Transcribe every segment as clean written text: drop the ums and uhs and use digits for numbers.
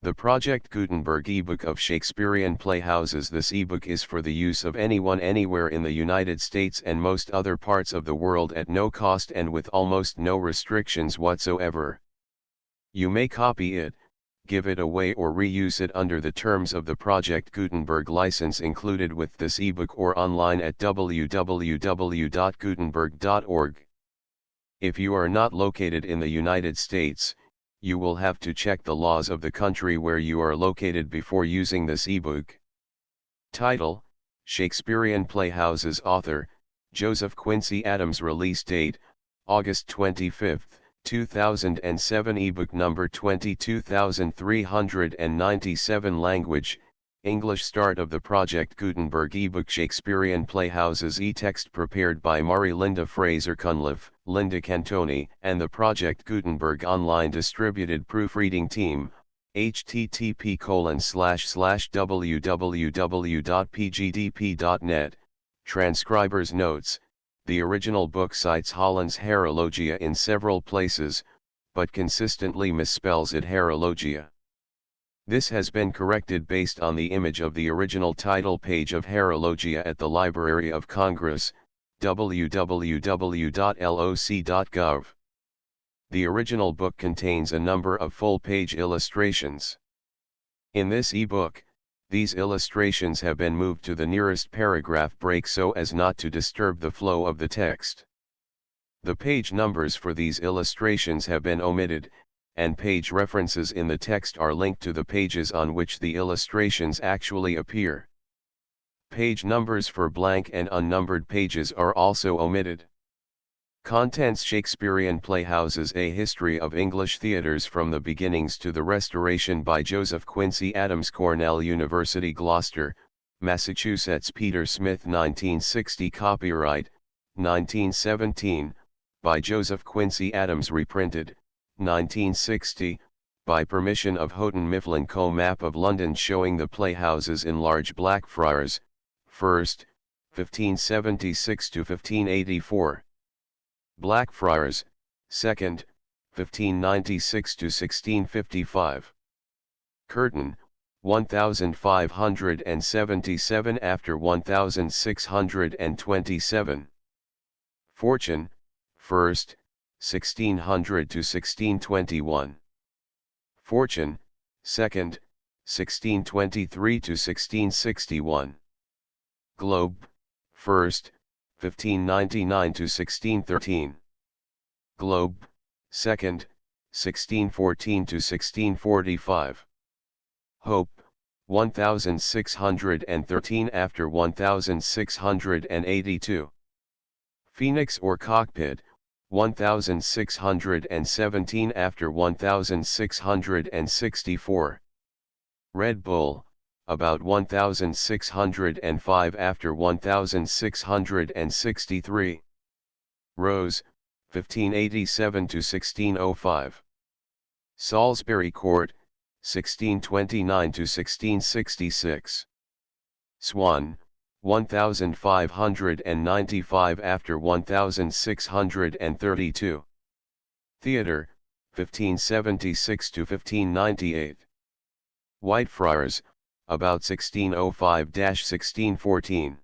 The Project Gutenberg ebook of Shakespearean Playhouses. This ebook is for the use of anyone anywhere in the United States and most other parts of the world at no cost and with almost no restrictions whatsoever. You may copy it, give it away or reuse it under the terms of the Project Gutenberg license included with this ebook or online at www.gutenberg.org. If you are not located in the United States, you will have to check the laws of the country where you are located before using this ebook. Title: Shakespearean Playhouses. Author: Joseph Quincy Adams. Release date: August 25, 2007. Ebook number 22397. Language: English. Start of the Project Gutenberg ebook. Shakespearean Playhouses. E-text prepared by Mari Linda Fraser Cunliffe, Linda Cantoni, and the Project Gutenberg online distributed proofreading team. http://www.pgdp.net. Transcriber's notes: the original book cites Holland's Herologia in several places, but consistently misspells it Herologia. This has been corrected based on the image of the original title page of Herologia at the Library of Congress, www.loc.gov. The original book contains a number of full-page illustrations. In this e-book, these illustrations have been moved to the nearest paragraph break so as not to disturb the flow of the text. The page numbers for these illustrations have been omitted, and page references in the text are linked to the pages on which the illustrations actually appear. Page numbers for blank and unnumbered pages are also omitted. Contents: Shakespearean Playhouses, A History of English Theatres from the Beginnings to the Restoration by Joseph Quincy Adams. Cornell University, Gloucester, Massachusetts. Peter Smith, 1960. Copyright, 1917, by Joseph Quincy Adams. Reprinted, 1960, by permission of Houghton Mifflin Co. Map of London showing the playhouses in large Blackfriars, 1st, 1576 to 1584. Blackfriars, 2nd, 1596 to 1655. Curtain, 1577 after 1627. Fortune, 1st, 1600 to 1621. Fortune, 2nd, 1623 to 1661. Globe, 1st, 1599 to 1613. Globe, 2nd, 1614 to 1645. Hope, 1613 after 1682. Phoenix or Cockpit, 1617 after 1664. Red Bull, about 1605 after 1663. Rose, 1587 to 1605. Salisbury Court, 1629 to 1666. Swan, 1595 after 1632. Theatre, 1576 to 1598. Whitefriars, about 1605-1614.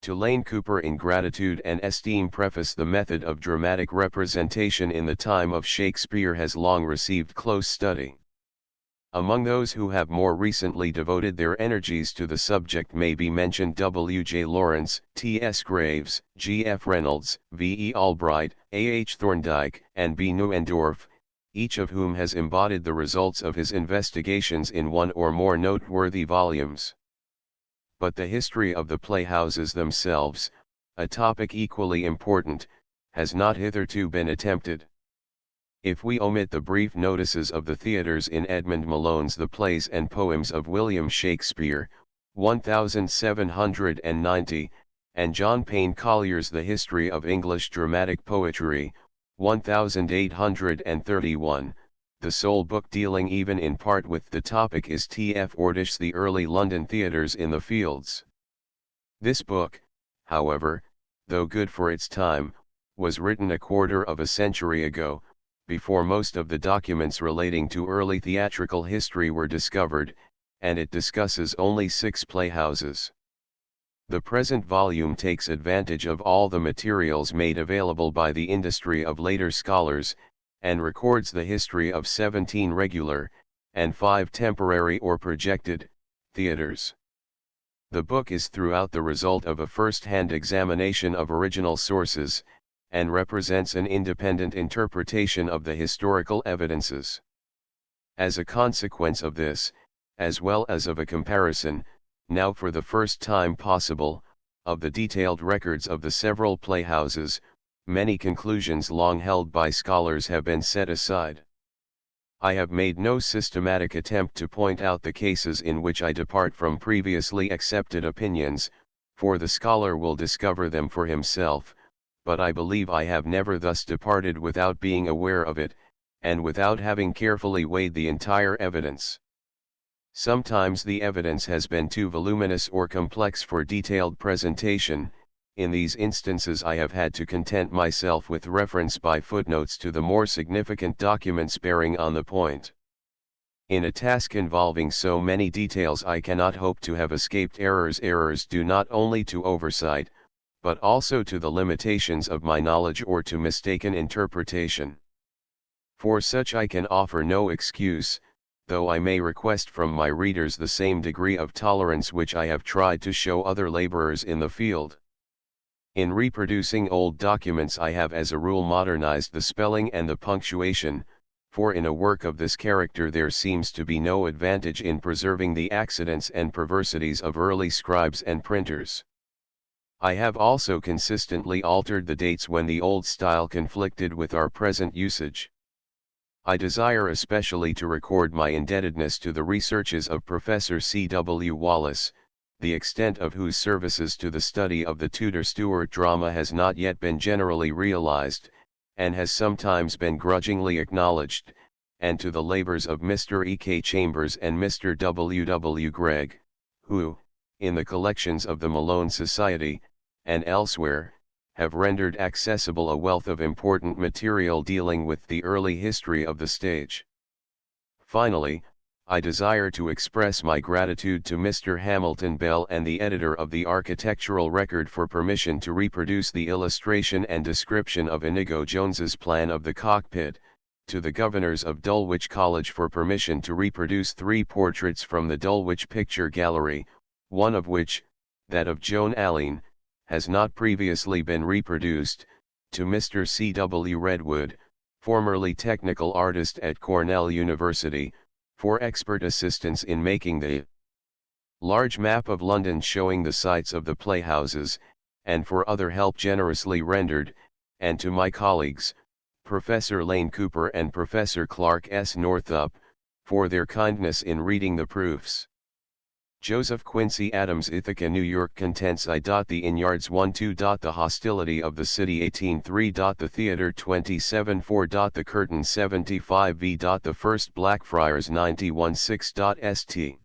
To Lane Cooper, in Gratitude and Esteem. Preface: the method of dramatic representation in the time of Shakespeare has long received close study. Among those who have more recently devoted their energies to the subject may be mentioned W. J. Lawrence, T. S. Graves, G. F. Reynolds, V. E. Albright, A. H. Thorndike, and B. Neuendorf, each of whom has embodied the results of his investigations in one or more noteworthy volumes. But the history of the playhouses themselves, a topic equally important, has not hitherto been attempted. If we omit the brief notices of the theatres in Edmund Malone's The Plays and Poems of William Shakespeare, 1790, and John Payne Collier's The History of English Dramatic Poetry, 1831, the sole book dealing even in part with the topic is T. F. Ordish's The Early London Theatres in the Fields. This book, however, though good for its time, was written a quarter of a century ago, before most of the documents relating to early theatrical history were discovered, and it discusses only 6 playhouses. The present volume takes advantage of all the materials made available by the industry of later scholars, and records the history of 17 regular, and 5 temporary or projected, theaters. The book is throughout the result of a first-hand examination of original sources, and represents an independent interpretation of the historical evidences. As a consequence of this, as well as of a comparison, now for the first time possible, of the detailed records of the several playhouses, many conclusions long held by scholars have been set aside. I have made no systematic attempt to point out the cases in which I depart from previously accepted opinions, for the scholar will discover them for himself, but I believe I have never thus departed without being aware of it, and without having carefully weighed the entire evidence. Sometimes the evidence has been too voluminous or complex for detailed presentation. In these instances I have had to content myself with reference by footnotes to the more significant documents bearing on the point. In a task involving so many details I cannot hope to have escaped errors. Errors due not only to oversight, but also to the limitations of my knowledge or to mistaken interpretation. For such I can offer no excuse, though I may request from my readers the same degree of tolerance which I have tried to show other laborers in the field. In reproducing old documents I have as a rule modernized the spelling and the punctuation, for in a work of this character there seems to be no advantage in preserving the accidents and perversities of early scribes and printers. I have also consistently altered the dates when the old style conflicted with our present usage. I desire especially to record my indebtedness to the researches of Professor C. W. Wallace, the extent of whose services to the study of the Tudor-Stuart drama has not yet been generally realized, and has sometimes been grudgingly acknowledged, and to the labors of Mr. E. K. Chambers and Mr. W. W. Gregg, who, in the collections of the Malone Society, and elsewhere, have rendered accessible a wealth of important material dealing with the early history of the stage. Finally, I desire to express my gratitude to Mr. Hamilton Bell and the editor of the Architectural Record for permission to reproduce the illustration and description of Inigo Jones's plan of the cockpit, to the governors of Dulwich College for permission to reproduce 3 portraits from the Dulwich Picture Gallery, one of which, that of Joan Alleyne, has not previously been reproduced, to Mr. C. W. Redwood, formerly technical artist at Cornell University, for expert assistance in making the large map of London showing the sites of the playhouses, and for other help generously rendered, and to my colleagues, Professor Lane Cooper and Professor Clark S. Northup, for their kindness in reading the proofs. Joseph Quincy Adams, Ithaca, New York. Contents I. The Innyards 1-2. The hostility of the city 18-3. The theater 27-4. The curtain 75 v. The first Blackfriars 91-6. St.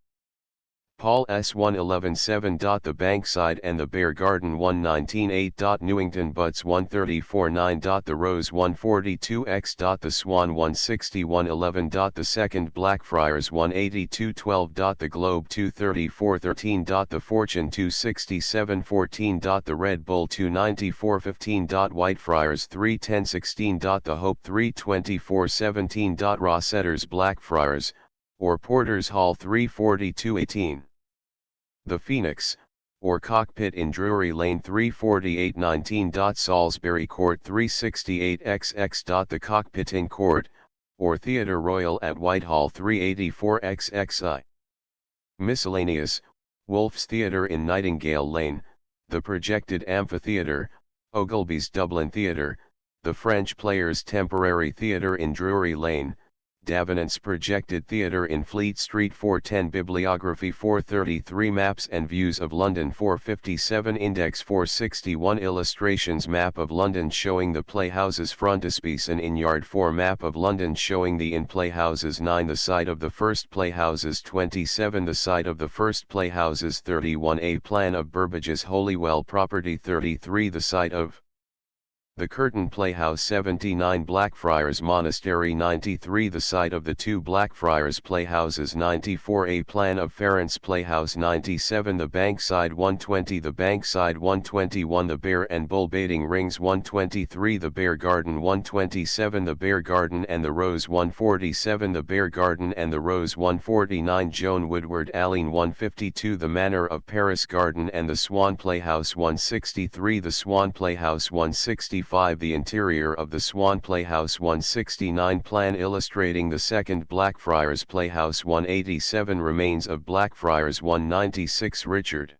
Paul S. 111-7. The Bankside and the Bear Garden 119-8. Newington Butts 134-9. The Rose 142x. The Swan 161-11. The second Blackfriars 182-12. The Globe 234-13. The Fortune 267-14. The Red Bull 294-15. Whitefriars 310-16. The Hope 324-17. Rossetter's Blackfriars, or Porter's Hall 342-18. The Phoenix, or Cockpit in Drury Lane 348-19. Salisbury Court 368XX. The Cockpit in Court, or Theatre Royal at Whitehall 384XXI. Miscellaneous, Wolf's Theatre in Nightingale Lane, the projected amphitheatre, Ogilvy's Dublin Theatre, the French Players' Temporary Theatre in Drury Lane, Davenant's projected theatre in Fleet Street 410. Bibliography 433. Maps and Views of London 457. Index 461. Illustrations. Map of London showing the playhouses. Frontispiece and Innyard 4. Map of London showing the in playhouses 9. The site of the first playhouses 27. The site of the first playhouses 31. A plan of Burbage's Holywell property 33. The site of The Curtain Playhouse 79 Blackfriars Monastery 93 The site of the two Blackfriars Playhouses 94 A plan of Ference Playhouse 97 The Bankside 120 The Bankside 121 The Bear and Bull Baiting Rings 123 The Bear Garden 127 The Bear Garden and the Rose 147 The Bear Garden and the Rose 149 Joan Woodward Allen 152 The Manor of Paris Garden and the Swan Playhouse 163 The Swan Playhouse 165 The interior of the Swan Playhouse 169 Plan illustrating the second Blackfriars Playhouse 187 Remains of Blackfriars 196 Richard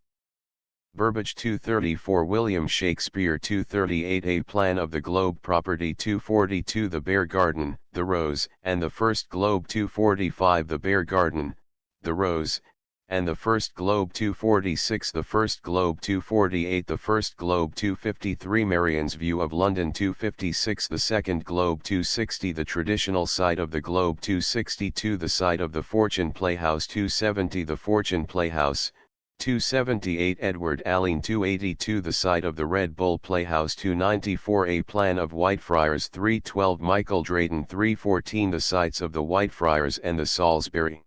Burbage 234 William Shakespeare 238 A plan of the Globe property 242 The Bear Garden, the Rose, and the First Globe 245 The Bear Garden, the Rose, and the First Globe 246 The First Globe 248 The First Globe 253 Marion's View of London 256 The Second Globe 260 The traditional site of the Globe 262 The site of the Fortune Playhouse 270 The Fortune Playhouse 278 Edward Allen 282 The site of the Red Bull Playhouse 294 A plan of Whitefriars 312 Michael Drayton 314 The sites of the Whitefriars and the Salisbury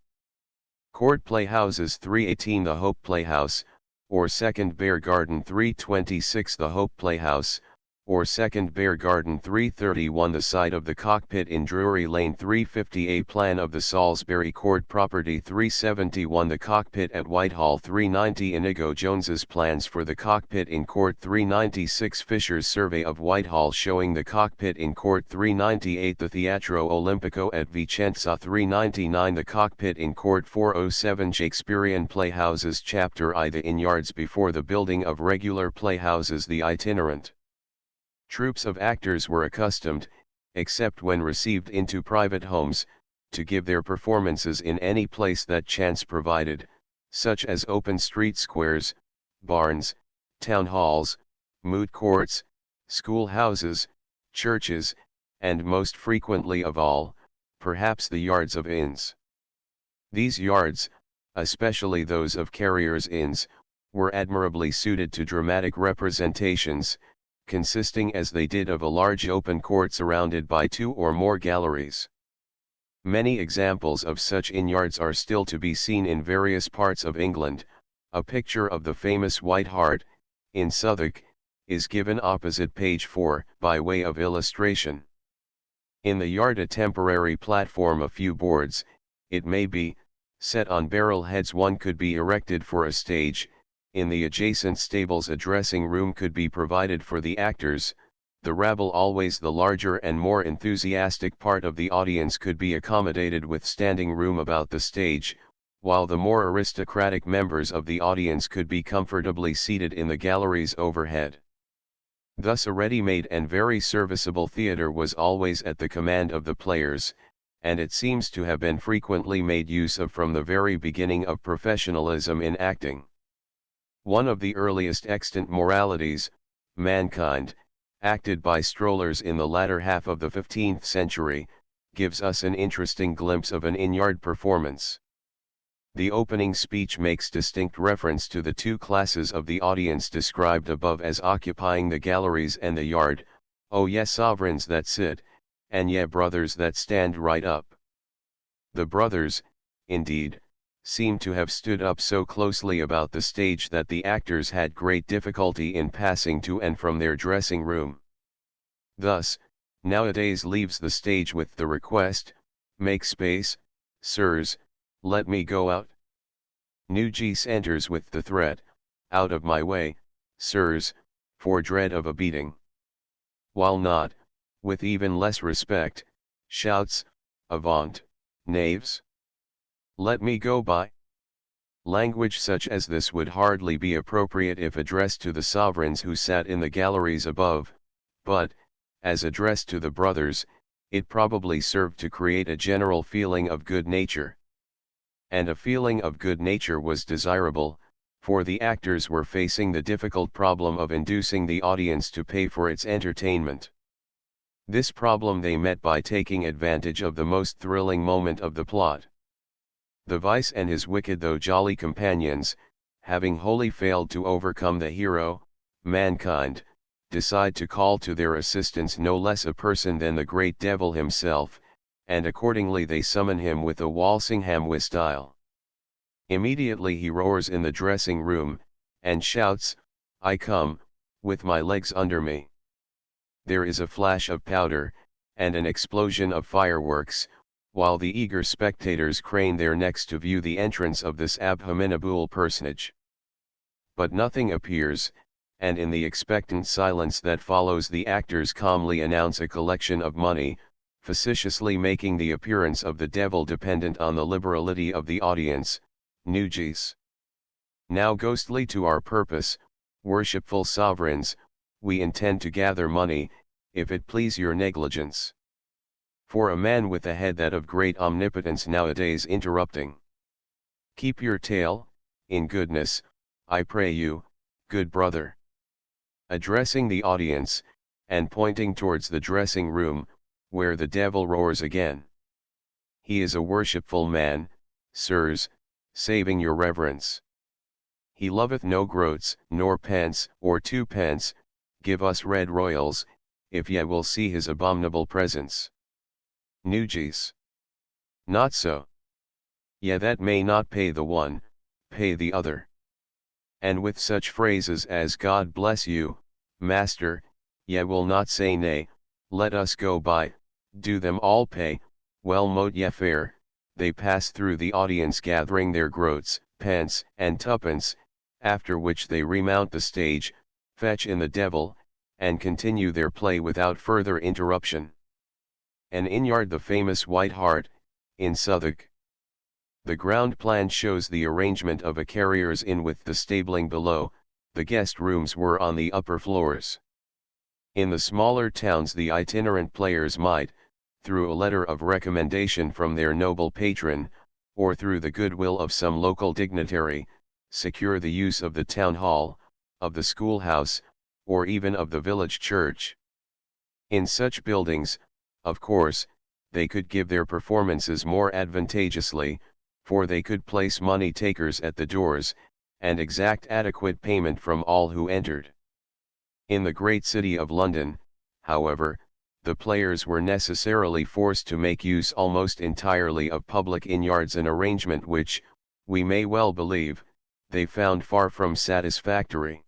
Court Playhouses 318 The Hope Playhouse, or Second Bear Garden 326 The Hope Playhouse, or Second Bear Garden 331 The site of the Cockpit in Drury Lane 350 A plan of the Salisbury Court property 371 The Cockpit at Whitehall 390 Inigo Jones's plans for the Cockpit in Court 396 Fisher's survey of Whitehall showing the Cockpit in Court 398 The Teatro Olimpico at Vicenza 399 The Cockpit in Court 407 Shakespearean Playhouses Chapter I The Inn-yards before the building of regular playhouses The itinerant Troops of actors were accustomed, except when received into private homes, to give their performances in any place that chance provided, such as open street squares, barns, town halls, moot courts, schoolhouses, churches, and most frequently of all, perhaps the yards of inns. These yards, especially those of carriers' inns, were admirably suited to dramatic representations, consisting as they did of a large open court surrounded by two or more galleries. Many examples of such inn-yards are still to be seen in various parts of England. A picture of the famous White Hart, in Southwark, is given opposite page 4, by way of illustration. In the yard a temporary platform, a few boards, it may be, set on barrel heads, one could be erected for a stage. In the adjacent stables a dressing room could be provided for the actors. The rabble, always the larger and more enthusiastic part of the audience, could be accommodated with standing room about the stage, while the more aristocratic members of the audience could be comfortably seated in the galleries overhead. Thus a ready-made and very serviceable theatre was always at the command of the players, and it seems to have been frequently made use of from the very beginning of professionalism in acting. One of the earliest extant moralities, Mankind, acted by strollers in the latter half of the 15th century, gives us an interesting glimpse of an inn-yard performance. The opening speech makes distinct reference to the two classes of the audience described above as occupying the galleries and the yard, "O ye sovereigns that sit, and ye brothers that stand right up." The brothers, indeed, seem to have stood up so closely about the stage that the actors had great difficulty in passing to and from their dressing room. Thus, nowadays leaves the stage with the request, "Make space, sirs, let me go out." Nugis enters with the threat, "Out of my way, sirs, for dread of a beating." While not, with even less respect, shouts, "Avaunt, knaves! Let me go by." Language such as this would hardly be appropriate if addressed to the sovereigns who sat in the galleries above, but, as addressed to the brothers, it probably served to create a general feeling of good nature. And a feeling of good nature was desirable, for the actors were facing the difficult problem of inducing the audience to pay for its entertainment. This problem they met by taking advantage of the most thrilling moment of the plot. The Vice and his wicked though jolly companions, having wholly failed to overcome the hero, Mankind, decide to call to their assistance no less a person than the great devil himself, and accordingly they summon him with a Walsingham style. Immediately he roars in the dressing room, and shouts, "I come, with my legs under me." There is a flash of powder, and an explosion of fireworks, while the eager spectators crane their necks to view the entrance of this abominable personage. But nothing appears, and in the expectant silence that follows the actors calmly announce a collection of money, facetiously making the appearance of the devil dependent on the liberality of the audience. Nugis. Now ghostly to our purpose, worshipful sovereigns, we intend to gather money, if it please your negligence. For a man with a head that of great omnipotence nowadays interrupting. Keep your tale, in goodness, I pray you, good brother. Addressing the audience, and pointing towards the dressing room, where the devil roars again. He is a worshipful man, sirs, saving your reverence. He loveth no groats, nor pence, or twopence, give us red royals, if ye will see his abominable presence. Nugis. Not so. Ye that may not pay the one, pay the other. And with such phrases as God bless you, master, ye will not say nay, let us go by, do them all pay, well mote ye fare, they pass through the audience gathering their groats, pence, and twopence, after which they remount the stage, fetch in the devil, and continue their play without further interruption. An inn-yard, the famous White Hart, in Southwark. The ground plan shows the arrangement of a carrier's inn with the stabling below, the guest rooms were on the upper floors. In the smaller towns the itinerant players might, through a letter of recommendation from their noble patron, or through the goodwill of some local dignitary, secure the use of the town hall, of the schoolhouse, or even of the village church. In such buildings, of course, they could give their performances more advantageously, for they could place money takers at the doors, and exact adequate payment from all who entered. In the great city of London, however, the players were necessarily forced to make use almost entirely of public inn-yards, an arrangement which, we may well believe, they found far from satisfactory.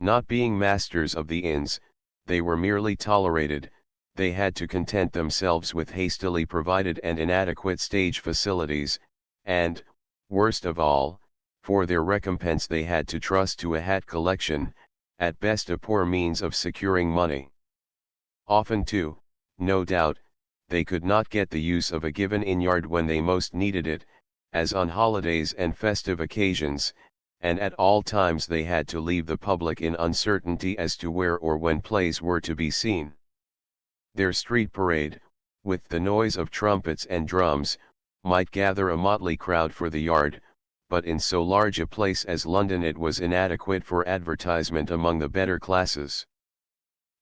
Not being masters of the inns, they were merely tolerated, they had to content themselves with hastily provided and inadequate stage facilities, and, worst of all, for their recompense they had to trust to a hat collection, at best a poor means of securing money. Often too, no doubt, they could not get the use of a given inn-yard when they most needed it, as on holidays and festive occasions, and at all times they had to leave the public in uncertainty as to where or when plays were to be seen. Their street parade, with the noise of trumpets and drums, might gather a motley crowd for the yard, but in so large a place as London it was inadequate for advertisement among the better classes.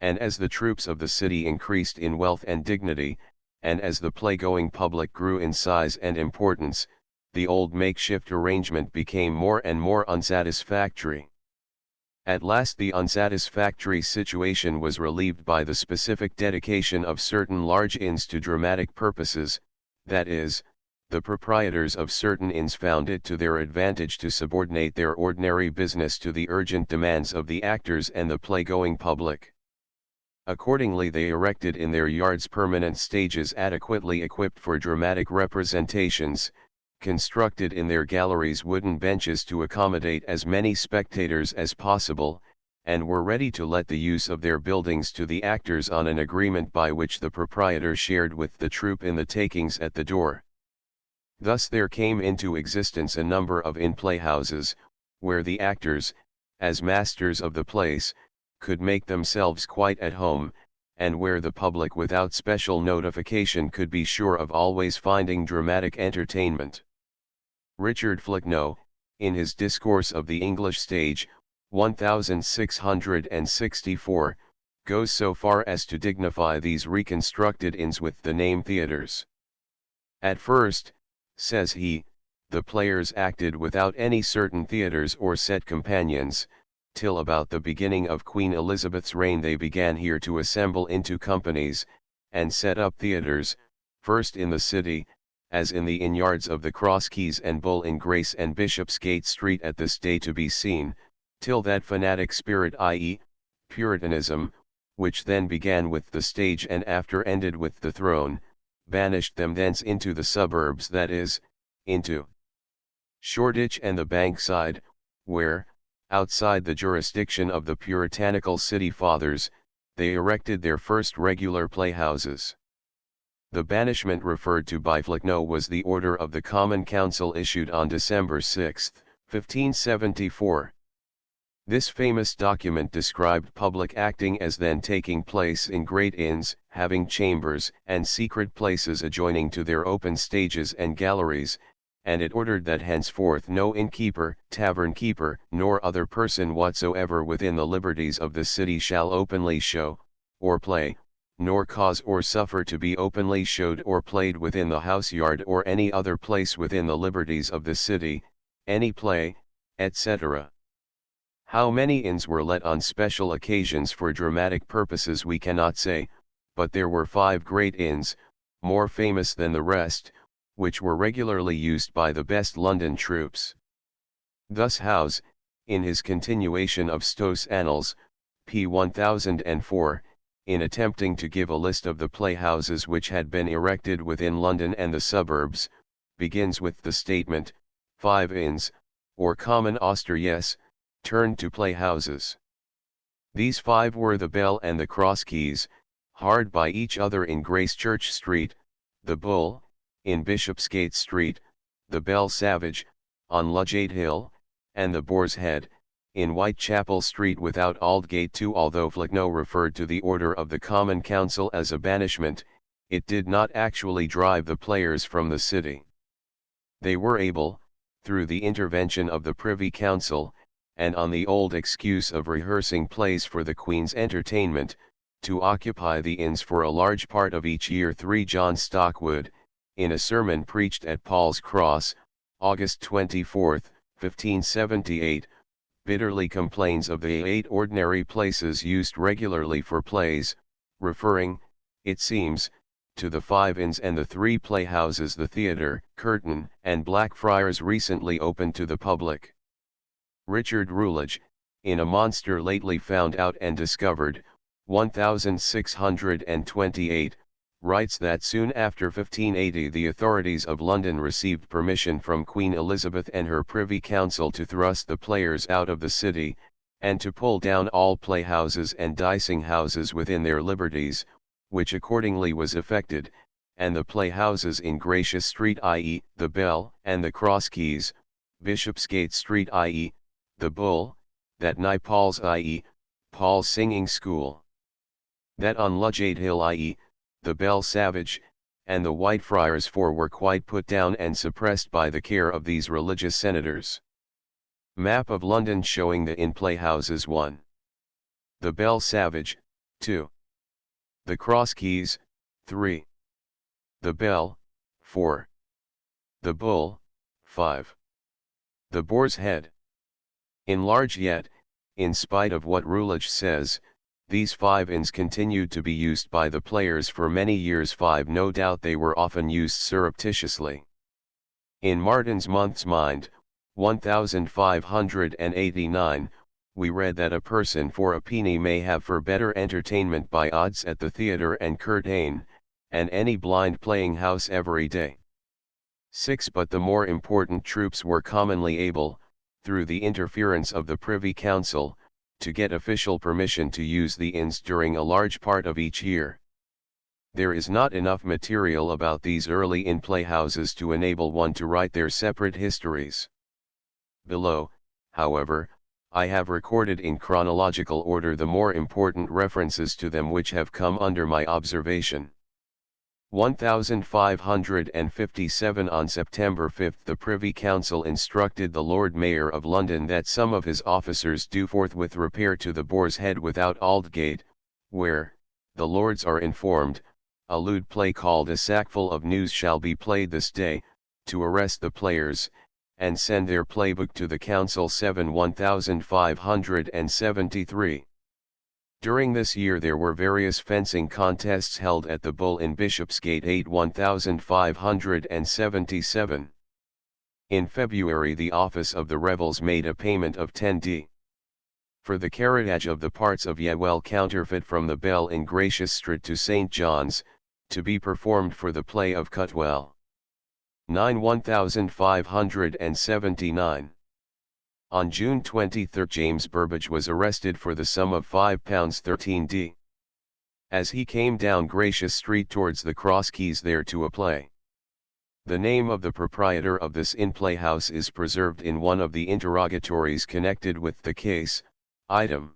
And as the troops of the city increased in wealth and dignity, and as the play-going public grew in size and importance, the old makeshift arrangement became more and more unsatisfactory. At last the unsatisfactory situation was relieved by the specific dedication of certain large inns to dramatic purposes, that is, the proprietors of certain inns found it to their advantage to subordinate their ordinary business to the urgent demands of the actors and the play-going public. Accordingly they erected in their yards permanent stages adequately equipped for dramatic representations, constructed in their galleries wooden benches to accommodate as many spectators as possible, and were ready to let the use of their buildings to the actors on an agreement by which the proprietor shared with the troupe in the takings at the door. Thus there came into existence a number of inn playhouses, where the actors, as masters of the place, could make themselves quite at home, and where the public without special notification could be sure of always finding dramatic entertainment. Richard Flecknoe, in his Discourse of the English Stage, 1664, goes so far as to dignify these reconstructed inns with the name theatres. At first, says he, the players acted without any certain theatres or set companions, till about the beginning of Queen Elizabeth's reign they began here to assemble into companies, and set up theatres, first in the city, as in the inn-yards of the Cross Keys and Bull in Grace and Bishopsgate Street at this day to be seen, till that fanatic spirit, i.e., Puritanism, which then began with the stage and after ended with the throne, banished them thence into the suburbs, that is, into Shoreditch and the Bankside, where, outside the jurisdiction of the puritanical city fathers, they erected their first regular playhouses. The banishment referred to by Flecknoe was the order of the Common Council issued on December 6, 1574. This famous document described public acting as then taking place in great inns, having chambers and secret places adjoining to their open stages and galleries, and it ordered that henceforth no innkeeper, tavern keeper, nor other person whatsoever within the liberties of the city shall openly show, or play, nor cause or suffer to be openly showed or played within the house yard or any other place within the liberties of the city, any play, etc. How many inns were let on special occasions for dramatic purposes we cannot say, but there were 5 great inns, more famous than the rest, which were regularly used by the best London troops. Thus Howes, in his continuation of Stowe's Annals, p. 1004, in attempting to give a list of the playhouses which had been erected within London and the suburbs, begins with the statement, 5 inns, or common osteries, turned to playhouses. These 5 were the Bell and the Cross Keys, hard by each other in Gracechurch Street, the Bull, in Bishopsgate Street, the Bell Savage, on Ludgate Hill, and the Boar's Head, in Whitechapel Street without Aldgate too. Although Flecknoe referred to the order of the Common Council as a banishment, it did not actually drive the players from the city. They were able, through the intervention of the Privy Council, and on the old excuse of rehearsing plays for the Queen's entertainment, to occupy the inns for a large part of each year. 3 John Stockwood, in a sermon preached at Paul's Cross, August 24, 1578, bitterly complains of the 8 ordinary places used regularly for plays, referring, it seems, to the 5 inns and the 3 playhouses, the Theatre, Curtain, and Blackfriars recently opened to the public. Richard Rutledge, in A Monster Lately Found Out and Discovered, 1628, writes that soon after 1580 the authorities of London received permission from Queen Elizabeth and her Privy Council to thrust the players out of the city, and to pull down all playhouses and dicing houses within their liberties, which accordingly was effected, and the playhouses in Gracious Street, i.e., the Bell, and the Cross Keys, Bishopsgate Street, i.e., the Bull, that nigh Paul's, i.e., Paul's Singing School, that on Ludgate Hill, i.e., the Bell Savage, and the Whitefriars 4 were quite put down and suppressed by the care of these religious senators. Map of London showing the inn playhouses. 1. The Bell Savage, 2. The Cross Keys, 3. The Bell, 4. The Bull, 5. The Boar's Head. Enlarge yet, in spite of what Rutledge says, these 5 inns continued to be used by the players for many years. 5. No doubt they were often used surreptitiously. In Martin's Month's Mind, 1589, we read that a person for a penny may have for better entertainment by odds at the theatre and curtain, and any blind playing house every day. 6. But the more important troops were commonly able, through the interference of the Privy Council, to get official permission to use the inns during a large part of each year. There is not enough material about these early inn playhouses to enable one to write their separate histories. Below, however, I have recorded in chronological order the more important references to them which have come under my observation. 1557. On September 5 the Privy Council instructed the Lord Mayor of London that some of his officers do forthwith repair to the Boar's Head without Aldgate, where, the Lords are informed, a lewd play called A Sackful of News shall be played this day, to arrest the players, and send their playbook to the Council 7-1573. During this year there were various fencing contests held at the Bull in Bishopsgate 8-1577. In February the office of the Revels made a payment of 10d. for the carriage of the parts of Yewell counterfeit from the Bell in Gracious Street to St. John's, to be performed for the play of Cutwell. 9-1579. On June 23 James Burbage was arrested for the sum of £5 13d. as he came down Gracious Street towards the Cross Keys there to a play. The name of the proprietor of this inn playhouse is preserved in one of the interrogatories connected with the case. Item.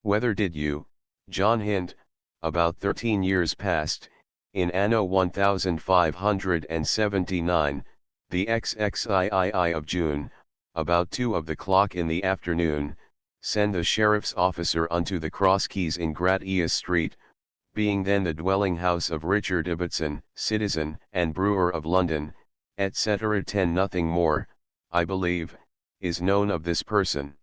Whether did you, John Hint, about 13 years past, in anno 1579, the XXIII of June, about 2 of the clock in the afternoon, send the sheriff's officer unto the Cross Keys in Gratias Street, being then the dwelling house of Richard Ibbotson, citizen and brewer of London, etc. 10 Nothing more, I believe, is known of this person.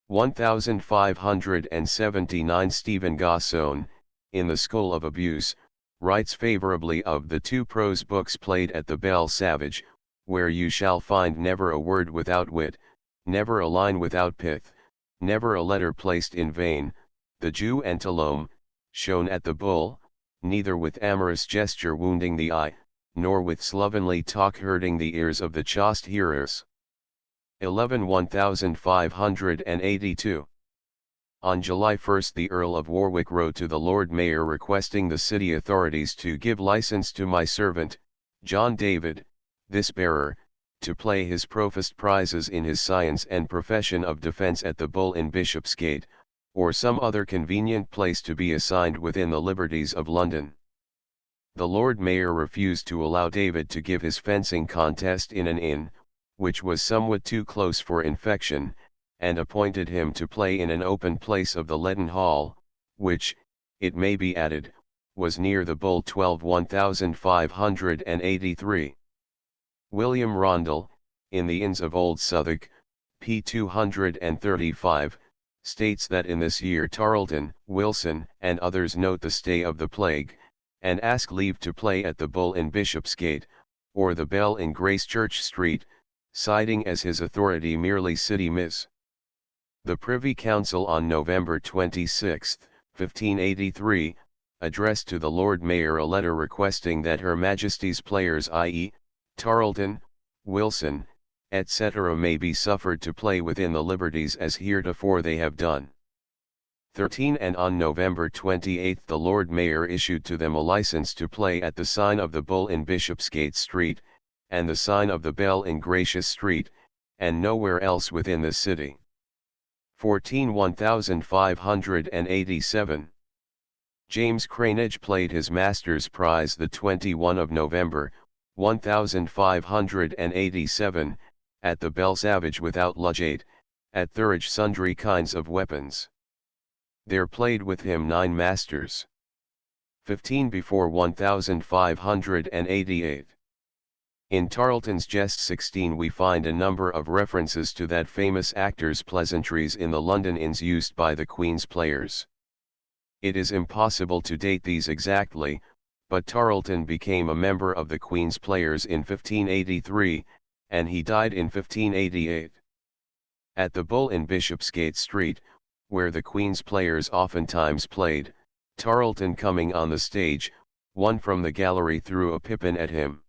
1579 Stephen Gosson, in the School of Abuse, writes favorably of the 2 prose books played at the Bell Savage, where you shall find never a word without wit, never a line without pith, never a letter placed in vain, the Jew and Talome, shown at the Bull, neither with amorous gesture wounding the eye, nor with slovenly talk hurting the ears of the chaste hearers. 1582. On July 1 the Earl of Warwick wrote to the Lord Mayor requesting the city authorities to give license to my servant, John David, this bearer, to play his professed prizes in his science and profession of defence at the Bull in Bishopsgate, or some other convenient place to be assigned within the liberties of London. The Lord Mayor refused to allow David to give his fencing contest in an inn, which was somewhat too close for infection, and appointed him to play in an open place of the Leaden Hall, which, it may be added, was near the Bull 1583. William Rondell, in the Inns of Old Southwark, p. 235, states that in this year Tarleton, Wilson, and others note the stay of the plague, and ask leave to play at the Bull in Bishopsgate, or the Bell in Gracechurch Street, citing as his authority merely city miss. The Privy Council on November 26, 1583, addressed to the Lord Mayor a letter requesting that Her Majesty's players i.e., Tarleton, Wilson, etc. may be suffered to play within the liberties as heretofore they have done. 13 And on November 28 the Lord Mayor issued to them a license to play at the sign of the Bull in Bishopsgate Street, and the sign of the Bell in Gracious Street, and nowhere else within the city. 14 1587. James Cranage played his master's prize the 21 of November, 1587, at the Bell Savage without Ludgate, at Thurridge sundry kinds of weapons. There played with him 9 masters. 15 before 1588. In Tarleton's Jest 16 we find a number of references to that famous actor's pleasantries in the London inns used by the Queen's players. It is impossible to date these exactly, but Tarleton became a member of the Queen's players in 1583, and he died in 1588. At the Bull in Bishopsgate Street, where the Queen's players oftentimes played, Tarleton coming on the stage, one from the gallery threw a pippin at him.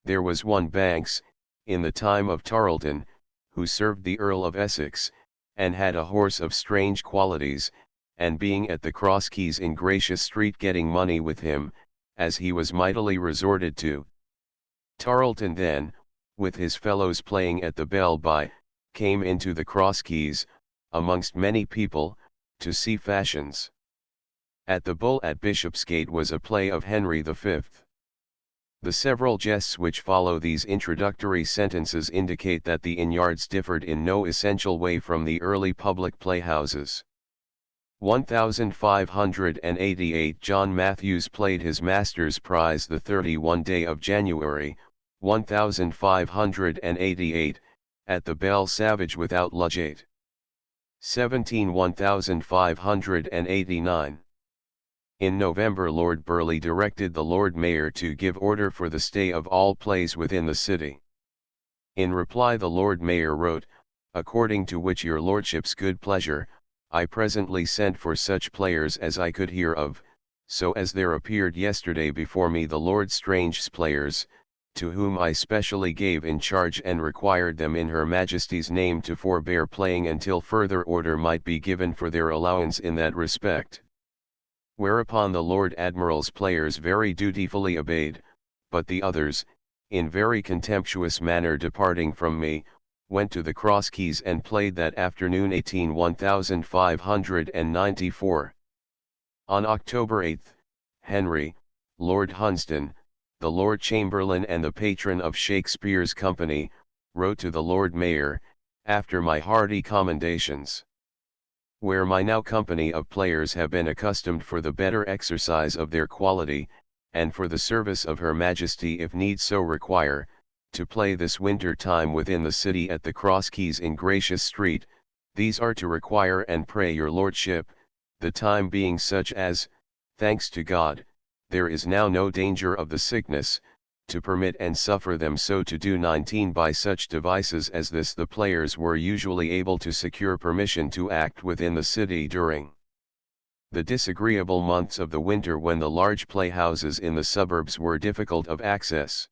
There was one Banks, in the time of Tarleton, who served the Earl of Essex, and had a horse of strange qualities, and being at the Cross Keys in Gracious Street getting money with him, as he was mightily resorted to. Tarleton then, with his fellows playing at the Bell by, came into the Cross Keys, amongst many people, to see fashions. At the Bull at Bishopsgate was a play of Henry V. The several jests which follow these introductory sentences indicate that the inn-yards differed in no essential way from the early public playhouses. 1588 John Matthews played his master's prize the 31 day of January, 1588, at the Belle Savage without Ludgate. 17 1589. In November Lord Burleigh directed the Lord Mayor to give order for the stay of all plays within the city. In reply the Lord Mayor wrote, according to which your lordship's good pleasure, I presently sent for such players as I could hear of, so as there appeared yesterday before me the Lord Strange's players, to whom I specially gave in charge and required them in her Majesty's name to forbear playing until further order might be given for their allowance in that respect. Whereupon the Lord Admiral's players very dutifully obeyed, but the others, in very contemptuous manner departing from me, went to the Cross Keys and played that afternoon 18 1594. On October 8, Henry, Lord Hunsdon, the Lord Chamberlain and the patron of Shakespeare's company, wrote to the Lord Mayor, after my hearty commendations. Where my now company of players have been accustomed for the better exercise of their quality, and for the service of Her Majesty if need so require, to play this winter time within the city at the Cross Keys in Gracious Street, these are to require and pray your lordship, the time being such as, thanks to God, there is now no danger of the sickness, to permit and suffer them so to do. 19 By such devices as this the players were usually able to secure permission to act within the city during the disagreeable months of the winter when the large playhouses in the suburbs were difficult of access.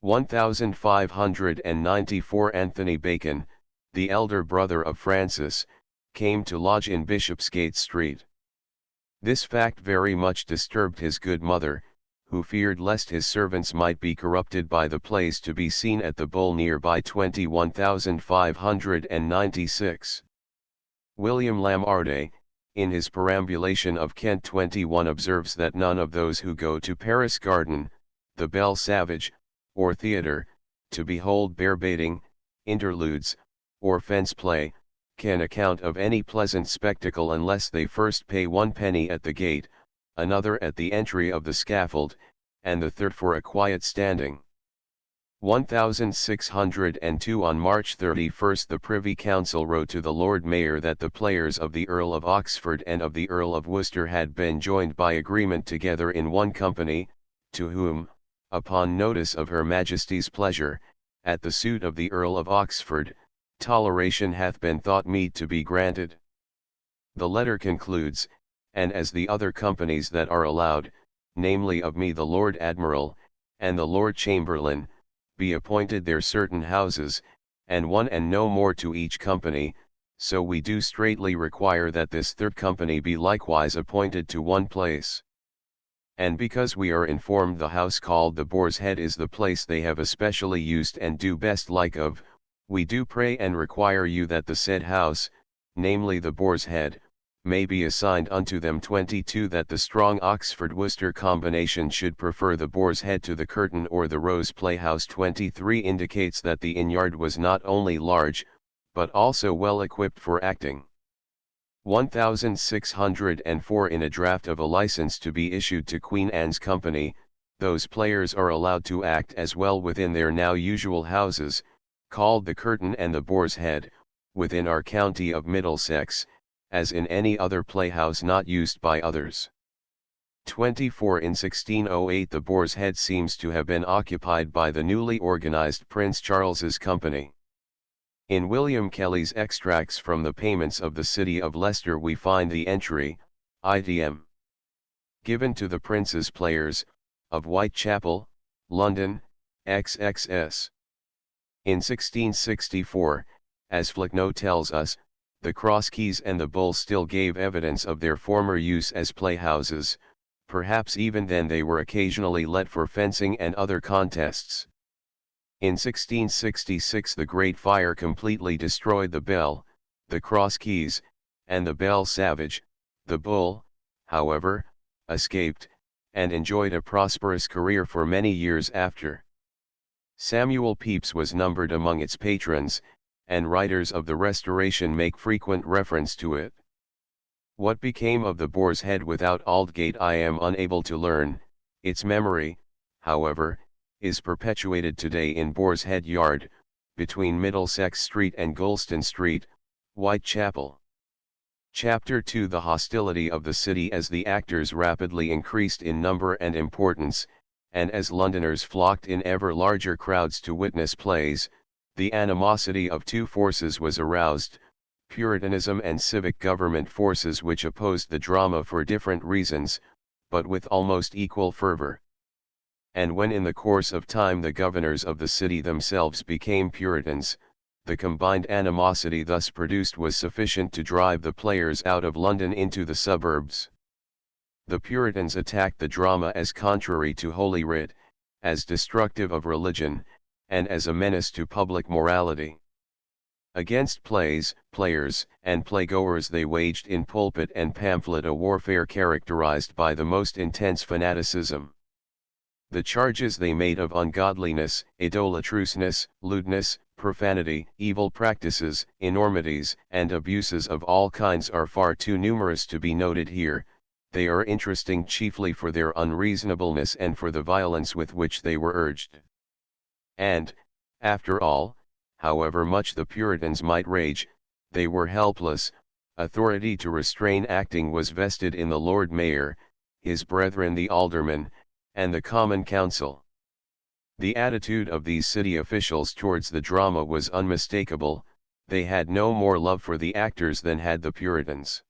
1594 Anthony Bacon, the elder brother of Francis, came to lodge in Bishopsgate Street. This fact very much disturbed his good mother, who feared lest his servants might be corrupted by the plays to be seen at the Bull near by. 21,596. William Lamardé, in his Perambulation of Kent 21 observes that none of those who go to Paris Garden, the Belle Savage, or theatre, to behold bear baiting, interludes, or fence play, can account of any pleasant spectacle unless they first pay 1 penny at the gate, another at the entry of the scaffold, and the third for a quiet standing. 1602 On March 31 the Privy Council wrote to the Lord Mayor that the players of the Earl of Oxford and of the Earl of Worcester had been joined by agreement together in one company, to whom, upon notice of Her Majesty's pleasure, at the suit of the Earl of Oxford, toleration hath been thought meet to be granted. The letter concludes, and as the other companies that are allowed, namely of me the Lord Admiral, and the Lord Chamberlain, be appointed their certain houses, and one and no more to each company, so we do straitly require that this third company be likewise appointed to one place. And because we are informed the house called the Boar's Head is the place they have especially used and do best like of, we do pray and require you that the said house, namely the Boar's Head, may be assigned unto them. 22 That the strong Oxford-Worcester combination should prefer the Boar's Head to the Curtain or the Rose Playhouse. 23 indicates that the inn-yard was not only large, but also well equipped for acting. 1604 In a draft of a license to be issued to Queen Anne's Company, those players are allowed to act as well within their now usual houses, called the Curtain and the Boar's Head, within our county of Middlesex, as in any other playhouse not used by others. 24 In 1608 the Boar's Head seems to have been occupied by the newly organized Prince Charles's Company. In William Kelly's extracts from the payments of the city of Leicester we find the entry, ITM. Given to the Prince's Players, of Whitechapel, London, XXS. In 1664, as Flecknoe tells us, the Cross Keys and the Bull still gave evidence of their former use as playhouses, perhaps even then they were occasionally let for fencing and other contests. In 1666 the Great Fire completely destroyed the Bell, the Cross Keys, and the Belle Savage. The Bull, however, escaped, and enjoyed a prosperous career for many years after. Samuel Pepys was numbered among its patrons, and writers of the Restoration make frequent reference to it. What became of the Boar's Head without Aldgate I am unable to learn. Its memory, however, is perpetuated today in Boar's Head Yard, between Middlesex Street and Goulston Street, Whitechapel. Chapter 2: The hostility of the city. As the actors rapidly increased in number and importance, and as Londoners flocked in ever larger crowds to witness plays, the animosity of two forces was aroused, Puritanism and civic government forces, which opposed the drama for different reasons, but with almost equal fervor. And when in the course of time the governors of the city themselves became Puritans, the combined animosity thus produced was sufficient to drive the players out of London into the suburbs. The Puritans attacked the drama as contrary to Holy Writ, as destructive of religion, and as a menace to public morality. Against plays, players, and playgoers they waged in pulpit and pamphlet a warfare characterized by the most intense fanaticism. The charges they made of ungodliness, idolatrousness, lewdness, profanity, evil practices, enormities, and abuses of all kinds are far too numerous to be noted here. They are interesting chiefly for their unreasonableness and for the violence with which they were urged. And, after all, however much the Puritans might rage, they were helpless. Authority to restrain acting was vested in the Lord Mayor, his brethren the aldermen, and the Common Council. The attitude of these city officials towards the drama was unmistakable. They had no more love for the actors than had the Puritans.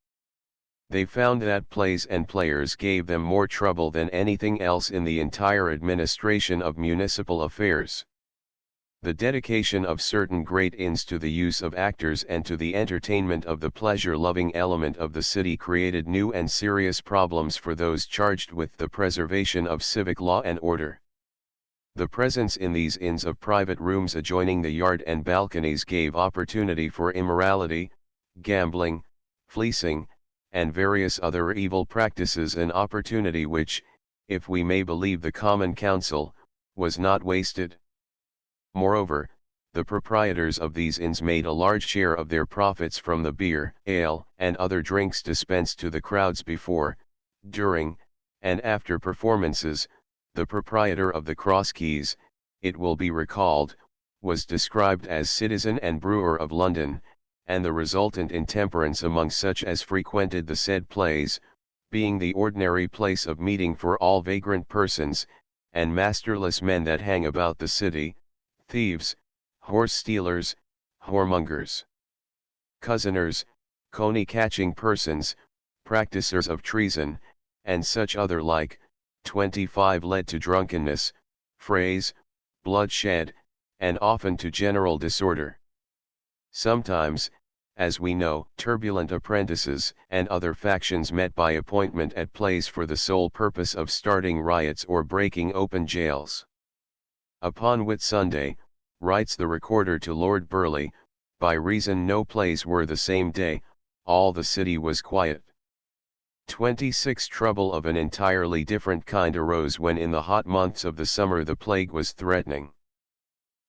They found that plays and players gave them more trouble than anything else in the entire administration of municipal affairs. The dedication of certain great inns to the use of actors and to the entertainment of the pleasure-loving element of the city created new and serious problems for those charged with the preservation of civic law and order. The presence in these inns of private rooms adjoining the yard and balconies gave opportunity for immorality, gambling, fleecing, and various other evil practices, an opportunity which, if we may believe the Common Council, was not wasted. Moreover, the proprietors of these inns made a large share of their profits from the beer, ale, and other drinks dispensed to the crowds before, during, and after performances. The proprietor of the Cross Keys, it will be recalled, was described as citizen and brewer of London, and the resultant intemperance among such as frequented the said plays, being the ordinary place of meeting for all vagrant persons, and masterless men that hang about the city, thieves, horse-stealers, whoremongers, cozeners, coney-catching persons, practisers of treason, and such other like. 25 led to drunkenness, frays, bloodshed, and often to general disorder. Sometimes, as we know, turbulent apprentices and other factions met by appointment at plays for the sole purpose of starting riots or breaking open jails. Upon Whitsunday, writes the recorder to Lord Burleigh, by reason no plays were the same day, all the city was quiet. 26 Trouble of an entirely different kind arose when in the hot months of the summer the plague was threatening.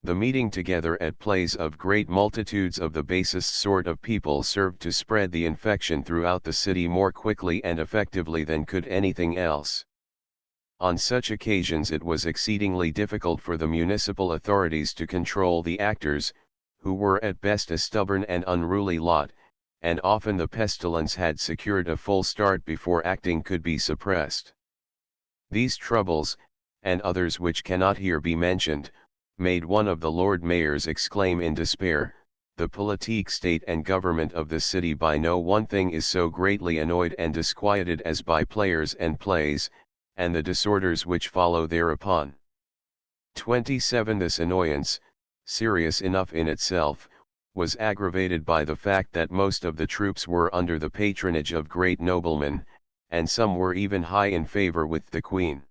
The meeting together at plays of great multitudes of the basest sort of people served to spread the infection throughout the city more quickly and effectively than could anything else. On such occasions it was exceedingly difficult for the municipal authorities to control the actors, who were at best a stubborn and unruly lot, and often the pestilence had secured a full start before acting could be suppressed. These troubles, and others which cannot here be mentioned, made one of the Lord Mayors exclaim in despair, "The politique state and government of the city by no one thing is so greatly annoyed and disquieted as by players and plays, and the disorders which follow thereupon." 27 This annoyance, serious enough in itself, was aggravated by the fact that most of the troops were under the patronage of great noblemen, and some were even high in favor with the Queen.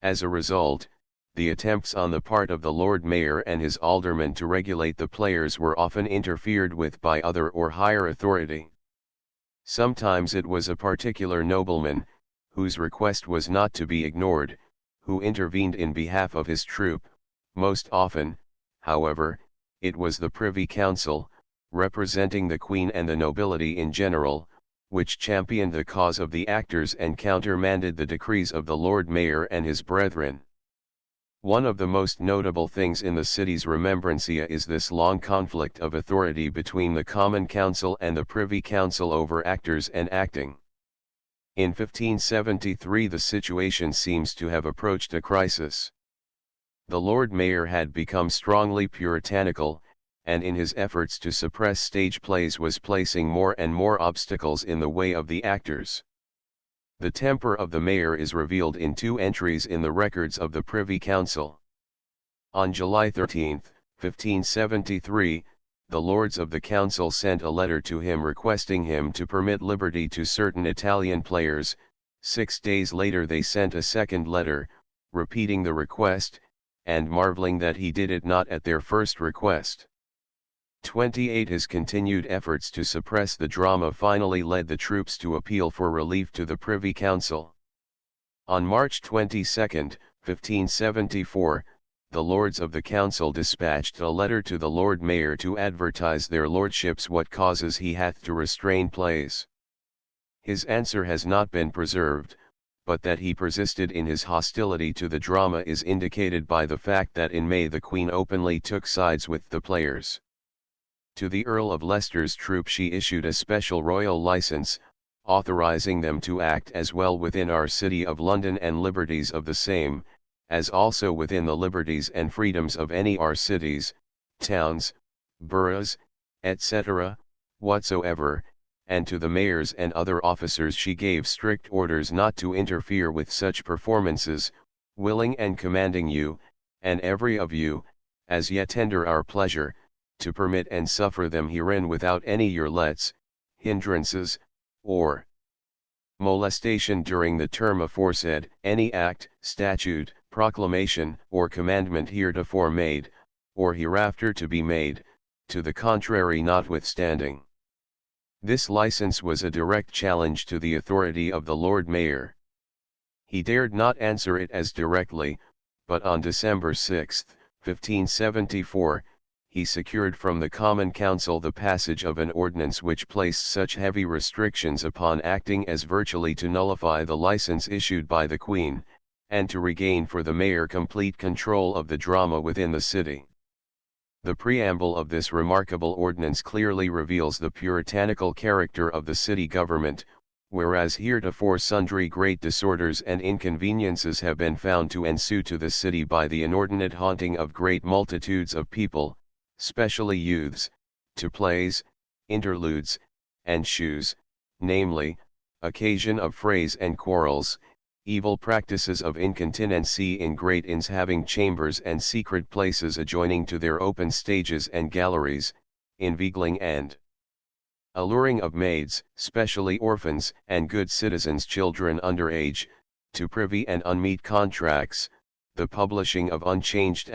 As a result, the attempts on the part of the Lord Mayor and his aldermen to regulate the players were often interfered with by other or higher authority. Sometimes it was a particular nobleman, whose request was not to be ignored, who intervened in behalf of his troop. Most often, however, it was the Privy Council, representing the Queen and the nobility in general, which championed the cause of the actors and countermanded the decrees of the Lord Mayor and his brethren. One of the most notable things in the city's remembrancia is this long conflict of authority between the Common Council and the Privy Council over actors and acting. In 1573 the situation seems to have approached a crisis. The Lord Mayor had become strongly puritanical, and in his efforts to suppress stage plays was placing more and more obstacles in the way of the actors. The temper of the mayor is revealed in two entries in the records of the Privy Council. On July 13, 1573, the Lords of the Council sent a letter to him requesting him to permit liberty to certain Italian players. 6 days later they sent a second letter, repeating the request, and marveling that he did it not at their first request. 28 His continued efforts to suppress the drama finally led the troops to appeal for relief to the Privy Council. On March 22, 1574, the Lords of the Council dispatched a letter to the Lord Mayor to advertise their lordships what causes he hath to restrain plays. His answer has not been preserved, but that he persisted in his hostility to the drama is indicated by the fact that in May the Queen openly took sides with the players. To the Earl of Leicester's troop she issued a special royal license, authorizing them to act as well within our city of London and liberties of the same, as also within the liberties and freedoms of any our cities, towns, boroughs, etc., whatsoever, and to the mayors and other officers she gave strict orders not to interfere with such performances, willing and commanding you, and every of you, as yet tender our pleasure, to permit and suffer them herein without any your lets, hindrances, or molestation during the term aforesaid, any act, statute, proclamation, or commandment heretofore made, or hereafter to be made, to the contrary notwithstanding. This license was a direct challenge to the authority of the Lord Mayor. He dared not answer it as directly, but on December 6, 1574, he secured from the Common Council the passage of an ordinance which placed such heavy restrictions upon acting as virtually to nullify the license issued by the Queen, and to regain for the mayor complete control of the drama within the city. The preamble of this remarkable ordinance clearly reveals the puritanical character of the city government, whereas heretofore sundry great disorders and inconveniences have been found to ensue to the city by the inordinate haunting of great multitudes of people, specially youths, to plays, interludes, and shews, namely, occasion of frays and quarrels, evil practices of incontinency in great inns having chambers and secret places adjoining to their open stages and galleries, inveigling and alluring of maids, specially orphans and good citizens' children under age, to privy and unmeet contracts, the publishing of unchanged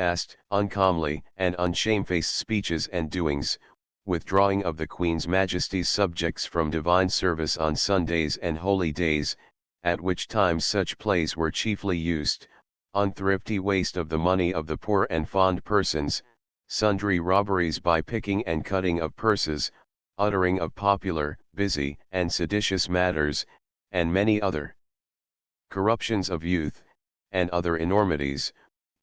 uncomely and unshamefaced speeches and doings, withdrawing of the Queen's Majesty's subjects from divine service on Sundays and holy days, at which times such plays were chiefly used, unthrifty waste of the money of the poor and fond persons, sundry robberies by picking and cutting of purses, uttering of popular, busy, and seditious matters, and many other corruptions of youth, and other enormities.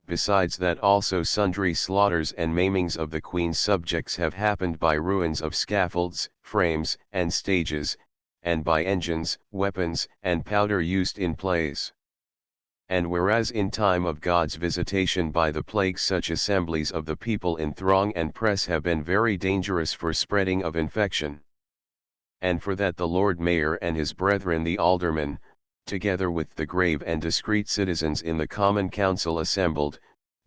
Besides that also sundry slaughters and maimings of the Queen's subjects have happened by ruins of scaffolds, frames, and stages, and by engines, weapons, and powder used in plays. And whereas in time of God's visitation by the plague such assemblies of the people in throng and press have been very dangerous for spreading of infection. And for that the Lord Mayor and his brethren the aldermen, together with the grave and discreet citizens in the Common Council assembled,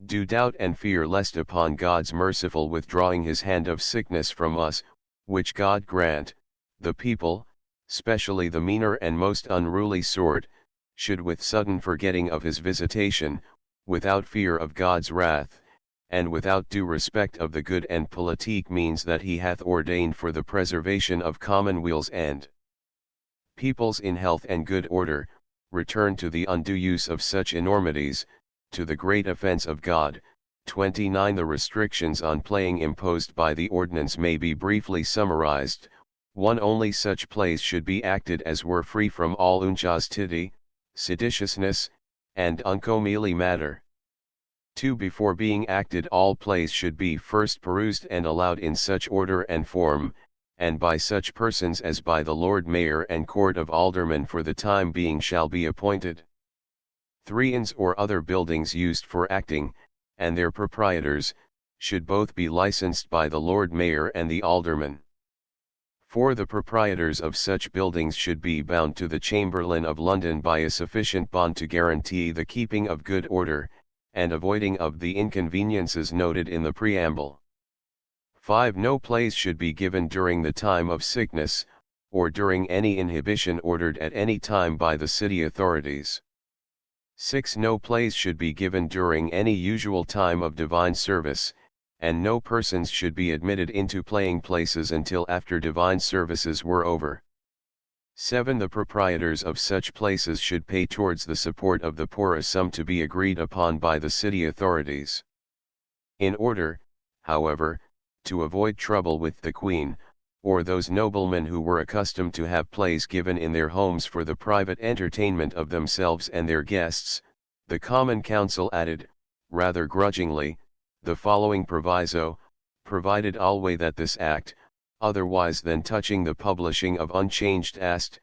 do doubt and fear lest upon God's merciful withdrawing his hand of sickness from us, which God grant, the people, specially the meaner and most unruly sort, should with sudden forgetting of his visitation, without fear of God's wrath, and without due respect of the good and politique means that he hath ordained for the preservation of commonweals and peoples in health and good order, return to the undue use of such enormities, to the great offense of God. 29 The restrictions on playing imposed by the ordinance may be briefly summarized. 1 Only such plays should be acted as were free from all unjustity, seditiousness, and uncomely matter. 2. Before being acted, all plays should be first perused and allowed in such order and form, and by such persons as by the Lord Mayor and Court of Aldermen for the time being shall be appointed. 3. Inns or other buildings used for acting, and their proprietors, should both be licensed by the Lord Mayor and the Aldermen. 4. The proprietors of such buildings should be bound to the Chamberlain of London by a sufficient bond to guarantee the keeping of good order, and avoiding of the inconveniences noted in the preamble. 5. No plays should be given during the time of sickness, or during any inhibition ordered at any time by the city authorities. 6. No plays should be given during any usual time of divine service, and no persons should be admitted into playing places until after divine services were over. 7. The proprietors of such places should pay towards the support of the poor a sum to be agreed upon by the city authorities. In order, however, to avoid trouble with the Queen, or those noblemen who were accustomed to have plays given in their homes for the private entertainment of themselves and their guests, the Common Council added, rather grudgingly, the following proviso, provided always that this act, otherwise than touching the publishing of unchanged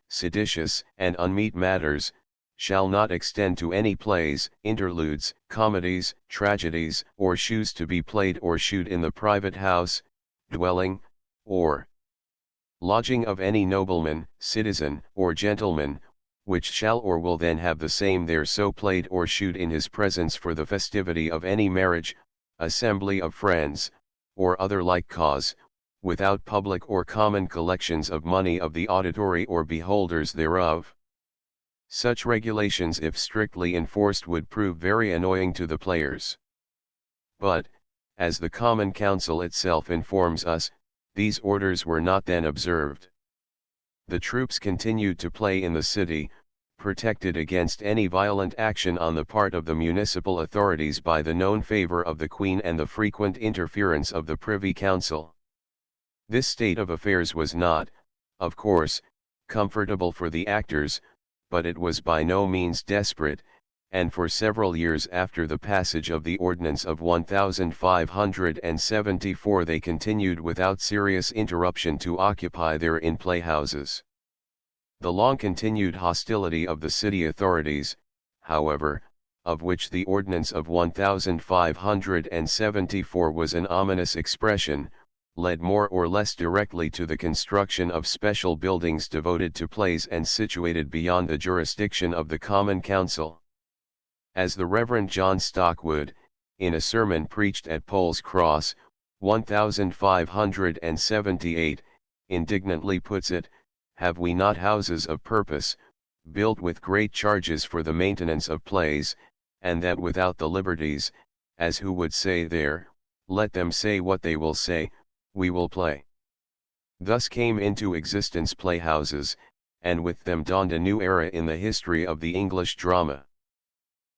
seditious and unmeet matters, shall not extend to any plays, interludes, comedies, tragedies, or shews to be played or shewed in the private house, dwelling, or lodging of any nobleman, citizen, or gentleman, which shall or will then have the same there so played or shewed in his presence for the festivity of any marriage, assembly of friends, or other like cause, without public or common collections of money of the auditory or beholders thereof. Such regulations, if strictly enforced, would prove very annoying to the players. But, as the Common Council itself informs us, these orders were not then observed. The troops continued to play in the city, protected against any violent action on the part of the municipal authorities by the known favour of the Queen and the frequent interference of the Privy Council. This state of affairs was not, of course, comfortable for the actors, but it was by no means desperate, and for several years after the passage of the Ordinance of 1574 they continued without serious interruption to occupy therein playhouses. The long-continued hostility of the city authorities, however, of which the Ordinance of 1574 was an ominous expression, led more or less directly to the construction of special buildings devoted to plays and situated beyond the jurisdiction of the Common Council. As the Reverend John Stockwood, in a sermon preached at Paul's Cross, 1578, indignantly puts it, have we not houses of purpose, built with great charges for the maintenance of plays, and that without the liberties, as who would say there, let them say what they will say, we will play. Thus came into existence playhouses, and with them dawned a new era in the history of the English drama.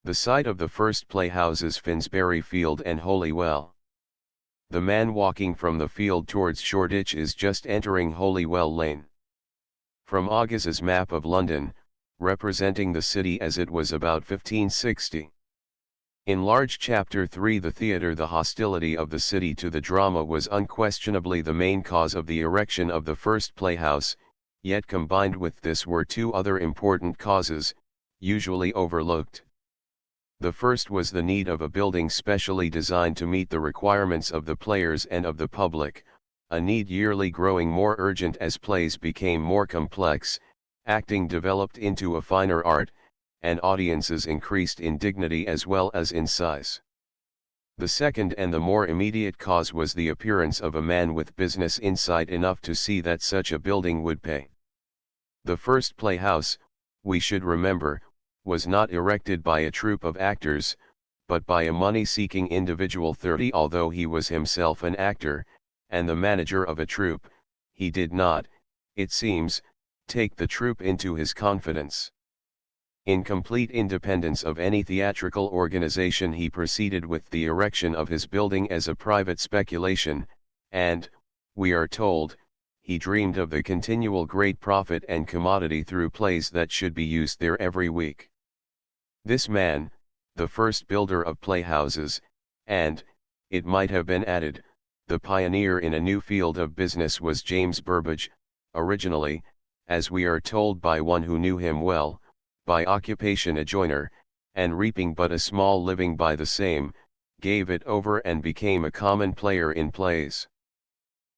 The site of the first playhouses Finsbury Field and Holywell. The man walking from the field towards Shoreditch is just entering Holywell Lane. From Augus's map of London, representing the city as it was about 1560. In large chapter 3 the theatre. The hostility of the city to the drama was unquestionably the main cause of the erection of the first playhouse, yet combined with this were two other important causes, usually overlooked. The first was the need of a building specially designed to meet the requirements of the players and of the public, a need yearly growing more urgent as plays became more complex, acting developed into a finer art, and audiences increased in dignity as well as in size. The second and the more immediate cause was the appearance of a man with business insight enough to see that such a building would pay. The first playhouse, we should remember, was not erected by a troupe of actors, but by a money-seeking individual. Although he was himself an actor, and the manager of a troupe, he did not, it seems, take the troupe into his confidence. In complete independence of any theatrical organization he proceeded with the erection of his building as a private speculation, and, we are told, he dreamed of the continual great profit and commodity through plays that should be used there every week. This man, the first builder of playhouses, and, it might have been added, the pioneer in a new field of business was James Burbage, originally, as we are told by one who knew him well, by occupation a joiner, and reaping but a small living by the same, gave it over and became a common player in plays.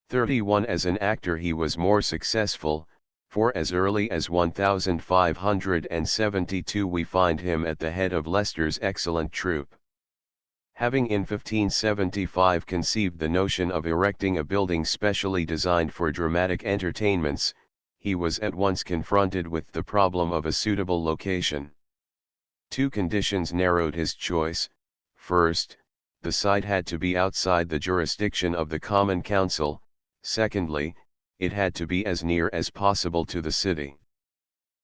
31 As an actor he was more successful, for as early as 1572 we find him at the head of Leicester's excellent troupe. Having in 1575 conceived the notion of erecting a building specially designed for dramatic entertainments, he was at once confronted with the problem of a suitable location. Two conditions narrowed his choice. First, the site had to be outside the jurisdiction of the Common Council. Secondly, it had to be as near as possible to the city.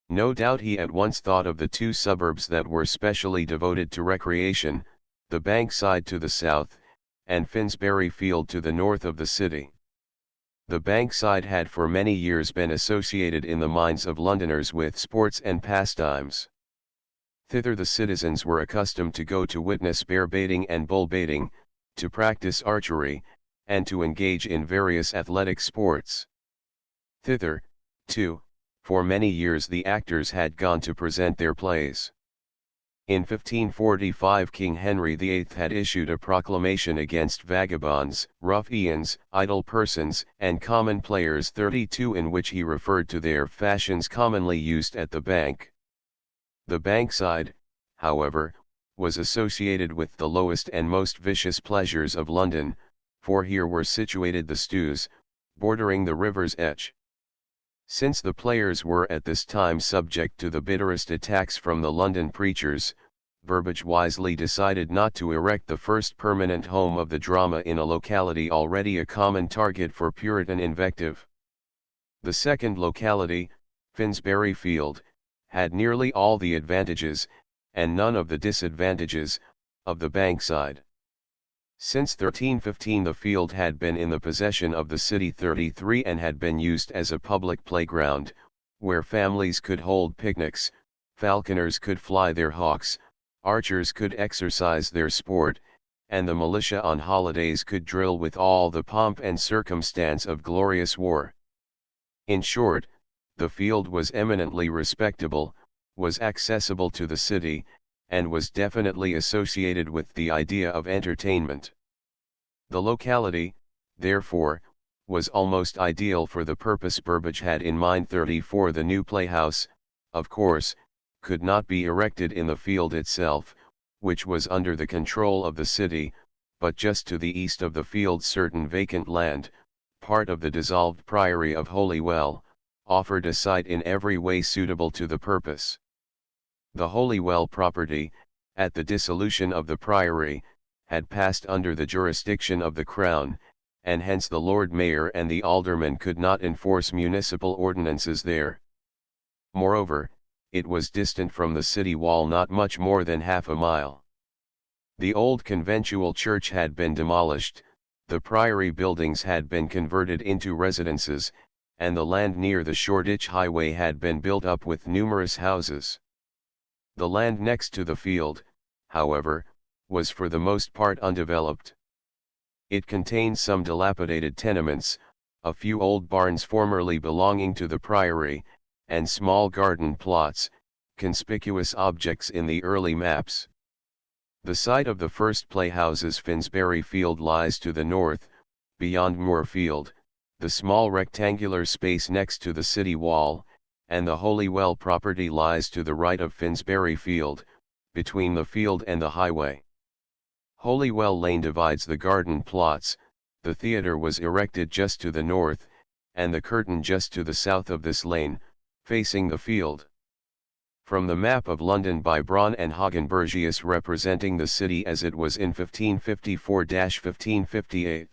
No doubt he at once thought of the two suburbs that were specially devoted to recreation, the Bankside to the south, and Finsbury Field to the north of the city. The Bankside had for many years been associated in the minds of Londoners with sports and pastimes. Thither the citizens were accustomed to go to witness bear baiting and bull baiting, to practice archery, and to engage in various athletic sports. Thither, too, for many years the actors had gone to present their plays. In 1545 King Henry VIII had issued a proclamation against vagabonds, ruffians, idle persons, and common players 32 in which he referred to their fashions commonly used at the Bank. The Bankside, however, was associated with the lowest and most vicious pleasures of London, for here were situated the stews, bordering the river's edge. Since the players were at this time subject to the bitterest attacks from the London preachers, Burbage wisely decided not to erect the first permanent home of the drama in a locality already a common target for Puritan invective. The second locality, Finsbury Field, had nearly all the advantages, and none of the disadvantages, of the Bankside. Since 1315 the field had been in the possession of the city 33 and had been used as a public playground, where families could hold picnics, falconers could fly their hawks, archers could exercise their sport, and the militia on holidays could drill with all the pomp and circumstance of glorious war. In short, the field was eminently respectable, was accessible to the city, and was definitely associated with the idea of entertainment. The locality, therefore, was almost ideal for the purpose Burbage had in mind. 34 The new playhouse, of course, could not be erected in the field itself, which was under the control of the city, but just to the east of the field certain vacant land, part of the dissolved priory of Holywell, offered a site in every way suitable to the purpose. The Holywell property, at the dissolution of the priory, had passed under the jurisdiction of the Crown, and hence the Lord Mayor and the aldermen could not enforce municipal ordinances there. Moreover, it was distant from the city wall not much more than half a mile. The old conventual church had been demolished, the priory buildings had been converted into residences, and the land near the Shoreditch Highway had been built up with numerous houses. The land next to the field, however, was for the most part undeveloped. It contained some dilapidated tenements, a few old barns formerly belonging to the priory, and small garden plots, conspicuous objects in the early maps. The site of the first playhouses Finsbury Field lies to the north, beyond Moorfield, the small rectangular space next to the city wall, and the Holywell property lies to the right of Finsbury Field, between the field and the highway. Holywell Lane divides the garden plots, the theatre was erected just to the north, and the curtain just to the south of this lane, facing the field. From the map of London by Braun and Hagenbergius representing the city as it was in 1554-1558.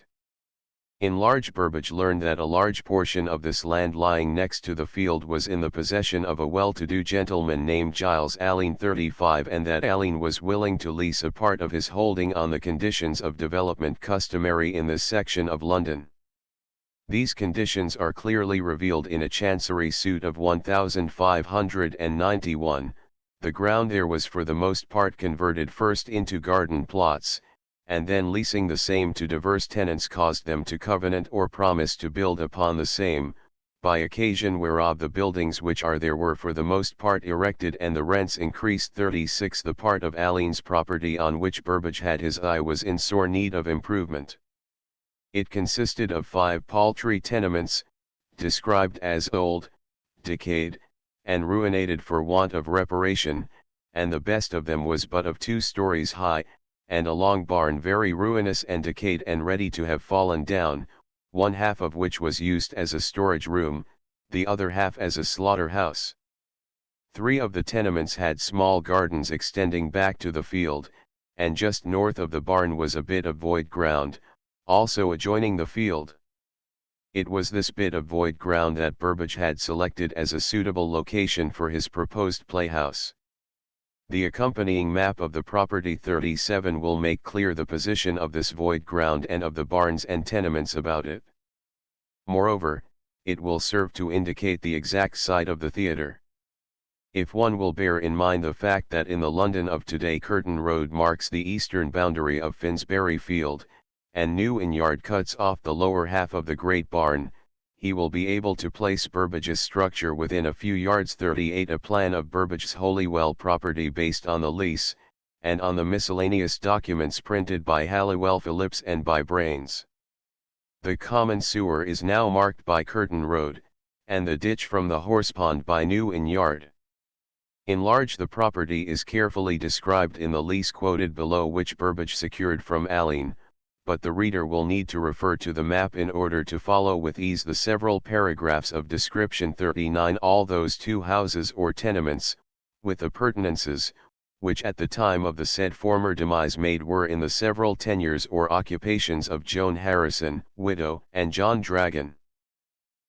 Enlarged Burbage learned that a large portion of this land lying next to the field was in the possession of a well-to-do gentleman named Giles Allen 35 and that Allen was willing to lease a part of his holding on the conditions of development customary in this section of London. These conditions are clearly revealed in a chancery suit of 1591, The ground there was for the most part converted first into garden plots, and then leasing the same to diverse tenants caused them to covenant or promise to build upon the same, by occasion whereof the buildings which are there were for the most part erected and the rents increased. 36 The part of Aline's property on which Burbage had his eye was in sore need of improvement. It consisted of 5 paltry tenements, described as old, decayed, and ruinated for want of reparation, and the best of them was but of 2 stories high, and a long barn very ruinous and decayed and ready to have fallen down, one half of which was used as a storage room, the other half as a slaughter-house. 3 of the tenements had small gardens extending back to the field, and just north of the barn was a bit of void ground, also adjoining the field. It was this bit of void ground that Burbage had selected as a suitable location for his proposed playhouse. The accompanying map of the property 37 will make clear the position of this void ground and of the barns and tenements about it. Moreover, it will serve to indicate the exact site of the theatre. If one will bear in mind the fact that in the London of today Curtain Road marks the eastern boundary of Finsbury Field, and New Inn Yard cuts off the lower half of the Great Barn, he will be able to place Burbage's structure within a few yards. 38 A plan of Burbage's Holywell property based on the lease, and on the miscellaneous documents printed by Halliwell Phillips and by Brains. The common sewer is now marked by Curtain Road, and the ditch from the horsepond by New Inn Yard. Enlarge the property is carefully described in the lease quoted below, which Burbage secured from Aline, but the reader will need to refer to the map in order to follow with ease the several paragraphs of description. 39 All those 2 houses or tenements, with appurtenances, which at the time of the said former demise made were in the several tenures or occupations of Joan Harrison, widow, and John Dragon.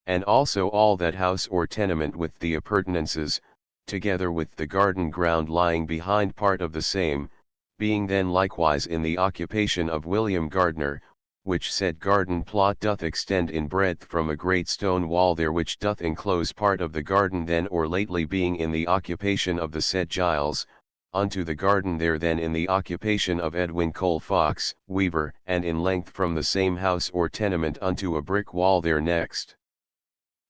And also all that house or tenement with the appurtenances, together with the garden ground lying behind part of the same, being then likewise in the occupation of William Gardner, which said garden plot doth extend in breadth from a great stone wall there which doth enclose part of the garden then or lately being in the occupation of the said Giles, unto the garden there then in the occupation of Edwin Cole Fox, weaver, and in length from the same house or tenement unto a brick wall there next.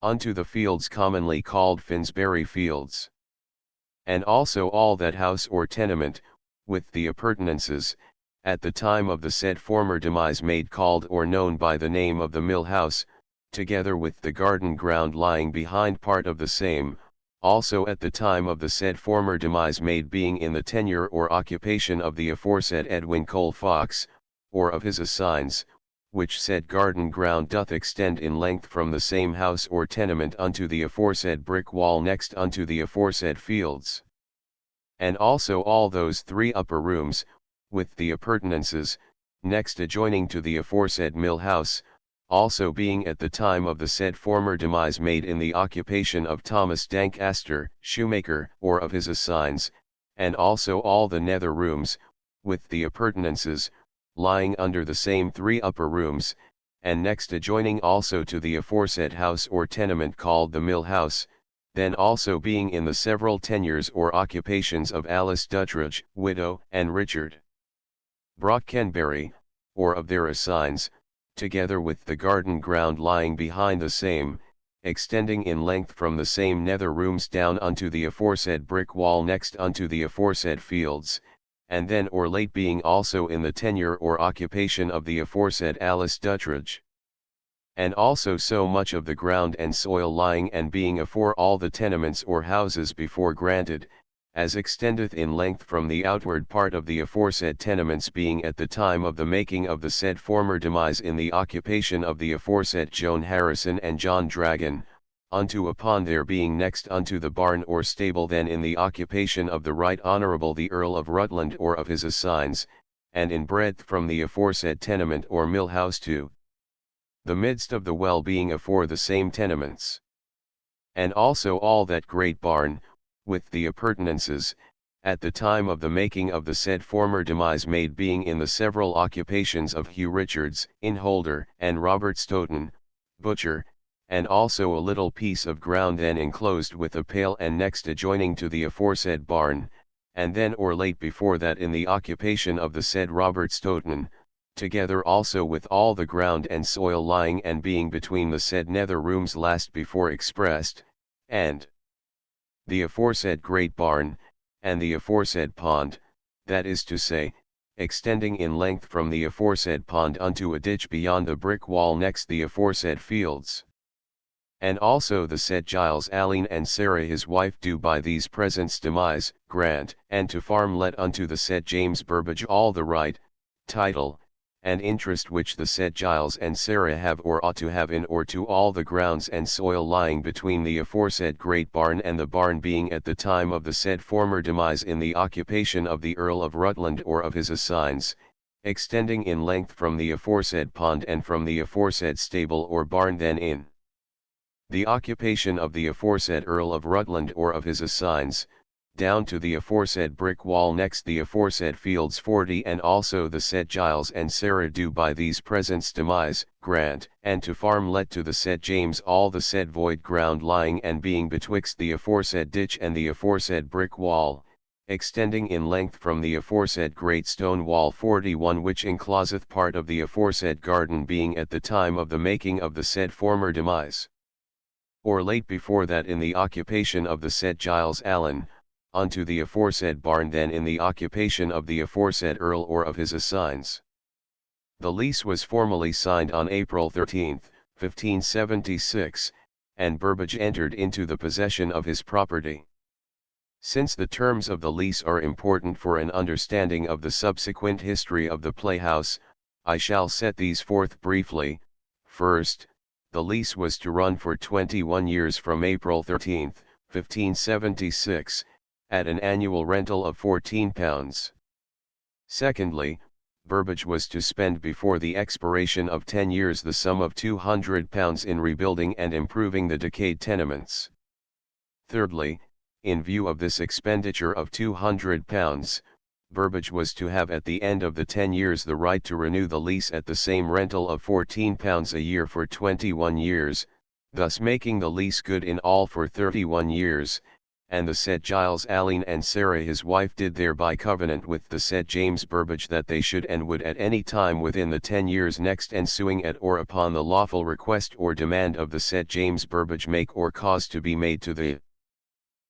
Unto the fields commonly called Finsbury Fields. And also all that house or tenement, with the appurtenances, at the time of the said former demise made called or known by the name of the Mill House, together with the garden ground lying behind part of the same, also at the time of the said former demise made being in the tenure or occupation of the aforesaid Edwin Cole Fox, or of his assigns, which said garden ground doth extend in length from the same house or tenement unto the aforesaid brick wall next unto the aforesaid fields. And also all those 3 upper rooms, with the appurtenances, next adjoining to the aforesaid Mill House, also being at the time of the said former demise made in the occupation of Thomas Dancaster, shoemaker, or of his assigns, and also all the nether rooms, with the appurtenances, lying under the same 3 upper rooms, and next adjoining also to the aforesaid house or tenement called the Mill House, then also being in the several tenures or occupations of Alice Duttridge, widow, and Richard Brockkenberry, or of their assigns, together with the garden ground lying behind the same, extending in length from the same nether rooms down unto the aforesaid brick wall next unto the aforesaid fields, and then or late being also in the tenure or occupation of the aforesaid Alice Duttridge. And also so much of the ground and soil lying and being afore all the tenements or houses before granted, as extendeth in length from the outward part of the aforesaid tenements being at the time of the making of the said former demise in the occupation of the aforesaid Joan Harrison and John Dragon, unto upon their being next unto the barn or stable then in the occupation of the Right Honourable the Earl of Rutland or of his assigns, and in breadth from the aforesaid tenement or mill house to the midst of the well being afore the same tenements. And also all that great barn, with the appurtenances, at the time of the making of the said former demise made being in the several occupations of Hugh Richards, innholder, and Robert Stoughton, butcher, and also a little piece of ground then enclosed with a pale and next adjoining to the aforesaid barn, and then or late before that in the occupation of the said Robert Stoughton, together also with all the ground and soil lying and being between the said nether rooms last before expressed, and the aforesaid great barn, and the aforesaid pond, that is to say, extending in length from the aforesaid pond unto a ditch beyond the brick wall next the aforesaid fields. And also the said Giles Allen and Sarah his wife do by these presents demise, grant, and to farm let unto the said James Burbage all the right, title, and interest which the said Giles and Sarah have or ought to have in or to all the grounds and soil lying between the aforesaid great barn and the barn being at the time of the said former demise in the occupation of the Earl of Rutland or of his assigns, extending in length from the aforesaid pond and from the aforesaid stable or barn then in the occupation of the aforesaid Earl of Rutland or of his assigns, down to the aforesaid brick wall next the aforesaid fields 40 and also the said Giles and Sarah do by these presents demise, grant, and to farm let to the said James all the said void ground lying and being betwixt the aforesaid ditch and the aforesaid brick wall, extending in length from the aforesaid great stone wall 41 which encloseth part of the aforesaid garden being at the time of the making of the said former demise. Or late before that in the occupation of the said Giles Allen, unto the aforesaid barn then in the occupation of the aforesaid Earl or of his assigns. The lease was formally signed on April 13, 1576, and Burbage entered into the possession of his property. Since the terms of the lease are important for an understanding of the subsequent history of the playhouse, I shall set these forth briefly. First, the lease was to run for 21 years from April 13, 1576, at an annual rental of £14. Secondly, Burbage was to spend before the expiration of 10 years the sum of £200 in rebuilding and improving the decayed tenements. Thirdly, in view of this expenditure of £200, Burbage was to have at the end of the 10 years the right to renew the lease at the same rental of £14 a year for 21 years, thus making the lease good in all for 31 years, and the said Giles Allen and Sarah his wife did thereby covenant with the said James Burbage that they should and would at any time within the 10 years next ensuing at or upon the lawful request or demand of the said James Burbage make or cause to be made to the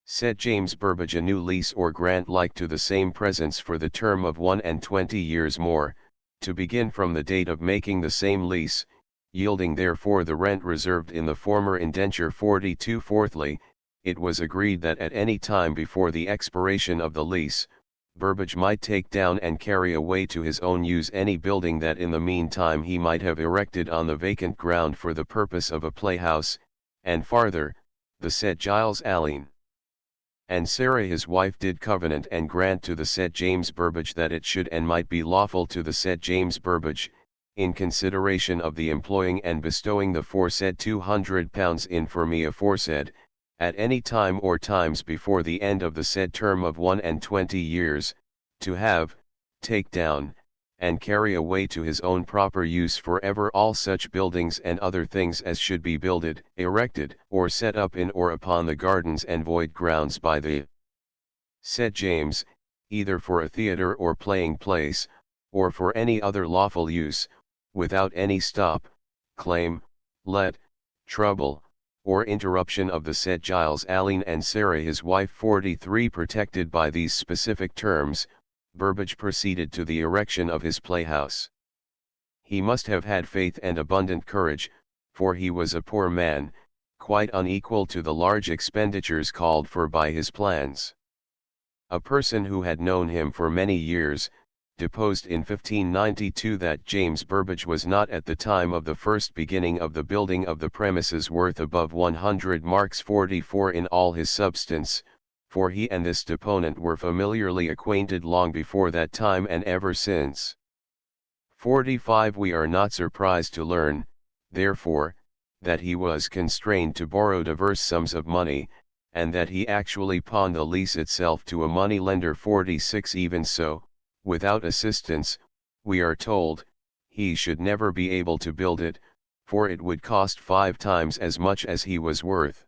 said James Burbage a new lease or grant like to the same presents for the term of 21 years more, to begin from the date of making the same lease, yielding therefore the rent reserved in the former indenture 42. Fourthly, it was agreed that at any time before the expiration of the lease, Burbage might take down and carry away to his own use any building that in the meantime he might have erected on the vacant ground for the purpose of a playhouse, and farther, the said Giles Allen and Sarah his wife did covenant and grant to the said James Burbage that it should and might be lawful to the said James Burbage, in consideration of the employing and bestowing the foresaid £200 in for me aforesaid, at any time or times before the end of the said term of 21 years, to have, take down, and carry away to his own proper use forever all such buildings and other things as should be builded, erected, or set up in or upon the gardens and void grounds by the said James, either for a theatre or playing place, or for any other lawful use, without any stop, claim, let, trouble, or interruption of the said Giles Allen and Sarah his wife. 43 Protected by these specific terms, Burbage proceeded to the erection of his playhouse. He must have had faith and abundant courage, for he was a poor man, quite unequal to the large expenditures called for by his plans. A person who had known him for many years, deposed in 1592 that James Burbage was not at the time of the first beginning of the building of the premises worth above 100 marks 44 in all his substance, for he and this deponent were familiarly acquainted long before that time and ever since. 45 We are not surprised to learn, therefore, that he was constrained to borrow diverse sums of money, and that he actually pawned the lease itself to a money lender. 46 Even so, without assistance, we are told, he should never be able to build it, for it would cost 5 times as much as he was worth.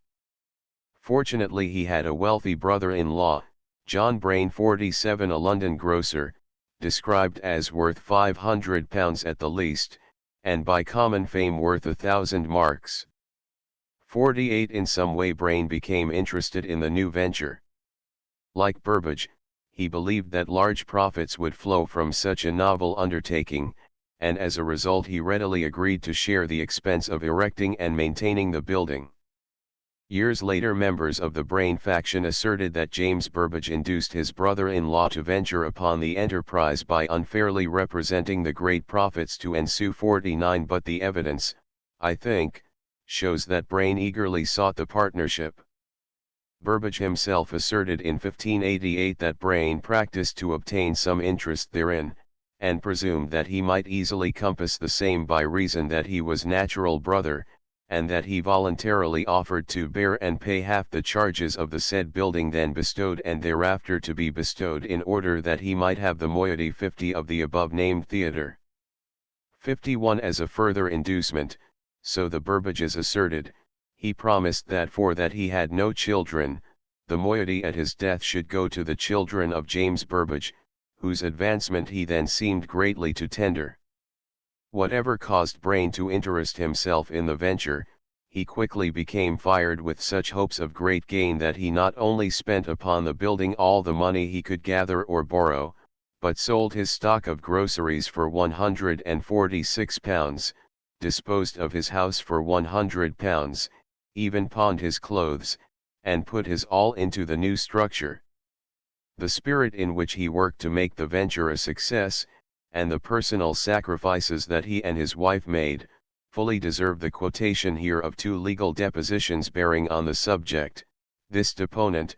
Fortunately he had a wealthy brother-in-law, John Brain 47, a London grocer, described as worth £500 at the least, and by common fame worth 1,000 marks. 48 In some way Brain became interested in the new venture. Like Burbage, he believed that large profits would flow from such a novel undertaking, and as a result he readily agreed to share the expense of erecting and maintaining the building. Years later members of the Brain faction asserted that James Burbage induced his brother-in-law to venture upon the enterprise by unfairly representing the great profits to ensue. 49 But the evidence, I think, shows that Brain eagerly sought the partnership. Burbage himself asserted in 1588 that Brain practiced to obtain some interest therein, and presumed that he might easily compass the same by reason that he was natural brother, and that he voluntarily offered to bear and pay half the charges of the said building then bestowed and thereafter to be bestowed in order that he might have the moiety 50 of the above-named theatre. 51 As a further inducement, so the Burbages asserted, he promised that for that he had no children, the moiety at his death should go to the children of James Burbage, whose advancement he then seemed greatly to tender. Whatever caused Brain to interest himself in the venture, he quickly became fired with such hopes of great gain that he not only spent upon the building all the money he could gather or borrow, but sold his stock of groceries for £146, disposed of his house for £100, even pawned his clothes, and put his all into the new structure. The spirit in which he worked to make the venture a success, and the personal sacrifices that he and his wife made, fully deserve the quotation here of 2 legal depositions bearing on the subject. This deponent,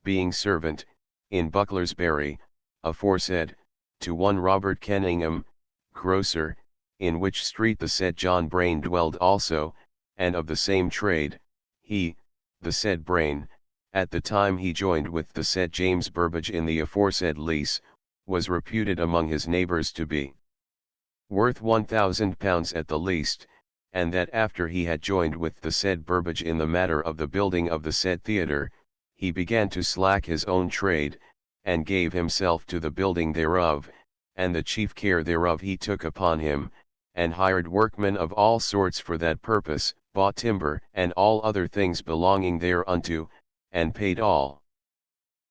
being servant, in Bucklersbury, aforesaid, to one Robert Kenningham, grocer, in which street the said John Brain dwelled also, and of the same trade, he, the said Brain, at the time he joined with the said James Burbage in the aforesaid lease, was reputed among his neighbours to be worth £1,000 at the least, and that after he had joined with the said Burbage in the matter of the building of the said theatre, he began to slack his own trade, and gave himself to the building thereof, and the chief care thereof he took upon him, and hired workmen of all sorts for that purpose, bought timber and all other things belonging thereunto, and paid all.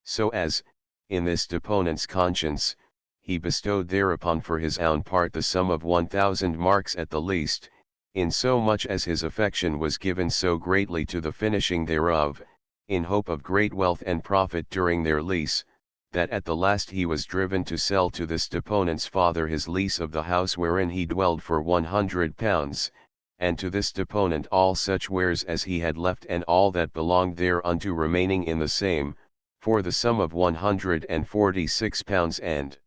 So as, in this deponent's conscience, he bestowed thereupon for his own part the sum of 1,000 marks at the least, in so much as his affection was given so greatly to the finishing thereof, in hope of great wealth and profit during their lease, that at the last he was driven to sell to this deponent's father his lease of the house wherein he dwelled for £100, and to this deponent all such wares as he had left and all that belonged thereunto remaining in the same, for the sum of £146 and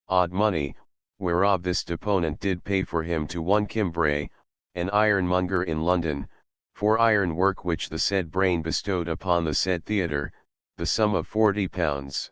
odd money, whereof this deponent did pay for him to one Kimbray, an ironmonger in London, for iron work which the said Brain bestowed upon the said theatre, the sum of £40.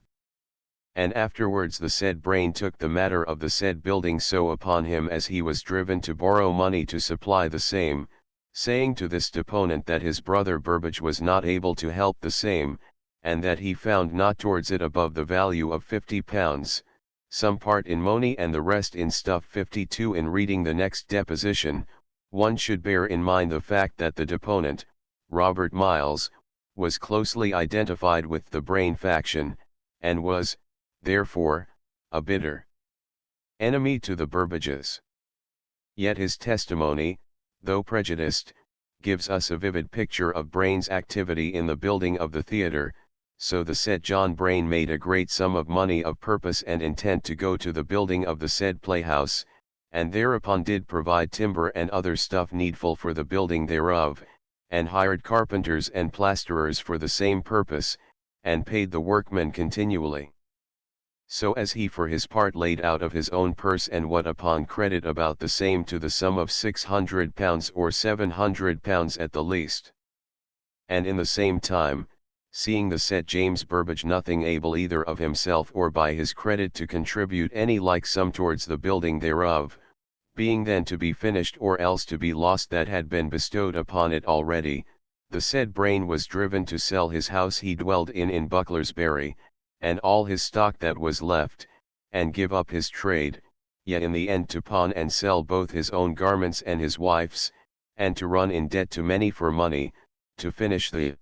And afterwards the said Brain took the matter of the said building so upon him as he was driven to borrow money to supply the same, saying to this deponent that his brother Burbage was not able to help the same, and that he found not towards it above the value of £50, some part in money and the rest in stuff. 52 In reading the next deposition, one should bear in mind the fact that the deponent, Robert Miles, was closely identified with the Brain faction, and was, therefore, a bitter enemy to the Burbages. Yet his testimony, though prejudiced, gives us a vivid picture of Brain's activity in the building of the theatre. So the said John Brain made a great sum of money of purpose and intent to go to the building of the said playhouse, and thereupon did provide timber and other stuff needful for the building thereof, and hired carpenters and plasterers for the same purpose, and paid the workmen continually. So as he for his part laid out of his own purse and what upon credit about the same to the sum of £600 or £700 at the least. And in the same time, seeing the said James Burbage nothing able either of himself or by his credit to contribute any like sum towards the building thereof, being then to be finished or else to be lost that had been bestowed upon it already, the said Brain was driven to sell his house he dwelled in Bucklersbury, and all his stock that was left, and give up his trade, yet in the end to pawn and sell both his own garments and his wife's, and to run in debt to many for money, to finish the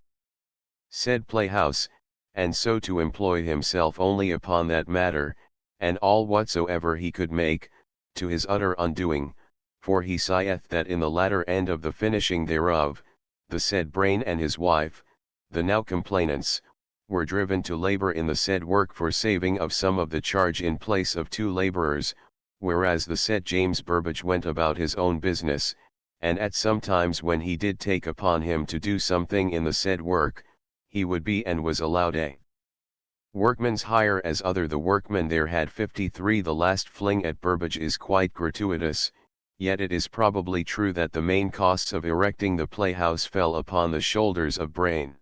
said playhouse, and so to employ himself only upon that matter, and all whatsoever he could make, to his utter undoing, for he saith that in the latter end of the finishing thereof, the said Brain and his wife, the now complainants, were driven to labor in the said work for saving of some of the charge in place of 2 laborers, whereas the said James Burbage went about his own business, and at some times when he did take upon him to do something in the said work, he would be and was allowed a workman's hire as other the workmen there had 53. The last fling at Burbage is quite gratuitous, yet it is probably true that the main costs of erecting the playhouse fell upon the shoulders of Brain.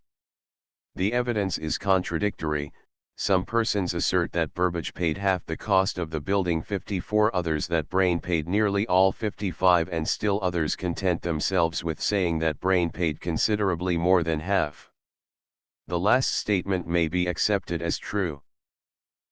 The evidence is contradictory. Some persons assert that Burbage paid half the cost of the building, 54 others that Brain paid nearly all 55, and still others content themselves with saying that Brain paid considerably more than half. The last statement may be accepted as true.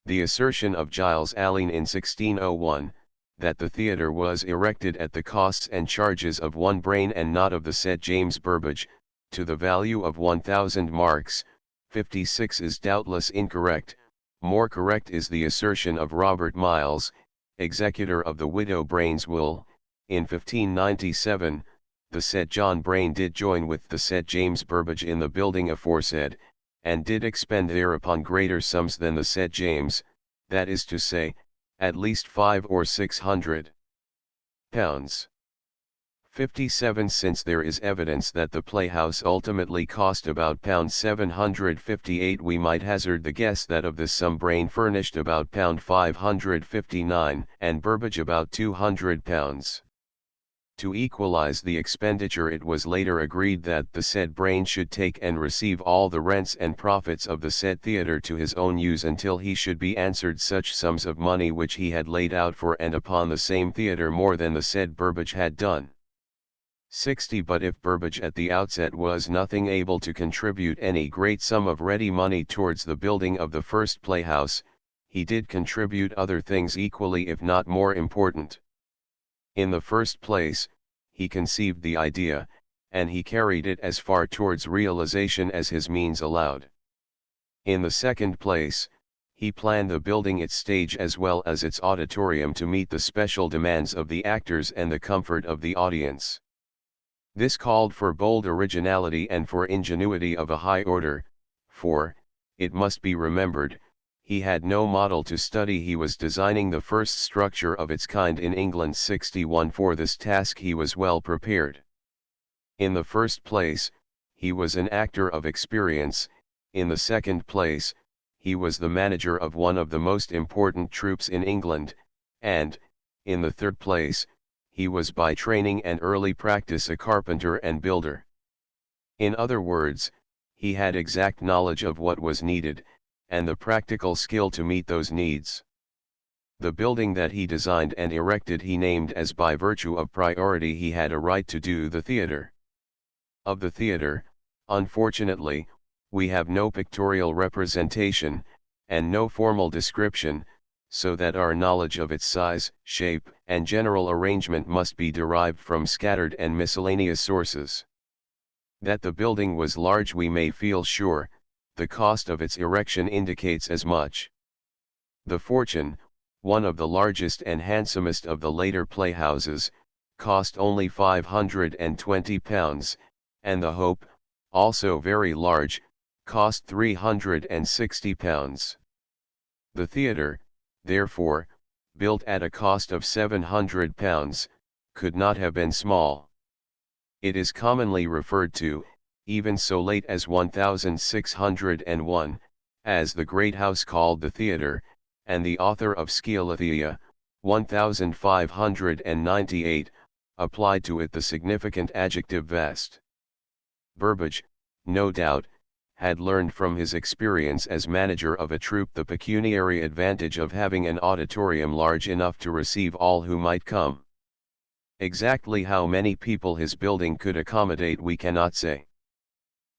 The assertion of Giles Allen in 1601, that the theatre was erected at the costs and charges of one Brain and not of the said James Burbage, to the value of 1,000 marks, 56, is doubtless incorrect. More correct is the assertion of Robert Miles, executor of the widow Brain's will, in 1597, the said John Brain did join with the said James Burbage in the building aforesaid, and did expend thereupon greater sums than the said James, that is to say, at least 500 or 600 pounds. 57. Since there is evidence that the playhouse ultimately cost about £758, we might hazard the guess that of this sum Brain furnished about £559, and Burbage about £200. To equalize the expenditure, it was later agreed that the said Brain should take and receive all the rents and profits of the said theatre to his own use until he should be answered such sums of money which he had laid out for and upon the same theatre more than the said Burbage had done. 60. But if Burbage at the outset was nothing able to contribute any great sum of ready money towards the building of the first playhouse, he did contribute other things equally if not more important. In the first place, he conceived the idea, and he carried it as far towards realization as his means allowed. In the second place, he planned the building, its stage as well as its auditorium, to meet the special demands of the actors and the comfort of the audience. This called for bold originality and for ingenuity of a high order, for, it must be remembered, he had no model to study. He was designing the first structure of its kind in England. 61. For this task he was well prepared. In the first place, he was an actor of experience. In the second place, he was the manager of one of the most important troupes in England, and, in the third place, he was by training and early practice a carpenter and builder. In other words, he had exact knowledge of what was needed, and the practical skill to meet those needs. The building that he designed and erected he named as by virtue of priority he had a right to do the theatre. Of the theatre, unfortunately, we have no pictorial representation, and no formal description, so that our knowledge of its size, shape, and general arrangement must be derived from scattered and miscellaneous sources. That the building was large we may feel sure. The cost of its erection indicates as much. The Fortune, one of the largest and handsomest of the later playhouses, cost only £520, and the Hope, also very large, cost £360. The theatre, therefore, built at a cost of £700, could not have been small. It is commonly referred to, even so late as 1601, as the great house called the theatre, and the author of Sciolathiia, 1598, applied to it the significant adjective vast. Burbage, no doubt, had learned from his experience as manager of a troupe the pecuniary advantage of having an auditorium large enough to receive all who might come. Exactly how many people his building could accommodate we cannot say.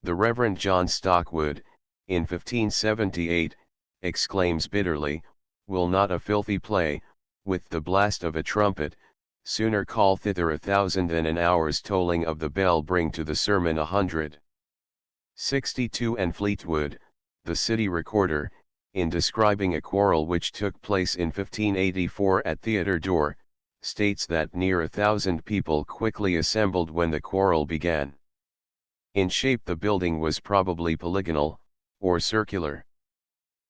The Reverend John Stockwood, in 1578, exclaims bitterly, "Will not a filthy play, with the blast of a trumpet, sooner call thither 1,000 than an hour's tolling of the bell bring to the sermon 100. 62 And Fleetwood, the city recorder, in describing a quarrel which took place in 1584 at Theatre d'Or, states that near 1,000 people quickly assembled when the quarrel began. In shape the building was probably polygonal, or circular.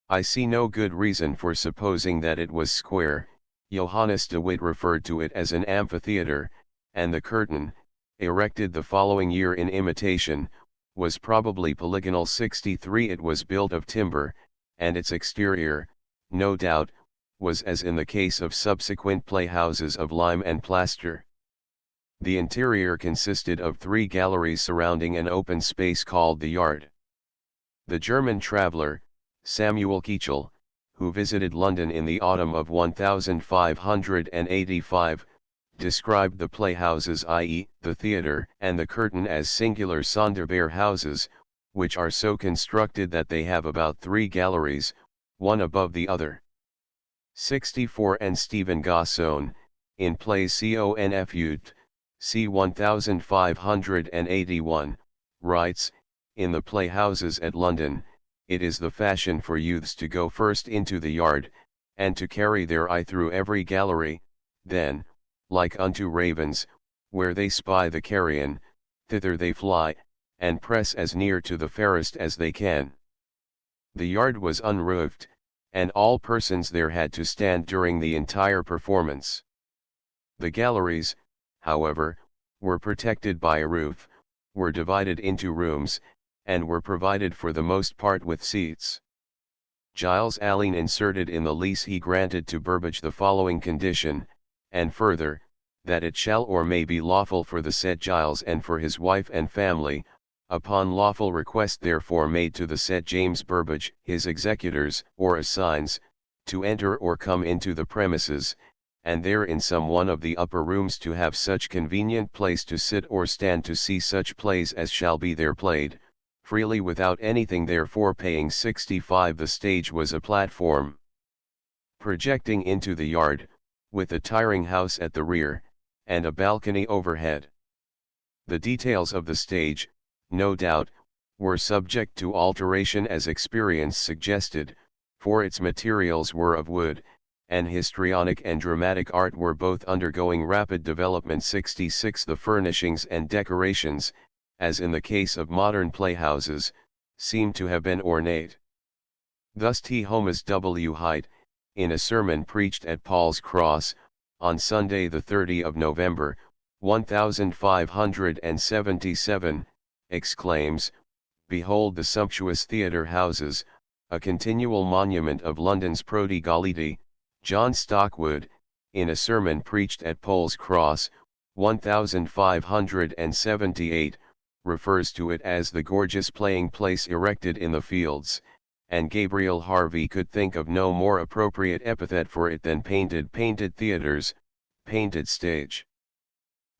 I see no good reason for supposing that it was square. Johannes de Witt referred to it as an amphitheatre, and the curtain, erected the following year in imitation, was probably polygonal. 63 It was built of timber, and its exterior, no doubt, was as in the case of subsequent playhouses of lime and plaster. The interior consisted of 3 galleries surrounding an open space called the yard. The German traveller, Samuel Keachel, who visited London in the autumn of 1585, described the playhouses, i.e., the theatre and the curtain, as singular Sonderbar houses, which are so constructed that they have about 3 galleries, one above the other. 64 And Stephen Gosson, in Plays Confut, c. 1581, writes, "In the playhouses at London, it is the fashion for youths to go first into the yard, and to carry their eye through every gallery, then, like unto ravens, where they spy the carrion, thither they fly, and press as near to the fairest as they can." The yard was unroofed, and all persons there had to stand during the entire performance. The galleries, however, were protected by a roof, were divided into rooms, and were provided for the most part with seats. Giles Allen inserted in the lease he granted to Burbage the following condition, and further, that it shall or may be lawful for the said Giles and for his wife and family, upon lawful request therefore made to the said James Burbage, his executors or assigns, to enter or come into the premises, and there in some one of the upper rooms to have such convenient place to sit or stand to see such plays as shall be there played, freely without anything therefore paying. 65 The stage was a platform projecting into the yard, with a tiring house at the rear, and a balcony overhead. The details of the stage, no doubt, were subject to alteration as experience suggested, for its materials were of wood, and histrionic and dramatic art were both undergoing rapid development. 66 The furnishings and decorations, as in the case of modern playhouses, seem to have been ornate. Thus T. Homas W. Height, in a sermon preached at Paul's Cross, on Sunday the 30th of November, 1577, exclaims, "Behold the sumptuous theatre houses, a continual monument of London's prodigality." John Stockwood, in a sermon preached at Paul's Cross, 1578, refers to it as the gorgeous playing place erected in the fields, and Gabriel Harvey could think of no more appropriate epithet for it than painted theatres, painted stage.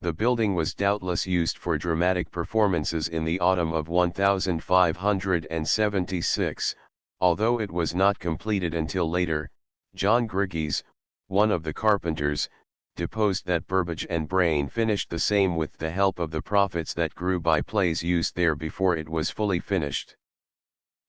The building was doubtless used for dramatic performances in the autumn of 1576, although it was not completed until later. John Griggs, one of the carpenters, deposed that Burbage and Brain finished the same with the help of the profits that grew by plays used there before it was fully finished.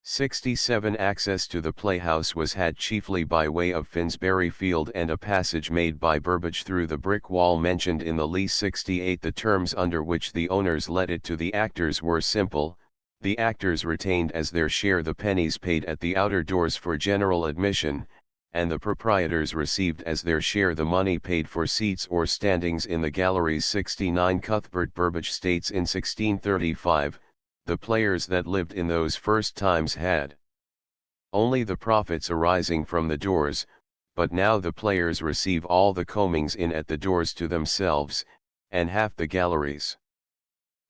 67 Access to the playhouse was had chiefly by way of Finsbury Field and a passage made by Burbage through the brick wall mentioned in the lease. 68 The terms under which the owners let it to the actors were simple. The actors retained as their share the pennies paid at the outer doors for general admission, and the proprietors received as their share the money paid for seats or standings in the galleries. 69 Cuthbert Burbage states in 1635, the players that lived in those first times had only the profits arising from the doors, but now the players receive all the combings in at the doors to themselves, and half the galleries.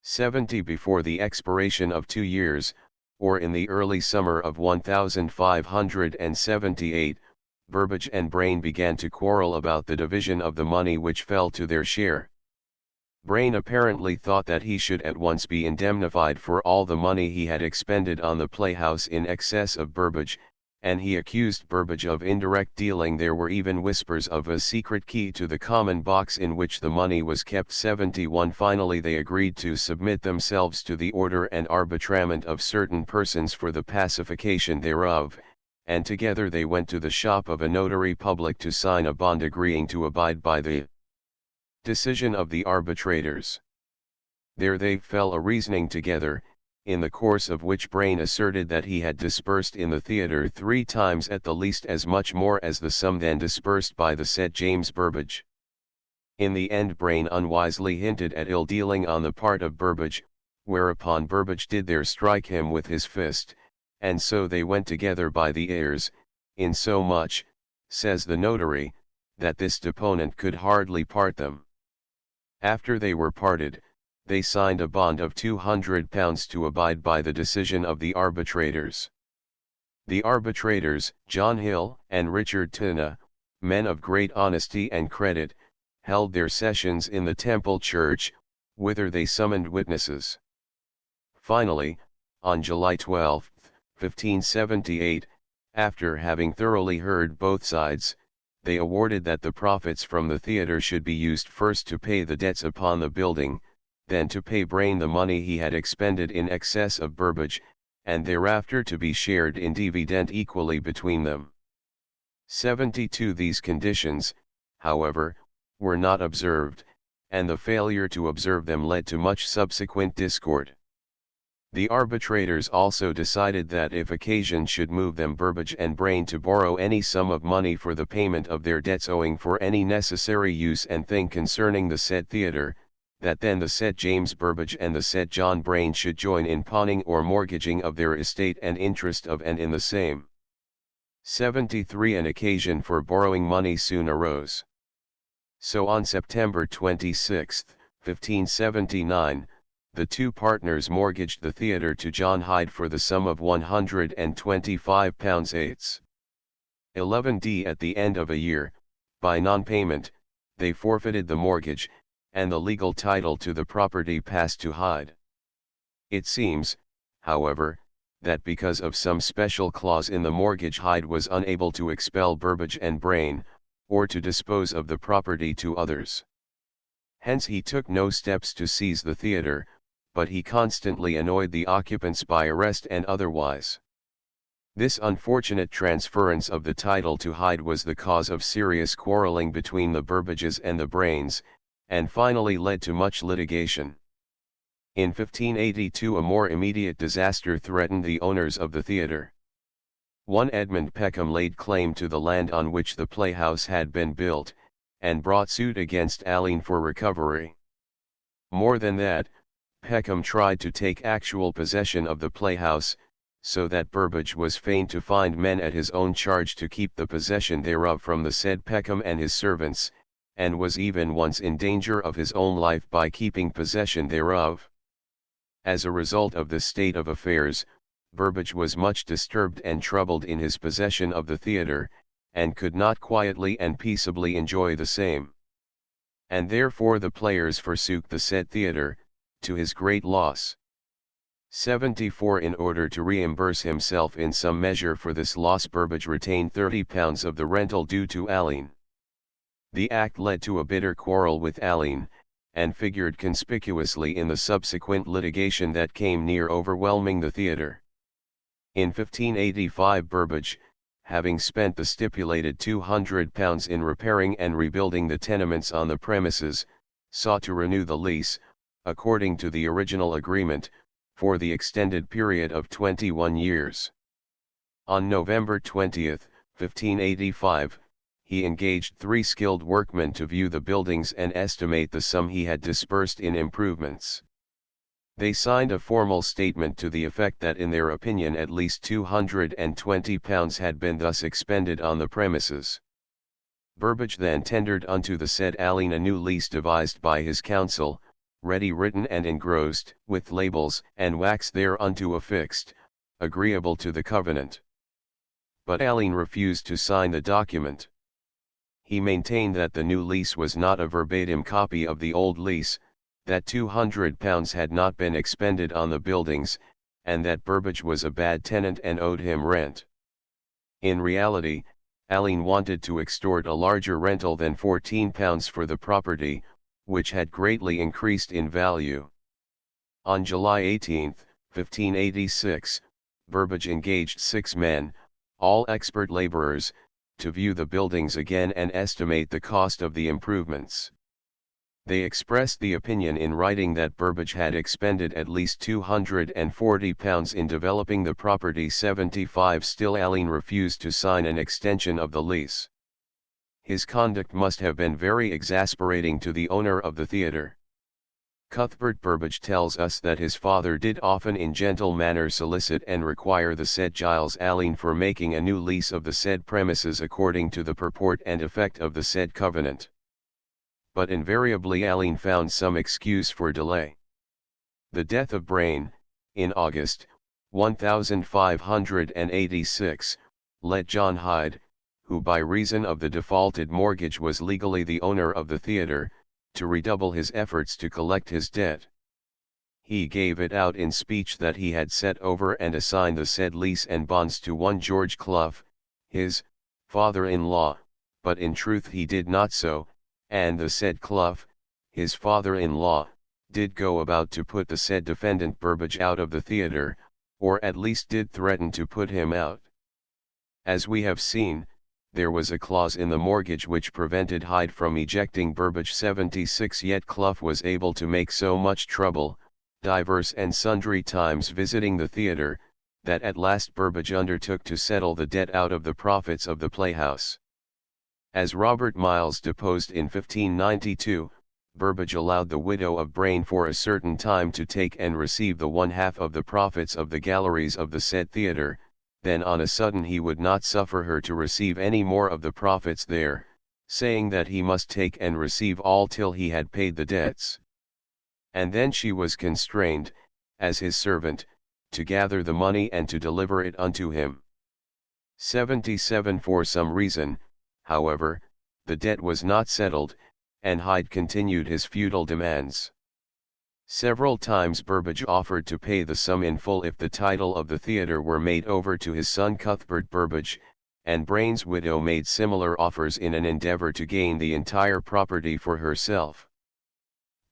70 Before the expiration of 2 years, or in the early summer of 1578, Burbage and Brain began to quarrel about the division of the money which fell to their share. Brain apparently thought that he should at once be indemnified for all the money he had expended on the playhouse in excess of Burbage, and he accused Burbage of indirect dealing. There were even whispers of a secret key to the common box in which the money was kept. 71 Finally they agreed to submit themselves to the order and arbitrament of certain persons for the pacification thereof, and together they went to the shop of a notary public to sign a bond agreeing to abide by the decision of the arbitrators. There they fell a reasoning together, in the course of which Brain asserted that he had disbursed in the theatre 3 times at the least as much more as the sum then disbursed by the said James Burbage. In the end Brain unwisely hinted at ill-dealing on the part of Burbage, whereupon Burbage did there strike him with his fist, and so they went together by the ears, in so much, says the notary, that this deponent could hardly part them. After they were parted, they signed a bond of £200 to abide by the decision of the arbitrators. The arbitrators, John Hill and Richard Tina, men of great honesty and credit, held their sessions in the Temple Church, whither they summoned witnesses. Finally, on July 12, 1578, after having thoroughly heard both sides, they awarded that the profits from the theatre should be used first to pay the debts upon the building, then to pay Brain the money he had expended in excess of Burbage, and thereafter to be shared in dividend equally between them. 72 These conditions, however, were not observed, and the failure to observe them led to much subsequent discord. The arbitrators also decided that if occasion should move them, Burbage and Brain, to borrow any sum of money for the payment of their debts owing for any necessary use and thing concerning the said theatre, that then the said James Burbage and the said John Brain should join in pawning or mortgaging of their estate and interest of and in the same. 73 An occasion for borrowing money soon arose. So on September 26, 1579, the two partners mortgaged the theatre to John Hyde for the sum of £125 eighths. 11d At the end of a year, by non-payment, they forfeited the mortgage, and the legal title to the property passed to Hyde. It seems, however, that because of some special clause in the mortgage Hyde was unable to expel Burbage and Brain, or to dispose of the property to others. Hence he took no steps to seize the theatre, but he constantly annoyed the occupants by arrest and otherwise. This unfortunate transference of the title to Hyde was the cause of serious quarrelling between the Burbages and the Brains, and finally led to much litigation. In 1582 a more immediate disaster threatened the owners of the theatre. One Edmund Peckham laid claim to the land on which the playhouse had been built, and brought suit against Alleyn for recovery. More than that, Peckham tried to take actual possession of the playhouse, so that Burbage was fain to find men at his own charge to keep the possession thereof from the said Peckham and his servants, and was even once in danger of his own life by keeping possession thereof. As a result of this state of affairs, Burbage was much disturbed and troubled in his possession of the theatre, and could not quietly and peaceably enjoy the same. And therefore the players forsook the said theatre, to his great loss. 74 In order to reimburse himself in some measure for this loss, Burbage retained £30 of the rental due to Alleyn. The act led to a bitter quarrel with Alleyn, and figured conspicuously in the subsequent litigation that came near overwhelming the theatre. In 1585 Burbage, having spent the stipulated £200 in repairing and rebuilding the tenements on the premises, sought to renew the lease, according to the original agreement, for the extended period of 21 years. On November 20, 1585, he engaged 3 skilled workmen to view the buildings and estimate the sum he had disbursed in improvements. They signed a formal statement to the effect that in their opinion at least £220 had been thus expended on the premises. Burbage then tendered unto the said Alleyn a new lease devised by his counsel, ready written and engrossed, with labels and wax thereunto affixed, agreeable to the covenant. But Alleyn refused to sign the document. He maintained that the new lease was not a verbatim copy of the old lease, that £200 had not been expended on the buildings, and that Burbage was a bad tenant and owed him rent. In reality, Aline wanted to extort a larger rental than £14 for the property, which had greatly increased in value. On July 18, 1586, Burbage engaged 6 men, all expert labourers, to view the buildings again and estimate the cost of the improvements. They expressed the opinion in writing that Burbage had expended at least £240 in developing the property. 75 Still Aline refused to sign an extension of the lease. His conduct must have been very exasperating to the owner of the theatre. Cuthbert Burbage tells us that his father did often in gentle manner solicit and require the said Giles Aline for making a new lease of the said premises according to the purport and effect of the said covenant. But invariably Aline found some excuse for delay. The death of Brain, in August, 1586, led John Hyde, who by reason of the defaulted mortgage was legally the owner of the theatre, to redouble his efforts to collect his debt. He gave it out in speech that he had set over and assigned the said lease and bonds to one George Clough, his father-in-law, but in truth he did not so, and the said Clough, his father-in-law, did go about to put the said defendant Burbage out of the theatre, or at least did threaten to put him out. As we have seen, there was a clause in the mortgage which prevented Hyde from ejecting Burbage. 76 Yet Clough was able to make so much trouble, divers and sundry times visiting the theatre, that at last Burbage undertook to settle the debt out of the profits of the playhouse. As Robert Miles deposed in 1592, Burbage allowed the widow of Brain for a certain time to take and receive the one half of the profits of the galleries of the said theatre, then on a sudden he would not suffer her to receive any more of the profits there, saying that he must take and receive all till he had paid the debts. And then she was constrained, as his servant, to gather the money and to deliver it unto him. 77 For some reason, however, the debt was not settled, and Hyde continued his futile demands. Several times Burbage offered to pay the sum in full if the title of the theatre were made over to his son Cuthbert Burbage, and Brain's widow made similar offers in an endeavour to gain the entire property for herself.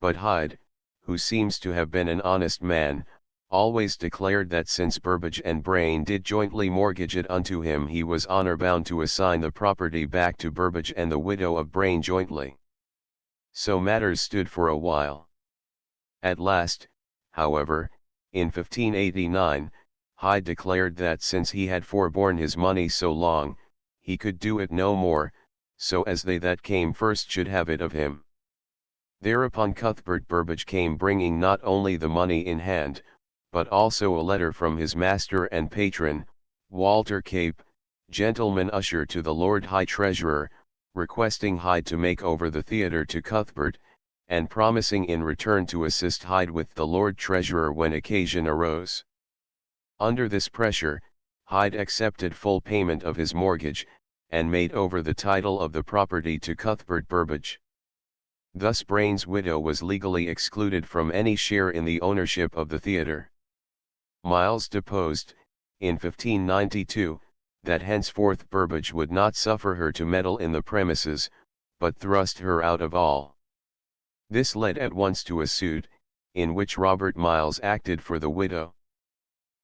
But Hyde, who seems to have been an honest man, always declared that since Burbage and Brain did jointly mortgage it unto him, he was honour bound to assign the property back to Burbage and the widow of Brain jointly. So matters stood for a while. At last, however, in 1589, Hyde declared that since he had forborne his money so long, he could do it no more, so as they that came first should have it of him. Thereupon Cuthbert Burbage came bringing not only the money in hand, but also a letter from his master and patron, Walter Cape, gentleman usher to the Lord High Treasurer, requesting Hyde to make over the theatre to Cuthbert, and promising in return to assist Hyde with the Lord Treasurer when occasion arose. Under this pressure, Hyde accepted full payment of his mortgage, and made over the title of the property to Cuthbert Burbage. Thus Brain's widow was legally excluded from any share in the ownership of the theatre. Miles deposed, in 1592, that henceforth Burbage would not suffer her to meddle in the premises, but thrust her out of all. This led at once to a suit, in which Robert Miles acted for the widow.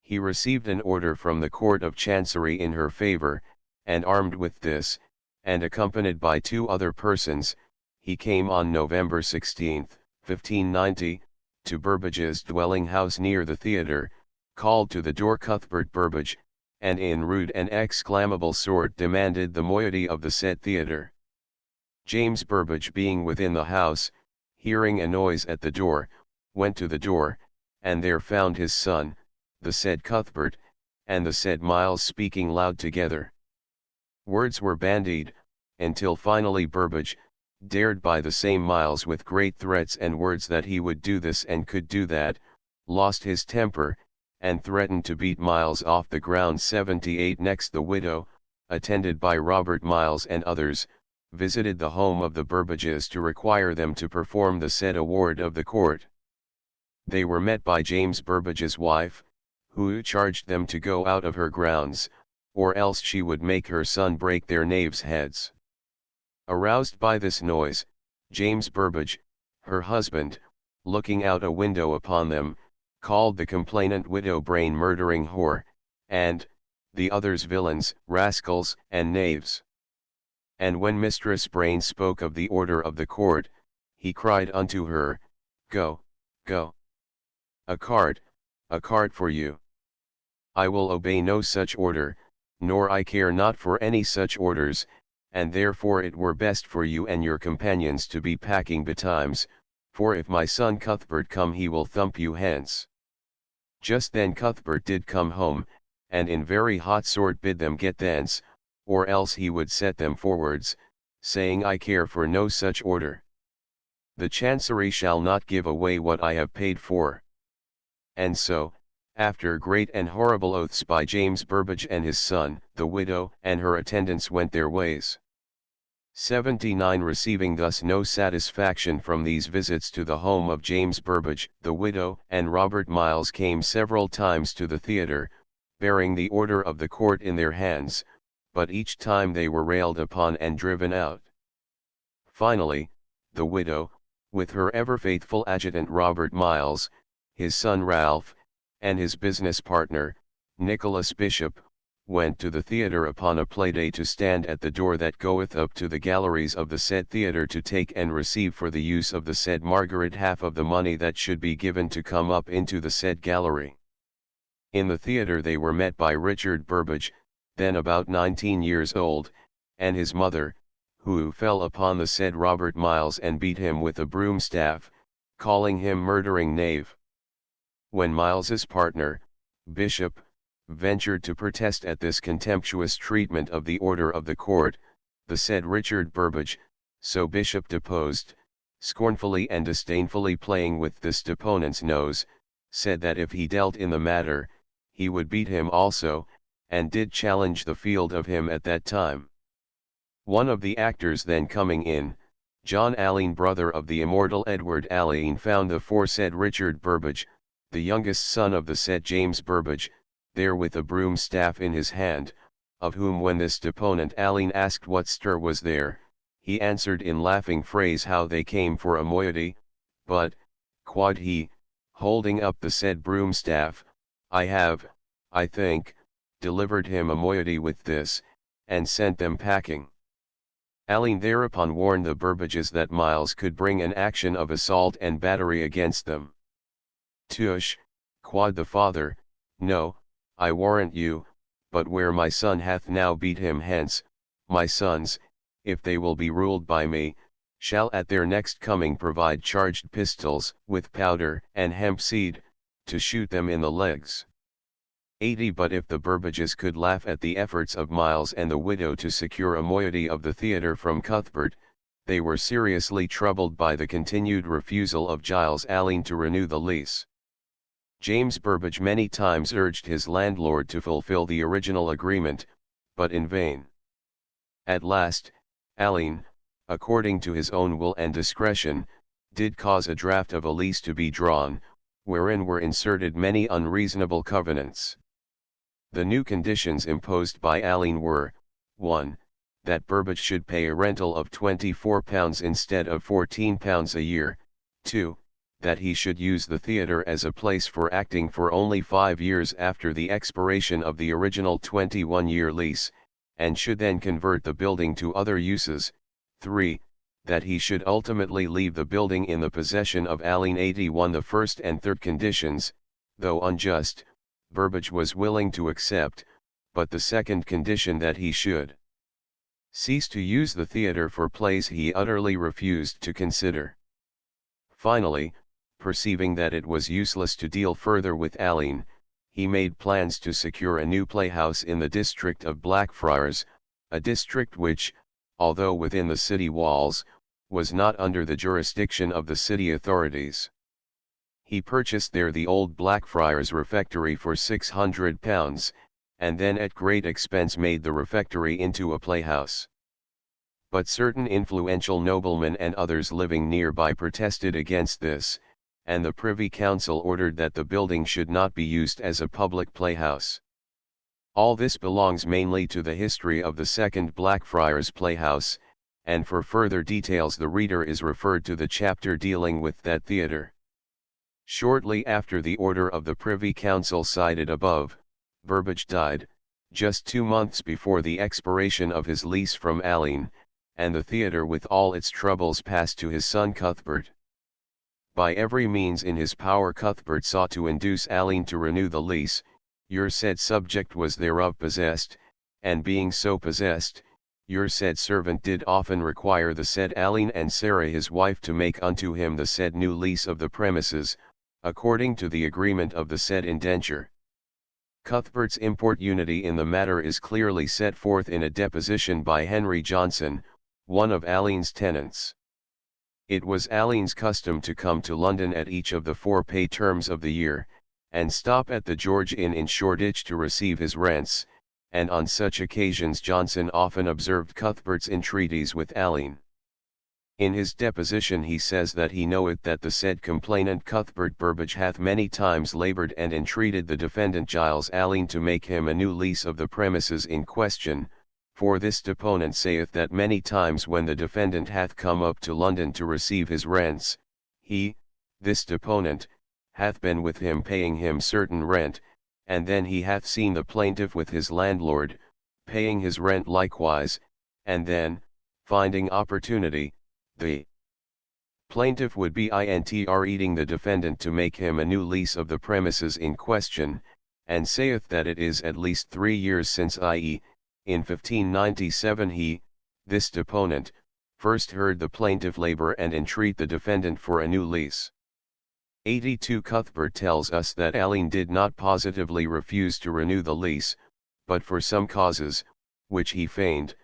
He received an order from the Court of Chancery in her favour, and armed with this, and accompanied by 2 other persons, he came on November 16, 1590, to Burbage's dwelling house near the theatre, called to the door Cuthbert Burbage, and in rude and exclamable sort demanded the moiety of the said theatre. James Burbage being within the house, hearing a noise at the door, went to the door, and there found his son, the said Cuthbert, and the said Miles speaking loud together. Words were bandied, until finally Burbage, dared by the same Miles with great threats and words that he would do this and could do that, lost his temper, and threatened to beat Miles off the ground. 78 Next the widow, attended by Robert Miles and others, visited the home of the Burbages to require them to perform the said award of the court. They were met by James Burbage's wife, who charged them to go out of her grounds, or else she would make her son break their knaves' heads. Aroused by this noise, James Burbage, her husband, looking out a window upon them, called the complainant widow brain-murdering whore, and the others villains, rascals, and knaves. And when Mistress Brain spoke of the order of the court, he cried unto her, Go, go. A cart for you. I will obey no such order, nor I care not for any such orders, and therefore it were best for you and your companions to be packing betimes, for if my son Cuthbert come he will thump you hence. Just then Cuthbert did come home, and in very hot sort bid them get thence, or else he would set them forwards, saying I care for no such order. The Chancery shall not give away what I have paid for. And so, after great and horrible oaths by James Burbage and his son, the widow and her attendants went their ways. 79. Receiving thus no satisfaction from these visits to the home of James Burbage, the widow and Robert Miles came several times to the theatre, bearing the order of the court in their hands, but each time they were railed upon and driven out. Finally, the widow, with her ever-faithful adjutant Robert Miles, his son Ralph, and his business partner, Nicholas Bishop, went to the theatre upon a play-day to stand at the door that goeth up to the galleries of the said theatre to take and receive for the use of the said Margaret half of the money that should be given to come up into the said gallery. In the theatre they were met by Richard Burbage, then about 19 years old, and his mother, who fell upon the said Robert Miles and beat him with a broom-staff, calling him murdering knave. When Miles's partner, Bishop, ventured to protest at this contemptuous treatment of the order of the court, the said Richard Burbage, so Bishop deposed, scornfully and disdainfully playing with this deponent's nose, said that if he dealt in the matter, he would beat him also, and did challenge the field of him at that time. One of the actors then coming in, John Alleyn, brother of the immortal Edward Alleyn, found the foresaid Richard Burbage, the youngest son of the said James Burbage, there with a broom-staff in his hand, of whom when this deponent Alleyn asked what stir was there, he answered in laughing phrase how they came for a moiety, but, quod he, holding up the said broom-staff, I have, I think, delivered him a moiety with this, and sent them packing. Alleyn thereupon warned the Burbages that Miles could bring an action of assault and battery against them. Tush, quod the father, no, I warrant you, but where my son hath now beat him hence, my sons, if they will be ruled by me, shall at their next coming provide charged pistols, with powder and hemp seed, to shoot them in the legs. 80. But if the Burbages could laugh at the efforts of Miles and the widow to secure a moiety of the theatre from Cuthbert, they were seriously troubled by the continued refusal of Giles Alleyn to renew the lease. James Burbage many times urged his landlord to fulfill the original agreement, but in vain. At last, Alleyn, according to his own will and discretion, did cause a draft of a lease to be drawn, wherein were inserted many unreasonable covenants. The new conditions imposed by Alleyn were, 1. That Burbage should pay a rental of £24 instead of £14 a year, 2. That he should use the theatre as a place for acting for only 5 years after the expiration of the original 21-year lease, and should then convert the building to other uses, 3. That he should ultimately leave the building in the possession of Alleyn. 81. The first and third conditions, though unjust, Burbage was willing to accept, but the second condition, that he should cease to use the theatre for plays, he utterly refused to consider. Finally, perceiving that it was useless to deal further with Alleyn, he made plans to secure a new playhouse in the district of Blackfriars, a district which, although within the city walls, was not under the jurisdiction of the city authorities. He purchased there the old Blackfriars refectory for £600, and then at great expense made the refectory into a playhouse. but certain influential noblemen and others living nearby protested against this, and the Privy Council ordered that the building should not be used as a public playhouse. All this belongs mainly to the history of the Second Blackfriars Playhouse, and for further details the reader is referred to the chapter dealing with that theatre. Shortly after the order of the Privy Council cited above, Burbage died, just 2 months before the expiration of his lease from Alleyn, and the theatre with all its troubles passed to his son Cuthbert. By every means in his power Cuthbert sought to induce Alleyn to renew the lease. Your said subject was thereof possessed, and being so possessed, your said servant did often require the said Alleyn and Sarah his wife to make unto him the said new lease of the premises, according to the agreement of the said indenture. Cuthbert's importunity in the matter is clearly set forth in a deposition by Henry Johnson, one of Alleyn's tenants. It was Alleyn's custom to come to London at each of the 4 pay terms of the year, and stop at the George Inn in Shoreditch to receive his rents, and on such occasions Johnson often observed Cuthbert's entreaties with Alleyn. In his deposition he says that he knoweth that the said complainant Cuthbert Burbage hath many times laboured and entreated the defendant Giles Alleyn to make him a new lease of the premises in question, for this deponent saith that many times when the defendant hath come up to London to receive his rents, he, this deponent, hath been with him paying him certain rent, and then he hath seen the plaintiff with his landlord, paying his rent likewise, and then, finding opportunity, the plaintiff would be eating the defendant to make him a new lease of the premises in question, and saith that it is at least 3 years since i.e., in 1597 he, this deponent, first heard the plaintiff labour and entreat the defendant for a new lease. 82 Cuthbert tells us that Alleyn did not positively refuse to renew the lease, but for some causes, which he feigned,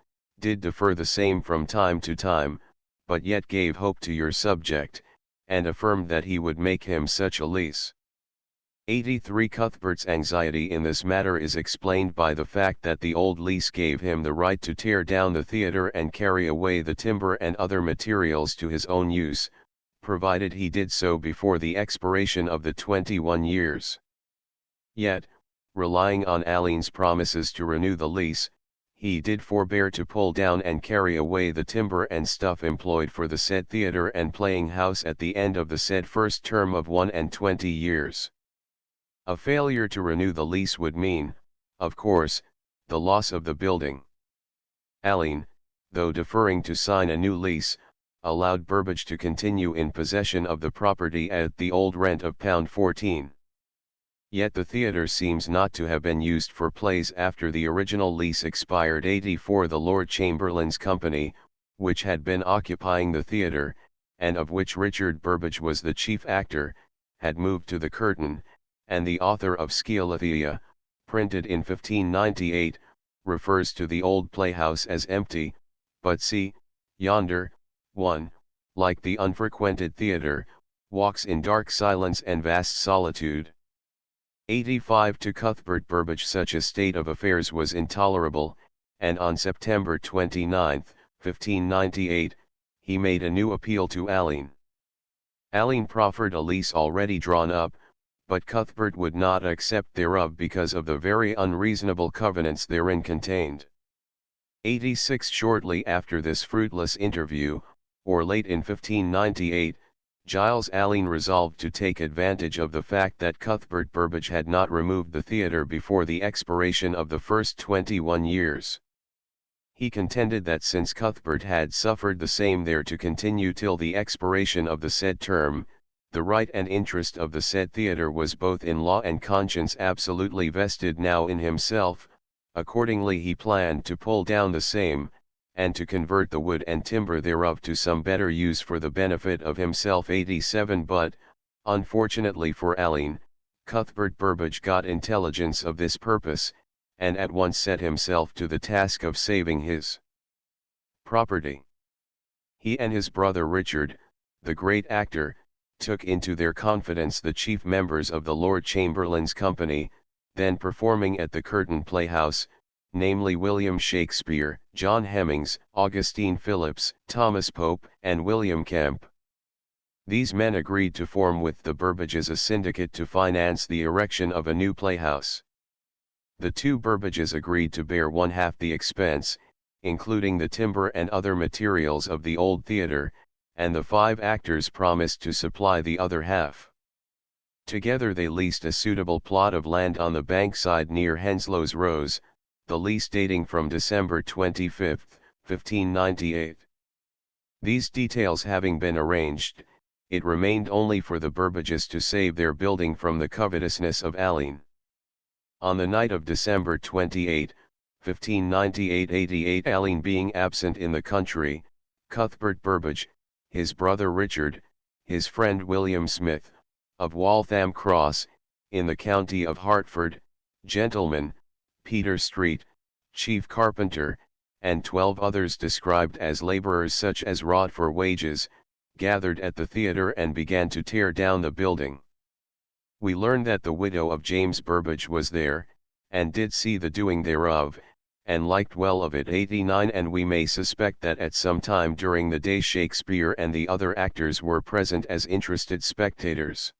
did defer the same from time to time, but yet gave hope to your subject, and affirmed that he would make him such a lease. 83 Cuthbert's anxiety in this matter is explained by the fact that the old lease gave him the right to tear down the theatre and carry away the timber and other materials to his own use, provided he did so before the expiration of the 21 years. Yet, relying on Alleyn's promises to renew the lease, he did forbear to pull down and carry away the timber and stuff employed for the said theatre and playing house at the end of the said first term of 21 years. A failure to renew the lease would mean, of course, the loss of the building. Alleyn, though deferring to sign a new lease, allowed Burbage to continue in possession of the property at the old rent of £14. Yet the theatre seems not to have been used for plays after the original lease expired. 84 The Lord Chamberlain's Company, which had been occupying the theatre, and of which Richard Burbage was the chief actor, had moved to the Curtain, and the author of Sciothea, printed in 1598, refers to the old playhouse as empty, but see, yonder, one, like the unfrequented theatre, walks in dark silence and vast solitude. 85 To Cuthbert Burbage such a state of affairs was intolerable, and on September 29, 1598, he made a new appeal to Alleyn. Alleyn proffered a lease already drawn up, but Cuthbert would not accept thereof because of the very unreasonable covenants therein contained. 86 Shortly after this fruitless interview, or late in 1598, Giles Alleyn resolved to take advantage of the fact that Cuthbert Burbage had not removed the theatre before the expiration of the first 21 years. He contended that since Cuthbert had suffered the same there to continue till the expiration of the said term, the right and interest of the said theatre was both in law and conscience absolutely vested now in himself. Accordingly he planned to pull down the same, and to convert the wood and timber thereof to some better use for the benefit of himself. 87 But, unfortunately for Alleyn, Cuthbert Burbage got intelligence of this purpose, and at once set himself to the task of saving his property. He and his brother Richard, the great actor, took into their confidence the chief members of the Lord Chamberlain's Company, then performing at the Curtain Playhouse, namely William Shakespeare, John Hemmings, Augustine Phillips, Thomas Pope, and William Kemp. These men agreed to form with the Burbages a syndicate to finance the erection of a new playhouse. The two Burbages agreed to bear one half the expense, including the timber and other materials of the old theatre, and the 5 actors promised to supply the other half. Together they leased a suitable plot of land on the bankside near Henslow's Rose, the lease dating from December 25, 1598. These details having been arranged, it remained only for the Burbages to save their building from the covetousness of Alleyn. On the night of December 28, 1598, Alleyn being absent in the country, Cuthbert Burbage, his brother Richard, his friend William Smith, of Waltham Cross, in the county of Hertford, gentleman, Peter Street, chief carpenter, and 12 others described as labourers such as wrought for wages, gathered at the theatre and began to tear down the building. We learn that the widow of James Burbage was there, and did see the doing thereof, and liked well of it. 89 And we may suspect that at some time during the day Shakespeare and the other actors were present as interested spectators.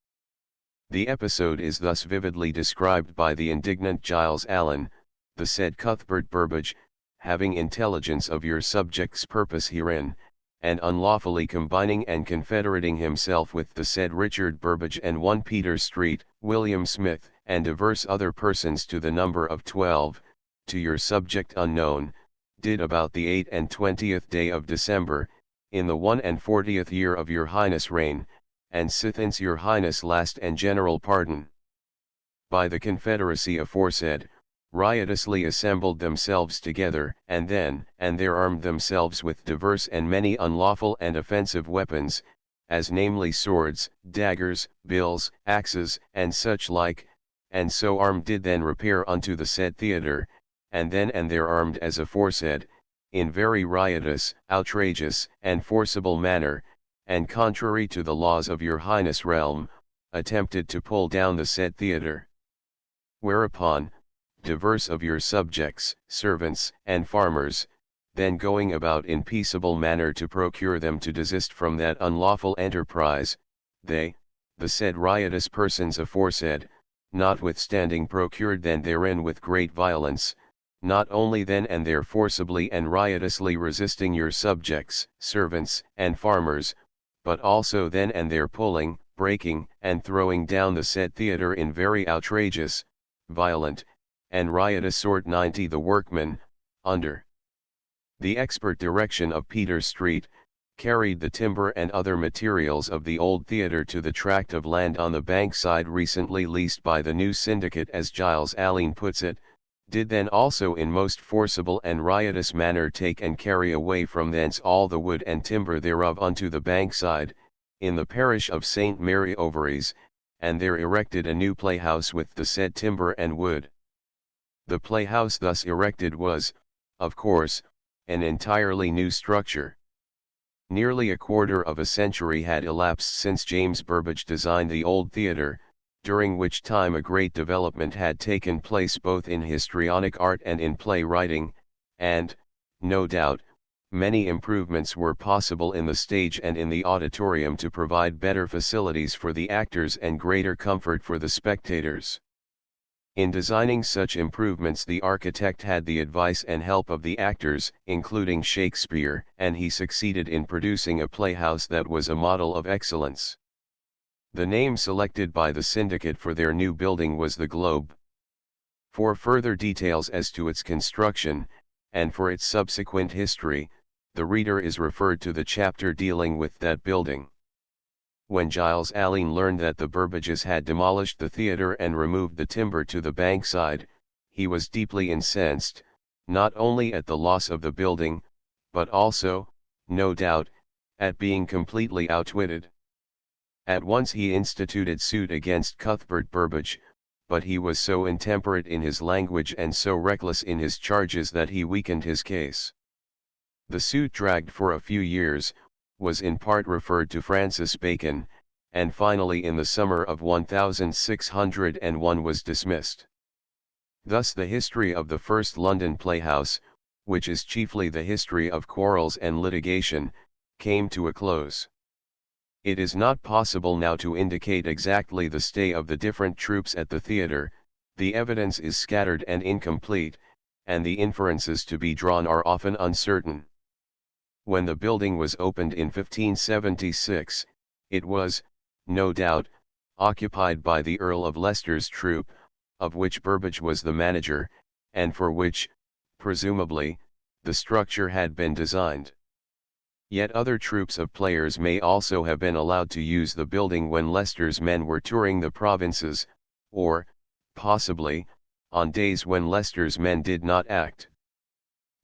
The episode is thus vividly described by the indignant Giles Allen, the said Cuthbert Burbage, having intelligence of your subject's purpose herein, and unlawfully combining and confederating himself with the said Richard Burbage and one Peter Street, William Smith, and divers other persons to the number of 12, to your subject unknown, did about the 28th day of December, in the 41st year of your Highness' reign, and sithence your Highness last and general pardon. By the confederacy aforesaid, riotously assembled themselves together, and there armed themselves with diverse and many unlawful and offensive weapons, as namely swords, daggers, bills, axes, and such like, and so armed did then repair unto the said theatre, and there armed as aforesaid, in very riotous, outrageous, and forcible manner, and contrary to the laws of your Highness' realm, attempted to pull down the said theatre. Whereupon, divers of your subjects, servants, and farmers, then going about in peaceable manner to procure them to desist from that unlawful enterprise, they, the said riotous persons aforesaid, notwithstanding procured then therein with great violence, not only then and there forcibly and riotously resisting your subjects, servants, and farmers, but also then and there pulling, breaking, and throwing down the said theatre in very outrageous, violent, and riotous sort. 90 The workmen, under the expert direction of Peter Street, carried the timber and other materials of the old theatre to the tract of land on the bankside recently leased by the new syndicate, as Giles Allen puts it, did then also in most forcible and riotous manner take and carry away from thence all the wood and timber thereof unto the bankside, in the parish of St. Mary Overy's, and there erected a new playhouse with the said timber and wood. The playhouse thus erected was, of course, an entirely new structure. Nearly a quarter of a century had elapsed since James Burbage designed the old theatre, during which time a great development had taken place both in histrionic art and in play writing, and, no doubt, many improvements were possible in the stage and in the auditorium to provide better facilities for the actors and greater comfort for the spectators. In designing such improvements the architect had the advice and help of the actors, including Shakespeare, and he succeeded in producing a playhouse that was a model of excellence. The name selected by the syndicate for their new building was the Globe. For further details as to its construction, and for its subsequent history, the reader is referred to the chapter dealing with that building. When Giles Allen learned that the Burbages had demolished the theatre and removed the timber to the bankside, he was deeply incensed, not only at the loss of the building, but also, no doubt, at being completely outwitted. At once he instituted suit against Cuthbert Burbage, but he was so intemperate in his language and so reckless in his charges that he weakened his case. The suit dragged for a few years, was in part referred to Francis Bacon, and finally in the summer of 1601 was dismissed. Thus the history of the first London playhouse, which is chiefly the history of quarrels and litigation, came to a close. It is not possible now to indicate exactly the stay of the different troupes at the theatre, the evidence is scattered and incomplete, and the inferences to be drawn are often uncertain. When the building was opened in 1576, it was, no doubt, occupied by the Earl of Leicester's troupe, of which Burbage was the manager, and for which, presumably, the structure had been designed. Yet other troupes of players may also have been allowed to use the building when Leicester's men were touring the provinces, or, possibly, on days when Leicester's men did not act.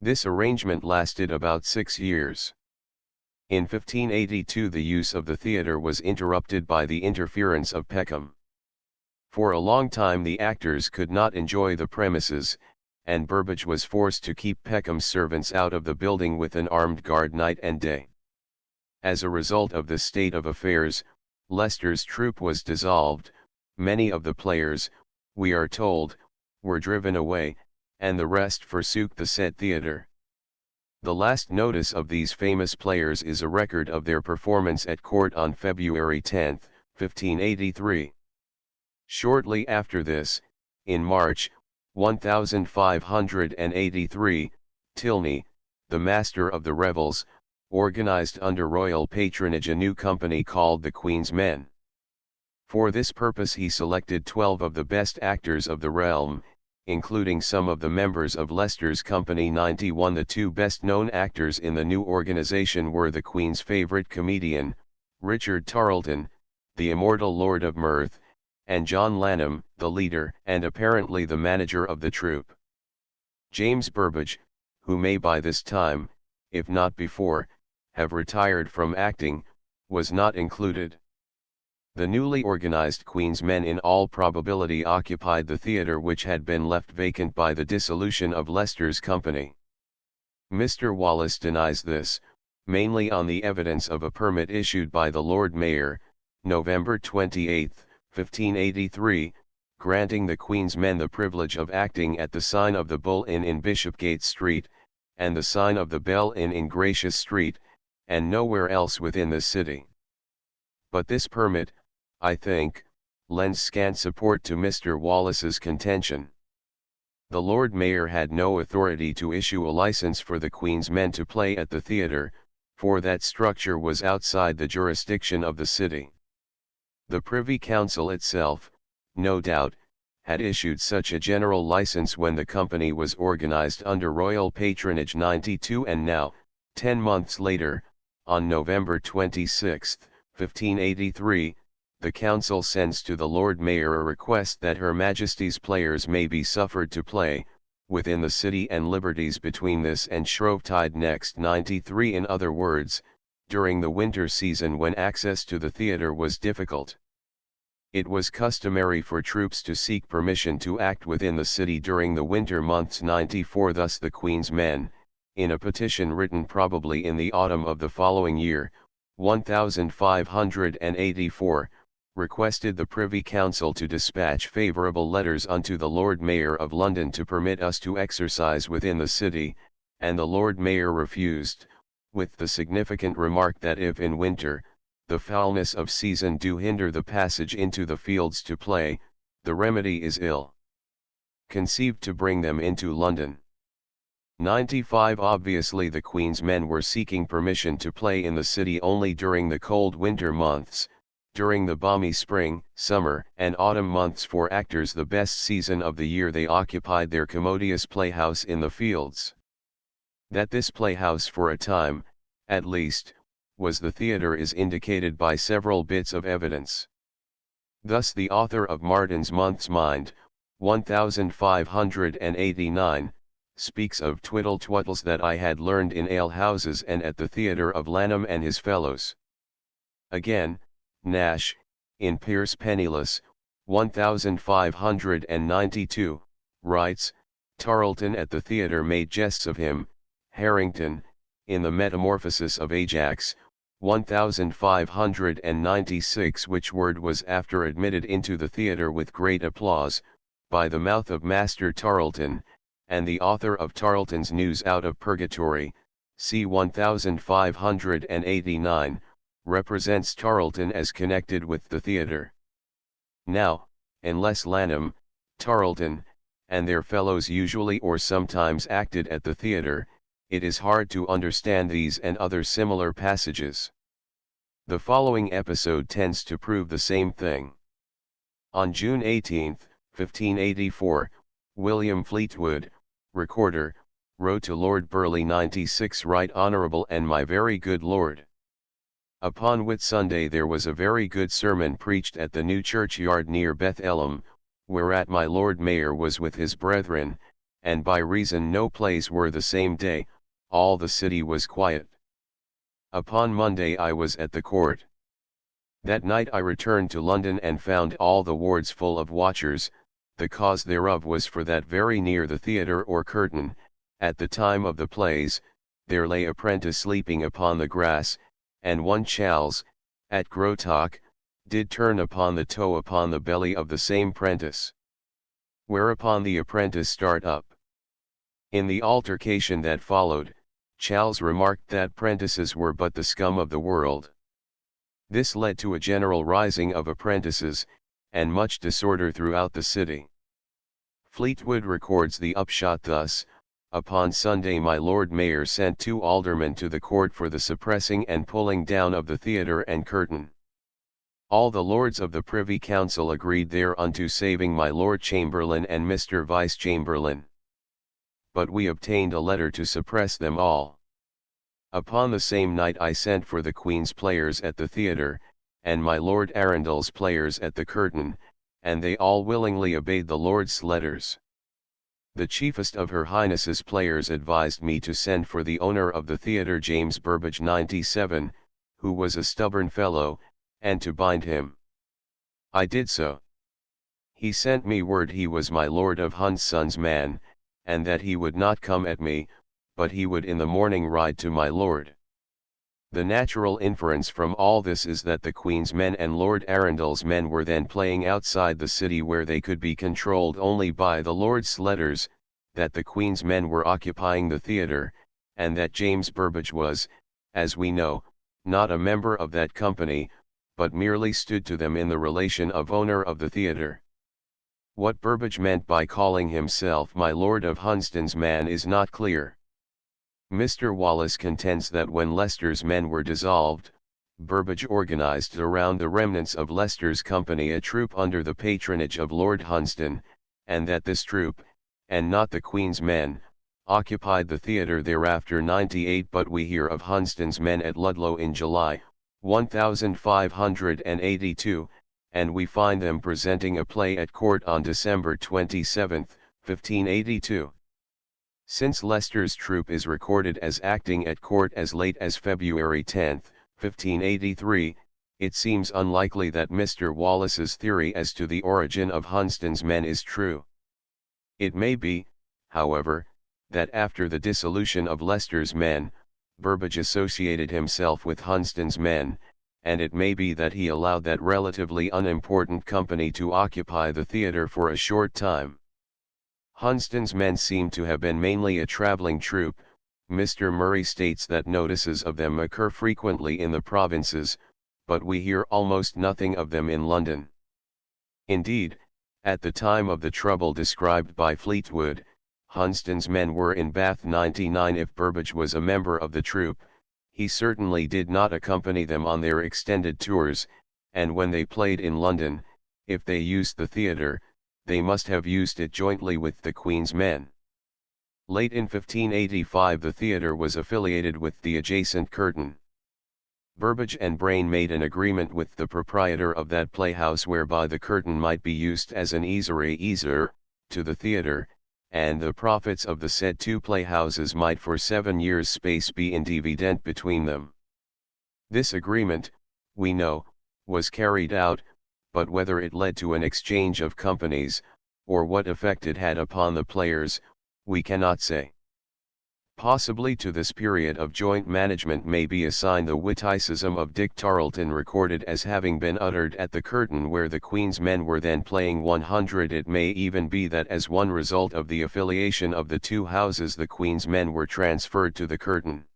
This arrangement lasted about 6 years. In 1582 the use of the theatre was interrupted by the interference of Peckham. For a long time the actors could not enjoy the premises, and Burbage was forced to keep Peckham's servants out of the building with an armed guard night and day. As a result of this state of affairs, Leicester's troupe was dissolved, many of the players, we are told, were driven away, and the rest forsook the said theatre. The last notice of these famous players is a record of their performance at court on February 10, 1583. Shortly after this, in March, 1583, Tilney, the master of the revels, organized under royal patronage a new company called the Queen's Men. For this purpose he selected 12 of the best actors of the realm, including some of the members of Leicester's Company 91. The two best-known actors in the new organization were the Queen's favorite comedian, Richard Tarleton, the immortal Lord of Mirth, and John Lanham, the leader and apparently the manager of the troupe. James Burbage, who may by this time, if not before, have retired from acting, was not included. The newly organized Queen's Men in all probability occupied the theatre which had been left vacant by the dissolution of Leicester's company. Mr. Wallace denies this, mainly on the evidence of a permit issued by the Lord Mayor, November 28, 1583, granting the Queen's Men the privilege of acting at the sign of the Bull Inn in Bishopgate Street, and the sign of the Bell Inn in Gracious Street, and nowhere else within the city. But this permit, I think, lends scant support to Mr. Wallace's contention. The Lord Mayor had no authority to issue a license for the Queen's Men to play at the theatre, for that structure was outside the jurisdiction of the city. The Privy Council itself, no doubt, had issued such a general license when the company was organized under royal patronage 92, and now, 10 months later, on November 26, 1583, the Council sends to the Lord Mayor a request that Her Majesty's players may be suffered to play, within the city and liberties between this and Shrovetide next 93. In other words, during the winter season when access to the theatre was difficult. It was customary for troops to seek permission to act within the city during the winter months 94. Thus the Queen's Men, in a petition written probably in the autumn of the following year, 1584, requested the Privy Council to dispatch favourable letters unto the Lord Mayor of London to permit us to exercise within the city, and the Lord Mayor refused, with the significant remark that if in winter, the foulness of season do hinder the passage into the fields to play, the remedy is ill conceived to bring them into London. 95. Obviously the Queen's Men were seeking permission to play in the city only during the cold winter months, during the balmy spring, summer, and autumn months for actors the best season of the year they occupied their commodious playhouse in the fields. That this playhouse for a time, at least, was the theatre is indicated by several bits of evidence. Thus the author of Martin's Month's Mind, 1589, speaks of twiddle twaddles that I had learned in alehouses and at the theatre of Lanham and his fellows. Again, Nash, in Pierce Penniless, 1592, writes, Tarleton at the theatre made jests of him. Harrington, in the Metamorphosis of Ajax, 1596, which word was after admitted into the theatre with great applause, by the mouth of Master Tarleton, and the author of Tarleton's News Out of Purgatory, c. 1589, represents Tarleton as connected with the theatre. Now, unless Lanham, Tarleton, and their fellows usually or sometimes acted at the theatre, it is hard to understand these and other similar passages. The following episode tends to prove the same thing. On June 18, 1584, William Fleetwood, recorder, wrote to Lord Burleigh 96 Right Honourable and my very good Lord. Upon Whitsunday there was a very good sermon preached at the new churchyard near Bethlehem, whereat my Lord Mayor was with his brethren, and by reason no plays were the same day, all the city was quiet. Upon Monday I was at the court. That night I returned to London and found all the wards full of watchers. The cause thereof was for that very near the theatre or curtain, at the time of the plays, there lay a prentice sleeping upon the grass, and one Charles, at Grotock, did turn upon the toe upon the belly of the same prentice. Whereupon the apprentice start up. In the altercation that followed, Charles remarked that prentices were but the scum of the world. This led to a general rising of apprentices, and much disorder throughout the city. Fleetwood records the upshot thus: upon Sunday my Lord Mayor sent 2 aldermen to the court for the suppressing and pulling down of the theatre and curtain. All the lords of the Privy Council agreed thereunto saving my Lord Chamberlain and Mr. Vice Chamberlain. But we obtained a letter to suppress them all. Upon the same night I sent for the Queen's players at the theatre, and my Lord Arundel's players at the curtain, and they all willingly obeyed the Lord's letters. The chiefest of Her Highness's players advised me to send for the owner of the theatre James Burbage 97, who was a stubborn fellow, and to bind him. I did so. He sent me word he was my Lord of Huntson's man, and that he would not come at me, but he would in the morning ride to my lord. The natural inference from all this is that the Queen's men and Lord Arundel's men were then playing outside the city where they could be controlled only by the Lord's letters, that the Queen's men were occupying the theatre, and that James Burbage was, as we know, not a member of that company, but merely stood to them in the relation of owner of the theatre. What Burbage meant by calling himself my Lord of Hunsdon's man is not clear. Mr. Wallace contends that when Leicester's men were dissolved, Burbage organised around the remnants of Leicester's company a troop under the patronage of Lord Hunsdon, and that this troop, and not the Queen's men, occupied the theatre thereafter 98. But we hear of Hunsdon's men at Ludlow in July, 1582, and we find them presenting a play at court on December 27, 1582. Since Leicester's troop is recorded as acting at court as late as February 10, 1583, it seems unlikely that Mr. Wallace's theory as to the origin of Hunsdon's men is true. It may be, however, that after the dissolution of Leicester's men, Burbage associated himself with Hunsdon's men, and it may be that he allowed that relatively unimportant company to occupy the theatre for a short time. Hunsdon's men seem to have been mainly a travelling troupe. Mr. Murray states that notices of them occur frequently in the provinces, but we hear almost nothing of them in London. Indeed, at the time of the trouble described by Fleetwood, Hunsdon's men were in Bath 99. If Burbage was a member of the troupe, he certainly did not accompany them on their extended tours, and when they played in London, if they used the theatre, they must have used it jointly with the Queen's men. Late in 1585 the theatre was affiliated with the adjacent curtain. Burbage and Brain made an agreement with the proprietor of that playhouse whereby the curtain might be used as an easer to the theatre, and the profits of the said 2 playhouses might for 7 years' space be in dividend between them. This agreement, we know, was carried out, but whether it led to an exchange of companies, or what effect it had upon the players, we cannot say. Possibly to this period of joint management may be assigned the witticism of Dick Tarleton recorded as having been uttered at the curtain where the Queen's men were then playing 100. It may even be that as one result of the affiliation of the two houses the Queen's men were transferred to the curtain.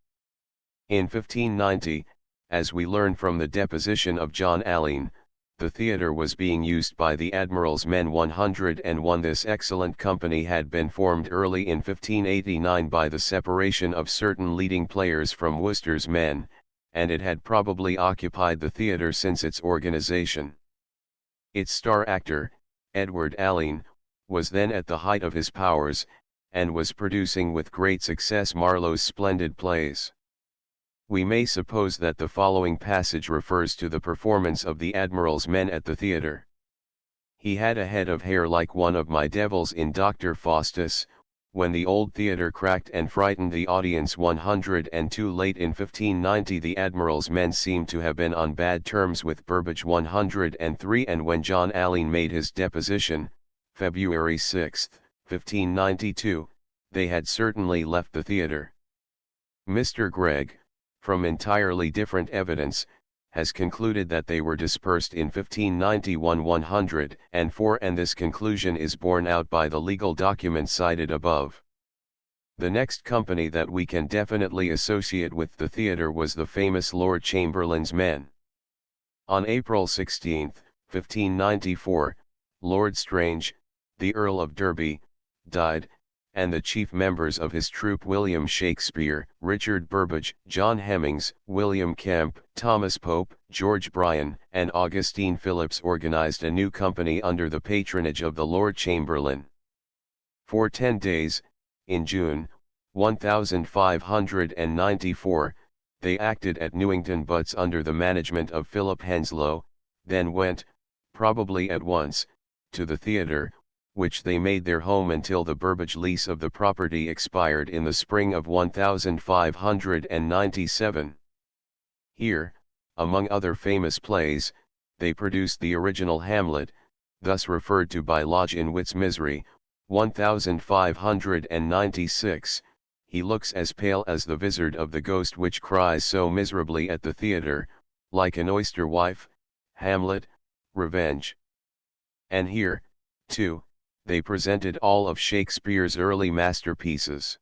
In 1590, as we learn from the deposition of John Alleyne, the theatre was being used by the Admiral's men 101. This excellent company had been formed early in 1589 by the separation of certain leading players from Worcester's men, and it had probably occupied the theatre since its organization. Its star actor, Edward Alleyne, was then at the height of his powers, and was producing with great success Marlowe's splendid plays. We may suppose that the following passage refers to the performance of the Admiral's men at the theatre. He had a head of hair like one of my devils in Dr. Faustus, when the old theatre cracked and frightened the audience 102. Late in 1590 the Admiral's men seemed to have been on bad terms with Burbage 103, and when John Alleyne made his deposition, February 6, 1592, they had certainly left the theatre. Mr. Gregg, from entirely different evidence, has concluded that they were dispersed in 1591-104, and this conclusion is borne out by the legal documents cited above. The next company that we can definitely associate with the theatre was the famous Lord Chamberlain's men. On April 16, 1594, Lord Strange, the Earl of Derby, died, and the chief members of his troupe William Shakespeare, Richard Burbage, John Hemmings, William Kemp, Thomas Pope, George Bryan, and Augustine Phillips organized a new company under the patronage of the Lord Chamberlain. For 10 days, in June, 1594, they acted at Newington Butts under the management of Philip Henslow, then went, probably at once, to the theatre, which they made their home until the Burbage lease of the property expired in the spring of 1597. Here, among other famous plays, they produced the original Hamlet, thus referred to by Lodge in Wit's Misery, 1596, he looks as pale as the vizard of the ghost which cries so miserably at the theatre, like an oyster wife, Hamlet, Revenge. And here, too, they presented all of Shakespeare's early masterpieces.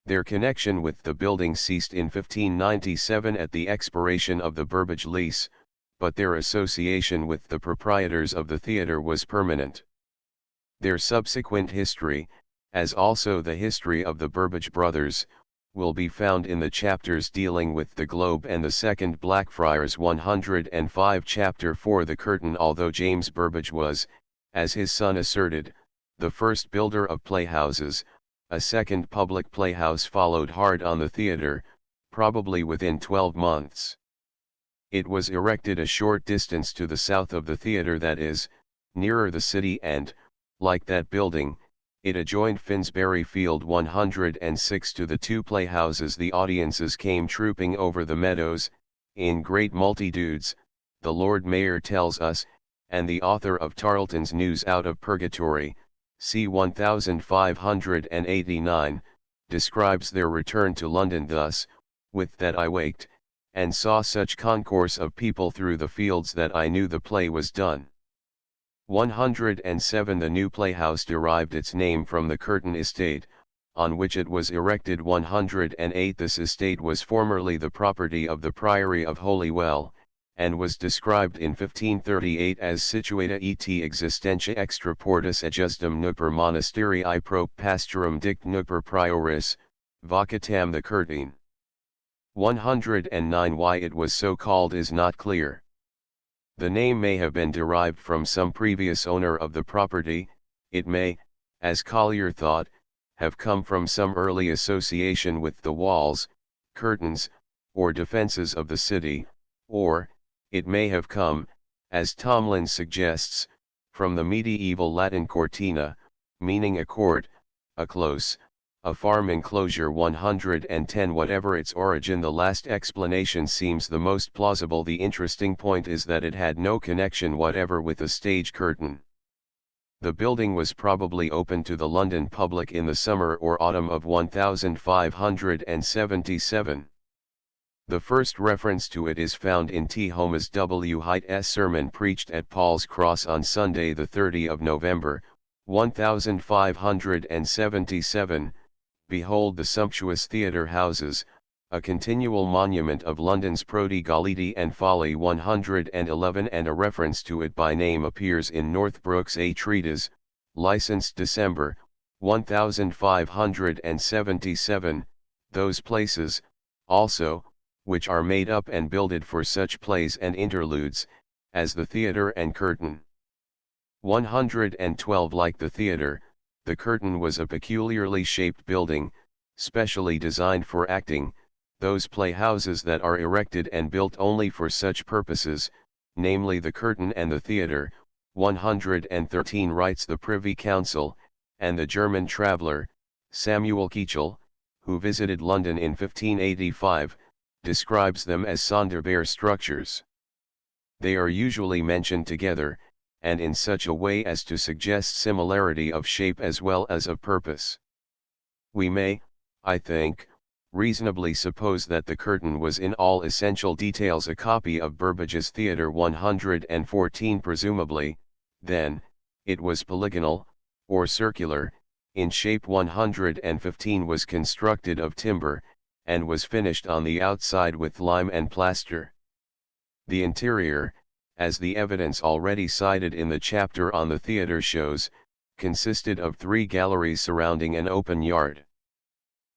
Their connection with the building ceased in 1597 at the expiration of the Burbage lease, but their association with the proprietors of the theatre was permanent. Their subsequent history, as also the history of the Burbage brothers, will be found in the chapters dealing with the Globe and the Second Blackfriars 105. Chapter 4. The Curtain. Although James Burbage was, as his son asserted, the first builder of playhouses, a second public playhouse followed hard on the theatre, probably within 12 months. It was erected a short distance to the south of the theatre, that is, nearer the city, and, like that building, it adjoined Finsbury Field 106. To the two playhouses the audiences came trooping over the meadows, in great multitudes, the Lord Mayor tells us, and the author of Tarleton's News Out of Purgatory, c. 1589, describes their return to London thus: "With that I waked, and saw such concourse of people through the fields that I knew the play was done." 107. The new playhouse derived its name from the Curtain estate, on which it was erected. 108. This estate was formerly the property of the Priory of Holywell, and was described in 1538 as situata et existentia extra portus ejusdem nuper monasterii pro pastorum dict nuper prioris, vocatam the Curtain. 109. Why it was so called is not clear. The name may have been derived from some previous owner of the property. It may, as Collier thought, have come from some early association with the walls, curtains, or defenses of the city, or, it may have come, as Tomlin suggests, from the medieval Latin cortina, meaning a court, a close, a farm enclosure. 110. Whatever its origin, the last explanation seems the most plausible. The interesting point is that it had no connection whatever with a stage curtain. The building was probably open to the London public in the summer or autumn of 1577. The first reference to it is found in T. Homas W. Hight's sermon preached at Paul's Cross on Sunday the 30th of November, 1577, "Behold the sumptuous theatre houses, a continual monument of London's prodigality and folly." 111, and a reference to it by name appears in Northbrook's A Treatise, licensed December, 1577, "Those places, also, which are made up and builded for such plays and interludes, as the theatre and curtain." 112, like the theatre, the curtain was a peculiarly shaped building, specially designed for acting, those playhouses that are erected and built only for such purposes, namely the curtain and the theatre. 113, writes the Privy Council, and the German traveller, Samuel Keachel, who visited London in 1585, describes them as sonderbar structures. They are usually mentioned together, and in such a way as to suggest similarity of shape as well as of purpose. We may, I think, reasonably suppose that the curtain was in all essential details a copy of Burbage's Theatre. 114, presumably, then, it was polygonal, or circular, in shape. 115, was constructed of timber, and was finished on the outside with lime and plaster. The interior, as the evidence already cited in the chapter on the theatre shows, consisted of 3 galleries surrounding an open yard.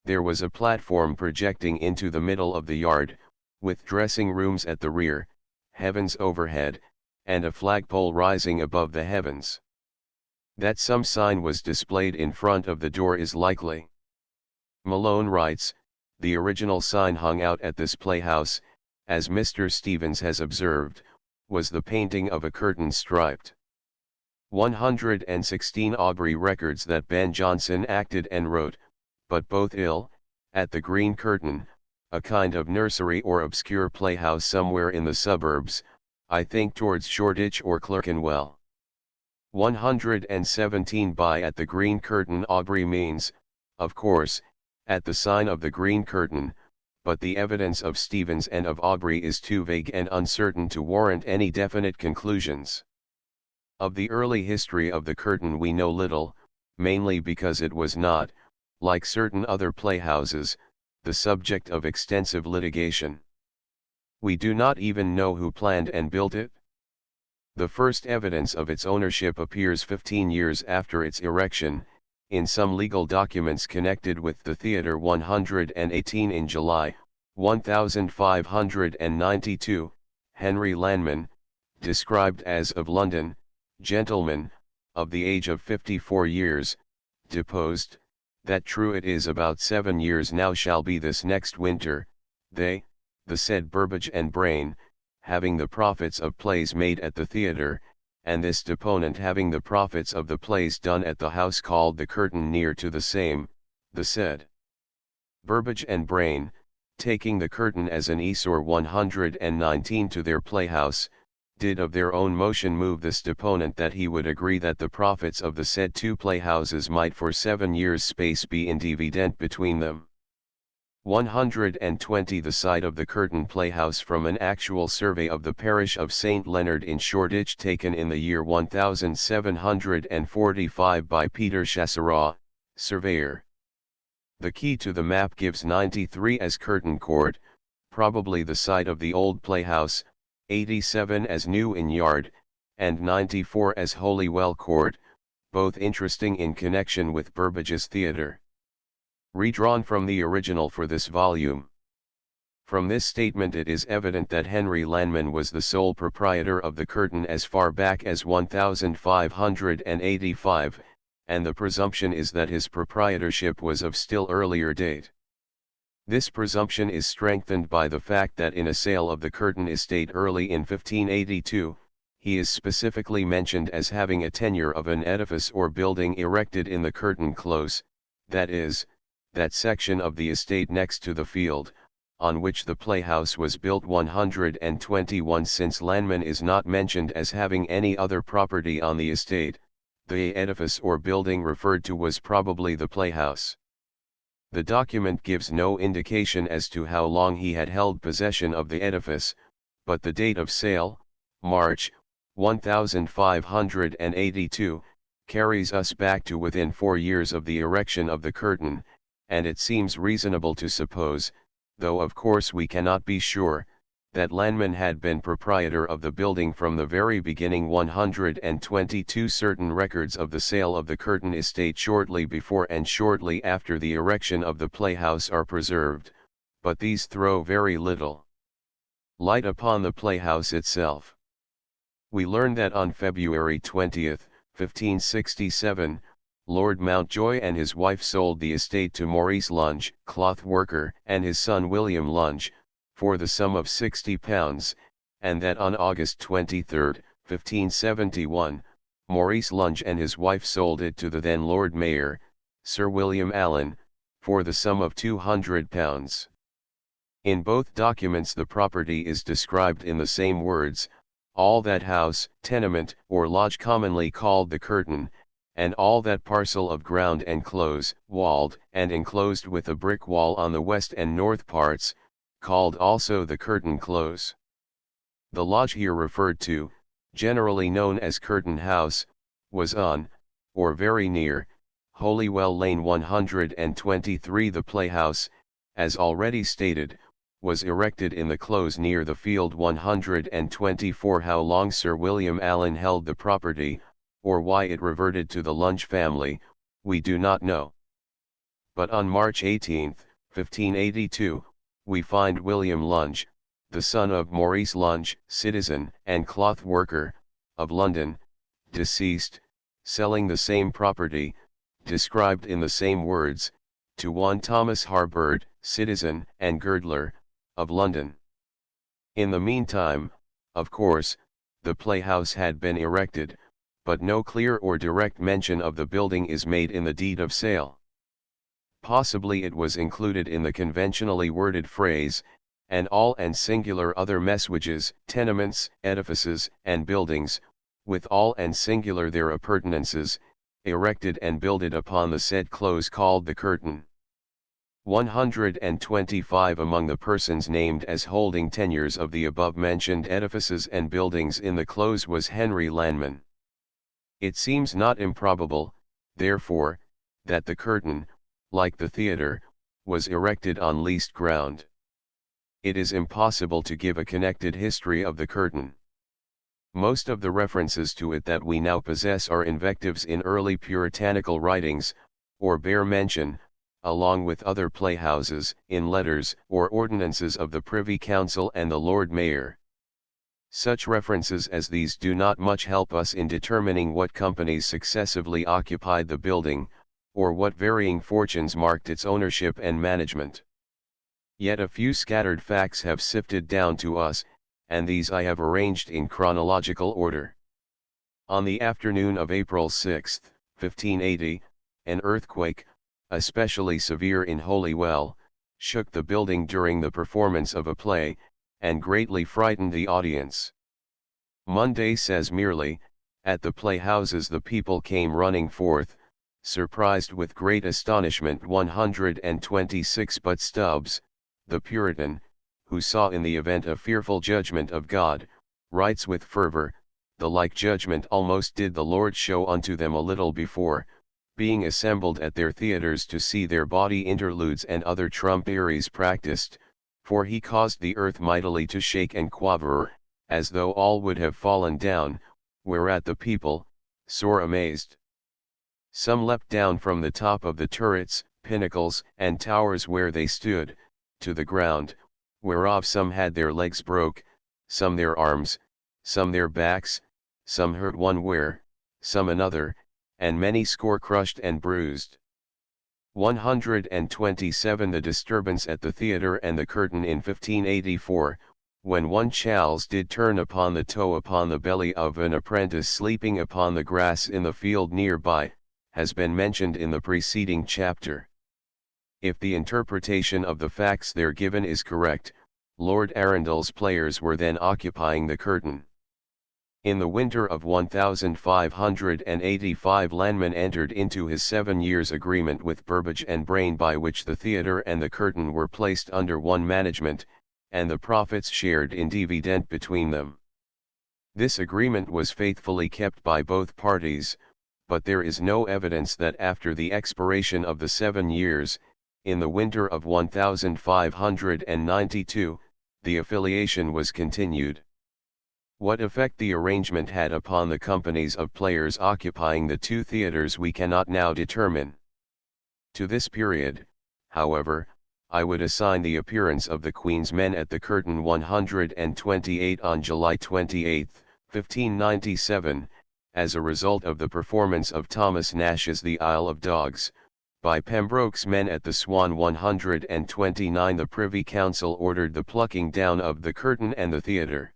There was a platform projecting into the middle of the yard, with dressing rooms at the rear, heavens overhead, and a flagpole rising above the heavens. That some sign was displayed in front of the door is likely. Malone writes, "The original sign hung out at this playhouse, as Mr. Stevens has observed, was the painting of a curtain striped." 116, Aubrey records that Ben Jonson acted and wrote, but both ill, at the Green Curtain, a kind of nursery or obscure playhouse somewhere in the suburbs, I think towards Shoreditch or Clerkenwell. 117, by at the Green Curtain Aubrey means, of course, at the sign of the Green Curtain, but the evidence of Stevens and of Aubrey is too vague and uncertain to warrant any definite conclusions. Of the early history of the curtain we know little, mainly because it was not, like certain other playhouses, the subject of extensive litigation. We do not even know who planned and built it. The first evidence of its ownership appears 15 years after its erection, in some legal documents connected with the theatre. 118, in July, 1592, Henry Lanman, described as of London, gentleman, of the age of 54 years, deposed, that true it is about 7 years now shall be this next winter, they, the said Burbage and Brain, having the profits of plays made at the theatre, and this deponent having the profits of the plays done at the house called the Curtain near to the same, the said Burbage and Brain, taking the Curtain as an easor. 119, to their playhouse, did of their own motion move this deponent that he would agree that the profits of the said 2 playhouses might for 7 years space be in dividend between them. 120, the site of the Curtain Playhouse from an actual survey of the parish of St. Leonard in Shoreditch taken in the year 1745 by Peter Chasseraud, surveyor. The key to the map gives 93 as Curtain Court, probably the site of the old playhouse, 87 as New Inn Yard, and 94 as Holywell Court, both interesting in connection with Burbage's theatre. Redrawn from the original for this volume. From this statement it is evident that Henry Lanman was the sole proprietor of the Curtain as far back as 1585, and the presumption is that his proprietorship was of still earlier date. This presumption is strengthened by the fact that in a sale of the Curtain estate early in 1582, he is specifically mentioned as having a tenure of an edifice or building erected in the Curtain Close, that is, that section of the estate next to the field, on which the playhouse was built. 121, since Lanman is not mentioned as having any other property on the estate, The edifice or building referred to was probably the playhouse. The document gives no indication as to how long he had held possession of the edifice, but the date of sale, March, 1582, carries us back to within 4 years of the erection of the curtain, and it seems reasonable to suppose, though of course we cannot be sure, that Lanman had been proprietor of the building from the very beginning. 122 Certain records of the sale of the curtain estate shortly before and shortly after the erection of the playhouse are preserved, but these throw very little light upon the playhouse itself. We learn that on February 20, 1567, Lord Mountjoy and his wife sold the estate to Maurice Lunge, cloth worker, and his son William Lunge, for the sum of £60, and that on August 23, 1571, Maurice Lunge and his wife sold it to the then Lord Mayor, Sir William Allen, for the sum of £200. In both documents the property is described in the same words, all that house, tenement, or lodge commonly called the curtain, and all that parcel of ground enclosed, walled, and enclosed with a brick wall on the west and north parts, called also the curtain close. The lodge here referred to, generally known as Curtain House, was on, or very near, Holywell Lane 123. The playhouse, as already stated, was erected in the close near the field 124. How long Sir William Allen held the property, or why it reverted to the Lunge family, we do not know. But on March 18, 1582, we find William Lunge, the son of Maurice Lunge, citizen and cloth worker, of London, deceased, selling the same property, described in the same words, to one Thomas Harbird, citizen and girdler, of London. In the meantime, of course, the playhouse had been erected, but no clear or direct mention of the building is made in the deed of sale. Possibly it was included in the conventionally worded phrase, and all and singular other messuages, tenements, edifices, and buildings, with all and singular their appurtenances, erected and builded upon the said close called the curtain. 125 Among the persons named as holding tenures of the above-mentioned edifices and buildings in the close was Henry Lanman. It seems not improbable, therefore, that the curtain, like the theatre, was erected on leased ground. It is impossible to give a connected history of the curtain. Most of the references to it that we now possess are invectives in early puritanical writings, or bear mention, along with other playhouses, in letters or ordinances of the Privy Council and the Lord Mayor. Such references as these do not much help us in determining what companies successively occupied the building, or what varying fortunes marked its ownership and management. Yet a few scattered facts have sifted down to us, and these I have arranged in chronological order. On the afternoon of April 6, 1580, an earthquake, especially severe in Holywell, shook the building during the performance of a play, and greatly frightened the audience. Munday says merely, at the playhouses the people came running forth, surprised with great astonishment. 126 But Stubbs, the Puritan, who saw in the event a fearful judgment of God, writes with fervor, the like judgment almost did the Lord show unto them a little before, being assembled at their theatres to see their body interludes and other trumperies practised, for he caused the earth mightily to shake and quaver, as though all would have fallen down, whereat the people, sore amazed, some leapt down from the top of the turrets, pinnacles, and towers where they stood, to the ground, whereof some had their legs broke, some their arms, some their backs, some hurt one where, some another, and many score crushed and bruised. 127 The disturbance at the theatre and the curtain in 1584, when one Charles did turn upon the toe upon the belly of an apprentice sleeping upon the grass in the field near by, has been mentioned in the preceding chapter. If the interpretation of the facts there given is correct, Lord Arundel's players were then occupying the curtain. In the winter of 1585 Lanman entered into his 7 years agreement with Burbage and Brain, by which the theatre and the curtain were placed under one management, and the profits shared in dividend between them. This agreement was faithfully kept by both parties, but there is no evidence that after the expiration of the 7 years, in the winter of 1592, the affiliation was continued. What effect the arrangement had upon the companies of players occupying the two theatres we cannot now determine. To this period, however, I would assign the appearance of the Queen's Men at the Curtain 128 on July 28, 1597, as a result of the performance of Thomas Nash's The Isle of Dogs, by Pembroke's Men at the Swan 129. The Privy Council ordered the plucking down of the curtain and the theatre.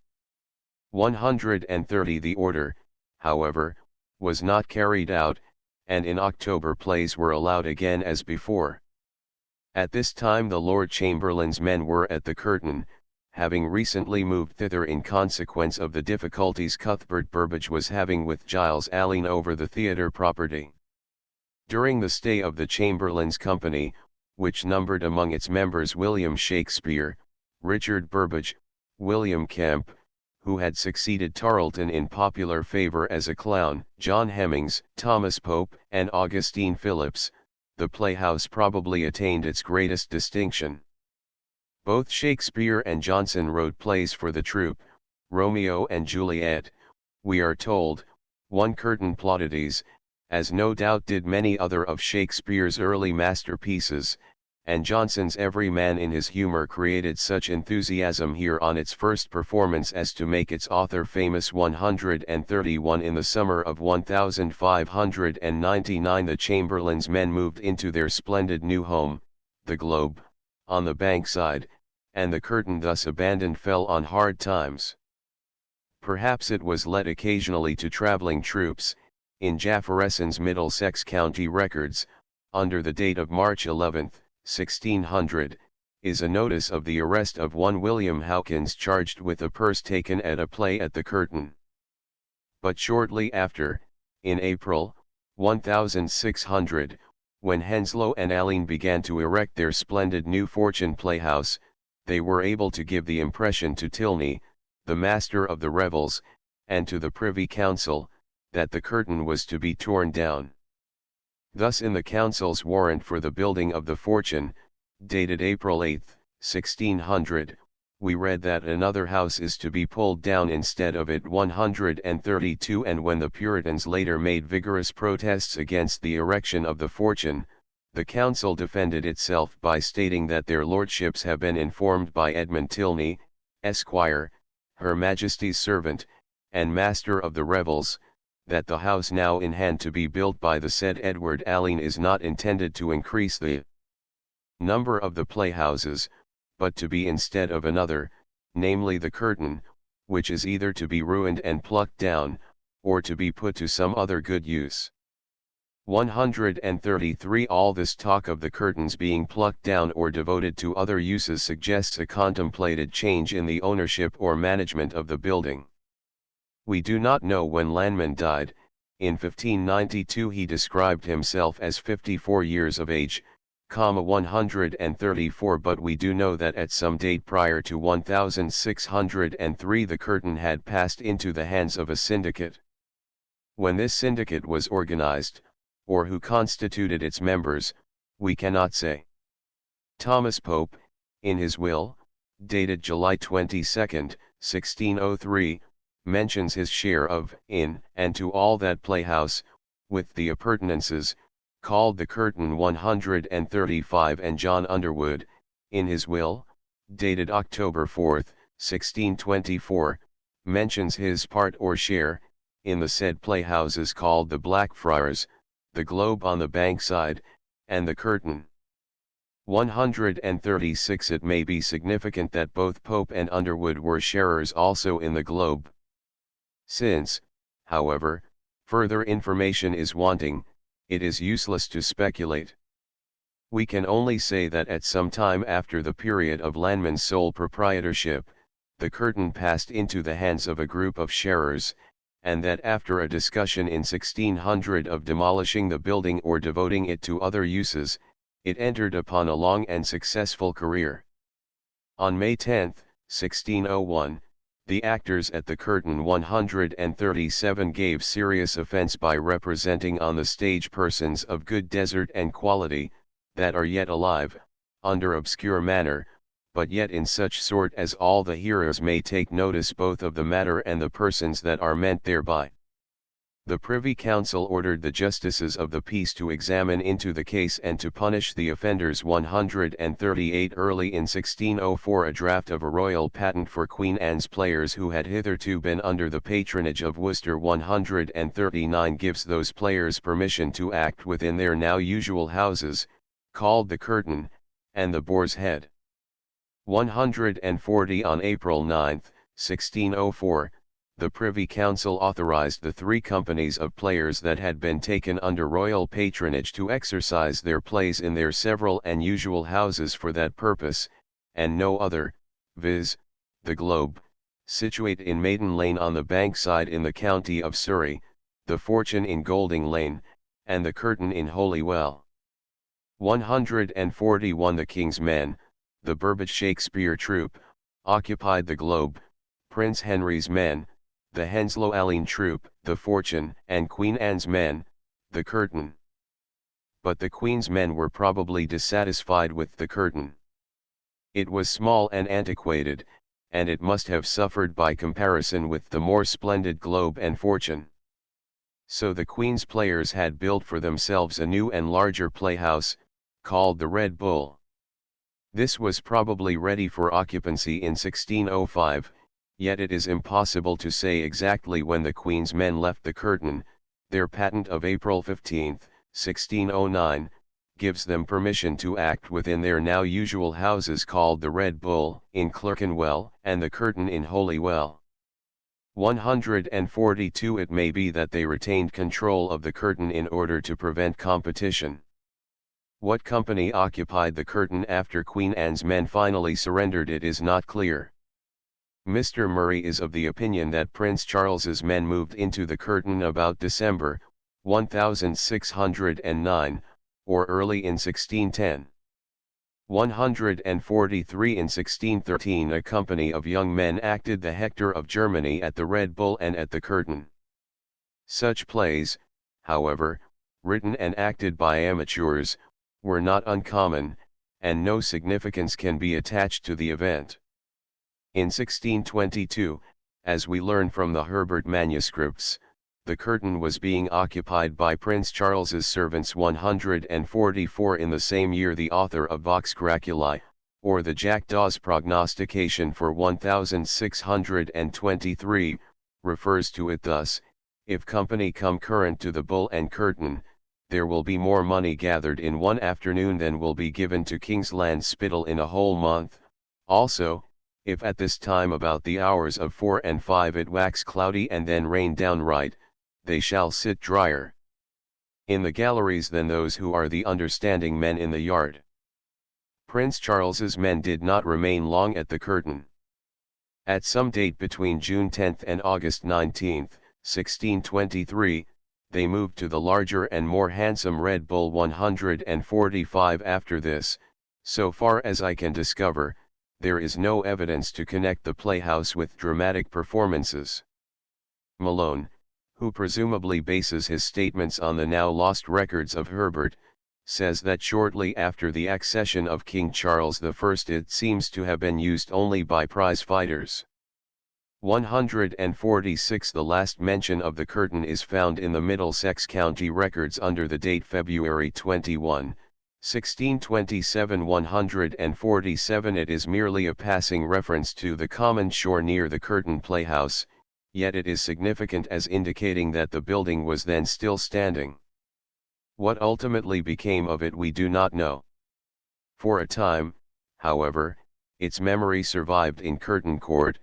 130. The order, however, was not carried out, and in October plays were allowed again as before. At this time the Lord Chamberlain's men were at the curtain, having recently moved thither in consequence of the difficulties Cuthbert Burbage was having with Giles Allen over the theatre property. During the stay of the Chamberlain's company, which numbered among its members William Shakespeare, Richard Burbage, William Kemp, who had succeeded Tarleton in popular favour as a clown, John Hemmings, Thomas Pope, and Augustine Phillips, the Playhouse probably attained its greatest distinction. Both Shakespeare and Jonson wrote plays for the troupe. Romeo and Juliet, we are told, one curtain plaudities, as no doubt did many other of Shakespeare's early masterpieces, and Jonson's Every Man in His Humour created such enthusiasm here on its first performance as to make its author famous. 131. In the summer of 1599 the Chamberlain's men moved into their splendid new home, the Globe, on the Bankside, and the curtain thus abandoned fell on hard times. Perhaps it was let occasionally to travelling troops. In Jafferson's Middlesex County Records, under the date of March 11, 1600, is a notice of the arrest of one William Hawkins charged with a purse taken at a play at the curtain. But shortly after, in April, 1600, when Henslow and Allen began to erect their splendid new Fortune Playhouse, they were able to give the impression to Tilney, the master of the revels, and to the Privy Council, that the curtain was to be torn down. Thus in the Council's warrant for the building of the Fortune, dated April 8, 1600, we read that another house is to be pulled down instead of it. 132. And when the Puritans later made vigorous protests against the erection of the Fortune, the Council defended itself by stating that their lordships have been informed by Edmund Tilney, Esquire, Her Majesty's servant, and master of the revels, that the house now in hand to be built by the said Edward Allen is not intended to increase the number of the playhouses, but to be instead of another, namely the curtain, which is either to be ruined and plucked down, or to be put to some other good use. 133. All this talk of the curtains being plucked down or devoted to other uses suggests a contemplated change in the ownership or management of the building. We do not know when Lanman died. In 1592 he described himself as 54 years of age, 134, but we do know that at some date prior to 1603 the curtain had passed into the hands of a syndicate. When this syndicate was organized, or who constituted its members, we cannot say. Thomas Pope, in his will, dated July 22, 1603, mentions his share of in and to all that playhouse, with the appurtenances, called the curtain 135. And John Underwood, in his will, dated October 4, 1624, mentions his part or share, in the said playhouses called the Blackfriars, the Globe on the Bankside, and the curtain. 136. It may be significant that both Pope and Underwood were sharers also in the Globe. Since, however, further information is wanting, it is useless to speculate. We can only say that at some time after the period of Lanman's sole proprietorship, the curtain passed into the hands of a group of sharers, and that after a discussion in 1600 of demolishing the building or devoting it to other uses, it entered upon a long and successful career. On May 10, 1601, the actors at the Curtain 137 gave serious offense by representing on the stage persons of good desert and quality, that are yet alive, under obscure manner, but yet in such sort as all the hearers may take notice both of the matter and the persons that are meant thereby. The Privy Council ordered the Justices of the Peace to examine into the case and to punish the offenders. 138 Early in 1604 a draft of a royal patent for Queen Anne's players who had hitherto been under the patronage of Worcester. 139 gives those players permission to act within their now usual houses, called the Curtain, and the Boar's Head. 140 On April 9, 1604, the Privy Council authorized the 3 companies of players that had been taken under royal patronage to exercise their plays in their several and usual houses for that purpose, and no other, viz., the Globe, situate in Maiden Lane on the Bankside in the county of Surrey, the Fortune in Golding Lane, and the Curtain in Holywell. 141 The King's Men, the Burbage Shakespeare troupe, occupied the Globe, Prince Henry's Men, the Henslow Aline troupe, the Fortune, and Queen Anne's Men, the Curtain. But the Queen's Men were probably dissatisfied with the Curtain. It was small and antiquated, and it must have suffered by comparison with the more splendid Globe and Fortune. So the Queen's players had built for themselves a new and larger playhouse, called the Red Bull. This was probably ready for occupancy in 1605, yet it is impossible to say exactly when the Queen's Men left the Curtain. Their patent of April 15, 1609, gives them permission to act within their now usual houses called the Red Bull in Clerkenwell and the Curtain in Holywell. 142 It may be that they retained control of the Curtain in order to prevent competition. What company occupied the Curtain after Queen Anne's men finally surrendered it is not clear. Mr. Murray is of the opinion that Prince Charles's men moved into the Curtain about December, 1609, or early in 1610. 143 In 1613 a company of young men acted the Hector of Germany at the Red Bull and at the Curtain. Such plays, however, written and acted by amateurs, were not uncommon, and no significance can be attached to the event. In 1622, as we learn from the Herbert manuscripts, the Curtain was being occupied by Prince Charles's servants. 144 In the same year the author of Vox Graculi, or the Jackdaw's prognostication for 1623, refers to it thus: if company come current to the Bull and Curtain, there will be more money gathered in one afternoon than will be given to Kingsland Spittal in a whole month. Also, if at this time about the hours of 4 and 5 it wax cloudy and then rain downright, they shall sit drier in the galleries than those who are the understanding men in the yard. Prince Charles's men did not remain long at the Curtain. At some date between June 10 and August 19, 1623, they moved to the larger and more handsome Red Bull. 145 After this, so far as I can discover, there is no evidence to connect the playhouse with dramatic performances. Malone, who presumably bases his statements on the now lost records of Herbert, says that shortly after the accession of King Charles I it seems to have been used only by prize fighters. 146 The last mention of the Curtain is found in the Middlesex County records under the date February 21, 1627. 147 It is merely a passing reference to the common shore near the Curtain Playhouse, yet it is significant as indicating that the building was then still standing. What ultimately became of it we do not know. For a time, however, its memory survived in Curtain Court,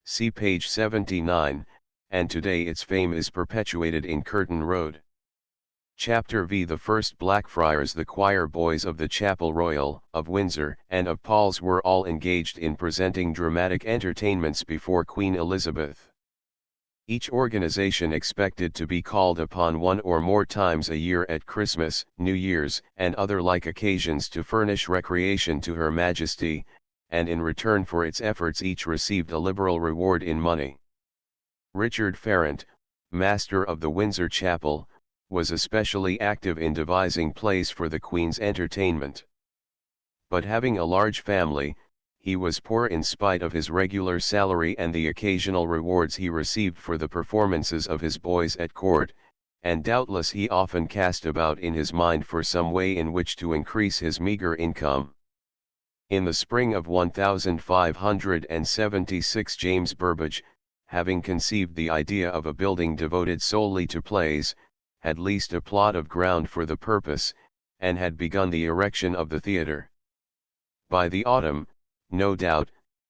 see page 79, and today its fame is perpetuated in Curtain Road. Chapter V The first Blackfriars, the choir boys of the Chapel Royal, of Windsor, and of Paul's were all engaged in presenting dramatic entertainments before Queen Elizabeth. Each organization expected to be called upon one or more times a year at Christmas, New Year's, and other like occasions to furnish recreation to Her Majesty, and in return for its efforts each received a liberal reward in money. Richard Farrant, master of the Windsor Chapel, was especially active in devising plays for the Queen's entertainment. But having a large family, he was poor in spite of his regular salary and the occasional rewards he received for the performances of his boys at court, and doubtless he often cast about in his mind for some way in which to increase his meagre income. In the spring of 1576 James Burbage, having conceived the idea of a building devoted solely to plays, had leased a plot of ground for the purpose, and had begun the erection of the theatre. By the autumn, no doubt,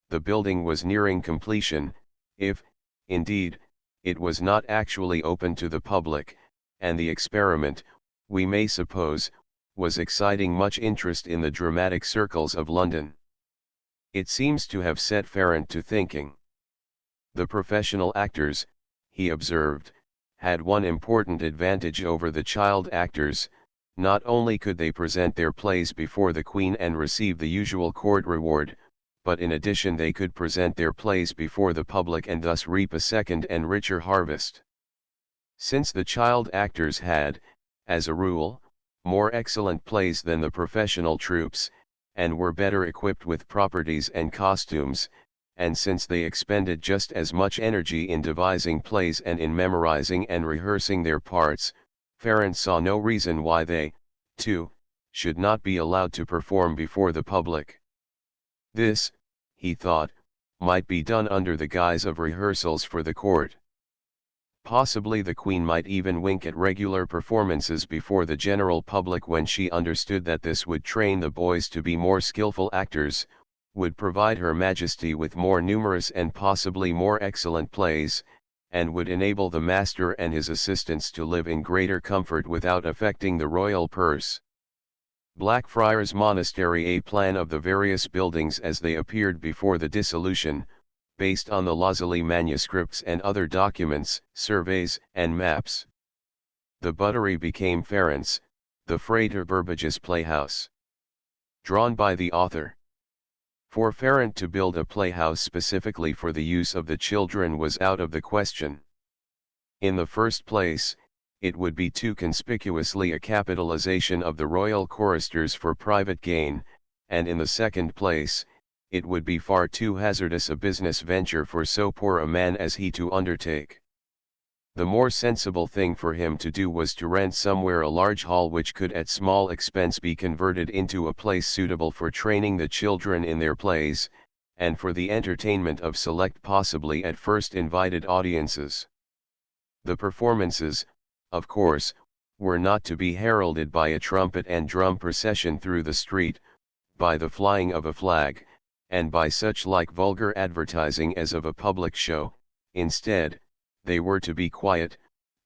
the building was nearing completion, if, indeed, it was not actually open to the public, and the experiment, we may suppose, was exciting much interest in the dramatic circles of London. It seems to have set Farrant to thinking. The professional actors, he observed, had one important advantage over the child actors. Not only could they present their plays before the Queen and receive the usual court reward, but in addition they could present their plays before the public and thus reap a second and richer harvest. Since the child actors had, as a rule, more excellent plays than the professional troupes, and were better equipped with properties and costumes, and since they expended just as much energy in devising plays and in memorizing and rehearsing their parts, Farrant saw no reason why they, too, should not be allowed to perform before the public. This, he thought, might be done under the guise of rehearsals for the court. Possibly the Queen might even wink at regular performances before the general public when she understood that this would train the boys to be more skillful actors, would provide Her Majesty with more numerous and possibly more excellent plays, and would enable the master and his assistants to live in greater comfort without affecting the royal purse. Blackfriars Monastery. A plan of the various buildings as they appeared before the dissolution, based on the Loseley manuscripts and other documents, surveys, and maps. The buttery became Farrant's, the Frater Burbage's playhouse. Drawn by the author. For Farrant to build a playhouse specifically for the use of the children was out of the question. In the first place, it would be too conspicuously a capitalization of the royal choristers for private gain, and in the second place, it would be far too hazardous a business venture for so poor a man as he to undertake. The more sensible thing for him to do was to rent somewhere a large hall which could at small expense be converted into a place suitable for training the children in their plays, and for the entertainment of select possibly at first invited audiences. The performances, of course, were not to be heralded by a trumpet and drum procession through the street, by the flying of a flag, and by such like vulgar advertising as of a public show. Instead, they were to be quiet,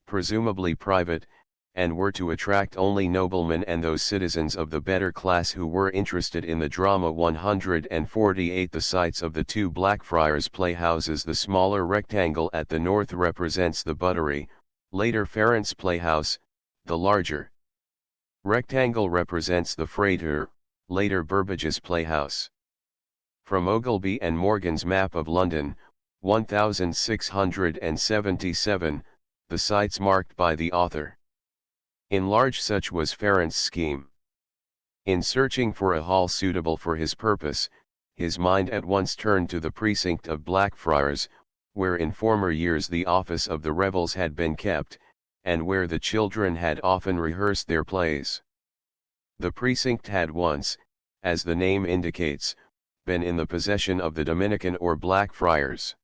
presumably private, and were to attract only noblemen and those citizens of the better class who were interested in the drama. 148 The sites of the two Blackfriars playhouses. The smaller rectangle at the north represents the buttery, later Farrant's playhouse. The larger rectangle represents the Frater, later Burbage's playhouse. From Ogilby and Morgan's Map of London, 1677, the sites marked by the author. Enlarge. Such was Farrant's scheme. In searching for a hall suitable for his purpose, his mind at once turned to the precinct of Blackfriars, where in former years the office of the revels had been kept, and where the children had often rehearsed their plays. The precinct had once, as the name indicates, been in the possession of the Dominican or Blackfriars.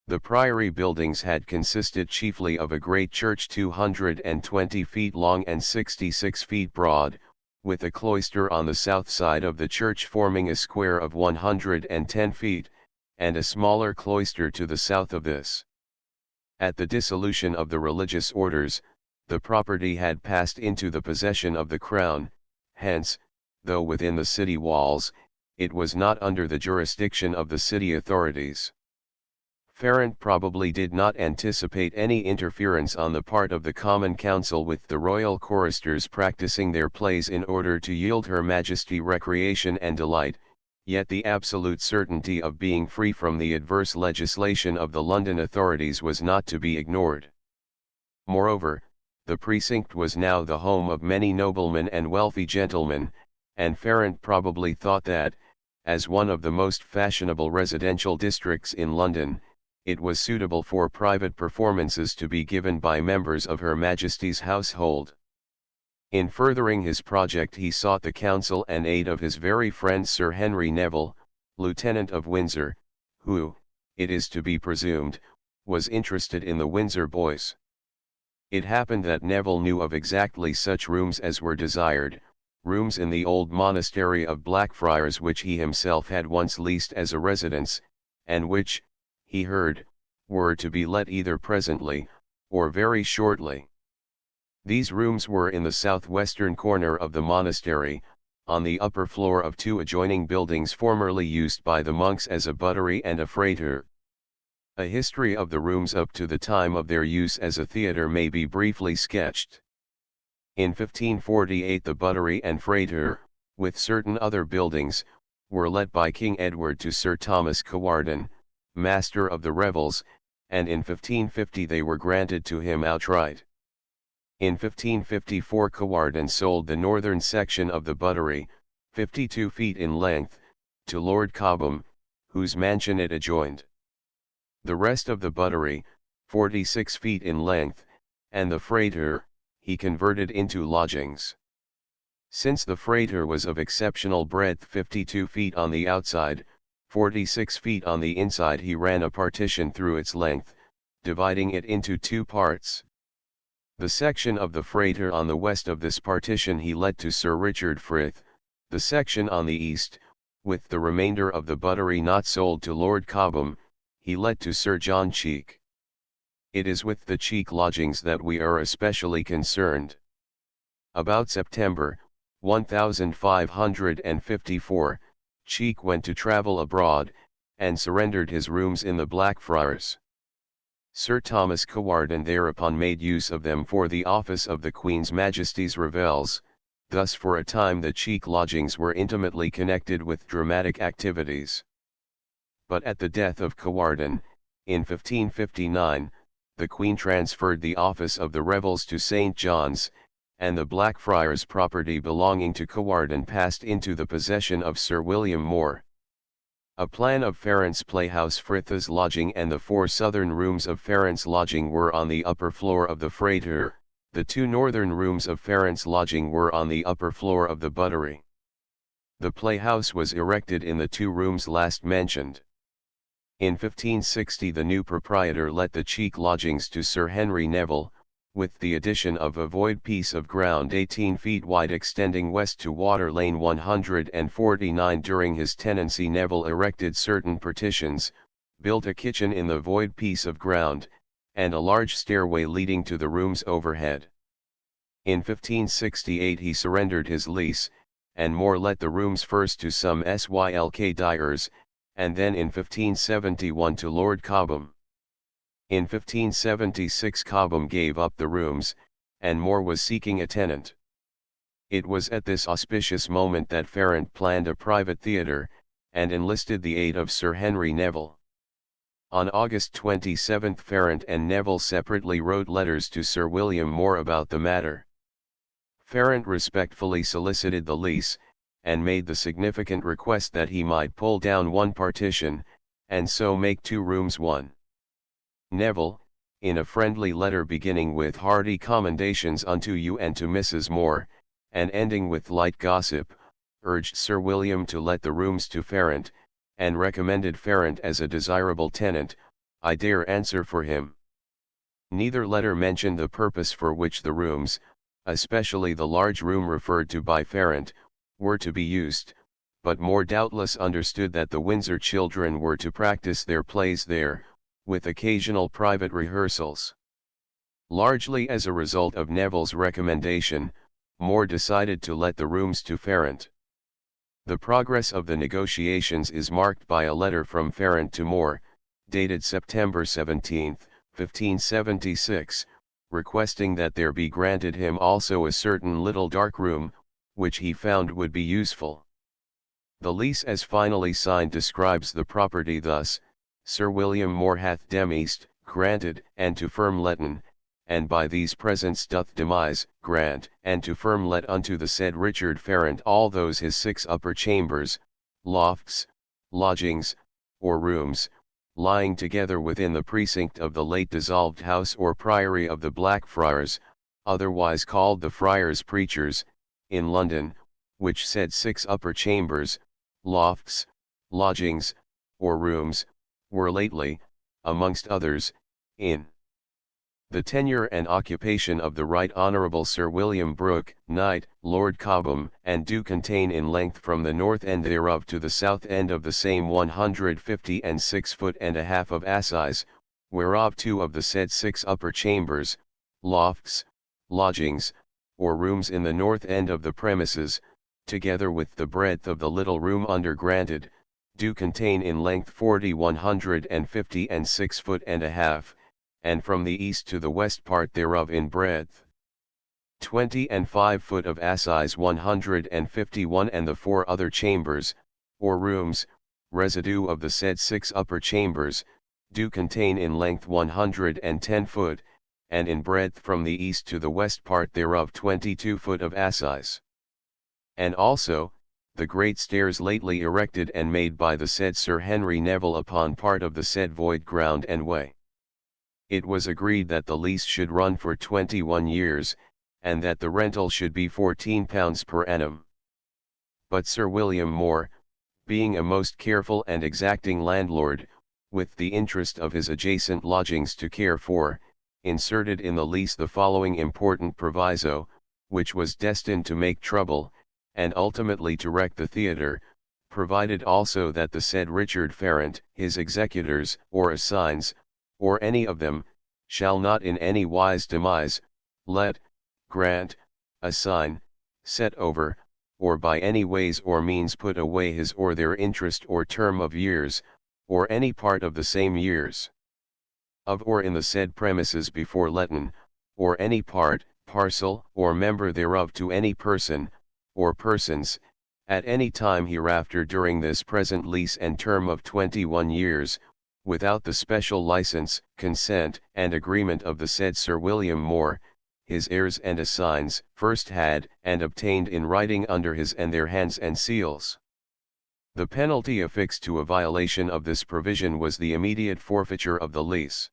The priory buildings had consisted chiefly of a great church 220 feet long and 66 feet broad, with a cloister on the south side of the church forming a square of 110 feet, and a smaller cloister to the south of this. At the dissolution of the religious orders, the property had passed into the possession of the crown, hence, though within the city walls, it was not under the jurisdiction of the city authorities. Farrant probably did not anticipate any interference on the part of the Common Council with the royal choristers practicing their plays in order to yield Her Majesty recreation and delight, yet the absolute certainty of being free from the adverse legislation of the London authorities was not to be ignored. Moreover, the precinct was now the home of many noblemen and wealthy gentlemen, and Farrant probably thought that, as one of the most fashionable residential districts in London, it was suitable for private performances to be given by members of Her Majesty's household. In furthering his project he sought the counsel and aid of his very friend Sir Henry Neville, Lieutenant of Windsor, who, it is to be presumed, was interested in the Windsor boys. It happened that Neville knew of exactly such rooms as were desired, rooms in the old monastery of Blackfriars which he himself had once leased as a residence, and which, he heard, were to be let either presently, or very shortly. These rooms were in the southwestern corner of the monastery, on the upper floor of two adjoining buildings formerly used by the monks as a buttery and a freighter. A history of the rooms up to the time of their use as a theatre may be briefly sketched. In 1548 the buttery and freighter, with certain other buildings, were let by King Edward to Sir Thomas Cawarden, master of the revels, and in 1550 they were granted to him outright. In 1554 Cawarden sold the northern section of the buttery, 52 feet in length, to Lord Cobham, whose mansion it adjoined. The rest of the buttery, 46 feet in length, and the freighter, he converted into lodgings. Since the freighter was of exceptional breadth 52 feet on the outside, 46 feet on the inside, he ran a partition through its length, dividing it into two parts. The section of the freighter on the west of this partition he let to Sir Richard Frith, the section on the east, with the remainder of the buttery not sold to Lord Cobham, he let to Sir John Cheek. It is with the Cheek lodgings that we are especially concerned. About September, 1554, Cheek went to travel abroad, and surrendered his rooms in the Blackfriars. Sir Thomas Cawarden thereupon made use of them for the office of the Queen's Majesty's revels, thus for a time the Cheek lodgings were intimately connected with dramatic activities. But at the death of Cawarden, in 1559, the Queen transferred the office of the revels to St. John's, and the Blackfriars property belonging to Cawarden passed into the possession of Sir William Moore. A plan of Farrant's playhouse Frith's lodging and the 4 southern rooms of Farrant's lodging were on the upper floor of the freighter, the 2 northern rooms of Farrant's lodging were on the upper floor of the buttery. The playhouse was erected in the 2 rooms last mentioned. In 1560 the new proprietor let the Cheek lodgings to Sir Henry Neville, with the addition of a void piece of ground 18 feet wide extending west to Water Lane 149. During his tenancy Neville erected certain partitions, built a kitchen in the void piece of ground, and a large stairway leading to the rooms overhead. In 1568 he surrendered his lease, and Moore let the rooms first to some Sylk dyers, and then in 1571 to Lord Cobham. In 1576 Cobham gave up the rooms, and Moore was seeking a tenant. It was at this auspicious moment that Farrant planned a private theatre, and enlisted the aid of Sir Henry Neville. On August 27 Farrant and Neville separately wrote letters to Sir William Moore about the matter. Farrant respectfully solicited the lease, and made the significant request that he might pull down one partition, and so make 2 rooms one. Neville, in a friendly letter beginning with hearty commendations unto you and to Mrs. Moore, and ending with light gossip, urged Sir William to let the rooms to Farrant, and recommended Farrant as a desirable tenant. I dare answer for him. Neither letter mentioned the purpose for which the rooms, especially the large room referred to by Farrant, were to be used, but Moore doubtless understood that the Windsor children were to practice their plays there, with occasional private rehearsals. Largely as a result of Neville's recommendation, Moore decided to let the rooms to Farrant. The progress of the negotiations is marked by a letter from Farrant to Moore, dated September 17, 1576, requesting that there be granted him also a certain little dark room, which he found would be useful. The lease as finally signed describes the property thus: Sir William More hath dem east, granted, and to firm letten, and by these presents doth demise, grant, and to firm let unto the said Richard Farrant all those his 6 upper chambers, lofts, lodgings, or rooms, lying together within the precinct of the late dissolved house or priory of the Blackfriars, otherwise called the Friars Preachers, in London, which said 6 upper chambers, lofts, lodgings, or rooms, were lately, amongst others, in the tenure and occupation of the Right Honourable Sir William Brooke, Knight, Lord Cobham, and do contain in length from the north end thereof to the south end of the same 156 foot and a half of assize, whereof 2 of the said 6 upper chambers, lofts, lodgings, or rooms in the north end of the premises, together with the breadth of the little room under granted, do contain in length 156 foot and a half, and from the east to the west part thereof in breadth 25 foot of assize 151, and the 4 other chambers, or rooms, residue of the said 6 upper chambers, do contain in length 110 foot, and in breadth from the east to the west part thereof 22 foot of assize. And also, the great stairs lately erected and made by the said Sir Henry Neville upon part of the said void ground and way. It was agreed that the lease should run for 21 years, and that the rental should be £14 per annum. But Sir William More, being a most careful and exacting landlord, with the interest of his adjacent lodgings to care for, inserted in the lease the following important proviso, which was destined to make trouble, and ultimately to wreck the theatre, provided also that the said Richard Farrant, his executors, or assigns, or any of them, shall not in any wise demise, let, grant, assign, set over, or by any ways or means put away his or their interest or term of years, or any part of the same years, of or in the said premises before letten, or any part, parcel, or member thereof to any person, or persons, at any time hereafter during this present lease and term of 21 years, without the special license, consent, and agreement of the said Sir William More, his heirs and assigns, first had and obtained in writing under his and their hands and seals. The penalty affixed to a violation of this provision was the immediate forfeiture of the lease.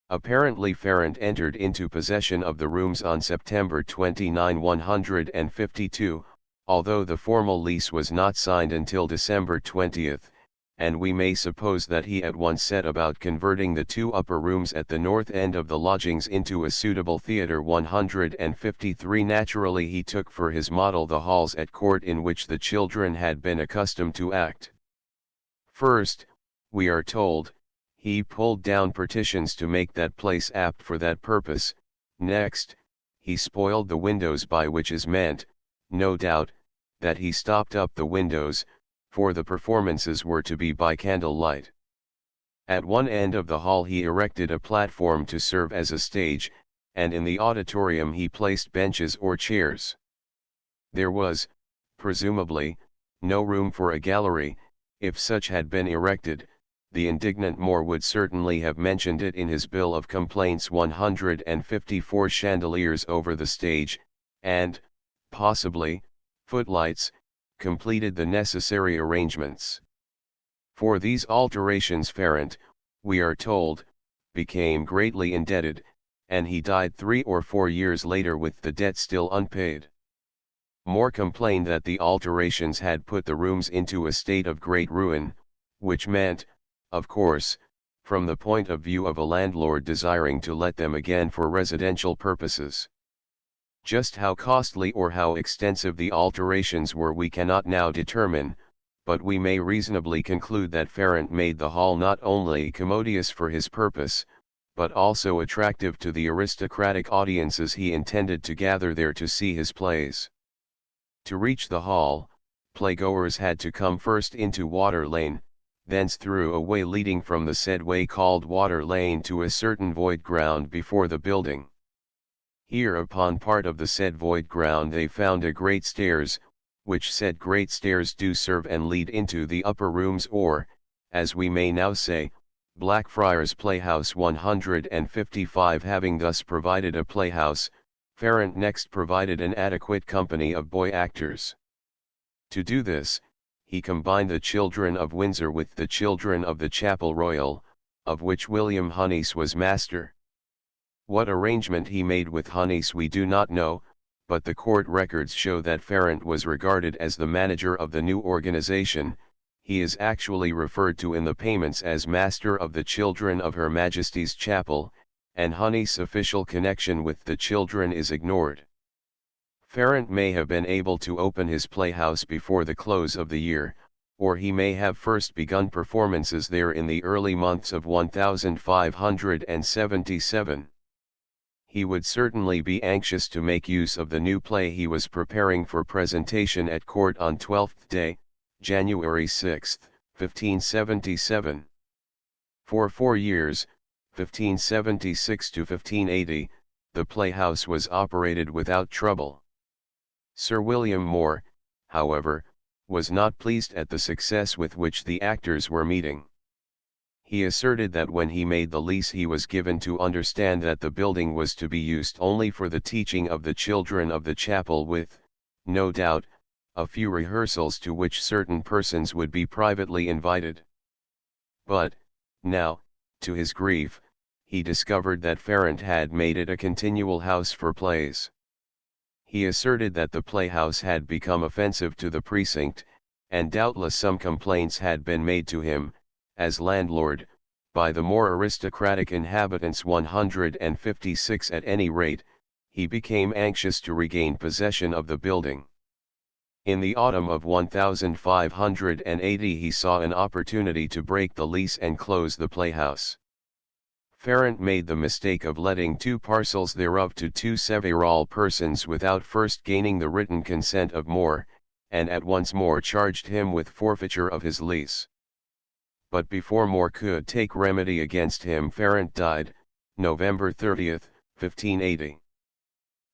Apparently Farrant entered into possession of the rooms on September 29, 152, although the formal lease was not signed until December 20, and we may suppose that he at once set about converting the 2 upper rooms at the north end of the lodgings into a suitable theatre. 153 Naturally he took for his model the halls at court in which the children had been accustomed to act. First, we are told, he pulled down partitions to make that place apt for that purpose. Next, he spoiled the windows, by which is meant, no doubt, that he stopped up the windows, for the performances were to be by candle light. At one end of the hall he erected a platform to serve as a stage, and in the auditorium he placed benches or chairs. There was, presumably, no room for a gallery. If such had been erected, the indignant More would certainly have mentioned it in his bill of complaints. 154 chandeliers over the stage, and, possibly, footlights, completed the necessary arrangements. For these alterations Farrant, we are told, became greatly indebted, and he died 3 or 4 years later with the debt still unpaid. More complained that the alterations had put the rooms into a state of great ruin, which meant, of course, from the point of view of a landlord desiring to let them again for residential purposes. Just how costly or how extensive the alterations were we cannot now determine, but we may reasonably conclude that Farrant made the hall not only commodious for his purpose, but also attractive to the aristocratic audiences he intended to gather there to see his plays. To reach the hall, playgoers had to come first into Water Lane, thence through a way leading from the said way called Water Lane to a certain void ground before the building. Here upon part of the said void ground they found a great stairs, which said great stairs do serve and lead into the upper rooms, or, as we may now say, Blackfriars Playhouse 155. Having thus provided a playhouse, Farrant next provided an adequate company of boy actors. To do this, he combined the children of Windsor with the children of the Chapel Royal, of which William Hunnies was master. What arrangement he made with Hunnies we do not know, but the court records show that Farrant was regarded as the manager of the new organization. He is actually referred to in the payments as Master of the Children of Her Majesty's Chapel, and Hunnies' official connection with the children is ignored. Farrant may have been able to open his playhouse before the close of the year, or he may have first begun performances there in the early months of 1577. He would certainly be anxious to make use of the new play he was preparing for presentation at court on 12th day, January 6, 1577. For 4 years, 1576 to 1580, the playhouse was operated without trouble. Sir William Moore, however, was not pleased at the success with which the actors were meeting. He asserted that when he made the lease he was given to understand that the building was to be used only for the teaching of the children of the chapel with, no doubt, a few rehearsals to which certain persons would be privately invited. But, now, to his grief, he discovered that Farrant had made it a continual house for plays. He asserted that the playhouse had become offensive to the precinct, and doubtless some complaints had been made to him, as landlord, by the more aristocratic inhabitants. 156. At any rate, he became anxious to regain possession of the building. In the autumn of 1580 he saw an opportunity to break the lease and close the playhouse. Farrant made the mistake of letting 2 parcels thereof to 2 several persons without first gaining the written consent of Moore, and at once Moore charged him with forfeiture of his lease. But before Moore could take remedy against him, Farrant died, November 30, 1580.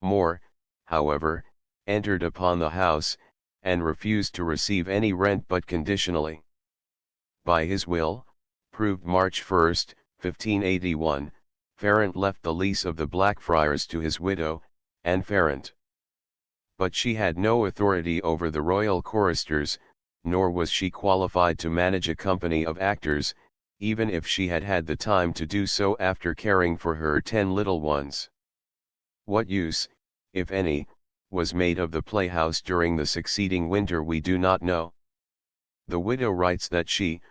Moore, however, entered upon the house, and refused to receive any rent but conditionally. By his will, proved March 1, 1581, Farrant left the lease of the Blackfriars to his widow, Anne Farrant. But she had no authority over the royal choristers, nor was she qualified to manage a company of actors, even if she had had the time to do so after caring for her 10 little ones. What use, if any, was made of the playhouse during the succeeding winter we do not know. The widow writes that she,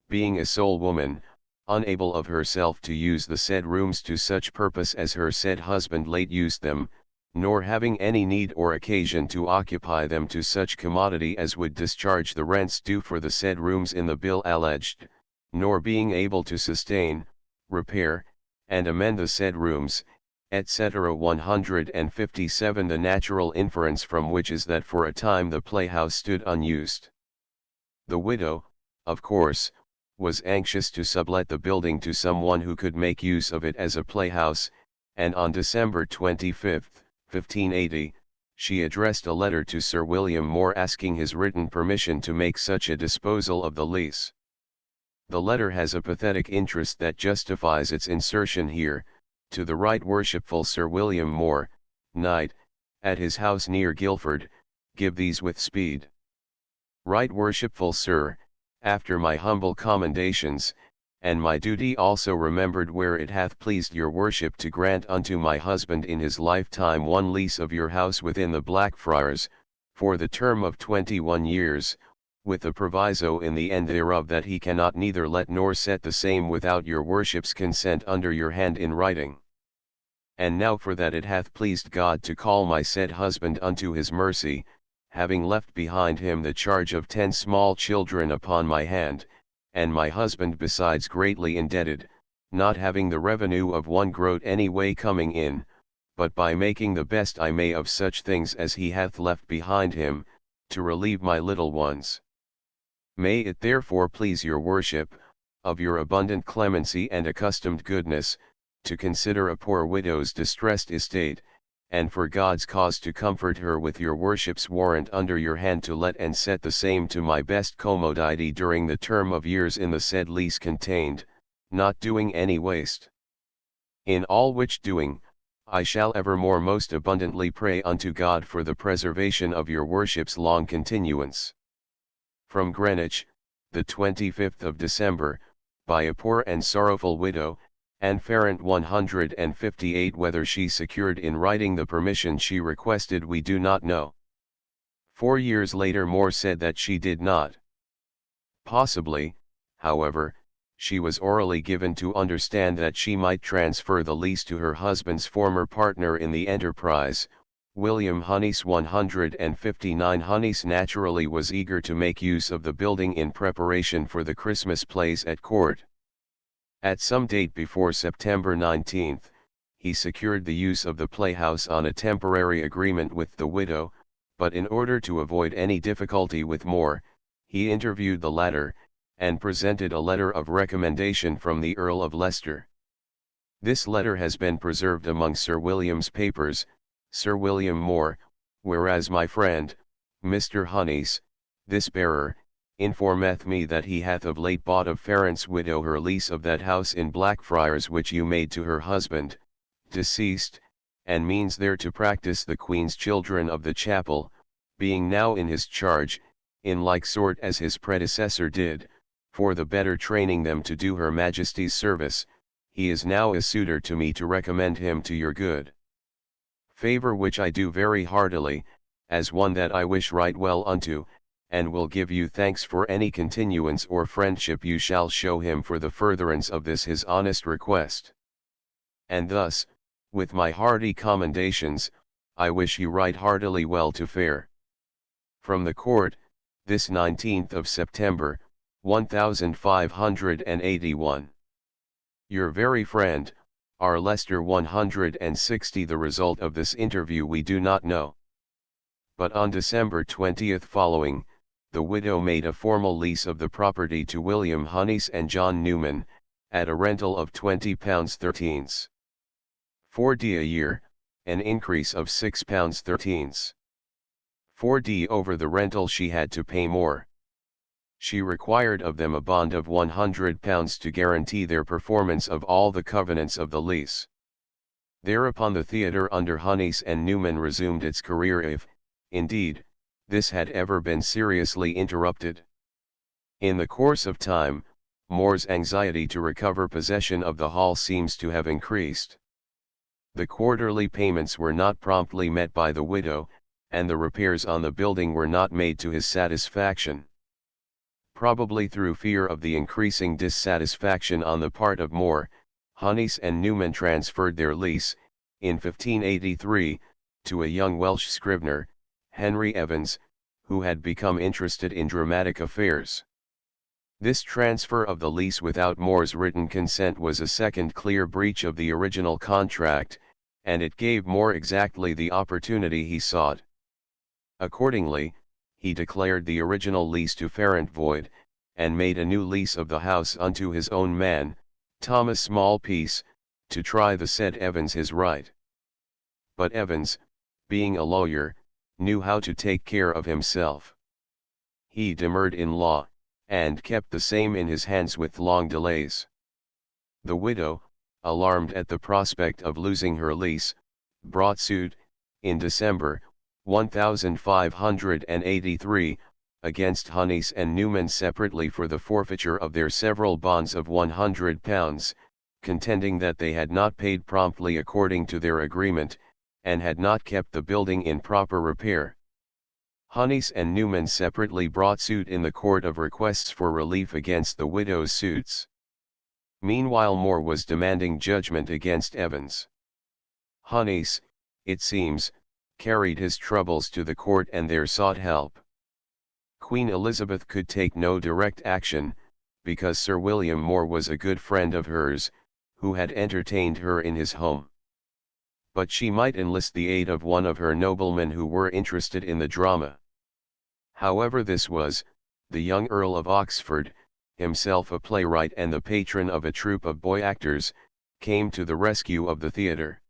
being a sole woman, unable of herself to use the said rooms to such purpose as her said husband late used them, nor having any need or occasion to occupy them to such commodity as would discharge the rents due for the said rooms in the bill alleged, nor being able to sustain, repair, and amend the said rooms, etc. 157. The natural inference from which is that for a time the playhouse stood unused. The widow, of course, was anxious to sublet the building to someone who could make use of it as a playhouse, and on December 25, 1580, she addressed a letter to Sir William Moore asking his written permission to make such a disposal of the lease. The letter has a pathetic interest that justifies its insertion here: to the Right Worshipful Sir William Moore, Knight, at his house near Guildford, give these with speed. Right Worshipful Sir, after my humble commendations, and my duty also remembered, where it hath pleased your worship to grant unto my husband in his lifetime one lease of your house within the Blackfriars, for the term of 21 years, with a proviso in the end thereof that he cannot neither let nor set the same without your worship's consent under your hand in writing. And now for that it hath pleased God to call my said husband unto his mercy, having left behind him the charge of 10 small children upon my hand, and my husband besides greatly indebted, not having the revenue of 1 groat any way coming in, but by making the best I may of such things as he hath left behind him, to relieve my little ones. May it therefore please your worship, of your abundant clemency and accustomed goodness, to consider a poor widow's distressed estate, and for God's cause to comfort her with your worship's warrant under your hand to let and set the same to my best commodity during the term of years in the said lease contained, not doing any waste. In all which doing, I shall evermore most abundantly pray unto God for the preservation of your worship's long continuance. From Greenwich, the 25th of December, by a poor and sorrowful widow, and Farrant 158. Whether she secured in writing the permission she requested we do not know. 4 years later Moore said that she did not. Possibly, however, she was orally given to understand that she might transfer the lease to her husband's former partner in the enterprise, William Hunnies 159. Hunnies naturally was eager to make use of the building in preparation for the Christmas plays at court. At some date before September 19, he secured the use of the playhouse on a temporary agreement with the widow, but in order to avoid any difficulty with Moore, he interviewed the latter, and presented a letter of recommendation from the Earl of Leicester. This letter has been preserved among Sir William's papers. Sir William Moore, whereas my friend, Mr. Hunnies, this bearer, informeth me that he hath of late bought of Farrant's widow her lease of that house in Blackfriars which you made to her husband, deceased, and means there to practice the Queen's children of the chapel, being now in his charge, in like sort as his predecessor did, for the better training them to do her Majesty's service, he is now a suitor to me to recommend him to your good favour, which I do very heartily, as one that I wish right well unto, and will give you thanks for any continuance or friendship you shall show him for the furtherance of this his honest request. And thus, with my hearty commendations, I wish you right heartily well to fare. From the Court, this 19th of September, 1581. Your very friend, R. Leicester 160. The result of this interview we do not know. But on December 20th following, the widow made a formal lease of the property to William Hunnies and John Newman, at a rental of £20 13. 4d a year, an increase of £6 13. 4d over the rental she had to pay more. She required of them a bond of £100 to guarantee their performance of all the covenants of the lease. Thereupon the theatre under Hunnies and Newman resumed its career if, indeed, this had ever been seriously interrupted. In the course of time, Moore's anxiety to recover possession of the hall seems to have increased. The quarterly payments were not promptly met by the widow, and the repairs on the building were not made to his satisfaction. Probably through fear of the increasing dissatisfaction on the part of Moore, Hunnies and Newman transferred their lease, in 1583, to a young Welsh scrivener, Henry Evans, who had become interested in dramatic affairs. This transfer of the lease without Moore's written consent was a second clear breach of the original contract, and it gave Moore exactly the opportunity he sought. Accordingly, he declared the original lease to Farrant void, and made a new lease of the house unto his own man, Thomas Smallpiece, to try the said Evans his right. But Evans, being a lawyer, knew how to take care of himself. He demurred in law, and kept the same in his hands with long delays. The widow, alarmed at the prospect of losing her lease, brought suit, in December, 1583, against Hunnies and Newman separately for the forfeiture of their several bonds of £100, contending that they had not paid promptly according to their agreement, and had not kept the building in proper repair. Hunnies and Newman separately brought suit in the Court of Requests for relief against the widow's suits. Meanwhile Moore was demanding judgment against Evans. Hunnies, it seems, carried his troubles to the court and there sought help. Queen Elizabeth could take no direct action, because Sir William Moore was a good friend of hers, who had entertained her in his home. But she might enlist the aid of one of her noblemen who were interested in the drama. However this was, the young Earl of Oxford, himself a playwright and the patron of a troupe of boy actors, came to the rescue of the theatre.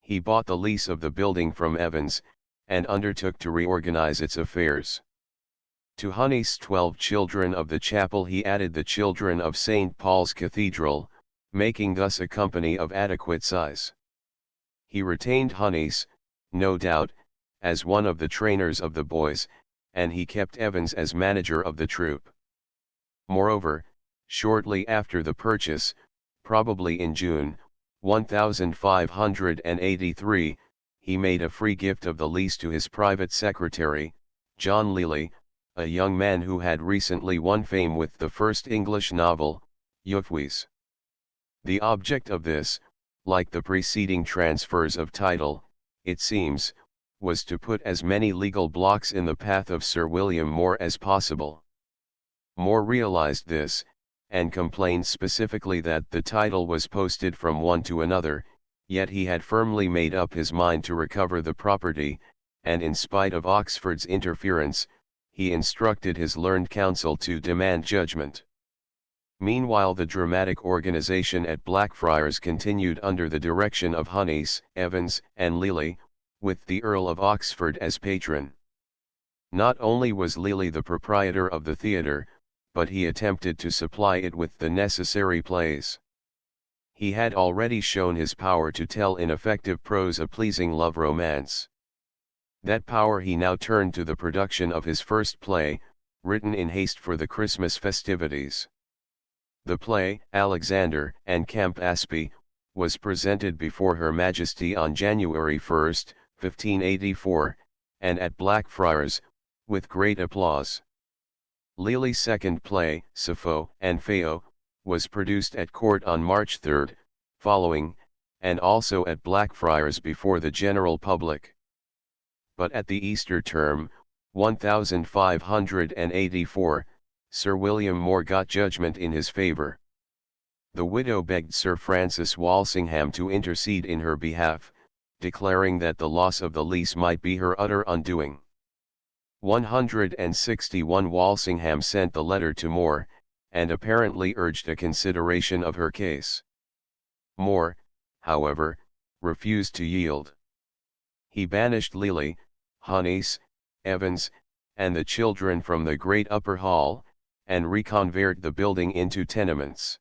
He bought the lease of the building from Evans, and undertook to reorganize its affairs. To Honey's 12 children of the chapel he added the children of St. Paul's Cathedral, making thus a company of adequate size. He retained Honey's, no doubt, as one of the trainers of the boys, and he kept Evans as manager of the troupe. Moreover, shortly after the purchase, probably in June, 1583, he made a free gift of the lease to his private secretary, John Lely, a young man who had recently won fame with the first English novel, Euphues. The object of this, like the preceding transfers of title, it seems, was to put as many legal blocks in the path of Sir William More as possible. More realized this, and complained specifically that the title was posted from one to another, yet he had firmly made up his mind to recover the property, and in spite of Oxford's interference, he instructed his learned counsel to demand judgment. Meanwhile the dramatic organization at Blackfriars continued under the direction of Honeys, Evans, and Lely, with the Earl of Oxford as patron. Not only was Lely the proprietor of the theatre, but he attempted to supply it with the necessary plays. He had already shown his power to tell in effective prose a pleasing love romance. That power he now turned to the production of his first play, written in haste for the Christmas festivities. The play, Alexander and Camp Aspie, was presented before Her Majesty on January 1, 1584, and at Blackfriars, with great applause. Lely's second play, Sappho and Phao, was produced at court on March 3, following, and also at Blackfriars before the general public. But at the Easter term, 1584, Sir William More got judgment in his favour. The widow begged Sir Francis Walsingham to intercede in her behalf, declaring that the loss of the lease might be her utter undoing. 161 Walsingham sent the letter to More, and apparently urged a consideration of her case. More, however, refused to yield. He banished Lely, Honeys, Evans, and the children from the great upper hall, and reconverted the building into tenements.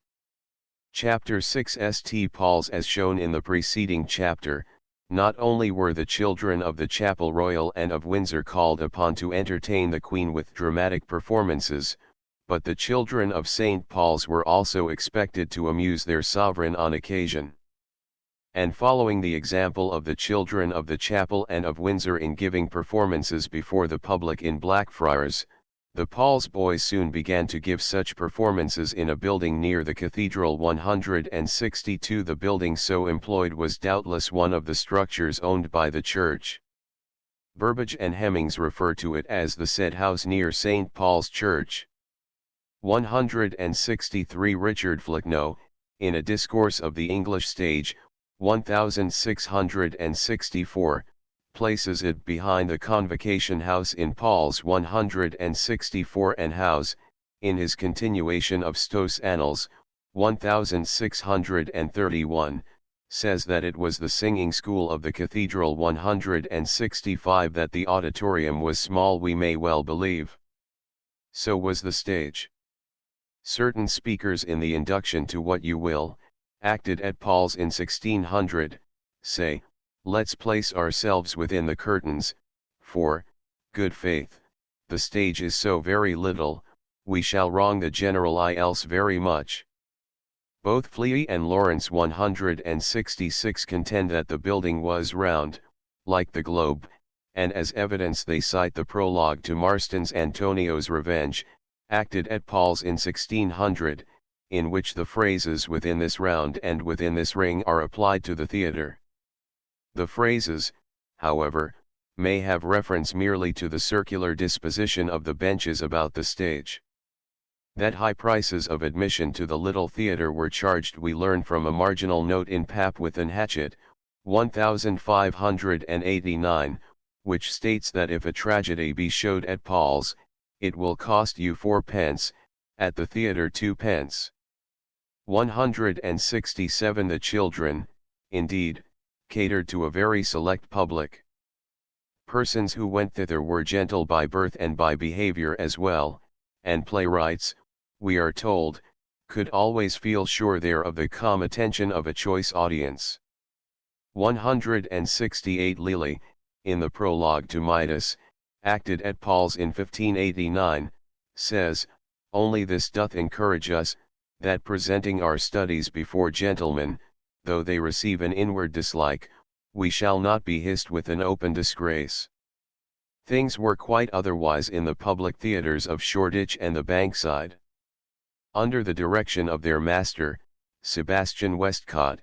Chapter 6 St. Paul's. As shown in the preceding chapter, not only were the children of the Chapel Royal and of Windsor called upon to entertain the Queen with dramatic performances, but the children of St. Paul's were also expected to amuse their sovereign on occasion. And following the example of the children of the Chapel and of Windsor in giving performances before the public in Blackfriars, the Paul's boys soon began to give such performances in a building near the cathedral 162. The building so employed was doubtless one of the structures owned by the church. Burbage and Hemmings refer to it as the said house near St. Paul's Church. 163 Richard Flecknoe, in a discourse of the English stage, 1664, places it behind the Convocation House in Paul's 164 and House, in his continuation of Stowe's Annals, 1631, says that it was the singing school of the Cathedral 165. That the auditorium was small we may well believe. So was the stage. Certain speakers in the Induction to What You Will, acted at Paul's in 1600, say, "Let's place ourselves within the curtains, for, good faith, the stage is so very little, we shall wrong the general eye else very much." Both Flea and Lawrence 166 contend that the building was round, like the globe, and as evidence they cite the prologue to Marston's Antonio's Revenge, acted at Paul's in 1600, in which the phrases "within this round" and "within this ring" are applied to the theatre. The phrases, however, may have reference merely to the circular disposition of the benches about the stage. That high prices of admission to the little theatre were charged we learn from a marginal note in Papwith and Hatchet, 1589, which states that if a tragedy be showed at Paul's, it will cost you 4d, at the theatre 2d. 167 The children, indeed, catered to a very select public. Persons who went thither were gentle by birth and by behavior as well, and playwrights, we are told, could always feel sure there of the calm attention of a choice audience. 168 Lely, in the prologue to Midas, acted at Paul's in 1589, says, "Only this doth encourage us, that presenting our studies before gentlemen, though they receive an inward dislike, we shall not be hissed with an open disgrace." Things were quite otherwise in the public theatres of Shoreditch and the Bankside. Under the direction of their master, Sebastian Westcott,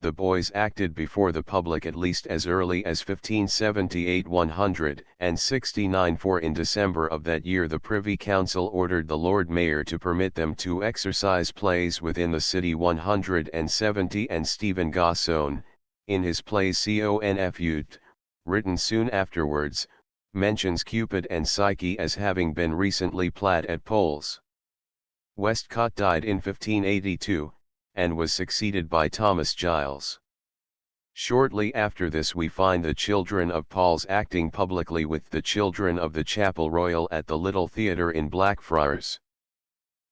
the boys acted before the public at least as early as 1578 169, for in December of that year the Privy Council ordered the Lord Mayor to permit them to exercise plays within the city 170, and Stephen Gosson, in his plays Confut, written soon afterwards, mentions Cupid and Psyche as having been recently played at Poles. Westcott died in 1582, and was succeeded by Thomas Giles. Shortly after this we find the children of Paul's acting publicly with the children of the Chapel Royal at the Little Theatre in Blackfriars.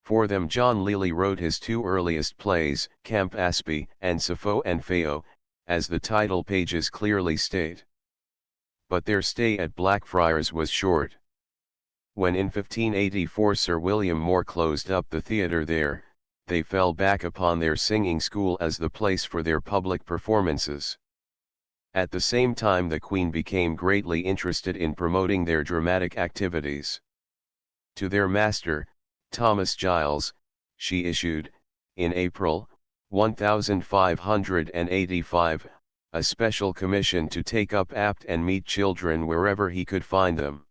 For them John Lely wrote his two earliest plays, Camp Aspie and Sappho and Phao, as the title pages clearly state. But their stay at Blackfriars was short. When in 1584 Sir William Moore closed up the theatre there, they fell back upon their singing school as the place for their public performances. At the same time the Queen became greatly interested in promoting their dramatic activities. To their master, Thomas Giles, she issued, in April, 1585, a special commission to take up apt and meet children wherever he could find them.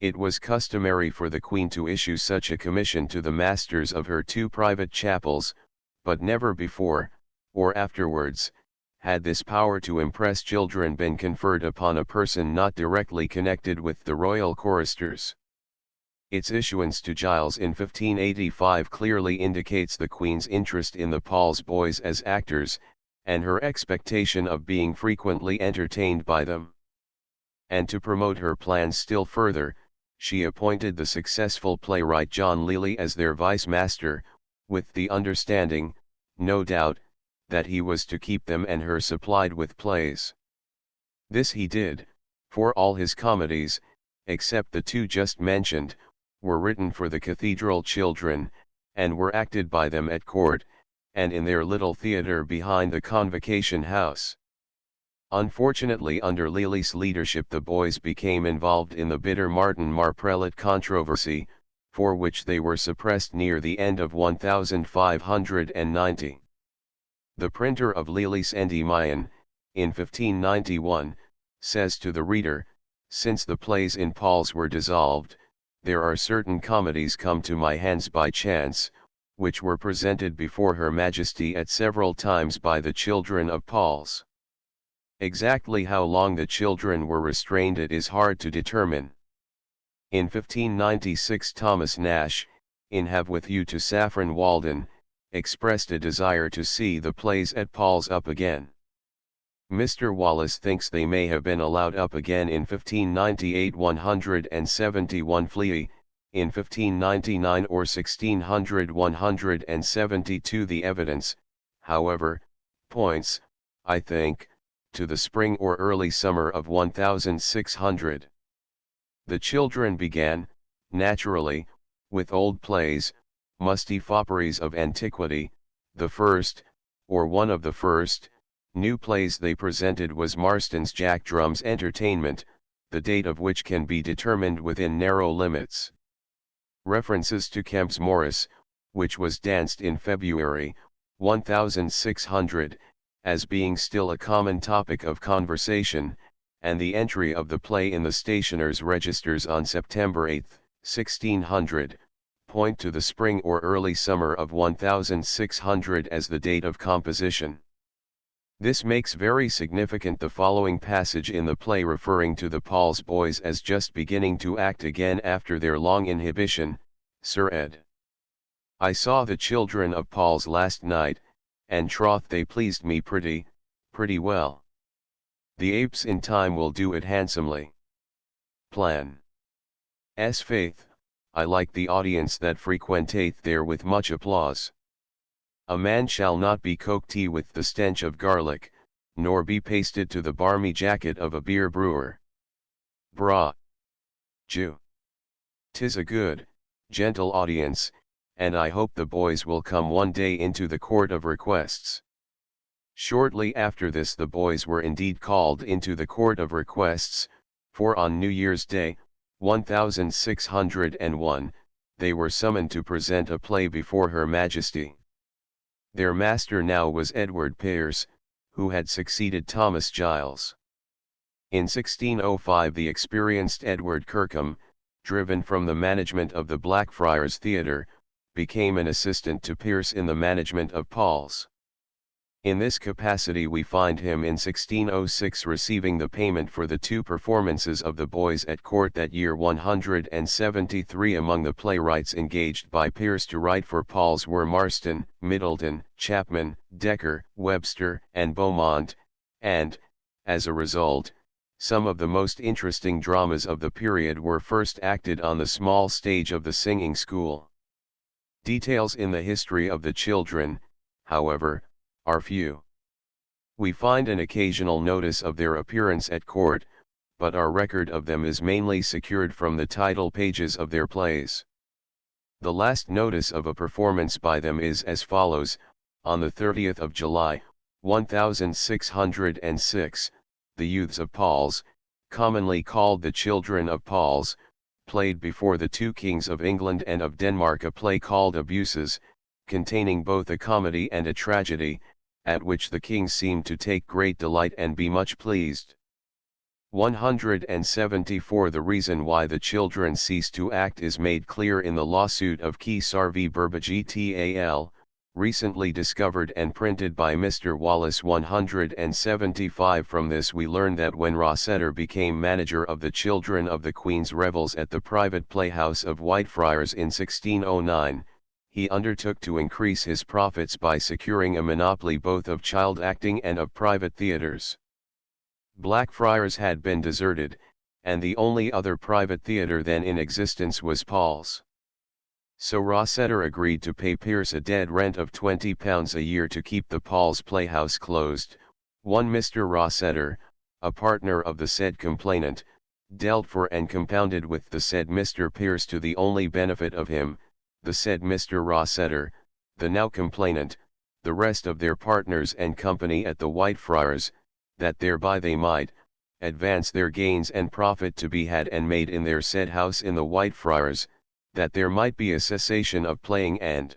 It was customary for the Queen to issue such a commission to the masters of her two private chapels, but never before, or afterwards, had this power to impress children been conferred upon a person not directly connected with the royal choristers. Its issuance to Giles in 1585 clearly indicates the Queen's interest in the Paul's boys as actors, and her expectation of being frequently entertained by them. And to promote her plans still further, she appointed the successful playwright John Lely as their vice-master, with the understanding, no doubt, that he was to keep them and her supplied with plays. This he did, for all his comedies, except the two just mentioned, were written for the cathedral children, and were acted by them at court, and in their little theatre behind the Convocation House. Unfortunately under Lely's leadership the boys became involved in the bitter Martin Marprelate controversy, for which they were suppressed near the end of 1590. The printer of Lely's Endymion, in 1591, says to the reader, "Since the plays in Paul's were dissolved, there are certain comedies come to my hands by chance, which were presented before Her Majesty at several times by the children of Paul's." Exactly how long the children were restrained it is hard to determine. In 1596 Thomas Nash, in Have With You to Saffron Walden, expressed a desire to see the plays at Paul's up again. Mr. Wallace thinks they may have been allowed up again in 1598 171 Flea, in 1599 or 1600 172. The evidence, however, points, I think, to the spring or early summer of 1600. The children began, naturally, with old plays, musty fopperies of antiquity. The first, or one of the first, new plays they presented was Marston's Jack Drum's Entertainment, the date of which can be determined within narrow limits. References to Kemp's Morris, which was danced in February, 1600, as being still a common topic of conversation, and the entry of the play in the stationer's registers on September 8, 1600, point to the spring or early summer of 1600 as the date of composition. This makes very significant the following passage in the play referring to the Paul's boys as just beginning to act again after their long inhibition. Sir Ed. I saw the children of Paul's last night, and troth they pleased me pretty well. The apes in time will do it handsomely. Plan. S. Faith, I like the audience that frequentateth there with much applause. A man shall not be coked with the stench of garlic, nor be pasted to the barmy jacket of a beer brewer. Bra. Jew. 'Tis a good, gentle audience, and I hope the boys will come one day into the court of requests. Shortly after this the boys were indeed called into the court of requests, for on New Year's Day, 1601, they were summoned to present a play before Her Majesty. Their master now was Edward Pearce, who had succeeded Thomas Giles. In 1605 the experienced Edward Kirkham, driven from the management of the Blackfriars Theatre, became an assistant to Pearce in the management of Paul's. In this capacity we find him in 1606 receiving the payment for the 2 performances of the boys at court that year. 173 among the playwrights engaged by Pearce to write for Paul's were Marston, Middleton, Chapman, Dekker, Webster, and Beaumont, and, as a result, some of the most interesting dramas of the period were first acted on the small stage of the singing school. Details in the history of the children, however, are few. We find an occasional notice of their appearance at court, but our record of them is mainly secured from the title pages of their plays. The last notice of a performance by them is as follows: on the 30th of July, 1606, the youths of Paul's, commonly called the children of Paul's, played before the 2 kings of England and of Denmark a play called Abuses, containing both a comedy and a tragedy, at which the kings seemed to take great delight and be much pleased. 174 The reason why the children ceased to act is made clear in the lawsuit of Kesar v. Burbage Tal, recently discovered and printed by Mr. Wallace. 175 From this we learn that when Rossiter became manager of the children of the Queen's revels at the private playhouse of Whitefriars in 1609, he undertook to increase his profits by securing a monopoly both of child acting and of private theatres. Blackfriars had been deserted, and the only other private theatre then in existence was Paul's. So Rossiter agreed to pay Pearce a dead rent of £20 a year to keep the Paul's Playhouse closed. One Mr. Rossiter, a partner of the said complainant, dealt for and compounded with the said Mr. Pearce to the only benefit of him, the said Mr. Rossiter, the now complainant, the rest of their partners and company at the Whitefriars, that thereby they might advance their gains and profit to be had and made in their said house in the Whitefriars, that there might be a cessation of playing and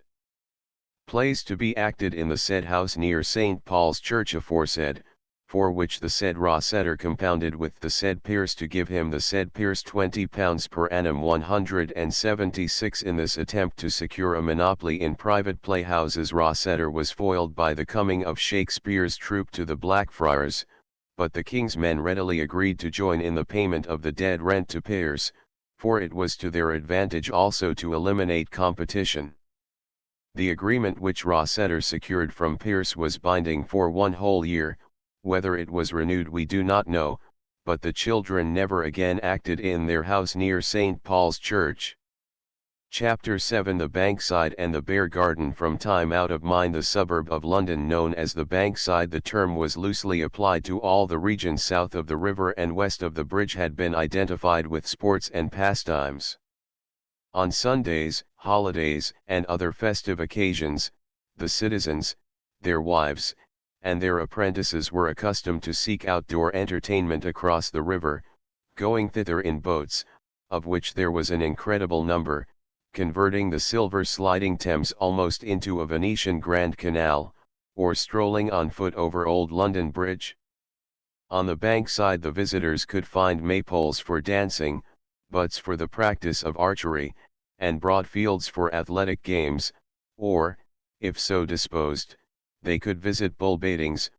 plays to be acted in the said house near St. Paul's Church aforesaid, for which the said Rossiter compounded with the said Pearce to give him the said Pearce £20 per annum. 176 In this attempt to secure a monopoly in private playhouses, Rossiter was foiled by the coming of Shakespeare's troupe to the Blackfriars, but the king's men readily agreed to join in the payment of the dead rent to Pearce, for it was to their advantage also to eliminate competition. The agreement which Rossiter secured from Pearce was binding for 1 whole year. Whether it was renewed we do not know, but the children never again acted in their house near St. Paul's Church. Chapter 7 The Bankside and the Bear Garden. From time out of mind, the suburb of London known as the Bankside, the term was loosely applied to all the region south of the river and west of the bridge, had been identified with sports and pastimes. On Sundays, holidays, and other festive occasions, the citizens, their wives, and their apprentices were accustomed to seek outdoor entertainment across the river, going thither in boats, of which there was an incredible number, converting the silver sliding Thames almost into a Venetian Grand Canal, or strolling on foot over Old London Bridge. On the Bankside the visitors could find maypoles for dancing, butts for the practice of archery, and broad fields for athletic games, or, if so disposed, they could visit bull baitings,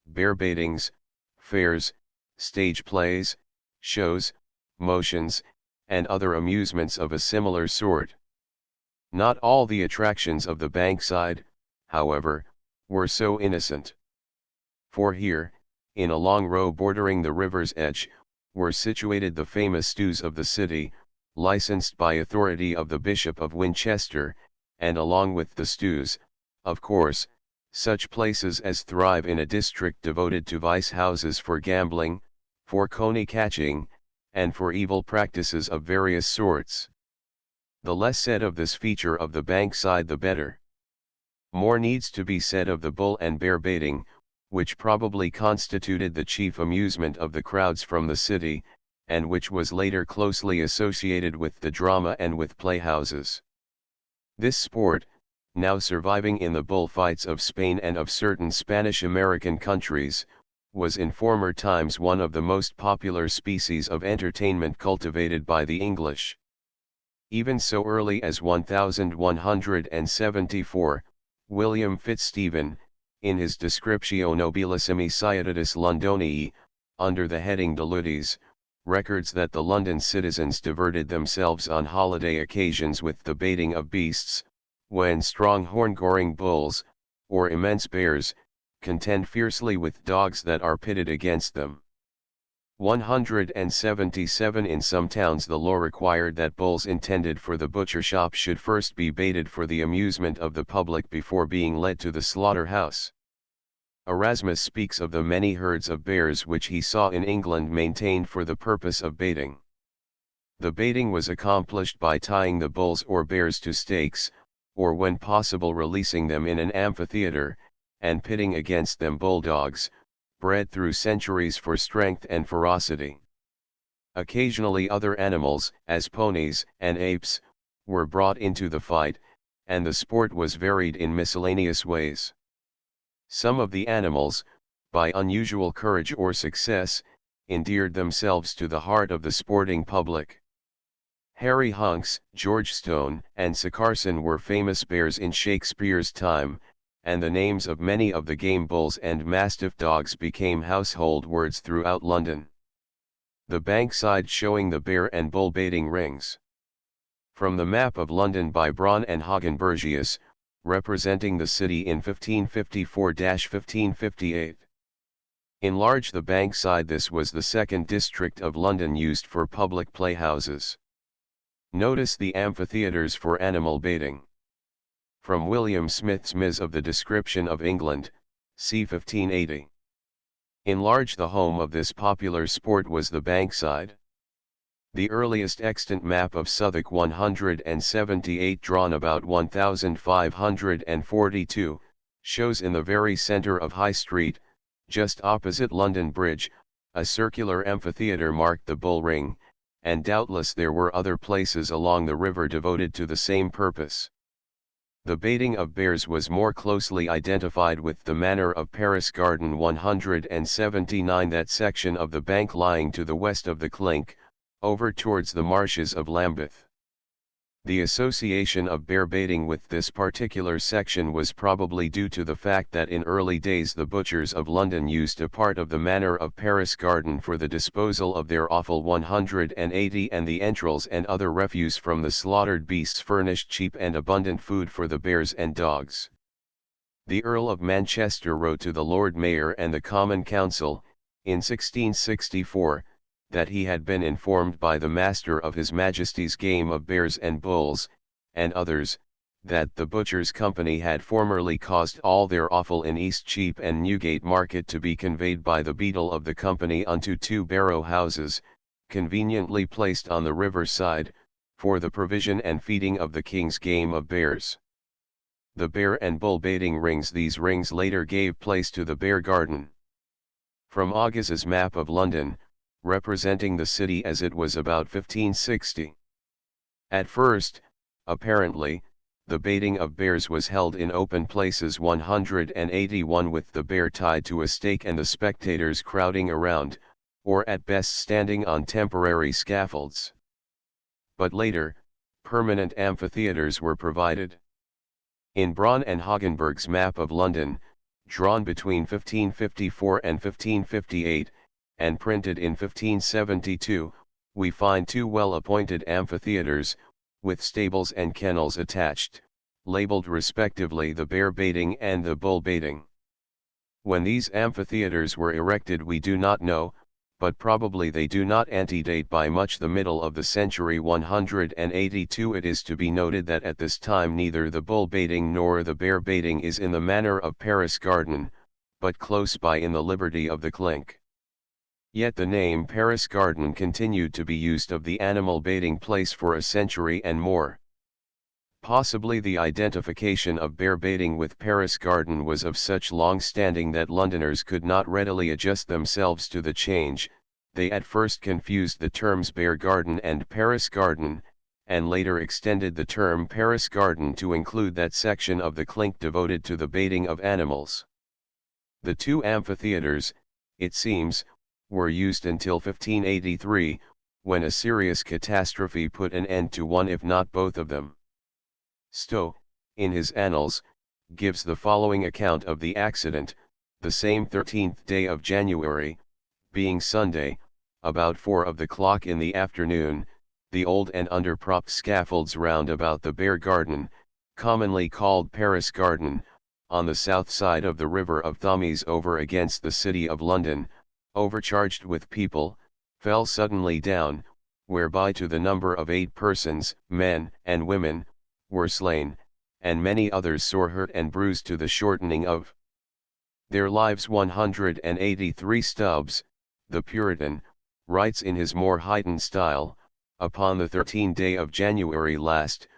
bear baitings, fairs, stage plays, shows, motions, and other amusements of a similar sort. Not all the attractions of the Bankside, however, were so innocent. For here, in a long row bordering the river's edge, were situated the famous stews of the city, licensed by authority of the Bishop of Winchester, and along with the stews, of course, such places as thrive in a district devoted to vice houses for gambling, for coney catching, and for evil practices of various sorts. The less said of this feature of the Bankside the better. More needs to be said of the bull and bear baiting, which probably constituted the chief amusement of the crowds from the city, and which was later closely associated with the drama and with playhouses. This sport, now surviving in the bullfights of Spain and of certain Spanish-American countries, was in former times one of the most popular species of entertainment cultivated by the English. Even so early as 1174, William Fitzstephen, in his Descriptio Nobilissimi Cittadis Londonii, under the heading Deludes, records that the London citizens diverted themselves on holiday occasions with the baiting of beasts, when strong horn-goring bulls, or immense bears, contend fiercely with dogs that are pitted against them. 177 In some towns the law required that bulls intended for the butcher shop should first be baited for the amusement of the public before being led to the slaughter-house. Erasmus speaks of the many herds of bears which he saw in England maintained for the purpose of baiting. The baiting was accomplished by tying the bulls or bears to stakes, or when possible releasing them in an amphitheatre, and pitting against them bulldogs, bred through centuries for strength and ferocity. Occasionally other animals, as ponies and apes, were brought into the fight, and the sport was varied in miscellaneous ways. Some of the animals, by unusual courage or success, endeared themselves to the heart of the sporting public. Harry Hunks, George Stone, and Sacarson were famous bears in Shakespeare's time, and the names of many of the game bulls and mastiff dogs became household words throughout London. The Bankside showing the bear and bull baiting rings. From the map of London by Braun and Hagenbergius, representing the city in 1554-1558. Enlarge the Bankside. This was the second district of London used for public playhouses. Notice the amphitheatres for animal baiting. From William Smith's Ms. of the Description of England, c. 1580. Enlarge. The home of this popular sport was the Bankside. The earliest extant map of Southwark 178 drawn about 1542, shows in the very centre of High Street, just opposite London Bridge, a circular amphitheatre marked the Bull Ring, and doubtless there were other places along the river devoted to the same purpose. The baiting of bears was more closely identified with the manor of Paris Garden 179, that section of the bank lying to the west of the Clink, over towards the marshes of Lambeth. The association of bear baiting with this particular section was probably due to the fact that in early days the butchers of London used a part of the manor of Paris Garden for the disposal of their offal 180, and the entrails and other refuse from the slaughtered beasts furnished cheap and abundant food for the bears and dogs. The Earl of Manchester wrote to the Lord Mayor and the Common Council, in 1664, that he had been informed by the Master of His Majesty's game of bears and bulls, and others, that the Butchers' Company had formerly caused all their offal in Eastcheap and Newgate Market to be conveyed by the beadle of the company unto 2 barrow houses, conveniently placed on the river side, for the provision and feeding of the King's game of bears. The bear and bull baiting rings. These rings later gave place to the Bear Garden. From Augus's map of London, representing the city as it was about 1560. At first, apparently, the baiting of bears was held in open places 181 with the bear tied to a stake and the spectators crowding around, or at best standing on temporary scaffolds. But later, permanent amphitheatres were provided. In Braun and Hagenberg's map of London, drawn between 1554 and 1558, and printed in 1572, we find two well-appointed amphitheaters, with stables and kennels attached, labeled respectively the bear baiting and the bull baiting. When these amphitheaters were erected we do not know, but probably they do not antedate by much the middle of the century 182. It is to be noted that at this time neither the bull baiting nor the bear baiting is in the manner of Paris Garden, but close by in the liberty of the Clink. Yet the name Paris Garden continued to be used of the animal baiting place for a century and more. Possibly the identification of bear baiting with Paris Garden was of such long standing that Londoners could not readily adjust themselves to the change. They at first confused the terms Bear Garden and Paris Garden, and later extended the term Paris Garden to include that section of the Clink devoted to the baiting of animals. The two amphitheaters, it seems, were used until 1583, when a serious catastrophe put an end to one if not both of them. Stowe, in his Annals, gives the following account of the accident: the same 13th day of January, being Sunday, about 4 of the clock in the afternoon, the old and underpropped scaffolds round about the Bear Garden, commonly called Paris Garden, on the south side of the river of Thames over against the city of London, overcharged with people, fell suddenly down, whereby to the number of 8 persons, men and women, were slain, and many others sore hurt and bruised to the shortening of their lives. 183. Stubbs, the Puritan, writes in his more heightened style, upon the 13th day of January last,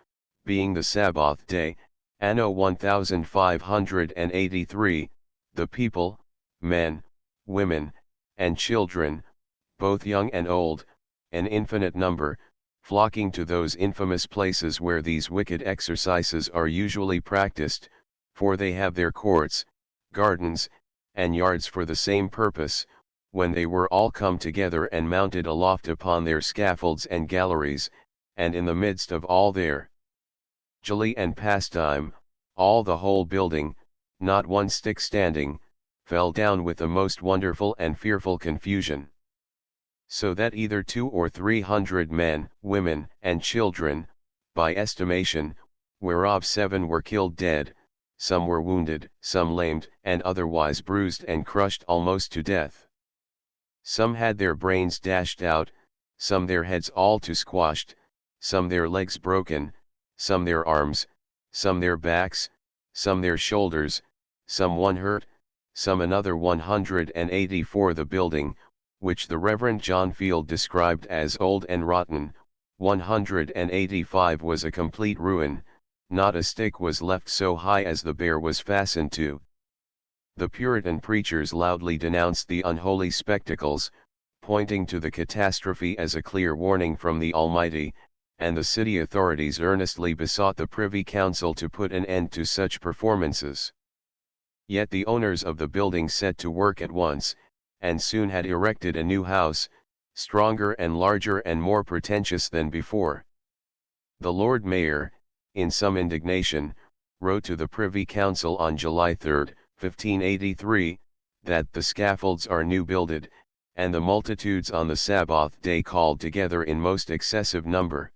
being the Sabbath day, anno 1583, the people, men, women, and children, both young and old, an infinite number, flocking to those infamous places where these wicked exercises are usually practiced, for they have their courts, gardens, and yards for the same purpose, when they were all come together and mounted aloft upon their scaffolds and galleries, and in the midst of all their jolley and pastime, all the whole building, not one stick standing, fell down with a most wonderful and fearful confusion. So that either 200 or 300 men, women, and children, by estimation, whereof 7 were killed dead, some were wounded, some lamed, and otherwise bruised and crushed almost to death. Some had their brains dashed out, some their heads all to squashed, some their legs broken, some their arms, some their backs, some their shoulders, some one hurt, some another. 184. The building, which the Reverend John Field described as old and rotten, 185, was a complete ruin, not a stick was left so high as the bear was fastened to. The Puritan preachers loudly denounced the unholy spectacles, pointing to the catastrophe as a clear warning from the Almighty, and the city authorities earnestly besought the Privy Council to put an end to such performances. Yet the owners of the building set to work at once, and soon had erected a new house, stronger and larger and more pretentious than before. The Lord Mayor, in some indignation, wrote to the Privy Council on July 3, 1583, that the scaffolds are new builded, and the multitudes on the Sabbath day called together in most excessive number.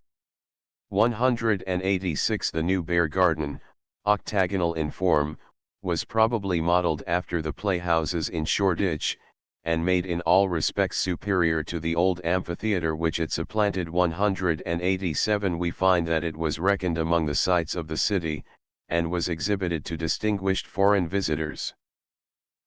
186. The new Bear Garden, octagonal in form, was probably modelled after the Playhouses in Shoreditch, and made in all respects superior to the old amphitheatre which it supplanted. 187. We find that it was reckoned among the sights of the city, and was exhibited to distinguished foreign visitors.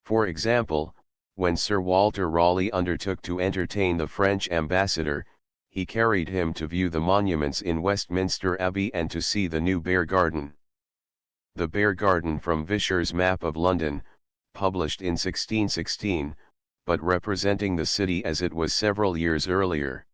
For example, when Sir Walter Raleigh undertook to entertain the French ambassador, he carried him to view the monuments in Westminster Abbey and to see the new Bear Garden. The Bear Garden from Vischer's Map of London, published in 1616, but representing the city as it was several years earlier.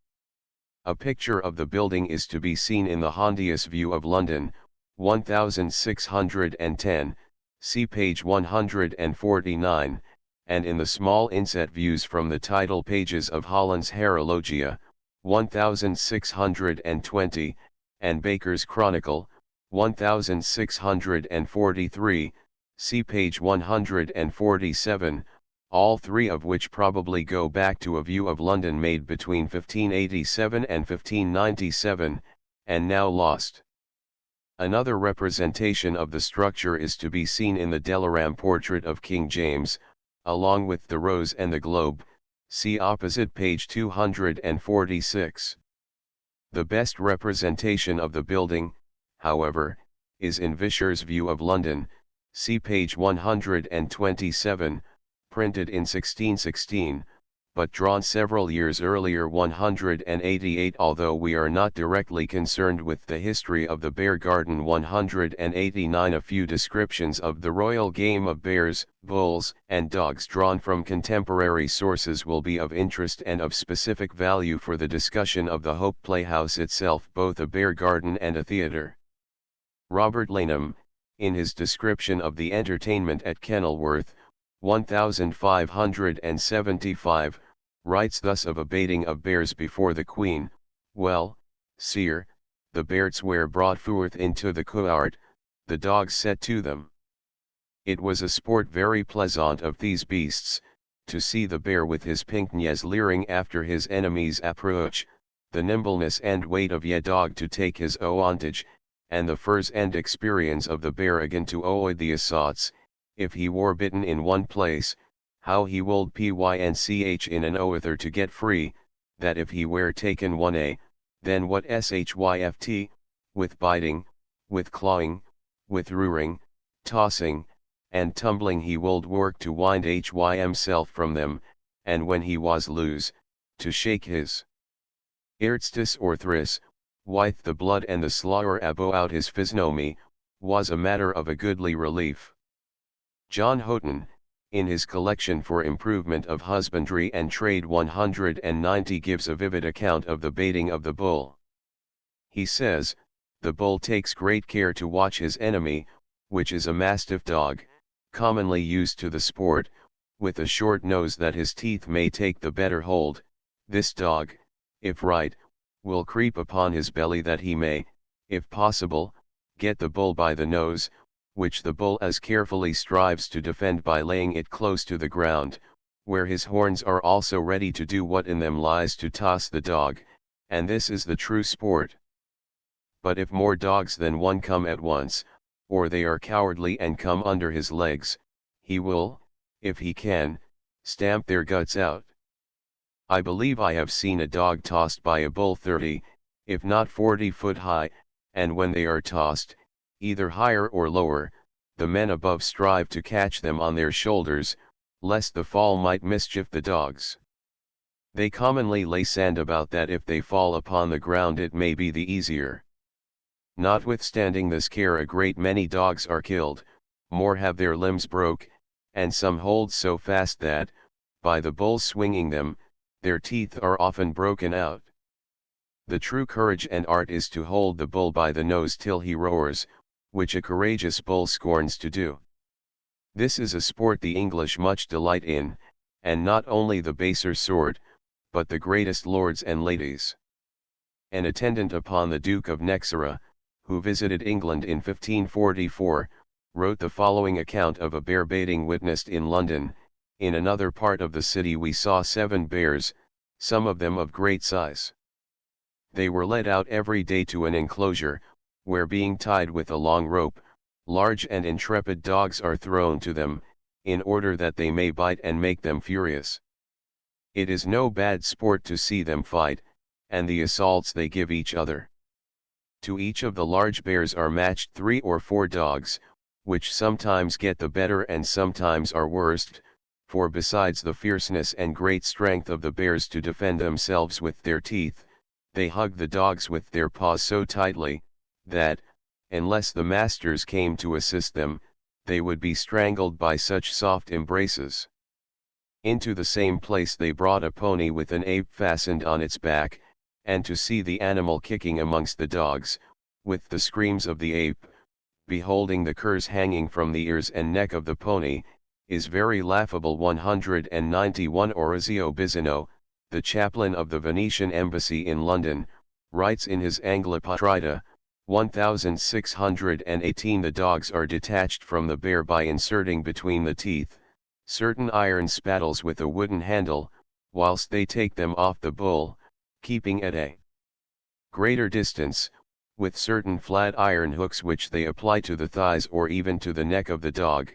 A picture of the building is to be seen in the Hondius View of London, 1610, see page 149, and in the small inset views from the title pages of Holland's Herologia, 1620, and Baker's Chronicle, 1643, See page 147, all three of which probably go back to a view of London made between 1587 and 1597, and now lost. Another representation of the structure is to be seen in the Delaram portrait of King James, along with the rose and the globe, see opposite page 246. The best representation of the building, however, is in Vischer's view of London, see page 127, printed in 1616, but drawn several years earlier 188. Although we are not directly concerned with the history of the Bear Garden 189, a few descriptions of the royal game of bears, bulls, and dogs drawn from contemporary sources will be of interest and of specific value for the discussion of the Hope Playhouse itself, both a bear garden and a theatre. Robert Lanham, in his description of the entertainment at Kenilworth, 1575, writes thus of a baiting of bears before the Queen: "Well, sire, the bears were brought forth into the court, the dogs set to them. It was a sport very pleasant of these beasts, to see the bear with his pinckneyes leering after his enemy's approach, the nimbleness and weight of ye dog to take his owantage, and the furs and experience of the bear again to avoid the assaults, if he were bitten in one place, how he would pynch in an other to get free, that if he were taken one a, then what shyft, with biting, with clawing, with ruring, tossing, and tumbling he would work to wind himself from them, and when he was loose, to shake his erstis or thris, wyth the blood and the slaughter abo out his physiognomy, was a matter of a goodly relief." John Houghton, in his collection for improvement of husbandry and trade 190, gives a vivid account of the baiting of the bull. He says, "The bull takes great care to watch his enemy, which is a mastiff dog, commonly used to the sport, with a short nose that his teeth may take the better hold. This dog, if right, will creep upon his belly that he may, if possible, get the bull by the nose, which the bull as carefully strives to defend by laying it close to the ground, where his horns are also ready to do what in them lies to toss the dog, and this is the true sport. But if more dogs than one come at once, or they are cowardly and come under his legs, he will, if he can, stamp their guts out. I believe I have seen a dog tossed by a bull 30, if not 40 foot high, and when they are tossed, either higher or lower, the men above strive to catch them on their shoulders, lest the fall might mischief the dogs. They commonly lay sand about that if they fall upon the ground it may be the easier. Notwithstanding this care a great many dogs are killed, more have their limbs broke, and some hold so fast that, by the bull swinging them, their teeth are often broken out. The true courage and art is to hold the bull by the nose till he roars, which a courageous bull scorns to do. This is a sport the English much delight in, and not only the baser sort, but the greatest lords and ladies. An attendant upon the Duke of Nexera, who visited England in 1544, wrote the following account of a bear baiting witnessed in London: "In another part of the city we saw 7 bears, some of them of great size. They were led out every day to an enclosure, where being tied with a long rope, large and intrepid dogs are thrown to them, in order that they may bite and make them furious. It is no bad sport to see them fight, and the assaults they give each other. To each of the large bears are matched 3 or 4 dogs, which sometimes get the better and sometimes are worst, for besides the fierceness and great strength of the bears to defend themselves with their teeth, they hug the dogs with their paws so tightly, that, unless the masters came to assist them, they would be strangled by such soft embraces. Into the same place they brought a pony with an ape fastened on its back, and to see the animal kicking amongst the dogs, with the screams of the ape, beholding the curs hanging from the ears and neck of the pony, is very laughable." 191 Orazio Bizino, the chaplain of the Venetian embassy in London, writes in his Anglopatrida, 1618. The dogs are detached from the bear by inserting between the teeth certain iron spattles with a wooden handle, whilst they take them off the bull, keeping at a greater distance, with certain flat iron hooks which they apply to the thighs or even to the neck of the dog,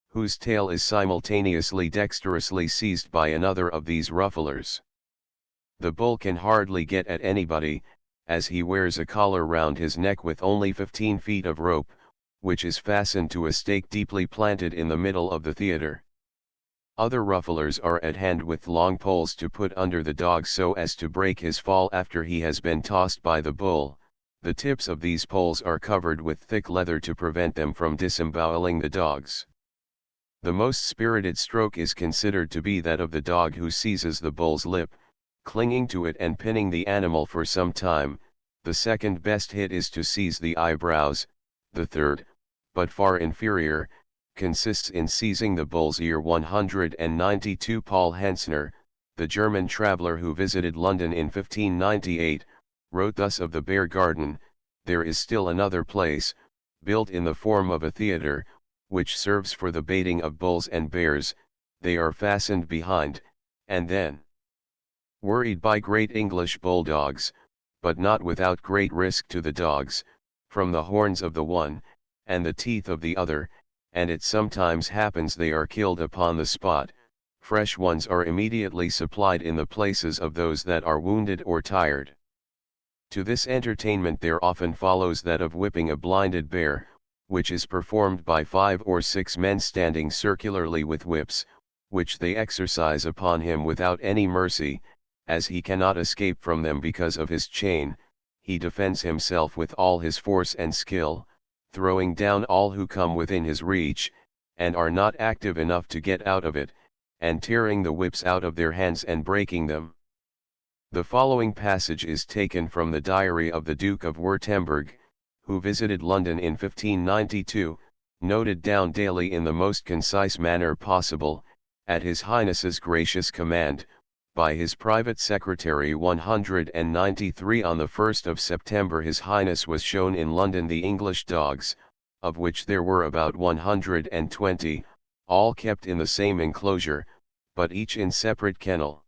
whose tail is simultaneously dexterously seized by another of these rufflers. The bull can hardly get at anybody, as he wears a collar round his neck with only 15 feet of rope, which is fastened to a stake deeply planted in the middle of the theatre. Other rufflers are at hand with long poles to put under the dog so as to break his fall after he has been tossed by the bull. The tips of these poles are covered with thick leather to prevent them from disemboweling the dogs. The most spirited stroke is considered to be that of the dog who seizes the bull's lip, clinging to it and pinning the animal for some time. The second best hit is to seize the eyebrows. The third, but far inferior, consists in seizing the bull's ear. 192. Paul Hentzner, the German traveller who visited London in 1598, wrote thus of the Bear Garden: "There is still another place, built in the form of a theatre, which serves for the baiting of bulls and bears. They are fastened behind, and then worried by great English bulldogs, but not without great risk to the dogs, from the horns of the one, and the teeth of the other, and it sometimes happens they are killed upon the spot. Fresh ones are immediately supplied in the places of those that are wounded or tired. To this entertainment there often follows that of whipping a blinded bear, which is performed by 5 or 6 men standing circularly with whips, which they exercise upon him without any mercy. As he cannot escape from them because of his chain, he defends himself with all his force and skill, throwing down all who come within his reach, and are not active enough to get out of it, and tearing the whips out of their hands and breaking them." The following passage is taken from the diary of the Duke of Württemberg, who visited London in 1592, noted down daily in the most concise manner possible, at His Highness's gracious command, by his private secretary. 193. On the 1st of September His Highness was shown in London the English dogs, of which there were about 120, all kept in the same enclosure, but each in separate kennel.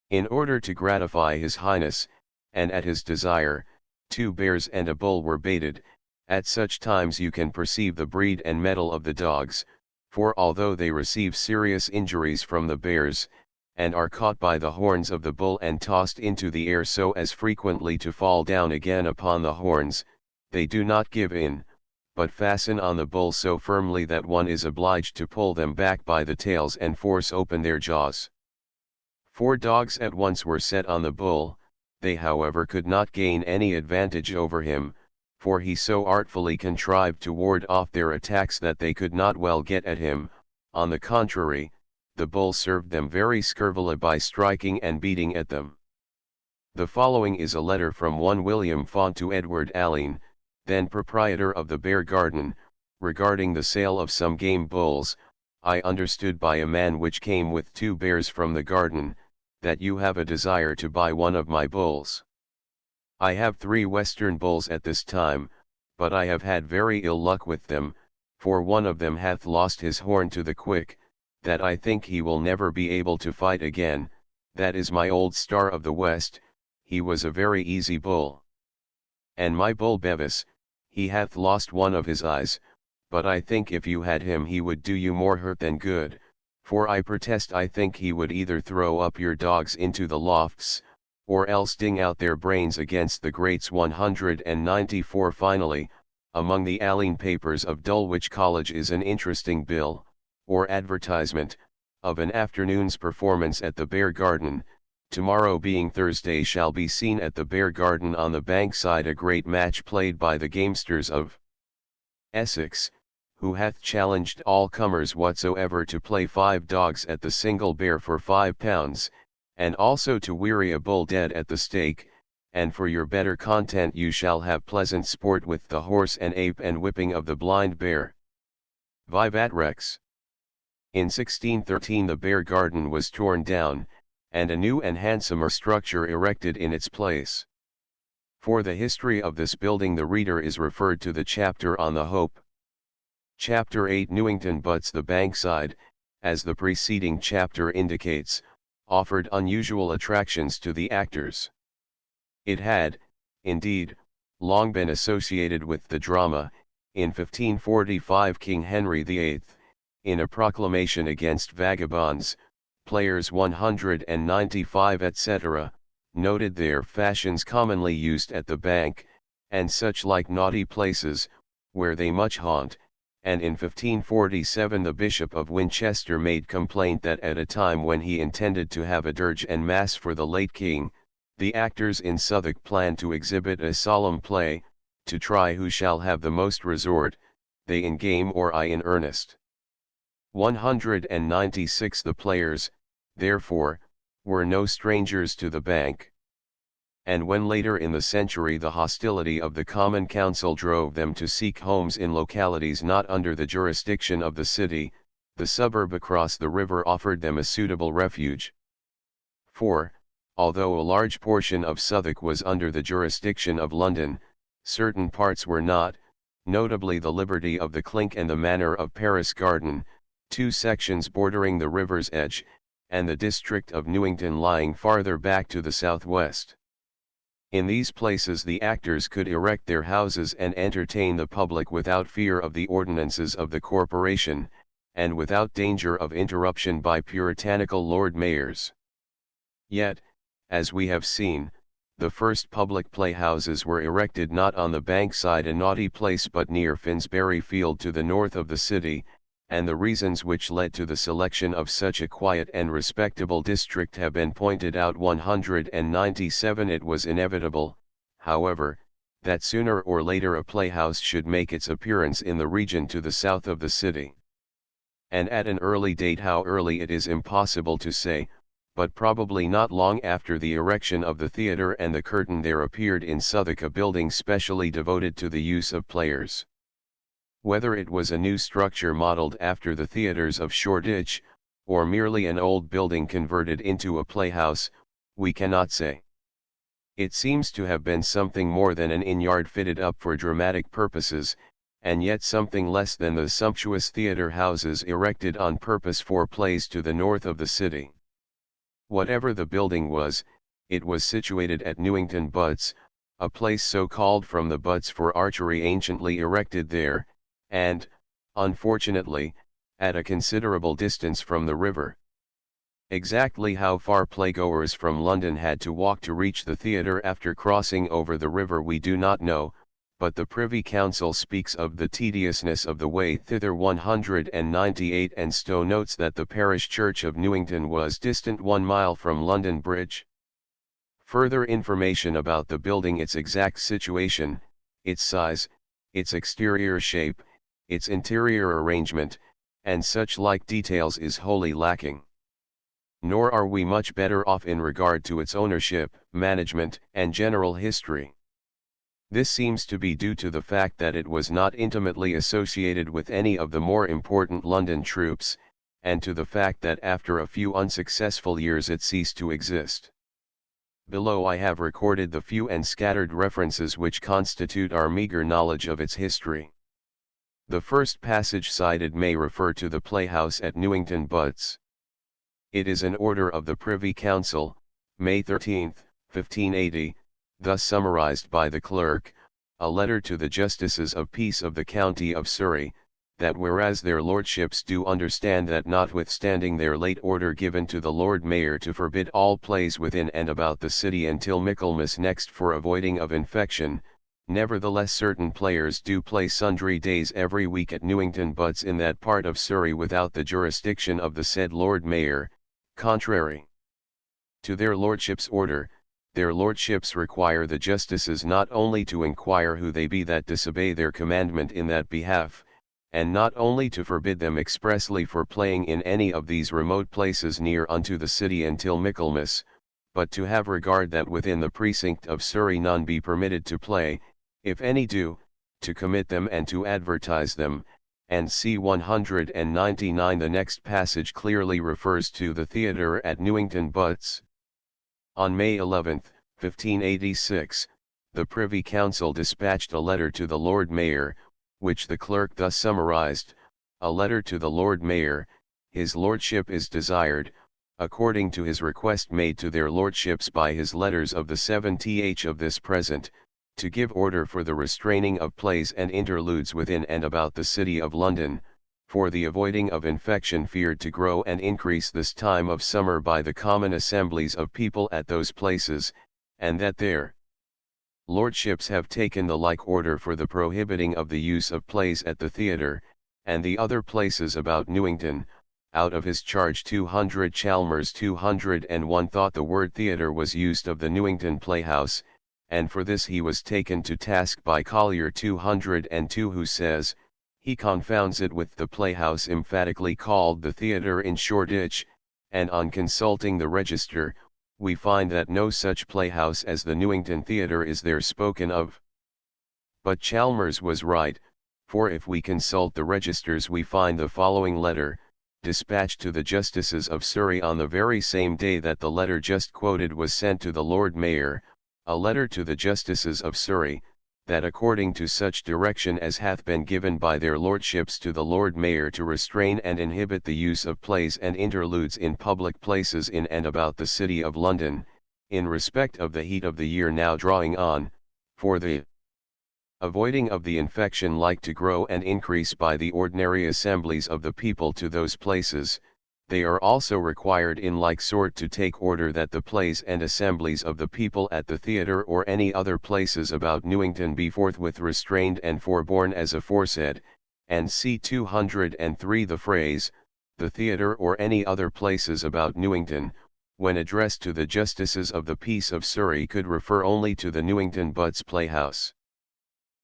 In order to gratify His Highness, and at his desire, 2 bears and a bull were baited. At such times you can perceive the breed and mettle of the dogs, for although they receive serious injuries from the bears, and are caught by the horns of the bull and tossed into the air so as frequently to fall down again upon the horns, they do not give in, but fasten on the bull so firmly that one is obliged to pull them back by the tails and force open their jaws. 4 dogs at once were set on the bull. They however could not gain any advantage over him, for he so artfully contrived to ward off their attacks that they could not well get at him. On the contrary, the bull served them very scurvily by striking and beating at them. The following is a letter from one William Font to Edward Alleyn, then proprietor of the Bear Garden, regarding the sale of some game bulls. "I understood by a man which came with 2 bears from the garden, that you have a desire to buy one of my bulls. I have 3 western bulls at this time, but I have had very ill luck with them, for one of them hath lost his horn to the quick, that I think he will never be able to fight again. That is my old Star of the West. He was a very easy bull. And my bull Bevis, he hath lost one of his eyes, but I think if you had him he would do you more hurt than good, for I protest I think he would either throw up your dogs into the lofts, or else ding out their brains against the grates." 194. Finally, among the Alleyn papers of Dulwich College is an interesting bill, or advertisement, of an afternoon's performance at the Bear Garden. "Tomorrow being Thursday shall be seen at the Bear Garden on the Bankside a great match played by the gamesters of Essex, who hath challenged all comers whatsoever to play 5 dogs at the single bear for £5, and also to weary a bull dead at the stake, and for your better content you shall have pleasant sport with the horse and ape and whipping of the blind bear. Vivat Rex." In 1613 the Bear Garden was torn down, and a new and handsomer structure erected in its place. For the history of this building the reader is referred to the chapter on the Hope. Chapter 8 Newington Butts. The Bankside, as the preceding chapter indicates, offered unusual attractions to the actors. It had, indeed, long been associated with the drama. In 1545 King Henry VIII, in a proclamation against vagabonds, players 195 etc., noted their fashions commonly used at the bank, and such like naughty places, where they much haunt, and in 1547 the Bishop of Winchester made complaint that at a time when he intended to have a dirge and mass for the late king, the actors in Southwark planned to exhibit a solemn play, to try who shall have the most resort, they in game or I in earnest. 196 The players, therefore, were no strangers to the bank. And when later in the century the hostility of the Common Council drove them to seek homes in localities not under the jurisdiction of the city, the suburb across the river offered them a suitable refuge. For, although a large portion of Southwark was under the jurisdiction of London, certain parts were not, notably the liberty of the Clink and the manor of Paris Garden, two sections bordering the river's edge, and the district of Newington lying farther back to the southwest. In these places the actors could erect their houses and entertain the public without fear of the ordinances of the corporation, and without danger of interruption by puritanical lord mayors. Yet, as we have seen, the first public playhouses were erected not on the Bankside, a naughty place, but near Finsbury Field to the north of the city, and the reasons which led to the selection of such a quiet and respectable district have been pointed out. 197 It was inevitable, however, that sooner or later a playhouse should make its appearance in the region to the south of the city. And at an early date, how early it is impossible to say, but probably not long after the erection of the theatre and the curtain, there appeared in Southwark a building specially devoted to the use of players. Whether it was a new structure modelled after the theatres of Shoreditch, or merely an old building converted into a playhouse, we cannot say. It seems to have been something more than an inn-yard fitted up for dramatic purposes, and yet something less than the sumptuous theatre houses erected on purpose for plays to the north of the city. Whatever the building was, it was situated at Newington Butts, a place so called from the butts for archery anciently erected there, and, unfortunately, at a considerable distance from the river. Exactly how far playgoers from London had to walk to reach the theatre after crossing over the river we do not know, but the Privy Council speaks of the tediousness of the way thither. 198 And Stowe notes that the parish church of Newington was distant 1 mile from London Bridge. Further information about the building, its exact situation, its size, its exterior shape, its interior arrangement, and such like details is wholly lacking. Nor are we much better off in regard to its ownership, management, and general history. This seems to be due to the fact that it was not intimately associated with any of the more important London troops, and to the fact that after a few unsuccessful years it ceased to exist. Below I have recorded the few and scattered references which constitute our meager knowledge of its history. The first passage cited may refer to the playhouse at Newington Butts. It is an order of the Privy Council, May 13, 1580, thus summarized by the clerk, a letter to the Justices of Peace of the County of Surrey, that whereas their lordships do understand that notwithstanding their late order given to the Lord Mayor to forbid all plays within and about the city until Michaelmas next for avoiding of infection, nevertheless certain players do play sundry days every week at Newington Butts in that part of Surrey without the jurisdiction of the said Lord Mayor, contrary to their lordships' order. Their lordships require the justices not only to inquire who they be that disobey their commandment in that behalf, and not only to forbid them expressly for playing in any of these remote places near unto the city until Michaelmas, but to have regard that within the precinct of Surrey none be permitted to play, if any do, to commit them and to advertise them. And c. 199 The next passage clearly refers to the theatre at Newington Butts. On May 11, 1586, the Privy Council dispatched a letter to the Lord Mayor, which the clerk thus summarized: "A letter to the Lord Mayor, his Lordship is desired, according to his request made to their Lordships by his letters of the 7th of this present, to give order for the restraining of plays and interludes within and about the city of London, for the avoiding of infection feared to grow and increase this time of summer by the common assemblies of people at those places, and that their Lordships have taken the like order for the prohibiting of the use of plays at the theatre, and the other places about Newington, out of his charge 200 Chalmers 201 thought the word theatre was used of the Newington Playhouse, and for this he was taken to task by Collier 202 who says, he confounds it with the playhouse emphatically called the theatre in Shoreditch, and on consulting the register, we find that no such playhouse as the Newington Theatre is there spoken of. But Chalmers was right, for if we consult the registers we find the following letter, dispatched to the Justices of Surrey on the very same day that the letter just quoted was sent to the Lord Mayor, a letter to the Justices of Surrey, that according to such direction as hath been given by their Lordships to the Lord Mayor to restrain and inhibit the use of plays and interludes in public places in and about the city of London, in respect of the heat of the year now drawing on, for the avoiding of the infection like to grow and increase by the ordinary assemblies of the people to those places, they are also required in like sort to take order that the plays and assemblies of the people at the theatre or any other places about Newington be forthwith restrained and forborne as aforesaid, and c. 203 the phrase, the theatre or any other places about Newington, when addressed to the Justices of the Peace of Surrey could refer only to the Newington Butts Playhouse.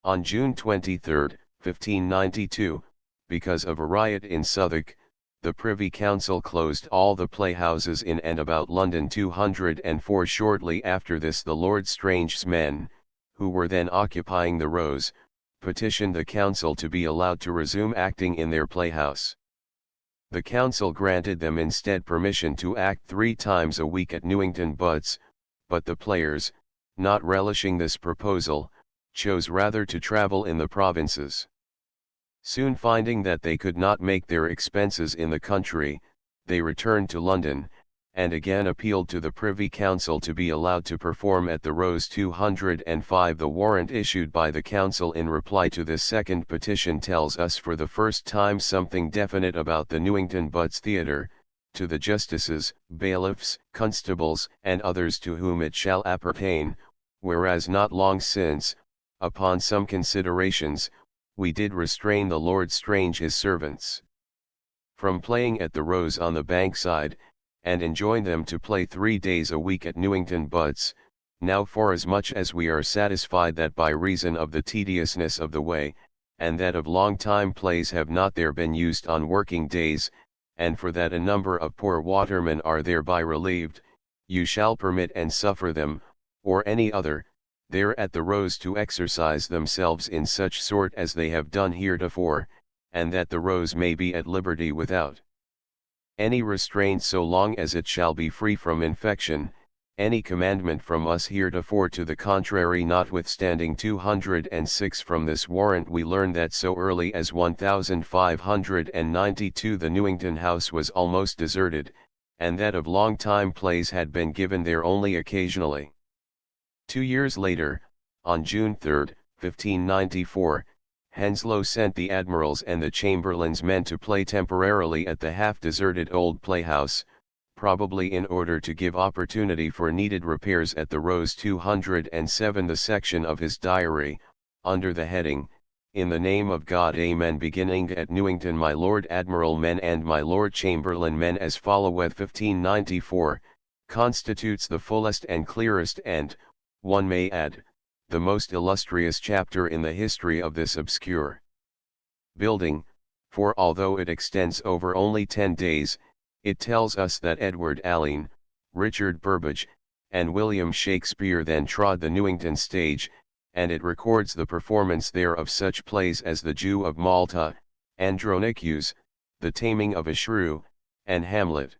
On June 23, 1592, because of a riot in Southwark, the Privy Council closed all the playhouses in and about London 204. Shortly after this the Lord Strange's men, who were then occupying the Rows, petitioned the Council to be allowed to resume acting in their playhouse. The Council granted them instead permission to act 3 times a week at Newington Butts, but the players, not relishing this proposal, chose rather to travel in the provinces. Soon finding that they could not make their expenses in the country, they returned to London, and again appealed to the Privy Council to be allowed to perform at the Rows 205. The warrant issued by the Council in reply to this second petition tells us for the first time something definite about the Newington Butts Theatre, to the Justices, Bailiffs, Constables, and others to whom it shall appertain, whereas not long since, upon some considerations, we did restrain the Lord Strange his servants from playing at the Rows on the Bankside, and enjoin them to play 3 days a week at Newington Butts, now forasmuch as we are satisfied that by reason of the tediousness of the way, and that of long time plays have not there been used on working days, and for that a number of poor watermen are thereby relieved, you shall permit and suffer them, or any other, there at the Rows to exercise themselves in such sort as they have done heretofore, and that the Rows may be at liberty without any restraint so long as it shall be free from infection, any commandment from us heretofore to the contrary notwithstanding. 206. From this warrant we learn that so early as 1592 the Newington House was almost deserted, and that of long time plays had been given there only occasionally. 2 years later, on June 3, 1594, Henslow sent the admirals and the chamberlain's men to play temporarily at the half-deserted old playhouse, probably in order to give opportunity for needed repairs at the Rows 207. The section of his diary, under the heading, "In the name of God Amen," beginning at Newington my Lord Admiral men and my Lord Chamberlain men as followeth 1594, constitutes the fullest and clearest and, one may add, the most illustrious chapter in the history of this obscure building, for although it extends over only 10 days, it tells us that Edward Alleyn, Richard Burbage, and William Shakespeare then trod the Newington stage, and it records the performance there of such plays as The Jew of Malta, Andronicus, The Taming of a Shrew, and Hamlet.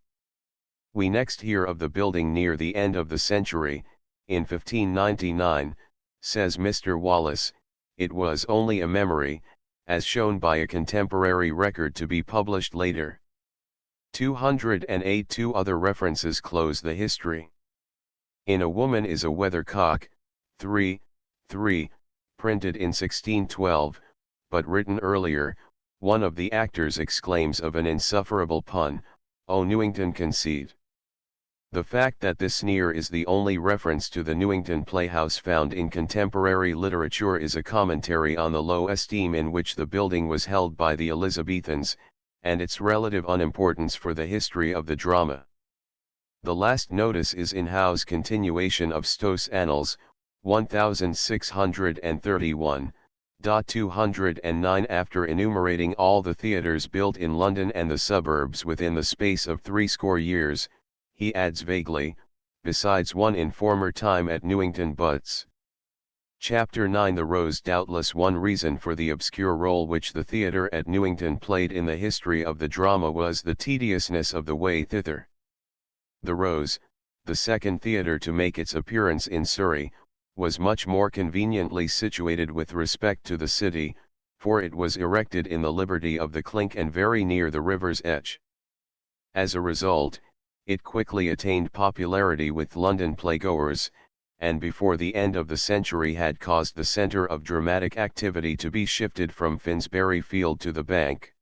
We next hear of the building near the end of the century, in 1599, Says Mr. Wallace, it was only a memory, as shown by a contemporary record to be published later. 208 Two other references close the history. In A Woman is a Weathercock, 3, printed in 1612, but written earlier, one of the actors exclaims of an insufferable pun, "O Newington conceit." The fact that this sneer is the only reference to the Newington Playhouse found in contemporary literature is a commentary on the low esteem in which the building was held by the Elizabethans, and its relative unimportance for the history of the drama. The last notice is in Howe's continuation of Stowe's Annals, 1631, 209. After enumerating all the theatres built in London and the suburbs within the space of 60 years, he adds vaguely, besides one in former time at Newington Butts. Chapter 9. The Rose. Doubtless one reason for the obscure role which the theatre at Newington played in the history of the drama was the tediousness of the way thither. The Rose, the second theatre to make its appearance in Surrey, was much more conveniently situated with respect to the city, for it was erected in the liberty of the Clink and very near the river's edge. As a result, it quickly attained popularity with London playgoers, and before the end of the century had caused the centre of dramatic activity to be shifted from Finsbury Field to the Bank.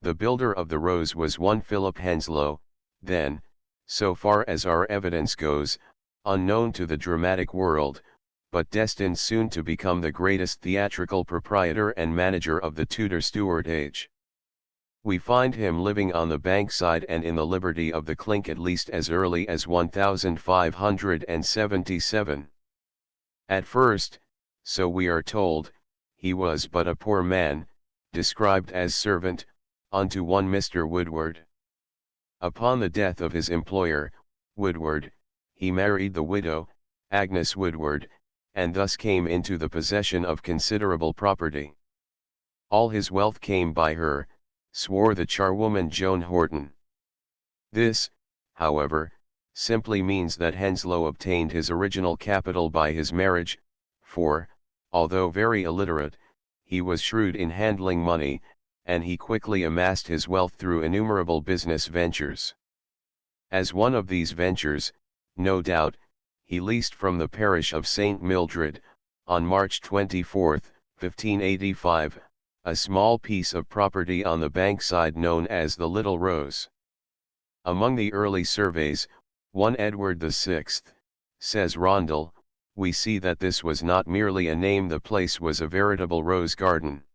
The builder of the Rose was one Philip Henslow, then, so far as our evidence goes, unknown to the dramatic world, but destined soon to become the greatest theatrical proprietor and manager of the Tudor Stuart age. We find him living on the Bankside and in the liberty of the Clink at least as early as 1577. At first, so we are told, he was but a poor man, described as servant, unto one Mr. Woodward. Upon the death of his employer, Woodward, he married the widow, Agnes Woodward, and thus came into the possession of considerable property. All his wealth came by her, swore the charwoman Joan Horton. This, however, simply means that Henslow obtained his original capital by his marriage, for, although very illiterate, he was shrewd in handling money, and he quickly amassed his wealth through innumerable business ventures. As one of these ventures, no doubt, he leased from the parish of St. Mildred, on March 24, 1585, a small piece of property on the Bankside known as the Little Rose. Among the early surveys, one Edward VI, says Rondel, we see that this was not merely a name, the place was a veritable rose garden.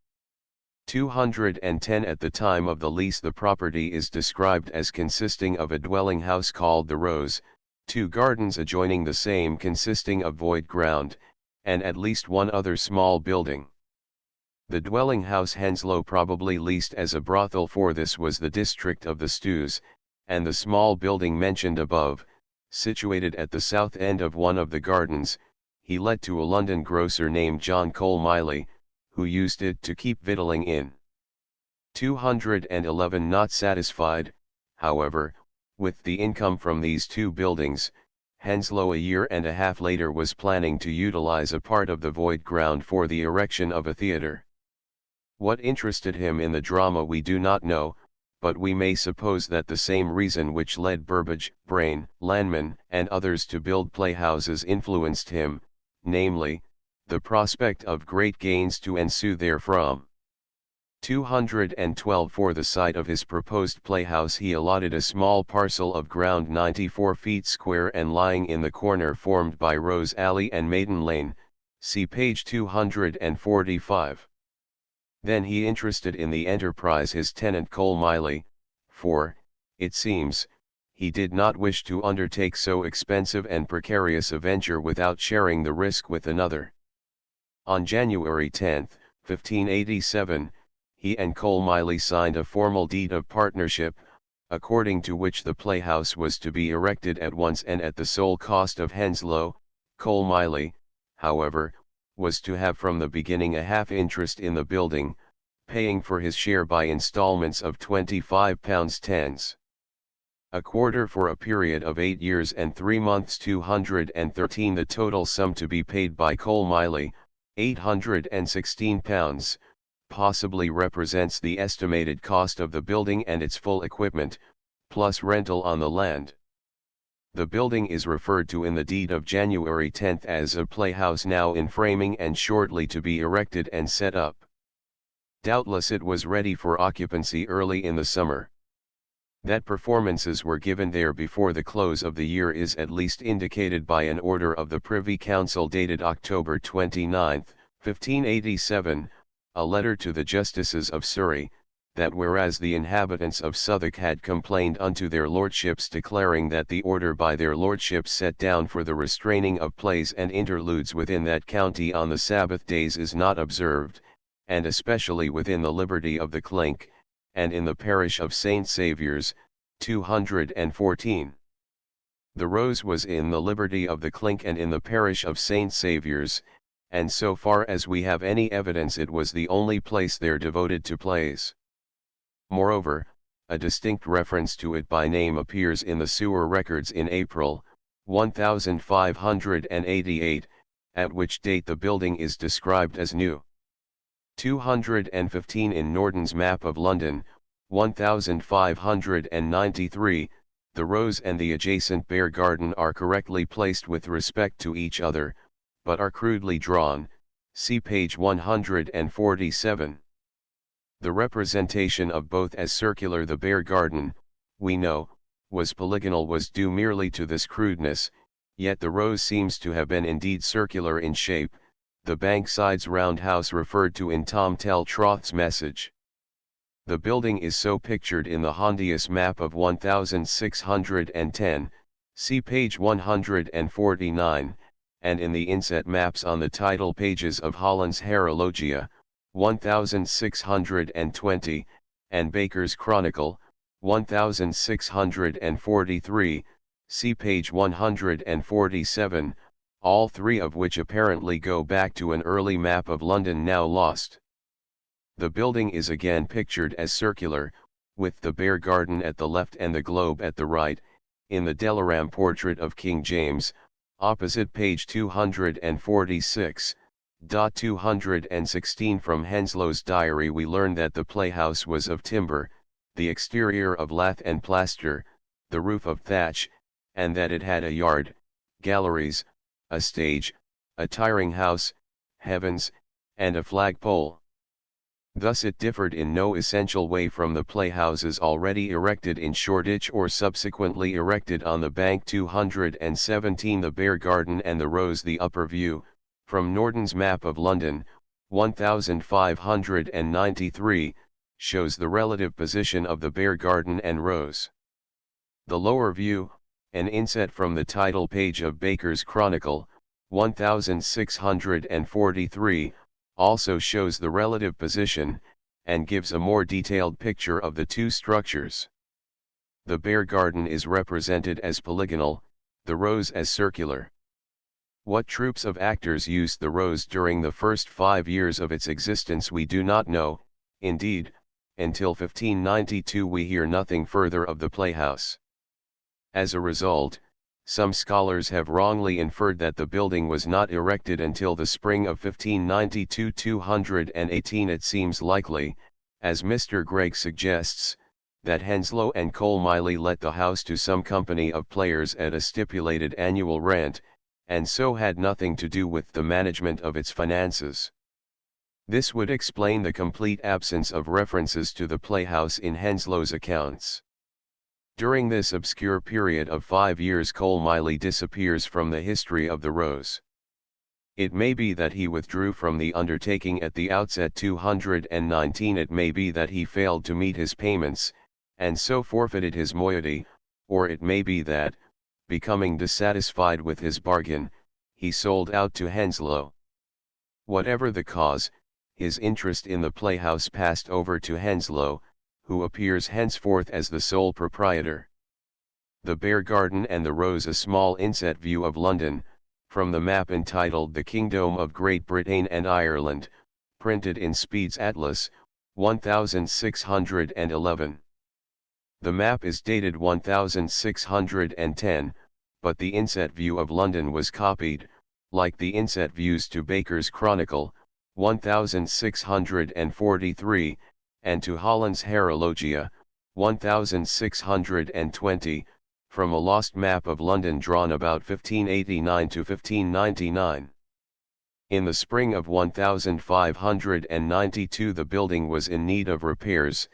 210. At the time of the lease the property is described as consisting of a dwelling house called the Rose, two gardens adjoining the same consisting of void ground, and at least one other small building. The dwelling house Henslow probably leased as a brothel, for this was the district of the Stews, and the small building mentioned above, situated at the south end of one of the gardens, he let to a London grocer named John Cole Miley, who used it to keep victualling in. 211. Not satisfied, however, with the income from these two buildings, Henslow a year and a half later was planning to utilize a part of the void ground for the erection of a theatre. What interested him in the drama we do not know, but we may suppose that the same reason which led Burbage, Brain, Lanman, and others to build playhouses influenced him, namely, the prospect of great gains to ensue therefrom. 212. For the site of his proposed playhouse he allotted a small parcel of ground 94 feet square and lying in the corner formed by Rose Alley and Maiden Lane, see page 245. Then he interested in the enterprise his tenant Cole Miley, for, it seems, he did not wish to undertake so expensive and precarious a venture without sharing the risk with another. On January 10, 1587, he and Cole Miley signed a formal deed of partnership, according to which the playhouse was to be erected at once and at the sole cost of Henslow. Cole Miley, however, was to have from the beginning a half interest in the building, paying for his share by instalments of £25 tens. a quarter for a period of 8 years and 3 months. 213 The total sum to be paid by Cole Miley, £816, possibly represents the estimated cost of the building and its full equipment, plus rental on the land. The building is referred to in the deed of January 10 as a playhouse, now in framing and shortly to be erected and set up. Doubtless it was ready for occupancy early in the summer. That performances were given there before the close of the year is at least indicated by an order of the Privy Council dated October 29, 1587, a letter to the Justices of Surrey, that whereas the inhabitants of Southwark had complained unto their lordships, declaring that the order by their lordships set down for the restraining of plays and interludes within that county on the Sabbath days is not observed, and especially within the liberty of the Clink, and in the parish of St. Saviour's, 214. The Rose was in the liberty of the Clink and in the parish of St. Saviour's, and so far as we have any evidence it was the only place there devoted to plays. Moreover, a distinct reference to it by name appears in the sewer records in April, 1588, at which date the building is described as new. 215 In Norton's Map of London, 1593, the Rose and the adjacent Bear Garden are correctly placed with respect to each other, but are crudely drawn, see page 147. The representation of both as circular. The Bear Garden, we know, was polygonal was due merely to this crudeness, yet the Rose seems to have been indeed circular in shape, the Bankside's roundhouse referred to in Tom Teltroth's message. The building is so pictured in the Hondius map of 1610, see page 149, and in the inset maps on the title pages of Holland's Herologia, 1620, and Baker's Chronicle, 1643, see page 147, all three of which apparently go back to an early map of London now lost. The building is again pictured as circular, with the Bear Garden at the left and the globe at the right, in the Delaram portrait of King James, opposite page 246. 216 From Henslow's diary we learn that the playhouse was of timber, the exterior of lath and plaster, the roof of thatch, and that it had a yard, galleries, a stage, a tiring house, heavens, and a flagpole. Thus it differed in no essential way from the playhouses already erected in Shoreditch or subsequently erected on the bank. 217 The Bear Garden and the Rose. The upper view, from Norton's Map of London, 1593, shows the relative position of the Bear Garden and Rose. The lower view, an inset from the title page of Baker's Chronicle, 1643, also shows the relative position, and gives a more detailed picture of the two structures. The Bear Garden is represented as polygonal, the Rose as circular. What troops of actors used the Rose during the first 5 years of its existence we do not know, indeed, until 1592 we hear nothing further of the playhouse. As a result, some scholars have wrongly inferred that the building was not erected until the spring of 1592. 218 It seems likely, as Mr. Gregg suggests, that Henslow and Cole Miley let the house to some company of players at a stipulated annual rent, and so had nothing to do with the management of its finances. This would explain the complete absence of references to the playhouse in Henslow's accounts. During this obscure period of 5 years Cole Miley disappears from the history of the Rose. It may be that he withdrew from the undertaking at the outset. 219 It may be that he failed to meet his payments, and so forfeited his moiety, or it may be that, becoming dissatisfied with his bargain, he sold out to Henslow. Whatever the cause, his interest in the playhouse passed over to Henslow, who appears henceforth as the sole proprietor. The Bear Garden and the Rose. A small inset view of London, from the map entitled The Kingdom of Great Britain and Ireland, printed in Speed's Atlas, 1611. The map is dated 1610, but the inset view of London was copied, like the inset views to Baker's Chronicle, 1643, and to Holland's Herologia, 1620, from a lost map of London drawn about 1589 to 1599. In the spring of 1592 the building was in need of repairs,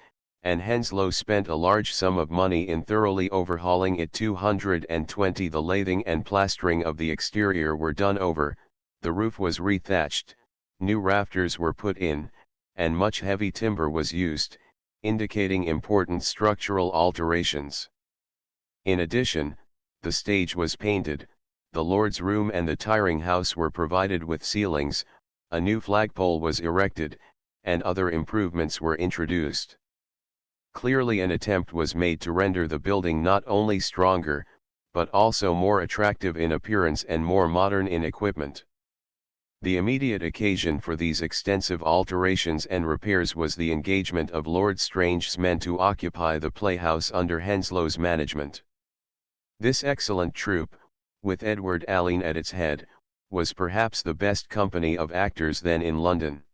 and Henslow spent a large sum of money in thoroughly overhauling it. 220 The lathing and plastering of the exterior were done over, the roof was rethatched, new rafters were put in, and much heavy timber was used, indicating important structural alterations. In addition, the stage was painted, the Lord's Room and the tiring house were provided with ceilings, a new flagpole was erected, and other improvements were introduced. Clearly an attempt was made to render the building not only stronger, but also more attractive in appearance and more modern in equipment. The immediate occasion for these extensive alterations and repairs was the engagement of Lord Strange's men to occupy the playhouse under Henslow's management. This excellent troupe, with Edward Alleyn at its head, was perhaps the best company of actors then in London.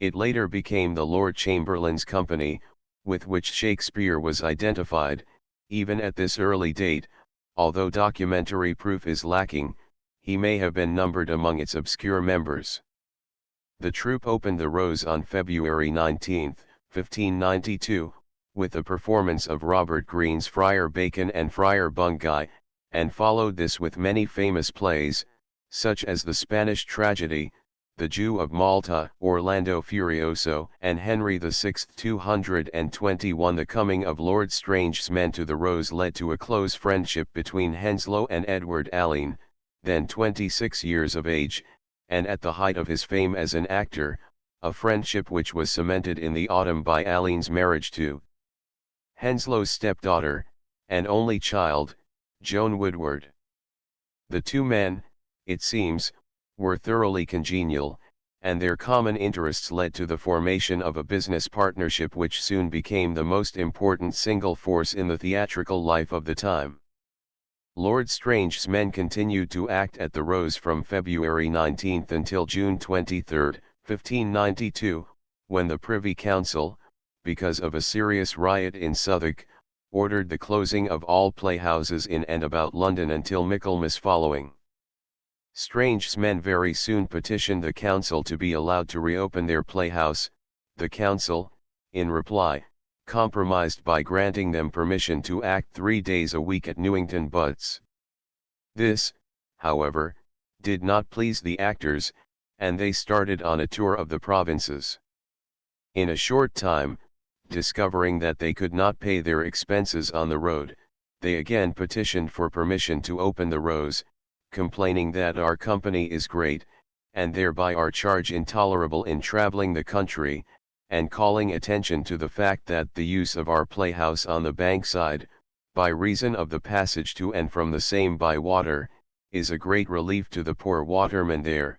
It later became the Lord Chamberlain's Company, with which Shakespeare was identified. Even at this early date, although documentary proof is lacking, he may have been numbered among its obscure members. The troupe opened the Rose on February 19, 1592, with a performance of Robert Greene's Friar Bacon and Friar Bungay, and followed this with many famous plays, such as the Spanish tragedy, The Jew of Malta, Orlando Furioso, and Henry VI. 221 The coming of Lord Strange's men to the Rose led to a close friendship between Henslow and Edward Alleyn, then 26 years of age, and at the height of his fame as an actor, a friendship which was cemented in the autumn by Alleyn's marriage to Henslow's stepdaughter, and only child, Joan Woodward. The two men, it seems, were thoroughly congenial, and their common interests led to the formation of a business partnership which soon became the most important single force in the theatrical life of the time. Lord Strange's men continued to act at the Rose from February 19 until June 23, 1592, when the Privy Council, because of a serious riot in Southwark, ordered the closing of all playhouses in and about London until Michaelmas following. Strange's men very soon petitioned the council to be allowed to reopen their playhouse. The council, in reply, compromised by granting them permission to act 3 days a week at Newington Butts. This, however, did not please the actors, and they started on a tour of the provinces. In a short time, discovering that they could not pay their expenses on the road, they again petitioned for permission to open the Rose, complaining that our company is great, and thereby our charge intolerable in travelling the country, and calling attention to the fact that the use of our playhouse on the Bankside, by reason of the passage to and from the same by water, is a great relief to the poor watermen there.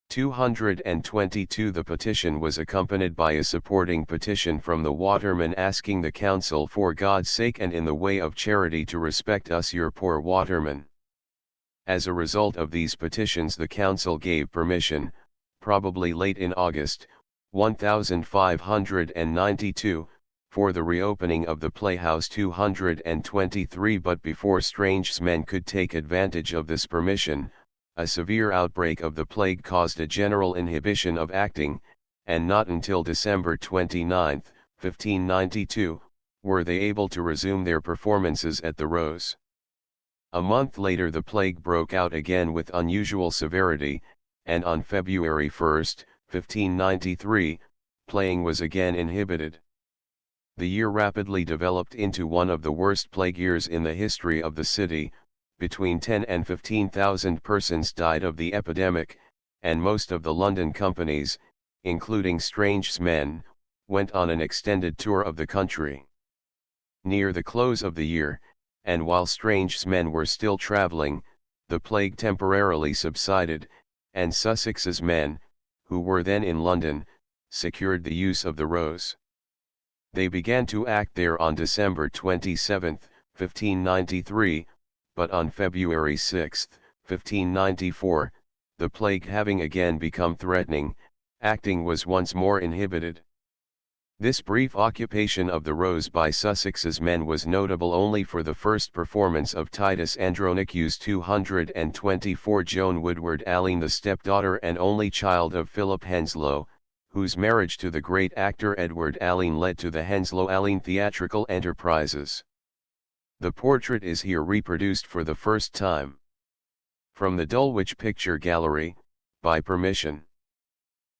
222 The petition was accompanied by a supporting petition from the watermen asking the council for God's sake and in the way of charity to respect us your poor watermen. As a result of these petitions the council gave permission, probably late in August, 1592, for the reopening of the playhouse. 223 But before Strange's men could take advantage of this permission, a severe outbreak of the plague caused a general inhibition of acting, and not until December 29, 1592, were they able to resume their performances at the Rose. A month later the plague broke out again with unusual severity, and on February 1, 1593, playing was again inhibited. The year rapidly developed into one of the worst plague years in the history of the city. Between 10 and 15,000 persons died of the epidemic, and most of the London companies, including Strange's men, went on an extended tour of the country. Near the close of the year, and while Strange's men were still travelling, the plague temporarily subsided, and Sussex's men, who were then in London, secured the use of the Rose. They began to act there on December 27, 1593, but on February 6, 1594, the plague having again become threatening, acting was once more inhibited. This brief occupation of the Rose by Sussex's men was notable only for the first performance of Titus Andronicus 224. Joan Woodward Alleyn, the stepdaughter and only child of Philip Henslowe, whose marriage to the great actor Edward Alleyn led to the Henslowe-Alleyn theatrical enterprises. The portrait is here reproduced for the first time. From the Dulwich Picture Gallery, by permission.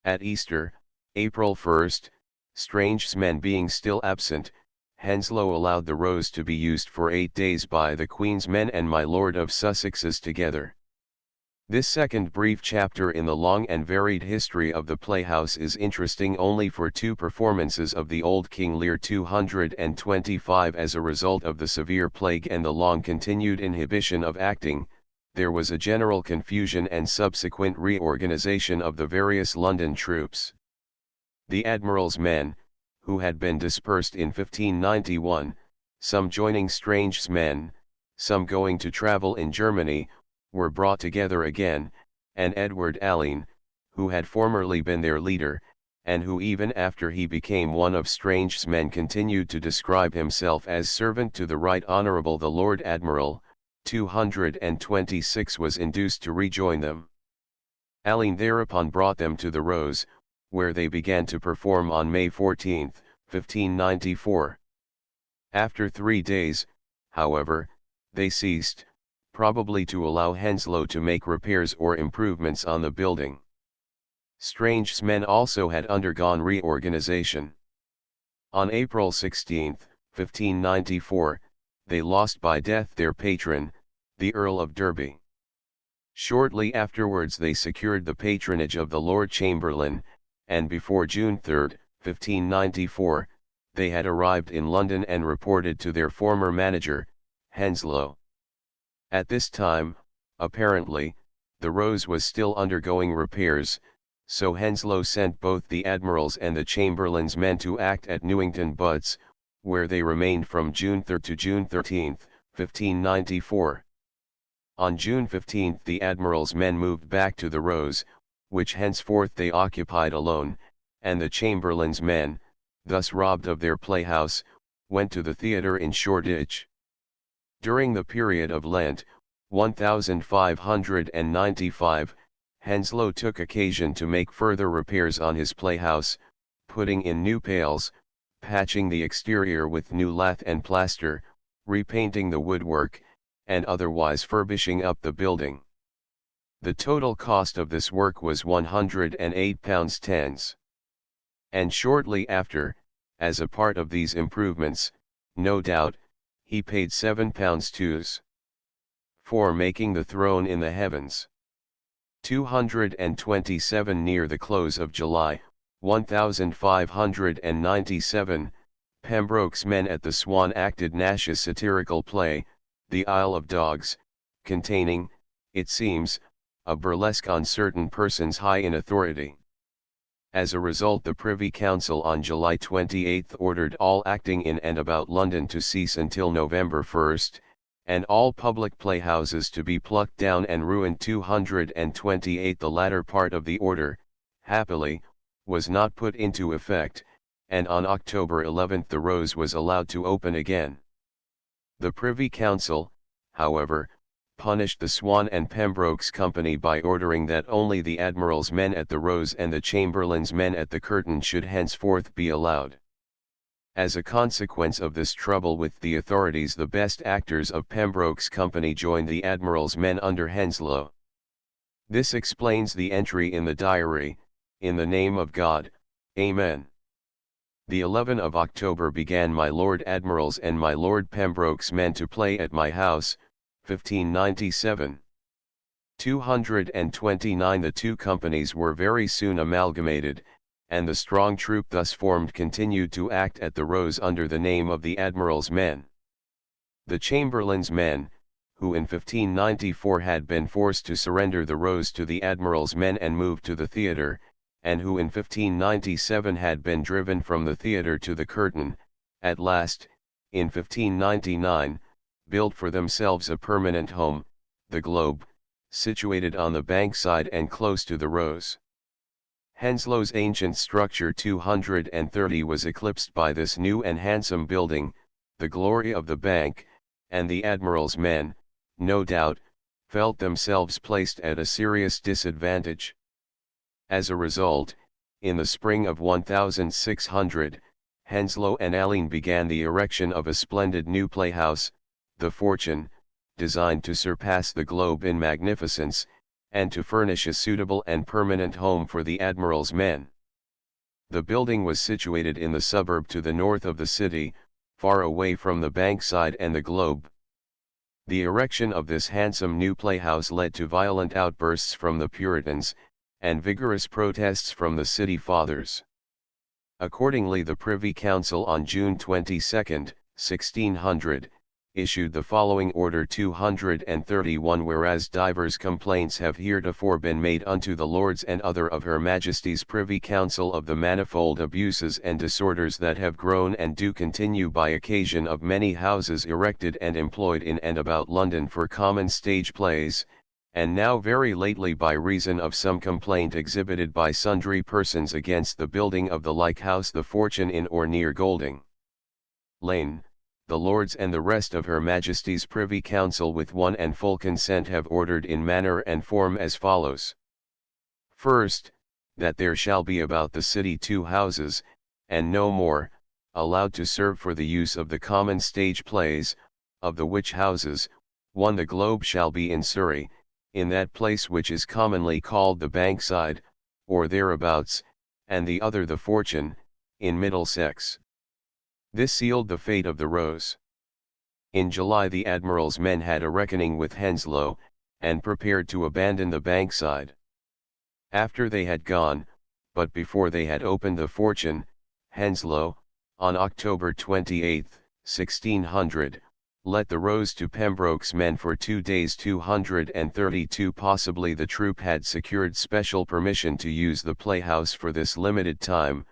At Easter, April 1st, Strange's men being still absent, Henslowe allowed the Rose to be used for 8 days by the Queen's men and my Lord of Sussex's together. This second brief chapter in the long and varied history of the Playhouse is interesting only for 2 performances of the Old King Lear 225. As a result of the severe plague and the long-continued inhibition of acting, there was a general confusion and subsequent reorganization of the various London troops. The Admiral's men, who had been dispersed in 1591, some joining Strange's men, some going to travel in Germany, were brought together again, and Edward Alleyn, who had formerly been their leader, and who even after he became one of Strange's men continued to describe himself as servant to the Right Honourable the Lord Admiral, 226, was induced to rejoin them. Alleyn thereupon brought them to the Rose, where they began to perform on May 14, 1594. After 3 days, however, they ceased, probably to allow Henslowe to make repairs or improvements on the building. Strange's men also had undergone reorganization. On April 16, 1594, they lost by death their patron, the Earl of Derby. Shortly afterwards they secured the patronage of the Lord Chamberlain, and before June 3, 1594, they had arrived in London and reported to their former manager, Henslowe. At this time, apparently, the Rose was still undergoing repairs, so Henslowe sent both the Admiral's and the Chamberlain's men to act at Newington Butts, where they remained from June 3 to June 13, 1594. On June 15 the Admiral's men moved back to the Rose, which henceforth they occupied alone, and the Chamberlain's men, thus robbed of their playhouse, went to the theatre in Shoreditch. During the period of Lent, 1595, Henslowe took occasion to make further repairs on his playhouse, putting in new pales, patching the exterior with new lath and plaster, repainting the woodwork, and otherwise furbishing up the building. The total cost of this work was £108 and shortly after, as a part of these improvements, no doubt, he paid £7 for making the throne in the heavens. 227 Near the close of July, 1597, Pembroke's men at the Swan acted Nash's satirical play, The Isle of Dogs, containing, it seems, a burlesque on certain persons high in authority. As a result, the Privy Council on July 28 ordered all acting in and about London to cease until November 1, and all public playhouses to be plucked down and ruined. 228 The latter part of the order, happily, was not put into effect, and on October 11 the Rose was allowed to open again. The Privy Council, however, punished the Swan and Pembroke's company by ordering that only the Admiral's men at the Rose and the Chamberlain's men at the Curtain should henceforth be allowed. As a consequence of this trouble with the authorities, the best actors of Pembroke's company joined the Admiral's men under Henslowe. This explains the entry in the diary, "In the name of God, Amen." The 11th of October began my Lord Admiral's and my Lord Pembroke's men to play at my house, 1597. 229 The two companies were very soon amalgamated, and the strong troop thus formed continued to act at the Rose under the name of the Admiral's men. The Chamberlain's men, who in 1594 had been forced to surrender the Rose to the Admiral's men and move to the theatre, and who in 1597 had been driven from the theatre to the Curtain, at last, in 1599, built for themselves a permanent home, the Globe, situated on the bankside and close to the Rose. Henslow's ancient structure 230 was eclipsed by this new and handsome building, the glory of the bank, and the admiral's men, no doubt, felt themselves placed at a serious disadvantage. As a result, in the spring of 1600, Henslow and Alleyne began the erection of a splendid new playhouse, the Fortune, designed to surpass the Globe in magnificence, and to furnish a suitable and permanent home for the admiral's men. The building was situated in the suburb to the north of the city, far away from the bankside and the Globe. The erection of this handsome new playhouse led to violent outbursts from the Puritans, and vigorous protests from the city fathers. Accordingly, the Privy Council on June 22, 1600, issued the following Order 231: whereas divers complaints have heretofore been made unto the Lords and other of Her Majesty's Privy Council of the manifold abuses and disorders that have grown and do continue by occasion of many houses erected and employed in and about London for common stage plays, and now very lately by reason of some complaint exhibited by sundry persons against the building of the like house the Fortune in or near Golding Lane, the Lords and the rest of Her Majesty's Privy Council with one and full consent have ordered in manner and form as follows. First, that there shall be about the city 2 houses, and no more, allowed to serve for the use of the common stage plays, of the which houses, one the Globe shall be in Surrey, in that place which is commonly called the Bankside, or thereabouts, and the other the Fortune, in Middlesex. This sealed the fate of the Rose. In July the Admiral's men had a reckoning with Henslow, and prepared to abandon the Bankside. After they had gone, but before they had opened the Fortune, Henslow, on October 28, 1600, let the Rose to Pembroke's men for 2 days. 232 Possibly the troop had secured special permission to use the playhouse for this limited time.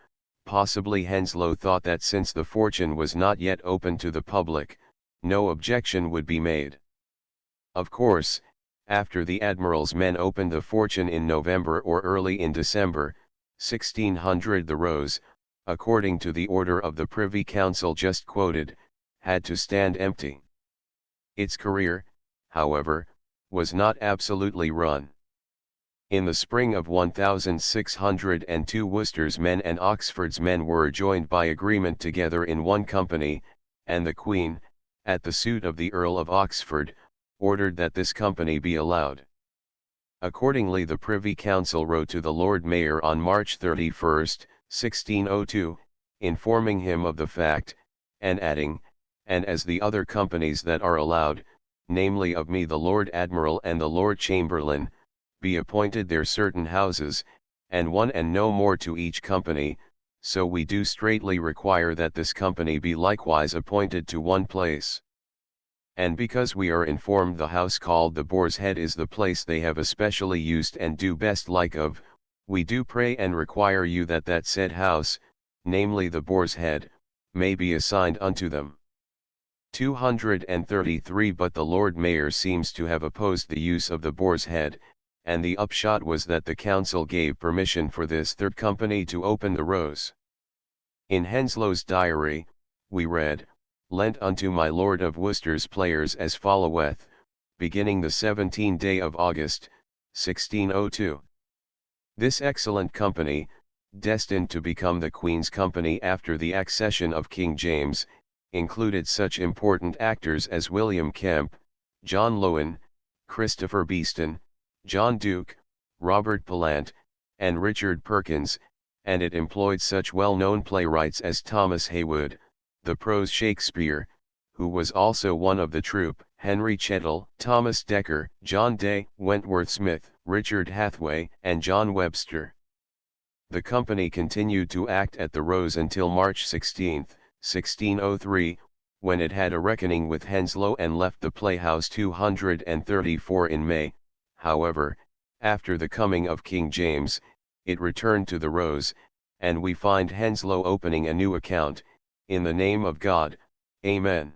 Possibly Henslow thought that since the Fortune was not yet open to the public, no objection would be made. Of course, after the Admiral's men opened the Fortune in November or early in December, 1600, the Rose, according to the order of the Privy Council just quoted, had to stand empty. Its career, however, was not absolutely run. In the spring of 1602 Worcester's men and Oxford's men were joined by agreement together in one company, and the Queen, at the suit of the Earl of Oxford, ordered that this company be allowed. Accordingly the Privy Council wrote to the Lord Mayor on March 31, 1602, informing him of the fact, and adding, "And as the other companies that are allowed, namely of me the Lord Admiral and the Lord Chamberlain, be appointed their certain houses, and one and no more to each company, so we do straitly require that this company be likewise appointed to one place. And because we are informed the house called the Boar's Head is the place they have especially used and do best like of, we do pray and require you that that said house, namely the Boar's Head, may be assigned unto them." 233 But the Lord Mayor seems to have opposed the use of the Boar's Head, and the upshot was that the council gave permission for this third company to open the Rose. In Henslow's diary, we read, "Lent unto my Lord of Worcester's players as followeth, beginning the 17th day of August, 1602. This excellent company, destined to become the Queen's company after the accession of King James, included such important actors as William Kemp, John Lowen, Christopher Beeston, John Duke, Robert Pallant, and Richard Perkins, and it employed such well-known playwrights as Thomas Heywood, the prose Shakespeare, who was also one of the troupe, Henry Chettle, Thomas Dekker, John Day, Wentworth Smith, Richard Hathaway, and John Webster. The company continued to act at the Rose until March 16, 1603, when it had a reckoning with Henslow and left the Playhouse 234 in May. However, after the coming of King James, it returned to the Rose, and we find Henslow opening a new account, In the name of God, Amen.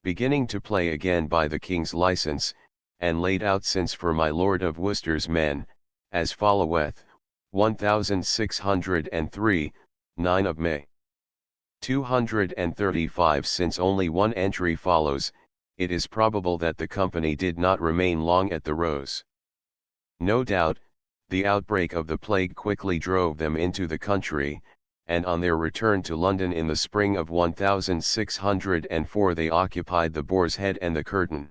Beginning to play again by the king's license, and laid out since for my Lord of Worcester's men, as followeth, 1603, 9 of May. 235. Since only one entry follows, it is probable that the company did not remain long at the Rose. No doubt, the outbreak of the plague quickly drove them into the country, and on their return to London in the spring of 1604 they occupied the Boar's Head and the Curtain.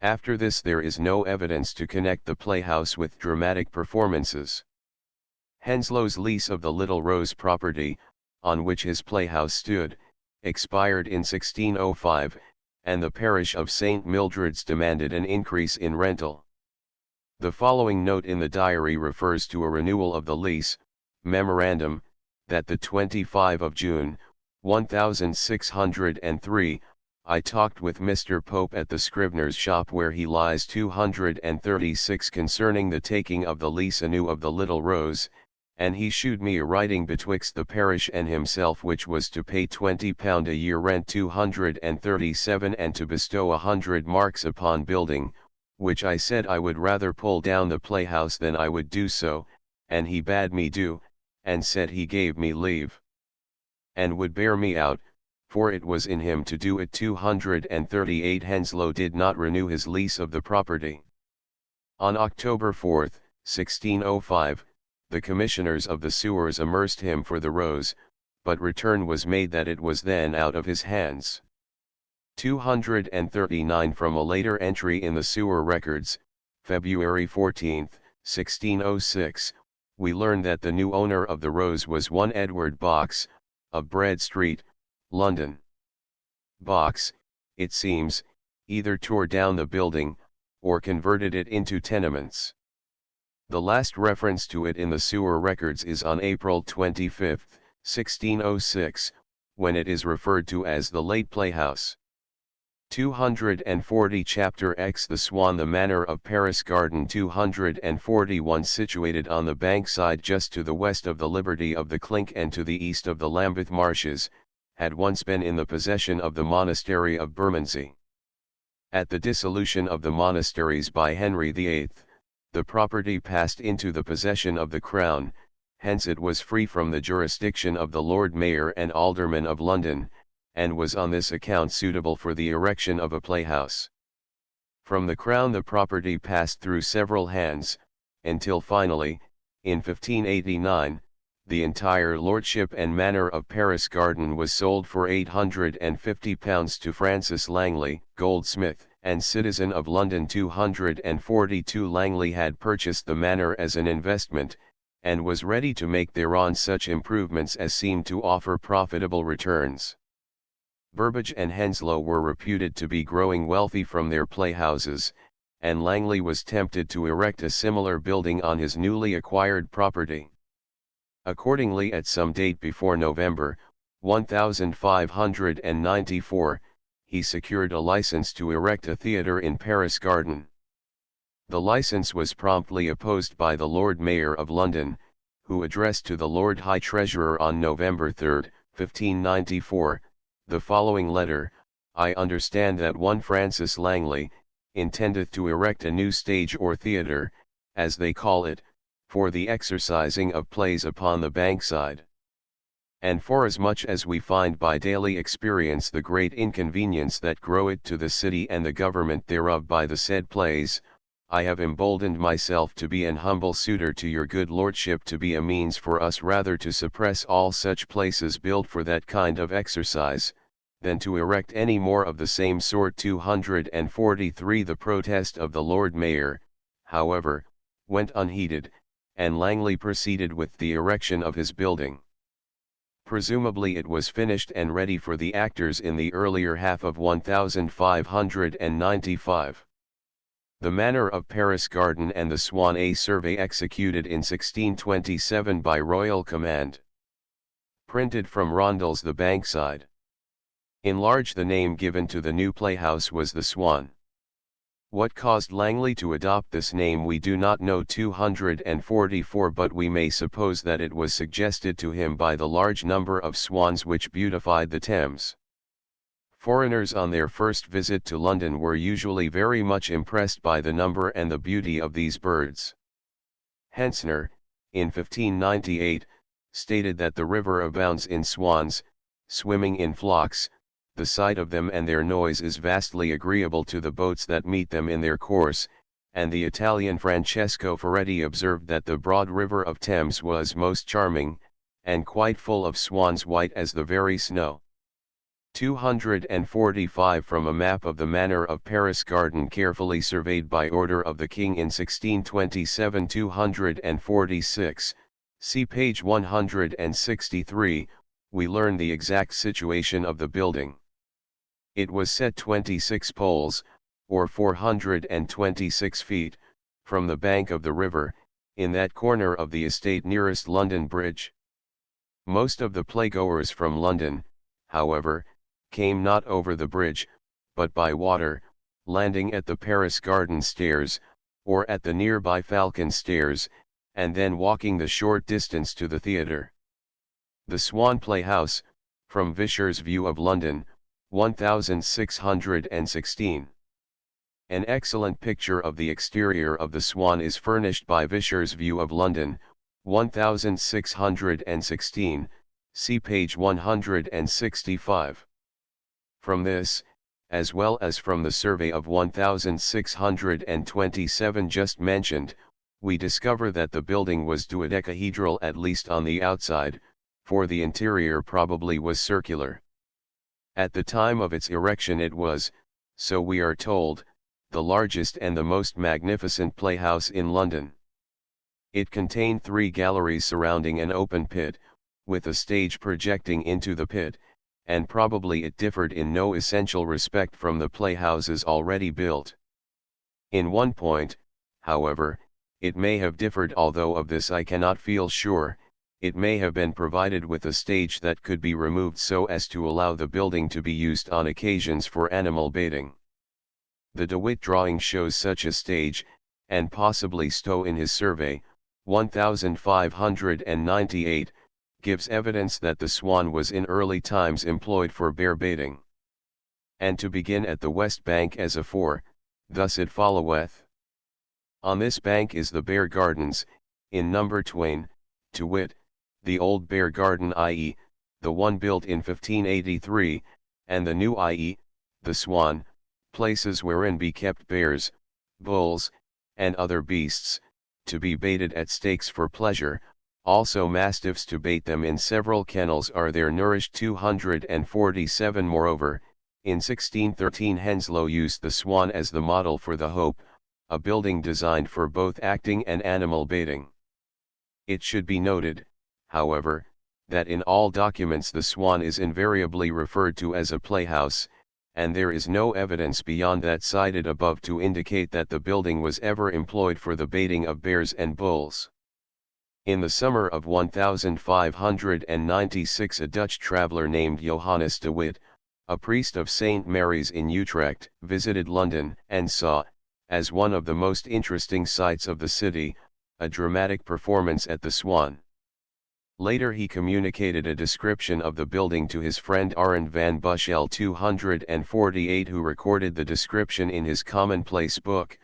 After this there is no evidence to connect the playhouse with dramatic performances. Henslow's lease of the Little Rose property, on which his playhouse stood, expired in 1605, and the parish of St. Mildred's demanded an increase in rental. The following note in the diary refers to a renewal of the lease. Memorandum, that the 25 of June, 1603, I talked with Mr. Pope at the scrivener's shop where he lies 236 concerning the taking of the lease anew of the Little Rose, and he shewed me a writing betwixt the parish and himself which was to pay £20 a year rent 237 and to bestow 100 marks upon building, which I said I would rather pull down the playhouse than I would do so, and he bade me do, and said he gave me leave, and would bear me out, for it was in him to do it. 238. Henslow did not renew his lease of the property. On October 4, 1605, the commissioners of the sewers amerced him for the Rose, but return was made that it was then out of his hands. 239. From a later entry in the sewer records, February 14, 1606, we learn that the new owner of the Rose was one Edward Box, of Bread Street, London. Box, it seems, either tore down the building, or converted it into tenements. The last reference to it in the sewer records is on April 25, 1606, when it is referred to as the Late Playhouse. 240. Chapter X. The Swan. The manor of Paris Garden. 241. Situated on the bank side just to the west of the Liberty of the Clink and to the east of the Lambeth Marshes, had once been in the possession of the monastery of Bermondsey. At the dissolution of the monasteries by Henry VIII, the property passed into the possession of the Crown, hence it was free from the jurisdiction of the Lord Mayor and Aldermen of London, and was on this account suitable for the erection of a playhouse. From the Crown the property passed through several hands, until finally, in 1589, the entire lordship and manor of Paris Garden was sold for £850 to Francis Langley, goldsmith, and citizen of London. 242. Langley had purchased the manor as an investment, and was ready to make thereon such improvements as seemed to offer profitable returns. Burbage and Henslow were reputed to be growing wealthy from their playhouses, and Langley was tempted to erect a similar building on his newly acquired property. Accordingly, at some date before November, 1594, he secured a license to erect a theatre in Paris Garden. The license was promptly opposed by the Lord Mayor of London, who addressed to the Lord High Treasurer on November 3, 1594, the following letter: I understand that one Francis Langley intendeth to erect a new stage or theatre, as they call it, for the exercising of plays upon the bankside. And forasmuch as we find by daily experience the great inconvenience that groweth to the city and the government thereof by the said plays, I have emboldened myself to be an humble suitor to your good lordship to be a means for us rather to suppress all such places built for that kind of exercise, than to erect any more of the same sort. 243. The protest of the Lord Mayor, however, went unheeded, and Langley proceeded with the erection of his building. Presumably it was finished and ready for the actors in the earlier half of 1595. The manor of Paris Garden and the Swan. A survey executed in 1627 by royal command. Printed from Rondell's The Bankside. In large, the name given to the new playhouse was the Swan. What caused Langley to adopt this name we do not know. 244, but we may suppose that it was suggested to him by the large number of swans which beautified the Thames. Foreigners on their first visit to London were usually very much impressed by the number and the beauty of these birds. Hentzner, in 1598, stated that the river abounds in swans, swimming in flocks. The sight of them and their noise is vastly agreeable to the boats that meet them in their course, and the Italian Francesco Ferretti observed that the broad river of Thames was most charming, and quite full of swans white as the very snow. 245 From a map of the manor of Paris Garden carefully surveyed by order of the King in 1627. 246, see page 163, we learn the exact situation of the building. It was set 26 poles, or 426 feet, from the bank of the river, in that corner of the estate nearest London Bridge. Most of the playgoers from London, however, came not over the bridge, but by water, landing at the Paris Garden Stairs, or at the nearby Falcon Stairs, and then walking the short distance to the theatre. The Swan Playhouse, from Vischer's View of London, 1616. An excellent picture of the exterior of the Swan is furnished by Vischer's View of London, 1616, see page 165. From this, as well as from the survey of 1627 just mentioned, we discover that the building was dodecahedral at least on the outside, for the interior probably was circular. At the time of its erection it was, so we are told, the largest and the most magnificent playhouse in London. It contained 3 galleries surrounding an open pit, with a stage projecting into the pit, and probably it differed in no essential respect from the playhouses already built. In one point, however, it may have differed, although of this I cannot feel sure. It may have been provided with a stage that could be removed so as to allow the building to be used on occasions for animal baiting. The de Witt drawing shows such a stage, and possibly Stowe in his survey, 1598, gives evidence that the Swan was in early times employed for bear baiting. And to begin at the west bank as afore, thus it followeth. On this bank is the Bear Gardens, in number twain, to wit, the old Bear Garden, i.e., the one built in 1583, and the new, i.e., the Swan, places wherein be kept bears, bulls, and other beasts, to be baited at stakes for pleasure, also mastiffs to bait them. In several kennels are there nourished. 247 Moreover, in 1613 Henslow used the Swan as the model for the Hope, a building designed for both acting and animal baiting. It should be noted, however, that in all documents the Swan is invariably referred to as a playhouse, and there is no evidence beyond that cited above to indicate that the building was ever employed for the baiting of bears and bulls. In the summer of 1596 a Dutch traveller named Johannes de Witt, a priest of St. Mary's in Utrecht, visited London and saw, as one of the most interesting sights of the city, a dramatic performance at the Swan. Later he communicated a description of the building to his friend Arend van Buchel 248, who recorded the description in his commonplace book,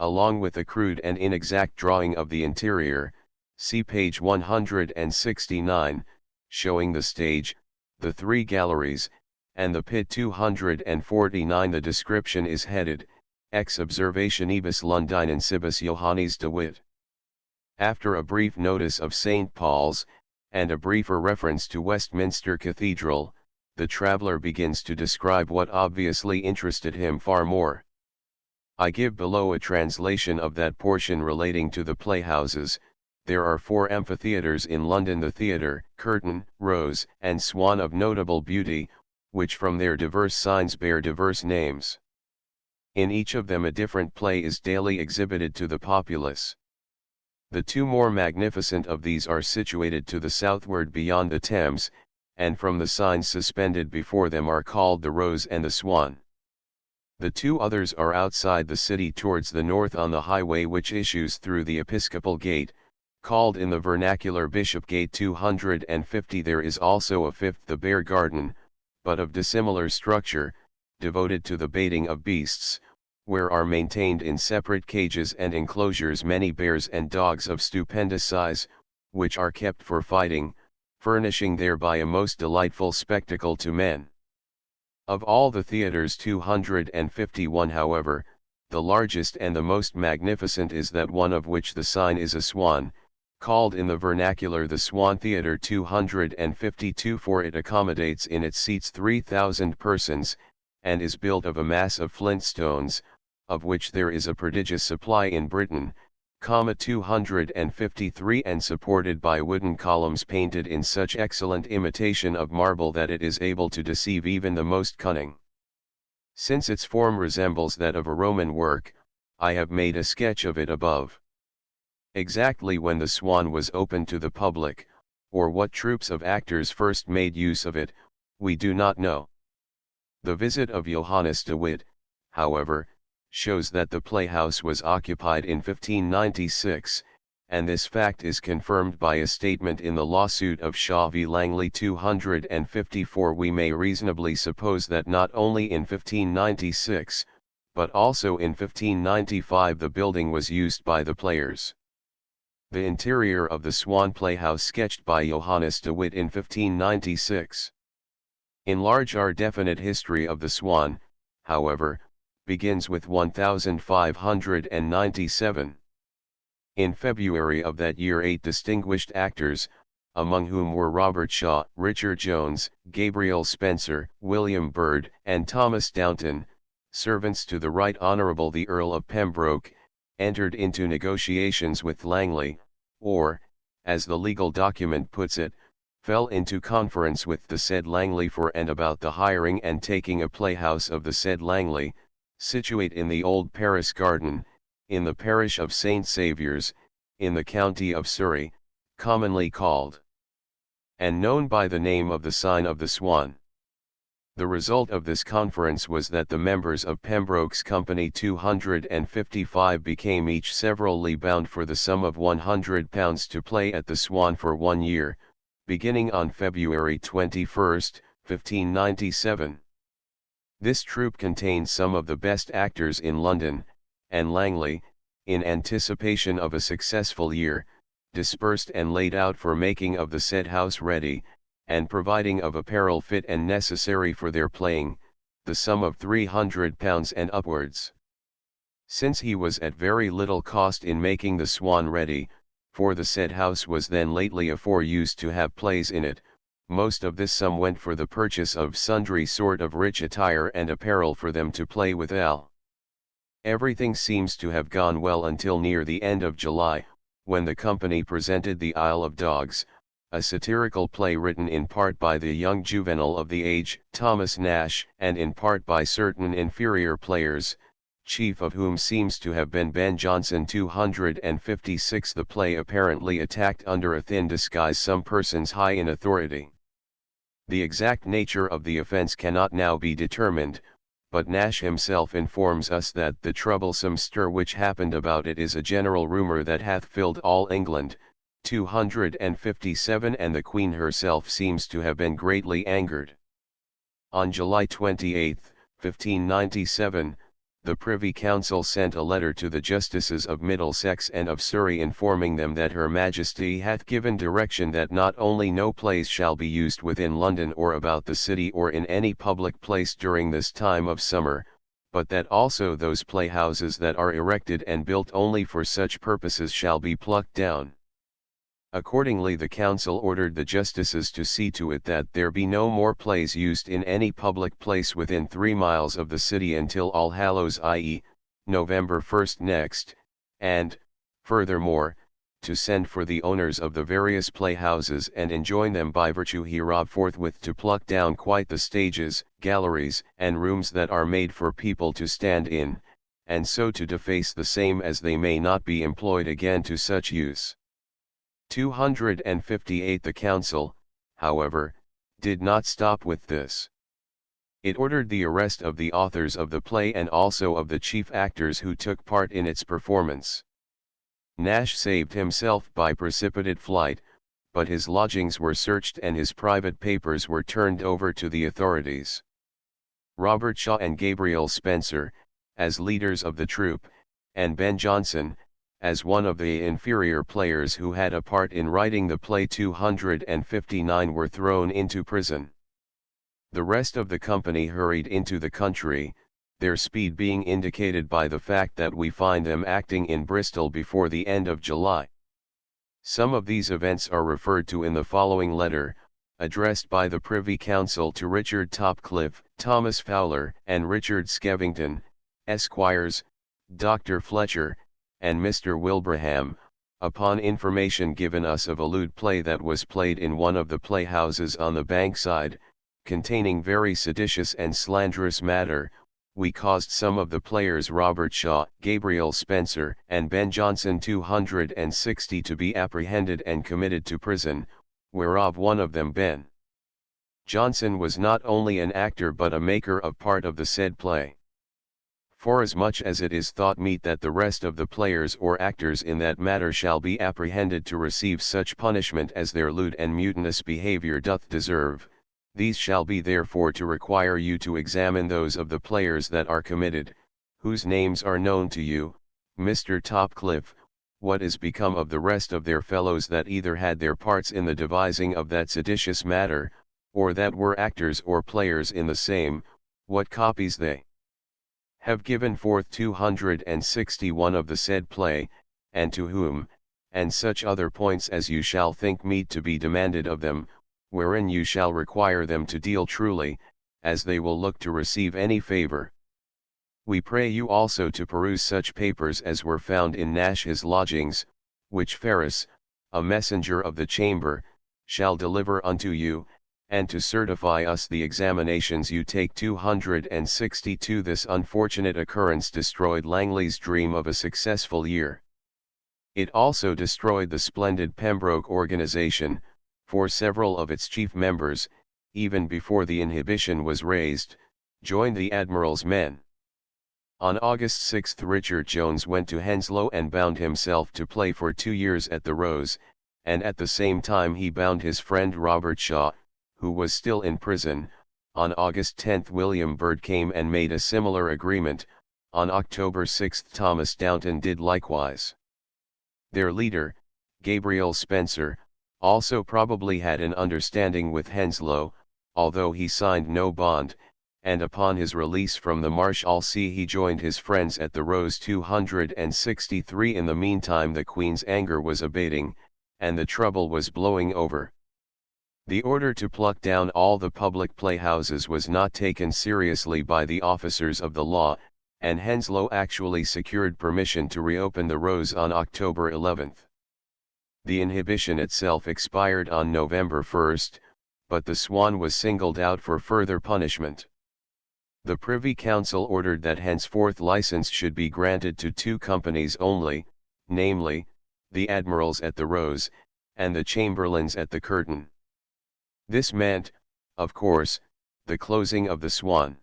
along with a crude and inexact drawing of the interior, see page 169, showing the stage, the 3 galleries, and the pit. 249 The description is headed, Ex observationibus Londinensibus Johannes de Witt. After a brief notice of St. Paul's, and a briefer reference to Westminster Cathedral, the traveller begins to describe what obviously interested him far more. I give below a translation of that portion relating to the playhouses. There are 4 amphitheatres in London: the Theatre, Curtain, Rose, and Swan, of notable beauty, which from their diverse signs bear diverse names. In each of them a different play is daily exhibited to the populace. The 2 more magnificent of these are situated to the southward beyond the Thames, and from the signs suspended before them are called the Rose and the Swan. The two others are outside the city towards the north on the highway which issues through the Episcopal Gate, called in the vernacular Bishop Gate 250. There is also a fifth, the Bear Garden, but of dissimilar structure, devoted to the baiting of beasts, where are maintained in separate cages and enclosures many bears and dogs of stupendous size, which are kept for fighting, furnishing thereby a most delightful spectacle to men. Of all the theatres 251, however, the largest and the most magnificent is that one of which the sign is a swan, called in the vernacular the Swan Theatre 252, for it accommodates in its seats 3,000 persons, and is built of a mass of flint stones, of which there is a prodigious supply in Britain, 253, and supported by wooden columns painted in such excellent imitation of marble that it is able to deceive even the most cunning. Since its form resembles that of a Roman work, I have made a sketch of it above. Exactly when the Swan was opened to the public, or what troops of actors first made use of it, we do not know. The visit of Johannes de Witt, however, shows that the playhouse was occupied in 1596, and this fact is confirmed by a statement in the lawsuit of Shaw v. Langley 254. We may reasonably suppose that not only in 1596, but also in 1595 the building was used by the players. The interior of the Swan Playhouse sketched by Johannes de Witt in 1596. Enlarge our definite history of the Swan, however, begins with 1597. In February of that year 8 distinguished actors, among whom were Robert Shaw, Richard Jones, Gabriel Spencer, William Byrd, and Thomas Downton, servants to the Right Honourable the Earl of Pembroke, entered into negotiations with Langley, or, as the legal document puts it, fell into conference with the said Langley for and about the hiring and taking a playhouse of the said Langley, situate in the Old Paris Garden, in the parish of St. Saviour's, in the county of Surrey, commonly called and known by the name of the Sign of the Swan. The result of this conference was that the members of Pembroke's Company 255 became each severally bound for the sum of £100 to play at the Swan for 1 year, beginning on February 21, 1597. This troupe contained some of the best actors in London, and Langley, in anticipation of a successful year, dispersed and laid out for making of the said house ready, and providing of apparel fit and necessary for their playing, the sum of £300 and upwards. Since he was at very little cost in making the Swan ready, for the said house was then lately afore used to have plays in it, most of this sum went for the purchase of sundry sort of rich attire and apparel for them to play withal. Everything seems to have gone well until near the end of July, when the company presented the Isle of Dogs, a satirical play written in part by the young Juvenal of the age, Thomas Nash, and in part by certain inferior players, chief of whom seems to have been Ben Jonson 256. The play apparently attacked under a thin disguise some persons high in authority. The exact nature of the offence cannot now be determined, but Nash himself informs us that the troublesome stir which happened about it is a general rumour that hath filled all England, 257, and the Queen herself seems to have been greatly angered. On July 28, 1597, the Privy Council sent a letter to the Justices of Middlesex and of Surrey informing them that Her Majesty hath given direction that not only no plays shall be used within London or about the city or in any public place during this time of summer, but that also those playhouses that are erected and built only for such purposes shall be plucked down. Accordingly the Council ordered the Justices to see to it that there be no more plays used in any public place within 3 miles of the city until All Hallows, i.e., November 1st next, and, furthermore, to send for the owners of the various playhouses and enjoin them by virtue hereof forthwith to pluck down quite the stages, galleries, and rooms that are made for people to stand in, and so to deface the same as they may not be employed again to such use. 258. The Council, however, did not stop with this. It ordered the arrest of the authors of the play and also of the chief actors who took part in its performance. Nash saved himself by precipitate flight, but his lodgings were searched and his private papers were turned over to the authorities. Robert Shaw and Gabriel Spencer, as leaders of the troupe, and Ben Jonson, as one of the inferior players who had a part in writing the play 259, were thrown into prison. The rest of the company hurried into the country, their speed being indicated by the fact that we find them acting in Bristol before the end of July. Some of these events are referred to in the following letter, addressed by the Privy Council to Richard Topcliffe, Thomas Fowler, and Richard Skevington, Esquires, Dr. Fletcher, and Mr. Wilbraham, upon information given us of a lewd play that was played in one of the playhouses on the Bankside, containing very seditious and slanderous matter. We caused some of the players Robert Shaw, Gabriel Spencer, and Ben Jonson 260 to be apprehended and committed to prison, whereof one of them Ben Jonson was not only an actor but a maker of part of the said play. Forasmuch as it is thought meet that the rest of the players or actors in that matter shall be apprehended to receive such punishment as their lewd and mutinous behavior doth deserve, these shall be therefore to require you to examine those of the players that are committed, whose names are known to you, Mr. Topcliffe, what is become of the rest of their fellows that either had their parts in the devising of that seditious matter, or that were actors or players in the same, what copies they have given forth 261 of the said play, and to whom, and such other points as you shall think meet to be demanded of them, wherein you shall require them to deal truly, as they will look to receive any favor. We pray you also to peruse such papers as were found in Nash's lodgings, which Ferris, a messenger of the chamber, shall deliver unto you, and to certify us the examinations you take 262. This unfortunate occurrence destroyed Langley's dream of a successful year. It also destroyed the splendid Pembroke organization, for several of its chief members, even before the inhibition was raised, joined the Admiral's men. On August 6 Richard Jones went to Henslow and bound himself to play for 2 years at the Rose, and at the same time he bound his friend Robert Shaw, who was still in prison. On August 10 William Byrd came and made a similar agreement. On October 6 Thomas Downton did likewise. Their leader, Gabriel Spencer, also probably had an understanding with Henslow, although he signed no bond, and upon his release from the Marshalsea he joined his friends at the Rose 263. In the meantime the Queen's anger was abating, and the trouble was blowing over. The order to pluck down all the public playhouses was not taken seriously by the officers of the law, and Henslow actually secured permission to reopen the Rose on October 11. The inhibition itself expired on November 1, but the Swan was singled out for further punishment. The Privy Council ordered that henceforth license should be granted to 2 companies only, namely, the Admirals at the Rose, and the Chamberlains at the Curtain. This meant, of course, the closing of the Swan.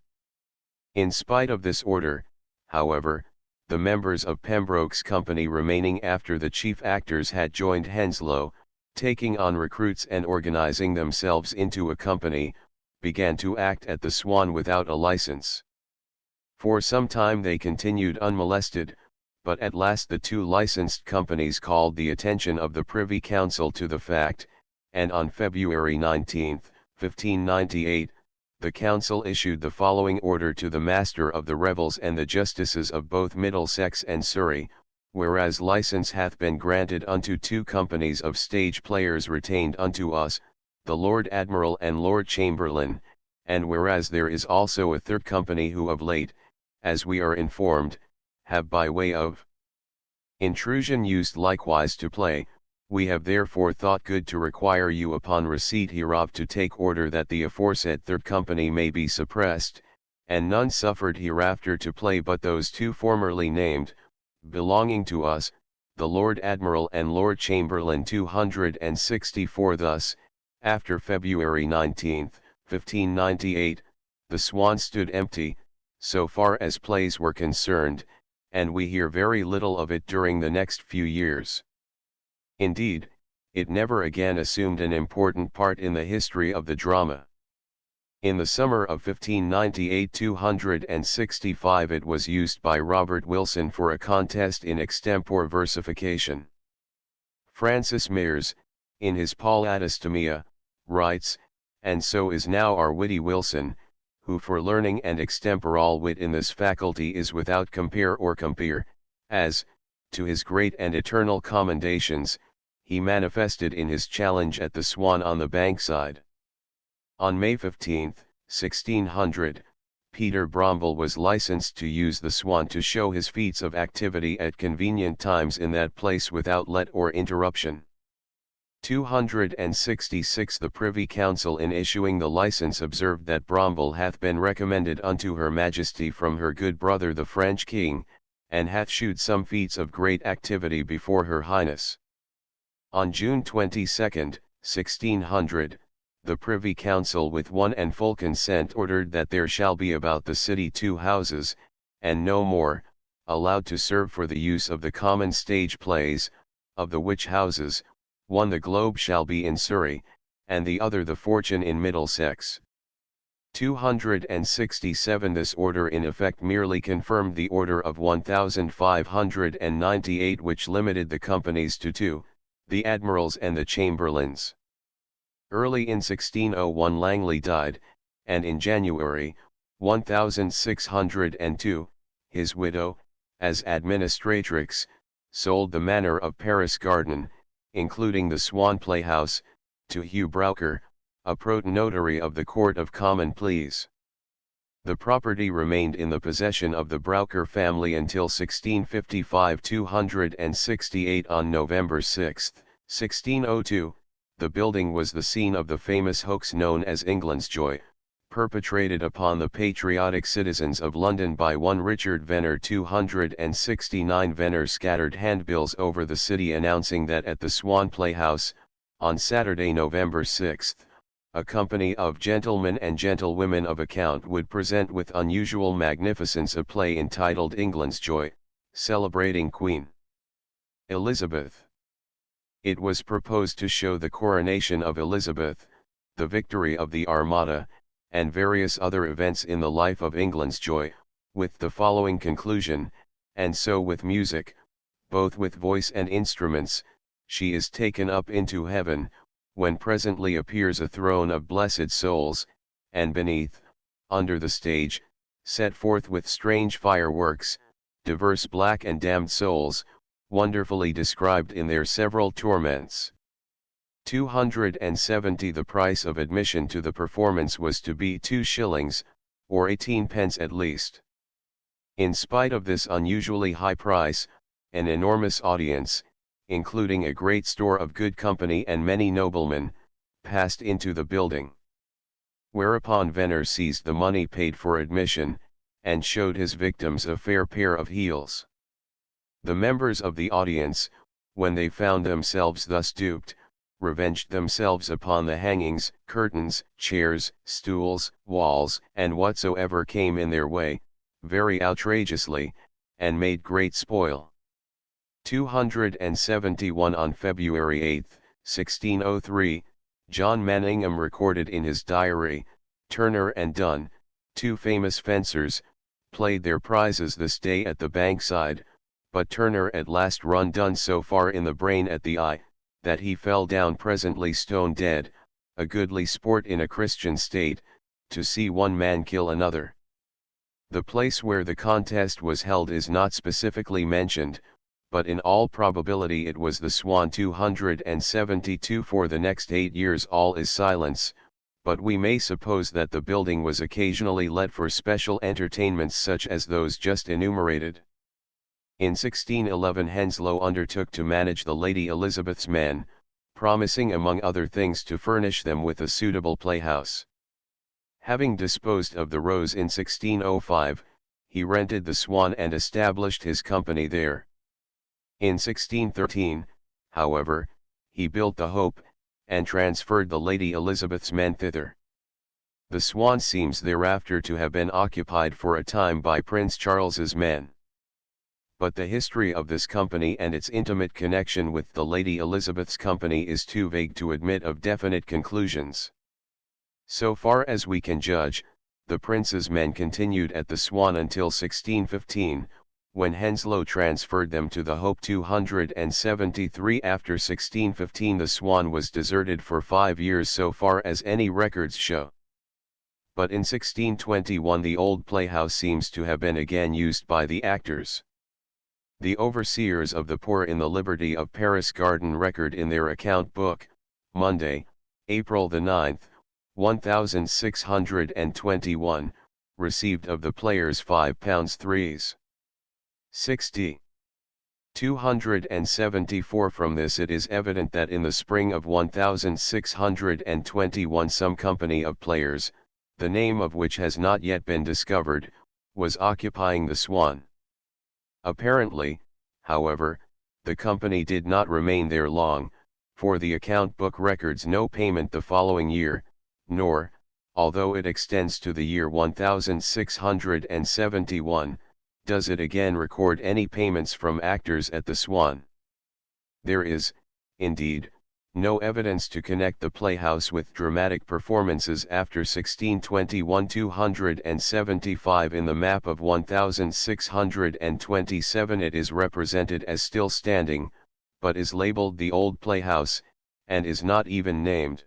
In spite of this order, however, the members of Pembroke's company remaining after the chief actors had joined Henslow, taking on recruits and organizing themselves into a company, began to act at the Swan without a license. For some time they continued unmolested, but at last the 2 licensed companies called the attention of the Privy Council to the fact, and on February 19, 1598, the Council issued the following order to the Master of the Revels and the Justices of both Middlesex and Surrey: whereas license hath been granted unto 2 companies of stage players retained unto us, the Lord Admiral and Lord Chamberlain, and whereas there is also a 3rd company who of late, as we are informed, have by way of intrusion used likewise to play, we have therefore thought good to require you upon receipt hereof to take order that the aforesaid 3rd company may be suppressed, and none suffered hereafter to play but those 2 formerly named, belonging to us, the Lord Admiral and Lord Chamberlain 264. Thus, after February 19, 1598, the Swan stood empty, so far as plays were concerned, and we hear very little of it during the next few years. Indeed, it never again assumed an important part in the history of the drama. In the summer of 1598-265 it was used by Robert Wilson for a contest in extempore versification. Francis Mears, in his Paul Atastomia, writes, "And so is now our witty Wilson, who for learning and extemporal wit in this faculty is without compare or compeer, as, to his great and eternal commendations, he manifested in his challenge at the Swan on the Bankside." On May 15, 1600, Peter Bromble was licensed to use the Swan to show his feats of activity at convenient times in that place without let or interruption. 266 The Privy Council in issuing the license observed that Bromble hath been recommended unto her Majesty from her good brother the French King, and hath shewed some feats of great activity before her Highness. On June 22, 1600, the Privy Council with one and full consent ordered that there shall be about the city 2 houses, and no more, allowed to serve for the use of the common stage plays, of the which houses, one the Globe shall be in Surrey, and the other the Fortune in Middlesex. 267 This order in effect merely confirmed the order of 1598 which limited the companies to 2, the admirals and the chamberlains. Early in 1601 Langley died, and in January, 1602, his widow, as administratrix, sold the manor of Paris Garden, including the Swan Playhouse, to Hugh Browker, a protonotary of the Court of Common Pleas. The property remained in the possession of the Browker family until 1655. 268 On November 6, 1602, the building was the scene of the famous hoax known as England's Joy, perpetrated upon the patriotic citizens of London by one Richard Venner. 269 Venner scattered handbills over the city announcing that at the Swan Playhouse, on Saturday, November 6, a company of gentlemen and gentlewomen of account would present with unusual magnificence a play entitled England's Joy, celebrating Queen Elizabeth. It was proposed to show the coronation of Elizabeth, the victory of the Armada, and various other events in the life of England's Joy, with the following conclusion: and so with music, both with voice and instruments, she is taken up into heaven, when presently appears a throne of blessed souls, and beneath, under the stage, set forth with strange fireworks, diverse black and damned souls, wonderfully described in their several torments. 270 The price of admission to the performance was to be 2 shillings, or 18 pence at least. In spite of this unusually high price, an enormous audience, including a great store of good company and many noblemen, passed into the building. Whereupon Venner seized the money paid for admission, and showed his victims a fair pair of heels. The members of the audience, when they found themselves thus duped, revenged themselves upon the hangings, curtains, chairs, stools, walls, and whatsoever came in their way, very outrageously, and made great spoil. 271 On February 8, 1603, John Manningham recorded in his diary, Turner and Dunn, 2 famous fencers, played their prizes this day at the Bankside, but Turner at last run Dunn so far in the brain at the eye, that he fell down presently stone dead, a goodly sport in a Christian state, to see one man kill another. The place where the contest was held is not specifically mentioned, but in all probability it was the Swan. 272 For the next 8 years all is silence, but we may suppose that the building was occasionally let for special entertainments such as those just enumerated. In 1611 Henslow undertook to manage the Lady Elizabeth's men, promising among other things to furnish them with a suitable playhouse. Having disposed of the Rose in 1605, he rented the Swan and established his company there. In 1613, however, he built the Hope, and transferred the Lady Elizabeth's men thither. The Swan seems thereafter to have been occupied for a time by Prince Charles's men. But the history of this company and its intimate connection with the Lady Elizabeth's company is too vague to admit of definite conclusions. So far as we can judge, the prince's men continued at the Swan until 1615, when Henslow transferred them to the Hope 273. After 1615 the Swan was deserted for 5 years so far as any records show. But in 1621 the old playhouse seems to have been again used by the actors. The overseers of the poor in the Liberty of Paris Garden record in their account book, Monday, April the 9th, 1621, received of the players £5 threes. 60. 274. From this it is evident that in the spring of 1621 some company of players, the name of which has not yet been discovered, was occupying the Swan. Apparently, however, the company did not remain there long, for the account book records no payment the following year, nor, although it extends to the year 1671, does it again record any payments from actors at the Swan. There is, indeed, no evidence to connect the playhouse with dramatic performances after 1621. 275. In the map of 1627 it is represented as still standing, but is labeled the Old Playhouse, and is not even named.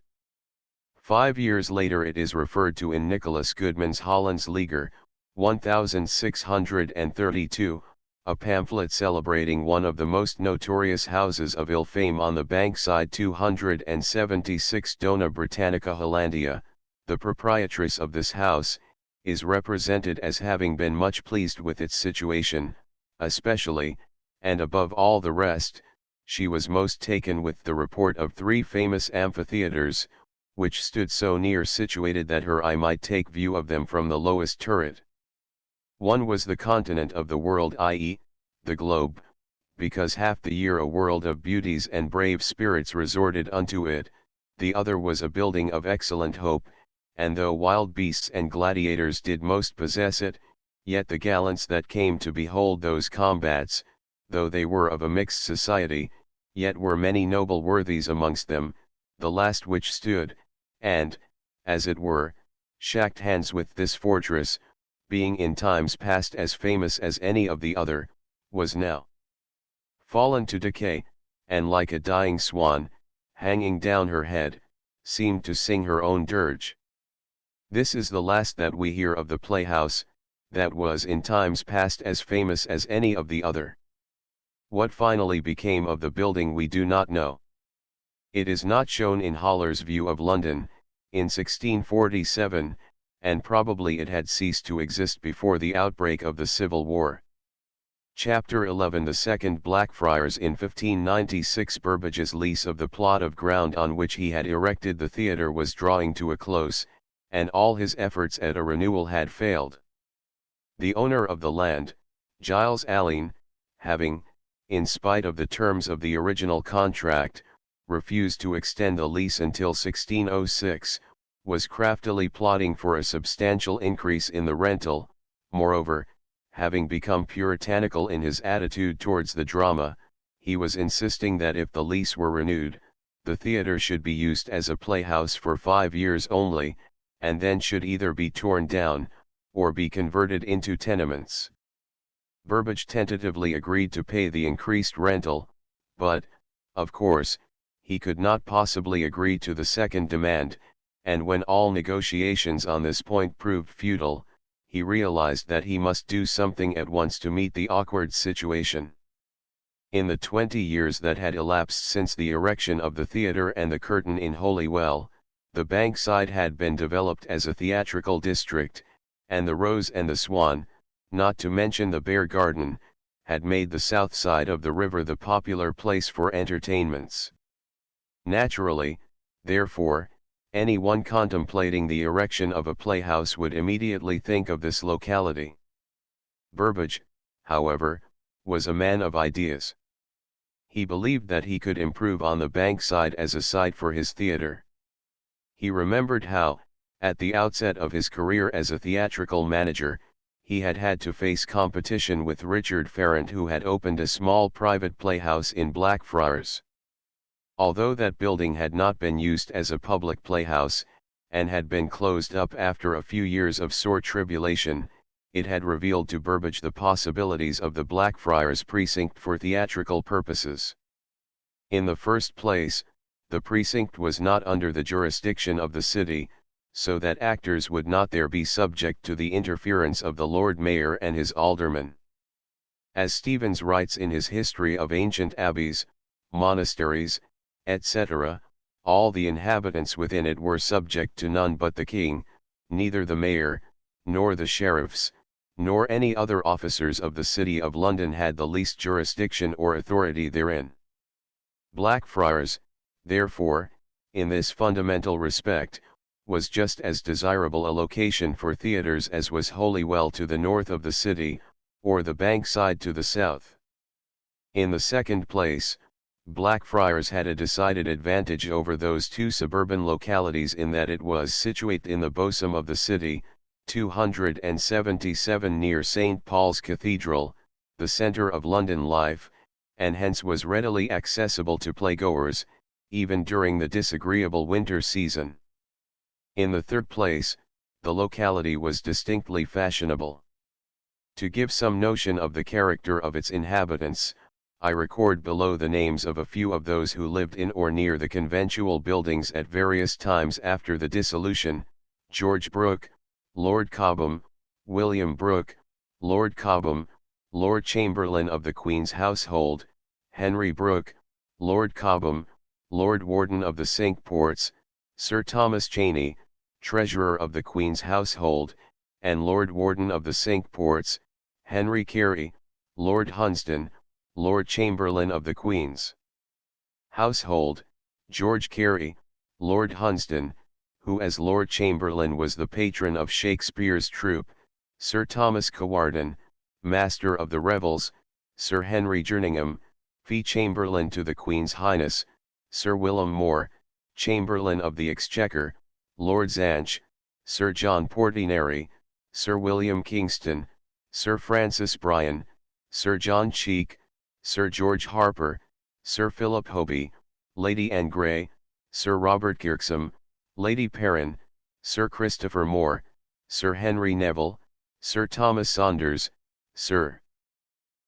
5 years later it is referred to in Nicholas Goodman's Holland's Leaguer, 1632, a pamphlet celebrating one of the most notorious houses of ill fame on the Bankside. 276. Dona Britannica Hollandia, the proprietress of this house, is represented as having been much pleased with its situation, especially, and above all the rest, she was most taken with the report of 3 famous amphitheatres, which stood so near situated that her eye might take view of them from the lowest turret. One was the continent of the world, i.e., the globe, because half the year a world of beauties and brave spirits resorted unto it. The other was a building of excellent hope, and though wild beasts and gladiators did most possess it, yet the gallants that came to behold those combats, though they were of a mixed society, yet were many noble worthies amongst them. The last which stood, and, as it were, shacked hands with this fortress, being in times past as famous as any of the other, was now fallen to decay, and like a dying swan, hanging down her head, seemed to sing her own dirge. This is the last that we hear of the playhouse, that was in times past as famous as any of the other. What finally became of the building we do not know. It is not shown in Holler's view of London, in 1647, and probably it had ceased to exist before the outbreak of the Civil War. Chapter 11. The Second Blackfriars. In 1596 Burbage's lease of the plot of ground on which he had erected the theatre was drawing to a close, and all his efforts at a renewal had failed. The owner of the land, Giles Alleyn, having, in spite of the terms of the original contract, refused to extend the lease until 1606, was craftily plotting for a substantial increase in the rental. Moreover, having become puritanical in his attitude towards the drama, he was insisting that if the lease were renewed, the theatre should be used as a playhouse for 5 years only, and then should either be torn down, or be converted into tenements. Burbage tentatively agreed to pay the increased rental, but, of course, he could not possibly agree to the second demand, and when all negotiations on this point proved futile, he realized that he must do something at once to meet the awkward situation. In the 20 years that had elapsed since the erection of the theatre and the curtain in Holywell, the Bankside had been developed as a theatrical district, and the Rose and the Swan, not to mention the Bear Garden, had made the south side of the river the popular place for entertainments. Naturally, therefore, anyone contemplating the erection of a playhouse would immediately think of this locality. Burbage, however, was a man of ideas. He believed that he could improve on the Bankside as a site for his theatre. He remembered how, At the outset of his career as a theatrical manager, he had had to face competition with Richard Farrant, who had opened a small private playhouse in Blackfriars. Although that building had not been used as a public playhouse, and had been closed up after a few years of sore tribulation, it had revealed to Burbage the possibilities of the Blackfriars precinct for theatrical purposes. In the first place, the precinct was not under the jurisdiction of the city, so that actors would not there be subject to the interference of the Lord Mayor and his aldermen. As Stephens writes in his History of Ancient Abbeys, Monasteries, etc., all the inhabitants within it were subject to none but the king, neither the mayor, nor the sheriffs, nor any other officers of the City of London had the least jurisdiction or authority therein. Blackfriars, therefore, in this fundamental respect, was just as desirable a location for theatres as was Holywell to the north of the city, or the Bankside to the south. In the second place, Blackfriars had a decided advantage over those two suburban localities in that it was situate in the bosom of the city, 277 near St. Paul's Cathedral, the centre of London life, and hence was readily accessible to playgoers, even during the disagreeable winter season. In the third place, the locality was distinctly fashionable. To give some notion of the character of its inhabitants, I record below the names of a few of those who lived in or near the conventual buildings at various times after the dissolution: George Brooke, Lord Cobham, William Brooke, Lord Cobham, Lord Chamberlain of the Queen's household, Henry Brooke, Lord Cobham, Lord Warden of the Cinque Ports, Sir Thomas Cheney, Treasurer of the Queen's household, and Lord Warden of the Cinque Ports, Henry Carey, Lord Hunsdon, Lord Chamberlain of the Queen's household, George Carey, Lord Hunsdon, who as Lord Chamberlain was the patron of Shakespeare's troupe, Sir Thomas Cawarden, Master of the Revels, Sir Henry Jerningham, Fee Chamberlain to the Queen's Highness, Sir Willem Moore, Chamberlain of the Exchequer, Lord Zanche, Sir John Portinari, Sir William Kingston, Sir Francis Bryan, Sir John Cheek, Sir George Harper, Sir Philip Hoby, Lady Anne Grey, Sir Robert Kirksome, Lady Perrin, Sir Christopher Moore, Sir Henry Neville, Sir Thomas Saunders, Sir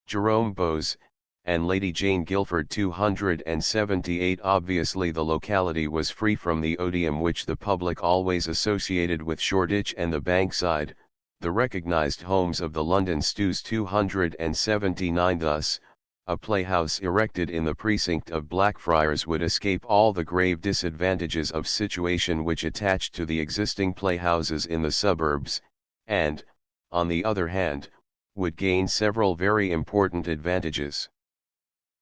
Jerome Bowes, and Lady Jane Guilford. 278. Obviously the locality was free from the odium which the public always associated with Shoreditch and the Bankside, the recognised homes of the London stews. 279. Thus, a playhouse erected in the precinct of Blackfriars would escape all the grave disadvantages of situation which attached to the existing playhouses in the suburbs, and, on the other hand, would gain several very important advantages.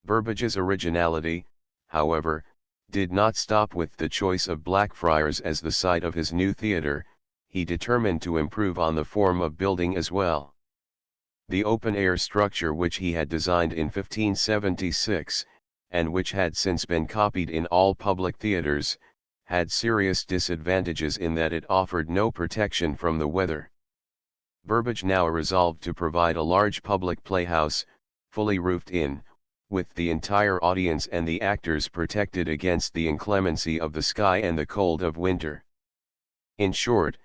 Burbage's originality, however, did not stop with the choice of Blackfriars as the site of his new theatre. He determined to improve on the form of building as well. The open-air structure which he had designed in 1576, and which had since been copied in all public theatres, had serious disadvantages in that it offered no protection from the weather. Burbage now resolved to provide a large public playhouse, fully roofed in, with the entire audience and the actors protected against the inclemency of the sky and the cold of winter. In short,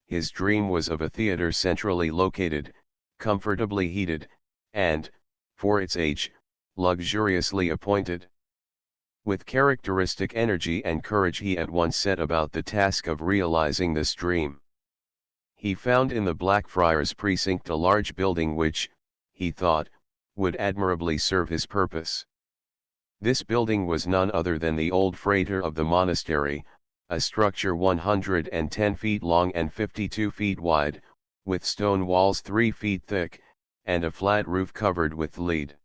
his dream was of a theatre centrally located, comfortably heated, and, for its age, luxuriously appointed. With characteristic energy and courage he at once set about the task of realizing this dream. He found in the Blackfriars precinct a large building which, he thought, would admirably serve his purpose. This building was none other than the old freighter of the monastery, a structure 110 feet long and 52 feet wide, with stone walls 3 feet thick, and a flat roof covered with lead.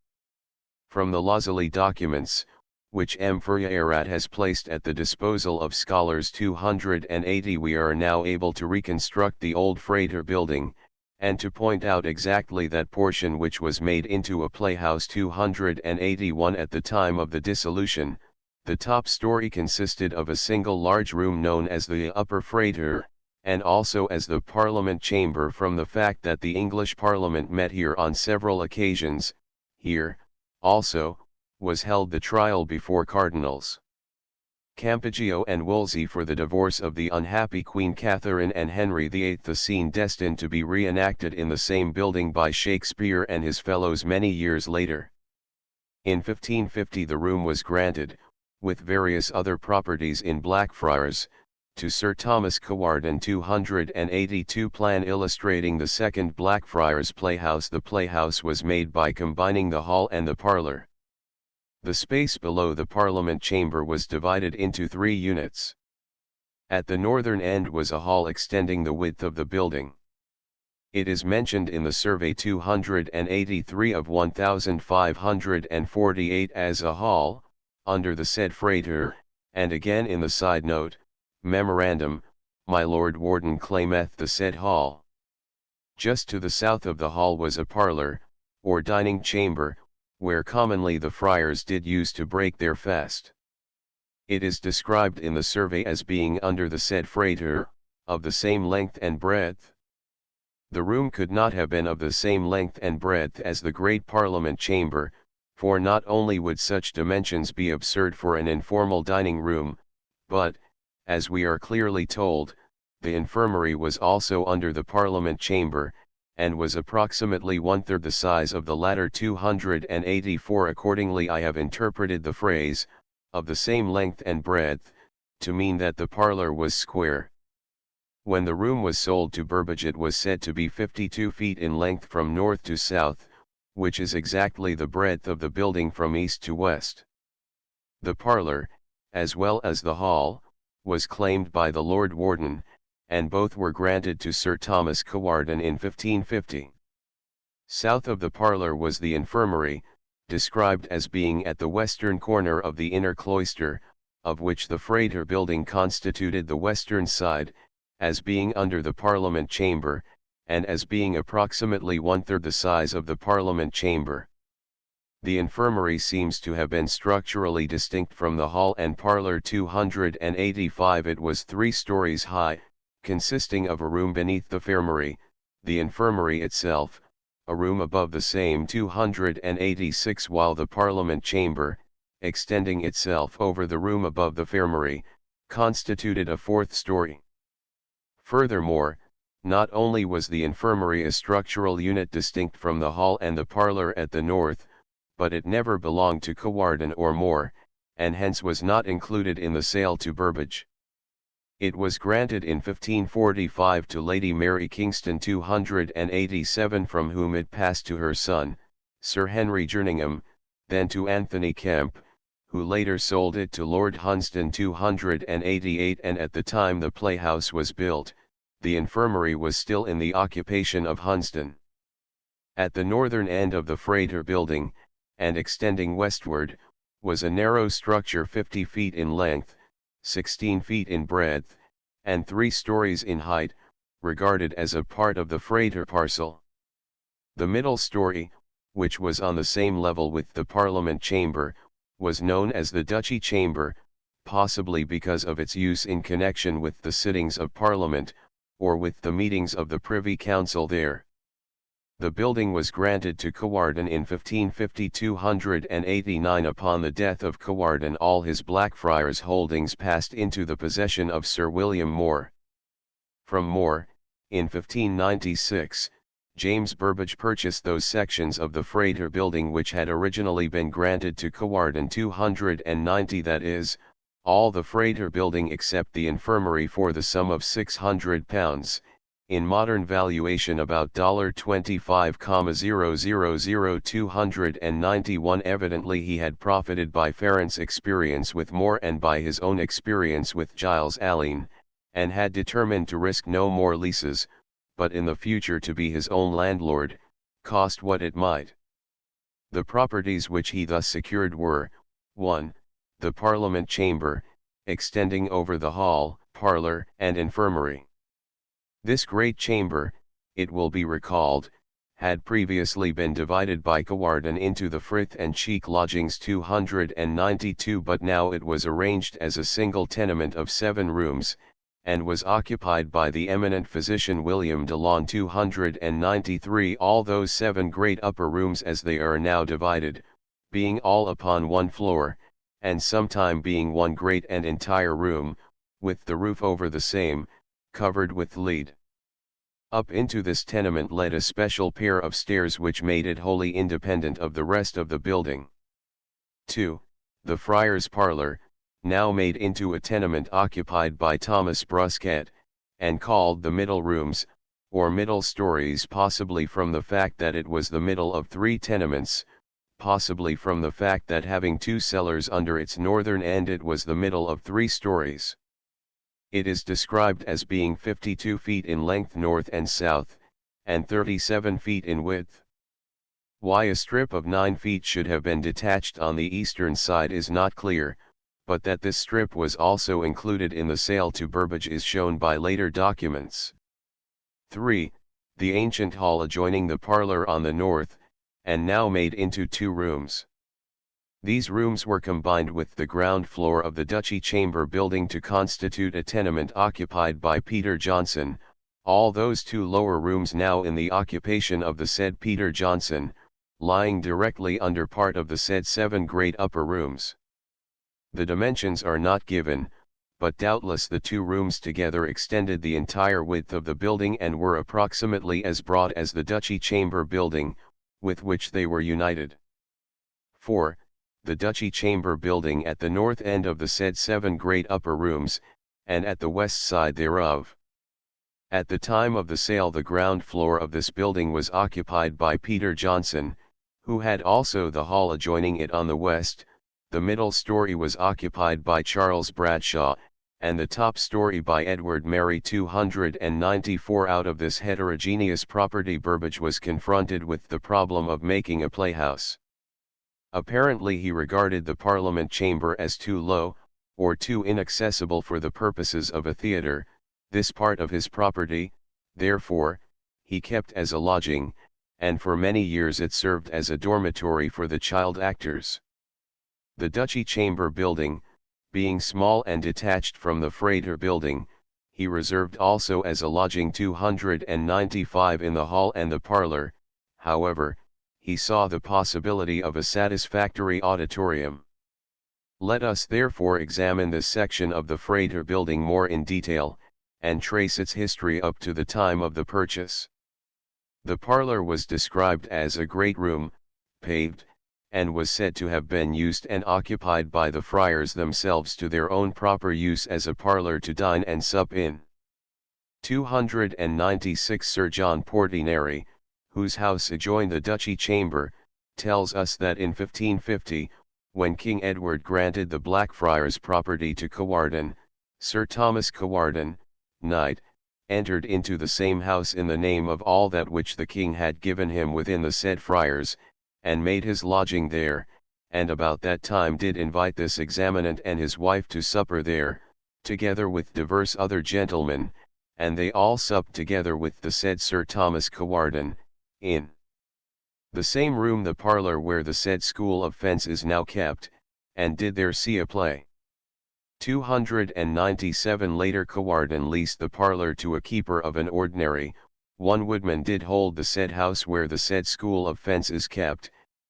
From the Lozely documents, which M. Ferrierat has placed at the disposal of scholars 280, we are now able to reconstruct the old freighter building, and to point out exactly that portion which was made into a playhouse. 281. At the time of the dissolution, the top story consisted of a single large room known as the upper freighter, and also as the Parliament Chamber from the fact that the English Parliament met here on several occasions. Here, also, was held the trial before Cardinals Campeggio and Wolsey for the divorce of the unhappy Queen Catherine and Henry VIII, the scene destined to be reenacted in the same building by Shakespeare and his fellows many years later. In 1550 the room was granted, with various other properties in Blackfriars, to Sir Thomas Cawarden 282 plan illustrating the second Blackfriars Playhouse. The playhouse was made by combining the hall and the parlour. The space below the Parliament Chamber was divided into 3 units. At the northern end was a hall extending the width of the building. It is mentioned in the Survey 283 of 1548 as a hall, under the said Frater, and again in the side note, Memorandum, my Lord Warden claimeth the said hall. Just to the south of the hall was a parlour, or dining chamber, where commonly the friars did use to break their fast. It is described in the survey as being under the said Frater, of the same length and breadth. The room could not have been of the same length and breadth as the great Parliament Chamber, for not only would such dimensions be absurd for an informal dining room, but, as we are clearly told, the infirmary was also under the Parliament Chamber, and was approximately 1/3 the size of the latter 284. Accordingly I have interpreted the phrase, of the same length and breadth, to mean that the parlour was square. When the room was sold to Burbage it was said to be 52 feet in length from north to south, which is exactly the breadth of the building from east to west. The parlour, as well as the hall, was claimed by the Lord Warden, and both were granted to Sir Thomas Cawarden in 1550. South of the parlour was the infirmary, described as being at the western corner of the inner cloister, of which the Frater building constituted the western side, as being under the Parliament Chamber, and as being approximately 1/3 the size of the Parliament Chamber. The infirmary seems to have been structurally distinct from the hall and parlour. 285 It was 3 stories high, consisting of a room beneath the the infirmary itself, a room above the same. 286 While the Parliament Chamber, extending itself over the room above the constituted a 4th story. Furthermore, not only was the infirmary a structural unit distinct from the hall and the parlour at the north, but it never belonged to Cawarden or More, and hence was not included in the sale to Burbage. It was granted in 1545 to Lady Mary Kingston 287, from whom it passed to her son, Sir Henry Jerningham, then to Anthony Kemp, who later sold it to Lord Hunsdon 288, and at the time the playhouse was built, the infirmary was still in the occupation of Hunsdon. At the northern end of the Frater building, and extending westward, was a narrow structure 50 feet in length, 16 feet in breadth, and 3 stories in height, regarded as a part of the Frater parcel. The middle story, which was on the same level with the Parliament Chamber, was known as the Duchy Chamber, possibly because of its use in connection with the sittings of Parliament, or with the meetings of the Privy Council there. The building was granted to Cawarden in 1550. 289 Upon the death of Cawarden all his Blackfriars holdings passed into the possession of Sir William More. From More, in 1596, James Burbage purchased those sections of the Frater building which had originally been granted to Cawarden 290, that is, all the Frater building except the infirmary, for the sum of £600, in modern valuation about $25,000. 291 Evidently he had profited by Farrant's experience with More and by his own experience with Giles Allen, and had determined to risk no more leases, but in the future to be his own landlord, cost what it might. The properties which he thus secured were, 1. The Parliament Chamber, extending over the hall, parlour, and infirmary. This great chamber, it will be recalled, had previously been divided by Cawarden into the Frith and Cheek lodgings 292, but now it was arranged as a single tenement of 7 rooms, and was occupied by the eminent physician William de Laune 293. All those 7 great upper rooms as they are now divided, being all upon one floor, and sometime being one great and entire room, with the roof over the same, covered with lead. Up into this tenement led a special pair of stairs which made it wholly independent of the rest of the building. 2. The Friar's Parlour, now made into a tenement occupied by Thomas Brusquet, and called the Middle Rooms, or middle stories, possibly from the fact that it was the middle of 3 tenements, possibly from the fact that having 2 cellars under its northern end it was the middle of 3 stories. It is described as being 52 feet in length north and south, and 37 feet in width. Why a strip of 9 feet should have been detached on the eastern side is not clear, but that this strip was also included in the sale to Burbage is shown by later documents. 3. The ancient hall adjoining the parlour on the north, and now made into 2 rooms. These rooms were combined with the ground floor of the Duchy Chamber building to constitute a tenement occupied by Peter Johnson, all those 2 lower rooms now in the occupation of the said Peter Johnson, lying directly under part of the said 7 great upper rooms. The dimensions are not given, but doubtless the 2 rooms together extended the entire width of the building and were approximately as broad as the Duchy Chamber building, with which they were united. 4. The Duchy Chamber building at the north end of the said 7 great upper rooms, and at the west side thereof. At the time of the sale the ground floor of this building was occupied by Peter Johnson, who had also the hall adjoining it on the west. The middle story was occupied by Charles Bradshaw, and the top story by Edward Merry. 294. Out of this heterogeneous property Burbage was confronted with the problem of making a playhouse. Apparently he regarded the Parliament Chamber as too low, or too inaccessible for the purposes of a theatre, this part of his property, therefore, he kept as a lodging, and for many years it served as a dormitory for the child actors. The Duchy Chamber building, being small and detached from the Frater building, he reserved also as a lodging. 295. In the hall and the parlour, however, he saw the possibility of a satisfactory auditorium. Let us therefore examine this section of the Frater building more in detail, and trace its history up to the time of the purchase. The parlour was described as a great room, paved, and was said to have been used and occupied by the friars themselves to their own proper use as a parlour to dine and sup in. 296. Sir John Portinari, whose house adjoined the Duchy Chamber, tells us that in 1550, when King Edward granted the Blackfriars property to Cawarden, Sir Thomas Cawarden, knight, entered into the same house in the name of all that which the king had given him within the said friars, and made his lodging there, and about that time did invite this examinant and his wife to supper there, together with divers other gentlemen, and they all supped together with the said Sir Thomas Cawarden, in the same room the parlour where the said School of Fence is now kept, and did there see a play. 297. Later Cawarden leased the parlour to a keeper of an ordinary, one woodman did hold the said house where the said School of Fence is kept,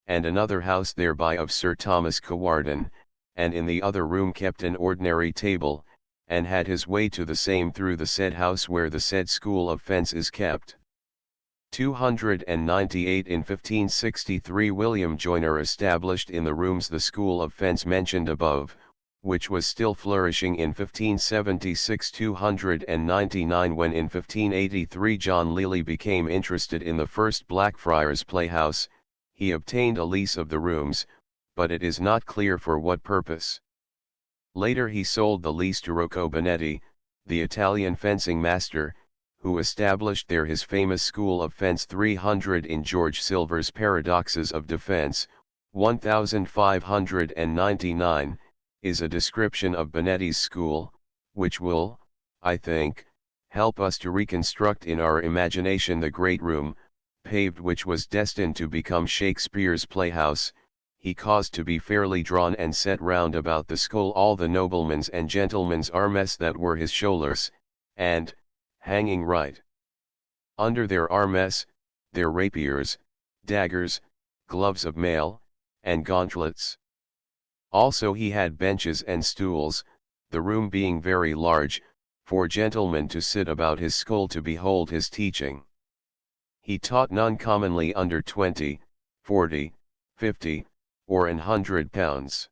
and another house thereby of Sir Thomas Cawarden, and in the other room kept an ordinary table, and had his way to the same through the said house where the said School of Fence is kept. 298. In 1563 William Joyner established in the rooms the School of Fence mentioned above, which was still flourishing in 1576. 299. When in 1583 John Lely became interested in the first Blackfriars Playhouse, he obtained a lease of the rooms, but it is not clear for what purpose. Later he sold the lease to Rocco Bonetti, the Italian fencing master, who established there his famous School of Fence. 300. In George Silver's Paradoxes of Defense, 1599, is a description of Bonetti's school, which will, I think, help us to reconstruct in our imagination the great room, paved which was destined to become Shakespeare's playhouse. He caused to be fairly drawn and set round about the school all the noblemen's and gentlemen's armes that were his scholars, and, hanging right under their armess, their rapiers, daggers, gloves of mail, and gauntlets. Also he had benches and stools, the room being very large, for gentlemen to sit about his school to behold his teaching. He taught none commonly under 20, 40, 50, or 100 pounds.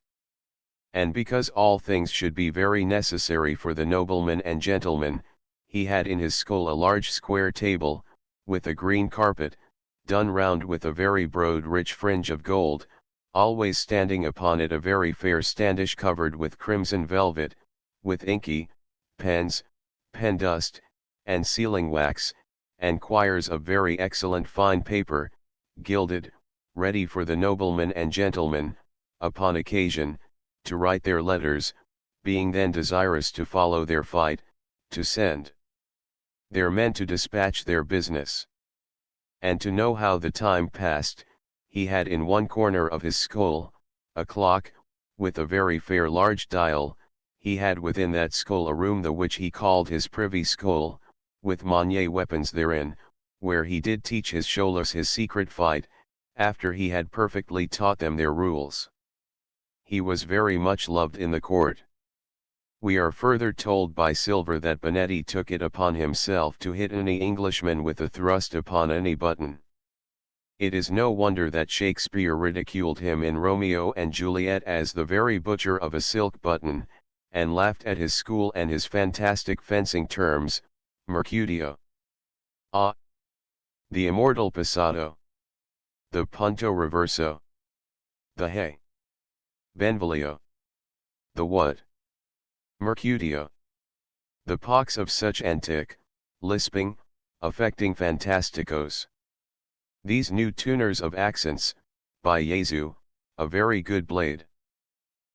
And because all things should be very necessary for the nobleman and gentleman, he had in his school a large square table, with a green carpet, done round with a very broad rich fringe of gold, always standing upon it a very fair standish covered with crimson velvet, with inky, pens, pen dust, and sealing wax, and quires of very excellent fine paper, gilded, ready for the nobleman and gentleman, upon occasion, to write their letters, being then desirous to follow their fight, to send their men to dispatch their business. And to know how the time passed, he had in one corner of his school, a clock, with a very fair large dial. He had within that school a room the which he called his privy school, with Monnier weapons therein, where he did teach his scholars his secret fight, after he had perfectly taught them their rules. He was very much loved in the court. We are further told by Silver that Bonetti took it upon himself to hit any Englishman with a thrust upon any button. It is no wonder that Shakespeare ridiculed him in Romeo and Juliet as the very butcher of a silk button, and laughed at his school and his fantastic fencing terms, Mercutio, the immortal Passato, the punto reverso, the hey, Benvolio, the what, Mercutio. The pox of such antic, lisping, affecting fantasticos. These new tuners of accents, by Jesu, a very good blade.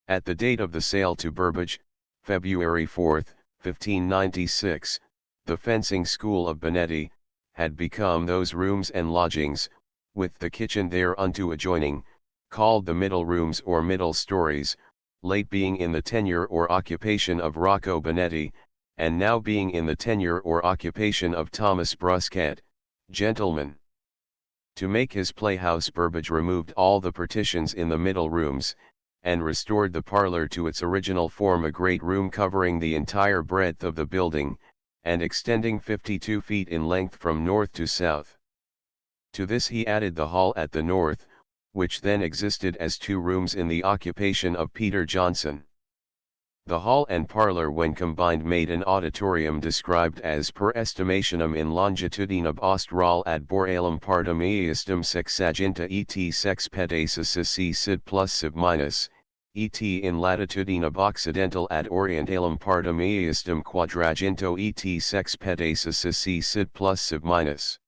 At the date of the sale to Burbage, February 4, 1596, the fencing school of Bonetti, had become those rooms and lodgings, with the kitchen thereunto adjoining, called the middle rooms or middle stories, late being in the tenure or occupation of Rocco Bonetti, and now being in the tenure or occupation of Thomas Bruscat, gentleman. To make his playhouse Burbage removed all the partitions in the middle rooms, and restored the parlor to its original form, a great room covering the entire breadth of the building, and extending 52 feet in length from north to south. To this he added the hall at the north, which then existed as two rooms in the occupation of Peter Johnson. The hall and parlor when combined made an auditorium described as per estimationum in longitudinem austral ad borealum partum eistum sexaginta et sex pedacis sid plus sub minus, et in latitudinem occidental ad orientalum partum eistum quadraginto et sex pedacis sid plus sub minus.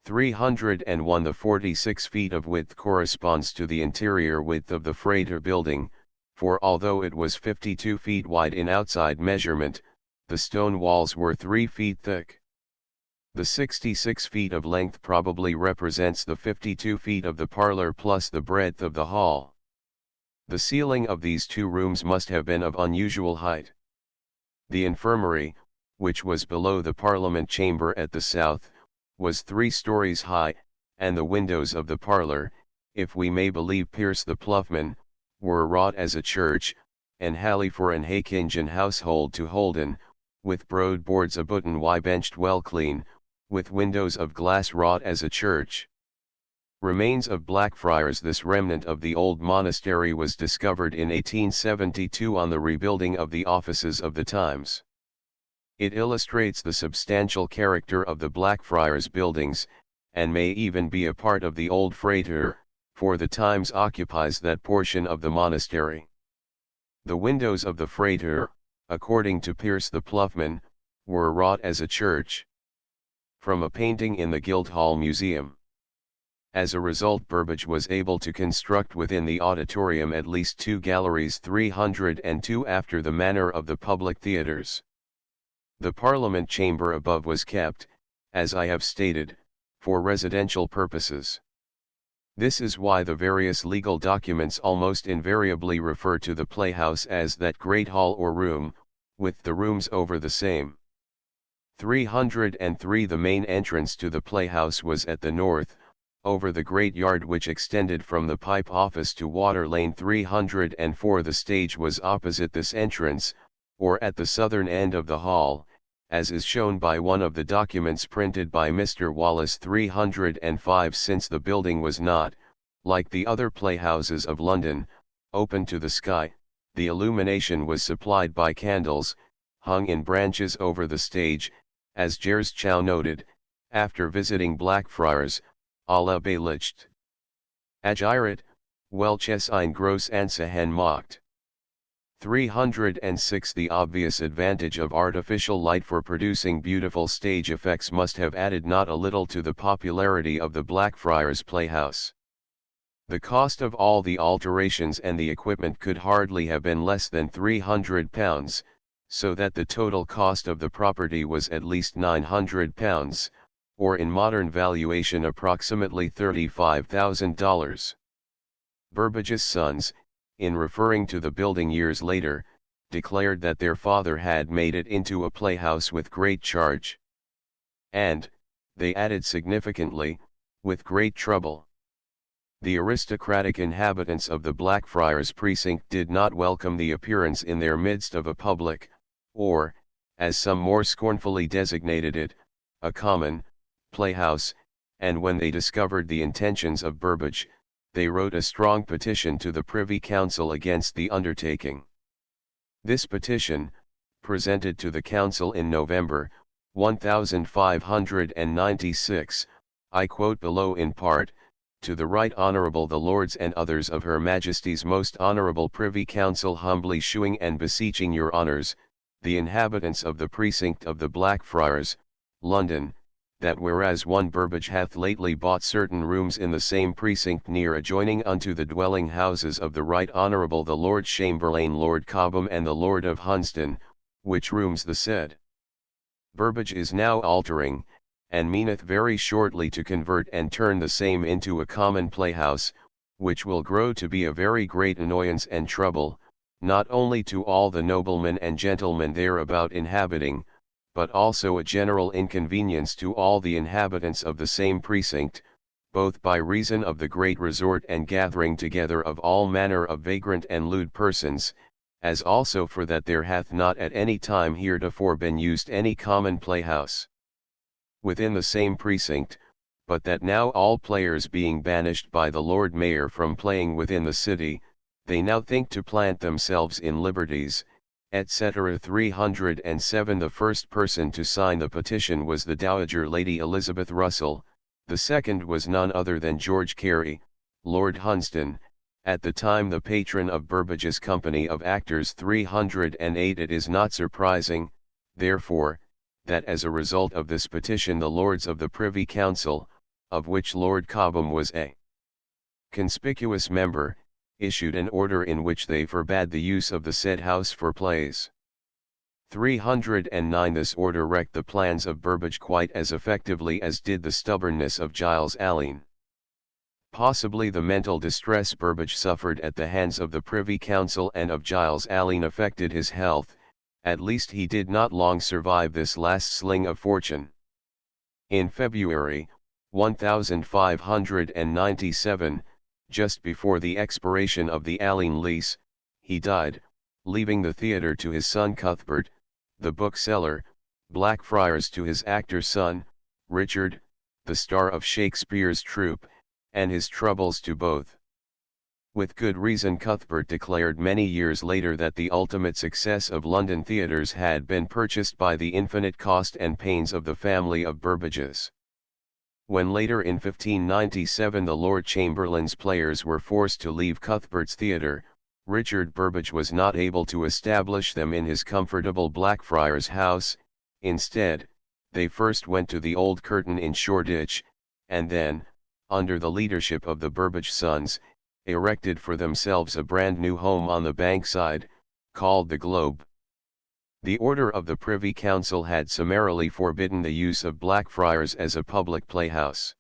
301. The 46 feet of width corresponds to the interior width of the freighter building, for although it was 52 feet wide in outside measurement, the stone walls were 3 feet thick. The 66 feet of length probably represents the 52 feet of the parlor plus the breadth of the hall. The ceiling of these two rooms must have been of unusual height. The infirmary, which was below the Parliament chamber at the south, was 3 stories high, and the windows of the parlor, if we may believe Pierce the ploughman, were wrought as a church, and hally for an Hakingen household to holden, with broad boards abouten y benched well clean, with windows of glass wrought as a church. Remains of Blackfriars. This remnant of the old monastery was discovered in 1872 on the rebuilding of the offices of the Times. It illustrates the substantial character of the Blackfriars buildings, and may even be a part of the old freighter, for the Times occupies that portion of the monastery. The windows of the freighter, according to Pierce the ploughman, were wrought as a church. From a painting in the Guildhall Museum. As a result, Burbage was able to construct within the auditorium at least 2 galleries 302 after the manner of the public theatres. The Parliament chamber above was kept, as I have stated, for residential purposes. This is why the various legal documents almost invariably refer to the playhouse as that great hall or room, with the rooms over the same. 303 The main entrance to the playhouse was at the north, over the great yard which extended from the pipe office to Water Lane. 304 The stage was opposite this entrance, or at the southern end of the hall, as is shown by one of the documents printed by Mr. Wallace. 305 Since the building was not, like the other playhouses of London, open to the sky, the illumination was supplied by candles, hung in branches over the stage, as Jers Chow noted, after visiting Blackfriars, alle Belicht. Agiret, welches ein gross Ansehen macht. 306 The obvious advantage of artificial light for producing beautiful stage effects must have added not a little to the popularity of the Blackfriars Playhouse. The cost of all the alterations and the equipment could hardly have been less than £300, so that the total cost of the property was at least £900, or in modern valuation approximately $35,000. Burbage's sons, in referring to the building years later, declared that their father had made it into a playhouse with great charge. And, they added significantly, with great trouble. The aristocratic inhabitants of the Blackfriars precinct did not welcome the appearance in their midst of a public, or, as some more scornfully designated it, a common, playhouse, and when they discovered the intentions of Burbage, they wrote a strong petition to the Privy Council against the undertaking. This petition, presented to the Council in November, 1596, I quote below in part, to the Right Honourable the Lords and others of Her Majesty's Most Honourable Privy Council, humbly shewing and beseeching your honours, the inhabitants of the precinct of the Blackfriars, London, that whereas one Burbage hath lately bought certain rooms in the same precinct near adjoining unto the dwelling houses of the Right Honourable the Lord Chamberlain Lord Cobham and the Lord of Hunsdon, which rooms the said Burbage is now altering, and meaneth very shortly to convert and turn the same into a common playhouse, which will grow to be a very great annoyance and trouble, not only to all the noblemen and gentlemen thereabout inhabiting, but also a general inconvenience to all the inhabitants of the same precinct, both by reason of the great resort and gathering together of all manner of vagrant and lewd persons, as also for that there hath not at any time heretofore been used any common playhouse within the same precinct, but that now all players being banished by the Lord Mayor from playing within the city, they now think to plant themselves in liberties, etc. 307 The first person to sign the petition was the Dowager Lady Elizabeth Russell, the second was none other than George Carey, Lord Hunsdon, at the time the patron of Burbage's company of actors. 308 It is not surprising, therefore, that as a result of this petition the Lords of the Privy Council, of which Lord Cobham was a conspicuous member, issued an order in which they forbade the use of the said house for plays. 309 This order wrecked the plans of Burbage quite as effectively as did the stubbornness of Giles Alleyn. Possibly the mental distress Burbage suffered at the hands of the Privy Council and of Giles Alleyn affected his health. At least he did not long survive this last sling of fortune. In February, 1597, just before the expiration of the Alleyn lease, he died, leaving the theatre to his son Cuthbert, the bookseller, Blackfriars to his actor son, Richard, the star of Shakespeare's troupe, and his troubles to both. With good reason Cuthbert declared many years later that the ultimate success of London theatres had been purchased by the infinite cost and pains of the family of Burbages. When later in 1597 the Lord Chamberlain's players were forced to leave Cuthbert's theatre, Richard Burbage was not able to establish them in his comfortable Blackfriars house. Instead, they first went to the Old Curtain in Shoreditch, and then, under the leadership of the Burbage sons, erected for themselves a brand new home on the Bankside, called the Globe. The order of the Privy Council had summarily forbidden the use of Blackfriars as a public playhouse.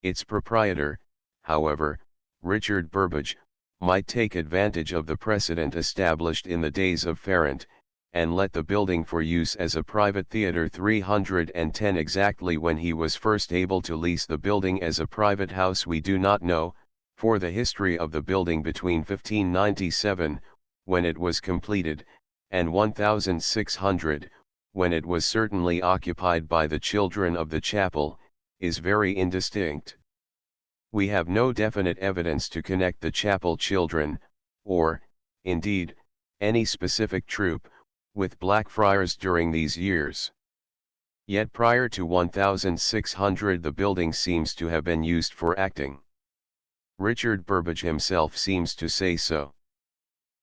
Its proprietor, however, Richard Burbage, might take advantage of the precedent established in the days of Farrant, and let the building for use as a private theatre 310 exactly when he was first able to lease the building as a private house we do not know, for the history of the building between 1597, when it was completed, and 1600, when it was certainly occupied by the children of the chapel, is very indistinct. We have no definite evidence to connect the chapel children, or, indeed, any specific troop, with Blackfriars during these years. Yet prior to 1600 the building seems to have been used for acting. Richard Burbage himself seems to say so.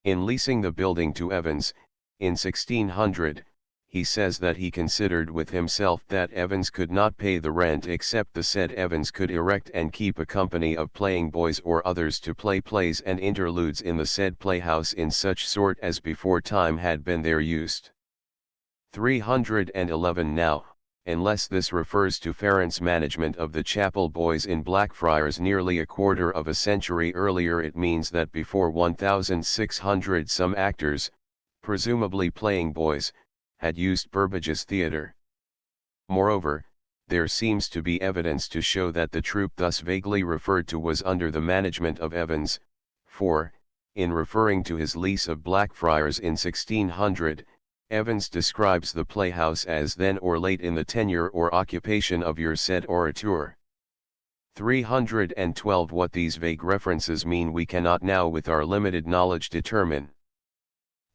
In leasing the building to Evans, in 1600, he says that he considered with himself that Evans could not pay the rent except the said Evans could erect and keep a company of playing boys or others to play plays and interludes in the said playhouse in such sort as before time had been there used. 311 Now, unless this refers to Farrant's management of the chapel boys in Blackfriars nearly a quarter of a century earlier, it means that before 1600 some actors, presumably playing boys, had used Burbage's theatre. Moreover, there seems to be evidence to show that the troupe thus vaguely referred to was under the management of Evans, for, in referring to his lease of Blackfriars in 1600, Evans describes the playhouse as then or late in the tenure or occupation of your said orateur. 312 What these vague references mean we cannot now with our limited knowledge determine.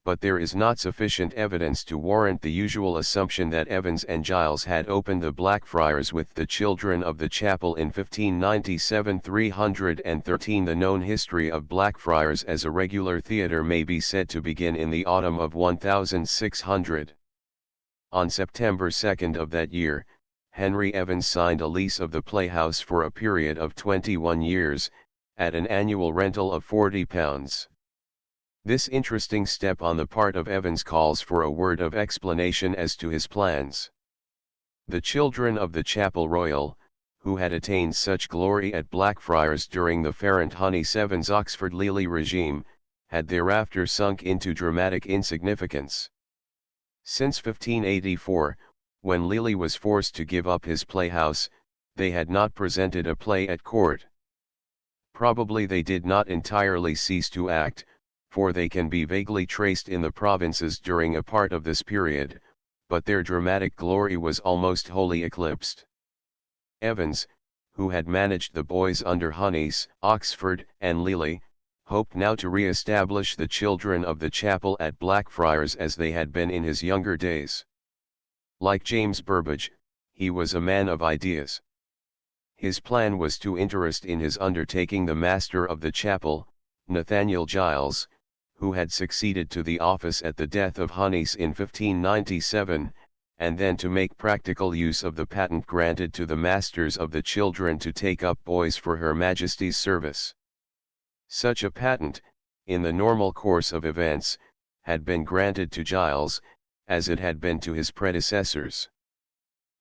But there is not sufficient evidence to warrant the usual assumption that Evans and Giles had opened the Blackfriars with the children of the chapel in 1597. 313 The known history of Blackfriars as a regular theatre may be said to begin in the autumn of 1600. On September 2 of that year, Henry Evans signed a lease of the playhouse for a period of 21 years, at an annual rental of £40. This interesting step on the part of Evans calls for a word of explanation as to his plans. The children of the Chapel Royal, who had attained such glory at Blackfriars during the Farrant-Honey Sevens Oxford Lely regime, had thereafter sunk into dramatic insignificance. Since 1584, when Lely was forced to give up his playhouse, they had not presented a play at court. Probably they did not entirely cease to act, for they can be vaguely traced in the provinces during a part of this period, but their dramatic glory was almost wholly eclipsed. Evans, who had managed the boys under Honeys, Oxford, and Lely, hoped now to re-establish the children of the chapel at Blackfriars as they had been in his younger days. Like James Burbage, he was a man of ideas. His plan was to interest in his undertaking the master of the chapel, Nathaniel Giles, who had succeeded to the office at the death of Honeys in 1597, and then to make practical use of the patent granted to the masters of the children to take up boys for Her Majesty's service. Such a patent, in the normal course of events, had been granted to Giles, as it had been to his predecessors.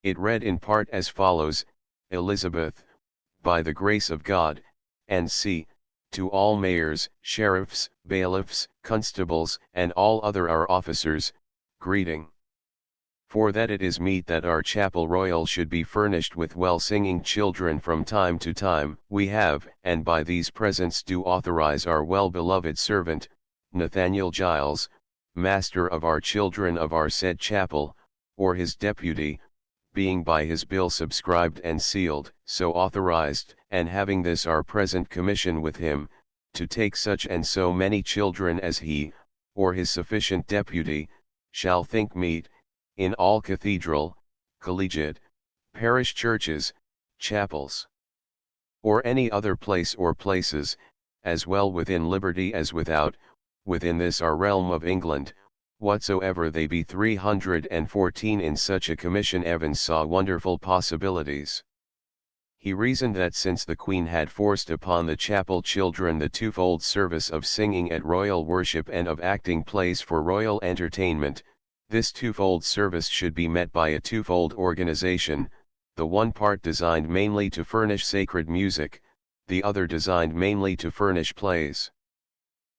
It read in part as follows: Elizabeth, by the grace of God, and to all mayors, sheriffs, bailiffs, constables, and all other our officers, greeting. For that it is meet that our chapel royal should be furnished with well-singing children from time to time, we have, and by these presents do authorize our well-beloved servant, Nathaniel Giles, master of our children of our said chapel, or his deputy, being by his bill subscribed and sealed, so authorized, and having this our present commission with him, to take such and so many children as he, or his sufficient deputy, shall think meet, in all cathedral, collegiate, parish churches, chapels, or any other place or places, as well within liberty as without, within this our realm of England, whatsoever they be. 314 In such a commission Evans saw wonderful possibilities. He reasoned that since the Queen had forced upon the chapel children the twofold service of singing at royal worship and of acting plays for royal entertainment, this twofold service should be met by a twofold organization, the one part designed mainly to furnish sacred music, the other designed mainly to furnish plays.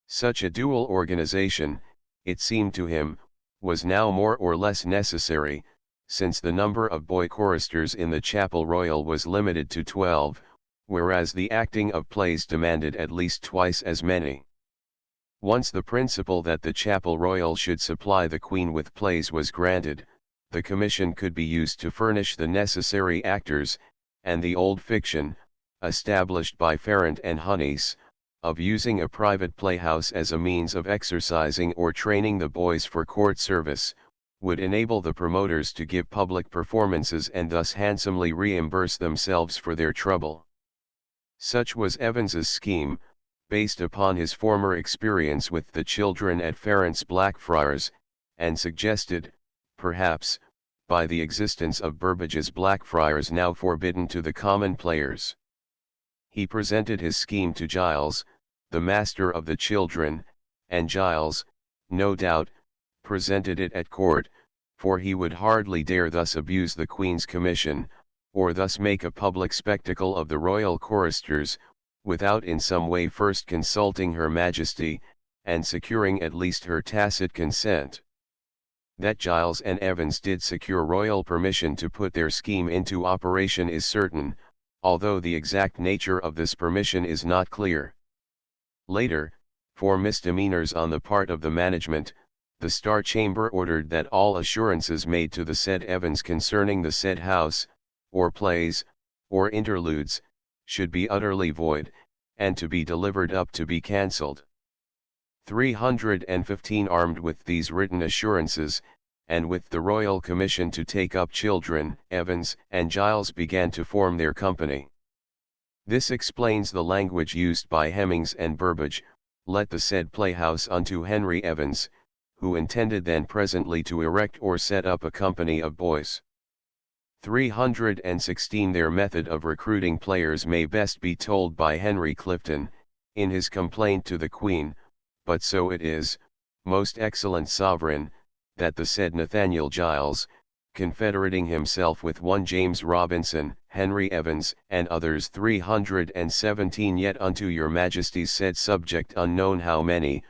Such a dual organization, it seemed to him, was now more or less necessary, since the number of boy choristers in the Chapel Royal was limited to 12, whereas the acting of plays demanded at least twice as many. Once the principle that the Chapel Royal should supply the Queen with plays was granted, the commission could be used to furnish the necessary actors, and the old fiction, established by Farrant and Hunnies, of using a private playhouse as a means of exercising or training the boys for court service, would enable the promoters to give public performances and thus handsomely reimburse themselves for their trouble. Such was Evans's scheme, based upon his former experience with the children at Farrant's Blackfriars, and suggested, perhaps, by the existence of Burbage's Blackfriars now forbidden to the common players. He presented his scheme to Giles, the master of the children, and Giles, no doubt, presented it at court, for he would hardly dare thus abuse the Queen's commission, or thus make a public spectacle of the royal choristers, without in some way first consulting Her Majesty, and securing at least her tacit consent. That Giles and Evans did secure royal permission to put their scheme into operation is certain, although the exact nature of this permission is not clear. Later, for misdemeanors on the part of the management, the Star Chamber ordered that all assurances made to the said Evans concerning the said house, or plays, or interludes, should be utterly void, and to be delivered up to be cancelled. 315 Armed with these written assurances, and with the royal commission to take up children, Evans and Giles began to form their company. This explains the language used by Hemmings and Burbage, let the said playhouse unto Henry Evans, who intended then presently to erect or set up a company of boys. 316 Their method of recruiting players may best be told by Henry Clifton, in his complaint to the Queen, but so it is, most excellent sovereign, that the said Nathaniel Giles, confederating himself with one James Robinson, Henry Evans, and others 317 yet unto your Majesty's said subject unknown how many,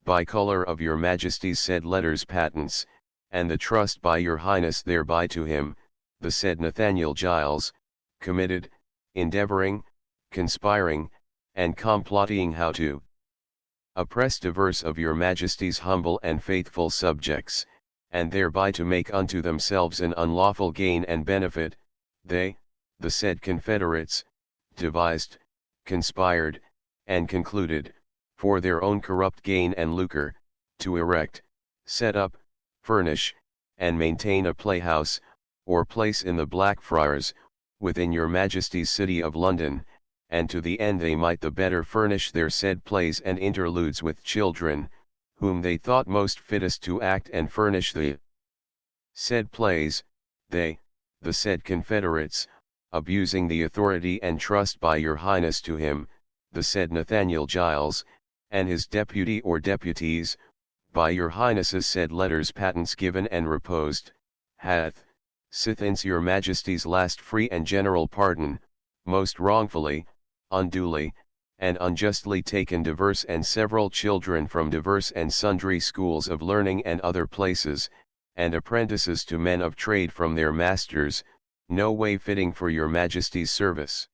by colour of your Majesty's said letters patents, and the trust by your Highness thereby to him, the said Nathaniel Giles, committed, endeavouring, conspiring, and complotting how to oppress divers of your Majesty's humble and faithful subjects, and thereby to make unto themselves an unlawful gain and benefit, they, the said confederates, devised, conspired, and concluded, for their own corrupt gain and lucre, to erect, set up, furnish, and maintain a playhouse, or place in the Blackfriars, within your Majesty's city of London, and to the end they might the better furnish their said plays and interludes with children, whom they thought most fittest to act and furnish the said plays, they, the said confederates, abusing the authority and trust by your Highness to him, the said Nathaniel Giles, and his deputy or deputies, by your Highness's said letters patents given and reposed, hath, sithence your Majesty's last free and general pardon, most wrongfully, unduly, and unjustly taken divers and several children from divers and sundry schools of learning and other places, and apprentices to men of trade from their masters, no way fitting for your Majesty's service,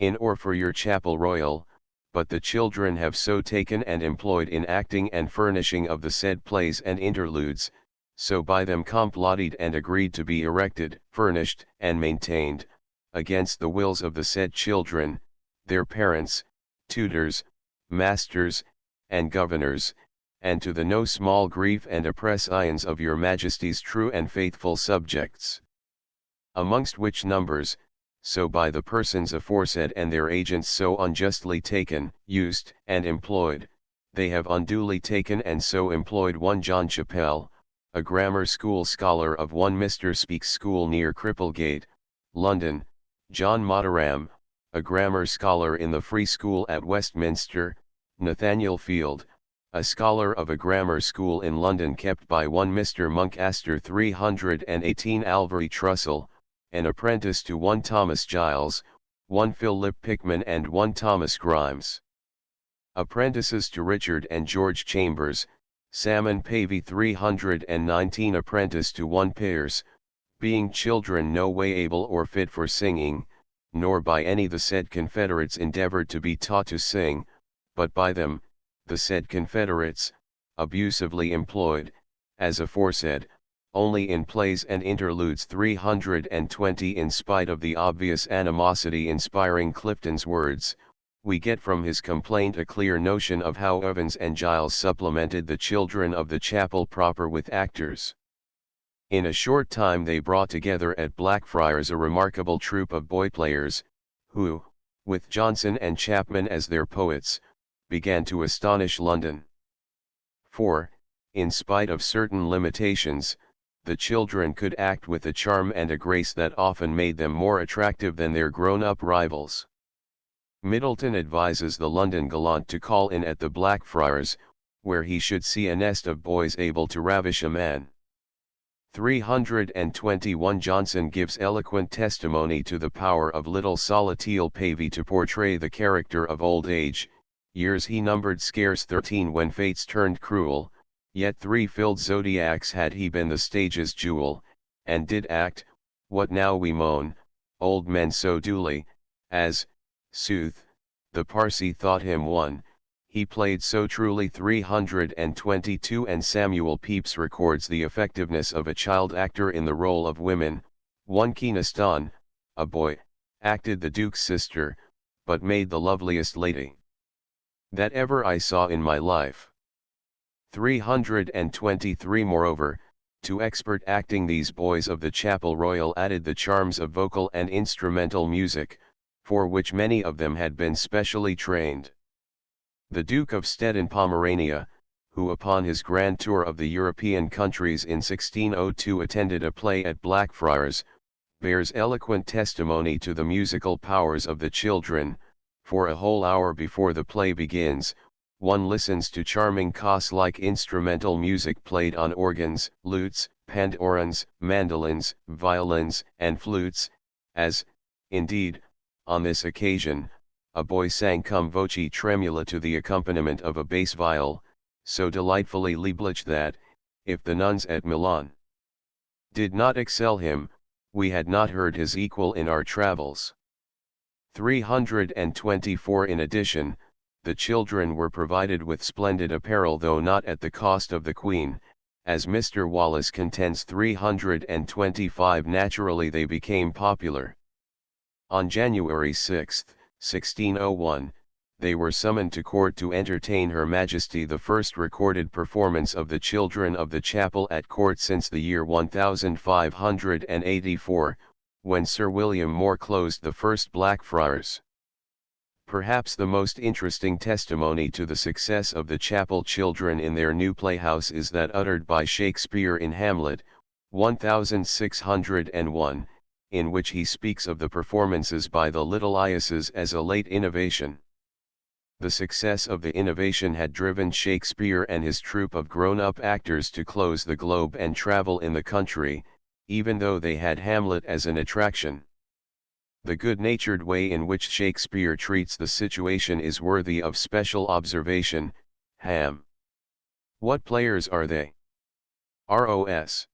in or for your Chapel Royal, but the children have so taken and employed in acting and furnishing of the said plays and interludes, so by them complotted and agreed to be erected, furnished, and maintained, against the wills of the said children, their parents, tutors, masters, and governors, and to the no small grief and oppressions of your Majesty's true and faithful subjects. Amongst which numbers, so by the persons aforesaid and their agents so unjustly taken, used, and employed, they have unduly taken and so employed one John Chappell, a grammar school scholar of one Mr. Speake's school near Cripplegate, London, John Motteram, a grammar scholar in the Free School at Westminster, Nathaniel Field, a scholar of a grammar school in London kept by one Mr. Muncaster 318 Alvery Trussell, an apprentice to one Thomas Giles, one Philip Pickman and one Thomas Grimes. Apprentices to Richard and George Chambers, Salmon pavy 319 apprentice to one pairs, being children no way able or fit for singing, nor by any the said confederates endeavored to be taught to sing, but by them, the said confederates, abusively employed, as aforesaid, only in plays and interludes 320. In spite of the obvious animosity inspiring Clifton's words, we get from his complaint a clear notion of how Evans and Giles supplemented the children of the chapel proper with actors. In a short time they brought together at Blackfriars a remarkable troupe of boy players, who, with Johnson and Chapman as their poets, began to astonish London. For, in spite of certain limitations, the children could act with a charm and a grace that often made them more attractive than their grown-up rivals. Middleton advises the London gallant to call in at the Blackfriars, where he should see a nest of boys able to ravish a man. 321 Johnson gives eloquent testimony to the power of little Solatiel Pavy to portray the character of old age. Years he numbered scarce 13 when fates turned cruel, yet 3 filled zodiacs had he been the stage's jewel, and did act, what now we moan, old men so duly, as, sooth, the Parsee thought him one, he played so truly. 322 And Samuel Pepys records the effectiveness of a child actor in the role of women. 1 Keeneston, a boy, acted the Duke's sister, but made the loveliest lady that ever I saw in my life. 323 Moreover, to expert acting these boys of the Chapel Royal added the charms of vocal and instrumental music, for which many of them had been specially trained. The Duke of Stettin Pomerania, who upon his grand tour of the European countries in 1602 attended a play at Blackfriars, bears eloquent testimony to the musical powers of the children. For a whole hour before the play begins, one listens to charming Coss-like instrumental music played on organs, lutes, pandorins, mandolins, violins, and flutes, as, indeed, on this occasion, a boy sang cum voce tremula to the accompaniment of a bass viol, so delightfully lieblich that, if the nuns at Milan did not excel him, we had not heard his equal in our travels. 324 In addition, the children were provided with splendid apparel, though not at the cost of the Queen, as Mr. Wallace contends. 325 Naturally they became popular. On January 6, 1601, they were summoned to court to entertain Her Majesty, the first recorded performance of the children of the chapel at court since the year 1584, when Sir William Moore closed the first Blackfriars. Perhaps the most interesting testimony to the success of the chapel children in their new playhouse is that uttered by Shakespeare in Hamlet, 1601, in which he speaks of the performances by the little Iasses as a late innovation. The success of the innovation had driven Shakespeare and his troupe of grown-up actors to close the globe and travel in the country, even though they had Hamlet as an attraction. The good-natured way in which Shakespeare treats the situation is worthy of special observation. Ham. What players are they? ROS.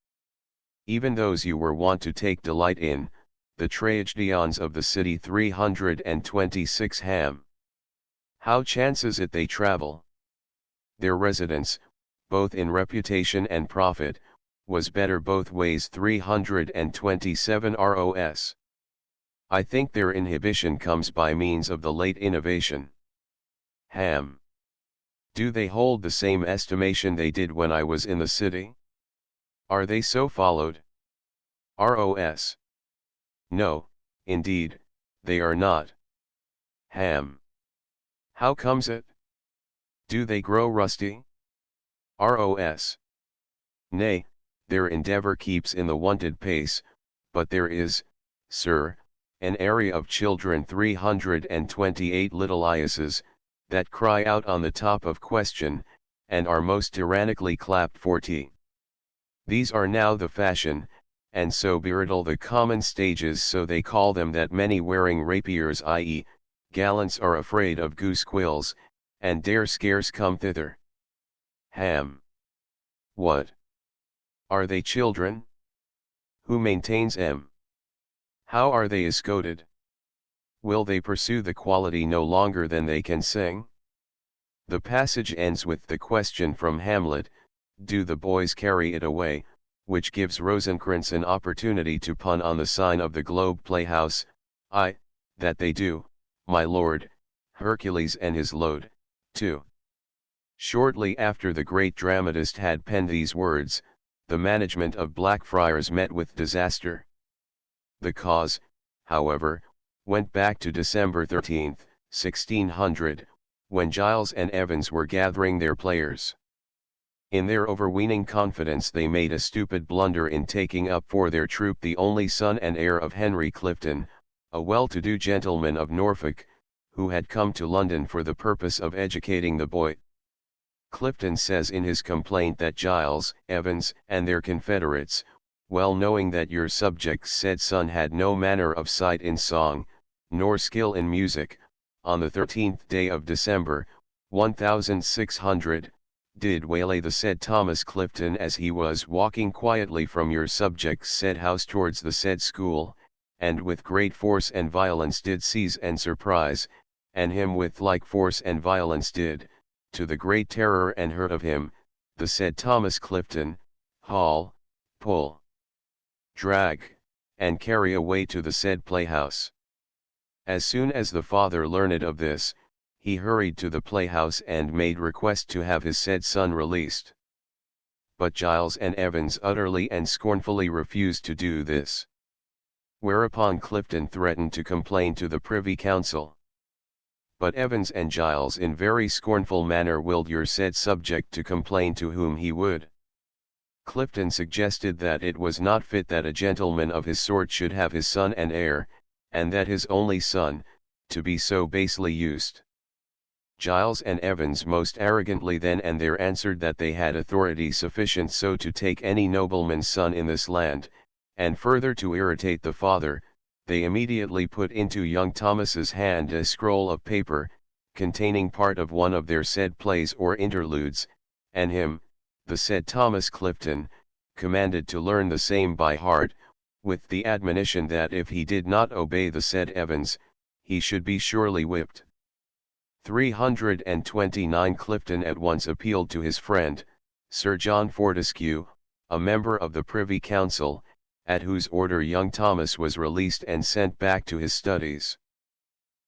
Even those you were wont to take delight in, the tragedians of the city. 326 Ham. How chances it they travel? Their residence, both in reputation and profit, was better both ways. 327 ROS. I think their inhibition comes by means of the late innovation. Ham. Do they hold the same estimation they did when I was in the city? Are they so followed? ROS. No, indeed, they are not. Ham. How comes it? Do they grow rusty? ROS. Nay, their endeavor keeps in the wonted pace, but there is, sir, an area of children. 328 little Iasses, that cry out on the top of question, and are most tyrannically clapped for tea. These are now the fashion, and so beriddle the common stages, so they call them, that many wearing rapiers, i.e., gallants, are afraid of goose quills, and dare scarce come thither. Ham. What? Are they children? Who maintains them? How are they escorted? Will they pursue the quality no longer than they can sing? The passage ends with the question from Hamlet, do the boys carry it away, which gives Rosencrantz an opportunity to pun on the sign of the Globe Playhouse, that they do, my lord, Hercules and his load, too. Shortly after the great dramatist had penned these words, the management of Blackfriars met with disaster. The cause, however, went back to December 13, 1600, when Giles and Evans were gathering their players. In their overweening confidence they made a stupid blunder in taking up for their troupe the only son and heir of Henry Clifton, a well-to-do gentleman of Norfolk, who had come to London for the purpose of educating the boy. Clifton says in his complaint that Giles, Evans, and their confederates, well knowing that your subject's said son had no manner of sight in song, nor skill in music, on the 13th day of December, 1600, did waylay the said Thomas Clifton as he was walking quietly from your subject's said house towards the said school, and with great force and violence did seize and surprise, and him with like force and violence did, to the great terror and hurt of him, the said Thomas Clifton, haul, pull, drag, and carry away to the said playhouse. As soon as the father learned of this, he hurried to the playhouse and made request to have his said son released. But Giles and Evans utterly and scornfully refused to do this. Whereupon Clifton threatened to complain to the Privy Council. But Evans and Giles in very scornful manner willed your said subject to complain to whom he would. Clifton suggested that it was not fit that a gentleman of his sort should have his son and heir, and that his only son, to be so basely used. Giles and Evans most arrogantly then and there answered that they had authority sufficient so to take any nobleman's son in this land, and further to irritate the father, they immediately put into young Thomas's hand a scroll of paper, containing part of one of their said plays or interludes, and him, the said Thomas Clifton, commanded to learn the same by heart, with the admonition that if he did not obey the said Evans, he should be surely whipped. 329 Clifton at once appealed to his friend, Sir John Fortescue, a member of the Privy Council, at whose order young Thomas was released and sent back to his studies.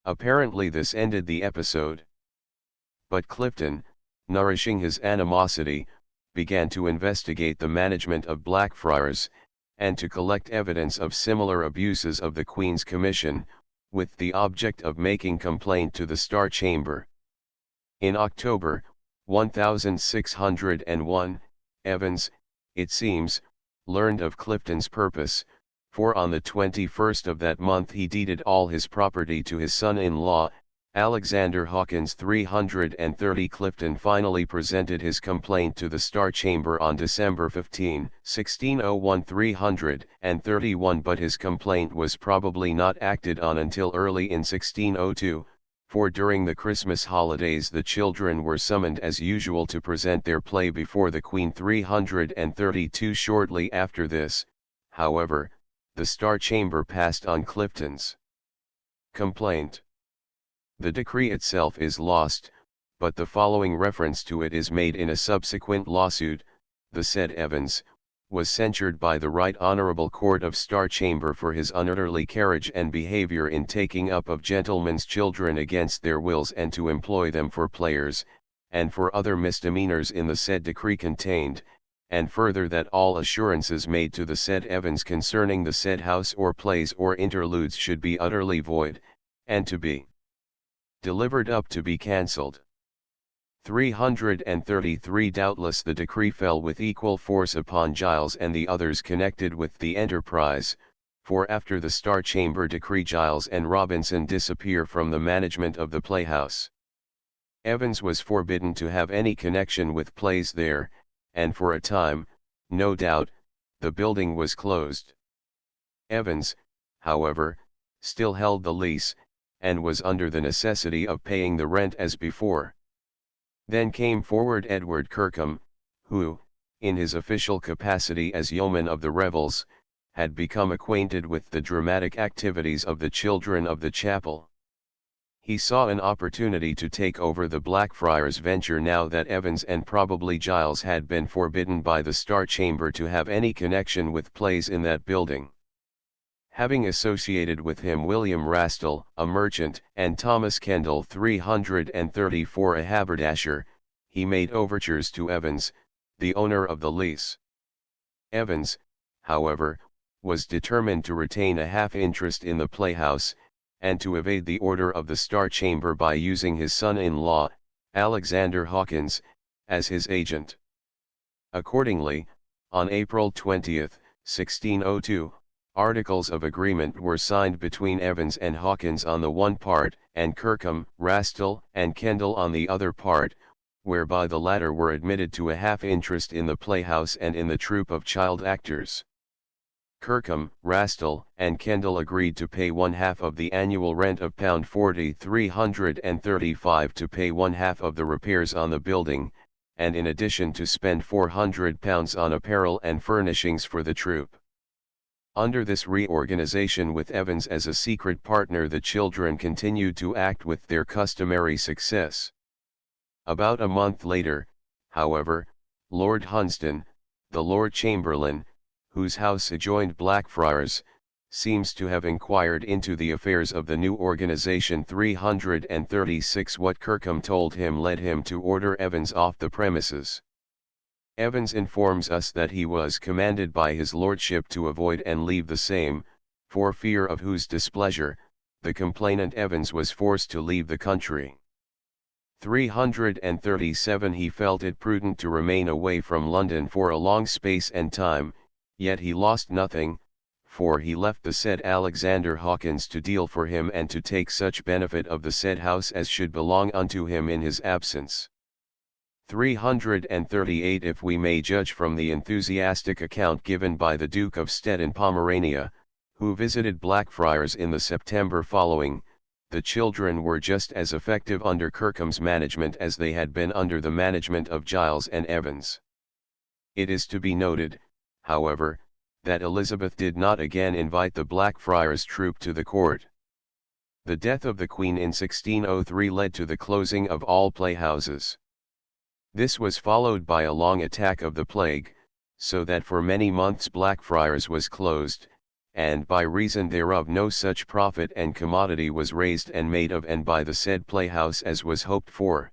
Apparently this ended the episode. But Clifton, nourishing his animosity, began to investigate the management of Blackfriars, and to collect evidence of similar abuses of the Queen's Commission, with the object of making complaint to the Star Chamber. In October, 1601, Evans, it seems, learned of Clifton's purpose, for on the 21st of that month he deeded all his property to his son-in-law, Alexander Hawkins. 330 Clifton finally presented his complaint to the Star Chamber on December 15, 1601. 331 but his complaint was probably not acted on until early in 1602, for during the Christmas holidays the children were summoned as usual to present their play before the Queen. 332 Shortly after this, however, the Star Chamber passed on Clifton's complaint. The decree itself is lost, but the following reference to it is made in a subsequent lawsuit. The said Evans was censured by the Right Honourable Court of Star Chamber for his unorderly carriage and behaviour in taking up of gentlemen's children against their wills and to employ them for players, and for other misdemeanours in the said decree contained, and further that all assurances made to the said Evans concerning the said house or plays or interludes should be utterly void, and to be delivered up to be cancelled. 333 Doubtless the decree fell with equal force upon Giles and the others connected with the enterprise, for after the Star Chamber decree Giles and Robinson disappear from the management of the playhouse. Evans was forbidden to have any connection with plays there, and for a time, no doubt, the building was closed. Evans, however, still held the lease, and was under the necessity of paying the rent as before. Then came forward Edward Kirkham, who, in his official capacity as yeoman of the revels, had become acquainted with the dramatic activities of the children of the chapel. He saw an opportunity to take over the Blackfriars venture now that Evans and probably Giles had been forbidden by the Star Chamber to have any connection with plays in that building. Having associated with him William Rastall, a merchant, and Thomas Kendall 334 a haberdasher, he made overtures to Evans, the owner of the lease. Evans, however, was determined to retain a half-interest in the Playhouse, and to evade the order of the Star Chamber by using his son-in-law, Alexander Hawkins, as his agent. Accordingly, on April 20, 1602, articles of agreement were signed between Evans and Hawkins on the one part, and Kirkham, Rastall, and Kendall on the other part, whereby the latter were admitted to a half-interest in the Playhouse and in the troupe of child actors. Kirkham, Rastall, and Kendall agreed to pay one-half of the annual rent of £40,335 to pay one-half of the repairs on the building, and in addition to spend £400 on apparel and furnishings for the troupe. Under this reorganization with Evans as a secret partner, the children continued to act with their customary success. About a month later, however, Lord Hunsdon, the Lord Chamberlain, whose house adjoined Blackfriars, seems to have inquired into the affairs of the new organization 336. What Kirkham told him led him to order Evans off the premises. Evans informs us that he was commanded by his lordship to avoid and leave the same, for fear of whose displeasure, the complainant Evans was forced to leave the country. 337. He felt it prudent to remain away from London for a long space and time, yet he lost nothing, for he left the said Alexander Hawkins to deal for him and to take such benefit of the said house as should belong unto him in his absence. 338. If we may judge from the enthusiastic account given by the Duke of Stettin Pomerania, who visited Blackfriars in the September following, the children were just as effective under Kirkham's management as they had been under the management of Giles and Evans. It is to be noted, however, that Elizabeth did not again invite the Blackfriars troupe to the court. The death of the Queen in 1603 led to the closing of all playhouses. This was followed by a long attack of the plague, so that for many months Blackfriars was closed, and by reason thereof no such profit and commodity was raised and made of and by the said playhouse as was hoped for.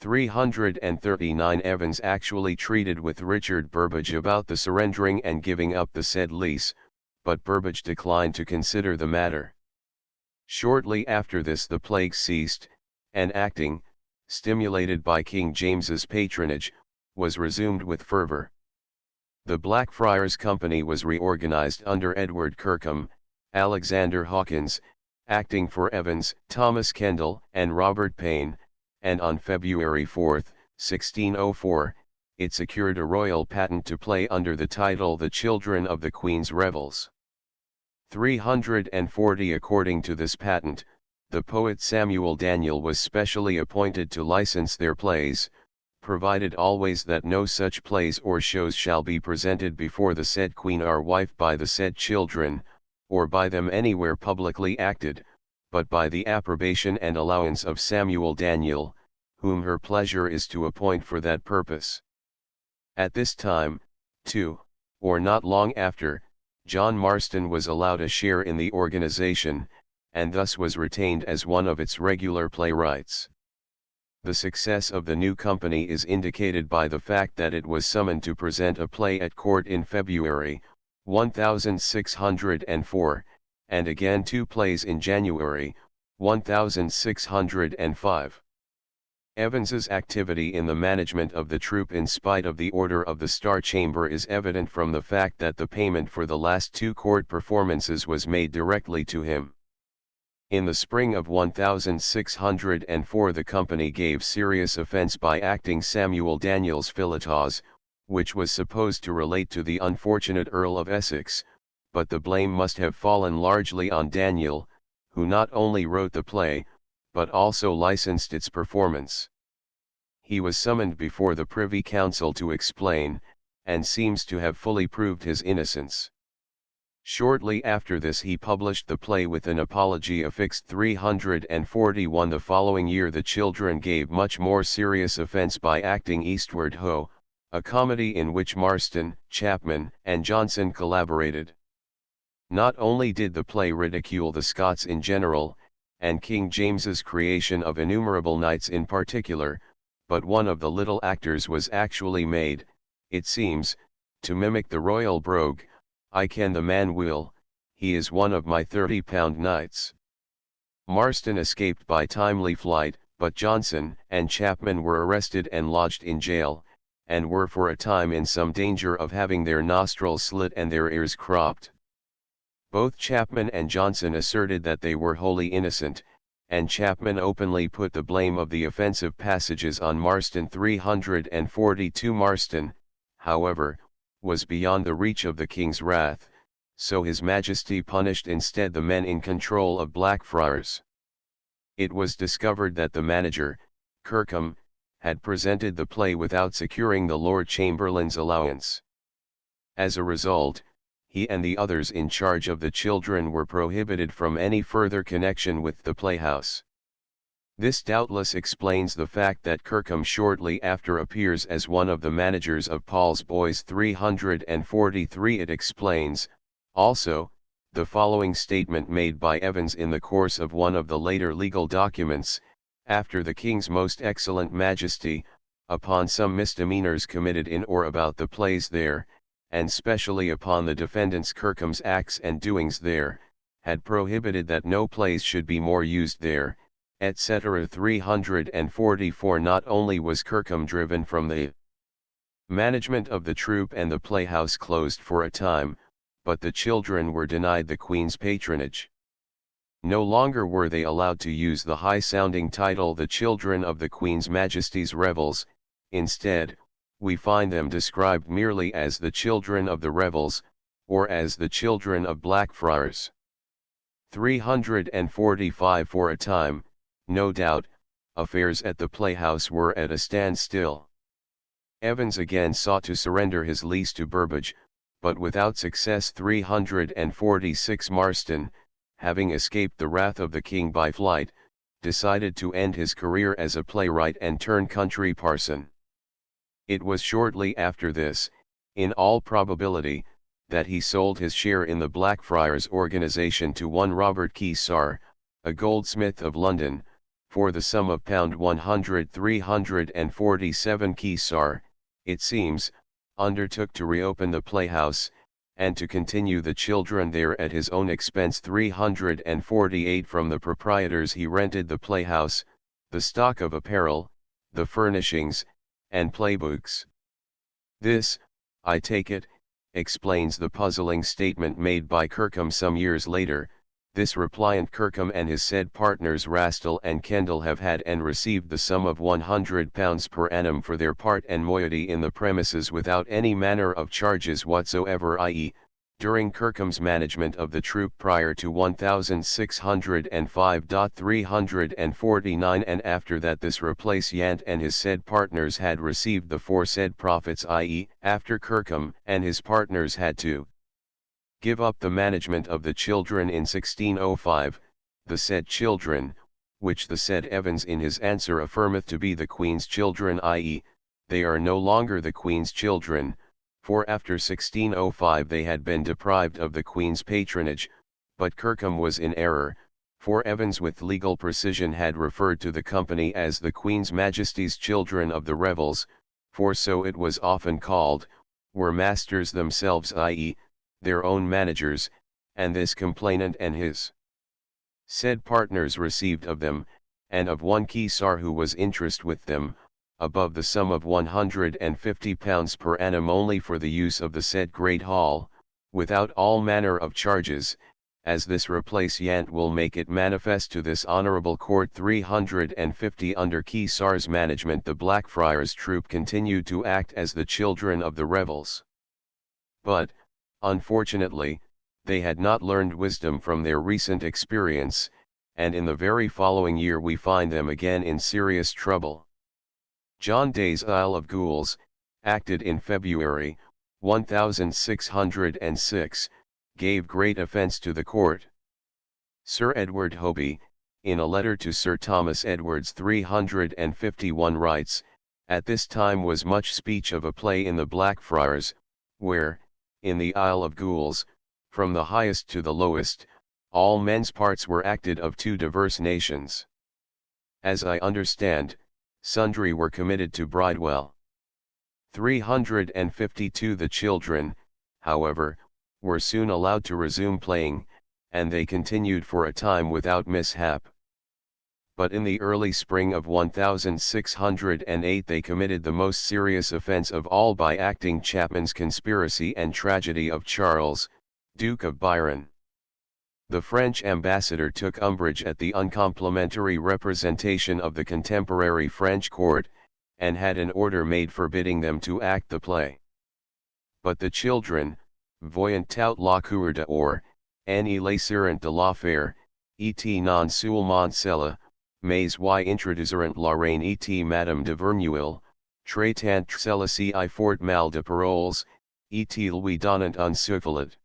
339. Evans actually treated with Richard Burbage about the surrendering and giving up the said lease, but Burbage declined to consider the matter. Shortly after this the plague ceased, and acting, stimulated by King James's patronage, was resumed with fervour. The Blackfriars Company was reorganized under Edward Kirkham, Alexander Hawkins, acting for Evans, Thomas Kendall, and Robert Payne, and on February 4, 1604, it secured a royal patent to play under the title The Children of the Queen's Revels. 340. According to this patent, the poet Samuel Daniel was specially appointed to license their plays, provided always that no such plays or shows shall be presented before the said Queen our wife by the said children, or by them anywhere publicly acted, but by the approbation and allowance of Samuel Daniel, whom her pleasure is to appoint for that purpose. At this time, too, or not long after, John Marston was allowed a share in the organization, and thus was retained as one of its regular playwrights. The success of the new company is indicated by the fact that it was summoned to present a play at court in February, 1604, and again 2 plays in January, 1605. Evans's activity in the management of the troupe in spite of the order of the Star Chamber is evident from the fact that the payment for the last 2 court performances was made directly to him. In the spring of 1604 the company gave serious offence by acting Samuel Daniel's Philetas, which was supposed to relate to the unfortunate Earl of Essex, but the blame must have fallen largely on Daniel, who not only wrote the play, but also licensed its performance. he was summoned before the Privy Council to explain, and seems to have fully proved his innocence. Shortly after this he published the play with an apology affixed 341. The following year the children gave much more serious offence by acting Eastward Ho, a comedy in which Marston, Chapman, and Johnson collaborated. Not only did the play ridicule the Scots in general, and King James's creation of innumerable knights in particular, but one of the little actors was actually made, it seems, to mimic the royal brogue, "I can the man will, he is one of my 30-pound knights." Marston escaped by timely flight, but Johnson and Chapman were arrested and lodged in jail, and were for a time in some danger of having their nostrils slit and their ears cropped. Both Chapman and Johnson asserted that they were wholly innocent, and Chapman openly put the blame of the offensive passages on Marston. 342. Marston, however, was beyond the reach of the king's wrath, so His Majesty punished instead the men in control of Blackfriars. It was discovered that the manager, Kirkham, had presented the play without securing the Lord Chamberlain's allowance. As a result, he and the others in charge of the children were prohibited from any further connection with the playhouse. This doubtless explains the fact that Kirkham shortly after appears as one of the managers of Paul's Boys. 343. It explains, also, the following statement made by Evans in the course of one of the later legal documents: "After the King's Most Excellent Majesty, upon some misdemeanors committed in or about the plays there, and specially upon the defendants Kirkham's acts and doings there, had prohibited that no plays should be more used there, etc." 344. Not only was Kirkham driven from the management of the troupe and the playhouse closed for a time, but the children were denied the Queen's patronage. No longer were they allowed to use the high-sounding title "the Children of the Queen's Majesty's Revels." Instead, we find them described merely as "the Children of the Revels," or as "the Children of Blackfriars." 345. For a time, no doubt, affairs at the playhouse were at a standstill. Evans again sought to surrender his lease to Burbage, but without success. 346. Marston, having escaped the wrath of the king by flight, decided to end his career as a playwright and turn country parson. It was shortly after this, in all probability, that he sold his share in the Blackfriars organization to one Robert Keysar, a goldsmith of London, for the sum of £100. 347. Keysar, it seems, undertook to reopen the playhouse, and to continue the children there at his own expense. 348. From the proprietors he rented the playhouse, the stock of apparel, the furnishings, and playbooks. This, I take it, explains the puzzling statement made by Kirkham some years later: "This repliant Kirkham and his said partners Rastall and Kendall have had and received the sum of £100 per annum for their part and moiety in the premises without any manner of charges whatsoever, i.e., during Kirkham's management of the troupe prior to 1605. 349. And after that this replaciant and his said partners had received the foresaid profits, i.e., after Kirkham and his partners had to give up the management of the children in 1605, the said children, which the said Evans in his answer affirmeth to be the Queen's children, i.e., they are no longer the Queen's children, for after 1605 they had been deprived of the Queen's patronage, but Kirkham was in error, for Evans with legal precision had referred to the company as the Queen's Majesty's Children of the Revels, for so it was often called, were masters themselves, i.e., their own managers, and this complainant and his said partners received of them, and of one Keysar who was interest with them, above the sum of £150 per annum only for the use of the said great hall, without all manner of charges, as this replaciant will make it manifest to this honourable court. 350. Under Keysar's management the Blackfriars troupe continued to act as the children of the revels. But, unfortunately, they had not learned wisdom from their recent experience, and in the very following year we find them again in serious trouble. John Day's Isle of Gules, acted in February, 1606, gave great offence to the court. Sir Edward Hoby, in a letter to Sir Thomas Edwards 351 writes, "At this time was much speech of a play in the Blackfriars, where, in the Isle of Gules, from the highest to the lowest, all men's parts were acted of two diverse nations. As I understand, sundry were committed to Bridewell. 352 The children, however, were soon allowed to resume playing, and they continued for a time without mishap. But in the early spring of 1608 they committed the most serious offence of all by acting Chapman's Conspiracy and Tragedy of Charles, Duke of Byron. The French ambassador took umbrage at the uncomplimentary representation of the contemporary French court, and had an order made forbidding them to act the play. But the children, voyant tout la cour dehors, en les seront de l'affaire, et non seulement cela, mais y introduisirent la reine et Madame de Verneuil, traitant celle-ci I fort mal de paroles, et lui donnant un soufflet.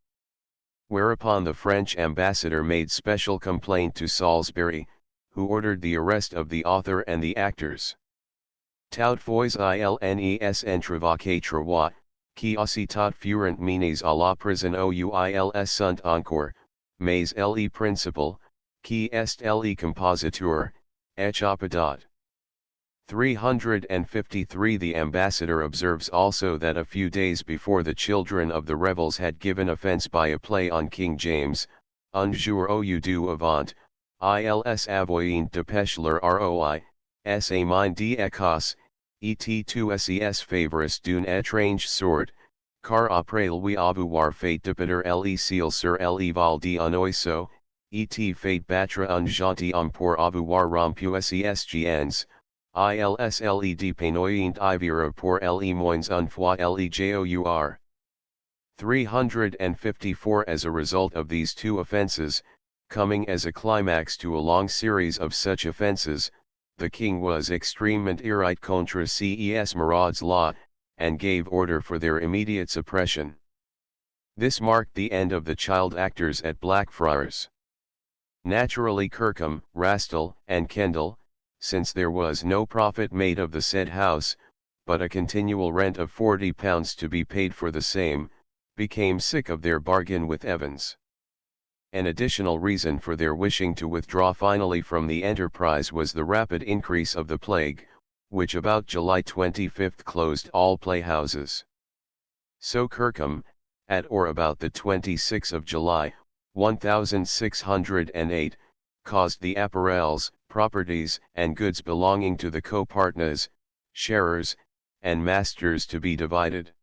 Whereupon the French ambassador made special complaint to Salisbury, who ordered the arrest of the author and the actors. Tout fois ilnes entrevocatre, qui aussitôt furent menées à la prison ouils sunt encore, mais le principal, qui est le compositeur, échappadat. 353 The ambassador observes also that a few days before the children of the rebels had given offence by a play on King James, un jour au du avant, ils avoyant dépêche leur roi, sa mine d'Écosse, et tous ses favoris d'une étrange sorte, car après lui avoir fait dépeter le ciel sur le val d'un oiseau, et fait battre un gentilhomme pour avoir rompu ses gens, ils le dépenoyant ivire pour le moins une fois le jour. 354 As a result of these two offences, coming as a climax to a long series of such offences, the king was extrêmement irrité contre ces marauds là, and gave order for their immediate suppression. This marked the end of the child actors at Blackfriars. Naturally Kirkham, Rastall, and Kendal, since there was no profit made of the said house, but a continual rent of £40 to be paid for the same, became sick of their bargain with Evans. An additional reason for their wishing to withdraw finally from the enterprise was the rapid increase of the plague, which about July 25 closed all playhouses. So Kirkham, at or about the 26th of July, 1608, caused the apparels, properties, and goods belonging to the co-partners, sharers, and masters to be divided.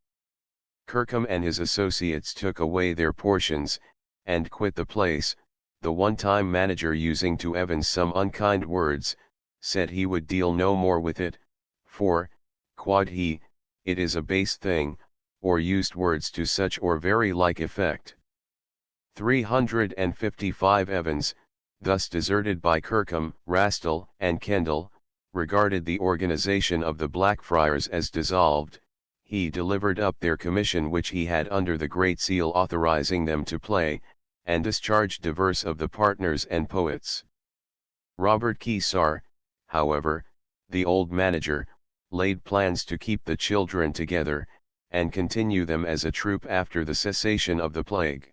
Kirkham and his associates took away their portions, and quit the place. The one-time manager, using to Evans some unkind words, said he would deal no more with it, for, quod he, it is a base thing, or used words to such or very like effect. 355 Evans, thus deserted by Kirkham, Rastall, and Kendal, regarded the organization of the Blackfriars as dissolved. He delivered up their commission which he had under the Great Seal authorizing them to play, and discharged divers of the partners and poets. Robert Keesar, however, the old manager, laid plans to keep the children together, and continue them as a troupe after the cessation of the plague.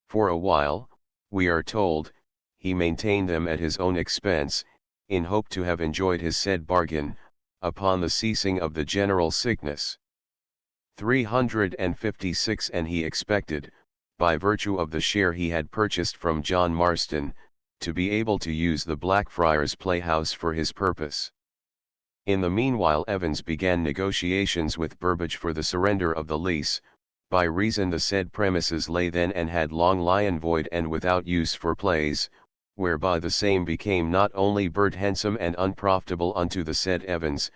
For a while, we are told, he maintained them at his own expense, in hope to have enjoyed his said bargain, upon the ceasing of the general sickness. 356 And he expected, by virtue of the share he had purchased from John Marston, to be able to use the Blackfriars Playhouse for his purpose. In the meanwhile Evans began negotiations with Burbage for the surrender of the lease, by reason the said premises lay then and had long lain void and without use for plays, whereby the same became not only burdensome and unprofitable unto the said Evans,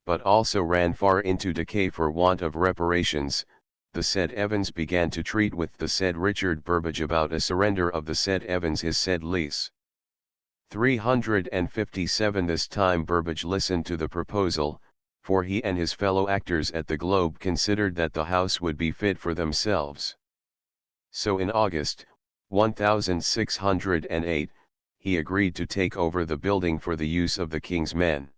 but also ran far into decay for want of reparations. The said Evans began to treat with the said Richard Burbage about a surrender of the said Evans his said lease. 357 This time Burbage listened to the proposal, for he and his fellow actors at the Globe considered that the house would be fit for themselves. So in August, 1608, he agreed to take over the building for the use of the king's men.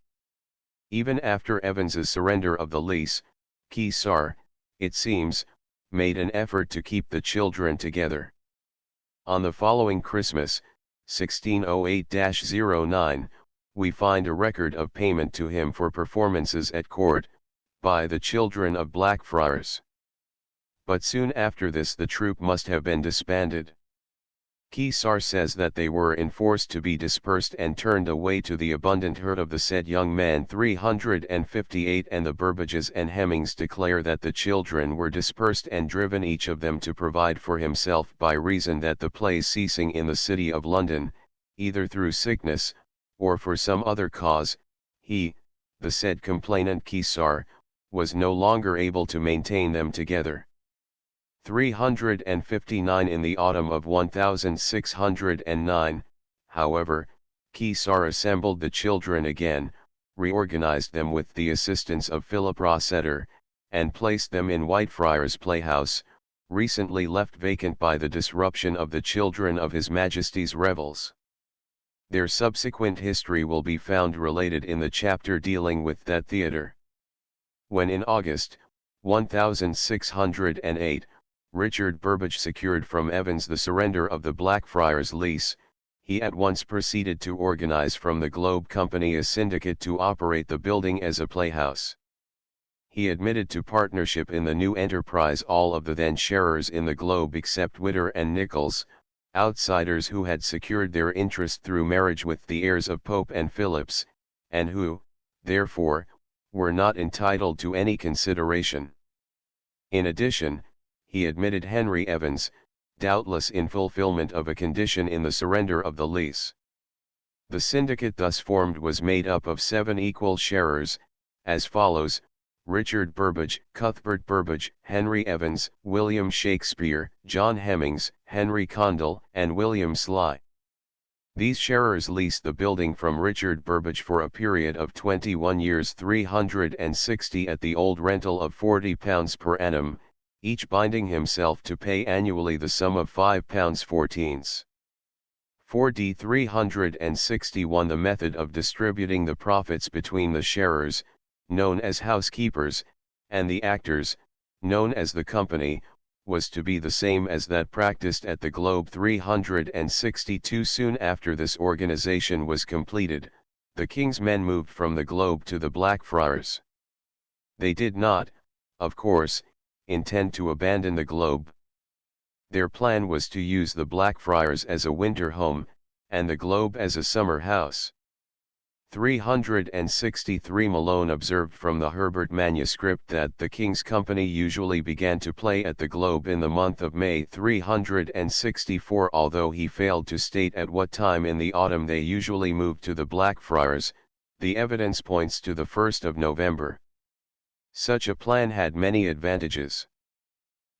Even after Evans's surrender of the lease, Kesar, it seems, made an effort to keep the children together. On the following Christmas, 1608-09, we find a record of payment to him for performances at court, by the children of Blackfriars. But soon after this the troupe must have been disbanded. Kesar says that they were enforced to be dispersed and turned away to the abundant hurt of the said young man 358, and the Burbages and Hemmings declare that the children were dispersed and driven each of them to provide for himself, by reason that the plays ceasing in the city of London, either through sickness, or for some other cause, he, the said complainant Kesar, was no longer able to maintain them together. 359 In the autumn of 1609, however, Kesar assembled the children again, reorganized them with the assistance of Philip Rossiter, and placed them in Whitefriars Playhouse, recently left vacant by the disruption of the children of His Majesty's revels. Their subsequent history will be found related in the chapter dealing with that theatre. When in August, 1608, Richard Burbage secured from Evans the surrender of the Blackfriars lease, he at once proceeded to organize from the Globe Company a syndicate to operate the building as a playhouse. He admitted to partnership in the new enterprise all of the then sharers in the Globe except Witter and Nichols, outsiders who had secured their interest through marriage with the heirs of Pope and Phillips, and who, therefore, were not entitled to any consideration. In addition, he admitted Henry Evans, doubtless in fulfillment of a condition in the surrender of the lease. The syndicate thus formed was made up of 7 equal sharers, as follows: Richard Burbage, Cuthbert Burbage, Henry Evans, William Shakespeare, John Hemmings, Henry Condell, and William Sly. These sharers leased the building from Richard Burbage for a period of 21 years 360 at the old rental of £40 per annum, each binding himself to pay annually the sum of £5 4d 361. The method of distributing the profits between the sharers, known as housekeepers, and the actors, known as the company, was to be the same as that practiced at the Globe 362. Soon after this organization was completed, the King's men moved from the Globe to the Blackfriars. They did not, of course, intend to abandon the Globe. Their plan was to use the Blackfriars as a winter home, and the Globe as a summer house. 363 Malone observed from the Herbert manuscript that the King's Company usually began to play at the Globe in the month of May 364, although he failed to state at what time in the autumn they usually moved to the Blackfriars. The evidence points to the 1st of November. Such a plan had many advantages.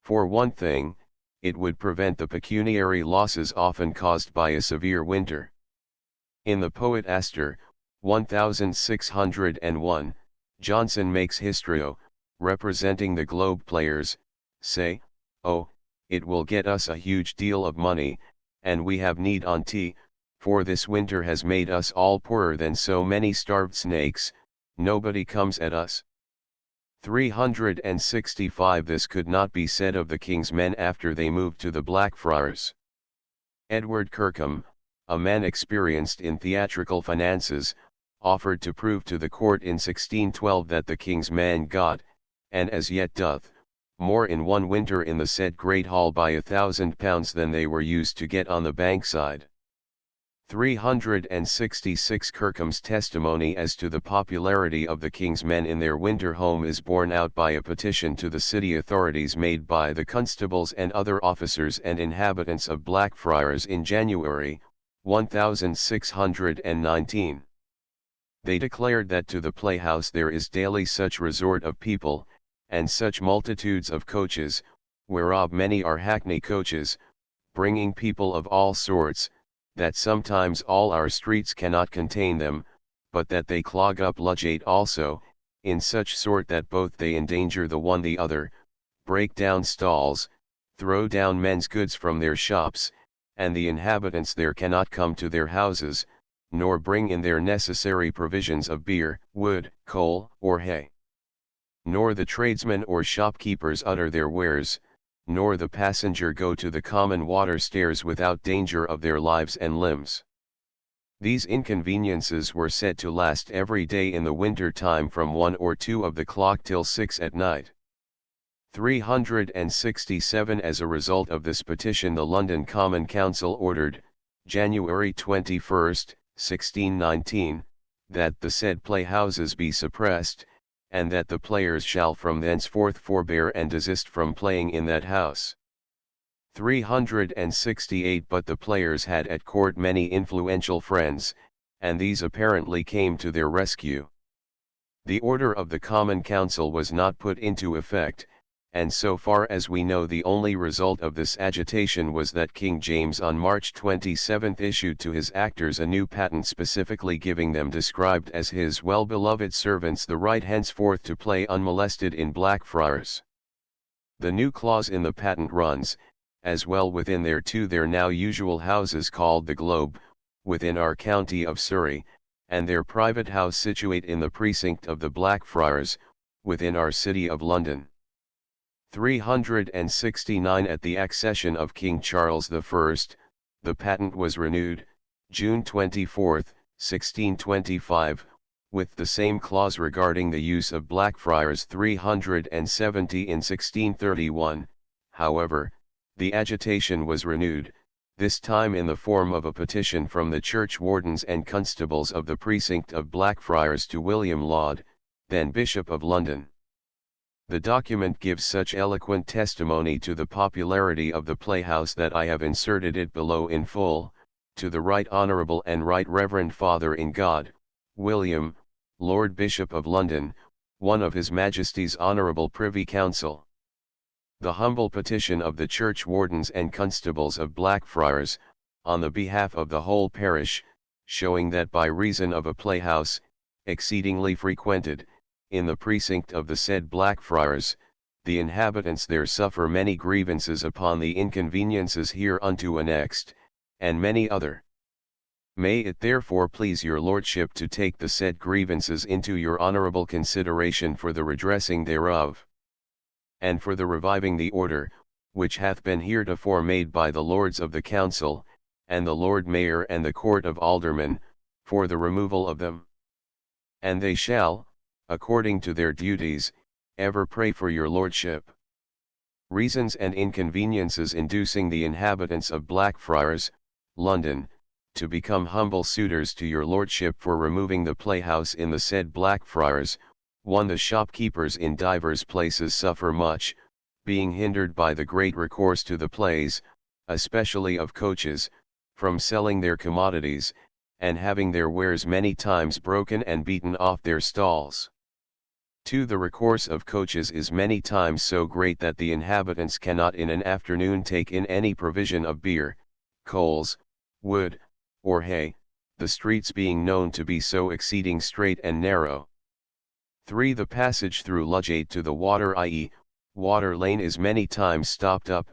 For one thing, it would prevent the pecuniary losses often caused by a severe winter. In the Poet Astor, 1601, Johnson makes Histrio, representing the Globe players, say, "Oh, it will get us a huge deal of money, and we have need on't, for this winter has made us all poorer than so many starved snakes, nobody comes at us." 365 This could not be said of the King's men after they moved to the Blackfriars. Edward Kirkham, a man experienced in theatrical finances, offered to prove to the court in 1612 that the King's man got, and as yet doth, more in one winter in the said Great Hall by £1,000 than they were used to get on the Bankside. 366 Kirkham's testimony as to the popularity of the King's men in their winter home is borne out by a petition to the city authorities made by the constables and other officers and inhabitants of Blackfriars in January, 1619. They declared that to the playhouse there is daily such resort of people, and such multitudes of coaches, whereof many are hackney coaches, bringing people of all sorts, that sometimes all our streets cannot contain them, but that they clog up Ludgate also, in such sort that both they endanger the one the other, break down stalls, throw down men's goods from their shops, and the inhabitants there cannot come to their houses, nor bring in their necessary provisions of beer, wood, coal, or hay. Nor the tradesmen or shopkeepers utter their wares, nor the passenger go to the common water stairs without danger of their lives and limbs. These inconveniences were said to last every day in the winter time from 1 or 2 of the clock till 6 at night. 367 As a result of this petition the London Common Council ordered, January 21, 1619, that the said playhouses be suppressed, and that the players shall from thenceforth forbear and desist from playing in that house. 368 But the players had at court many influential friends, and these apparently came to their rescue. The order of the Common Council was not put into effect, and so far as we know the only result of this agitation was that King James on March 27 issued to his actors a new patent specifically giving them described as his well-beloved servants the right henceforth to play unmolested in Blackfriars. The new clause in the patent runs, as well within their now usual houses called the Globe, within our county of Surrey, and their private house situate in the precinct of the Blackfriars, within our city of London. 369 At the accession of King Charles I, the patent was renewed, June 24, 1625, with the same clause regarding the use of Blackfriars 370 in 1631, however, the agitation was renewed, this time in the form of a petition from the church wardens and constables of the precinct of Blackfriars to William Laud, then Bishop of London. The document gives such eloquent testimony to the popularity of the playhouse that I have inserted it below in full, to the Right Honourable and Right Reverend Father in God, William, Lord Bishop of London, one of His Majesty's Honourable Privy Council. The humble petition of the church wardens and constables of Blackfriars, on the behalf of the whole parish, showing that by reason of a playhouse, exceedingly frequented, in the precinct of the said Blackfriars, the inhabitants there suffer many grievances upon the inconveniences hereunto annexed, and many other. May it therefore please your lordship to take the said grievances into your honourable consideration for the redressing thereof, and for the reviving the order, which hath been heretofore made by the Lords of the Council, and the Lord Mayor and the Court of Aldermen, for the removal of them. And they shall, according to their duties, ever pray for your lordship. Reasons and inconveniences inducing the inhabitants of Blackfriars, London, to become humble suitors to your lordship for removing the playhouse in the said Blackfriars. 1. The shopkeepers in divers places suffer much, being hindered by the great recourse to the plays, especially of coaches, from selling their commodities, and having their wares many times broken and beaten off their stalls. 2. The recourse of coaches is many times so great that the inhabitants cannot in an afternoon take in any provision of beer, coals, wood, or hay, the streets being known to be so exceeding strait and narrow. 3. The passage through Ludgate to the water, i.e., Water Lane, is many times stopped up,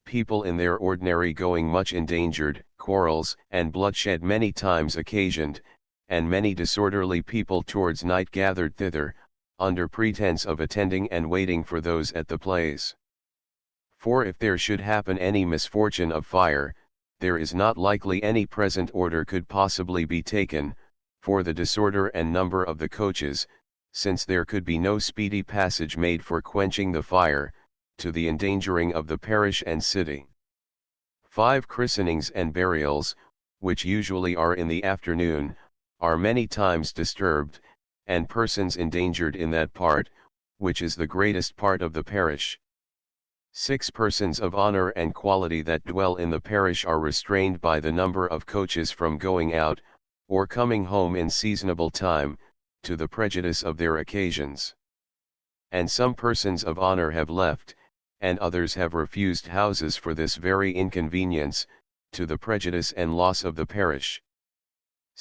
people in their ordinary going much endangered, quarrels and bloodshed many times occasioned, and many disorderly people towards night gathered thither, under pretence of attending and waiting for those at the plays. 4. If there should happen any misfortune of fire, there is not likely any present order could possibly be taken, for the disorder and number of the coaches, since there could be no speedy passage made for quenching the fire, to the endangering of the parish and city. 5. Christenings and burials, which usually are in the afternoon, are many times disturbed, and persons endangered in that part, which is the greatest part of the parish. 6. Persons of honour and quality that dwell in the parish are restrained by the number of coaches from going out, or coming home in seasonable time, to the prejudice of their occasions. And some persons of honour have left, and others have refused houses for this very inconvenience, to the prejudice and loss of the parish.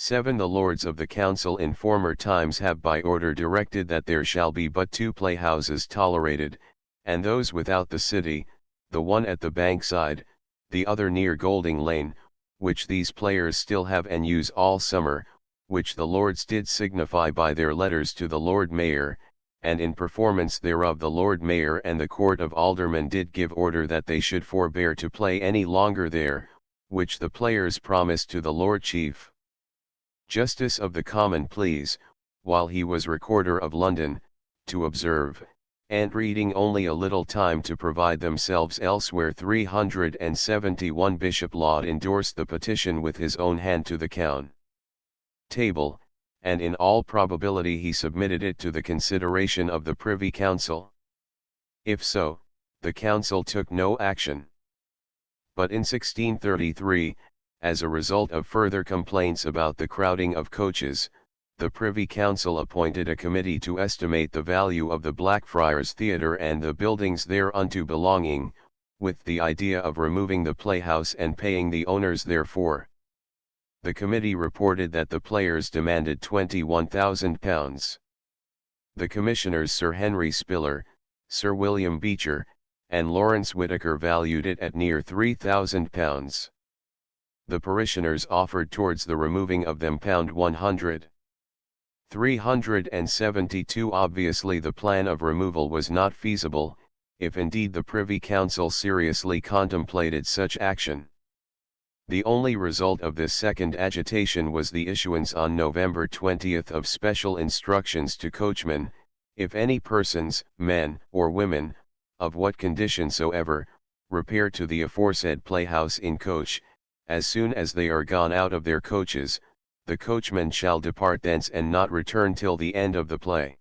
7. The Lords of the Council in former times have by order directed that there shall be but 2 playhouses tolerated, and those without the city, the one at the Bankside, the other near Golding Lane, which these players still have and use all summer, which the Lords did signify by their letters to the Lord Mayor, and in performance thereof the Lord Mayor and the Court of Aldermen did give order that they should forbear to play any longer there, which the players promised to the Lord Chief Justice of the Common Pleas, while he was Recorder of London, to observe, and reading only a little time to provide themselves elsewhere. 371 Bishop Laud endorsed the petition with his own hand to the Count Table, and in all probability he submitted it to the consideration of the Privy Council. If so, the Council took no action. But in 1633, as a result of further complaints about the crowding of coaches, the Privy Council appointed a committee to estimate the value of the Blackfriars Theatre and the buildings thereunto belonging, with the idea of removing the playhouse and paying the owners therefor. The committee reported that the players demanded £21,000. The commissioners Sir Henry Spiller, Sir William Beecher, and Lawrence Whitaker valued it at near £3,000. The parishioners offered towards the removing of them £100. 372 Obviously the plan of removal was not feasible, if indeed the Privy Council seriously contemplated such action. The only result of this second agitation was the issuance on November 20 of special instructions to coachmen, if any persons, men or women, of what condition soever, repair to the aforesaid playhouse in coach, as soon as they are gone out of their coaches, the coachman shall depart thence and not return till the end of the play.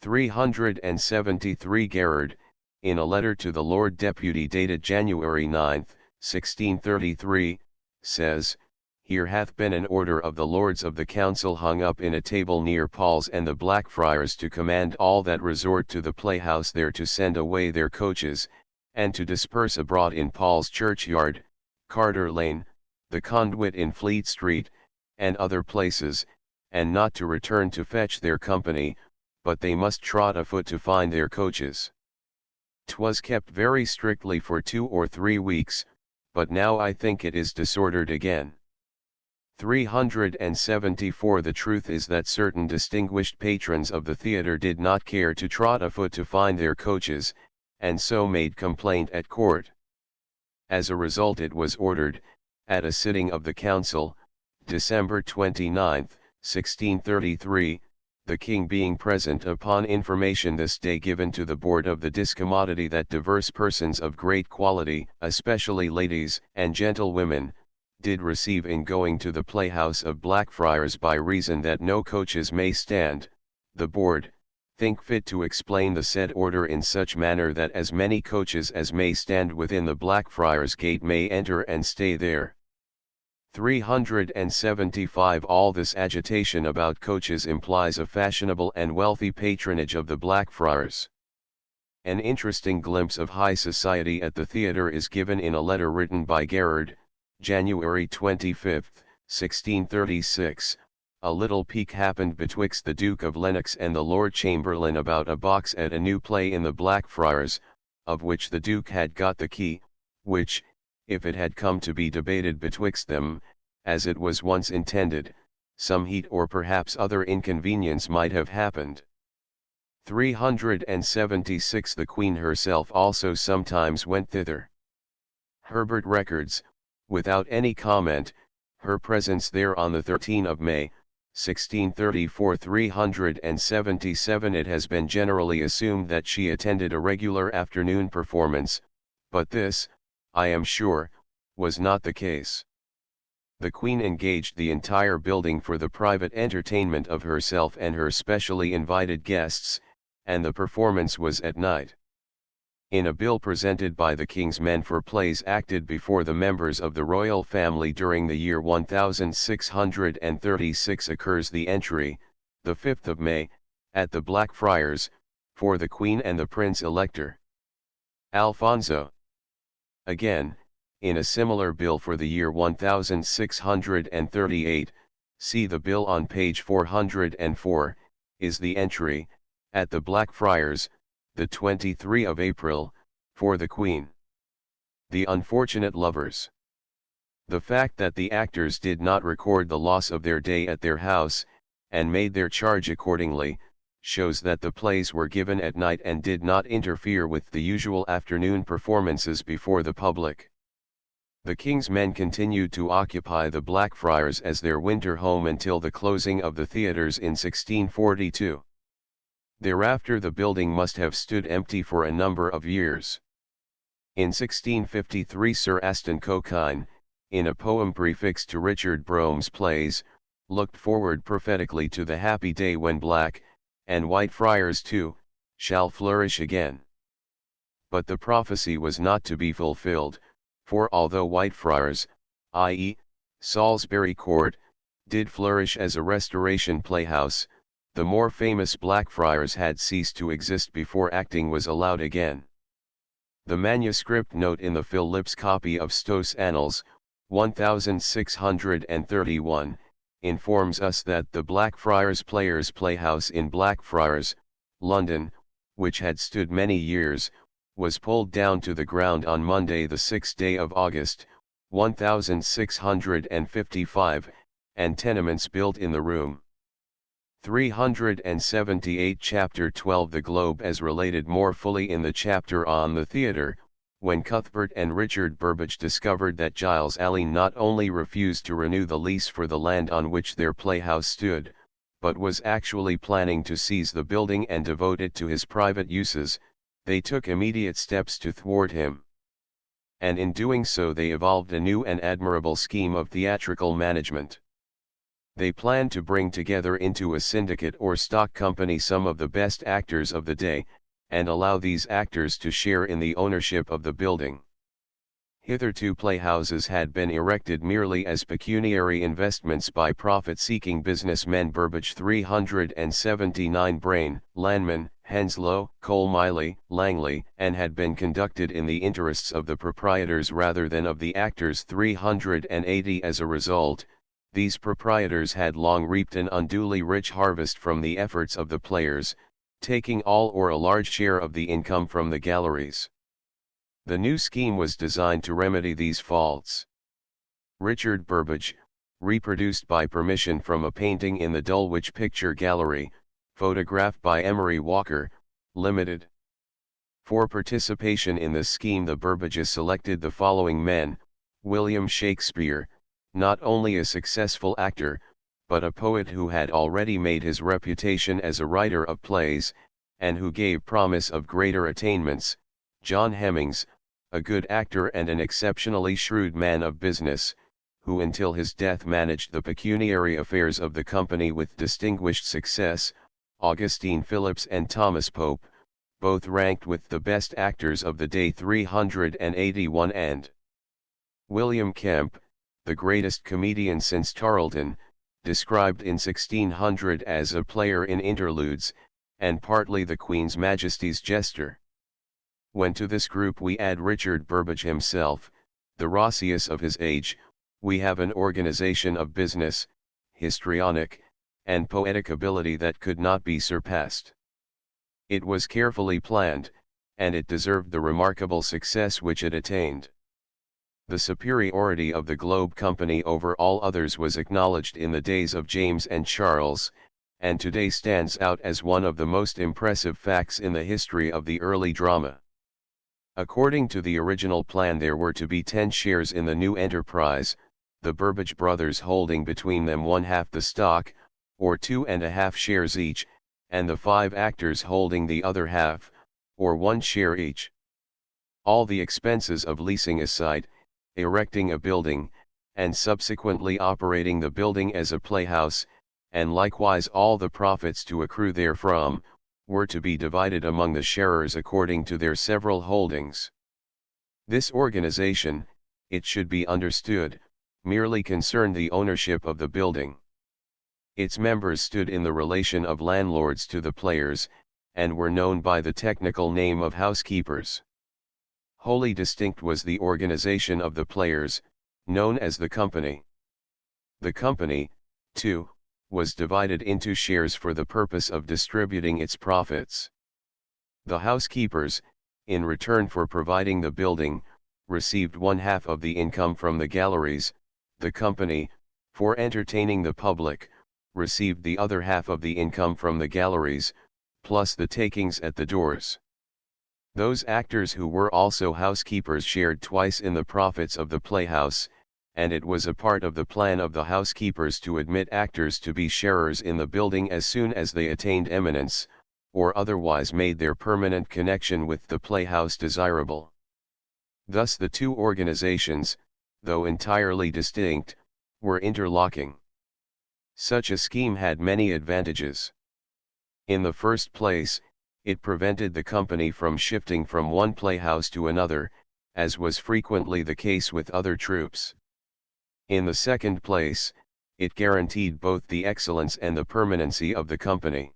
373 Gerard, in a letter to the Lord Deputy dated January 9, 1633, says, "Here hath been an order of the Lords of the Council hung up in a table near Paul's and the Blackfriars to command all that resort to the playhouse there to send away their coaches, and to disperse abroad in Paul's Churchyard, Carter Lane, the Conduit in Fleet Street, and other places, and not to return to fetch their company, but they must trot afoot to find their coaches. 'Twas kept very strictly for 2 or 3 weeks, but now I think it is disordered again." 374 The truth is that certain distinguished patrons of the theatre did not care to trot afoot to find their coaches, and so made complaint at court. As a result it was ordered, at a sitting of the council, December 29, 1633, the king being present upon information this day given to the board of the discommodity that divers persons of great quality, especially ladies and gentlewomen, did receive in going to the playhouse of Blackfriars by reason that no coaches may stand, the board think fit to explain the said order in such manner that as many coaches as may stand within the Blackfriars gate may enter and stay there. 375 All this agitation about coaches implies a fashionable and wealthy patronage of the Blackfriars. An interesting glimpse of high society at the theatre is given in a letter written by Gerard, January 25, 1636. A little pique happened betwixt the Duke of Lennox and the Lord Chamberlain about a box at a new play in the Blackfriars, of which the Duke had got the key, which, if it had come to be debated betwixt them, as it was once intended, some heat or perhaps other inconvenience might have happened. 376 The Queen herself also sometimes went thither. Herbert records, without any comment, her presence there on the 13th of May, 1634. 377 It has been generally assumed that she attended a regular afternoon performance, but this, I am sure, was not the case. The Queen engaged the entire building for the private entertainment of herself and her specially invited guests, and the performance was at night. In a bill presented by the King's men for plays acted before the members of the royal family during the year 1636 occurs the entry, the 5th of May, at the Blackfriars, for the Queen and the Prince Elector Alfonso. Again, in a similar bill for the year 1638, see the bill on page 404, is the entry, at the Blackfriars, the 23 of April, for the Queen. The unfortunate lovers. The fact that the actors did not record the loss of their day at their house, and made their charge accordingly, shows that the plays were given at night and did not interfere with the usual afternoon performances before the public. The King's men continued to occupy the Blackfriars as their winter home until the closing of the theatres in 1642. Thereafter the building must have stood empty for a number of years. In 1653 Sir Aston Cockayne, in a poem prefixed to Richard Brome's plays, looked forward prophetically to the happy day when black, and white friars too, shall flourish again. But the prophecy was not to be fulfilled, for although Whitefriars, i.e., Salisbury Court, did flourish as a Restoration playhouse, the more famous Blackfriars had ceased to exist before acting was allowed again. The manuscript note in the Phillips copy of Stowe's Annals, 1631, informs us that the Blackfriars Players' Playhouse in Blackfriars, London, which had stood many years, was pulled down to the ground on Monday the 6th day of August, 1655, and tenements built in the room. 378 Chapter 12 The Globe as related more fully in the chapter on the theatre, when Cuthbert and Richard Burbage discovered that Giles Allen not only refused to renew the lease for the land on which their playhouse stood, but was actually planning to seize the building and devote it to his private uses, they took immediate steps to thwart him. And in doing so they evolved a new and admirable scheme of theatrical management. They planned to bring together into a syndicate or stock company some of the best actors of the day, and allow these actors to share in the ownership of the building. Hitherto playhouses had been erected merely as pecuniary investments by profit-seeking businessmen Burbage 379 Brain, Lanman, Henslow, Cole-Miley, Langley, and had been conducted in the interests of the proprietors rather than of the actors 380 As a result, these proprietors had long reaped an unduly rich harvest from the efforts of the players, taking all or a large share of the income from the galleries. The new scheme was designed to remedy these faults. Richard Burbage, reproduced by permission from a painting in the Dulwich Picture Gallery, photographed by Emery Walker, Limited. For participation in this scheme the Burbages selected the following men: William Shakespeare, not only a successful actor, but a poet who had already made his reputation as a writer of plays, and who gave promise of greater attainments; John Hemmings, a good actor and an exceptionally shrewd man of business, who until his death managed the pecuniary affairs of the company with distinguished success; Augustine Phillips and Thomas Pope, both ranked with the best actors of the day 381, and William Kemp, the greatest comedian since Tarleton, described in 1600 as a player in interludes, and partly the Queen's Majesty's jester. When to this group we add Richard Burbage himself, the Roscius of his age, we have an organization of business, histrionic, and poetic ability that could not be surpassed. It was carefully planned, and it deserved the remarkable success which it attained. The superiority of the Globe Company over all others was acknowledged in the days of James and Charles, and today stands out as one of the most impressive facts in the history of the early drama. According to the original plan there were to be 10 shares in the new enterprise, the Burbage brothers holding between them 1/2 the stock, or 2½ shares each, and the 5 actors holding the other half, or 1 share each. All the expenses of leasing a site, erecting a building, and subsequently operating the building as a playhouse, and likewise all the profits to accrue therefrom, were to be divided among the sharers according to their several holdings. This organization, it should be understood, merely concerned the ownership of the building. Its members stood in the relation of landlords to the players, and were known by the technical name of housekeepers. Wholly distinct was the organization of the players, known as the company. The company, 2. Was divided into shares for the purpose of distributing its profits. The housekeepers, in return for providing the building, received 1/2 of the income from the galleries. The company, for entertaining the public, received the other half of the income from the galleries, plus the takings at the doors. Those actors who were also housekeepers shared twice in the profits of the playhouse, and it was a part of the plan of the housekeepers to admit actors to be sharers in the building as soon as they attained eminence, or otherwise made their permanent connection with the playhouse desirable. Thus the two organizations, though entirely distinct, were interlocking. Such a scheme had many advantages. In the first place, it prevented the company from shifting from one playhouse to another, as was frequently the case with other troupes. In the second place, it guaranteed both the excellence and the permanency of the company.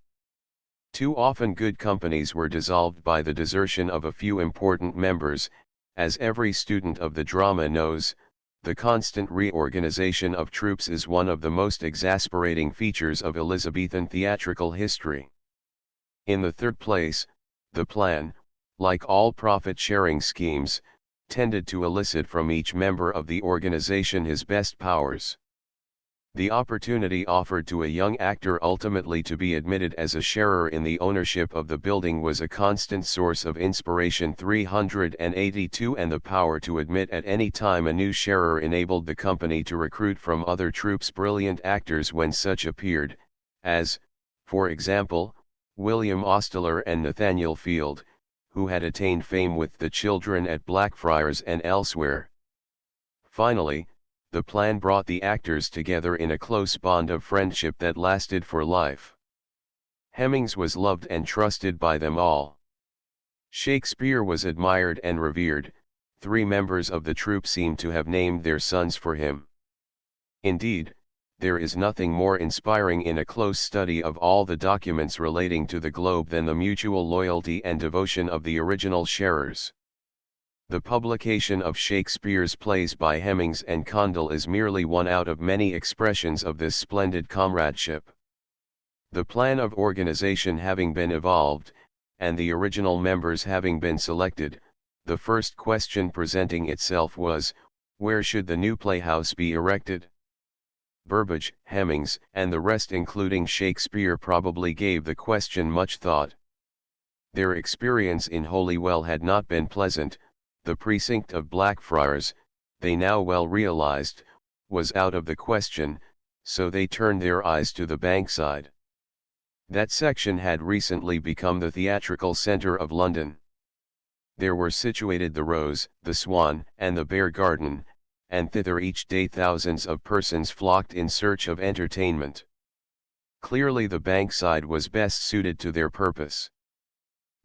Too often good companies were dissolved by the desertion of a few important members. As every student of the drama knows, the constant reorganization of troupes is one of the most exasperating features of Elizabethan theatrical history. In the third place, the plan, like all profit-sharing schemes, tended to elicit from each member of the organization his best powers. The opportunity offered to a young actor ultimately to be admitted as a sharer in the ownership of the building was a constant source of inspiration. 382 And the power to admit at any time a new sharer enabled the company to recruit from other troupes brilliant actors when such appeared, as, for example, William Ostler and Nathaniel Field, who had attained fame with The Children at Blackfriars and elsewhere. Finally, the plan brought the actors together in a close bond of friendship that lasted for life. Hemmings was loved and trusted by them all. Shakespeare was admired and revered. 3 members of the troupe seem to have named their sons for him. Indeed, there is nothing more inspiring in a close study of all the documents relating to the Globe than the mutual loyalty and devotion of the original sharers. The publication of Shakespeare's plays by Hemmings and Condell is merely one out of many expressions of this splendid comradeship. The plan of organization having been evolved, and the original members having been selected, the first question presenting itself was, where should the new playhouse be erected? Burbage, Hemmings, and the rest including Shakespeare probably gave the question much thought. Their experience in Holywell had not been pleasant. The precinct of Blackfriars, they now well realized, was out of the question, so they turned their eyes to the Bankside. That section had recently become the theatrical centre of London. There were situated the Rose, the Swan, and the Bear Garden, and thither each day thousands of persons flocked in search of entertainment. Clearly the Bankside was best suited to their purpose.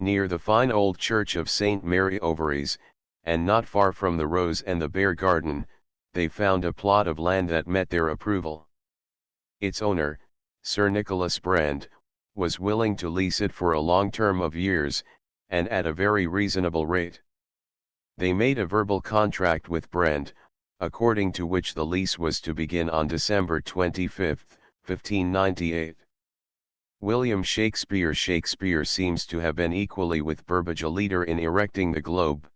Near the fine old church of St. Mary Overies, and not far from the Rose and the Bear Garden, they found a plot of land that met their approval. Its owner, Sir Nicholas Brand, was willing to lease it for a long term of years, and at a very reasonable rate. They made a verbal contract with Brand, according to which the lease was to begin on December 25, 1598. William Shakespeare seems to have been equally with Burbage a leader in erecting the Globe.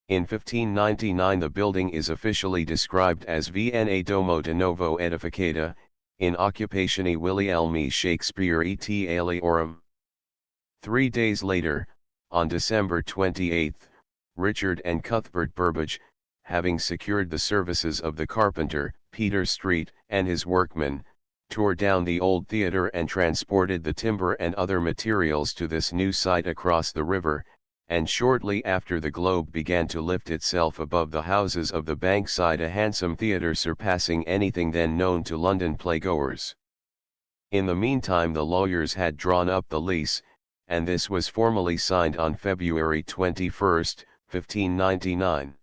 In 1599 the building is officially described as Vna Domo de Novo Edificata, in occupatione Willielmi Shakespeare et aliorum. 3 days later, on December 28, Richard and Cuthbert Burbage, having secured the services of the carpenter, Peter Street, and his workmen, tore down the old theatre and transported the timber and other materials to this new site across the river, and shortly after the Globe began to lift itself above the houses of the Bankside, a handsome theatre surpassing anything then known to London playgoers. In the meantime the lawyers had drawn up the lease, and this was formally signed on February 21, 1599.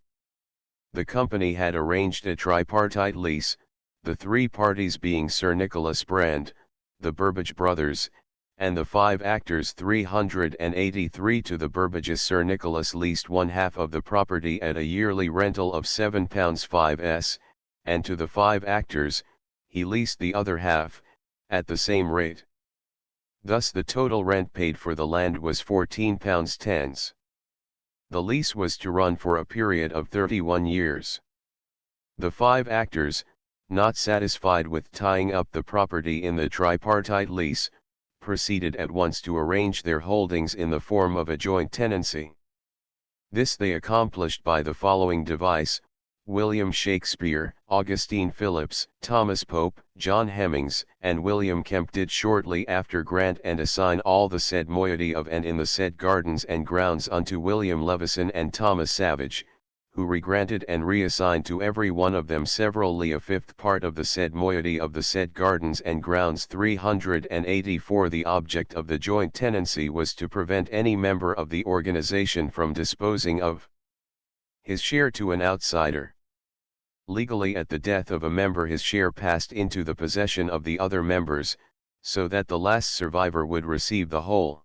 The company had arranged a tripartite lease, the 3 parties being Sir Nicholas Brand, the Burbage brothers, and the 5 actors. 383 To the Burbages Sir Nicholas leased 1/2 of the property at a yearly rental of £7 5s, and to the 5 actors, he leased the other half, at the same rate. Thus the total rent paid for the land was £14 tens. The lease was to run for a period of 31 years. The 5 actors, not satisfied with tying up the property in the tripartite lease, proceeded at once to arrange their holdings in the form of a joint tenancy. This they accomplished by the following device: William Shakespeare, Augustine Phillips, Thomas Pope, John Hemmings, and William Kemp did shortly after grant and assign all the said moiety of and in the said gardens and grounds unto William Levison and Thomas Savage, who regranted and reassigned to every one of them severally a 5th part of the said moiety of the said gardens and grounds 384. The object of the joint tenancy was to prevent any member of the organization from disposing of his share to an outsider. Legally, at the death of a member his share passed into the possession of the other members, so that the last survivor would receive the whole.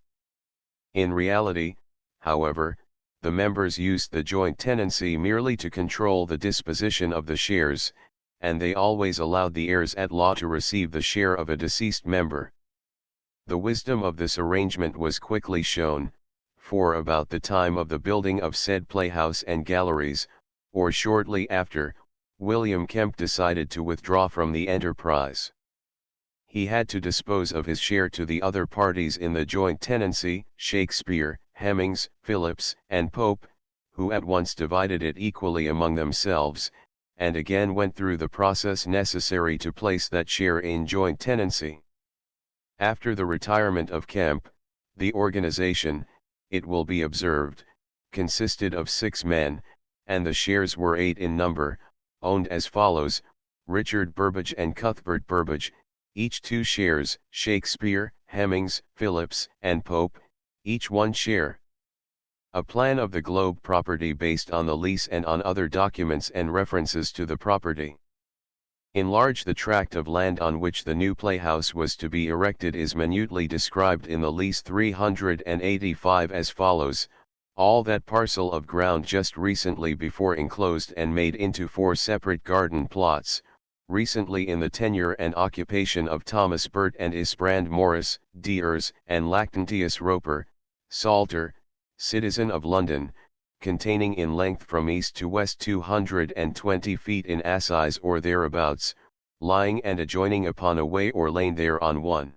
In reality, however, the members used the joint tenancy merely to control the disposition of the shares, and they always allowed the heirs at law to receive the share of a deceased member. The wisdom of this arrangement was quickly shown, for about the time of the building of said playhouse and galleries, or shortly after, William Kemp decided to withdraw from the enterprise. He had to dispose of his share to the other parties in the joint tenancy, Shakespeare, Hemmings, Phillips, and Pope, who at once divided it equally among themselves, and again went through the process necessary to place that share in joint tenancy. After the retirement of Kemp, the organization, it will be observed, consisted of 6 men, and the shares were 8 in number, owned as follows: Richard Burbage and Cuthbert Burbage, each 2 shares, Shakespeare, Hemmings, Phillips, and Pope, each 1 share. A plan of the Globe property based on the lease and on other documents and references to the property. Enlarge the tract of land on which the new playhouse was to be erected is minutely described in the lease 385 as follows: all that parcel of ground just recently before enclosed and made into 4 separate garden plots, recently in the tenure and occupation of Thomas Burt and Isbrand Morris, Deers, and Lactantius Roper, Salter, citizen of London, containing in length from east to west 220 feet in assize or thereabouts, lying and adjoining upon a way or lane there on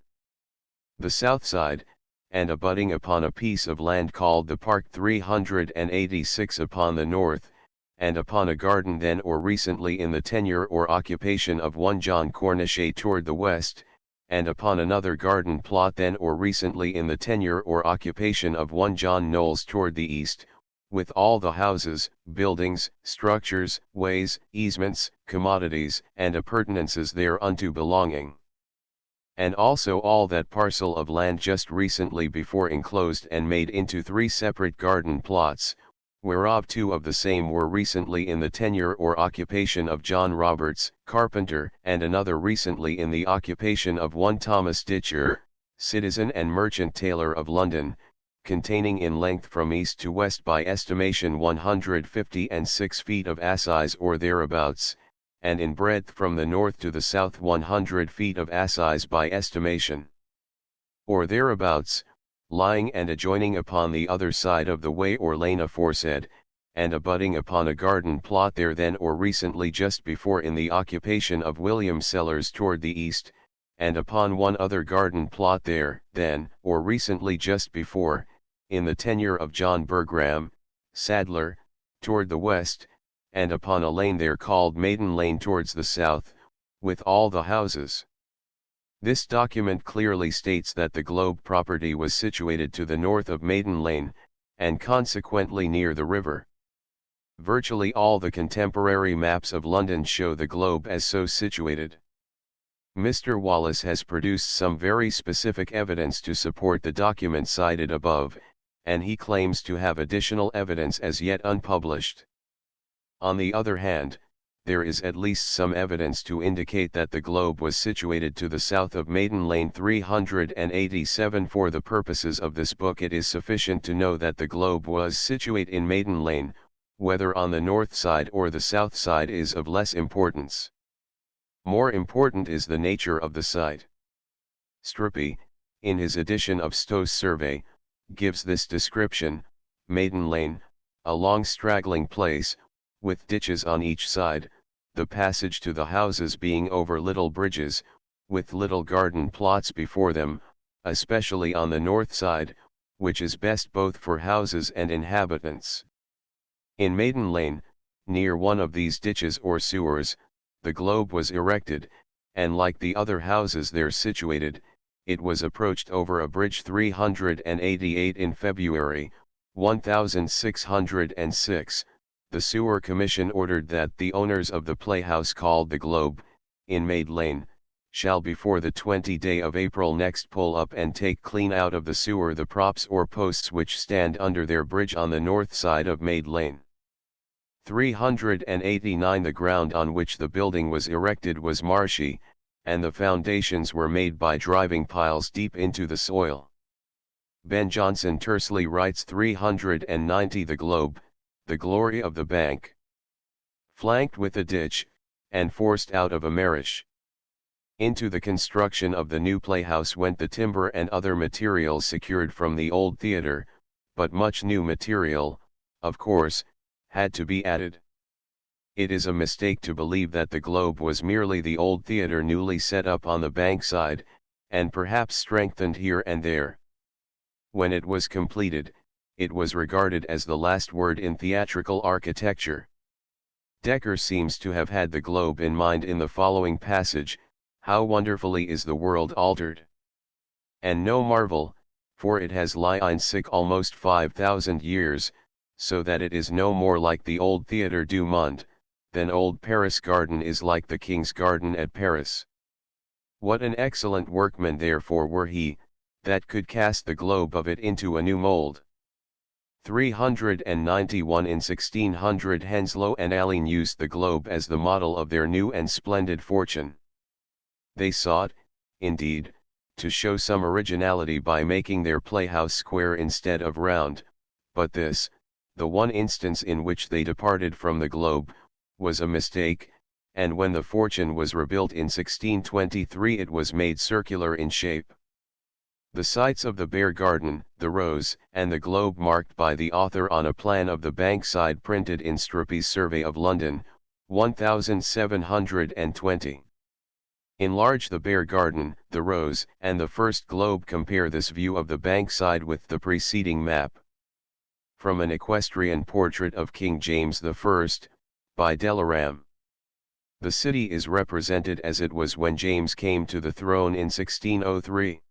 the south side, and abutting upon a piece of land called the Park 386 upon the north, and upon a garden then or recently in the tenure or occupation of one John Cornichet toward the west, and upon another garden plot then or recently in the tenure or occupation of one John Knowles toward the east, with all the houses, buildings, structures, ways, easements, commodities, and appurtenances thereunto belonging. And also all that parcel of land just recently before enclosed and made into 3 separate garden plots, whereof 2 of the same were recently in the tenure or occupation of John Roberts, carpenter, and another recently in the occupation of one Thomas Ditcher, citizen and merchant tailor of London, containing in length from east to west by estimation 156 feet of assize or thereabouts, and in breadth from the north to the south 100 feet of assize by estimation or thereabouts, lying and adjoining upon the other side of the way or lane aforesaid, and abutting upon a garden plot there then or recently just before in the occupation of William Sellers toward the east, and upon one other garden plot there, then, or recently just before, in the tenure of John Bergram, saddler, toward the west, and upon a lane there called Maiden Lane towards the south, with all the houses. This document clearly states that the Globe property was situated to the north of Maiden Lane, and consequently near the river. Virtually all the contemporary maps of London show the Globe as so situated. Mr. Wallace has produced some very specific evidence to support the document cited above, and he claims to have additional evidence as yet unpublished. On the other hand, there is at least some evidence to indicate that the Globe was situated to the south of Maiden Lane 387. For the purposes of this book it is sufficient to know that the Globe was situate in Maiden Lane, whether on the north side or the south side is of less importance. More important is the nature of the site. Strupy, in his edition of Stowe's survey, gives this description: Maiden Lane, a long straggling place, with ditches on each side, the passage to the houses being over little bridges, with little garden plots before them, especially on the north side, which is best both for houses and inhabitants. In Maiden Lane, near one of these ditches or sewers, the globe was erected, and like the other houses there situated, it was approached over a bridge 388 in February, 1606. The Sewer Commission ordered that the owners of the playhouse called the Globe, in Maid Lane, shall before the 20th day of April next pull up and take clean out of the sewer the props or posts which stand under their bridge on the north side of Maid Lane. 389. The ground on which the building was erected was marshy, and the foundations were made by driving piles deep into the soil. Ben Jonson tersely writes 390. The Globe, the glory of the bank, flanked with a ditch, and forced out of a marish. Into the construction of the new playhouse went the timber and other materials secured from the old theatre, but much new material, of course, had to be added. It is a mistake to believe that the Globe was merely the old theatre newly set up on the bankside, and perhaps strengthened here and there. When it was completed, it was regarded as the last word in theatrical architecture. Dekker seems to have had the Globe in mind in the following passage: "How wonderfully is the world altered! And no marvel, for it has lain sick almost 5,000 years, so that it is no more like the old Theatre du Monde, than old Paris Garden is like the King's Garden at Paris. What an excellent workman therefore were he, that could cast the globe of it into a new mould." 391. In 1600 Henslow and Alleyn used the globe as the model of their new and splendid fortune. They sought, indeed, to show some originality by making their playhouse square instead of round, but this, the one instance in which they departed from the globe, was a mistake, and when the fortune was rebuilt in 1623 it was made circular in shape. The sites of the Bear Garden, the Rose, and the Globe marked by the author on a plan of the Bankside printed in Strupy's Survey of London, 1720. Enlarge the Bear Garden, the Rose, and the first Globe. Compare this view of the Bankside with the preceding map. From an equestrian portrait of King James I, by Delaram. The city is represented as it was when James came to the throne in 1603.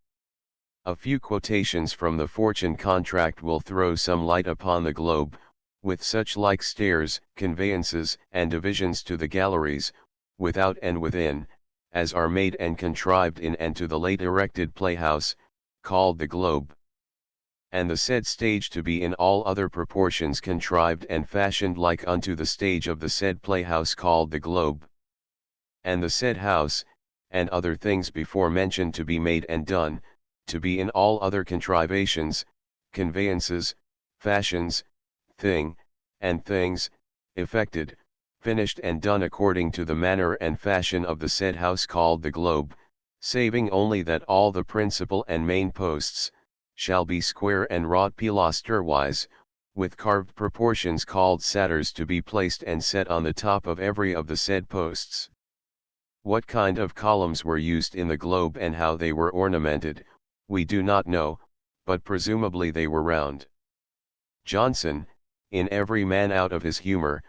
A few quotations from the fortune contract will throw some light upon the globe, with such like stairs, conveyances, and divisions to the galleries, without and within, as are made and contrived in and to the late erected playhouse, called the Globe. And the said stage to be in all other proportions contrived and fashioned like unto the stage of the said playhouse called the Globe. And the said house, and other things before mentioned to be made and done, to be in all other contrivations, conveyances, fashions, thing, and things, effected, finished and done according to the manner and fashion of the said house called the Globe, saving only that all the principal and main posts, shall be square and wrought pilaster-wise, with carved proportions called satyrs to be placed and set on the top of every of the said posts. What kind of columns were used in the Globe and how they were ornamented, we do not know, but presumably they were round. Jonson, in Every Man Out of His Humour,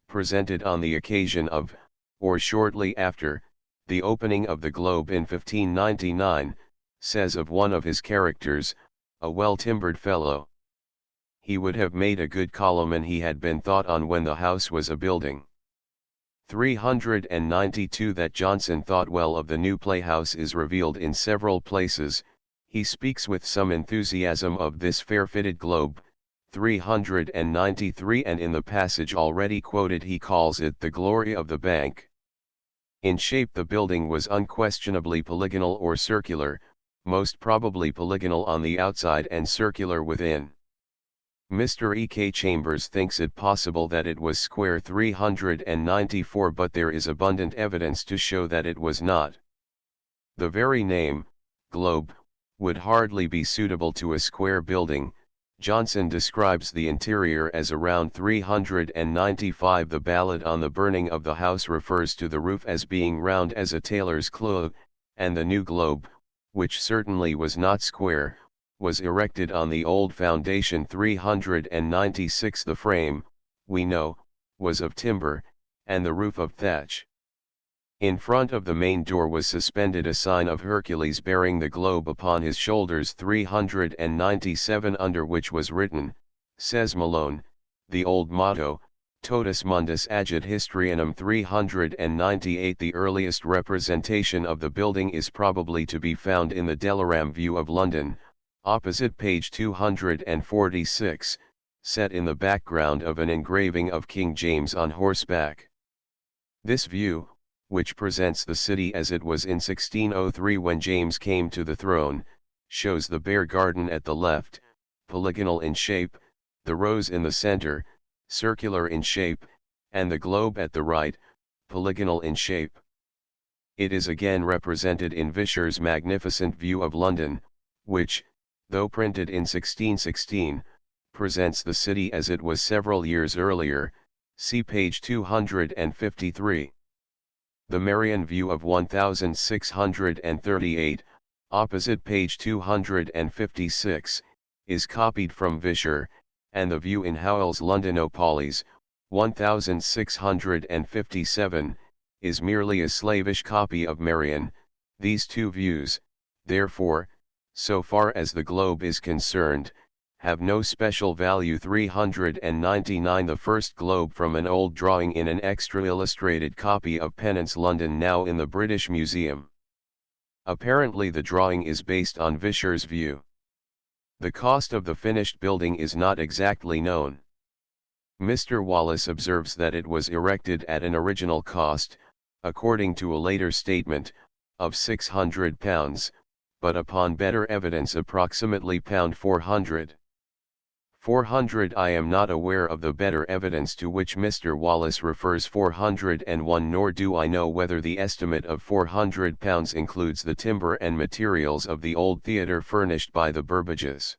presented on the occasion of, or shortly after, the opening of the Globe in 1599, says of one of his characters, a well-timbered fellow. He would have made a good column and he had been thought on when the house was a building. 392. That Jonson thought well of the new playhouse is revealed in several places. He speaks with some enthusiasm of this fair-fitted globe, 393, and in the passage already quoted he calls it the glory of the bank. In shape the building was unquestionably polygonal or circular, most probably polygonal on the outside and circular within. Mr. E. K. Chambers thinks it possible that it was square 394, but there is abundant evidence to show that it was not. The very name, globe, would hardly be suitable to a square building. Johnson describes the interior as around 395. The ballad on the burning of the house refers to the roof as being round as a tailor's cloth, and the new globe, which certainly was not square, was erected on the old foundation 396. The frame, we know, was of timber, and the roof of thatch. In front of the main door was suspended a sign of Hercules bearing the globe upon his shoulders 397, under which was written, says Malone, the old motto, Totus Mundus agit histrionum 398. The earliest representation of the building is probably to be found in the Delaram View of London, opposite page 246, set in the background of an engraving of King James on horseback. This view, which presents the city as it was in 1603 when James came to the throne, shows the Bear Garden at the left, polygonal in shape, the rose in the center, circular in shape, and the globe at the right, polygonal in shape. It is again represented in Vischer's magnificent view of London, which, though printed in 1616, presents the city as it was several years earlier, see page 253. The Marian view of 1638, opposite page 256, is copied from Vischer, and the view in Howell's Londonopolis, 1657, is merely a slavish copy of Marian. These two views, therefore, so far as the globe is concerned, have no special value. 399. The first globe from an old drawing in an extra illustrated copy of Pennant's London, now in the British Museum. Apparently the drawing is based on Vischer's view. The cost of the finished building is not exactly known. Mr. Wallace observes that it was erected at an original cost, according to a later statement, of £600, but upon better evidence approximately £400. 400. I am not aware of the better evidence to which Mr. Wallace refers 401, nor do I know whether the estimate of £400 includes the timber and materials of the old theatre furnished by the Burbages.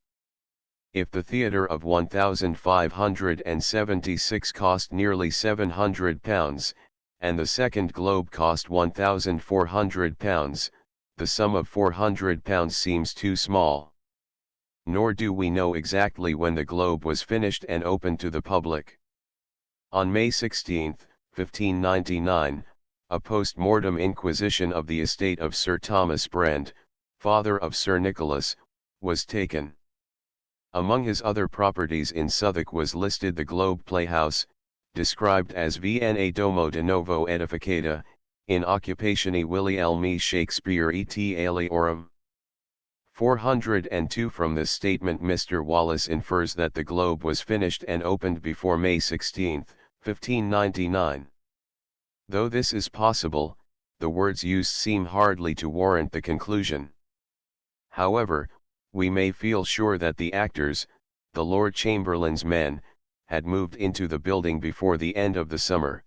If the theatre of 1576 cost nearly £700, and the second globe cost £1,400, the sum of £400 seems too small. Nor do we know exactly when the globe was finished and opened to the public. On May 16, 1599, a post-mortem inquisition of the estate of Sir Thomas Brand, father of Sir Nicholas, was taken. Among his other properties in Southwark was listed the Globe Playhouse, described as Vna domo de novo edificata, in occupatione Willielmi Shakespeare et aliorum. 402. From this statement Mr. Wallace infers that the globe was finished and opened before May 16, 1599. Though this is possible, the words used seem hardly to warrant the conclusion. However, we may feel sure that the actors, the Lord Chamberlain's men, had moved into the building before the end of the summer.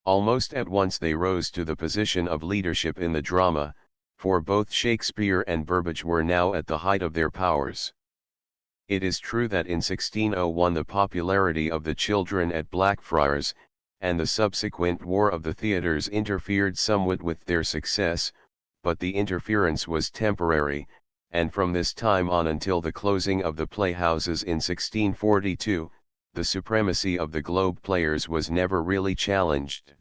Almost at once they rose to the position of leadership in the drama, for both Shakespeare and Burbage were now at the height of their powers. It is true that in 1601 the popularity of the children at Blackfriars, and the subsequent war of the theatres interfered somewhat with their success, but the interference was temporary, and from this time on until the closing of the Playhouses in 1642, the supremacy of the Globe Players was never really challenged.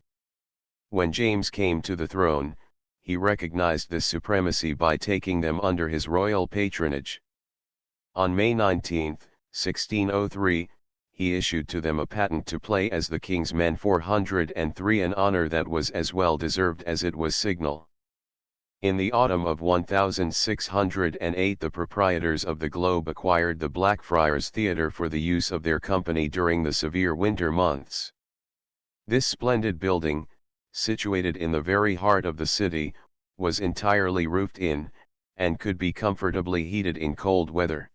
When James came to the throne, he recognized this supremacy by taking them under his royal patronage. On May 19, 1603, he issued to them a patent to play as the King's Men 403, an honor that was as well deserved as it was signal. In the autumn of 1608 the proprietors of the Globe acquired the Blackfriars Theatre for the use of their company during the severe winter months. This splendid building, situated in the very heart of the city, was entirely roofed in, and could be comfortably heated in cold weather.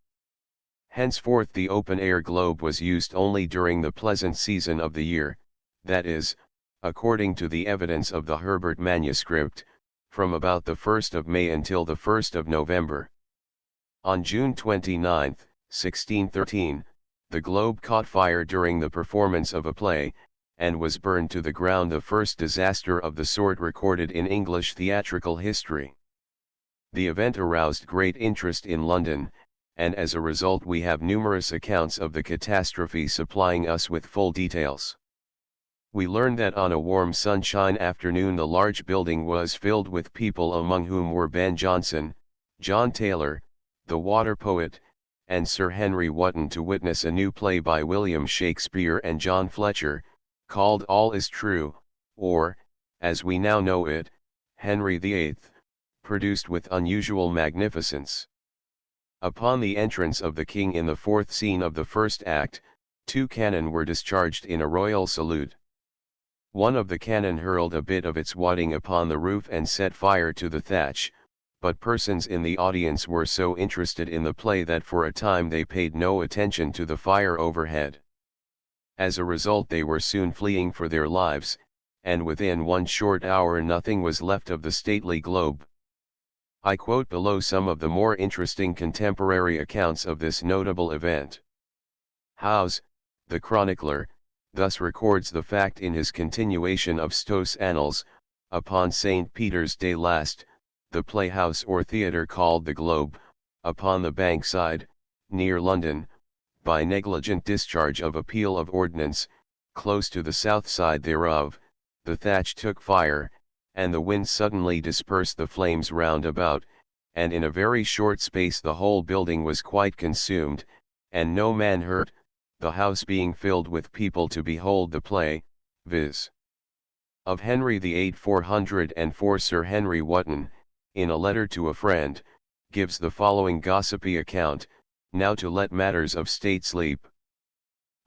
Henceforth the open-air globe was used only during the pleasant season of the year, that is, according to the evidence of the Herbert manuscript, from about the 1st of May until the 1st of November. On June 29, 1613, the globe caught fire during the performance of a play, and was burned to the ground, the first disaster of the sort recorded in English theatrical history. The event aroused great interest in London, and as a result we have numerous accounts of the catastrophe supplying us with full details. We learn that on a warm sunshine afternoon the large building was filled with people, among whom were Ben Jonson, John Taylor, the water poet, and Sir Henry Wotton, to witness a new play by William Shakespeare and John Fletcher, called All is True, or, as we now know it, Henry VIII, produced with unusual magnificence. Upon the entrance of the king in the fourth scene of the first act, 2 cannon were discharged in a royal salute. One of the cannon hurled a bit of its wadding upon the roof and set fire to the thatch, but persons in the audience were so interested in the play that for a time they paid no attention to the fire overhead. As a result they were soon fleeing for their lives, and within 1 short hour nothing was left of the stately globe. I quote below some of the more interesting contemporary accounts of this notable event. Howes, the chronicler, thus records the fact in his continuation of Stowe's Annals: upon St. Peter's Day last, the playhouse or theatre called the Globe, upon the Bankside, near London, by negligent discharge of a peal of ordnance, close to the south side thereof, the thatch took fire, and the wind suddenly dispersed the flames round about, and in a very short space the whole building was quite consumed, and no man hurt, the house being filled with people to behold the play, viz. Of Henry VIII 404. Sir Henry Wotton, in a letter to a friend, gives the following gossipy account: now to let matters of state sleep,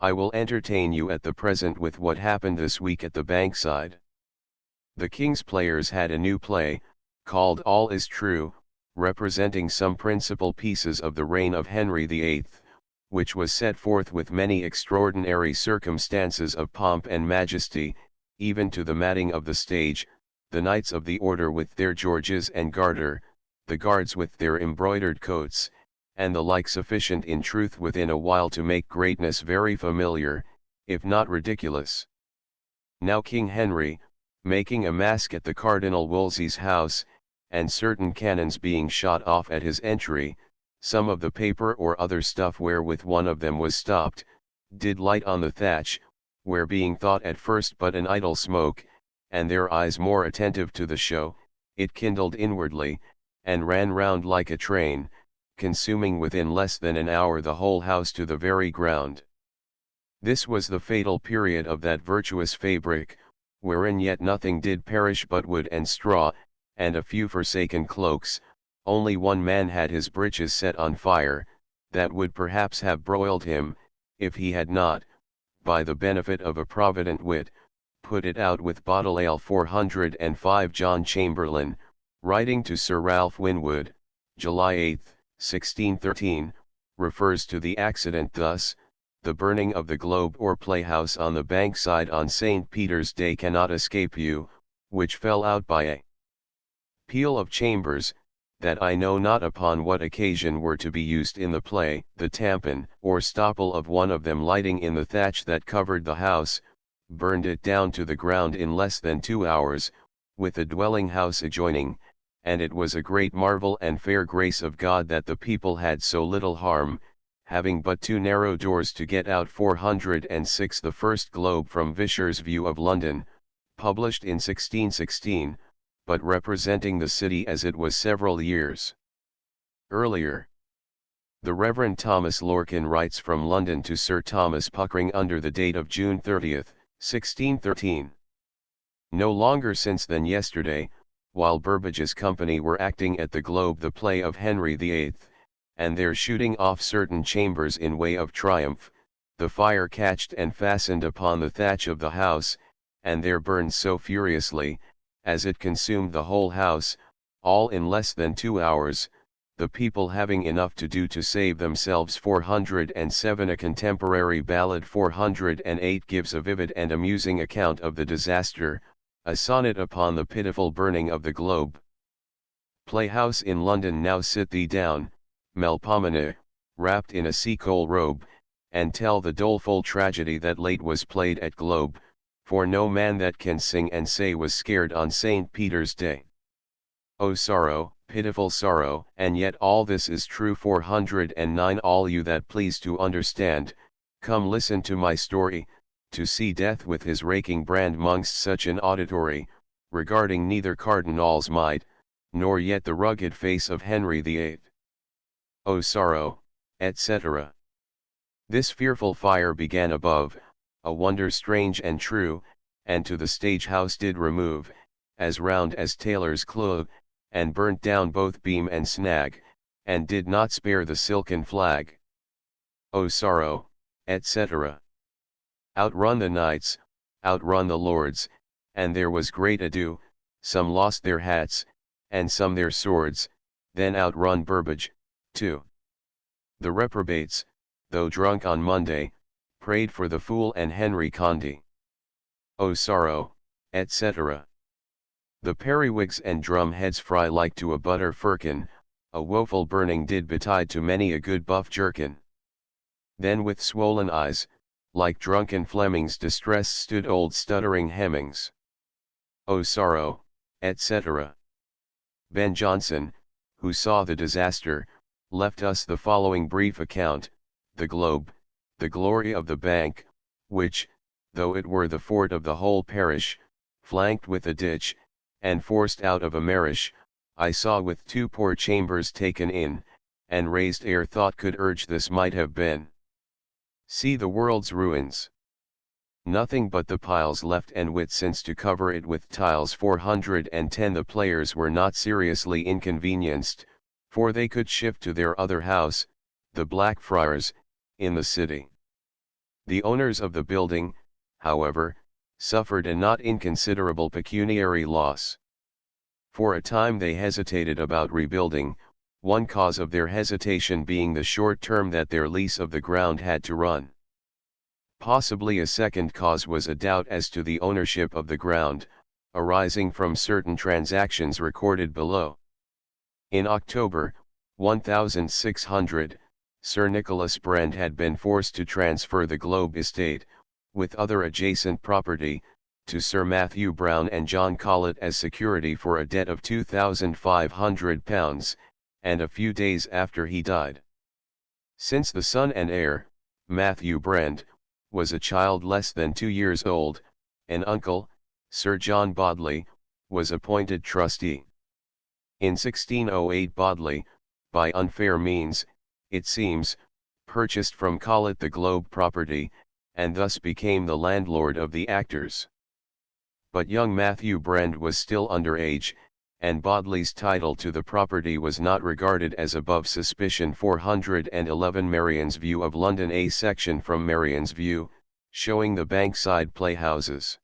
I will entertain you at the present with what happened this week at the Bankside. The King's Players had a new play, called All is True, representing some principal pieces of the reign of Henry VIII, which was set forth with many extraordinary circumstances of pomp and majesty, even to the matting of the stage, the Knights of the Order with their Georges and Garter, the Guards with their embroidered coats, and the like, sufficient in truth within a while to make greatness very familiar, if not ridiculous. Now King Henry, making a mask at the Cardinal Wolsey's house, and certain cannons being shot off at his entry, some of the paper or other stuff wherewith one of them was stopped, did light on the thatch, where being thought at first but an idle smoke, and their eyes more attentive to the show, it kindled inwardly, and ran round like a train, consuming within less than an hour the whole house to the very ground. This was the fatal period of that virtuous fabric, wherein yet nothing did perish but wood and straw, and a few forsaken cloaks. Only one man had his breeches set on fire, that would perhaps have broiled him, if he had not, by the benefit of a provident wit, put it out with bottle ale. 405. John Chamberlain, writing to Sir Ralph Winwood, July 8, 1613, refers to the accident thus: the burning of the Globe or Playhouse on the Bankside on St. Peter's Day cannot escape you, which fell out by a peal of chambers, that I know not upon what occasion were to be used in the play, the tampan or stopple of one of them lighting in the thatch that covered the house, burned it down to the ground in less than 2 hours, with the dwelling house adjoining, and it was a great marvel and fair grace of God that the people had so little harm, having but 2 narrow doors to get out. 406. The first Globe from Vischer's View of London, published in 1616, but representing the city as it was several years earlier. The Reverend Thomas Lorcan writes from London to Sir Thomas Puckering under the date of June 30, 1613. No longer since than yesterday, while Burbage's company were acting at the Globe the play of Henry VIII, and there shooting off certain chambers in way of triumph, the fire catched and fastened upon the thatch of the house, and there burned so furiously, as it consumed the whole house, all in less than 2 hours, the people having enough to do to save themselves. 407. A contemporary ballad 408 gives a vivid and amusing account of the disaster, a sonnet upon the pitiful burning of the globe. Playhouse in London. Now sit thee down, Melpomene, wrapped in a sea-coal robe, and tell the doleful tragedy that late was played at Globe, for no man that can sing and say was scared on St. Peter's Day. O sorrow, pitiful sorrow, and yet all this is true. 409. All you that please to understand, come listen to my story, to see death with his raking brand mongst such an auditory, regarding neither cardinal's might, nor yet the rugged face of Henry VIII. O sorrow, etc. This fearful fire began above, a wonder strange and true, and to the stage house did remove, as round as tailor's cloth, and burnt down both beam and snag, and did not spare the silken flag. O sorrow, etc. Outrun the knights, outrun the lords, and there was great ado, some lost their hats, and some their swords, then outrun Burbage, too. The reprobates, though drunk on Monday, prayed for the fool and Henry Condé. O sorrow, etc. The periwigs and drum heads fry like to a butter firkin, a woeful burning did betide to many a good buff jerkin. Then with swollen eyes, like drunken Flemings distressed stood old stuttering Hemmings. O sorrow, etc. Ben Jonson, who saw the disaster, left us the following brief account: the Globe, the glory of the bank, which, though it were the fort of the whole parish, flanked with a ditch, and forced out of a marish, I saw with 2 poor chambers taken in, and raised ere thought could urge this might have been. See the world's ruins. Nothing but the piles left and wit since to cover it with tiles. 410. The players were not seriously inconvenienced, for they could shift to their other house, the Blackfriars, in the city. The owners of the building, however, suffered a not inconsiderable pecuniary loss. For a time they hesitated about rebuilding, one cause of their hesitation being the short term that their lease of the ground had to run. Possibly a second cause was a doubt as to the ownership of the ground, arising from certain transactions recorded below. In October, 1600, Sir Nicholas Brand had been forced to transfer the Globe estate, with other adjacent property, to Sir Matthew Brown and John Collett as security for a debt of £2,500, and a few days after he died. Since the son and heir, Matthew Brand, was a child less than 2 years old, an uncle, Sir John Bodley, was appointed trustee. In 1608 Bodley, by unfair means, it seems, purchased from Collett the Globe property, and thus became the landlord of the actors. But young Matthew Brand was still under age, and Bodley's title to the property was not regarded as above suspicion. 411 Marion's View of London. A section from Marion's View, showing the Bankside Playhouses.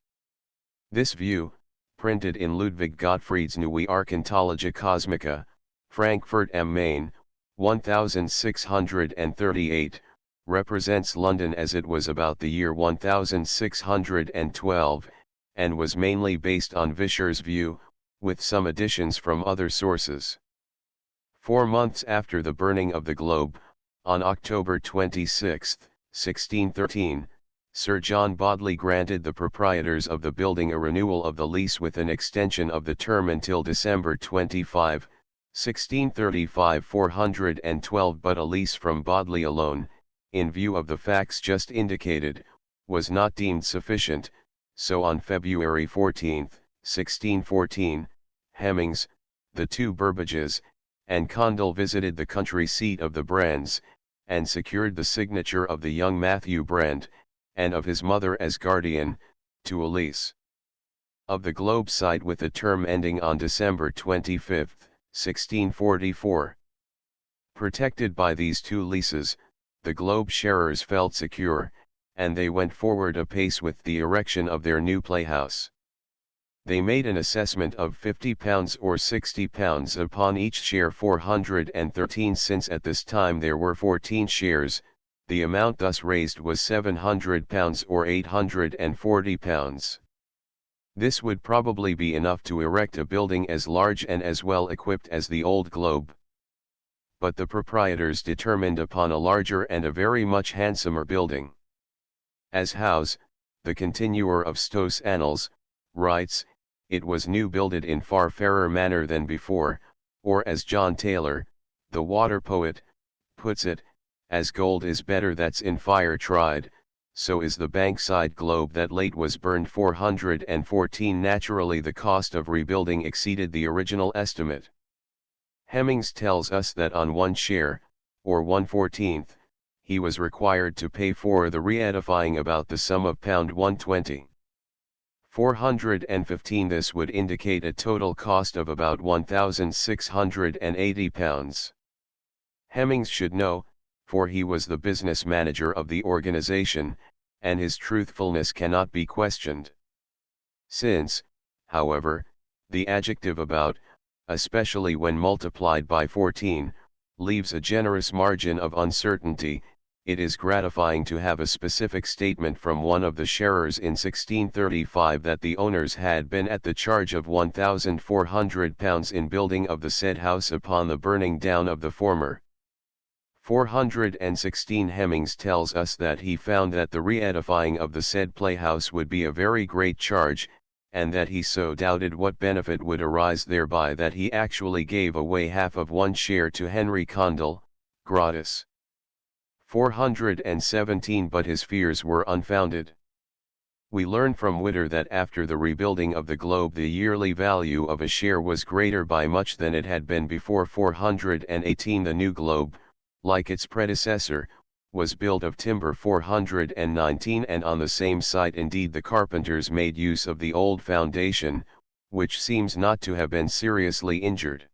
This view, printed in Ludwig Gottfried's Neue Archäologie Cosmica, Frankfurt am Main, 1638, represents London as it was about the year 1612, and was mainly based on Vischer's view, with some additions from other sources. 4 months after the burning of the Globe, on October 26, 1613, Sir John Bodley granted the proprietors of the building a renewal of the lease with an extension of the term until December 25, 1635. 412 But a lease from Bodley alone, in view of the facts just indicated, was not deemed sufficient, so on February 14, 1614, Hemmings, the 2 Burbages, and Condell visited the country seat of the Brands, and secured the signature of the young Matthew Brand, and of his mother as guardian, to a lease of the Globe site with a term ending on December 25, 1644. Protected by these 2 leases, the Globe sharers felt secure, and they went forward apace with the erection of their new playhouse. They made an assessment of £50 or £60 upon each share, 413. Since at this time there were 14 shares, the amount thus raised was £700 or £840. This would probably be enough to erect a building as large and as well equipped as the old Globe. But the proprietors determined upon a larger and a very much handsomer building. As Howes, the continuer of Stowe's Annals, writes, it was new builded in far fairer manner than before, or as John Taylor, the water poet, puts it, as gold is better that's in fire tried, so is the Bankside Globe that late was burned. 414. Naturally the cost of rebuilding exceeded the original estimate. Hemmings tells us that on one share, or 1/14, he was required to pay for the re-edifying about the sum of £120. 415. This would indicate a total cost of about £1,680. Hemmings should know, for he was the business manager of the organization, and his truthfulness cannot be questioned. Since, however, the adjective about, especially when multiplied by 14, leaves a generous margin of uncertainty, it is gratifying to have a specific statement from one of the sharers in 1635 that the owners had been at the charge of £1,400 in building of the said house upon the burning down of the former. 416. Hemmings tells us that he found that the re-edifying of the said playhouse would be a very great charge, and that he so doubted what benefit would arise thereby that he actually gave away half of one share to Henry Condell, gratis. 417. But his fears were unfounded. We learn from Witter that after the rebuilding of the Globe the yearly value of a share was greater by much than it had been before. 418. The new Globe, like its predecessor, was built of timber. 419. And on the same site indeed the carpenters made use of the old foundation, which seems not to have been seriously injured.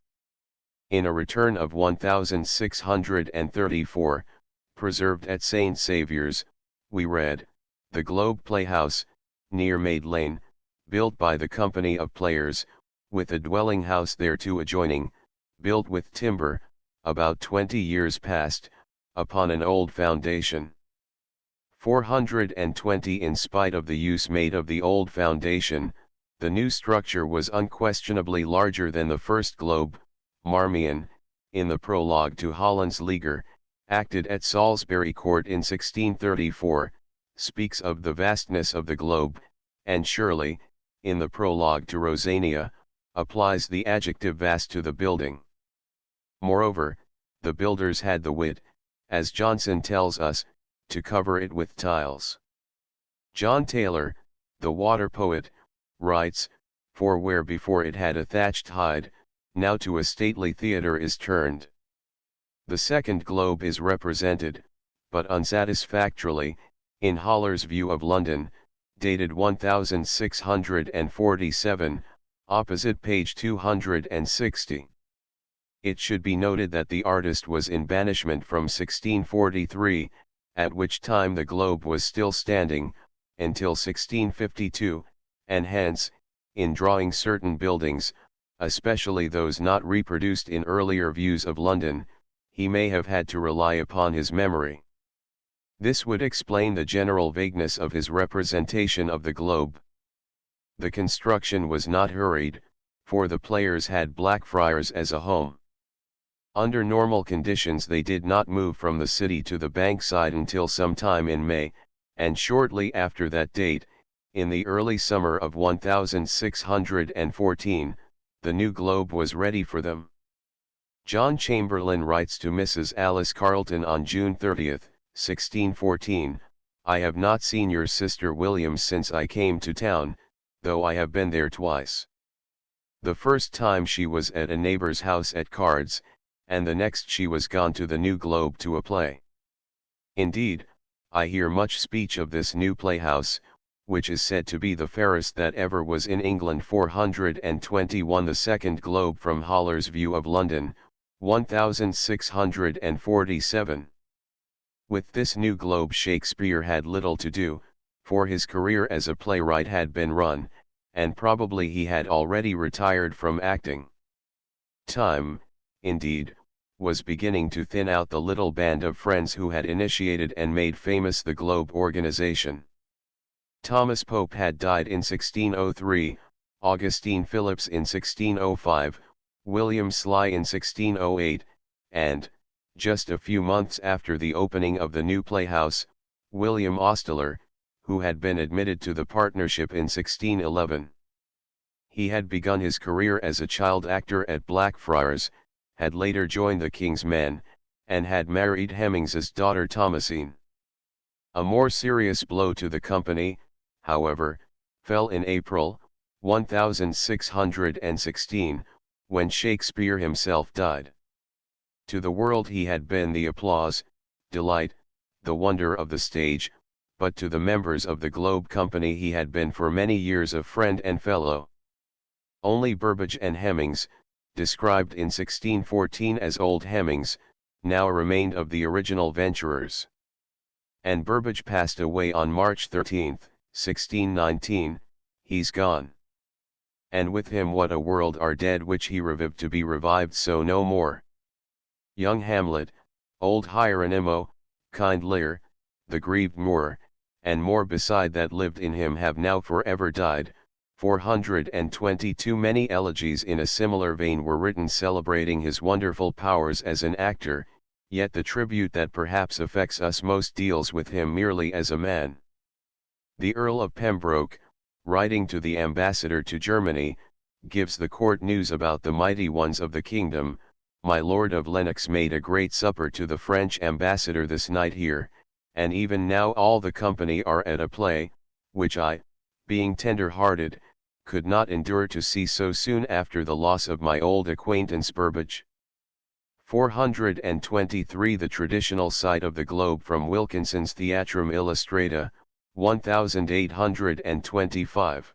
In a return of 1634, preserved at St. Saviour's, we read, the Globe Playhouse, near Maid Lane, built by the Company of Players, with a dwelling house thereto adjoining, built with timber, about 20 years past, upon an old foundation. 420. In spite of the use made of the old foundation, the new structure was unquestionably larger than the first Globe. Marmion, in the prologue to Holland's Leaguer, acted at Salisbury Court in 1634, speaks of the vastness of the Globe, and Shirley, in the prologue to Rosania, applies the adjective vast to the building. Moreover, the builders had the wit, as Johnson tells us, to cover it with tiles. John Taylor, the water poet, writes, for where before it had a thatched hide, now to a stately theatre is turned. The second Globe is represented, but unsatisfactorily, in Haller's View of London, dated 1647, opposite page 260. It should be noted that the artist was in banishment from 1643, at which time the Globe was still standing, until 1652, and hence, in drawing certain buildings, especially those not reproduced in earlier views of London, he may have had to rely upon his memory. This would explain the general vagueness of his representation of the Globe. The construction was not hurried, for the Players had Blackfriars as a home. Under normal conditions they did not move from the city to the Bankside until sometime in May, and shortly after that date, in the early summer of 1614, the new Globe was ready for them. John Chamberlain writes to Mrs. Alice Carleton on June 30, 1614, I have not seen your sister Williams since I came to town, though I have been there twice. The first time she was at a neighbor's house at cards, and the next she was gone to the new Globe to a play. Indeed, I hear much speech of this new playhouse, which is said to be the fairest that ever was in England. 421. The second Globe from Haller's View of London, 1647. With this new Globe Shakespeare had little to do, for his career as a playwright had been run, and probably he had already retired from acting. Time, indeed, was beginning to thin out the little band of friends who had initiated and made famous the Globe organization. Thomas Pope had died in 1603, Augustine Phillips in 1605, William Sly in 1608, and, just a few months after the opening of the new playhouse, William Ostler, who had been admitted to the partnership in 1611. He had begun his career as a child actor at Blackfriars, had later joined the King's Men, and had married Hemmings's daughter Thomasine. A more serious blow to the company, however, fell in April, 1616, when Shakespeare himself died. To the world he had been the applause, delight, the wonder of the stage, but to the members of the Globe Company he had been for many years a friend and fellow. Only Burbage and Hemmings, described in 1614 as Old Hemmings, now remained of the original venturers. And Burbage passed away on March 13, 1619, he's gone. And with him what a world are dead which he revived to be revived so no more. Young Hamlet, old Hieronymo, kind Lear, the grieved Moor, and more beside that lived in him have now forever died. 422 Many elegies in a similar vein were written celebrating his wonderful powers as an actor, yet the tribute that perhaps affects us most deals with him merely as a man. The Earl of Pembroke, writing to the ambassador to Germany, gives the court news about the mighty ones of the kingdom. My Lord of Lennox made a great supper to the French ambassador this night here, and even now all the company are at a play, which I, being tender-hearted, could not endure to see so soon after the loss of my old acquaintance Burbage. 423 The traditional site of the Globe from Wilkinson's Theatrum Illustrata, 1825.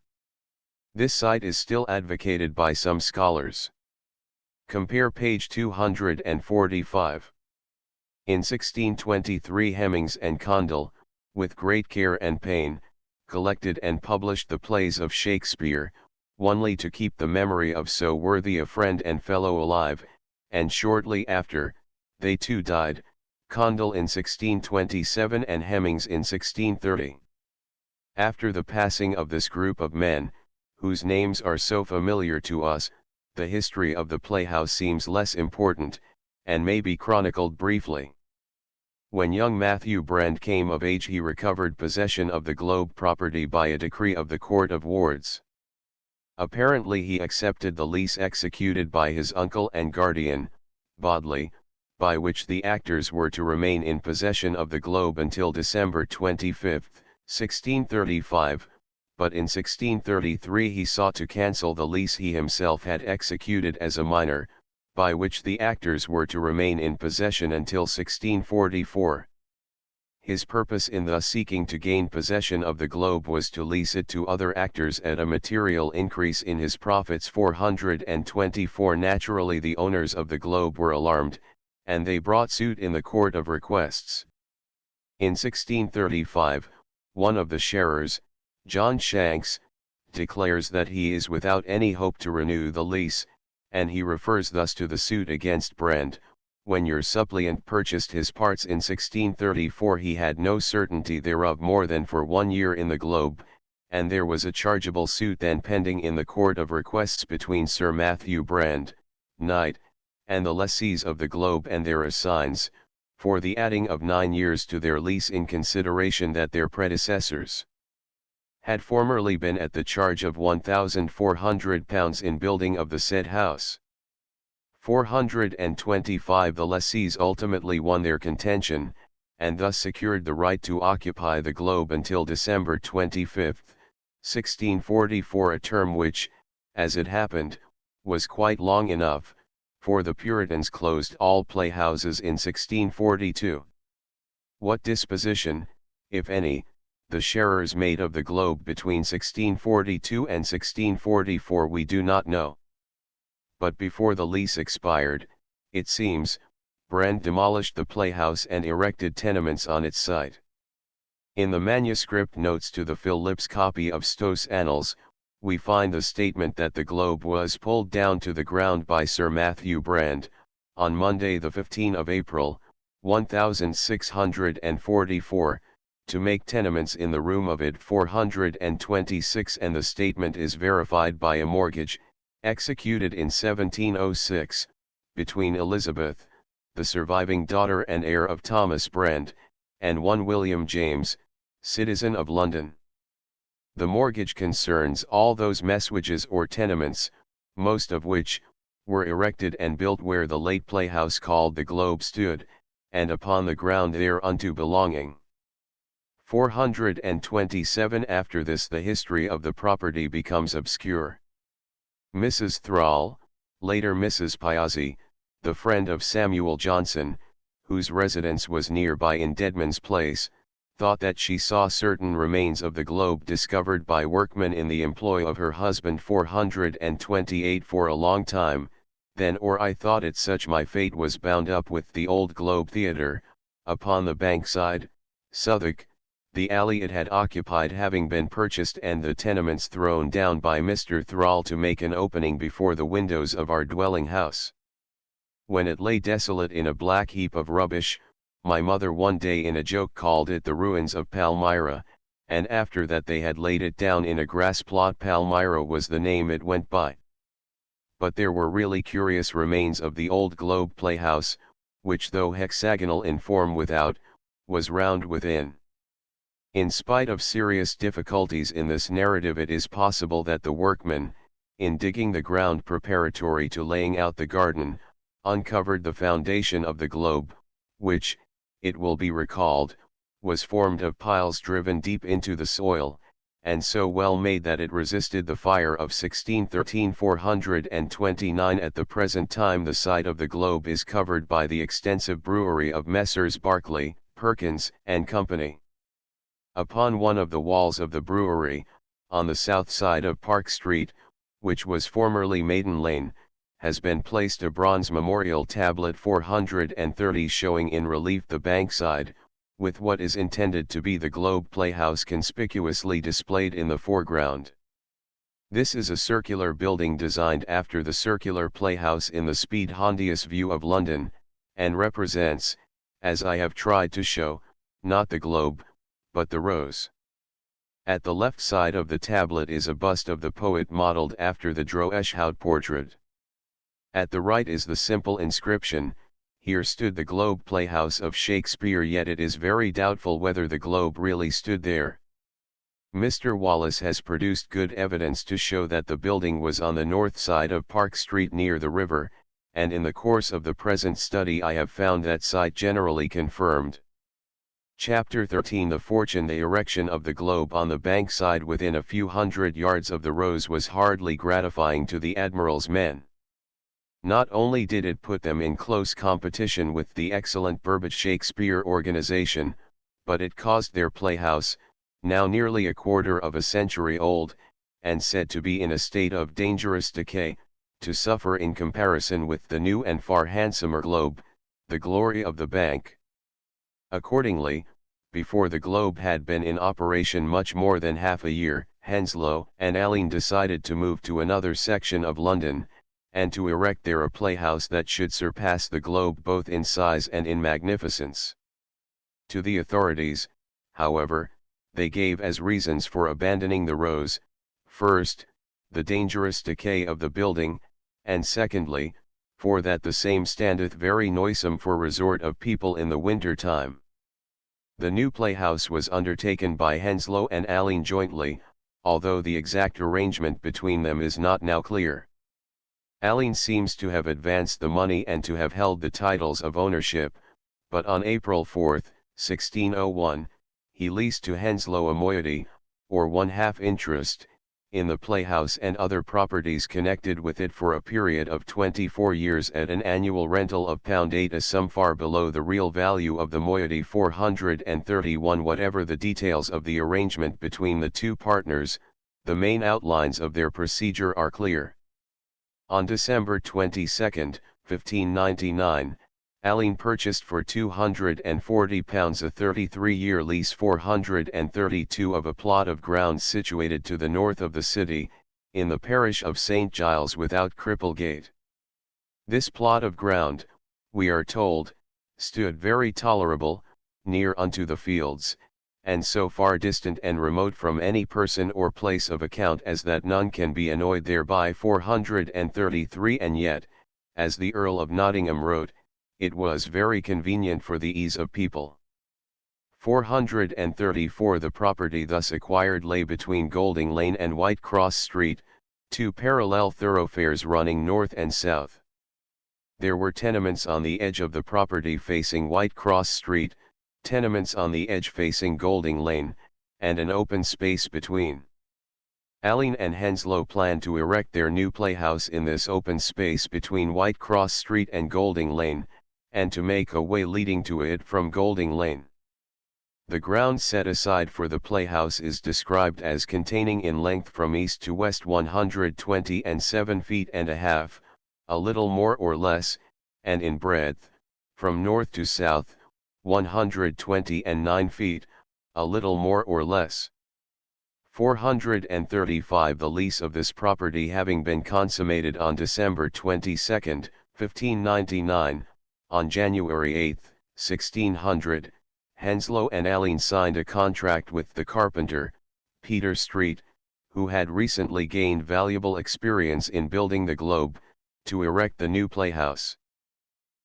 This site is still advocated by some scholars. Compare page 245. In 1623 Hemmings and Condell, with great care and pain, collected and published the plays of Shakespeare, only to keep the memory of so worthy a friend and fellow alive, and shortly after, they too died, Condell in 1627 and Hemmings in 1630. After the passing of this group of men, whose names are so familiar to us, the history of the playhouse seems less important, and may be chronicled briefly. When young Matthew Brand came of age he recovered possession of the Globe property by a decree of the Court of Wards. Apparently he accepted the lease executed by his uncle and guardian, Bodley, by which the actors were to remain in possession of the Globe until December 25, 1635, but in 1633 he sought to cancel the lease he himself had executed as a minor, by which the actors were to remain in possession until 1644. His purpose in thus seeking to gain possession of the Globe was to lease it to other actors at a material increase in his profits. 424 Naturally the owners of the Globe were alarmed, and they brought suit in the Court of Requests. In 1635, one of the sharers, John Shanks, declares that he is without any hope to renew the lease, and he refers thus to the suit against Brand. When your suppliant purchased his parts in 1634 he had no certainty thereof more than for 1 year in the Globe, and there was a chargeable suit then pending in the Court of Requests between Sir Matthew Brand, Knight, and the lessees of the Globe and their assigns, for the adding of 9 years to their lease in consideration that their predecessors had formerly been at the charge of £1,400 in building of the said house. 425 The lessees ultimately won their contention, and thus secured the right to occupy the Globe until December 25, 1644, a term which, as it happened, was quite long enough, for the Puritans closed all playhouses in 1642. What disposition, if any, the sharers made of the Globe between 1642 and 1644 we do not know. But before the lease expired, it seems, Brand demolished the playhouse and erected tenements on its site. In the manuscript notes to the Phillips copy of Stowe's Annals, we find the statement that the globe was pulled down to the ground by Sir Matthew Brand, on Monday the 15th of April, 1644, to make tenements in the room of it 426, and the statement is verified by a mortgage, executed in 1706, between Elizabeth, the surviving daughter and heir of Thomas Brand, and one William James, citizen of London. The mortgage concerns all those messuages or tenements, most of which were erected and built where the late playhouse called the Globe stood, and upon the ground thereunto belonging. 427. After this the history of the property becomes obscure. Mrs. Thrall, later Mrs. Piozzi, the friend of Samuel Johnson, whose residence was nearby in Deadman's Place, thought that she saw certain remains of the globe discovered by workmen in the employ of her husband 428 for a long time, then or I thought it such my fate was bound up with the old Globe Theatre, upon the Bankside, Southwark, the alley it had occupied having been purchased and the tenements thrown down by Mr. Thrall to make an opening before the windows of our dwelling house. When it lay desolate in a black heap of rubbish, my mother one day in a joke called it the ruins of Palmyra, and after that they had laid it down in a grass plot. Palmyra was the name it went by. But there were really curious remains of the old Globe Playhouse, which though hexagonal in form without, was round within. In spite of serious difficulties in this narrative, it is possible that the workmen, in digging the ground preparatory to laying out the garden, uncovered the foundation of the globe, which, it will be recalled, was formed of piles driven deep into the soil, and so well made that it resisted the fire of 1613. 429. At the present time the site of the globe is covered by the extensive brewery of Messrs. Barclay, Perkins, and Company. Upon one of the walls of the brewery, on the south side of Park Street, which was formerly Maiden Lane, has been placed a bronze memorial tablet 430 showing in relief the Bankside, with what is intended to be the Globe Playhouse conspicuously displayed in the foreground. This is a circular building designed after the circular playhouse in the Speed Hondius view of London, and represents, as I have tried to show, not the globe, but the rose. At the left side of the tablet is a bust of the poet modelled after the Droeshout portrait. At the right is the simple inscription, "Here stood the Globe Playhouse of Shakespeare," yet it is very doubtful whether the globe really stood there. Mr. Wallace has produced good evidence to show that the building was on the north side of Park Street near the river, and in the course of the present study I have found that site generally confirmed. Chapter 13. The erection of the globe on the Bankside within a few hundred yards of the Rose was hardly gratifying to the Admiral's men. Not only did it put them in close competition with the excellent Burbage Shakespeare organization, but it caused their playhouse, now nearly a quarter of a century old, and said to be in a state of dangerous decay, to suffer in comparison with the new and far handsomer Globe, the glory of the Bank. Accordingly, before the Globe had been in operation much more than half a year, Henslow and Alleyn decided to move to another section of London, and to erect there a playhouse that should surpass the Globe both in size and in magnificence. To the authorities, however, they gave as reasons for abandoning the Rose, first, the dangerous decay of the building, and secondly, for that the same standeth very noisome for resort of people in the winter time. The new playhouse was undertaken by Henslow and Alleyn jointly, although the exact arrangement between them is not now clear. Alleyn seems to have advanced the money and to have held the titles of ownership, but on April 4, 1601, he leased to Henslow a moiety, or one-half interest, in the playhouse and other properties connected with it for a period of 24 years at an annual rental of £8, a sum far below the real value of the moiety 431. Whatever the details of the arrangement between the two partners, the main outlines of their procedure are clear. On December 22, 1599, Alleyn purchased for £240 a 33-year lease 432 of a plot of ground situated to the north of the city, in the parish of St. Giles without Cripplegate. This plot of ground, we are told, stood very tolerable, near unto the fields, and so far distant and remote from any person or place of account as that none can be annoyed thereby. 433. And yet, as the Earl of Nottingham wrote, it was very convenient for the ease of people. 434. The property thus acquired lay between Golding Lane and White Cross Street, two parallel thoroughfares running north and south. There were tenements on the edge of the property facing White Cross Street, tenements on the edge facing Golding Lane, and an open space between. Alleyn and Henslow planned to erect their new playhouse in this open space between White Cross Street and Golding Lane, and to make a way leading to it from Golding Lane. The ground set aside for the playhouse is described as containing in length from east to west 127 feet and a half, a little more or less, and in breadth, from north to south, 129 feet, a little more or less. 435. The lease of this property having been consummated on December 22, 1599, on January 8, 1600, Henslow and Alleyn signed a contract with the carpenter, Peter Street, who had recently gained valuable experience in building the Globe, to erect the new playhouse.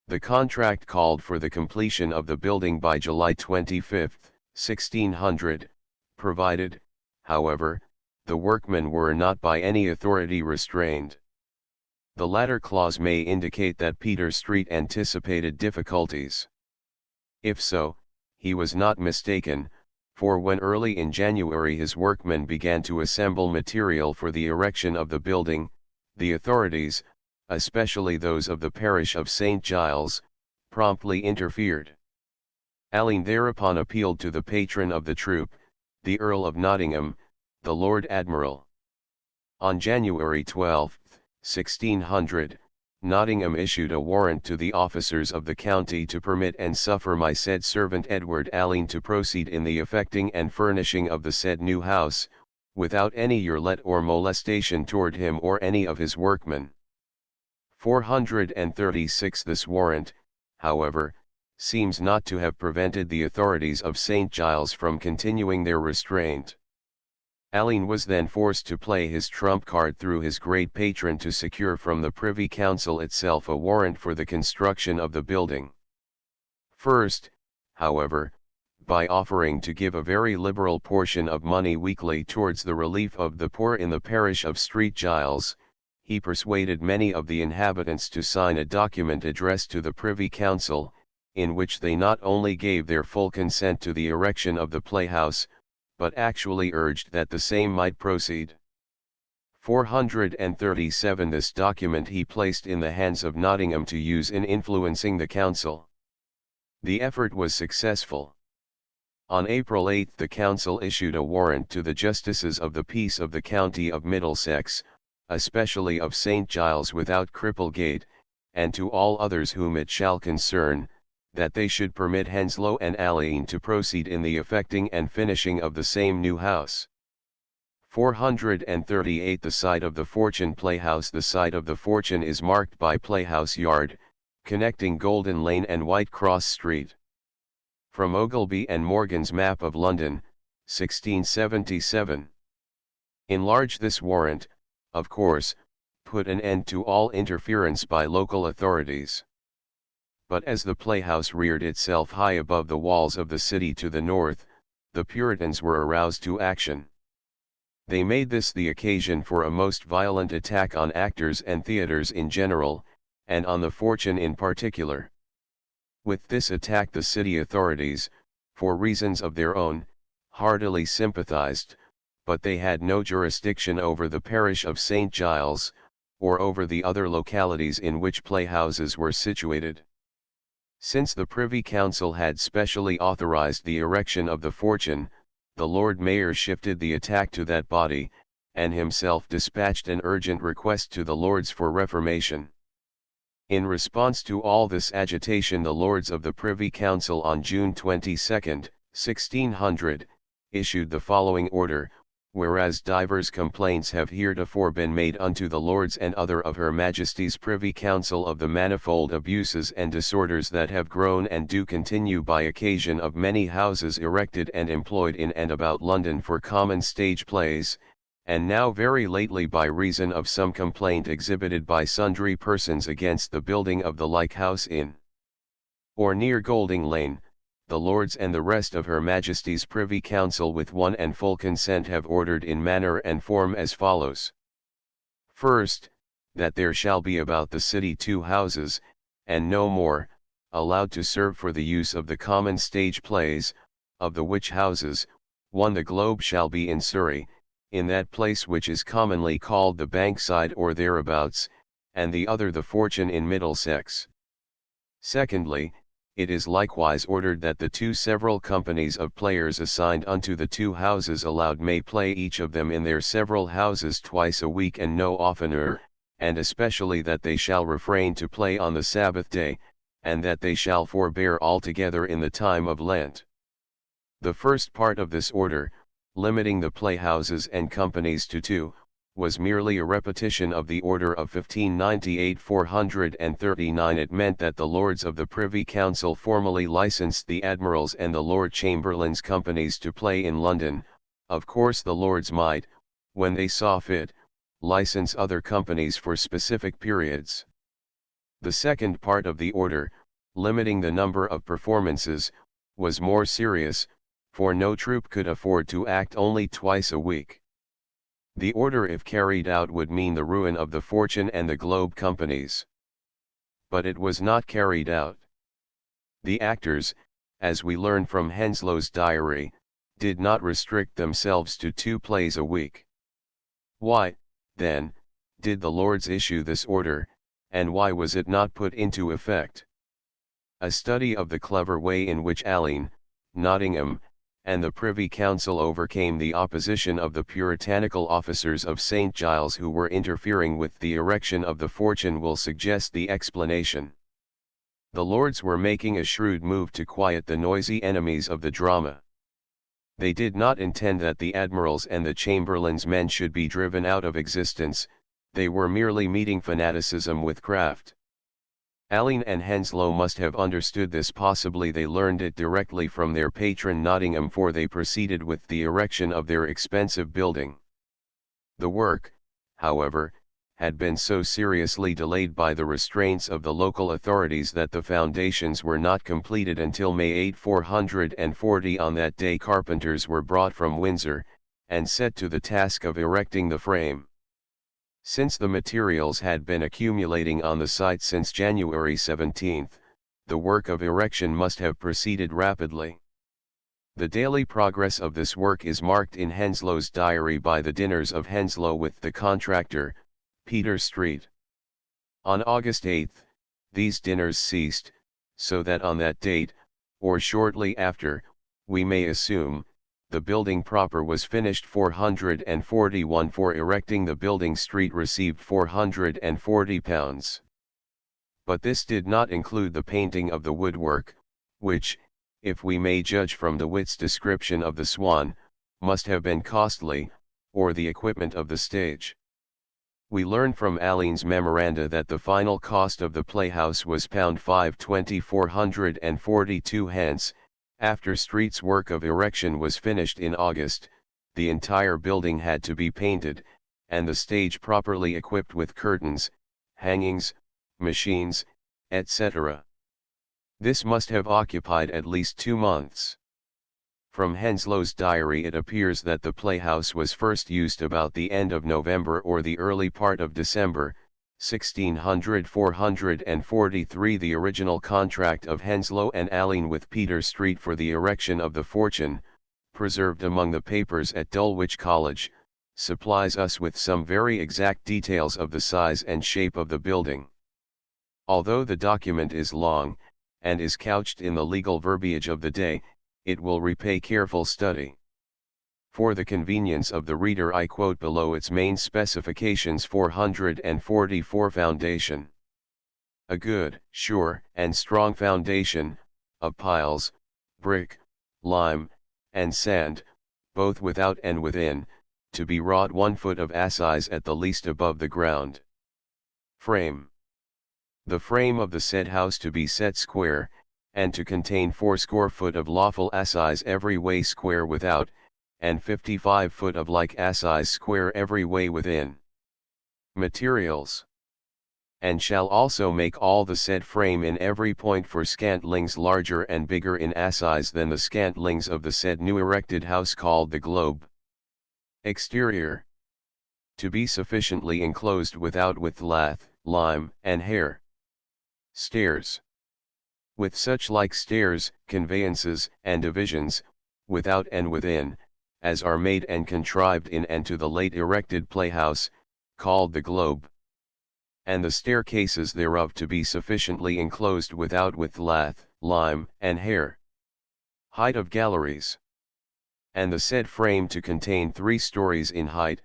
The contract called for the completion of the building by July 25, 1600, provided, however, the workmen were not by any authority restrained. The latter clause may indicate that Peter Street anticipated difficulties. If so, he was not mistaken, for when early in January his workmen began to assemble material for the erection of the building, the authorities, especially those of the parish of St. Giles, promptly interfered. Alleyn thereupon appealed to the patron of the troop, the Earl of Nottingham, the Lord Admiral. On January 12, 1600, Nottingham issued a warrant to the officers of the county to permit and suffer my said servant Edward Alleyn to proceed in the effecting and furnishing of the said new house, without any yurlet or molestation toward him or any of his workmen. 436. This warrant, however, seems not to have prevented the authorities of St. Giles from continuing their restraint. Alleyn was then forced to play his trump card through his great patron to secure from the Privy Council itself a warrant for the construction of the building. First, however, by offering to give a very liberal portion of money weekly towards the relief of the poor in the parish of St. Giles, he persuaded many of the inhabitants to sign a document addressed to the Privy Council, in which they not only gave their full consent to the erection of the playhouse, but actually urged that the same might proceed. 437. This document he placed in the hands of Nottingham to use in influencing the council. The effort was successful. On April 8 the council issued a warrant to the justices of the peace of the county of Middlesex, especially of St. Giles without Cripplegate, and to all others whom it shall concern, that they should permit Henslow and Alleyn to proceed in the effecting and finishing of the same new house. 438. The site of the Fortune Playhouse. The site of the Fortune is marked by Playhouse Yard, connecting Golden Lane and White Cross Street. From Ogilby and Morgan's Map of London, 1677. Enlarge this warrant, of course, put an end to all interference by local authorities. But as the playhouse reared itself high above the walls of the city to the north, the Puritans were aroused to action. They made this the occasion for a most violent attack on actors and theatres in general, and on the Fortune in particular. With this attack the city authorities, for reasons of their own, heartily sympathized, but they had no jurisdiction over the parish of St. Giles, or over the other localities in which playhouses were situated. Since the Privy Council had specially authorized the erection of the Fortune, the Lord Mayor shifted the attack to that body, and himself dispatched an urgent request to the Lords for reformation. In response to all this agitation the Lords of the Privy Council on June 22, 1600, issued the following order, whereas divers complaints have heretofore been made unto the Lords and other of her Majesty's Privy Council of the manifold abuses and disorders that have grown and do continue by occasion of many houses erected and employed in and about London for common stage plays, and now very lately by reason of some complaint exhibited by sundry persons against the building of the like house in or near Golding Lane, the Lords and the rest of her Majesty's Privy Council with one and full consent have ordered in manner and form as follows. First, that there shall be about the city 2 houses, and no more, allowed to serve for the use of the common stage plays, of the which houses, one the Globe shall be in Surrey, in that place which is commonly called the Bankside or thereabouts, and the other the Fortune in Middlesex. Secondly, it is likewise ordered that the 2 several companies of players assigned unto the 2 houses allowed may play each of them in their several houses twice a week and no oftener, and especially that they shall refrain to play on the Sabbath day, and that they shall forbear altogether in the time of Lent. The first part of this order, limiting the playhouses and companies to 2, was merely a repetition of the order of 1598 439. It meant that the Lords of the Privy Council formally licensed the Admirals and the Lord Chamberlain's companies to play in London. Of course the Lords might, when they saw fit, license other companies for specific periods. The second part of the order, limiting the number of performances, was more serious, for no troupe could afford to act only twice a week. The order if carried out would mean the ruin of the Fortune and the Globe companies. But it was not carried out. The actors, as we learn from Henslow's diary, did not restrict themselves to 2 plays a week. Why, then, did the Lords issue this order, and why was it not put into effect? A study of the clever way in which Alleyn, Nottingham, and the Privy Council overcame the opposition of the puritanical officers of St. Giles who were interfering with the erection of the Fortune will suggest the explanation. The Lords were making a shrewd move to quiet the noisy enemies of the drama. They did not intend that the Admirals and the Chamberlain's men should be driven out of existence, they were merely meeting fanaticism with craft. Alleyn and Henslow must have understood this. Possibly they learned it directly from their patron Nottingham, for they proceeded with the erection of their expensive building. The work, however, had been so seriously delayed by the restraints of the local authorities that the foundations were not completed until May 8, 440. On that day carpenters were brought from Windsor, and set to the task of erecting the frame. Since the materials had been accumulating on the site since January 17, the work of erection must have proceeded rapidly. The daily progress of this work is marked in Henslow's diary by the dinners of Henslow with the contractor, Peter Street. On August 8, these dinners ceased, so that on that date, or shortly after, we may assume, the building proper was finished. 441. For erecting the building Street received £440. But this did not include the painting of the woodwork, which, if we may judge from the wit's description of the Swan, must have been costly, or the equipment of the stage. We learn from Alleyn's memoranda that the final cost of the playhouse was £520 442. Hence, after Street's work of erection was finished in August, the entire building had to be painted, and the stage properly equipped with curtains, hangings, machines, etc. This must have occupied at least 2 months. From Henslow's diary it appears that the playhouse was first used about the end of November or the early part of December, 1600. 443. The original contract of Henslow and Alleyn with Peter Street for the erection of the Fortune, preserved among the papers at Dulwich College, supplies us with some very exact details of the size and shape of the building. Although the document is long, and is couched in the legal verbiage of the day, it will repay careful study. For the convenience of the reader I quote below its main specifications. 444. Foundation. A good, sure, and strong foundation, of piles, brick, lime, and sand, both without and within, to be wrought 1 foot of assize at the least above the ground. Frame. The frame of the said house to be set square, and to contain 80 foot of lawful assize every way square without, and 55 foot of like assize square every way within. Materials. And shall also make all the said frame in every point for scantlings larger and bigger in assize than the scantlings of the said new erected house called the globe. Exterior. To be sufficiently enclosed without with lath, lime, and hair. Stairs. With such like stairs, conveyances, and divisions, without and within, as are made and contrived in and to the late erected playhouse, called the globe. And the staircases thereof to be sufficiently enclosed without with lath, lime, and hair. Height of galleries. And the said frame to contain 3 stories in height,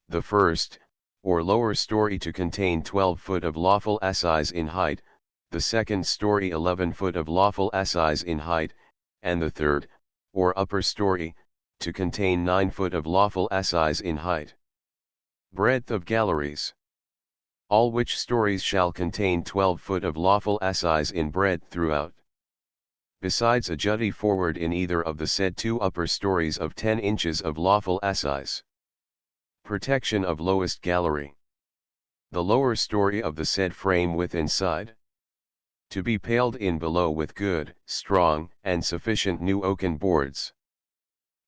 the first, or lower story to contain 12 foot of lawful assize in height, the second story 11 foot of lawful assize in height, and the third, or upper story, to contain 9 foot of lawful assize in height. Breadth of galleries. All which stories shall contain 12 foot of lawful assize in breadth throughout. Besides a jutty forward in either of the said 2 upper stories of 10 inches of lawful assize. Protection of lowest gallery. The lower story of the said frame with inside. To be paled in below with good, strong, and sufficient new oaken boards.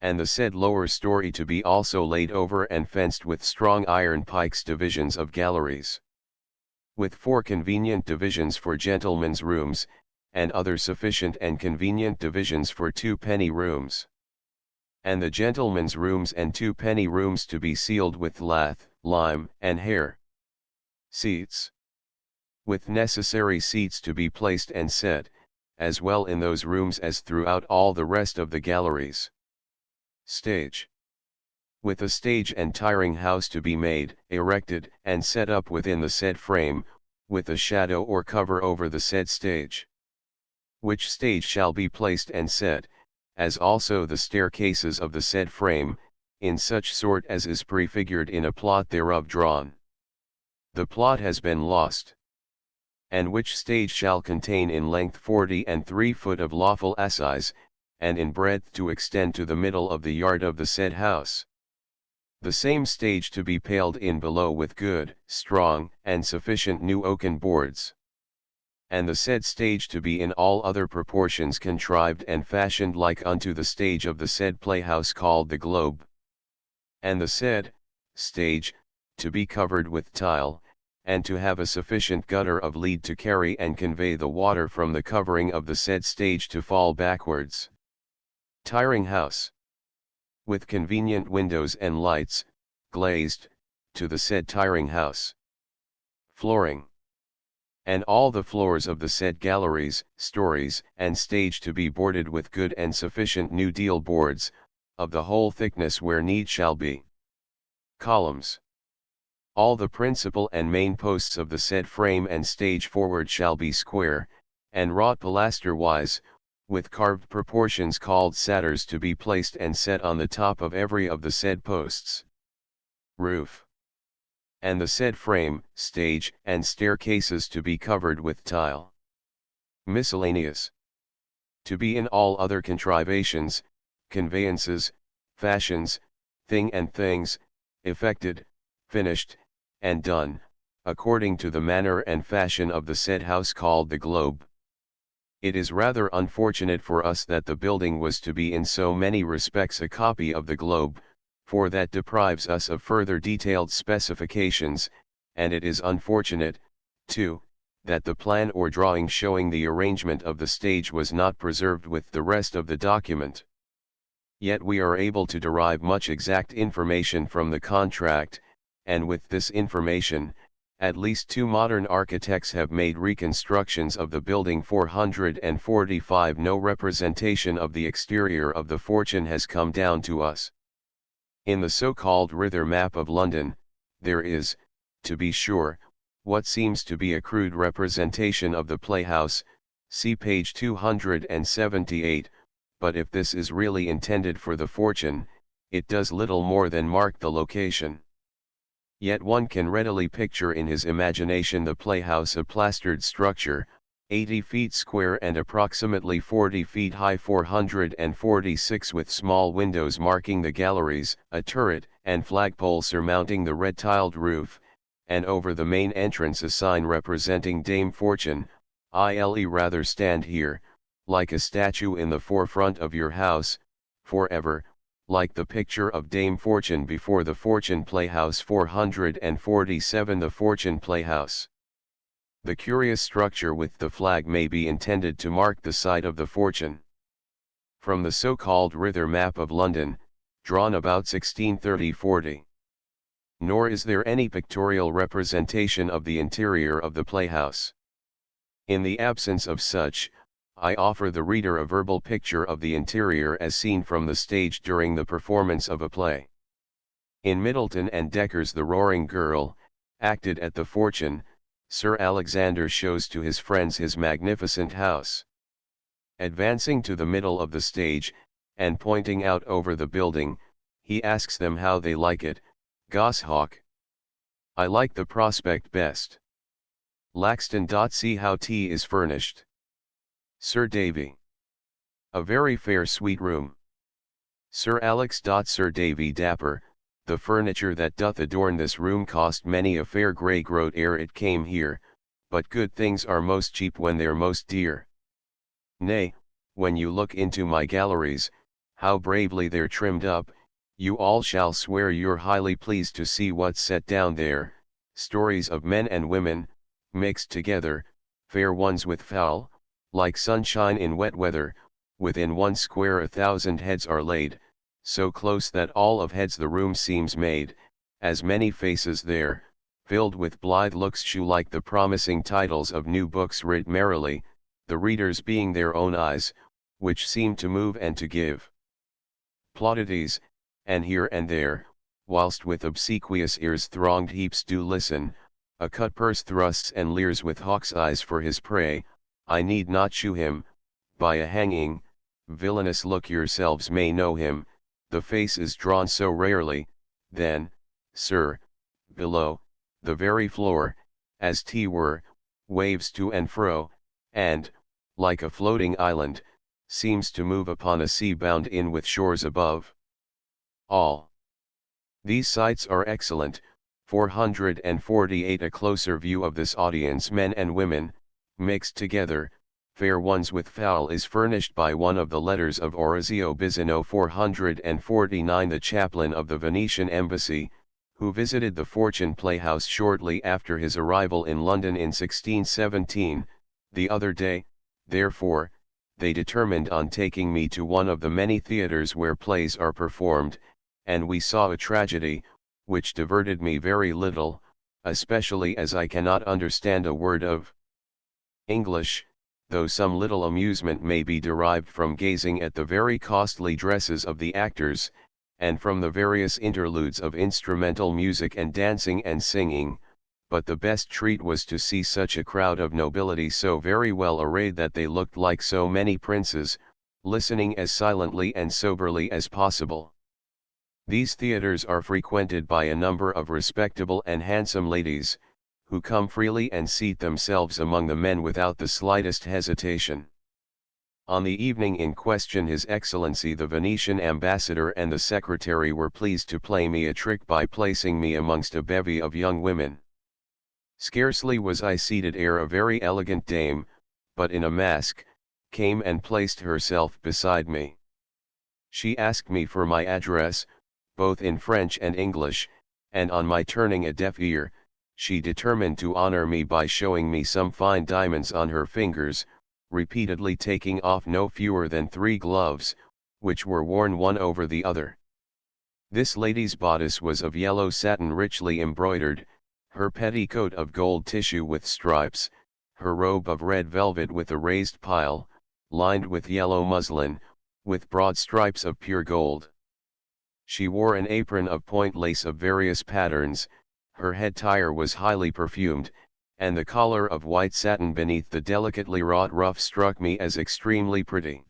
And the said lower story to be also laid over and fenced with strong iron pikes divisions of galleries. With 4 convenient divisions for gentlemen's rooms, and other sufficient and convenient divisions for 2 penny rooms. And the gentlemen's rooms and 2 penny rooms to be sealed with lath, lime, and hair. Seats. With necessary seats to be placed and set, as well in those rooms as throughout all the rest of the galleries. Stage. With a stage and tiring house to be made, erected, and set up within the said frame, with a shadow or cover over the said stage. Which stage shall be placed and set, as also the staircases of the said frame, in such sort as is prefigured in a plot thereof drawn. The plot has been lost. And which stage shall contain in length 43 foot of lawful assize, and in breadth to extend to the middle of the yard of the said house. The same stage to be paled in below with good, strong, and sufficient new oaken boards. And the said stage to be in all other proportions contrived and fashioned like unto the stage of the said playhouse called the globe. And the said stage to be covered with tile, and to have a sufficient gutter of lead to carry and convey the water from the covering of the said stage to fall backwards. Tiring house. With convenient windows and lights, glazed, to the said tiring house. Flooring. And all the floors of the said galleries, stories, and stage to be boarded with good and sufficient new deal boards, of the whole thickness where need shall be. Columns. All the principal and main posts of the said frame and stage forward shall be square, and wrought pilaster-wise, with carved proportions called satyrs to be placed and set on the top of every of the said posts. Roof. And the said frame, stage, and staircases to be covered with tile. Miscellaneous. To be in all other contrivations, conveyances, fashions, thing and things, effected, finished, and done, according to the manner and fashion of the said house called the globe. It is rather unfortunate for us that the building was to be in so many respects a copy of the globe, for that deprives us of further detailed specifications, and it is unfortunate, too, that the plan or drawing showing the arrangement of the stage was not preserved with the rest of the document. Yet we are able to derive much exact information from the contract, and with this information, at least 2 modern architects have made reconstructions of the building 445. No representation of the exterior of the fortune has come down to us. In the so-called Rither map of London, there is, to be sure, what seems to be a crude representation of the playhouse, see page 278, but if this is really intended for the fortune, it does little more than mark the location. Yet one can readily picture in his imagination the playhouse, a plastered structure, 80 feet square and approximately 40 feet high, 446, with small windows marking the galleries, a turret and flagpole surmounting the red-tiled roof, and over the main entrance a sign representing Dame Fortune, ile rather stand here, like a statue in the forefront of your house, forever, like the picture of Dame Fortune before the Fortune Playhouse. 447, the Fortune Playhouse. The curious structure with the flag may be intended to mark the site of the Fortune. From the so-called Rither map of London, drawn about 1630-40. Nor is there any pictorial representation of the interior of the playhouse. In the absence of such, I offer the reader a verbal picture of the interior as seen from the stage during the performance of a play. In Middleton and Decker's The Roaring Girl, acted at the Fortune, Sir Alexander shows to his friends his magnificent house. Advancing to the middle of the stage, and pointing out over the building, he asks them how they like it. Goshawk. I like the prospect best. Laxton. See how tea is furnished. Sir Davy. A very fair sweet room. Sir Alex. Sir Davy. Dapper, the furniture that doth adorn this room cost many a fair grey groat ere it came here, but good things are most cheap when they're most dear. Nay, when you look into my galleries, how bravely they're trimmed up, you all shall swear you're highly pleased to see what's set down there, stories of men and women, mixed together, fair ones with foul, like sunshine in wet weather, within one square 1,000 heads are laid, so close that all of heads the room seems made, as many faces there, filled with blithe looks shew like the promising titles of new books writ merrily, the readers being their own eyes, which seem to move and to give plaudities, and here and there, whilst with obsequious ears thronged heaps do listen, a cutpurse thrusts and leers with hawk's eyes for his prey. I need not shew him, by a hanging, villainous look yourselves may know him, the face is drawn so rarely, then, sir, below, the very floor, as 't were, waves to and fro, and, like a floating island, seems to move upon a sea bound in with shores above. All these sights are excellent. 448. A closer view of this audience, men and women, mixed together, fair ones with foul, is furnished by one of the letters of Orazio Bizano. 449. The chaplain of the Venetian embassy, who visited the Fortune Playhouse shortly after his arrival in London in 1617, the other day, therefore, they determined on taking me to one of the many theatres where plays are performed, and we saw a tragedy, which diverted me very little, especially as I cannot understand a word of English, though some little amusement may be derived from gazing at the very costly dresses of the actors, and from the various interludes of instrumental music and dancing and singing, but the best treat was to see such a crowd of nobility so very well arrayed that they looked like so many princes, listening as silently and soberly as possible. These theatres are frequented by a number of respectable and handsome ladies, who come freely and seat themselves among the men without the slightest hesitation. On the evening in question His Excellency the Venetian ambassador and the secretary were pleased to play me a trick by placing me amongst a bevy of young women. Scarcely was I seated ere a very elegant dame, but in a mask, came and placed herself beside me. She asked me for my address, both in French and English, and on my turning a deaf ear, she determined to honor me by showing me some fine diamonds on her fingers, repeatedly taking off no fewer than 3 gloves, which were worn one over the other. This lady's bodice was of yellow satin richly embroidered, her petticoat of gold tissue with stripes, her robe of red velvet with a raised pile, lined with yellow muslin, with broad stripes of pure gold. She wore an apron of point lace of various patterns, her head tire was highly perfumed, and the collar of white satin beneath the delicately wrought ruff struck me as extremely pretty.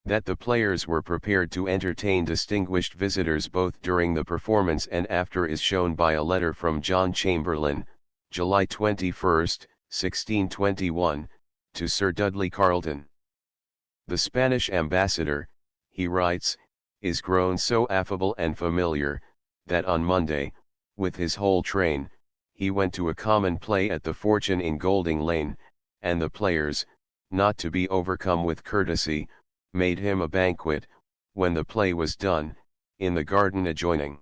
That the players were prepared to entertain distinguished visitors both during the performance and after is shown by a letter from John Chamberlain, July 21, 1621, to Sir Dudley Carleton. The Spanish ambassador, he writes, is grown so affable and familiar, that on Monday, with his whole train, he went to a common play at the Fortune in Golding Lane, and the players, not to be overcome with courtesy, made him a banquet, when the play was done, in the garden adjoining.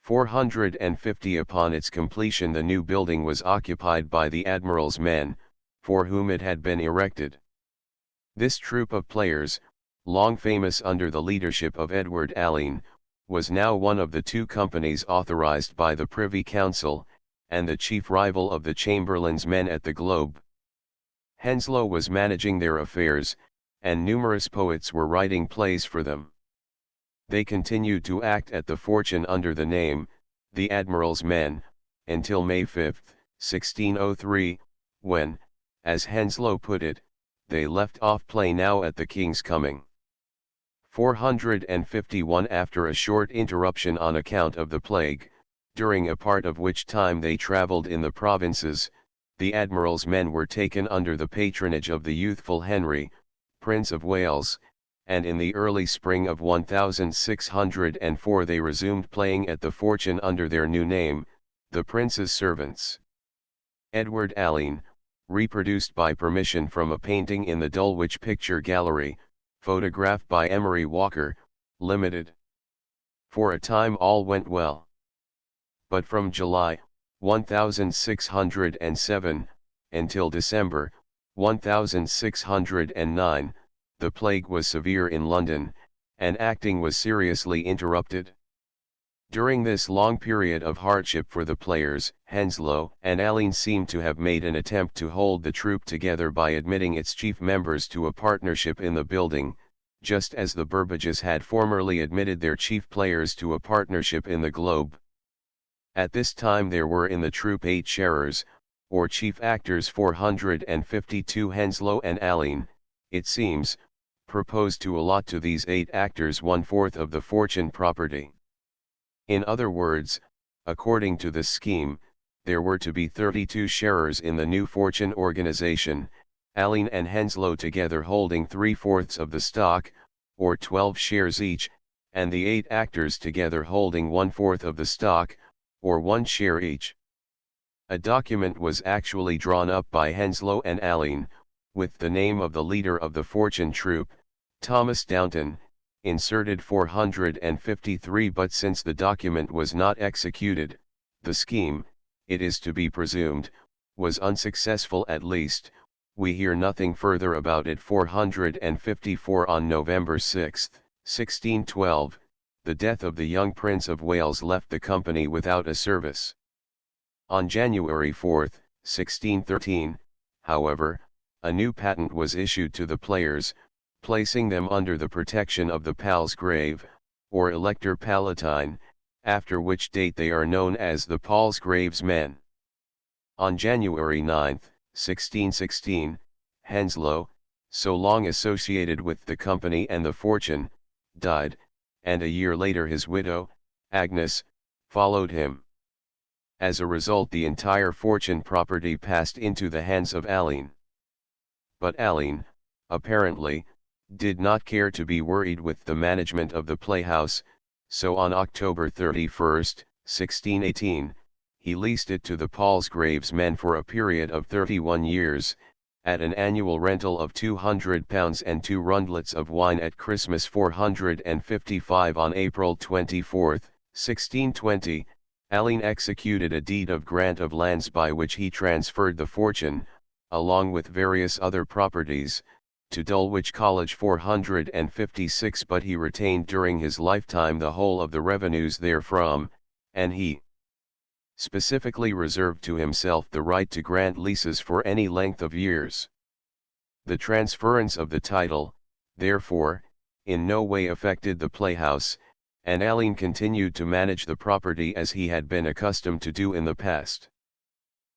450 upon its completion the new building was occupied by the Admiral's men, for whom it had been erected. This troupe of players, long famous under the leadership of Edward Alleyn, was now one of the two companies authorized by the Privy Council, and the chief rival of the Chamberlain's men at the Globe. Henslow was managing their affairs, and numerous poets were writing plays for them. They continued to act at the Fortune under the name, the Admiral's Men, until May 5, 1603, when, as Henslow put it, they left off play now at the King's coming. 451 after a short interruption on account of the plague, during a part of which time they travelled in the provinces, the Admiral's men were taken under the patronage of the youthful Henry, Prince of Wales, and in the early spring of 1604 they resumed playing at the Fortune under their new name, the Prince's Servants. Edward Alleyn, reproduced by permission from a painting in the Dulwich Picture Gallery, photographed by Emery Walker, Limited. For a time all went well. But from July, 1607, until December, 1609, the plague was severe in London, and acting was seriously interrupted. During this long period of hardship for the players, Henslow and Alleyn seem to have made an attempt to hold the troupe together by admitting its chief members to a partnership in the building, just as the Burbages had formerly admitted their chief players to a partnership in the Globe. At this time there were in the troupe 8 sharers, or chief actors. 452 Henslow and Alleyn, it seems, proposed to allot to these 8 actors 1/4 of the Fortune property. In other words, according to this scheme, there were to be 32 sharers in the new Fortune organization, Alleyn and Henslow together holding 3/4 of the stock, or 12 shares each, and the 8 actors together holding 1/4 of the stock, or 1 share each. A document was actually drawn up by Henslow and Alleyn, with the name of the leader of the Fortune troupe, Thomas Downton, inserted. 453 But since the document was not executed, the scheme, it is to be presumed, was unsuccessful. At least, we hear nothing further about it. 454 On November 6, 1612, the death of the young Prince of Wales left the company without a service. On January 4, 1613, however, a new patent was issued to the players, placing them under the protection of the Palsgrave, or Elector Palatine, after which date they are known as the Palsgrave's men. On January 9, 1616, Henslow, so long associated with the company and the Fortune, died, and a year later his widow, Agnes, followed him. As a result the entire Fortune property passed into the hands of Alleyn. But Alleyn, apparently, did not care to be worried with the management of the playhouse, so on October 31, 1618, he leased it to the Palsgrave's men for a period of 31 years, at an annual rental of £200 and 2 rundlets of wine at Christmas. 455 On April 24, 1620, Alleyn executed a deed of grant of lands by which he transferred the Fortune, along with various other properties, to Dulwich College. 456 But he retained during his lifetime the whole of the revenues therefrom, and he specifically reserved to himself the right to grant leases for any length of years. The transference of the title, therefore, in no way affected the playhouse, and Alleyn continued to manage the property as he had been accustomed to do in the past.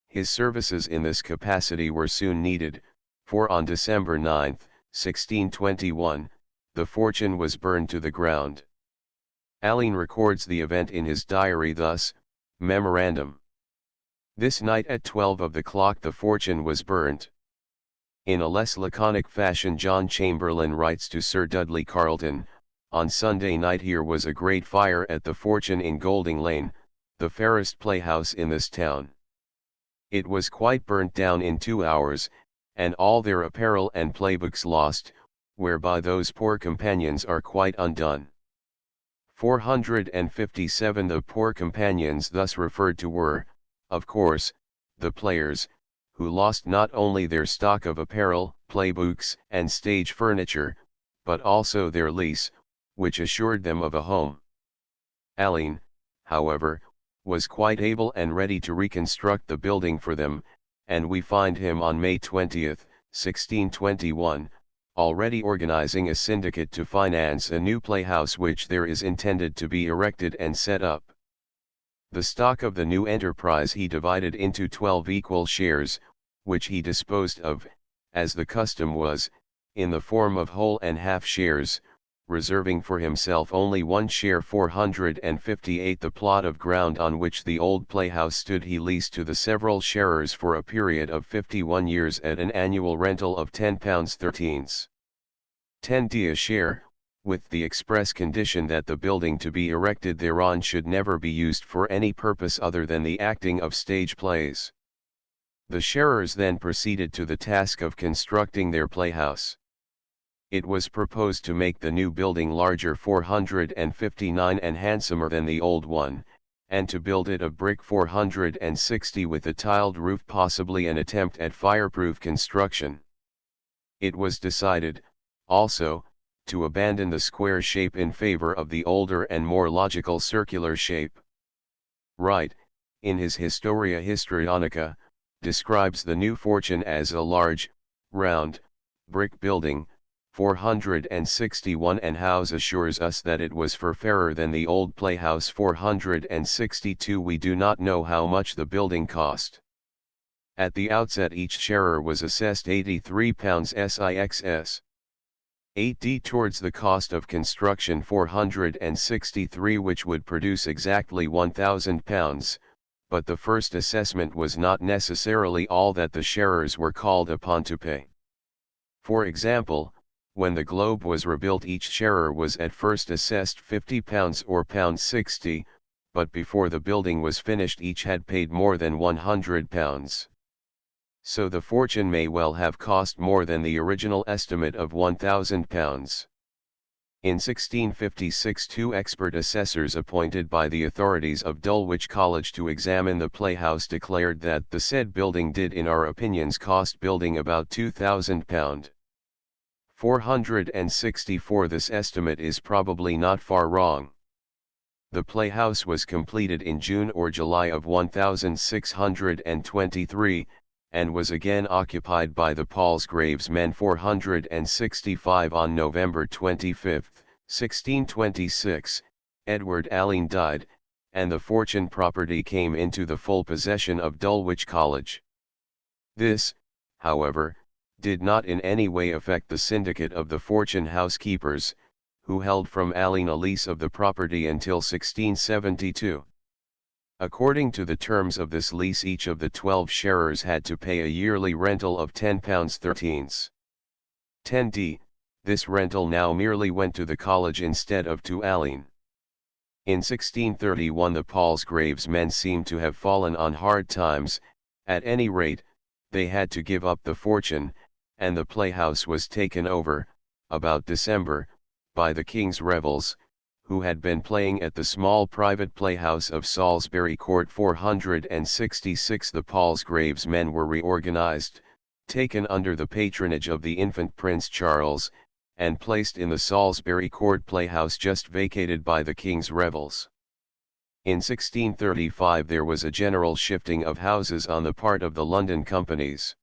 His services in this capacity were soon needed, for on December 9, 1621, the fortune was burned to the ground. Alleyn records the event in his diary thus: Memorandum. This night at 12 of the clock the fortune was burnt. In a less laconic fashion John Chamberlain writes to Sir Dudley Carleton, on Sunday night here was a great fire at the Fortune in Golding Lane, the fairest playhouse in this town. It was quite burnt down in 2 hours, and all their apparel and playbooks lost, whereby those poor companions are quite undone. 457 The poor companions thus referred to were, of course, the players, who lost not only their stock of apparel, playbooks, and stage furniture, but also their lease, which assured them of a home. Alleyn, however, was quite able and ready to reconstruct the building for them, and we find him on May 20, 1621, already organizing a syndicate to finance a new playhouse which there is intended to be erected and set up. The stock of the new enterprise he divided into 12 equal shares, which he disposed of, as the custom was, in the form of whole and half shares, reserving for himself only 1 share. 458 The plot of ground on which the old playhouse stood he leased to the several sharers for a period of 51 years at an annual rental of £10 10d a share, with the express condition that the building to be erected thereon should never be used for any purpose other than the acting of stage plays. The sharers then proceeded to the task of constructing their playhouse. It was proposed to make the new building larger 459 and handsomer than the old one, and to build it of brick 460 with a tiled roof, possibly an attempt at fireproof construction. It was decided, also, to abandon the square shape in favor of the older and more logical circular shape. Wright, in his Historia Histrionica, describes the new fortune as a large, round, brick building, 461, and Howes assures us that it was fairer than the old playhouse 462. We do not know how much the building cost. At the outset each sharer was assessed £83 six. 8d towards the cost of construction 463, which would produce exactly £1,000, but the first assessment was not necessarily all that the sharers were called upon to pay. For example, when the Globe was rebuilt each sharer was at first assessed £50 or £60, but before the building was finished each had paid more than £100. So the fortune may well have cost more than the original estimate of £1,000. In 1656 two expert assessors appointed by the authorities of Dulwich College to examine the playhouse declared that the said building did in our opinions cost building about £2,000. 464 This estimate is probably not far wrong. The playhouse was completed in June or July of 1623, and was again occupied by the Palsgrave's men 465 on November 25, 1626, Edward Alleyn died, and the fortune property came into the full possession of Dulwich College. This, however, did not in any way affect the syndicate of the fortune housekeepers, who held from Alleyn a lease of the property until 1672. According to the terms of this lease each of the 12 sharers had to pay a yearly rental of £10 10d, this rental now merely went to the college instead of to Alleyn. In 1631 the Palsgrave's men seem to have fallen on hard times, at any rate, they had to give up the fortune, and the playhouse was taken over, about December, by the King's Revels, who had been playing at the small private playhouse of Salisbury Court 466. The Palsgrave's men were reorganized, taken under the patronage of the infant Prince Charles, and placed in the Salisbury Court playhouse just vacated by the King's Revels. In 1635 there was a general shifting of houses on the part of the London companies.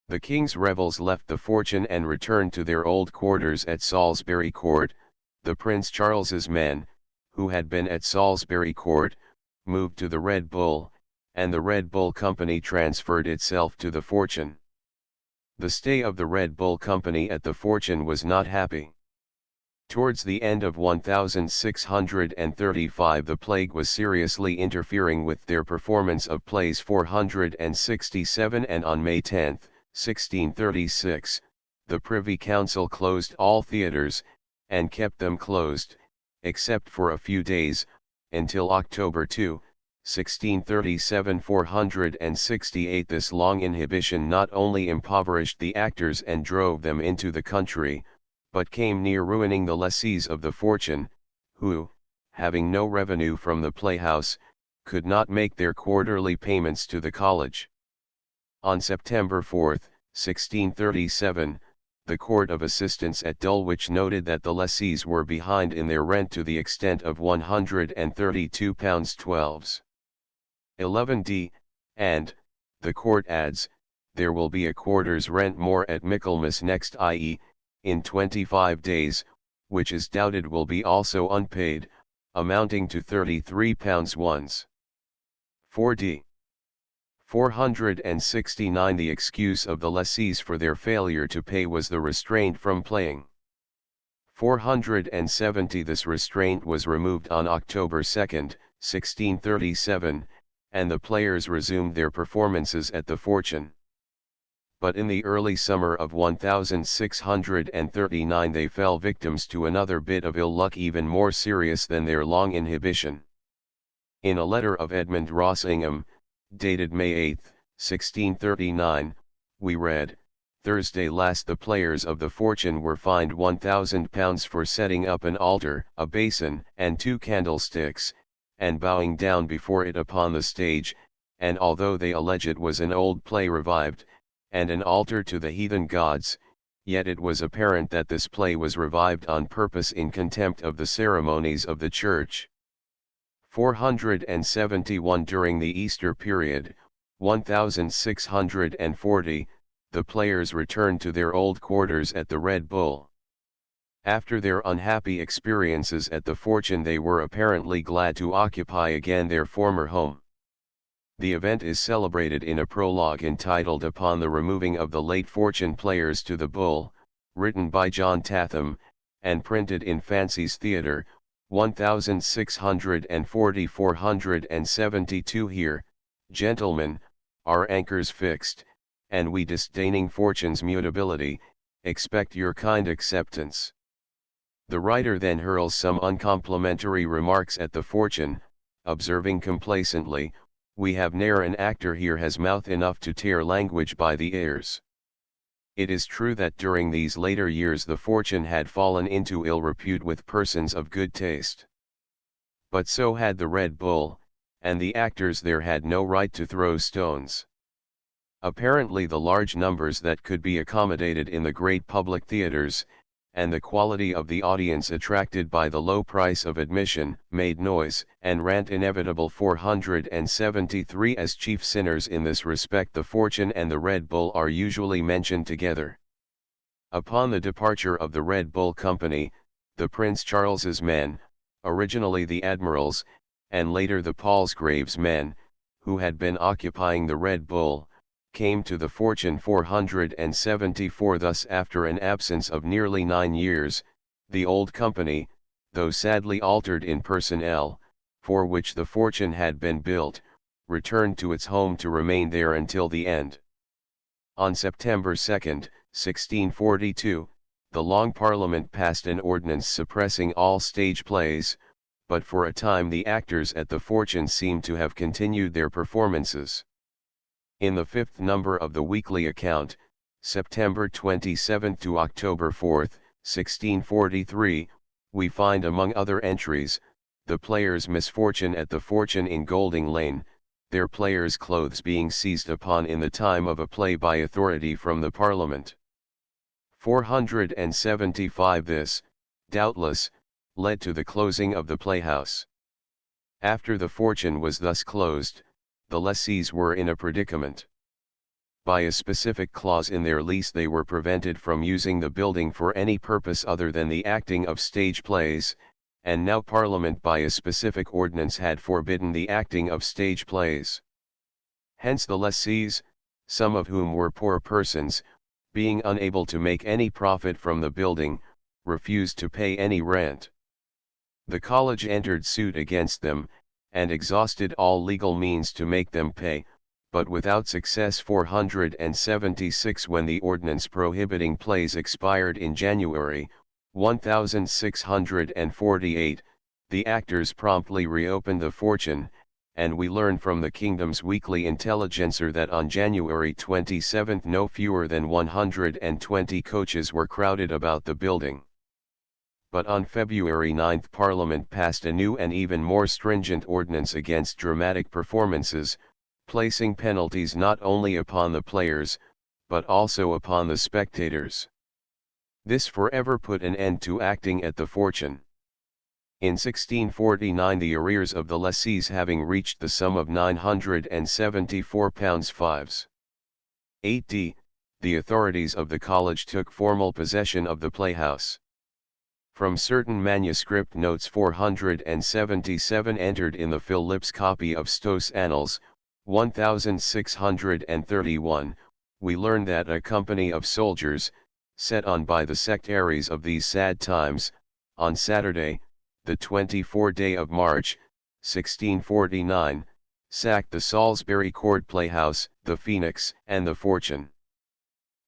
The King's Revels left the fortune and returned to their old quarters at Salisbury Court. The Prince Charles's men, who had been at Salisbury Court, moved to the Red Bull, and the Red Bull Company transferred itself to the fortune. The stay of the Red Bull Company at the fortune was not happy. Towards the end of 1635 the plague was seriously interfering with their performance of plays 467, and on May 10, 1636, the Privy Council closed all theatres, and kept them closed, except for a few days, until October 2, 1637. 468 This long inhibition not only impoverished the actors and drove them into the country, but came near ruining the lessees of the fortune, who, having no revenue from the playhouse, could not make their quarterly payments to the college. On September 4, 1637, the Court of Assistants at Dulwich noted that the lessees were behind in their rent to the extent of £132 11d, and, the court adds, there will be a quarter's rent more at Michaelmas next, i.e., in 25 days, which is doubted will be also unpaid, amounting to £33 ones. 4d. 469 The excuse of the lessees for their failure to pay was the restraint from playing. 470 This restraint was removed on October 2, 1637, and the players resumed their performances at the Fortune. But in the early summer of 1639 they fell victims to another bit of ill luck even more serious than their long inhibition. In a letter of Edmund Rossingham, dated May 8, 1639, we read, "Thursday last the players of the Fortune were fined £1,000 for setting up an altar, a basin, and 2 candlesticks, and bowing down before it upon the stage, and although they allege it was an old play revived, and an altar to the heathen gods, yet it was apparent that this play was revived on purpose in contempt of the ceremonies of the Church." 471 During the Easter period, 1640, the players returned to their old quarters at the Red Bull. After their unhappy experiences at the Fortune they were apparently glad to occupy again their former home. The event is celebrated in a prologue entitled Upon the Removing of the Late Fortune Players to the Bull, written by John Tatham, and printed in Fancy's Theatre, 1640. 472 Here, gentlemen, are anchors fixed, and we disdaining fortune's mutability, expect your kind acceptance. The writer then hurls some uncomplimentary remarks at the Fortune, observing complacently, "We have ne'er an actor here has mouth enough to tear language by the ears." It is true that during these later years the Fortune had fallen into ill repute with persons of good taste. But so had the Red Bull, and the actors there had no right to throw stones. Apparently the large numbers that could be accommodated in the great public theatres, and the quality of the audience attracted by the low price of admission, made noise and rant inevitable. 473 As chief sinners in this respect the Fortune and the Red Bull are usually mentioned together. Upon the departure of the Red Bull Company, the Prince Charles's men, originally the Admiral's, and later the Palsgrave's men, who had been occupying the Red Bull, came to the Fortune. 474 Thus after an absence of nearly 9 years, the old company, though sadly altered in personnel, for which the Fortune had been built, returned to its home to remain there until the end. On September 2, 1642, the Long Parliament passed an ordinance suppressing all stage plays, but for a time the actors at the Fortune seem to have continued their performances. In the 5th number of the Weekly Account, September 27 to October 4, 1643, we find among other entries, the players' misfortune at the Fortune in Golding Lane, their players' clothes being seized upon in the time of a play by authority from the Parliament. 475 This, doubtless, led to the closing of the playhouse. After the Fortune was thus closed, the lessees were in a predicament. By a specific clause in their lease they were prevented from using the building for any purpose other than the acting of stage plays, and now Parliament by a specific ordinance had forbidden the acting of stage plays. Hence the lessees, some of whom were poor persons, being unable to make any profit from the building, refused to pay any rent. The college entered suit against them, and exhausted all legal means to make them pay, but without success. 476 When the ordinance prohibiting plays expired in January 1648, the actors promptly reopened the Fortune, and we learn from the Kingdom's Weekly Intelligencer that on January 27 no fewer than 120 coaches were crowded about the building. But on February 9 Parliament passed a new and even more stringent ordinance against dramatic performances, placing penalties not only upon the players, but also upon the spectators. This forever put an end to acting at the Fortune. In 1649 the arrears of the lessees having reached the sum of £974 fives. 8d, the authorities of the college took formal possession of the playhouse. From certain manuscript notes 477 entered in the Phillips copy of Stowe's Annals, 1631, we learn that a company of soldiers, set on by the sectaries of these sad times, on Saturday, the 24th day of March, 1649, sacked the Salisbury Court Playhouse, the Phoenix, and the Fortune.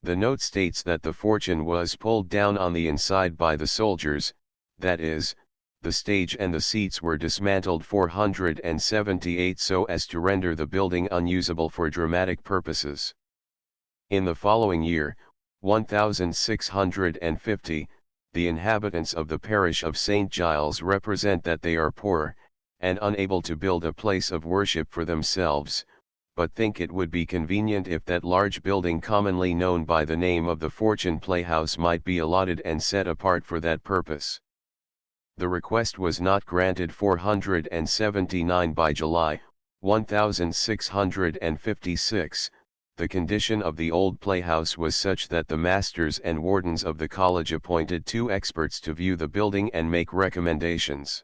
The note states that the Fortune was pulled down on the inside by the soldiers, that is, the stage and the seats were dismantled 478 so as to render the building unusable for dramatic purposes. In the following year, 1650, the inhabitants of the parish of St. Giles represent that they are poor, and unable to build a place of worship for themselves, but think it would be convenient if that large building commonly known by the name of the Fortune Playhouse might be allotted and set apart for that purpose. The request was not granted. 479 By July, 1656, the condition of the old playhouse was such that the masters and wardens of the college appointed 2 experts to view the building and make recommendations.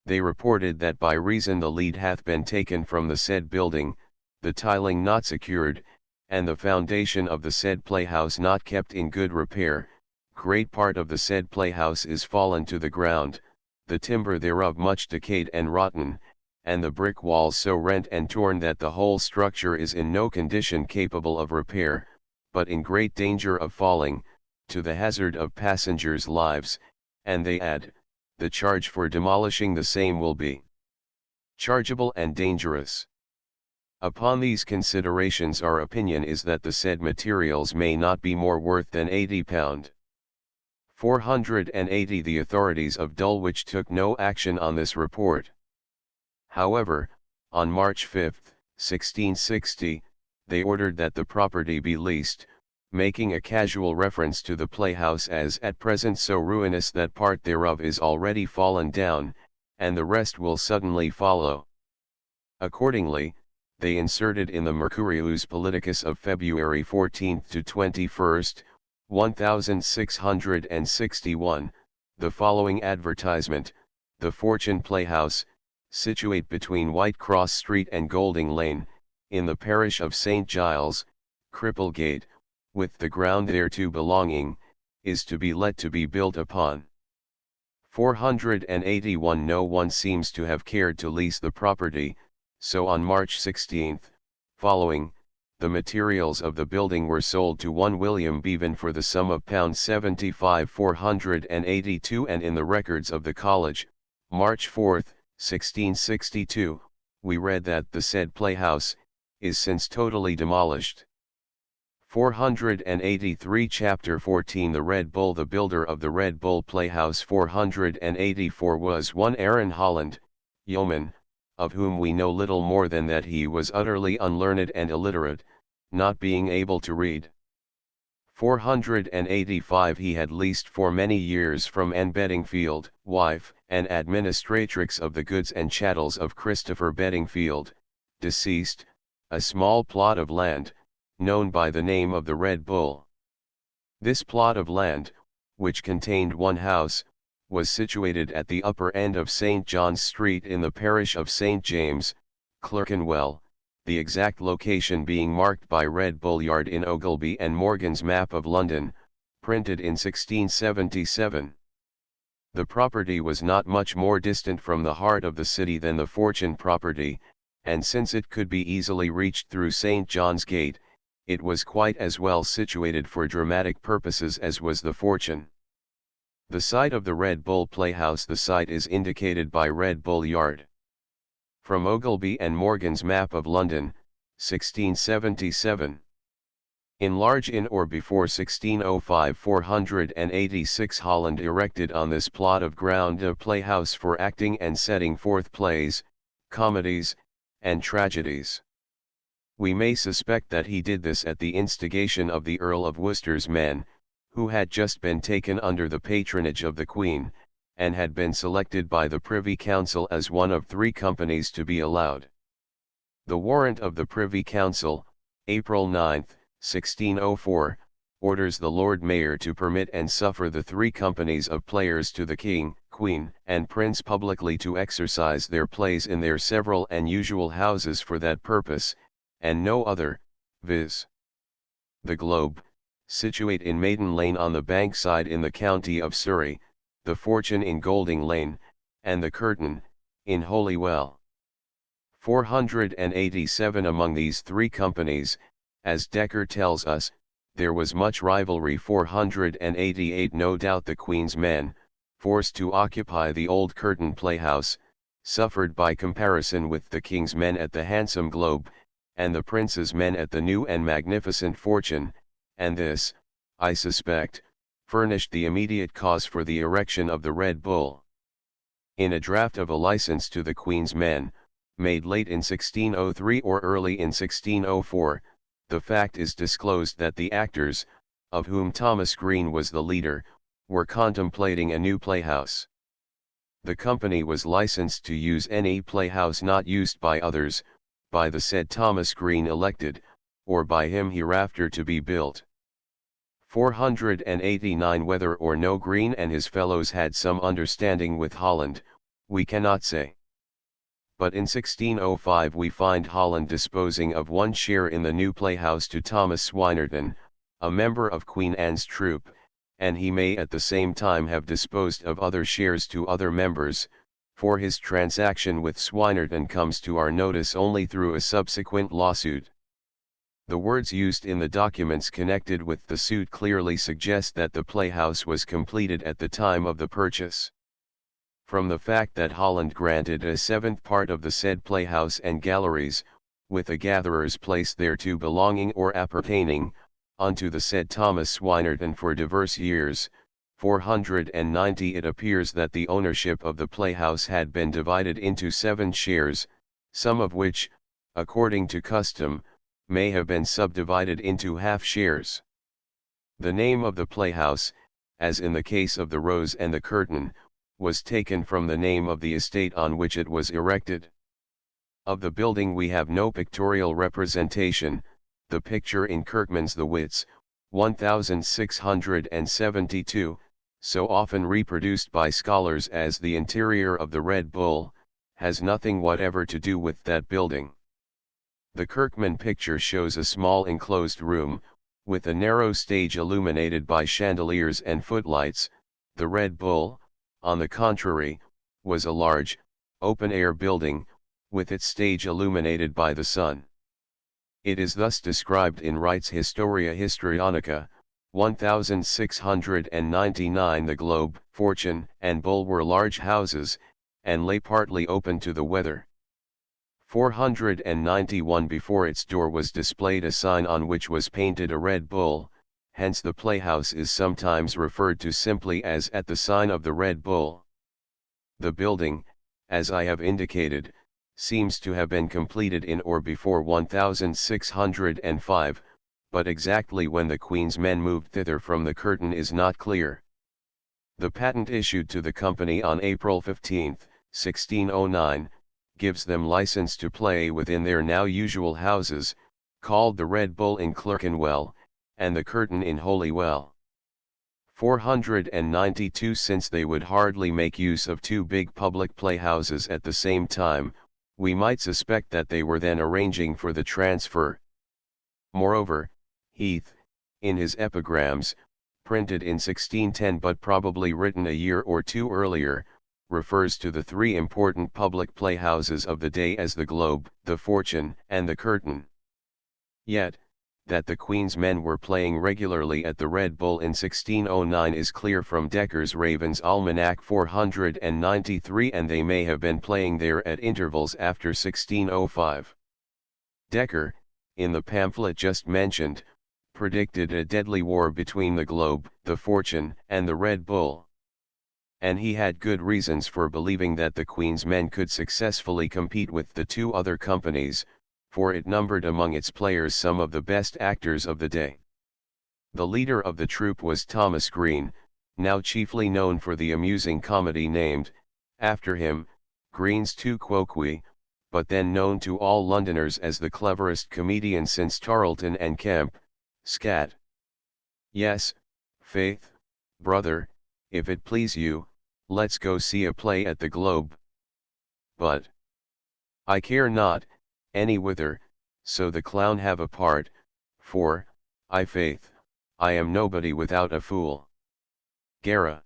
They reported that by reason the lead hath been taken from the said building, the tiling not secured, and the foundation of the said playhouse not kept in good repair, great part of the said playhouse is fallen to the ground, the timber thereof much decayed and rotten, and the brick walls so rent and torn that the whole structure is in no condition capable of repair, but in great danger of falling, to the hazard of passengers' lives, and they add, the charge for demolishing the same will be chargeable and dangerous. Upon these considerations our opinion is that the said materials may not be more worth than £80. 480 The authorities of Dulwich took no action on this report. However, on March 5, 1660, they ordered that the property be leased, making a casual reference to the playhouse as at present so ruinous that part thereof is already fallen down, and the rest will suddenly follow. Accordingly, they inserted in the Mercurius Politicus of February 14 to 21, 1661, the following advertisement: The Fortune Playhouse, situate between Whitecross Street and Golding Lane, in the parish of St. Giles, Cripplegate, with the ground thereto belonging, is to be let to be built upon. 481 No one seems to have cared to lease the property, so on March 16, following, the materials of the building were sold to one William Bevan for the sum of £75,482, and in the records of the college, March 4, 1662, we read that the said playhouse is since totally demolished. 483 Chapter 14 The Red Bull. The builder of the Red Bull Playhouse 484 was one Aaron Holland, yeoman, of whom we know little more than that he was utterly unlearned and illiterate, not being able to read. 485 He had leased for many years from Anne Bedingfield, wife, and administratrix of the goods and chattels of Christopher Bedingfield, deceased, a small plot of land, known by the name of the Red Bull. This plot of land, which contained one house, was situated at the upper end of St. John's Street in the parish of St. James, Clerkenwell, the exact location being marked by Red Bull Yard in Ogilby and Morgan's Map of London, printed in 1677. The property was not much more distant from the heart of the city than the Fortune property, and since it could be easily reached through St. John's Gate, it was quite as well situated for dramatic purposes as was the Fortune. The site of the Red Bull Playhouse. The site is indicated by Red Bull Yard. From Ogilby and Morgan's Map of London, 1677. Enlarge in or before 1605. 486 Holland erected on this plot of ground a playhouse for acting and setting forth plays, comedies, and tragedies. We may suspect that he did this at the instigation of the Earl of Worcester's men, who had just been taken under the patronage of the Queen, and had been selected by the Privy Council as one of 3 companies to be allowed. The warrant of the Privy Council, April 9, 1604, orders the Lord Mayor to permit and suffer the 3 companies of players to the King, Queen, and Prince publicly to exercise their plays in their several and usual houses for that purpose, and no other, viz. The Globe, situate in Maiden Lane on the Bankside in the county of Surrey, the Fortune in Golding Lane, and the Curtain, in Holywell. 487 Among these 3 companies, as Dekker tells us, there was much rivalry. 488 No doubt the Queen's men, forced to occupy the old Curtain Playhouse, suffered by comparison with the King's men at the handsome Globe, and the Prince's men at the new and magnificent Fortune, and this, I suspect, furnished the immediate cause for the erection of the Red Bull. In a draft of a license to the Queen's men, made late in 1603 or early in 1604, the fact is disclosed that the actors, of whom Thomas Green was the leader, were contemplating a new playhouse. The company was licensed to use any playhouse not used by others, by the said Thomas Green elected, or by him hereafter to be built. 489 Whether or no Green and his fellows had some understanding with Holland, we cannot say. But in 1605 we find Holland disposing of 1 share in the new playhouse to Thomas Swinnerton, a member of Queen Anne's troop, and he may at the same time have disposed of other shares to other members, for his transaction with Swinnerton comes to our notice only through a subsequent lawsuit. The words used in the documents connected with the suit clearly suggest that the playhouse was completed at the time of the purchase. From the fact that Holland granted a 7th part of the said playhouse and galleries, with a gatherer's place thereto belonging or appertaining, unto the said Thomas Swinnerton for divers years, 490 it appears that the ownership of the playhouse had been divided into 7 shares, some of which, according to custom, may have been subdivided into half shares. The name of the playhouse, as in the case of the Rose and the Curtain, was taken from the name of the estate on which it was erected. Of the building we have no pictorial representation. The picture in Kirkman's The Wits, 1672, so often reproduced by scholars as the interior of the Red Bull, has nothing whatever to do with that building. The Kirkman picture shows a small enclosed room, with a narrow stage illuminated by chandeliers and footlights. The Red Bull, on the contrary, was a large, open-air building, with its stage illuminated by the sun. It is thus described in Wright's Historia Histrionica, 1699. The Globe, Fortune, and Bull were large houses, and lay partly open to the weather. 491 Before its door was displayed a sign on which was painted a red bull, hence the playhouse is sometimes referred to simply as at the sign of the Red Bull. The building, as I have indicated, seems to have been completed in or before 1605, but exactly when the Queen's men moved thither from the Curtain is not clear. The patent issued to the company on April 15, 1609, gives them license to play within their now usual houses, called the Red Bull in Clerkenwell, and the Curtain in Holywell. 492 Since they would hardly make use of 2 big public playhouses at the same time, we might suspect that they were then arranging for the transfer. Moreover, Heath, in his epigrams, printed in 1610 but probably written a year or two earlier, refers to the three important public playhouses of the day as the Globe, the Fortune, and the Curtain. Yet, that the Queen's men were playing regularly at the Red Bull in 1609 is clear from Decker's Raven's Almanac 493, and they may have been playing there at intervals after 1605. Decker, in the pamphlet just mentioned, predicted a deadly war between the Globe, the Fortune, and the Red Bull. And he had good reasons for believing that the Queen's men could successfully compete with the two other companies, for it numbered among its players some of the best actors of the day. The leader of the troupe was Thomas Green, now chiefly known for the amusing comedy named, after him, Green's Tu Quoque, but then known to all Londoners as the cleverest comedian since Tarleton and Kemp, Scat. Yes, faith, brother, if it please you, let's go see a play at the Globe. But I care not, any whither, so the clown have a part, for, I faith, I am nobody without a fool. Gara.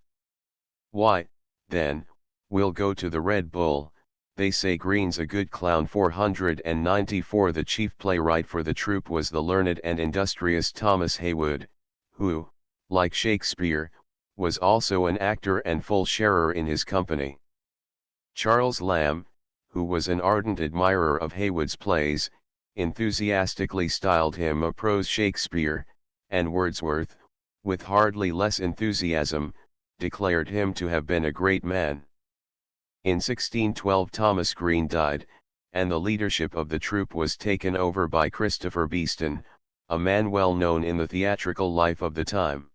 Why, then, we'll go to the Red Bull. They say Green's a good clown. 494. The chief playwright for the troupe was the learned and industrious Thomas Heywood, who, like Shakespeare, was also an actor and full sharer in his company. Charles Lamb, who was an ardent admirer of Heywood's plays, enthusiastically styled him a prose Shakespeare, and Wordsworth, with hardly less enthusiasm, declared him to have been a great man. In 1612 Thomas Green died, and the leadership of the troupe was taken over by Christopher Beeston, a man well known in the theatrical life of the time.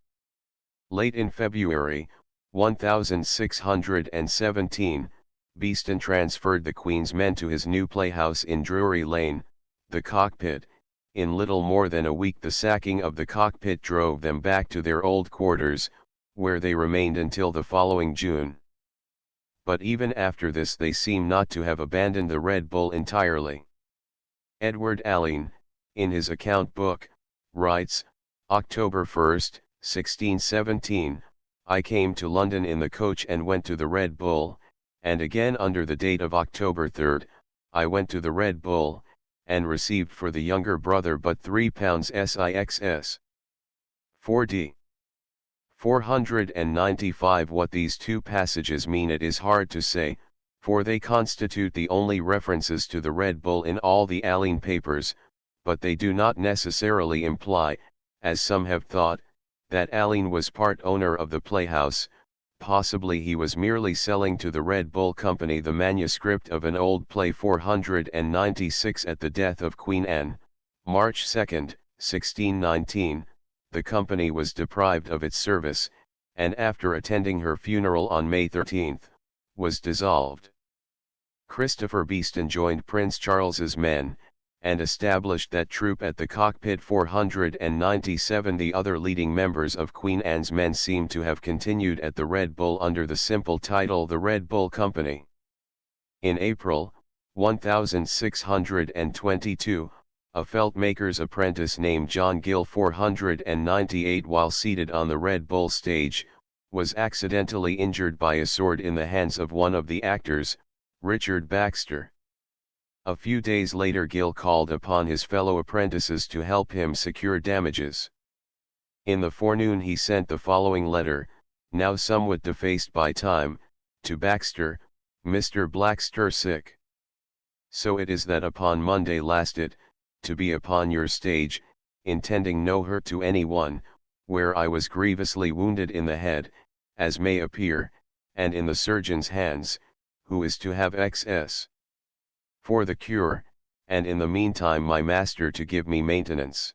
Late in February, 1617, Beeston transferred the Queen's men to his new playhouse in Drury Lane, the Cockpit. In little more than a week the sacking of the Cockpit drove them back to their old quarters, where they remained until the following June. But even after this they seem not to have abandoned the Red Bull entirely. Edward Alleyn, in his account book, writes, October 1, 1617, I came to London in the coach and went to the Red Bull, and again under the date of October 3, I went to the Red Bull, and received for the younger brother but £3 six. 4d. 495. What these two passages mean it is hard to say, for they constitute the only references to the Red Bull in all the Alleyn papers, but they do not necessarily imply, as some have thought, that Alleyn was part owner of the playhouse. Possibly he was merely selling to the Red Bull Company the manuscript of an old play 496 at the death of Queen Anne, March 2, 1619, the company was deprived of its service, and after attending her funeral on May 13, was dissolved. Christopher Beeston joined Prince Charles's men, and established that troupe at the Cockpit. 497. The other leading members of Queen Anne's men seem to have continued at the Red Bull under the simple title the Red Bull Company. In April, 1622, a feltmaker's apprentice named John Gill 498 while seated on the Red Bull stage, was accidentally injured by a sword in the hands of one of the actors, Richard Baxter. A few days later Gill called upon his fellow apprentices to help him secure damages. In the forenoon he sent the following letter, now somewhat defaced by time, to Baxter, Mr. Blackster sick. So it is that upon Monday lasted, to be upon your stage, intending no hurt to any one, where I was grievously wounded in the head, as may appear, and in the surgeon's hands, who is to have XS. For the cure, and in the meantime my master to give me maintenance.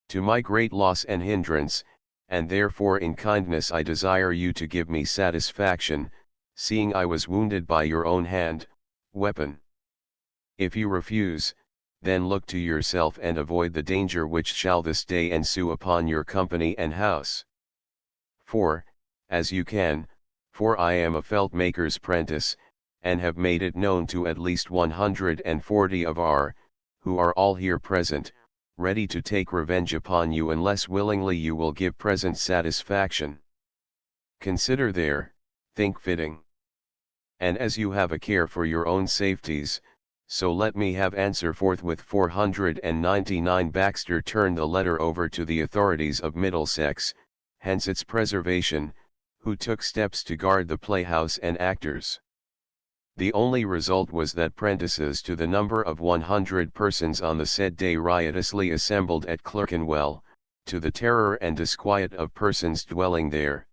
To my great loss and hindrance, and therefore in kindness I desire you to give me satisfaction, seeing I was wounded by your own hand, weapon. If you refuse, then look to yourself and avoid the danger which shall this day ensue upon your company and house. For, as you can, for I am a feltmaker's prentice, and have made it known to at least 140 of our, who are all here present, ready to take revenge upon you unless willingly you will give present satisfaction. Consider there, think fitting. And as you have a care for your own safeties, so let me have answer forthwith. 499 Baxter turned the letter over to the authorities of Middlesex, hence its preservation, who took steps to guard the playhouse and actors. The only result was that prentices to the number of 100 persons on the said day riotously assembled at Clerkenwell, to the terror and disquiet of persons dwelling there.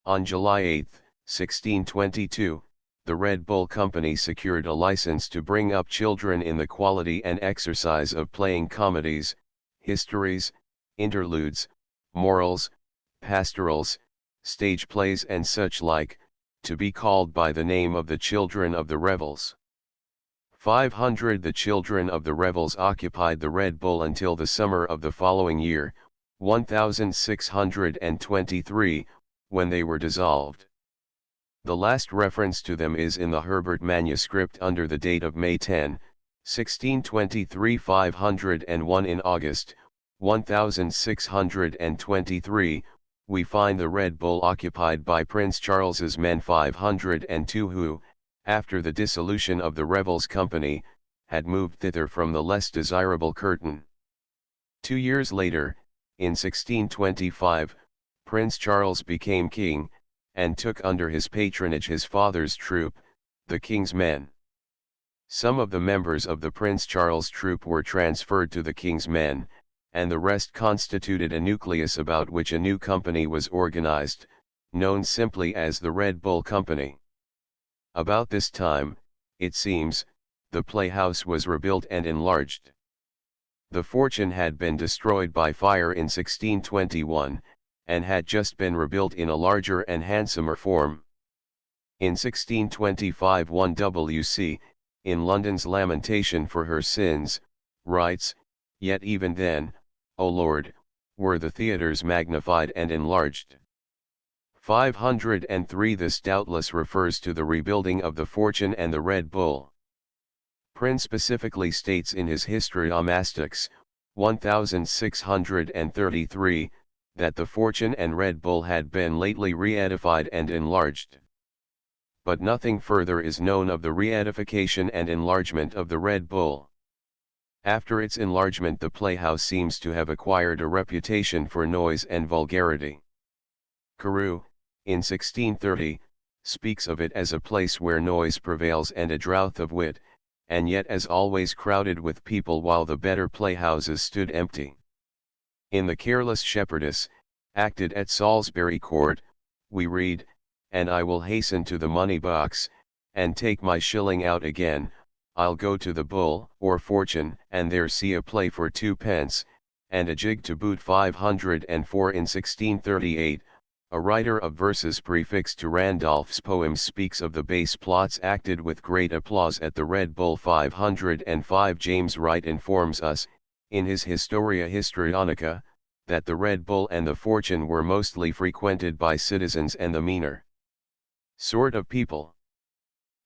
On July 8, 1622, the Red Bull Company secured a license to bring up children in the quality and exercise of playing comedies, histories, interludes, morals, pastorals, stage plays and such like, to be called by the name of the children of the revels. 500 The children of the revels occupied the Red Bull until the summer of the following year, 1623, when they were dissolved. The last reference to them is in the Herbert manuscript under the date of May 10, 1623. 501 In August, 1623, we find the Red Bull occupied by Prince Charles's men 502 who, after the dissolution of the Revels Company, had moved thither from the less desirable Curtain. 2 years later, in 1625, Prince Charles became king, and took under his patronage his father's troop, the King's Men. Some of the members of the Prince Charles troop were transferred to the King's Men, and the rest constituted a nucleus about which a new company was organized, known simply as the Red Bull Company. About this time, it seems, the playhouse was rebuilt and enlarged. The Fortune had been destroyed by fire in 1621, and had just been rebuilt in a larger and handsomer form. In 1625 one W.C., in London's lamentation for her sins, writes, "Yet even then, O Lord, were the theatres magnified and enlarged." 503 This doubtless refers to the rebuilding of the Fortune and the Red Bull. Prynne specifically states in his Histriomastics, 1633, that the Fortune and Red Bull had been lately re-edified and enlarged. But nothing further is known of the re-edification and enlargement of the Red Bull. After its enlargement the playhouse seems to have acquired a reputation for noise and vulgarity. Carew, in 1630, speaks of it as a place where noise prevails and a drouth of wit, and yet as always crowded with people while the better playhouses stood empty. In The Careless Shepherdess, acted at Salisbury Court, we read, "And I will hasten to the money box, and take my shilling out again, I'll go to the Bull or Fortune and there see a play for 2d, and a jig to boot." 504 In 1638, a writer of verses prefixed to Randolph's poems speaks of the base plots acted with great applause at the Red Bull. 505 James Wright informs us, in his Historia Histrionica, that the Red Bull and the Fortune were mostly frequented by citizens and the meaner sort of people.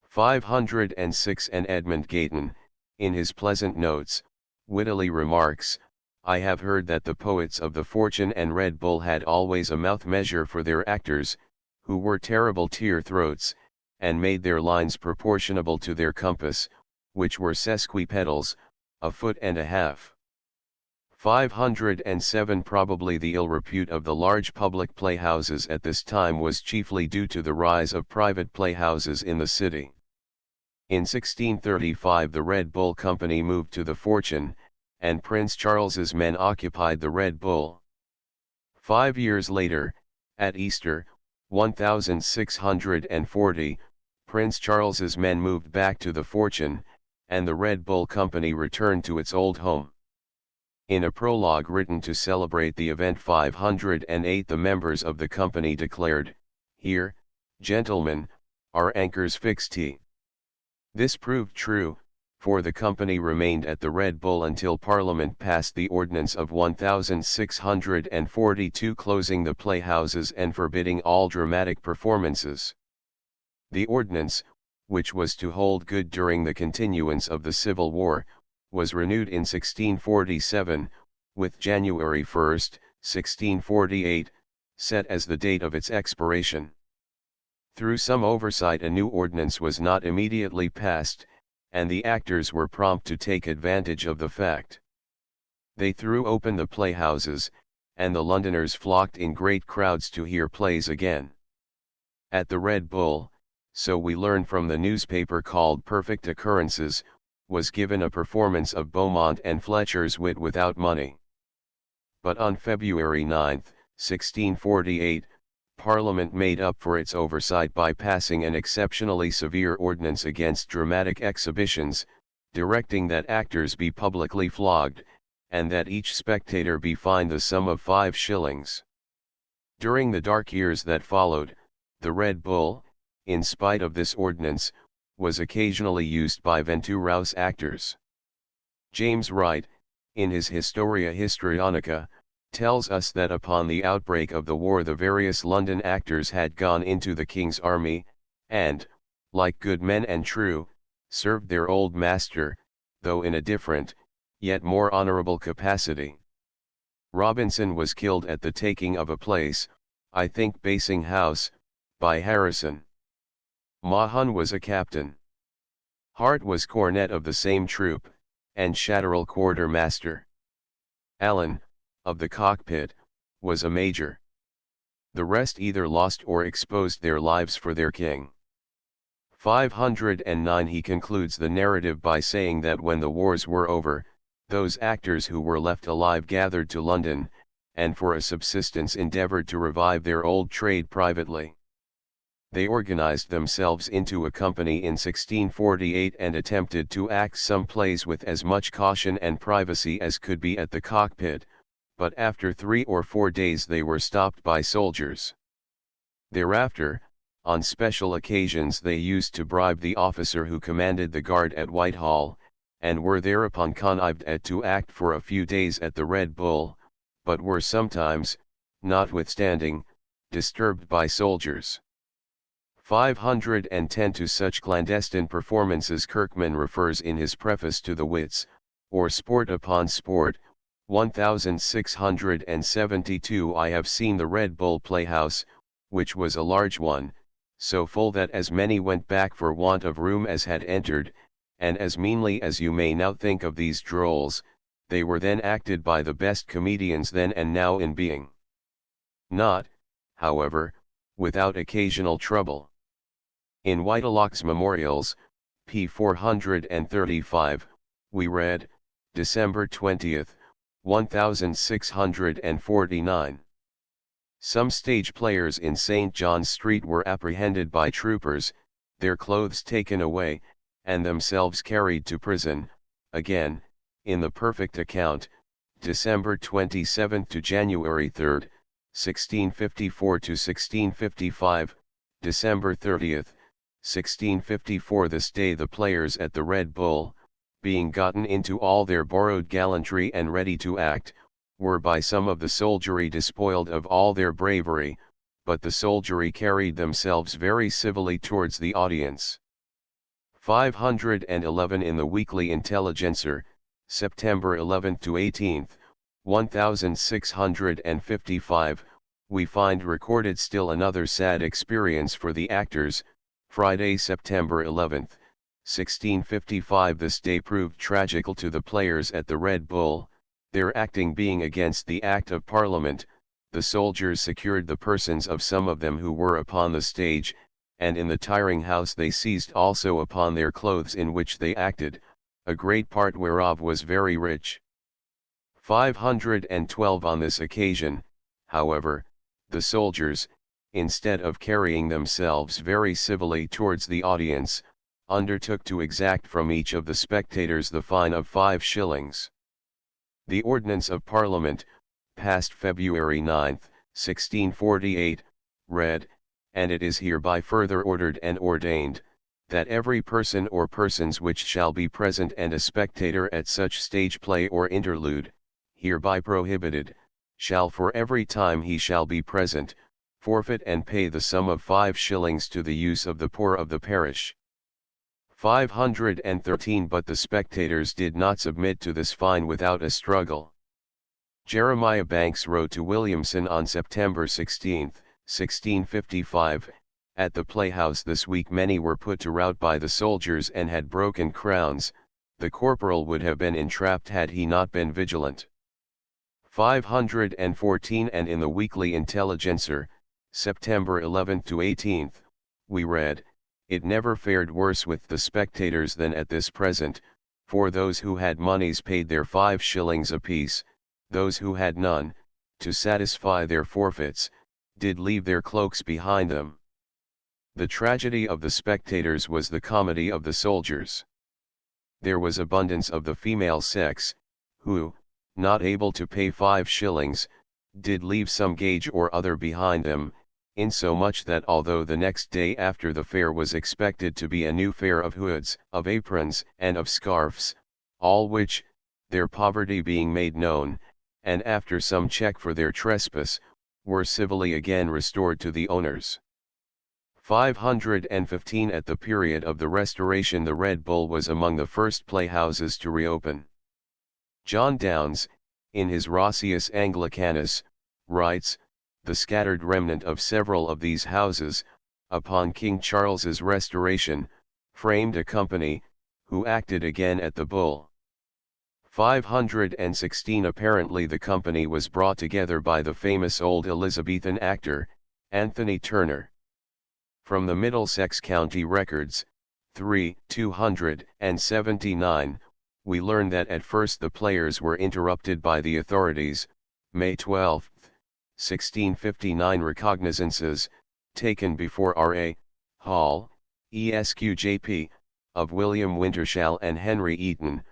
506 And Edmund Gayton, in his Pleasant Notes, wittily remarks, "I have heard that the poets of the Fortune and Red Bull had always a mouth measure for their actors, who were terrible tear throats, and made their lines proportionable to their compass, which were sesquipedals, a foot and a half." 507 Probably the ill repute of the large public playhouses at this time was chiefly due to the rise of private playhouses in the city. In 1635 the Red Bull Company moved to the Fortune, and Prince Charles's men occupied the Red Bull. 5 years later, at Easter, 1640, Prince Charles's men moved back to the Fortune, and the Red Bull Company returned to its old home. In a prologue written to celebrate the event 508 the members of the company declared, "Here, gentlemen, are anchors fixed." This proved true, for the company remained at the Red Bull until Parliament passed the Ordinance of 1642 closing the playhouses and forbidding all dramatic performances. The ordinance, which was to hold good during the continuance of the Civil War, was renewed in 1647, with January 1, 1648, set as the date of its expiration. Through some oversight a new ordinance was not immediately passed, and the actors were prompt to take advantage of the fact. They threw open the playhouses, and the Londoners flocked in great crowds to hear plays again. At the Red Bull, so we learn from the newspaper called Perfect Occurrences, was given a performance of Beaumont and Fletcher's Wit Without Money. But on February 9, 1648, Parliament made up for its oversight by passing an exceptionally severe ordinance against dramatic exhibitions, directing that actors be publicly flogged, and that each spectator be fined the sum of 5 shillings. During the dark years that followed, the Red Bull, in spite of this ordinance, was occasionally used by Ventura's actors. James Wright, in his Historia Histrionica, tells us that upon the outbreak of the war the various London actors had gone into the King's army, and, like good men and true, served their old master, though in a different, yet more honourable capacity. Robinson was killed at the taking of a place, I think Basing House, by Harrison. Mahon was a captain. Hart was cornet of the same troop, and Shatterell quartermaster. Allen, of the cockpit, was a major. The rest either lost or exposed their lives for their king. 509 He concludes the narrative by saying that when the wars were over, those actors who were left alive gathered to London, and for a subsistence endeavoured to revive their old trade privately. They organised themselves into a company in 1648 and attempted to act some plays with as much caution and privacy as could be at the cockpit, but after 3 or 4 days they were stopped by soldiers. Thereafter, on special occasions they used to bribe the officer who commanded the guard at Whitehall, and were thereupon connived at to act for a few days at the Red Bull, but were sometimes, notwithstanding, disturbed by soldiers. 510 To such clandestine performances Kirkman refers in his preface to the Wits, or Sport upon Sport, 1672. I have seen the Red Bull Playhouse, which was a large one, so full that as many went back for want of room as had entered, and as meanly as you may now think of these drolls, they were then acted by the best comedians then and now in being. Not, however, without occasional trouble. In Whitelock's Memorials, p. 435, we read, December 20, 1649. Some stage players in St. John's Street were apprehended by troopers, their clothes taken away, and themselves carried to prison. Again, in the Perfect Account, December 27 to January 3, 1654 to 1655, December 30, 1654. This day the players at the Red Bull, being gotten into all their borrowed gallantry and ready to act, were by some of the soldiery despoiled of all their bravery, but the soldiery carried themselves very civilly towards the audience. 511 In the Weekly Intelligencer, September 11 to 18, 1655, we find recorded still another sad experience for the actors. Friday, September 11, 1655. This day proved tragical to the players at the Red Bull, their acting being against the Act of Parliament. The soldiers secured the persons of some of them who were upon the stage, and in the tiring house they seized also upon their clothes in which they acted, a great part whereof was very rich. 512 On this occasion, however, the soldiers, instead of carrying themselves very civilly towards the audience, undertook to exact from each of the spectators the fine of 5 shillings. The Ordinance of Parliament, passed February 9, 1648, read, and it is hereby further ordered and ordained, that every person or persons which shall be present and a spectator at such stage play or interlude, hereby prohibited, shall for every time he shall be present, forfeit and pay the sum of 5 shillings to the use of the poor of the parish. 513 But the spectators did not submit to this fine without a struggle. Jeremiah Banks wrote to Williamson on September 16, 1655, "At the playhouse this week many were put to rout by the soldiers and had broken crowns, the corporal would have been entrapped had he not been vigilant." 514 And in the Weekly Intelligencer, September 11 to 18, we read, "It never fared worse with the spectators than at this present, for those who had monies paid their 5 shillings apiece, those who had none, to satisfy their forfeits, did leave their cloaks behind them." The tragedy of the spectators was the comedy of the soldiers. There was abundance of the female sex, who, not able to pay 5 shillings, did leave some gage or other behind them, insomuch that although the next day after the fair was expected to be a new fair of hoods, of aprons, and of scarfs, all which, their poverty being made known, and after some check for their trespass, were civilly again restored to the owners. 515 At the period of the Restoration the Red Bull was among the first playhouses to reopen. John Downes, in his Rossius Anglicanus, writes, "The scattered remnant of several of these houses, upon King Charles's restoration, framed a company, who acted again at the Bull." 516 Apparently the company was brought together by the famous old Elizabethan actor, Anthony Turner. From the Middlesex County Records, 279, we learn that at first the players were interrupted by the authorities. May 12, 1659 recognizances, taken before R.A. Hall, ESQ-JP, of William Wintershall and Henry Eaton,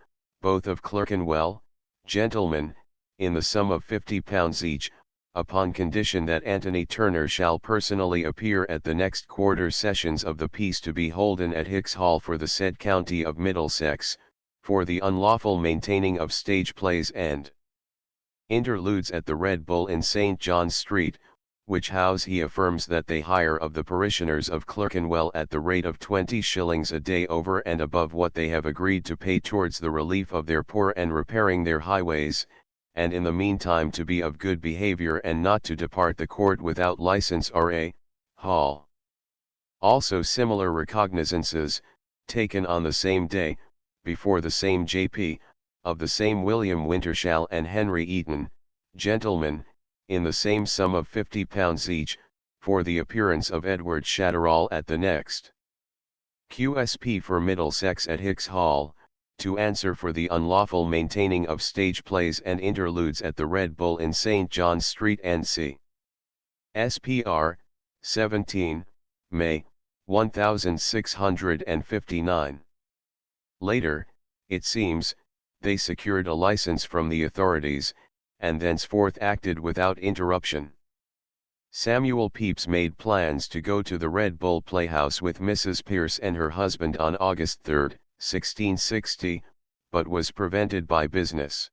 both of Clerkenwell, gentlemen, in the sum of £50 each, upon condition that Anthony Turner shall personally appear at the next quarter sessions of the peace to be holden at Hicks Hall for the said county of Middlesex, for the unlawful maintaining of stage plays and interludes at the Red Bull in St. John's Street, which house he affirms that they hire of the parishioners of Clerkenwell at the rate of 20 shillings a day over and above what they have agreed to pay towards the relief of their poor and repairing their highways, and in the meantime to be of good behaviour and not to depart the court without license. R.A. Hall. Also similar recognizances, taken on the same day, before the same J.P., of the same William Wintershall and Henry Eaton, gentlemen, in the same sum of £50 each, for the appearance of Edward Shatterall at the next QSP for Middlesex at Hicks Hall, to answer for the unlawful maintaining of stage plays and interludes at the Red Bull in St. John's Street and C. SPR, 17, May, 1659. Later, it seems, they secured a license from the authorities, and thenceforth acted without interruption. Samuel Pepys made plans to go to the Red Bull Playhouse with Mrs. Pierce and her husband on August 3, 1660, but was prevented by business.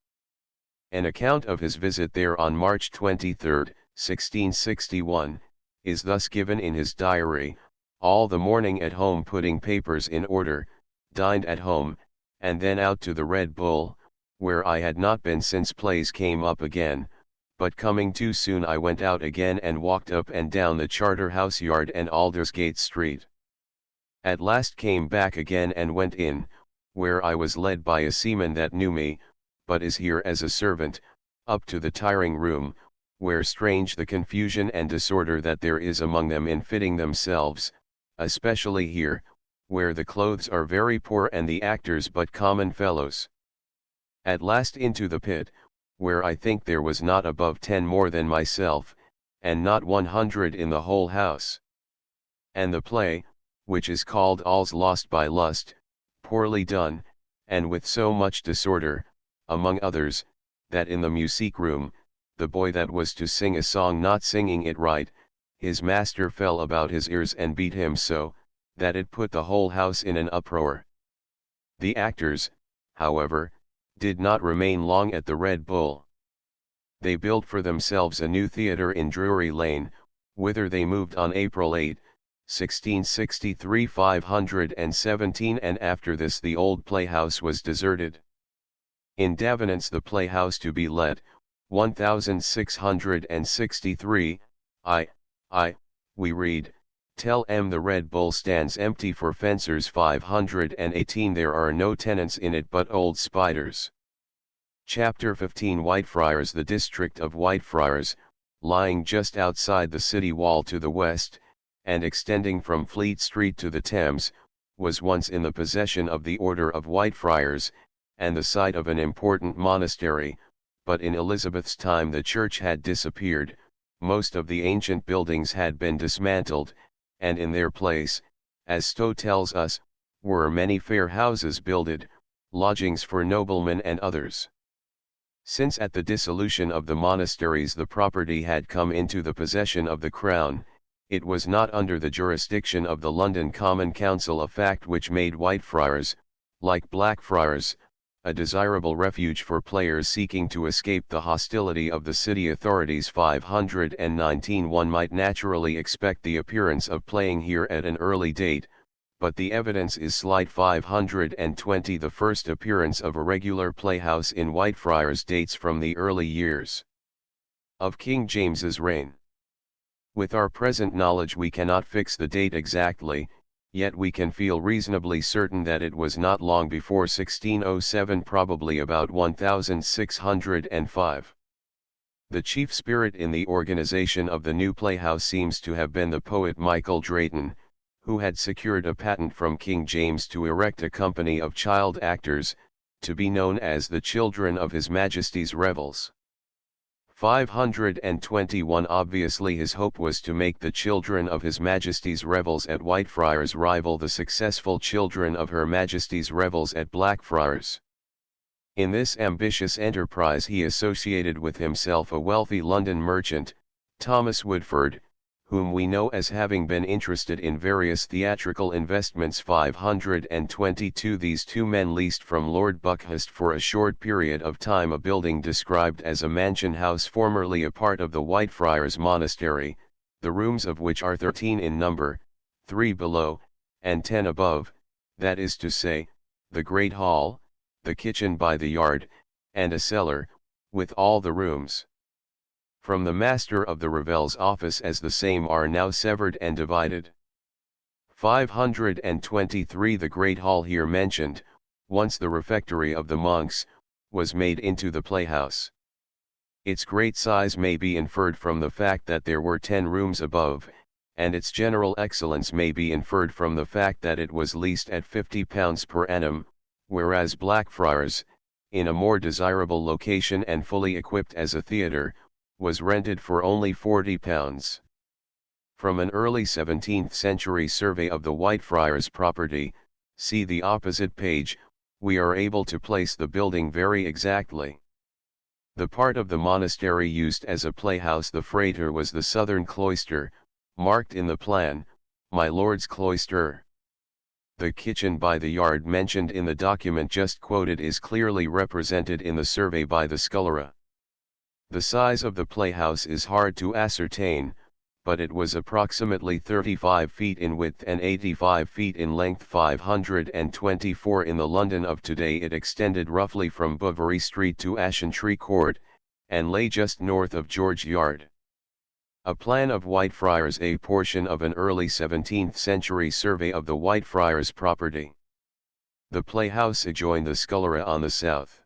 An account of his visit there on March 23, 1661, is thus given in his diary: "All the morning at home putting papers in order, dined at home, and then out to the Red Bull, where I had not been since plays came up again, but coming too soon I went out again and walked up and down the Charterhouse Yard and Aldersgate Street. At last came back again and went in, where I was led by a seaman that knew me, but is here as a servant, up to the tiring room, where strange the confusion and disorder that there is among them in fitting themselves, especially here, where the clothes are very poor and the actors but common fellows. At last into the pit, where I think there was not above 10 more than myself, and not 100 in the whole house. And the play, which is called All's Lost by Lust, poorly done, and with so much disorder, among others, that in the music room, the boy that was to sing a song not singing it right, his master fell about his ears and beat him so, that it put the whole house in an uproar. The actors, however, did not remain long at the Red Bull. They built for themselves a new theatre in Drury Lane, whither they moved on April 8, 1663 517, and after this the old playhouse was deserted. In Davenant's The Playhouse to be Let, 1663, we read, "Tell the Red Bull stands empty for fencers 518, there are no tenants in it but old spiders." Chapter 15 Whitefriars. The district of Whitefriars, lying just outside the city wall to the west, and extending from Fleet Street to the Thames, was once in the possession of the Order of Whitefriars, and the site of an important monastery, but in Elizabeth's time the church had disappeared, most of the ancient buildings had been dismantled, and in their place, as Stowe tells us, were many fair houses builded, lodgings for noblemen and others. Since at the dissolution of the monasteries the property had come into the possession of the Crown, it was not under the jurisdiction of the London Common Council, a fact which made Whitefriars, like Blackfriars, a desirable refuge for players seeking to escape the hostility of the city authorities. 519 One might naturally expect the appearance of playing here at an early date, but the evidence is slight. 520 The first appearance of a regular playhouse in Whitefriars dates from the early years of King James's reign. With our present knowledge we cannot fix the date exactly, yet we can feel reasonably certain that it was not long before 1607, probably about 1605. The chief spirit in the organization of the new playhouse seems to have been the poet Michael Drayton, who had secured a patent from King James to erect a company of child actors, to be known as the Children of His Majesty's Revels. 521 Obviously his hope was to make the Children of His Majesty's Revels at Whitefriars rival the successful Children of Her Majesty's Revels at Blackfriars. In this ambitious enterprise he associated with himself a wealthy London merchant, Thomas Woodford, whom we know as having been interested in various theatrical investments. 522 These two men leased from Lord Buckhurst for a short period of time a building described as a mansion house formerly a part of the Whitefriars Monastery, the rooms of which are 13 in number, 3 below, and 10 above, that is to say, the Great Hall, the kitchen by the yard, and a cellar, with all the rooms from the master of the Revels office as the same are now severed and divided. 523 The Great Hall here mentioned, once the refectory of the monks, was made into the playhouse. Its great size may be inferred from the fact that there were 10 rooms above, and its general excellence may be inferred from the fact that it was leased at £50 per annum, whereas Blackfriars, in a more desirable location and fully equipped as a theatre, was rented for only £40. From an early 17th century survey of the Whitefriars property, see the opposite page, we are able to place the building very exactly. The part of the monastery used as a playhouse, the Frater, was the southern cloister, marked in the plan, My Lord's Cloister. The kitchen by the yard mentioned in the document just quoted is clearly represented in the survey by the scullery. The size of the playhouse is hard to ascertain, but it was approximately 35 feet in width and 85 feet in length. 524 In the London of today it extended roughly from Bouverie Street to Ashentree Court, and lay just north of George Yard. A plan of Whitefriars, a portion of an early 17th century survey of the Whitefriars property. The playhouse adjoined the scullery on the south.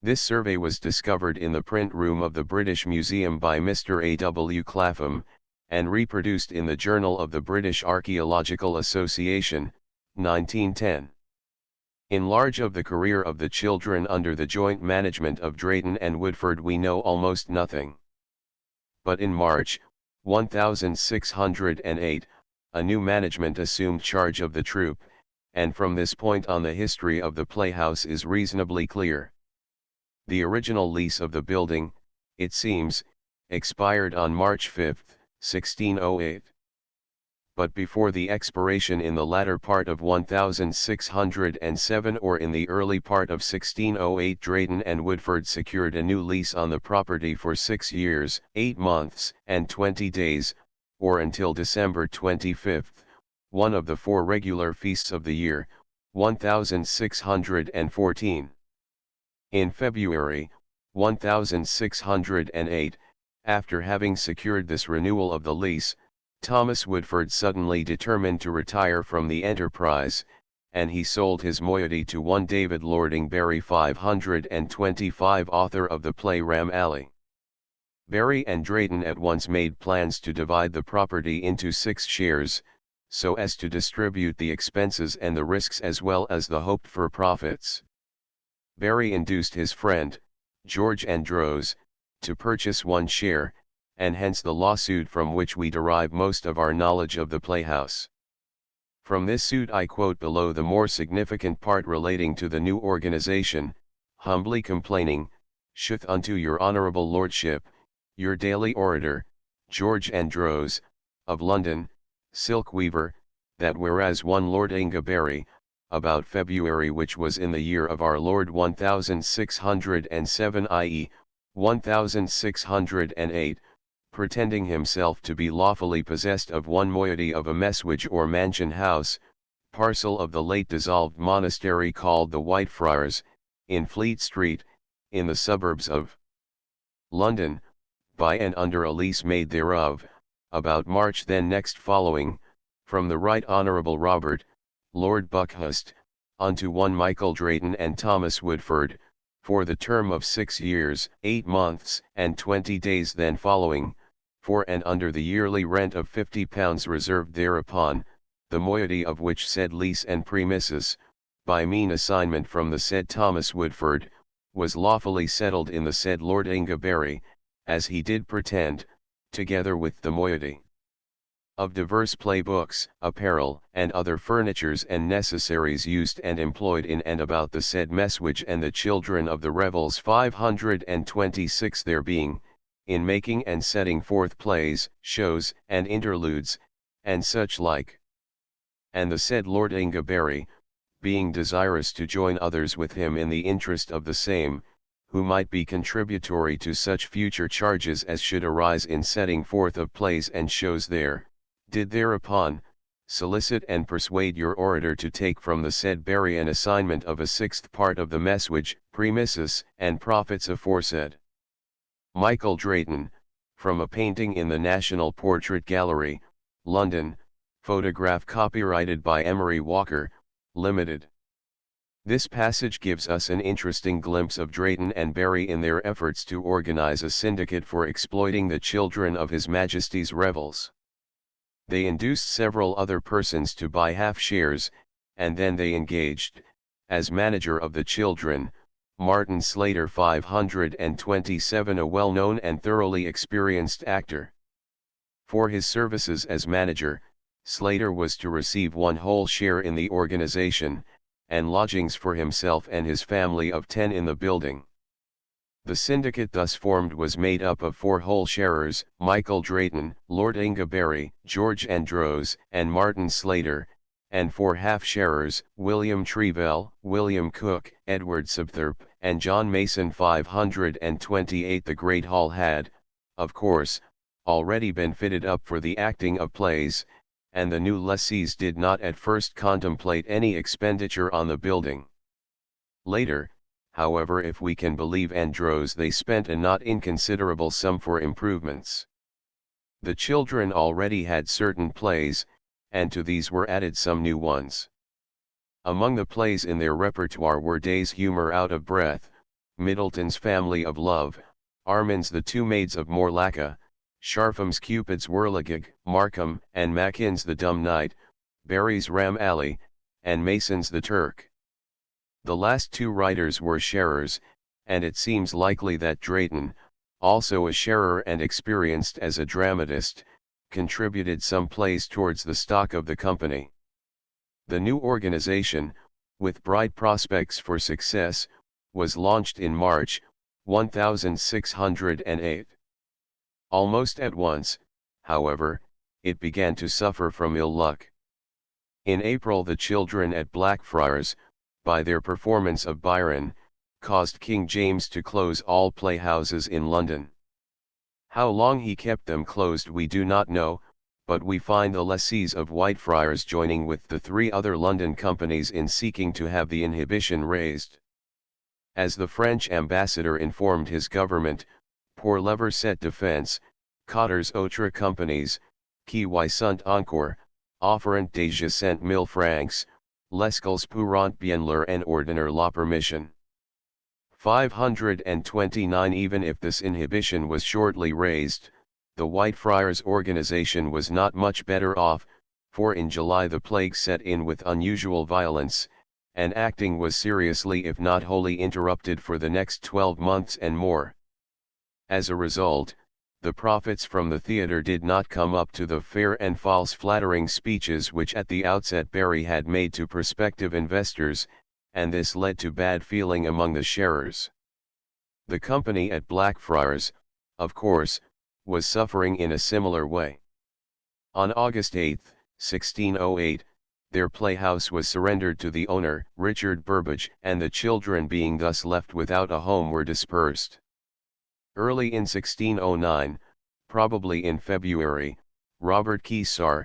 This survey was discovered in the print room of the British Museum by Mr. A. W. Clapham, and reproduced in the Journal of the British Archaeological Association, 1910. In large of the career of the children under the joint management of Drayton and Woodford we know almost nothing. But in March, 1608, a new management assumed charge of the troupe, and from this point on the history of the playhouse is reasonably clear. The original lease of the building, it seems, expired on March 5, 1608. But before the expiration in the latter part of 1607 or in the early part of 1608, Drayton and Woodford secured a new lease on the property for 6 years, 8 months, and 20 days, or until December 25, one of the 4 regular feasts of the year, 1614. In February, 1608, after having secured this renewal of the lease, Thomas Woodford suddenly determined to retire from the enterprise, and he sold his moiety to one David Lordingberry 525, author of the play Ram Alley. Berry and Drayton at once made plans to divide the property into 6 shares, so as to distribute the expenses and the risks as well as the hoped-for profits. Berry induced his friend, George Andros, to purchase 1 share, and hence the lawsuit from which we derive most of our knowledge of the playhouse. From this suit I quote below the more significant part relating to the new organization, humbly complaining, "Shouth unto your honourable lordship, your daily orator, George Andros, of London, silk weaver, that whereas one Lord Ingaberry, about February which was in the year of our Lord 1607 i.e., 1608, pretending himself to be lawfully possessed of one moiety of a messuage or mansion house, parcel of the late dissolved monastery called the Whitefriars, in Fleet Street, in the suburbs of London, by and under a lease made thereof, about March then next following, from the Right Honourable Robert, Lord Buckhurst, unto one Michael Drayton and Thomas Woodford, for the term of 6 years, 8 months, and 20 days then following, for and under the yearly rent of £50 reserved thereupon, the moiety of which said lease and premises, by mean assignment from the said Thomas Woodford, was lawfully settled in the said Lord Ingaberry, as he did pretend, together with the moiety of divers play books, apparel, and other furnitures and necessaries used and employed in and about the said messuage and the children of the revels 526 there being, in making and setting forth plays, shows, and interludes, and such like. And the said Lord Ingaberry, being desirous to join others with him in the interest of the same, who might be contributory to such future charges as should arise in setting forth of plays and shows there, did thereupon, solicit and persuade your orator to take from the said Berry an assignment of a 6th part of the messuage, premises, and profits aforesaid. Michael Drayton, from a painting in the National Portrait Gallery, London, photograph copyrighted by Emery Walker, Limited. This passage gives us an interesting glimpse of Drayton and Berry in their efforts to organize a syndicate for exploiting the children of His Majesty's revels. They induced several other persons to buy half shares, and then they engaged, as manager of the children, Martin Slater 527, a well-known and thoroughly experienced actor. For his services as manager, Slater was to receive 1 whole share in the organization, and lodgings for himself and his family of 10 in the building. The syndicate thus formed was made up of 4 whole sharers, Michael Drayton, Lord Ingaberry, George Andros, and Martin Slater, and 4 half sharers, William Trevell, William Cook, Edward Subthorpe, and John Mason 528. The Great Hall had, of course, already been fitted up for the acting of plays, and the new lessees did not at first contemplate any expenditure on the building. Later, however, if we can believe Andros, they spent a not inconsiderable sum for improvements. The children already had certain plays, and to these were added some new ones. Among the plays in their repertoire were Day's Humour Out of Breath, Middleton's Family of Love, Armin's The Two Maids of Morlacca, Sharpham's Cupid's Whirligig, Markham and Mackin's The Dumb Knight, Berry's Ram Alley, and Mason's The Turk. The last 2 writers were sharers, and it seems likely that Drayton, also a sharer and experienced as a dramatist, contributed some plays towards the stock of the company. The new organization, with bright prospects for success, was launched in March, 1608. Almost at once, however, it began to suffer from ill luck. In April the children at Blackfriars, by their performance of Byron, caused King James to close all playhouses in London. How long he kept them closed we do not know, but we find the lessees of Whitefriars joining with the 3 other London companies in seeking to have the inhibition raised. As the French ambassador informed his government, pour lever cette défense, quatre autres compagnies, qui y sont encore, offrant déjà 100,000 francs, lesquels pourront bien leur en ordonner la permission. 529 Even if this inhibition was shortly raised, the Whitefriars organization was not much better off, for in July the plague set in with unusual violence, and acting was seriously if not wholly interrupted for the next 12 months and more. As a result, the profits from the theatre did not come up to the fair and false flattering speeches which at the outset Barry had made to prospective investors, and this led to bad feeling among the sharers. The company at Blackfriars, of course, was suffering in a similar way. On August 8, 1608, their playhouse was surrendered to the owner, Richard Burbage, and the children being thus left without a home were dispersed. Early in 1609, probably in February, Robert Keesar,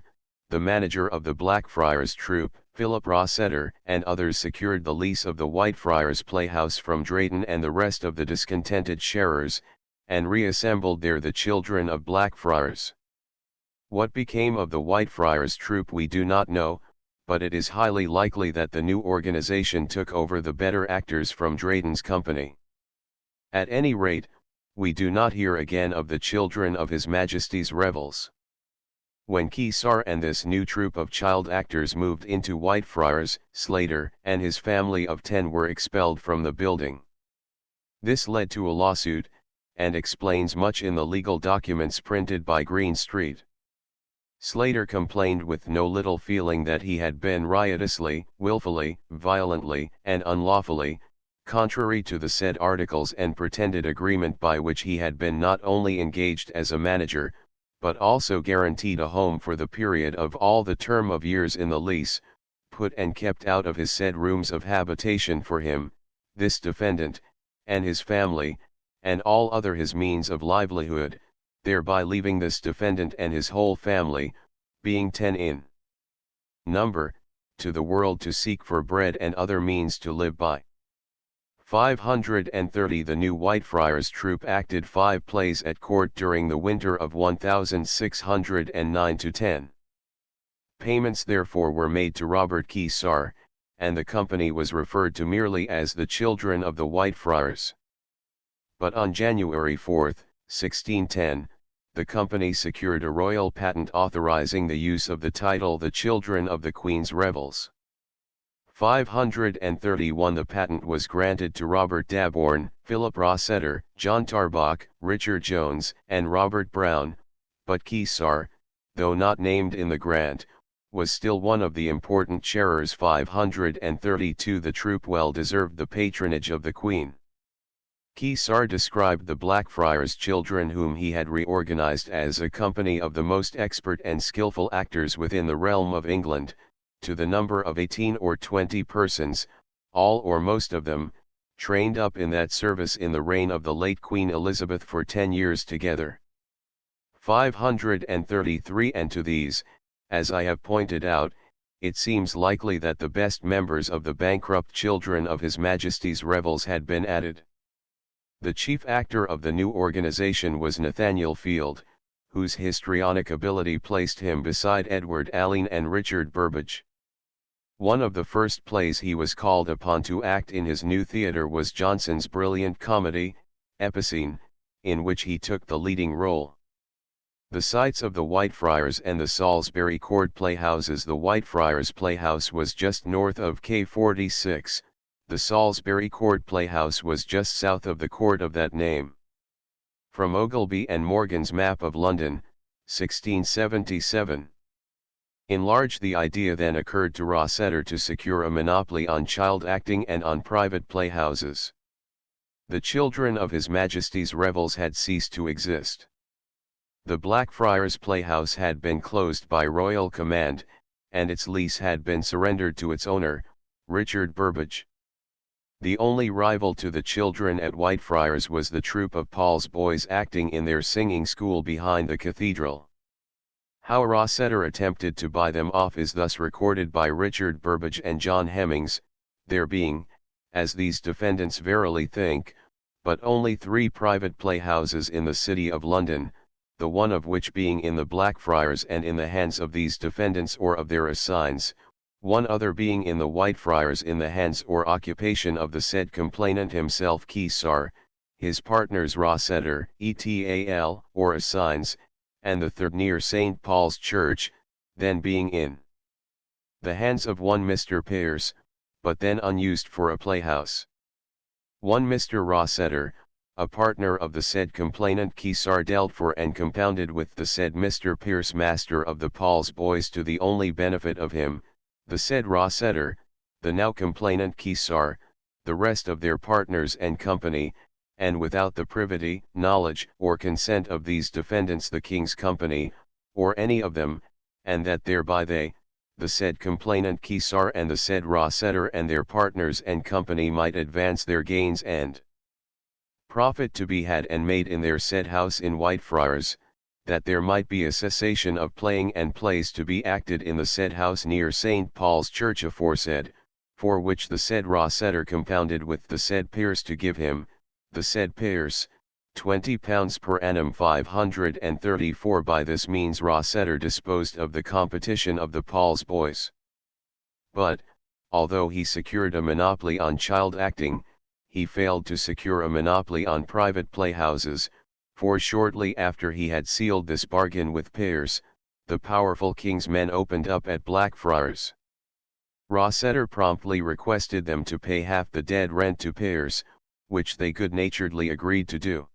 the manager of the Blackfriars troupe, Philip Rossiter and others secured the lease of the Whitefriars Playhouse from Drayton and the rest of the discontented sharers, and reassembled there the children of Blackfriars. What became of the Whitefriars troupe we do not know, but it is highly likely that the new organization took over the better actors from Drayton's company. At any rate, we do not hear again of the children of His Majesty's revels. When Keesar and this new troupe of child actors moved into Whitefriars, Slater and his family of 10 were expelled from the building. This led to a lawsuit, and explains much in the legal documents printed by Greenstreet. Slater complained with no little feeling that he had been riotously, willfully, violently, and unlawfully, contrary to the said articles and pretended agreement by which he had been not only engaged as a manager, but also guaranteed a home for the period of all the term of years in the lease, put and kept out of his said rooms of habitation for him, this defendant, and his family, and all other his means of livelihood, thereby leaving this defendant and his whole family, being 10 in number, to the world to seek for bread and other means to live by. 530 The new Whitefriars troupe acted 5 plays at court during the winter of 1609-10. Payments therefore were made to Robert Keesar, and the company was referred to merely as the Children of the Whitefriars. But on January 4, 1610, the company secured a royal patent authorizing the use of the title The Children of the Queen's Revels. 531 The patent was granted to Robert Daborn, Philip Rossiter, John Tarbock, Richard Jones, and Robert Brown, but Keesar, though not named in the grant, was still one of the important sharers. 532 The troupe well deserved the patronage of the Queen. Keesar described the Blackfriars children whom he had reorganized as a company of the most expert and skillful actors within the realm of England, to the number of 18 or 20 persons, all or most of them, trained up in that service in the reign of the late Queen Elizabeth for 10 years together. 533 And to these, as I have pointed out, it seems likely that the best members of the bankrupt Children of His Majesty's Revels had been added. The chief actor of the new organization was Nathaniel Field, whose histrionic ability placed him beside Edward Alleyn and Richard Burbage. One of the first plays he was called upon to act in his new theatre was Jonson's brilliant comedy, Epicene, in which he took the leading role. The sites of the Whitefriars and the Salisbury Court Playhouses. The Whitefriars Playhouse was just north of K46, the Salisbury Court Playhouse was just south of the court of that name. From Ogilby and Morgan's Map of London, 1677. Enlarged. The idea then occurred to Rossiter to secure a monopoly on child acting and on private playhouses. The Children of His Majesty's Revels had ceased to exist. The Blackfriars Playhouse had been closed by royal command, and its lease had been surrendered to its owner, Richard Burbage. The only rival to the children at Whitefriars was the troupe of Paul's boys acting in their singing school behind the cathedral. How Rossiter attempted to buy them off is thus recorded by Richard Burbage and John Hemmings, there being, as these defendants verily think, but only 3 private playhouses in the city of London, the one of which being in the Blackfriars and in the hands of these defendants or of their assigns, one other being in the Whitefriars in the hands or occupation of the said complainant himself Keesar, his partners Rossiter, etal, or assigns, and the third near St. Paul's Church, then being in the hands of one Mr. Pearce, but then unused for a playhouse. One Mr. Rossiter, a partner of the said complainant Keesar dealt for and compounded with the said Mr. Pearce master of the Paul's boys to the only benefit of him, the said Rossiter, the now complainant Keesar, the rest of their partners and company, and without the privity, knowledge, or consent of these defendants the King's company, or any of them, and that thereby they, the said complainant Keesar and the said Rossiter and their partners and company might advance their gains and profit to be had and made in their said house in Whitefriars, that there might be a cessation of playing and plays to be acted in the said house near St. Paul's Church aforesaid, for which the said Rossiter compounded with the said Pearce to give him, the said Pearce, £20 per annum 534. By this means Rossiter disposed of the competition of the Paul's boys. But, although he secured a monopoly on child acting, he failed to secure a monopoly on private playhouses, for shortly after he had sealed this bargain with Pearce, the powerful King's men opened up at Blackfriars. Rossiter promptly requested them to pay half the dead rent to Pearce, which they good-naturedly agreed to do.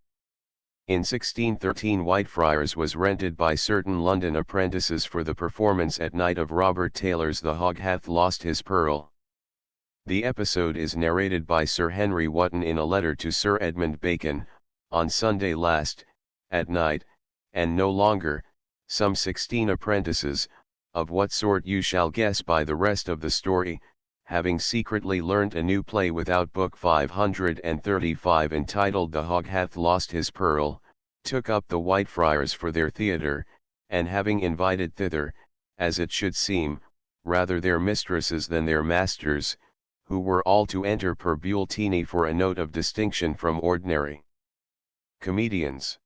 In 1613 Whitefriars was rented by certain London apprentices for the performance at night of Robert Taylor's The Hog Hath Lost His Pearl. The episode is narrated by Sir Henry Wotton in a letter to Sir Edmund Bacon, on Sunday last, at night, and no longer, some 16 apprentices, of what sort you shall guess by the rest of the story, having secretly learnt a new play without book 535 entitled The Hog Hath Lost His Pearl, took up the Whitefriars for their theatre, and having invited thither, as it should seem, rather their mistresses than their masters, who were all to enter per bulletini for a note of distinction from ordinary comedians.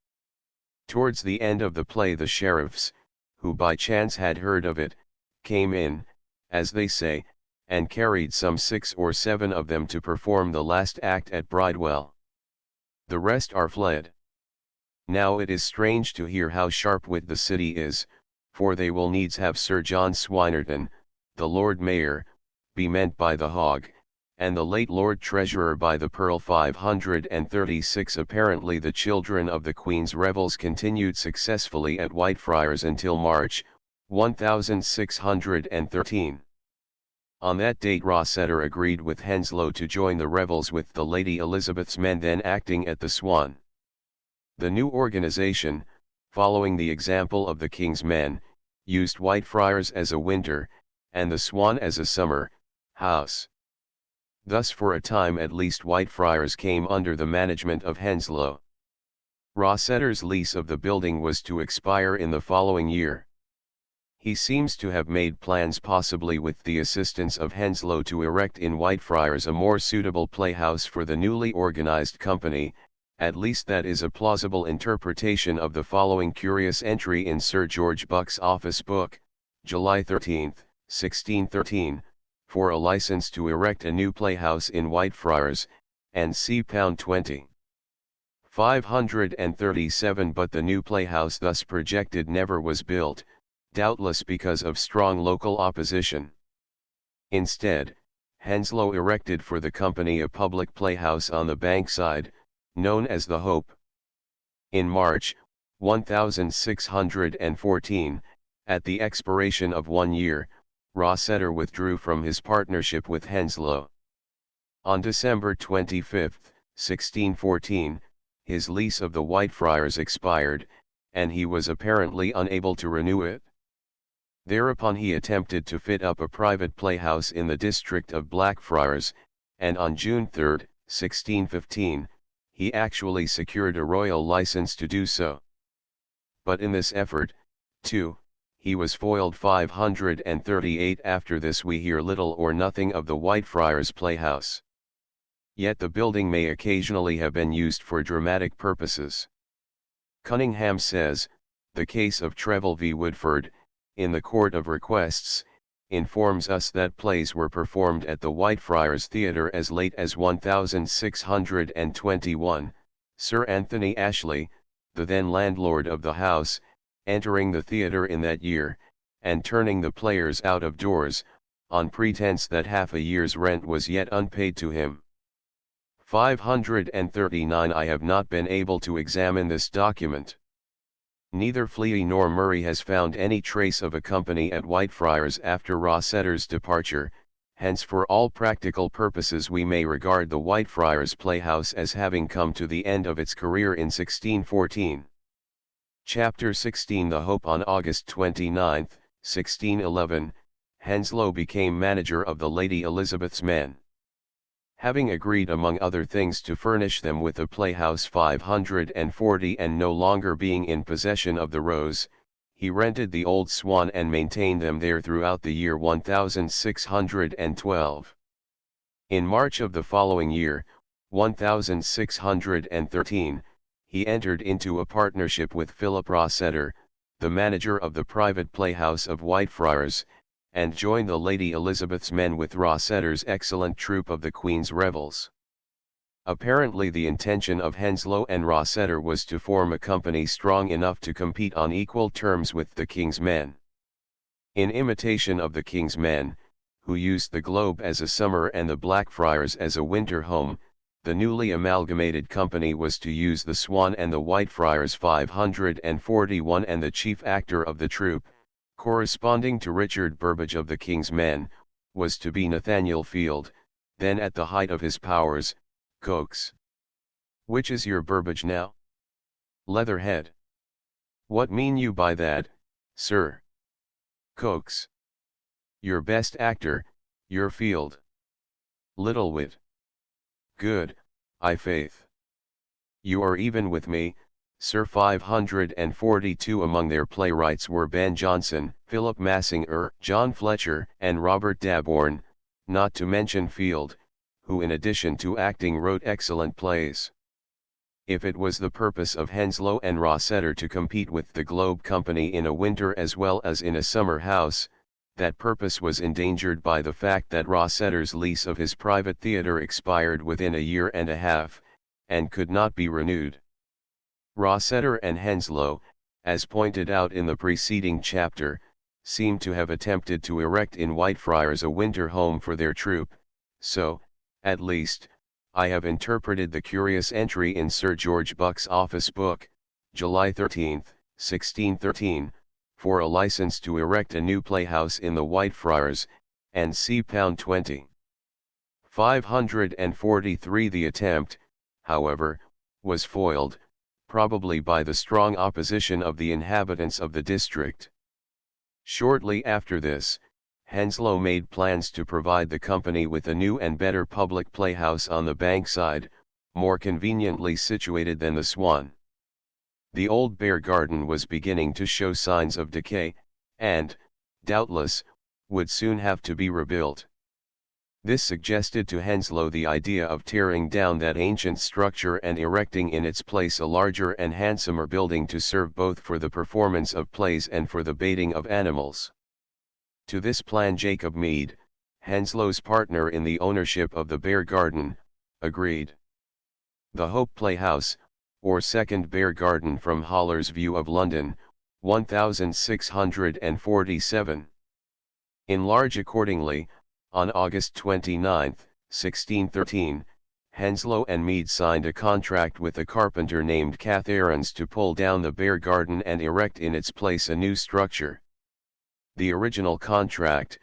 Towards the end of the play the sheriffs, who by chance had heard of it, came in, as they say, and carried some 6 or 7 of them to perform the last act at Bridewell. The rest are fled. Now it is strange to hear how sharp-wit the city is, for they will needs have Sir John Swinerton, the Lord Mayor, be meant by the hog, and the late Lord Treasurer by the pearl 536. Apparently the children of the Queen's revels continued successfully at Whitefriars until March, 1613. On that date Rossiter agreed with Henslow to join the revels with the Lady Elizabeth's men then acting at the Swan. The new organization, following the example of the King's men, used Whitefriars as a winter, and the Swan as a summer, house. Thus for a time at least Whitefriars came under the management of Henslow. Rossiter's lease of the building was to expire in the following year. He seems to have made plans possibly with the assistance of Henslow to erect in Whitefriars a more suitable playhouse for the newly organized company, at least that is a plausible interpretation of the following curious entry in Sir George Buck's office book, July 13, 1613, for a license to erect a new playhouse in Whitefriars, and c. pound 20. 537. But the new playhouse thus projected never was built, doubtless because of strong local opposition. Instead, Henslow erected for the company a public playhouse on the Bankside, known as the Hope. In March, 1614, at the expiration of 1 year, Rossiter withdrew from his partnership with Henslow. On December 25, 1614, his lease of the Whitefriars expired, and he was apparently unable to renew it. Thereupon he attempted to fit up a private playhouse in the district of Blackfriars, and on June 3, 1615, he actually secured a royal license to do so. But in this effort, too, he was foiled 538. After this we hear little or nothing of the Whitefriars Playhouse. Yet the building may occasionally have been used for dramatic purposes. Cunningham says, the case of Treville v. Woodford, in the Court of Requests, informs us that plays were performed at the Whitefriars Theatre as late as 1621, Sir Anthony Ashley, the then landlord of the house, entering the theatre in that year, and turning the players out of doors, on pretense that half a year's rent was yet unpaid to him. 539. I have not been able to examine this document. Neither Fleay nor Murray has found any trace of a company at Whitefriars after Rossetter's departure, hence for all practical purposes we may regard the Whitefriars Playhouse as having come to the end of its career in 1614. Chapter 16. The Hope. On August 29, 1611, Henslow became manager of the Lady Elizabeth's men. Having agreed among other things to furnish them with a playhouse 540 and no longer being in possession of the Rose, he rented the Old Swan and maintained them there throughout the year 1612. In March of the following year, 1613, he entered into a partnership with Philip Rossetter, the manager of the private playhouse of Whitefriars, and joined the Lady Elizabeth's men with Rossetter's excellent troupe of the Queen's Revels. Apparently the intention of Henslow and Rossetter was to form a company strong enough to compete on equal terms with the King's men. In imitation of the King's men, who used the Globe as a summer and the Blackfriars as a winter home, the newly amalgamated company was to use the Swan and the Whitefriars 541, and the chief actor of the troupe, corresponding to Richard Burbage of the King's men, was to be Nathaniel Field, then at the height of his powers, Coax. Which is your Burbage now? Leatherhead. What mean you by that, sir? Coax. Your best actor, your Field. Little wit. Good, I faith. You are even with me, sir. 542 among their playwrights were Ben Jonson, Philip Massinger, John Fletcher, and Robert Daborn, not to mention Field, who in addition to acting wrote excellent plays. If it was the purpose of Henslow and Rossetter to compete with the Globe Company in a winter as well as in a summer house, that purpose was endangered by the fact that Rossetter's lease of his private theatre expired within a year and a half, and could not be renewed. Rossetter and Henslow, as pointed out in the preceding chapter, seem to have attempted to erect in Whitefriars a winter home for their troupe, so, at least, I have interpreted the curious entry in Sir George Buck's office book, July 13, 1613, for a license to erect a new playhouse in the Whitefriars, and c. pound 20. 543. The attempt, however, was foiled, probably by the strong opposition of the inhabitants of the district. Shortly after this, Henslow made plans to provide the company with a new and better public playhouse on the Bankside, more conveniently situated than the Swan. The old Bear Garden was beginning to show signs of decay, and, doubtless, would soon have to be rebuilt. This suggested to Henslow the idea of tearing down that ancient structure and erecting in its place a larger and handsomer building to serve both for the performance of plays and for the baiting of animals. To this plan Jacob Mead, Henslow's partner in the ownership of the Bear Garden, agreed. The Hope Playhouse, or Second Bear Garden from Holler's View of London, 1647. Enlarged accordingly, on August 29, 1613, Henslow and Mead signed a contract with a carpenter named Catharines to pull down the Bear Garden and erect in its place a new structure. The original contract,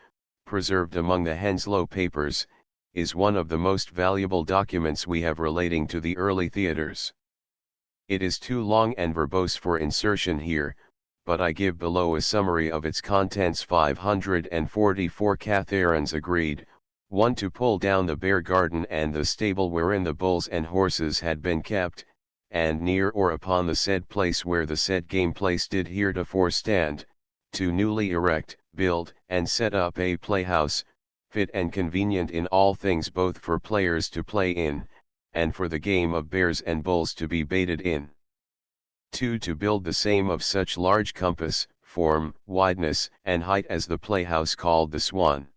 preserved among the Henslow papers, is one of the most valuable documents we have relating to the early theatres. It is too long and verbose for insertion here, but I give below a summary of its contents. 544. Catharines agreed, 1. To pull down the Bear Garden and the stable wherein the bulls and horses had been kept, and near or upon the said place where the said game place did heretofore stand, to newly erect, build, and set up a playhouse, fit and convenient in all things both for players to play in, and for the game of bears and bulls to be baited in. 2. To build the same of such large compass, form, wideness, and height as the playhouse called the Swan.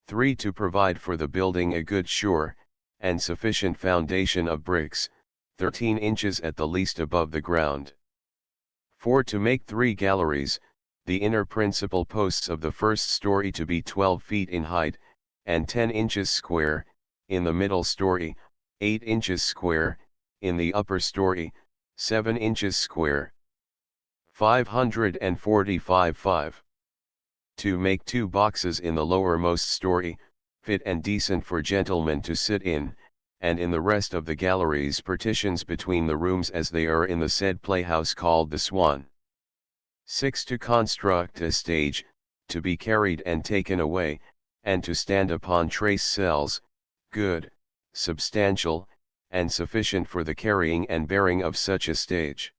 3. To provide for the building a good sure, and sufficient foundation of bricks, 13 inches at the least above the ground. 4. To make 3 galleries, the inner principal posts of the first story to be 12 feet in height, and 10 inches square, in the middle story, 8 inches square, in the upper story, 7 inches square. 545. To make 2 boxes in the lowermost story, fit and decent for gentlemen to sit in, and in the rest of the galleries partitions between the rooms as they are in the said playhouse called the Swan. 6. To construct a stage, to be carried and taken away, and to stand upon trace cells, good, substantial, and sufficient for the carrying and bearing of such a stage.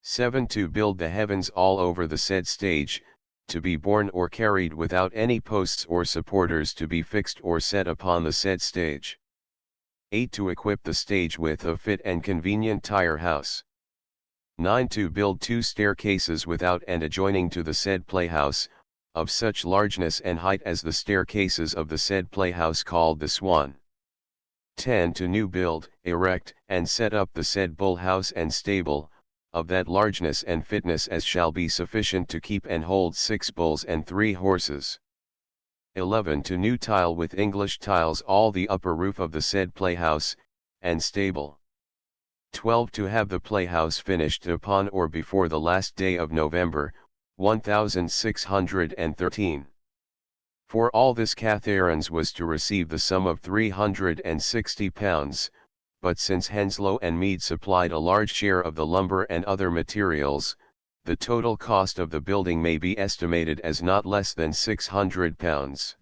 7. To build the heavens all over the said stage, to be borne or carried without any posts or supporters to be fixed or set upon the said stage. 8. To equip the stage with a fit and convenient tire house. 9. To build 2 staircases without and adjoining to the said playhouse, of such largeness and height as the staircases of the said playhouse called the Swan. 10. To new build, erect, and set up the said bull house and stable, of that largeness and fitness as shall be sufficient to keep and hold 6 bulls and 3 horses. 11. To new tile with English tiles all the upper roof of the said playhouse, and stable. 12. To have the playhouse finished upon or before the last day of November, 1613. For all this Catharines was to receive the sum of £360, but since Henslow and Mead supplied a large share of the lumber and other materials, the total cost of the building may be estimated as not less than £600.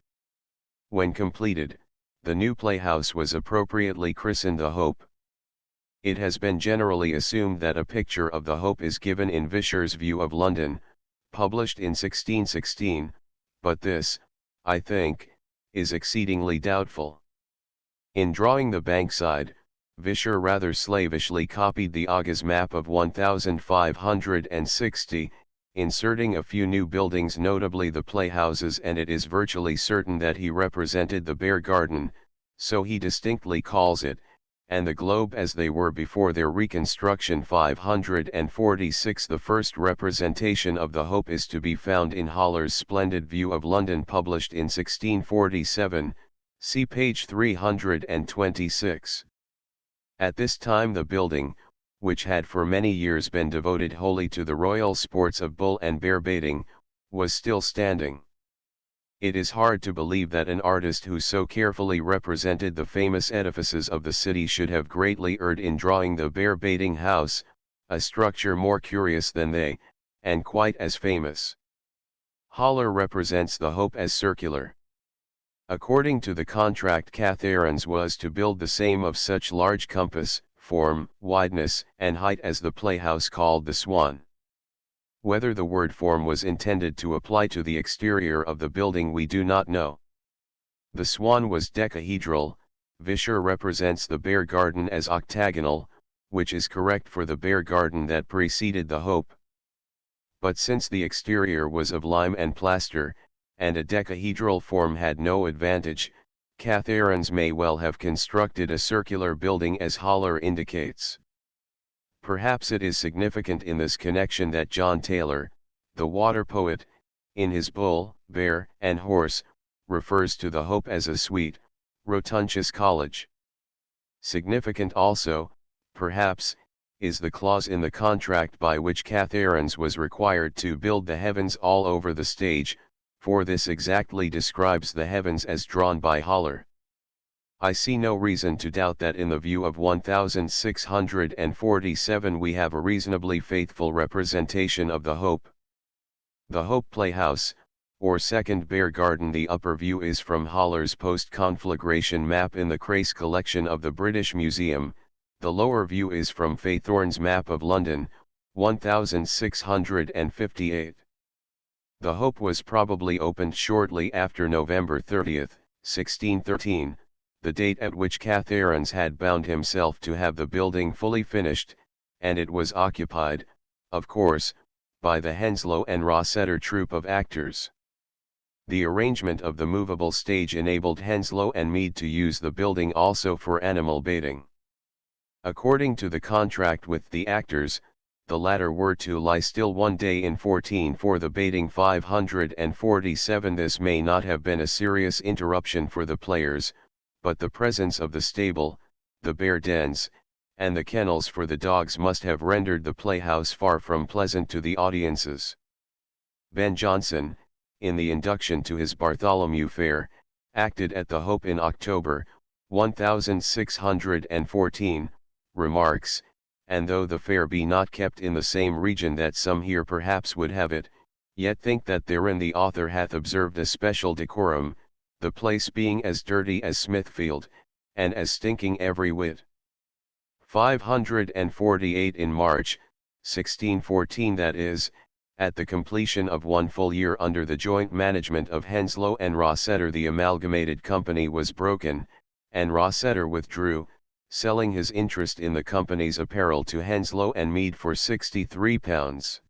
When completed, the new playhouse was appropriately christened the Hope. It has been generally assumed that a picture of the Hope is given in Vischer's View of London, published in 1616, but this, I think, is exceedingly doubtful. In drawing the Bankside, Vischer rather slavishly copied the Aga's map of 1560, inserting a few new buildings, notably the playhouses, and it is virtually certain that he represented the Bear Garden, so he distinctly calls it, and the Globe as they were before their reconstruction. 546. The first representation of the Hope is to be found in Haller's Splendid View of London, published in 1647, see page 326. At this time the building, which had for many years been devoted wholly to the royal sports of bull and bear baiting, was still standing. It is hard to believe that an artist who so carefully represented the famous edifices of the city should have greatly erred in drawing the bear baiting house, a structure more curious than they, and quite as famous. Haller represents the Hope as circular. According to the contract, Catharines was to build the same of such large compass, form, wideness, and height as the playhouse called the Swan. Whether the word form was intended to apply to the exterior of the building we do not know. The Swan was decahedral. Vischer represents the Bear Garden as octagonal, which is correct for the Bear Garden that preceded the Hope. But since the exterior was of lime and plaster, and a decahedral form had no advantage, Catharines may well have constructed a circular building as Haller indicates. Perhaps it is significant in this connection that John Taylor, the water poet, in his Bull, Bear, and Horse, refers to the Hope as a sweet, rotundous college. Significant also, perhaps, is the clause in the contract by which Catharines was required to build the heavens all over the stage, for this exactly describes the heavens as drawn by Haller. I see no reason to doubt that in the view of 1647 we have a reasonably faithful representation of the Hope. The Hope Playhouse, or Second Bear Garden. The upper view is from Haller's post-conflagration map in the Crace collection of the British Museum. The lower view is from Faithorne's map of London, 1658. The Hope was probably opened shortly after November 30, 1613, the date at which Catharines had bound himself to have the building fully finished, and it was occupied, of course, by the Henslow and Rossiter troupe of actors. The arrangement of the movable stage enabled Henslow and Mead to use the building also for animal baiting. According to the contract with the actors, the latter were to lie still one day in 14 for the baiting 547. This may not have been a serious interruption for the players, but the presence of the stable, the bear dens, and the kennels for the dogs must have rendered the playhouse far from pleasant to the audiences. Ben Jonson, in the induction to his Bartholomew Fair, acted at the Hope in October, 1614, remarks, "And though the fair be not kept in the same region that some here perhaps would have it, yet think that therein the author hath observed a special decorum, the place being as dirty as Smithfield, and as stinking every whit." 548 in March, 1614, that is, at the completion of one full year under the joint management of Henslow and Rossiter, the amalgamated company was broken, and Rossiter withdrew, selling his interest in the company's apparel to Henslow and Mead for £63.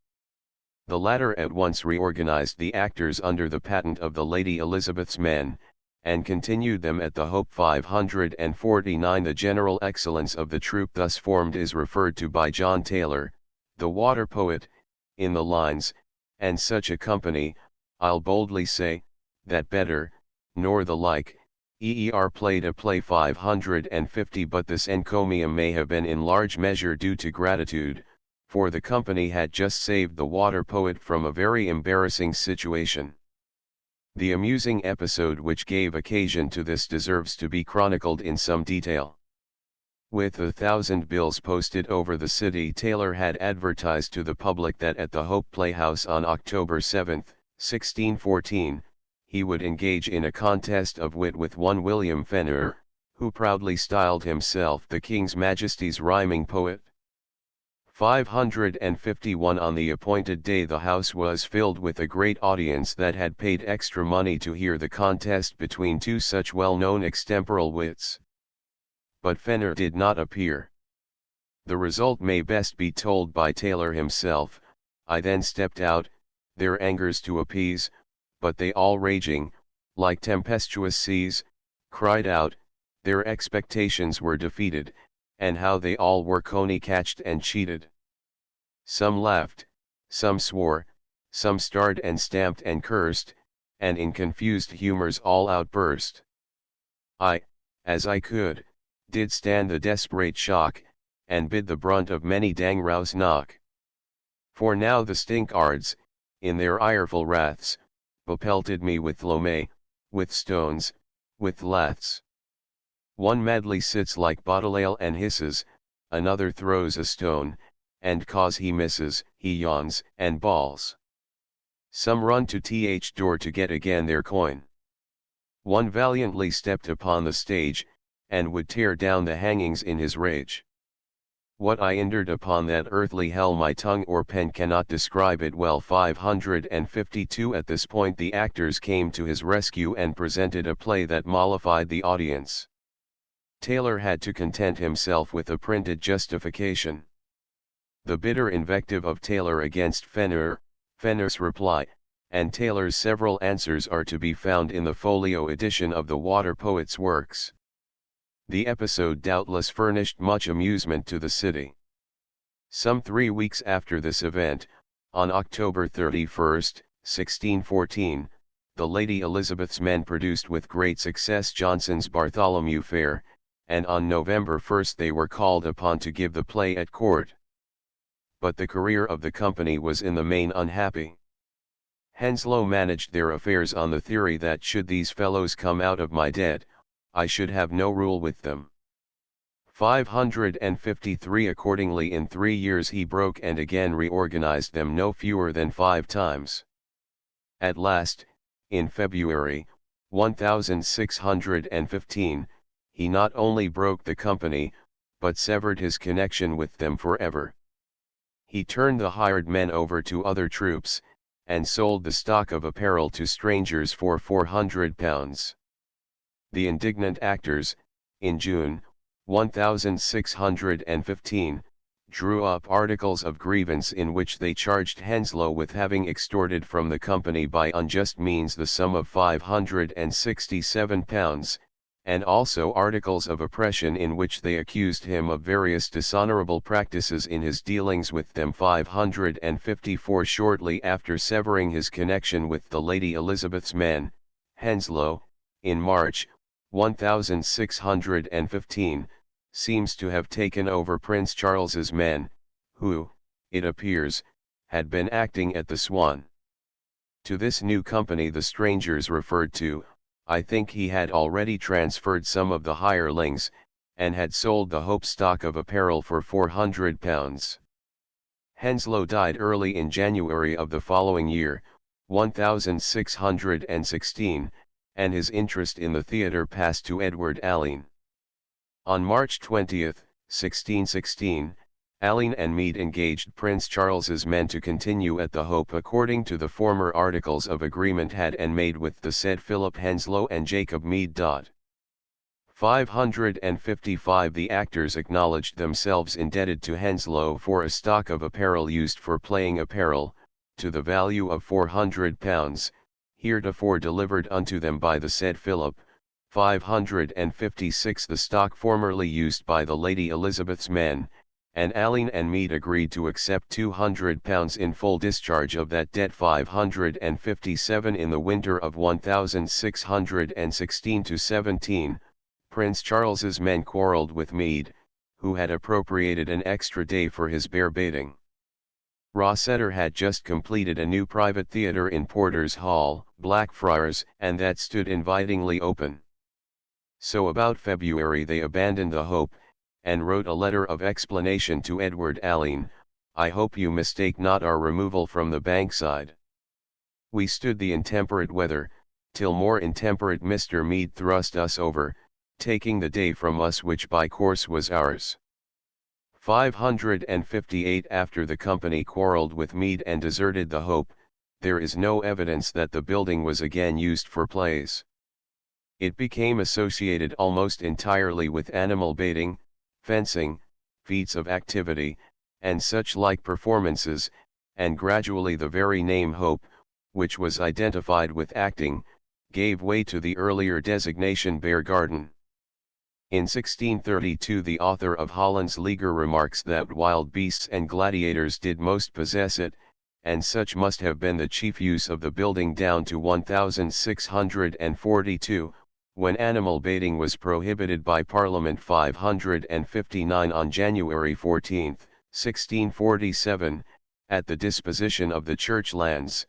The latter at once reorganized the actors under the patent of the Lady Elizabeth's men, and continued them at the Hope. 549. The general excellence of the troupe thus formed is referred to by John Taylor, the water poet, in the lines, "And such a company, I'll boldly say, that better, nor the like, played a play." 550. But this encomium may have been in large measure due to gratitude, for the company had just saved the water poet from a very embarrassing situation. The amusing episode which gave occasion to this deserves to be chronicled in some detail. With 1,000 bills posted over the city, Taylor had advertised to the public that at the Hope Playhouse on October 7, 1614, he would engage in a contest of wit with one William Fenner, who proudly styled himself the King's Majesty's rhyming poet. 551. On the appointed day the house was filled with a great audience that had paid extra money to hear the contest between two such well-known extemporal wits. But Fenner did not appear. The result may best be told by Taylor himself. "I then stepped out, their angers to appease, but they all raging, like tempestuous seas, cried out, their expectations were defeated, and how they all were coney-catched and cheated. Some laughed, some swore, some starred and stamped and cursed, and in confused humours all outburst. I, as I could, did stand the desperate shock, and bid the brunt of many dang rouse knock. For now the stinkards, in their ireful wraths, bepelted me with lome, with stones, with laths. One madly sits like bottle ale and hisses, another throws a stone, and cause he misses, he yawns and bawls. Some run to th door to get again their coin. One valiantly stepped upon the stage, and would tear down the hangings in his rage. What I endured upon that earthly hell my tongue or pen cannot describe it well." 552. At this point the actors came to his rescue and presented a play that mollified the audience. Taylor had to content himself with a printed justification. The bitter invective of Taylor against Fenner, Fenner's reply, and Taylor's several answers are to be found in the folio edition of the Water Poet's works. The episode doubtless furnished much amusement to the city. Some 3 weeks after this event, on October 31, 1614, the Lady Elizabeth's men produced with great success Jonson's Bartholomew Fair, and on November 1 they were called upon to give the play at court. But the career of the company was in the main unhappy. Henslow managed their affairs on the theory that should these fellows come out of my debt, I should have no rule with them. 553. Accordingly in 3 years he broke and again reorganized them no fewer than 5 times. At last, in February, 1615, he not only broke the company, but severed his connection with them forever. He turned the hired men over to other troops, and sold the stock of apparel to strangers for £400. The indignant actors, in June, 1615, drew up articles of grievance in which they charged Henslow with having extorted from the company by unjust means the sum of £567, and also articles of oppression in which they accused him of various dishonourable practices in his dealings with them. 554 Shortly after severing his connection with the Lady Elizabeth's men, Henslow, in March, 1615, seems to have taken over Prince Charles's men, who, it appears, had been acting at the Swan. To this new company the strangers referred to, I think he had already transferred some of the hirelings, and had sold the Hope stock of apparel for £400. Henslow died early in January of the following year, 1616, and his interest in the theatre passed to Edward Alleyn. On March 20, 1616, Alleyn and Meade engaged Prince Charles's men to continue at the Hope according to the former articles of agreement had and made with the said Philip Henslow and Jacob Meade. 555 The actors acknowledged themselves indebted to Henslow for a stock of apparel used for playing apparel, to the value of £400, heretofore delivered unto them by the said Philip. 556 The stock formerly used by the Lady Elizabeth's men, and Alleyn and Meade agreed to accept £200 in full discharge of that debt. 557 In the winter of 1616-17, Prince Charles's men quarrelled with Meade, who had appropriated an extra day for his bear baiting. Rossiter had just completed a new private theatre in Porter's Hall, Blackfriars, and that stood invitingly open. So about February they abandoned the Hope, and wrote a letter of explanation to Edward Alleyn, I hope you mistake not our removal from the Bankside. We stood the intemperate weather, till more intemperate Mr. Meade thrust us over, taking the day from us which by course was ours. 558 After the company quarrelled with Meade and deserted the Hope, there is no evidence that the building was again used for plays. It became associated almost entirely with animal baiting, fencing, feats of activity, and such like performances, and gradually the very name Hope, which was identified with acting, gave way to the earlier designation Bear Garden. In 1632 the author of Holland's Leger remarks that wild beasts and gladiators did most possess it, and such must have been the chief use of the building down to 1642, when animal baiting was prohibited by Parliament. 559 On January 14, 1647, at the disposition of the church lands,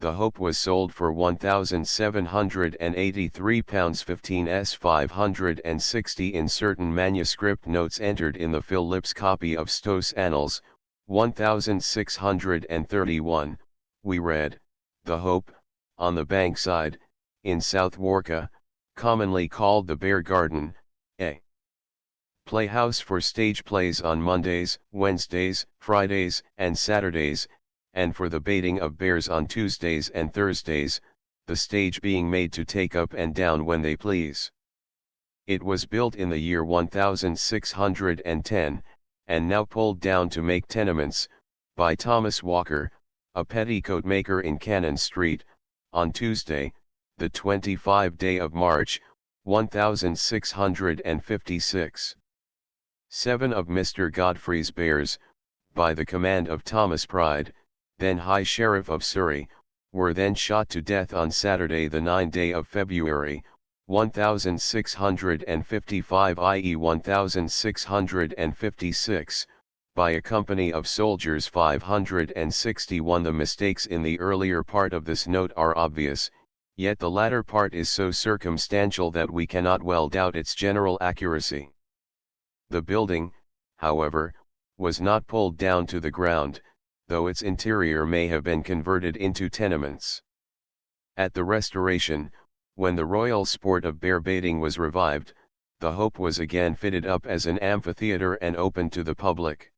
the Hope was sold for £1,783.15s. 560 In certain manuscript notes entered in the Phillips copy of Stowe's Annals, 1631, we read, the Hope, on the Bankside, in South Warka, commonly called the Bear Garden, a playhouse for stage plays on Mondays, Wednesdays, Fridays, and Saturdays, and for the baiting of bears on Tuesdays and Thursdays, the stage being made to take up and down when they please. It was built in the year 1610, and now pulled down to make tenements, by Thomas Walker, a petticoat maker in Cannon Street, on Tuesday, the 25th day of March, 1656. 7 of Mr. Godfrey's bears, by the command of Thomas Pride, then High Sheriff of Surrey, were then shot to death on Saturday the 9th day of February, 1655 i.e. 1656, by a company of soldiers. 561 The mistakes in the earlier part of this note are obvious, yet the latter part is so circumstantial that we cannot well doubt its general accuracy. The building, however, was not pulled down to the ground, though its interior may have been converted into tenements. At the Restoration, when the royal sport of bear baiting was revived, the Hope was again fitted up as an amphitheatre and opened to the public.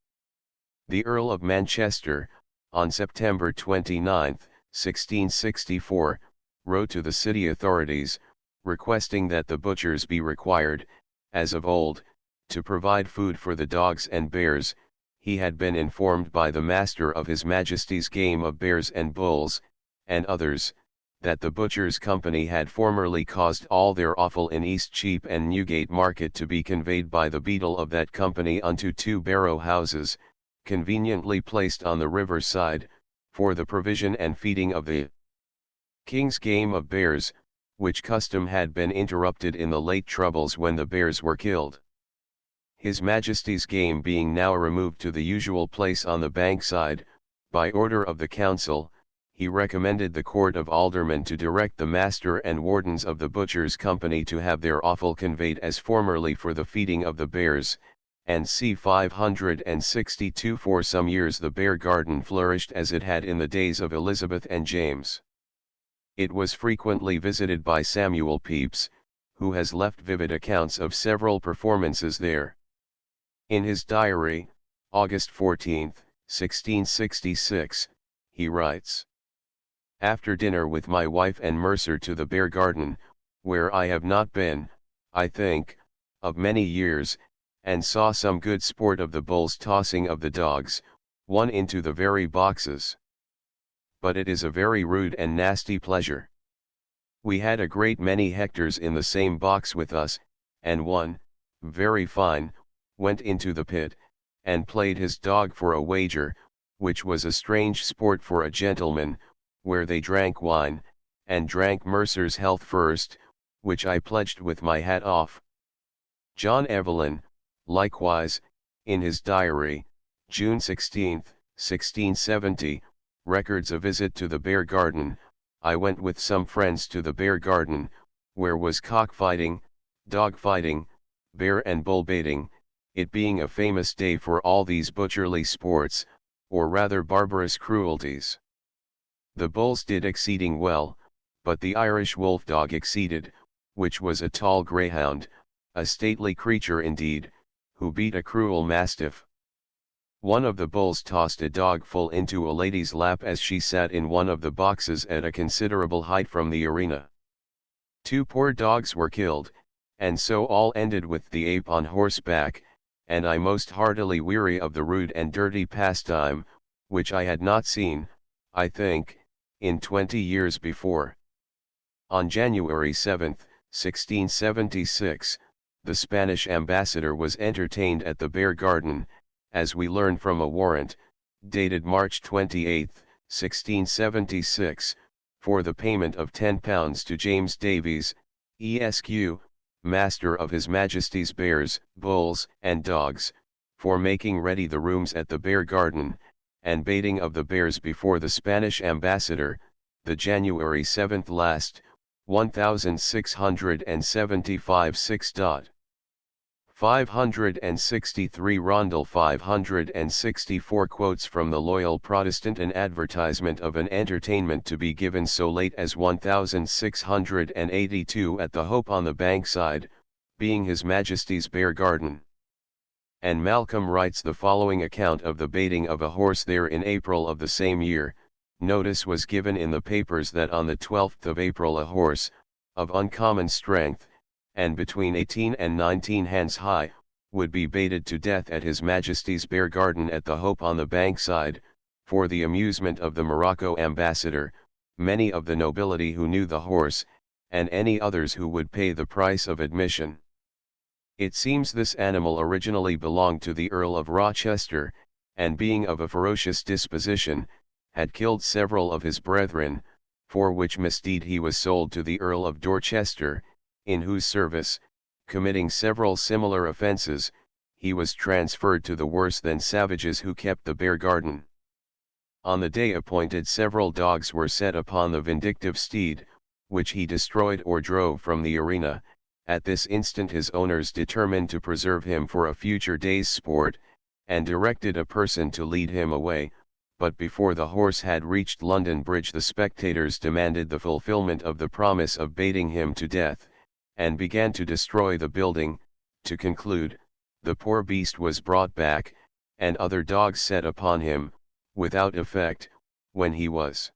The Earl of Manchester, on September 29, 1664, wrote to the city authorities, requesting that the butchers be required, as of old, to provide food for the dogs and bears. He had been informed by the master of His Majesty's game of bears and bulls, and others, that the Butchers' Company had formerly caused all their offal in Eastcheap and Newgate Market to be conveyed by the beadle of that company unto 2 barrow houses, conveniently placed on the river side, for the provision and feeding of the King's game of bears, which custom had been interrupted in the late troubles when the bears were killed. His Majesty's game being now removed to the usual place on the bank side, by order of the Council, he recommended the Court of Aldermen to direct the Master and Wardens of the Butchers' Company to have their offal conveyed as formerly for the feeding of the bears, and c. 562. For some years the Bear Garden flourished as it had in the days of Elizabeth and James. It was frequently visited by Samuel Pepys, who has left vivid accounts of several performances there. In his diary, August 14, 1666, he writes: "After dinner with my wife and Mercer to the Bear Garden, where I have not been, I think, of many years, and saw some good sport of the bulls tossing of the dogs, one into the very boxes. But it is a very rude and nasty pleasure. We had a great many hectares in the same box with us, and one, very fine, went into the pit, and played his dog for a wager, which was a strange sport for a gentleman, where they drank wine, and drank Mercer's health first, which I pledged with my hat off." John Evelyn, likewise, in his diary, June 16, 1670, records a visit to the Bear Garden. "I went with some friends to the Bear Garden, where was cockfighting, dog fighting, bear and bull baiting, it being a famous day for all these butcherly sports, or rather barbarous cruelties. The bulls did exceeding well, but the Irish wolf dog exceeded, which was a tall greyhound, a stately creature indeed, who beat a cruel mastiff. One of the bulls tossed a dog full into a lady's lap as she sat in one of the boxes at a considerable height from the arena. 2 poor dogs were killed, and so all ended with the ape on horseback, and I most heartily weary of the rude and dirty pastime, which I had not seen, I think, in 20 years before." On January 7, 1676, the Spanish ambassador was entertained at the Bear Garden, as we learn from a warrant, dated March 28, 1676, for the payment of £10 to James Davies, Esq., Master of His Majesty's Bears, Bulls, and Dogs, for making ready the rooms at the Bear Garden, and baiting of the bears before the Spanish ambassador, the January 7 last, 1675 6. 563 Rondel 564 quotes from the Loyal Protestant an advertisement of an entertainment to be given so late as 1682 at the Hope on the Bankside, being His Majesty's Bear Garden. And Malcolm writes the following account of the baiting of a horse there in April of the same year. Notice was given in the papers that on the 12th of April a horse, of uncommon strength, and between 18 and 19 hands high, would be baited to death at His Majesty's Bear Garden at the Hope on the Bankside, for the amusement of the Morocco ambassador, many of the nobility who knew the horse, and any others who would pay the price of admission. It seems this animal originally belonged to the Earl of Rochester, and being of a ferocious disposition, had killed several of his brethren, for which misdeed he was sold to the Earl of Dorchester, in whose service, committing several similar offences, he was transferred to the worse than savages who kept the Bear Garden. On the day appointed several dogs were set upon the vindictive steed, which he destroyed or drove from the arena. At this instant his owners determined to preserve him for a future day's sport, and directed a person to lead him away, but before the horse had reached London Bridge the spectators demanded the fulfilment of the promise of baiting him to death, and began to destroy the building. To conclude, the poor beast was brought back, and other dogs set upon him, without effect, when he was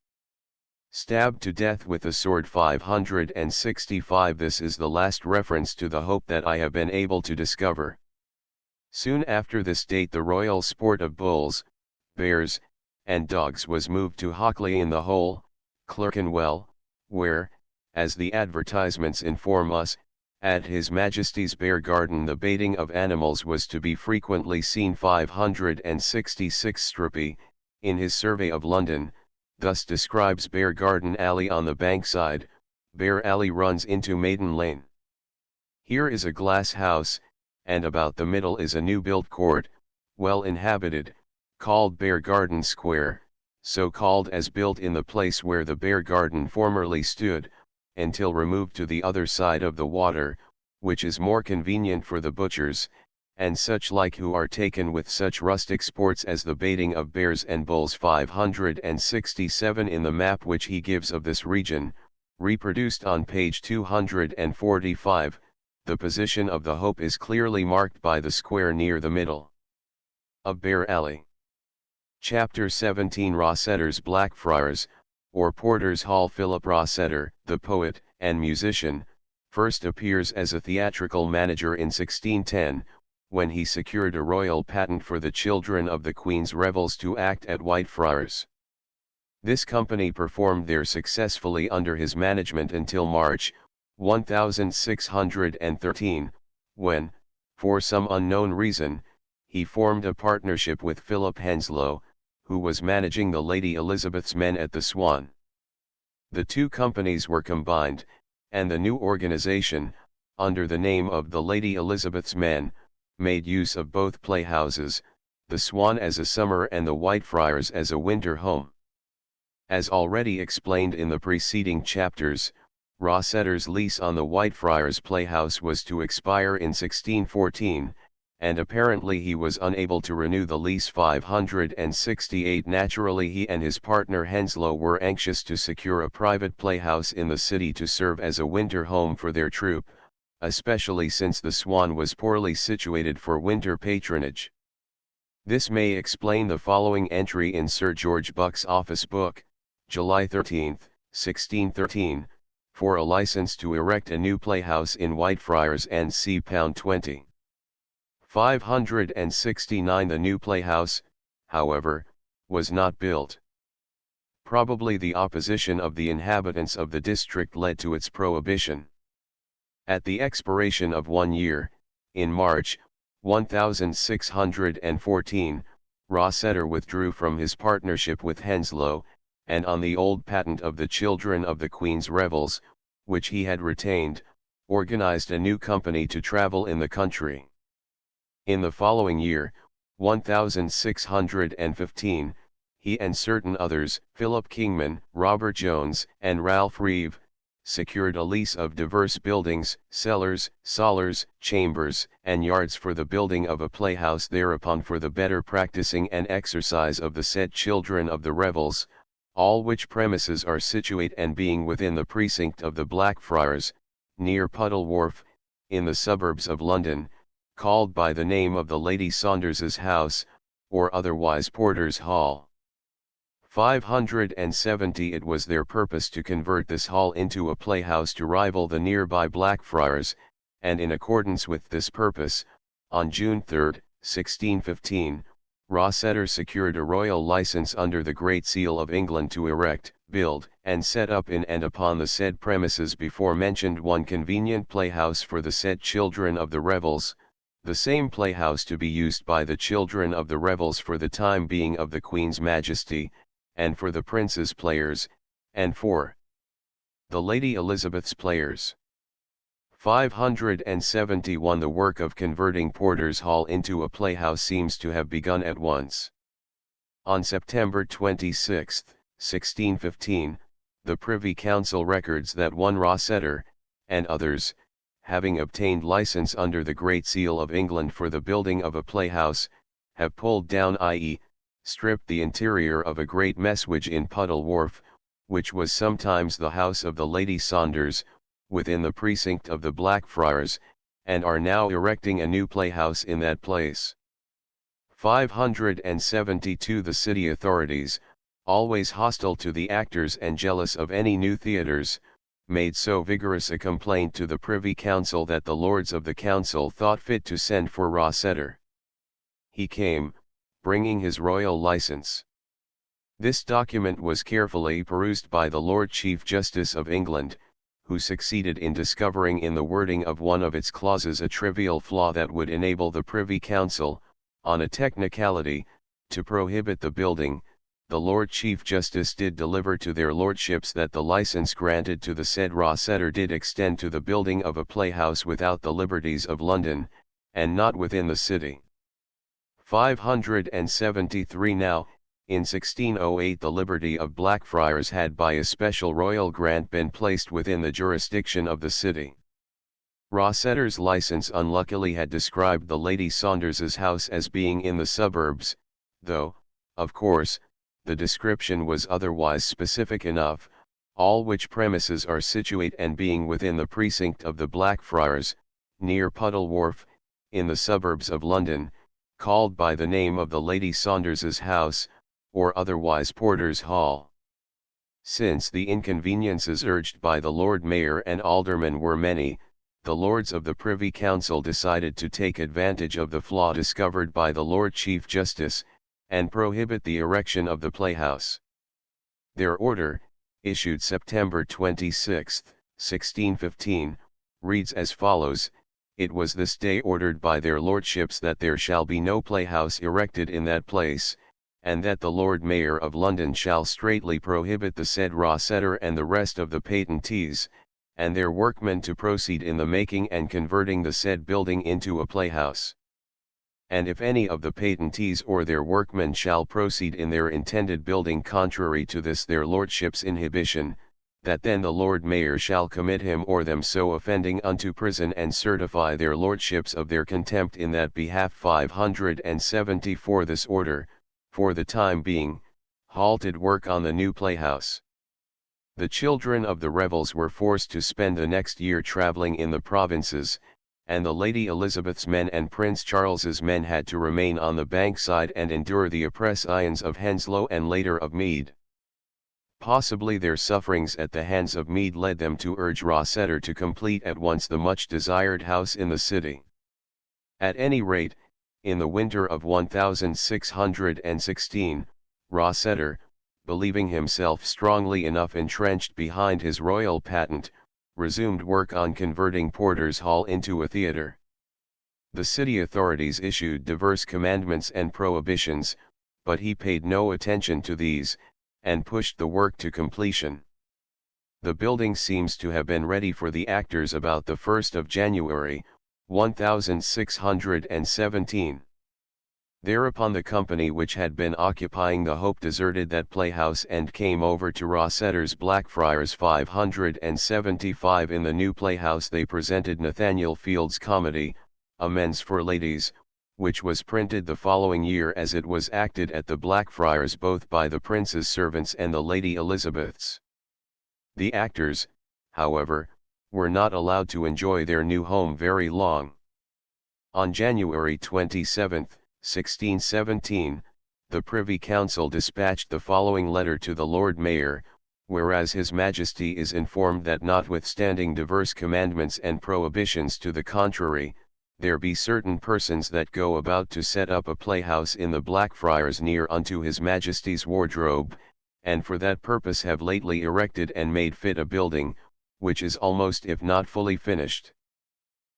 Stabbed to death with a sword 565. This is the last reference to the Hope that I have been able to discover. Soon after this date the royal sport of bulls, bears, and dogs was moved to Hockley in the Hole, Clerkenwell, where, as the advertisements inform us, at His Majesty's Bear Garden the baiting of animals was to be frequently seen. 566 Struppy, in his survey of London, thus describes Bear Garden Alley on the Bankside. Bear Alley runs into Maiden Lane. Here is a glass house, and about the middle is a new-built court, well inhabited, called Bear Garden Square, so called as built in the place where the Bear Garden formerly stood, until removed to the other side of the water, which is more convenient for the butchers, and such like who are taken with such rustic sports as the baiting of bears and bulls. 567 in the map which he gives of this region, reproduced on page 245, the position of the Hope is clearly marked by the square near the middle of Bear Alley. Chapter 17 Rossetter's Blackfriars, or Porter's Hall. Philip Rossetter, the poet and musician, first appears as a theatrical manager in 1610, when he secured a royal patent for the children of the Queen's revels to act at Whitefriars. This company performed there successfully under his management until March 1613, when, for some unknown reason, he formed a partnership with Philip Henslow, who was managing the Lady Elizabeth's men at the Swan. The two companies were combined, and the new organization, under the name of the Lady Elizabeth's men, made use of both playhouses, the Swan as a summer and the Whitefriars as a winter home. As already explained in the preceding chapters, Rossetter's lease on the Whitefriars Playhouse was to expire in 1614, and apparently he was unable to renew the lease. 568 Naturally he and his partner Henslow were anxious to secure a private playhouse in the city to serve as a winter home for their troupe, especially since the Swan was poorly situated for winter patronage. This may explain the following entry in Sir George Buck's office book, July 13, 1613, for a license to erect a new playhouse in Whitefriars and C. £20. 569 The new playhouse, however, was not built. Probably the opposition of the inhabitants of the district led to its prohibition. At the expiration of 1 year, in March 1614, Rossetter withdrew from his partnership with Henslow, and on the old patent of the Children of the Queen's Revels, which he had retained, organized a new company to travel in the country. In the following year, 1615, he and certain others, Philip Kingman, Robert Jones, and Ralph Reeve, secured a lease of diverse buildings, cellars, cellars, chambers, and yards for the building of a playhouse thereupon for the better practicing and exercise of the said children of the revels, all which premises are situate and being within the precinct of the Blackfriars, near Puddle Wharf, in the suburbs of London, called by the name of the Lady Saunders's House, or otherwise Porter's Hall. 570 It was their purpose to convert this hall into a playhouse to rival the nearby Blackfriars, and in accordance with this purpose, on June 3, 1615, Rossetter secured a royal license under the Great Seal of England to erect, build, and set up in and upon the said premises before mentioned one convenient playhouse for the said children of the revels, the same playhouse to be used by the children of the revels for the time being of the Queen's Majesty, and for the Prince's players, and for the Lady Elizabeth's players. 571 The work of converting Porter's Hall into a playhouse seems to have begun at once. On September 26, 1615, the Privy Council records that one Rossetter, and others, having obtained license under the Great Seal of England for the building of a playhouse, have pulled down, i.e., stripped the interior of a great messuage in Puddle Wharf, which was sometimes the house of the Lady Saunders, within the precinct of the Blackfriars, and are now erecting a new playhouse in that place. 572 The city authorities, always hostile to the actors and jealous of any new theatres, made so vigorous a complaint to the Privy Council that the Lords of the Council thought fit to send for Rossiter. He came, bringing his royal licence. This document was carefully perused by the Lord Chief Justice of England, who succeeded in discovering in the wording of one of its clauses a trivial flaw that would enable the Privy Council, on a technicality, to prohibit the building. The Lord Chief Justice did deliver to their lordships that the licence granted to the said Rossiter did extend to the building of a playhouse without the liberties of London, and not within the city. 573 Now, in 1608 the liberty of Blackfriars had by a special royal grant been placed within the jurisdiction of the city. Rossiter's licence unluckily had described the Lady Saunders's house as being in the suburbs, though, of course, the description was otherwise specific enough, all which premises are situate and being within the precinct of the Blackfriars, near Puddle Wharf, in the suburbs of London, called by the name of the Lady Saunders's house, or otherwise Porter's Hall. Since the inconveniences urged by the Lord Mayor and Aldermen were many, the Lords of the Privy Council decided to take advantage of the flaw discovered by the Lord Chief Justice, and prohibit the erection of the playhouse. Their order, issued September 26, 1615, reads as follows: It was this day ordered by their lordships that there shall be no playhouse erected in that place, and that the Lord Mayor of London shall straitly prohibit the said Rossiter and the rest of the patentees, and their workmen to proceed in the making and converting the said building into a playhouse. And if any of the patentees or their workmen shall proceed in their intended building contrary to this their lordships' inhibition, that then the Lord Mayor shall commit him or them so offending unto prison and certify their lordships of their contempt in that behalf. 574 This order, for the time being, halted work on the new playhouse. The children of the rebels were forced to spend the next year travelling in the provinces, and the Lady Elizabeth's men and Prince Charles's men had to remain on the bankside and endure the oppressions of Henslow and later of Meade. Possibly their sufferings at the hands of Meade led them to urge Rossiter to complete at once the much desired house in the city. At any rate, in the winter of 1616, Rossiter, believing himself strongly enough entrenched behind his royal patent, resumed work on converting Porter's Hall into a theatre. The city authorities issued diverse commandments and prohibitions, but he paid no attention to these, and pushed the work to completion. The building seems to have been ready for the actors about the 1st of January, 1617. Thereupon the company which had been occupying the Hope deserted that playhouse and came over to Rossiter's Blackfriars. 575 In the new playhouse they presented Nathaniel Field's comedy, Amends for Ladies, which was printed the following year as it was acted at the Blackfriars both by the Prince's servants and the Lady Elizabeth's. The actors, however, were not allowed to enjoy their new home very long. On January 27, 1617, the Privy Council dispatched the following letter to the Lord Mayor, whereas His Majesty is informed that notwithstanding diverse commandments and prohibitions to the contrary, there be certain persons that go about to set up a playhouse in the Blackfriars near unto His Majesty's wardrobe, and for that purpose have lately erected and made fit a building, which is almost if not fully finished.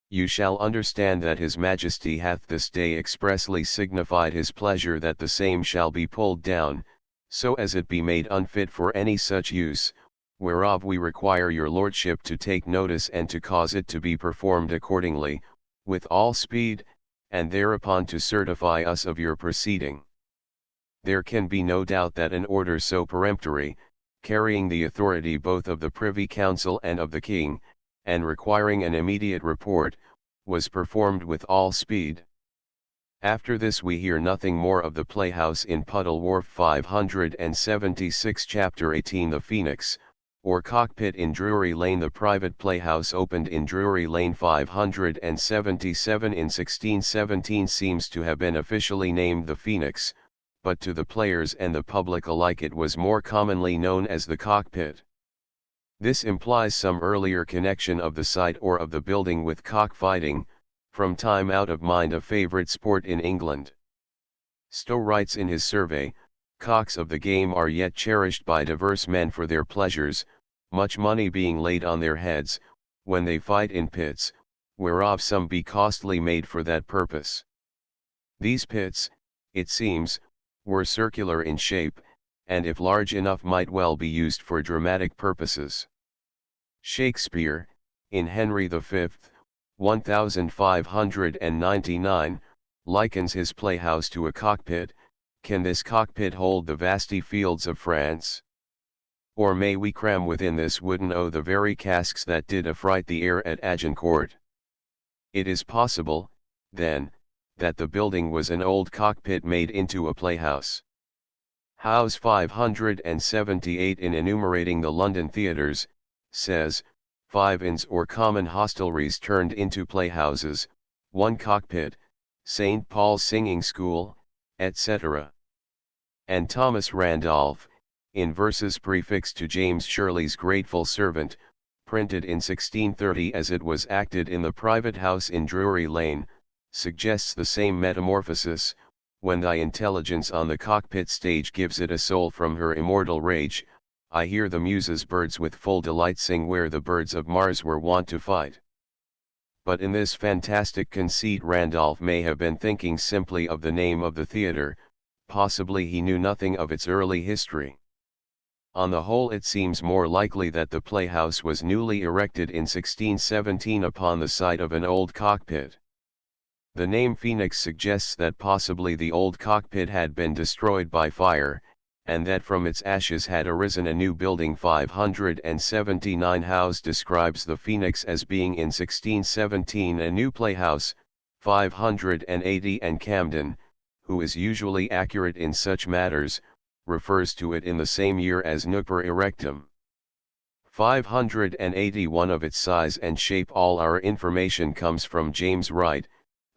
You shall understand that His Majesty hath this day expressly signified his pleasure that the same shall be pulled down, so as it be made unfit for any such use, whereof we require your lordship to take notice and to cause it to be performed accordingly, with all speed, and thereupon to certify us of your proceeding. There can be no doubt that an order so peremptory, carrying the authority both of the Privy Council and of the King, and requiring an immediate report, was performed with all speed. After this we hear nothing more of the playhouse in Puddle Wharf. 576 Chapter 18 The Phoenix, or Cockpit in Drury Lane. The private playhouse opened in Drury Lane 577 in 1617 seems to have been officially named the Phoenix, but to the players and the public alike it was more commonly known as the cockpit. This implies some earlier connection of the site or of the building with cockfighting, from time out of mind a favourite sport in England. Stowe writes in his survey, "Cocks of the game are yet cherished by diverse men for their pleasures, much money being laid on their heads, when they fight in pits, whereof some be costly made for that purpose." These pits, it seems, were circular in shape, and if large enough might well be used for dramatic purposes. Shakespeare, in Henry V, 1599, likens his playhouse to a cockpit. Can this cockpit hold the vasty fields of France? Or may we cram within this wooden O the very casks that did affright the air at Agincourt? It is possible, then, that the building was an old cockpit made into a playhouse. Howes 578 in enumerating the London theatres, says, 5 inns or common hostelries turned into playhouses, 1 cockpit, St. Paul's Singing School, etc. And Thomas Randolph, in verses prefixed to James Shirley's Grateful Servant, printed in 1630 as it was acted in the private house in Drury Lane, suggests the same metamorphosis: when thy intelligence on the cockpit stage gives it a soul from her immortal rage, I hear the Muses' birds with full delight sing where the birds of Mars were wont to fight. But in this fantastic conceit Randolph may have been thinking simply of the name of the theatre, possibly he knew nothing of its early history. On the whole it seems more likely that the playhouse was newly erected in 1617 upon the site of an old cockpit. The name Phoenix suggests that possibly the old cockpit had been destroyed by fire, and that from its ashes had arisen a new building. 579 Howes describes the Phoenix as being in 1617 a new playhouse. 580 And Camden, who is usually accurate in such matters, refers to it in the same year as Nuper Erectum. 581 Of its size and shape all our information comes from James Wright,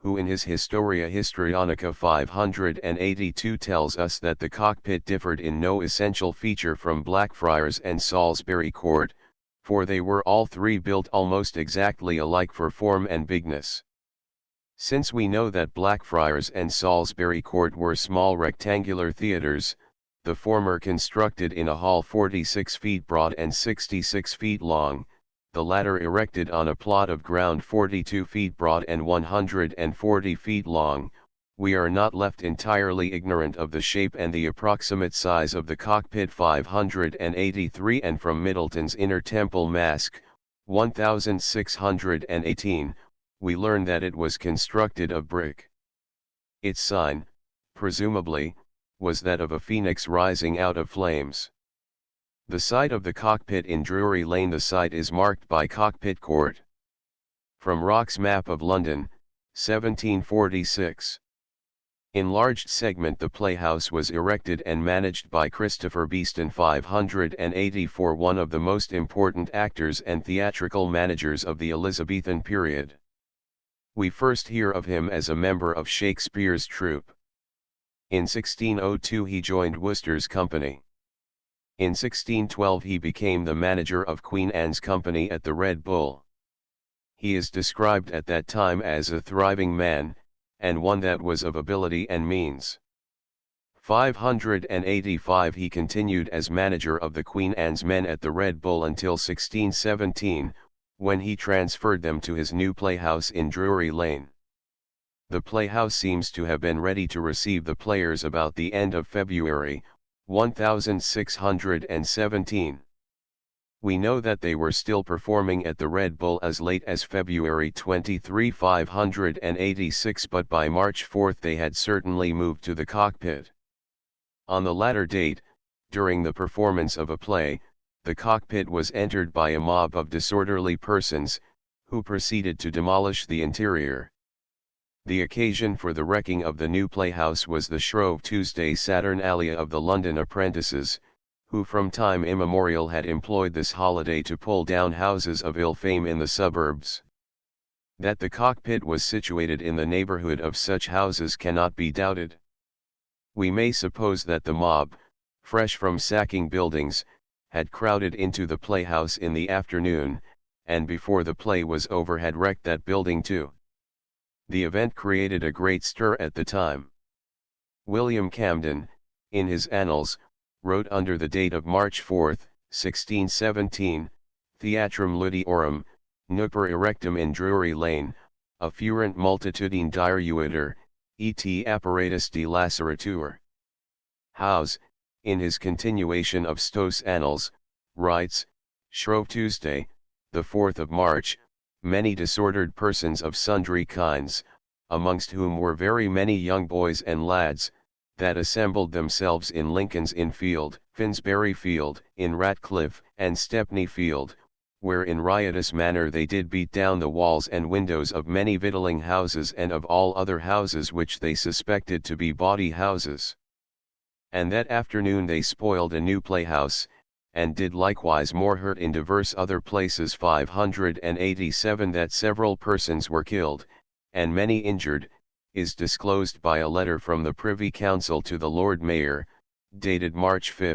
who in his Historia Histrionica 582 tells us that the cockpit differed in no essential feature from Blackfriars and Salisbury Court, for they were all three built almost exactly alike for form and bigness. Since we know that Blackfriars and Salisbury Court were small rectangular theatres, the former constructed in a hall 46 feet broad and 66 feet long, the latter erected on a plot of ground 42 feet broad and 140 feet long, we are not left entirely ignorant of the shape and the approximate size of the cockpit. 583 And from Middleton's Inner Temple Masque, 1618, we learn that it was constructed of brick. Its sign, presumably, was that of a phoenix rising out of flames. The site of the cockpit in Drury Lane. The site is marked by Cockpit Court. From Rock's Map of London, 1746. Enlarged segment. The playhouse was erected and managed by Christopher Beeston. 584 One of the most important actors and theatrical managers of the Elizabethan period. We first hear of him as a member of Shakespeare's troupe. In 1602 he joined Worcester's company. In 1612 he became the manager of Queen Anne's company at the Red Bull. He is described at that time as a thriving man, and one that was of ability and means. 585 He continued as manager of the Queen Anne's men at the Red Bull until 1617, when he transferred them to his new playhouse in Drury Lane. The playhouse seems to have been ready to receive the players about the end of February, 1617. We know that they were still performing at the Red Bull as late as February 23, 586, but by March 4 they had certainly moved to the cockpit. On the latter date, during the performance of a play, the cockpit was entered by a mob of disorderly persons, who proceeded to demolish the interior. The occasion for the wrecking of the new playhouse was the Shrove Tuesday Saturnalia of the London apprentices, who from time immemorial had employed this holiday to pull down houses of ill fame in the suburbs. That the cockpit was situated in the neighbourhood of such houses cannot be doubted. We may suppose that the mob, fresh from sacking buildings, had crowded into the playhouse in the afternoon, and before the play was over had wrecked that building too. The event created a great stir at the time. William Camden, in his Annals, wrote under the date of March 4, 1617, Theatrum ludiorum, nuper erectum in Drury Lane, affurent multitudine diruiter, et apparatus de laceratur. Howes, in his continuation of Stowe's Annals, writes, Shrove Tuesday, the 4th of March, many disordered persons of sundry kinds, amongst whom were very many young boys and lads, that assembled themselves in Lincoln's Inn Field, Finsbury Field, in Ratcliffe, and Stepney Field, where in riotous manner they did beat down the walls and windows of many victualling houses and of all other houses which they suspected to be bawdy houses. And that afternoon they spoiled a new playhouse, and did likewise more hurt in divers other places 587 that several persons were killed, and many injured, is disclosed by a letter from the Privy Council to the Lord Mayor, dated March 5,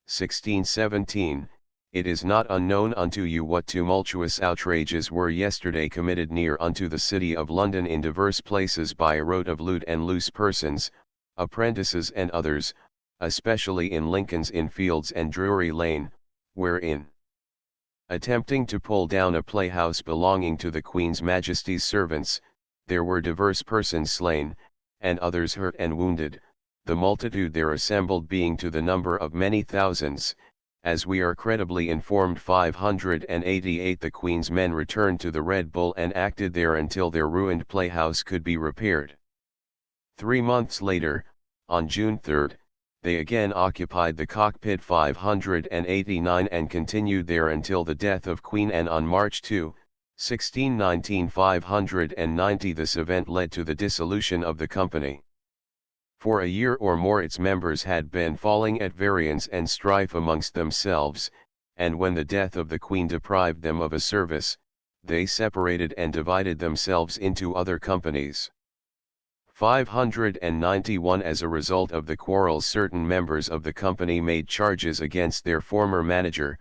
1617, It is not unknown unto you what tumultuous outrages were yesterday committed near unto the city of London in divers places by a rote of lewd and loose persons, apprentices and others, especially in Lincoln's Inn Fields and Drury Lane, wherein, attempting to pull down a playhouse belonging to the Queen's Majesty's servants, there were divers persons slain, and others hurt and wounded, the multitude there assembled being to the number of many thousands. As we are credibly informed 588 the Queen's men returned to the Red Bull and acted there until their ruined playhouse could be repaired. 3 months later, on June 3, they again occupied the Cockpit 589 and continued there until the death of Queen Anne on March 2, 1619 590. This event led to the dissolution of the company. For a year or more its members had been falling at variance and strife amongst themselves, and when the death of the Queen deprived them of a service, they separated and divided themselves into other companies. 591 As a result of the quarrels, certain members of the company made charges against their former manager,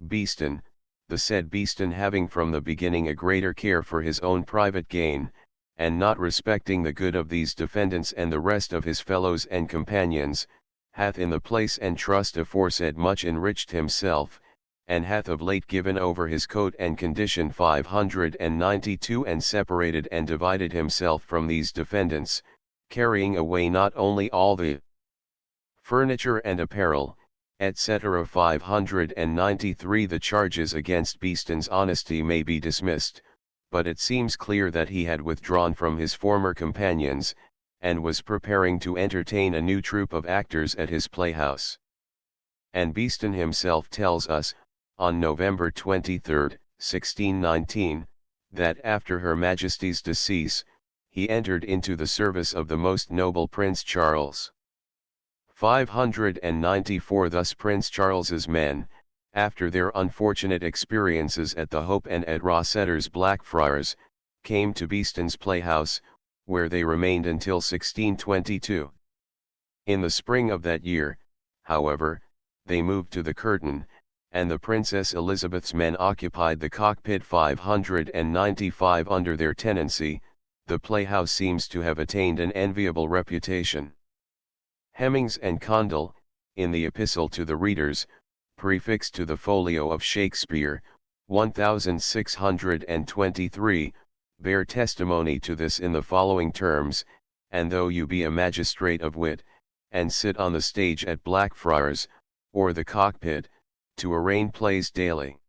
Beeston, the said Beeston having from the beginning a greater care for his own private gain, and not respecting the good of these defendants and the rest of his fellows and companions, hath in the place and trust aforesaid much enriched himself, and hath of late given over his coat and condition 592 and separated and divided himself from these defendants, carrying away not only all the furniture and apparel, etc. 593 The charges against Beeston's honesty may be dismissed, but it seems clear that he had withdrawn from his former companions, and was preparing to entertain a new troupe of actors at his playhouse. And Beeston himself tells us, on November 23, 1619, that after Her Majesty's decease, he entered into the service of the most noble Prince Charles. 594 Thus Prince Charles's men, after their unfortunate experiences at the Hope and at Rossetter's Blackfriars, came to Beeston's playhouse, where they remained until 1622. In the spring of that year, however, they moved to the Curtain, and the Princess Elizabeth's men occupied the Cockpit 595 under their tenancy. The playhouse seems to have attained an enviable reputation. Hemmings and Condell, in the Epistle to the Readers, prefixed to the folio of Shakespeare, 1623, bear testimony to this in the following terms: and though you be a magistrate of wit, and sit on the stage at Blackfriars, or the Cockpit, to arraign plays daily.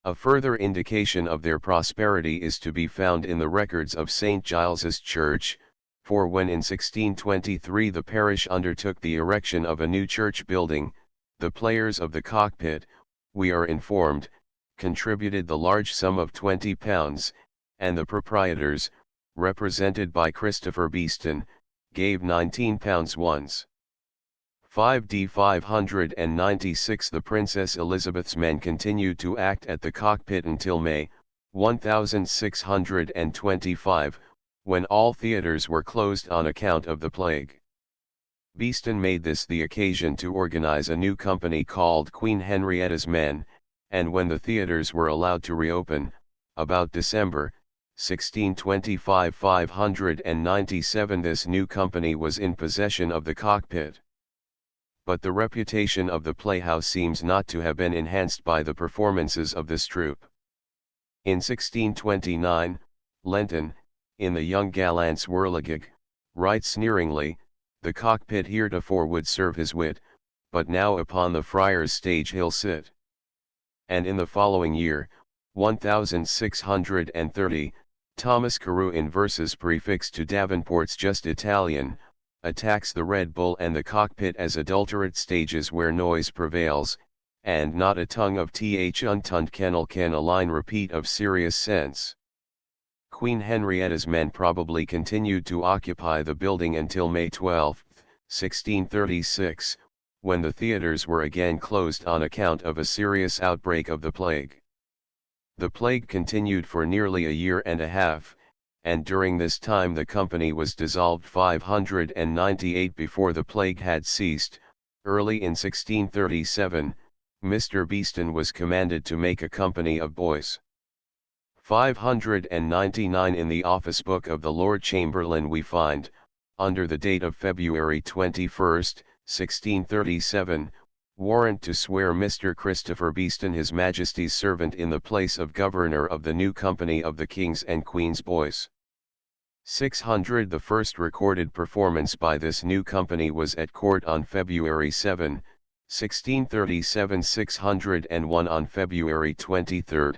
A further indication of their prosperity is to be found in the records of St. Giles's Church, for when in 1623 the parish undertook the erection of a new church building, the players of the Cockpit, we are informed, contributed the large sum of £20, and the proprietors, represented by Christopher Beeston, gave £19 ones. 5d 596 The Princess Elizabeth's men continued to act at the Cockpit until May, 1625, when all theatres were closed on account of the plague. Beeston made this the occasion to organize a new company called Queen Henrietta's Men, and when the theatres were allowed to reopen, about December, 1625 597 this new company was in possession of the Cockpit. But the reputation of the playhouse seems not to have been enhanced by the performances of this troupe. In 1629, Lenton, in the Young Gallant's Whirligig, writes sneeringly, "The Cockpit heretofore would serve his wit, but now upon the friar's stage he'll sit." And in the following year, 1630, Thomas Carew in verses prefixed to Davenport's Just Italian, attacks the Red Bull and the Cockpit as adulterate stages where noise prevails, and not a tongue of th untund kennel can a line repeat of serious sense. Queen Henrietta's Men probably continued to occupy the building until May 12, 1636, when the theatres were again closed on account of a serious outbreak of the plague. The plague continued for nearly a year and a half, and during this time the company was dissolved 598 before the plague had ceased. Early in 1637, Mr. Beeston was commanded to make a company of boys. 599 in the office book of the Lord Chamberlain we find, under the date of February 21, 1637, warrant to swear Mr. Christopher Beeston His Majesty's servant in the place of Governor of the new company of the King's and Queen's Boys. 600 The first recorded performance by this new company was at court on February 7, 1637. 601 on February 23,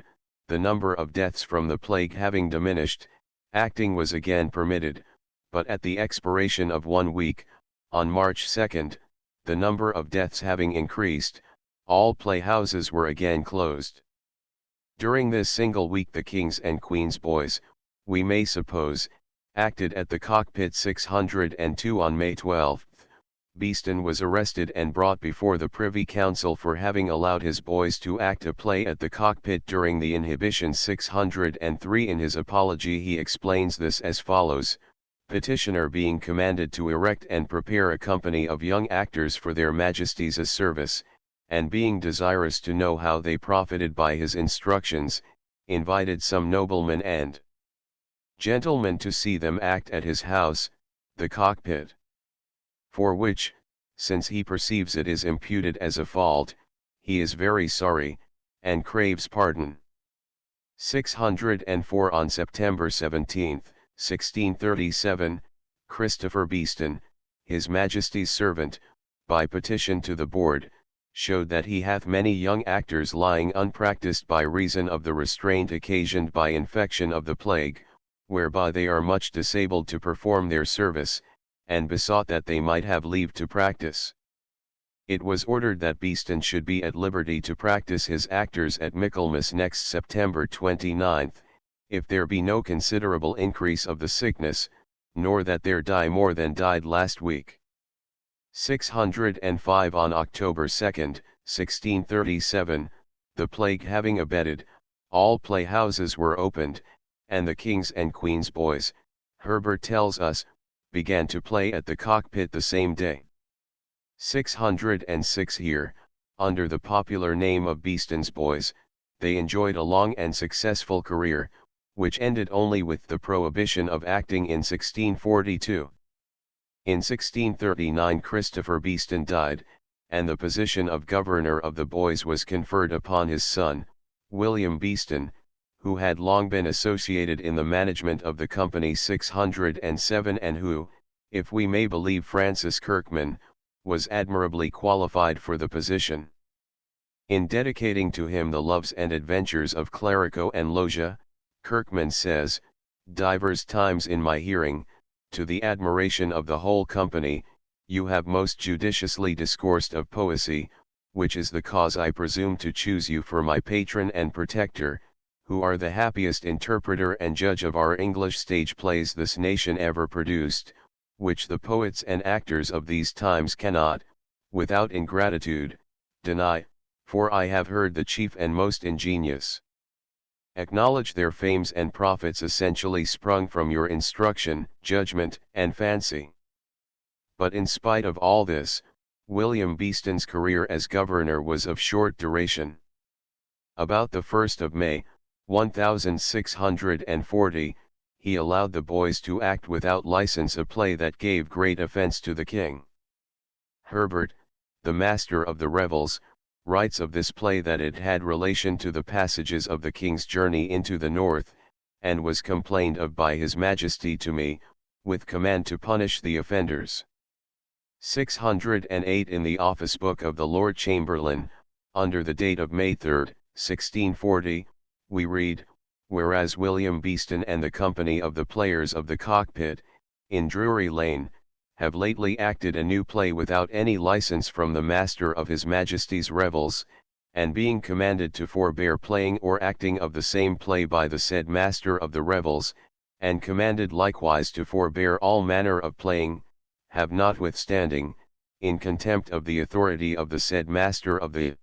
the number of deaths from the plague having diminished, acting was again permitted, but at the expiration of 1 week, on March 2, the number of deaths having increased, all playhouses were again closed. During this single week the King's and Queen's Boys, we may suppose, acted at the Cockpit. 602 On May 12, Beeston was arrested and brought before the Privy Council for having allowed his boys to act a play at the Cockpit during the inhibition. 603 In his apology he explains this as follows: petitioner being commanded to erect and prepare a company of young actors for their Majesties' service, and being desirous to know how they profited by his instructions, invited some noblemen and gentlemen to see them act at his house, the Cockpit. For which, since he perceives it is imputed as a fault, he is very sorry, and craves pardon. 604 On September 17, 1637, Christopher Beeston, His Majesty's servant, by petition to the board, showed that he hath many young actors lying unpractised by reason of the restraint occasioned by infection of the plague, whereby they are much disabled to perform their service, and besought that they might have leave to practice. It was ordered that Beeston should be at liberty to practice his actors at Michaelmas next September 29, if there be no considerable increase of the sickness, nor that there die more than died last week. 605 On October 2, 1637, the plague having abated, all playhouses were opened, and the King's and Queen's Boys, Herbert tells us, began to play at the Cockpit the same day. 606 Here, under the popular name of Beeston's Boys, they enjoyed a long and successful career, which ended only with the prohibition of acting in 1642. In 1639 Christopher Beeston died, and the position of Governor of the Boys was conferred upon his son, William Beeston, who had long been associated in the management of the company. 607 and who, if we may believe Francis Kirkman, was admirably qualified for the position. In dedicating to him the Loves and Adventures of Clerico and Logia, Kirkman says, "Divers times in my hearing, to the admiration of the whole company, you have most judiciously discoursed of poesy, which is the cause I presume to choose you for my patron and protector, who are the happiest interpreter and judge of our English stage plays this nation ever produced, which the poets and actors of these times cannot, without ingratitude, deny, for I have heard the chief and most ingenious acknowledge their fames and profits essentially sprung from your instruction, judgment, and fancy. But in spite of all this, William Beeston's career as governor was of short duration. About the 1st of May, 1640, he allowed the boys to act without license a play that gave great offense to the king. Herbert, the master of the revels, writes of this play that it had relation to the passages of the king's journey into the north, and was complained of by his majesty to me, with command to punish the offenders. 608 in the office book of the Lord Chamberlain, under the date of May 3, 1640, we read, whereas William Beeston and the company of the players of the Cockpit, in Drury Lane, have lately acted a new play without any license from the master of his Majesty's revels, and being commanded to forbear playing or acting of the same play by the said master of the revels, and commanded likewise to forbear all manner of playing, have notwithstanding, in contempt of the authority of the said master of the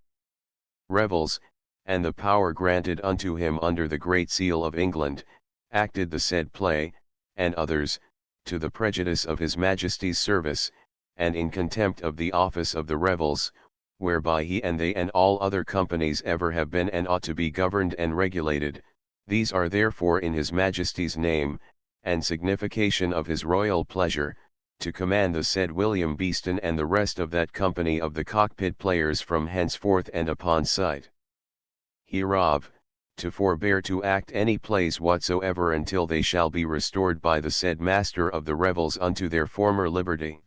revels, and the power granted unto him under the Great Seal of England, acted the said play, and others, to the prejudice of his Majesty's service, and in contempt of the office of the revels, whereby he and they and all other companies ever have been and ought to be governed and regulated, these are therefore in his Majesty's name, and signification of his royal pleasure, to command the said William Beeston and the rest of that company of the Cockpit players from henceforth and upon sight hereof, to forbear to act any plays whatsoever until they shall be restored by the said master of the revels unto their former liberty.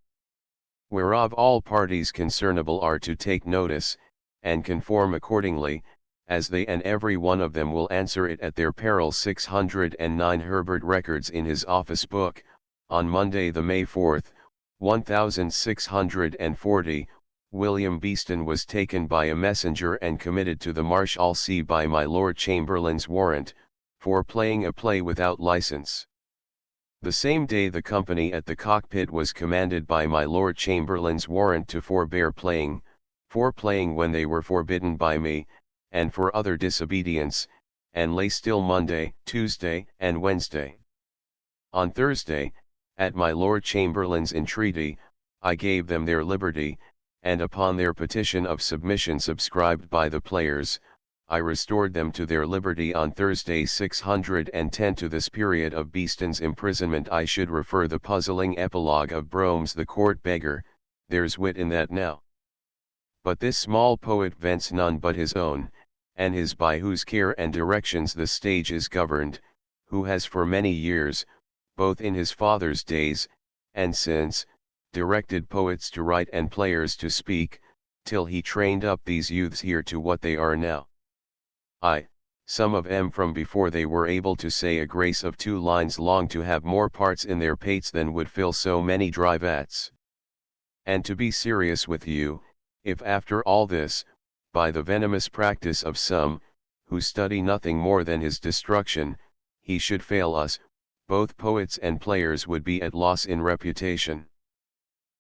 Whereof all parties concernable are to take notice, and conform accordingly, as they and every one of them will answer it at their peril. 609 Herbert records in his office book, on Monday the May 4th, 1640, William Beeston was taken by a messenger and committed to the Marshalsea by my Lord Chamberlain's warrant, for playing a play without license. The same day the company at the Cockpit was commanded by my Lord Chamberlain's warrant to forbear playing, for playing when they were forbidden by me, and for other disobedience, and lay still Monday, Tuesday, and Wednesday. On Thursday, at my Lord Chamberlain's entreaty, I gave them their liberty, and upon their petition of submission subscribed by the players, I restored them to their liberty on Thursday. 610 To this period of Beeston's imprisonment I should refer the puzzling epilogue of Brome's The Court Beggar, there's wit in that now. But this small poet vents none but his own, and his by whose care and directions the stage is governed, who has for many years, both in his father's days, and since, directed poets to write and players to speak, till he trained up these youths here to what they are now. Some of 'em from before they were able to say a grace of 2 lines long to have more parts in their pates than would fill so many dry vats. And to be serious with you, if after all this, by the venomous practice of some, who study nothing more than his destruction, he should fail us, both poets and players would be at loss in reputation.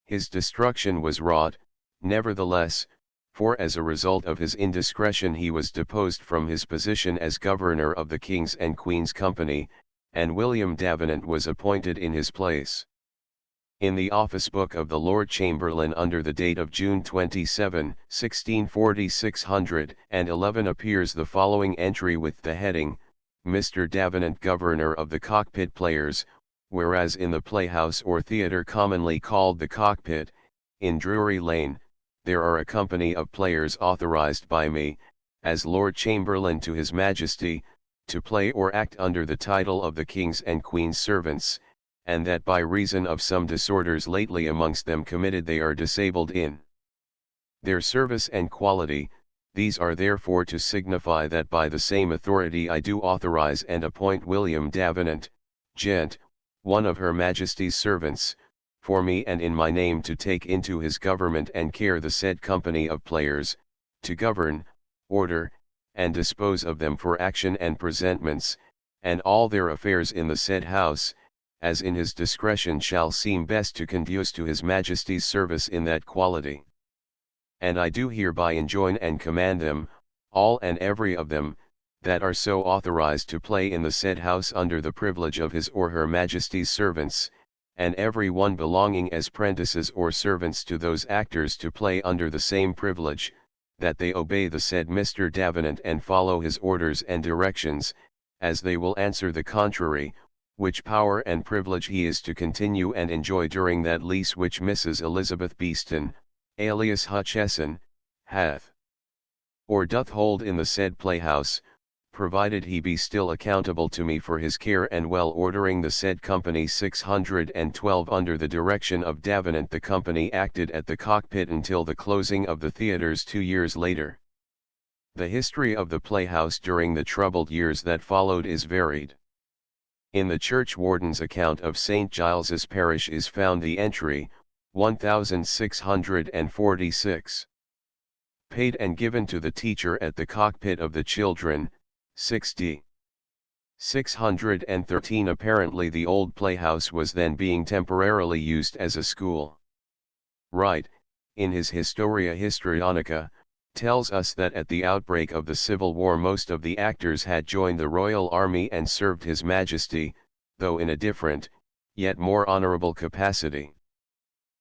His destruction was wrought, nevertheless, for as a result of his indiscretion he was deposed from his position as governor of the King's and Queen's Company, and William Davenant was appointed in his place. In the office book of the Lord Chamberlain under the date of June 27, 1640 611 appears the following entry with the heading, Mr. Davenant Governor of the Cockpit Players, whereas in the playhouse or theatre commonly called the Cockpit, in Drury Lane, there are a company of players authorized by me, as Lord Chamberlain to His Majesty, to play or act under the title of the King's and Queen's servants, and that by reason of some disorders lately amongst them committed they are disabled in their service and quality. These are therefore to signify that by the same authority I do authorize and appoint William Davenant, Gent, one of Her Majesty's servants, for me and in my name to take into his government and care the said company of players, to govern, order, and dispose of them for action and presentments, and all their affairs in the said house, as in his discretion shall seem best to conduce to his Majesty's service in that quality. And I do hereby enjoin and command them, all and every of them, that are so authorized to play in the said house under the privilege of his or Her Majesty's servants, and every one belonging as prentices or servants to those actors to play under the same privilege, that they obey the said Mr. Davenant and follow his orders and directions, as they will answer the contrary, which power and privilege he is to continue and enjoy during that lease which Mrs. Elizabeth Beeston, alias Hutcheson, hath or doth hold in the said playhouse, provided he be still accountable to me for his care and well ordering the said company 612 under the direction of Davenant. The company acted at the Cockpit until the closing of the theatres 2 years later. The history of the playhouse during the troubled years that followed is varied. In the churchwarden's account of St. Giles's parish is found the entry, 1646. Paid and given to the teacher at the Cockpit of the children, 60. 613. Apparently the old playhouse was then being temporarily used as a school. Wright, in his Historia Histrionica, tells us that at the outbreak of the Civil War most of the actors had joined the Royal Army and served His Majesty, though in a different, yet more honourable capacity.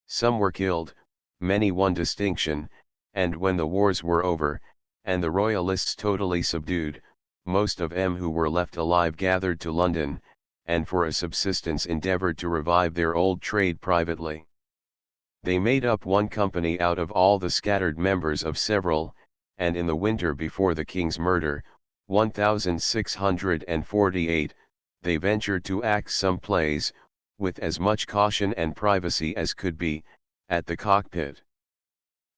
Some were killed, many won distinction, and when the wars were over, and the Royalists totally subdued, most of them who were left alive gathered to London, and for a subsistence endeavoured to revive their old trade privately. They made up one company out of all the scattered members of several, and in the winter before the King's murder, 1648, they ventured to act some plays, with as much caution and privacy as could be, at the Cockpit.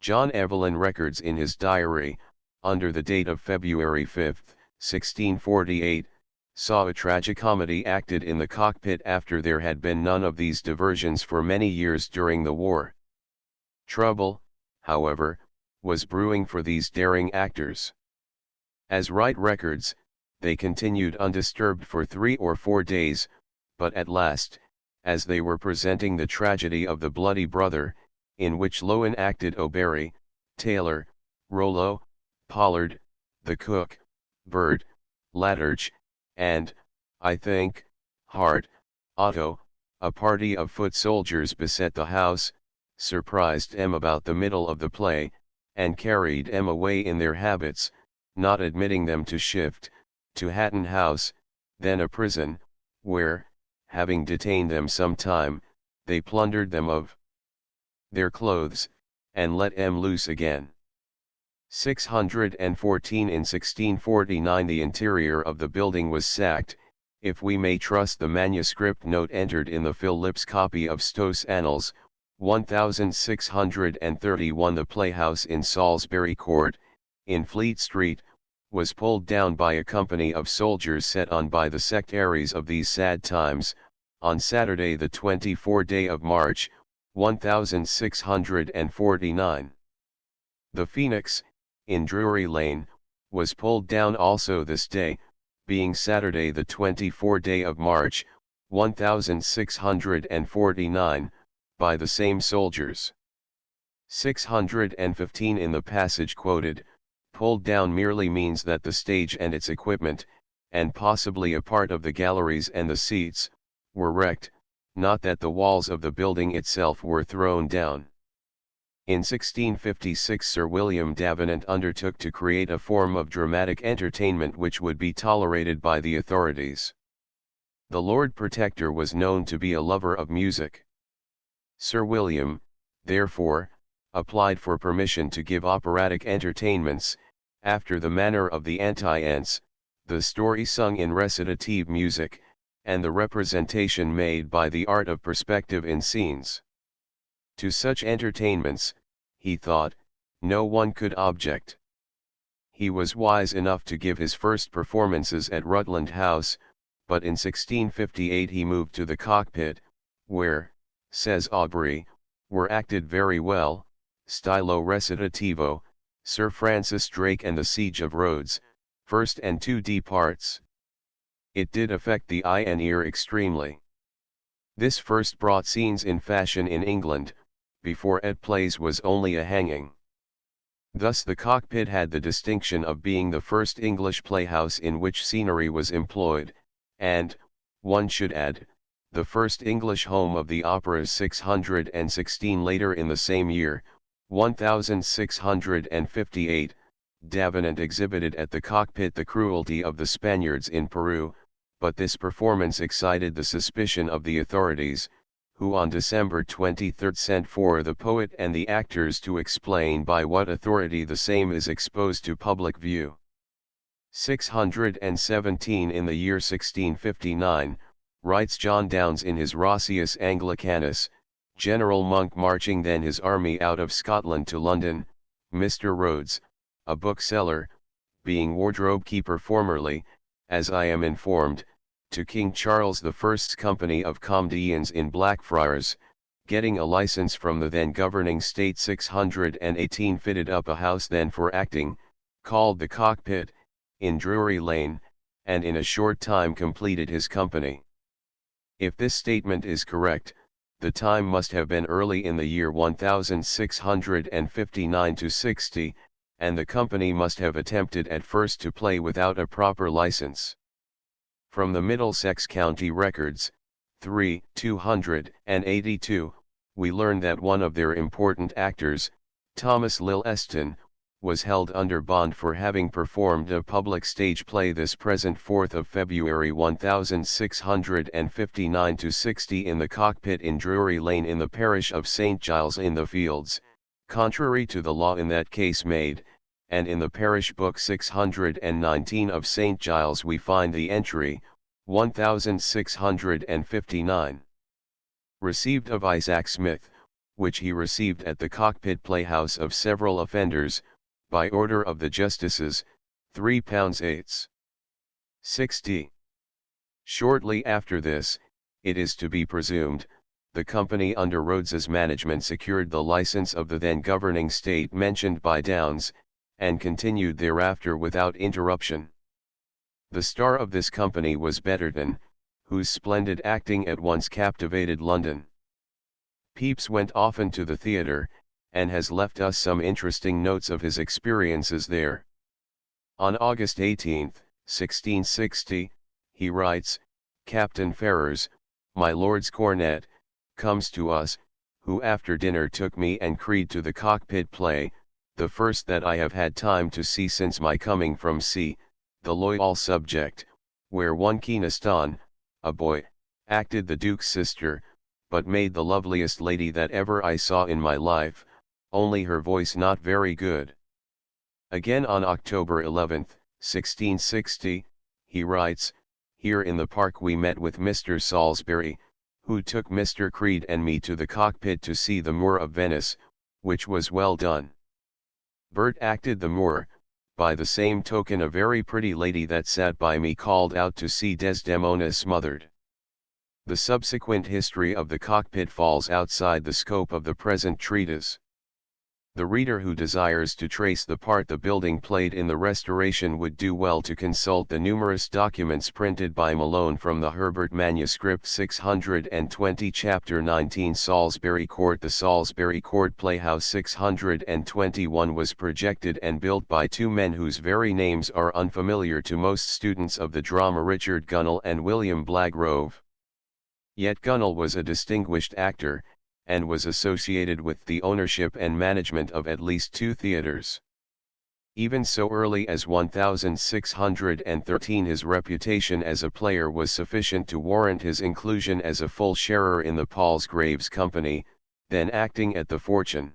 John Evelyn records in his diary, under the date of February 5, 1648, saw a tragicomedy acted in the Cockpit after there had been none of these diversions for many years during the war. Trouble, however, was brewing for these daring actors. As Wright records, they continued undisturbed for 3 or 4 days, but at last, as they were presenting the tragedy of the Bloody Brother, in which Lowen acted O'Barry, Taylor, Rollo, Pollard, the cook, Bird, Latterch, and, I think, Hart, Otto, a party of foot soldiers beset the house, surprised them about the middle of the play, and carried them away in their habits, not admitting them to shift, to Hatton House, then a prison, where, having detained them some time, they plundered them of their clothes, and let them loose again. 614. In 1649 the interior of the building was sacked, if we may trust the manuscript note entered in the Phillips copy of Stowe's Annals, 1631. The playhouse in Salisbury Court, in Fleet Street, was pulled down by a company of soldiers set on by the sectaries of these sad times, on Saturday the 24th day of March, 1649. The Phoenix, in Drury Lane, was pulled down also this day, being Saturday the 24th day of March, 1649, by the same soldiers. 615. In the passage quoted, pulled down merely means that the stage and its equipment, and possibly a part of the galleries and the seats, were wrecked, not that the walls of the building itself were thrown down. In 1656 Sir William Davenant undertook to create a form of dramatic entertainment which would be tolerated by the authorities. The Lord Protector was known to be a lover of music. Sir William, therefore, applied for permission to give operatic entertainments, after the manner of the Anti-Ants, the story sung in recitative music, and the representation made by the art of perspective in scenes. To such entertainments, he thought, no one could object. He was wise enough to give his first performances at Rutland House, but in 1658 he moved to the Cockpit, where, says Aubrey, were acted very well, stylo recitativo, Sir Francis Drake and the Siege of Rhodes, first and 2d parts. It did affect the eye and ear extremely. This first brought scenes in fashion in England, before at plays was only a hanging. Thus the Cockpit had the distinction of being the first English playhouse in which scenery was employed, and, one should add, the first English home of the opera's 616. Later in the same year, 1658, Davenant exhibited at the Cockpit The Cruelty of the Spaniards in Peru, but this performance excited the suspicion of the authorities, who on December 23 sent for the poet and the actors to explain by what authority the same is exposed to public view. 617. In the year 1659, writes John Downes in his Rossius Anglicanus, General Monk marching then his army out of Scotland to London, Mr. Rhodes, a bookseller, being wardrobe keeper formerly, as I am informed, to King Charles I's company of comedians in Blackfriars, getting a license from the then governing state 618 fitted up a house then for acting, called the Cockpit, in Drury Lane, and in a short time completed his company. If this statement is correct, the time must have been early in the year 1659–60, and the company must have attempted at first to play without a proper license. From the Middlesex County Records, 282, we learn that one of their important actors, Thomas Lileston, was held under bond for having performed a public stage play this present 4th of February 1659–60 in the Cockpit in Drury Lane in the parish of St. Giles in the Fields, contrary to the law in that case made, and in the parish book 619 of St. Giles we find the entry, 1659. Received of Isaac Smith, which he received at the Cockpit Playhouse of several offenders, by order of the justices, £3 8s. 60. Shortly after this, it is to be presumed, the company under Rhodes's management secured the license of the then governing state mentioned by Downes, and continued thereafter without interruption. The star of this company was Betterton, whose splendid acting at once captivated London. Pepys went often to the theatre, and has left us some interesting notes of his experiences there. On August 18, 1660, he writes, Captain Ferrers, my lord's cornet, comes to us, who after dinner took me and Creed to the Cockpit play, the first that I have had time to see since my coming from sea, the loyal subject, where one Keeneston, a boy, acted the Duke's sister, but made the loveliest lady that ever I saw in my life, only her voice not very good. Again on October 11, 1660, he writes, here in the park we met with Mr. Salisbury, who took Mr. Creed and me to the Cockpit to see the Moor of Venice, which was well done. Bert acted the Moor, by the same token a very pretty lady that sat by me called out to see Desdemona smothered. The subsequent history of the Cockpit falls outside the scope of the present treatise. The reader who desires to trace the part the building played in the Restoration would do well to consult the numerous documents printed by Malone from the Herbert manuscript 620 chapter 19 Salisbury Court. The Salisbury Court Playhouse 621 was projected and built by two men whose very names are unfamiliar to most students of the drama, Richard Gunnell and William Blagrove. Yet Gunnell was a distinguished actor, and was associated with the ownership and management of at least two theaters. Even so early as 1613 his reputation as a player was sufficient to warrant his inclusion as a full sharer in the Palsgrave's company, then acting at the Fortune.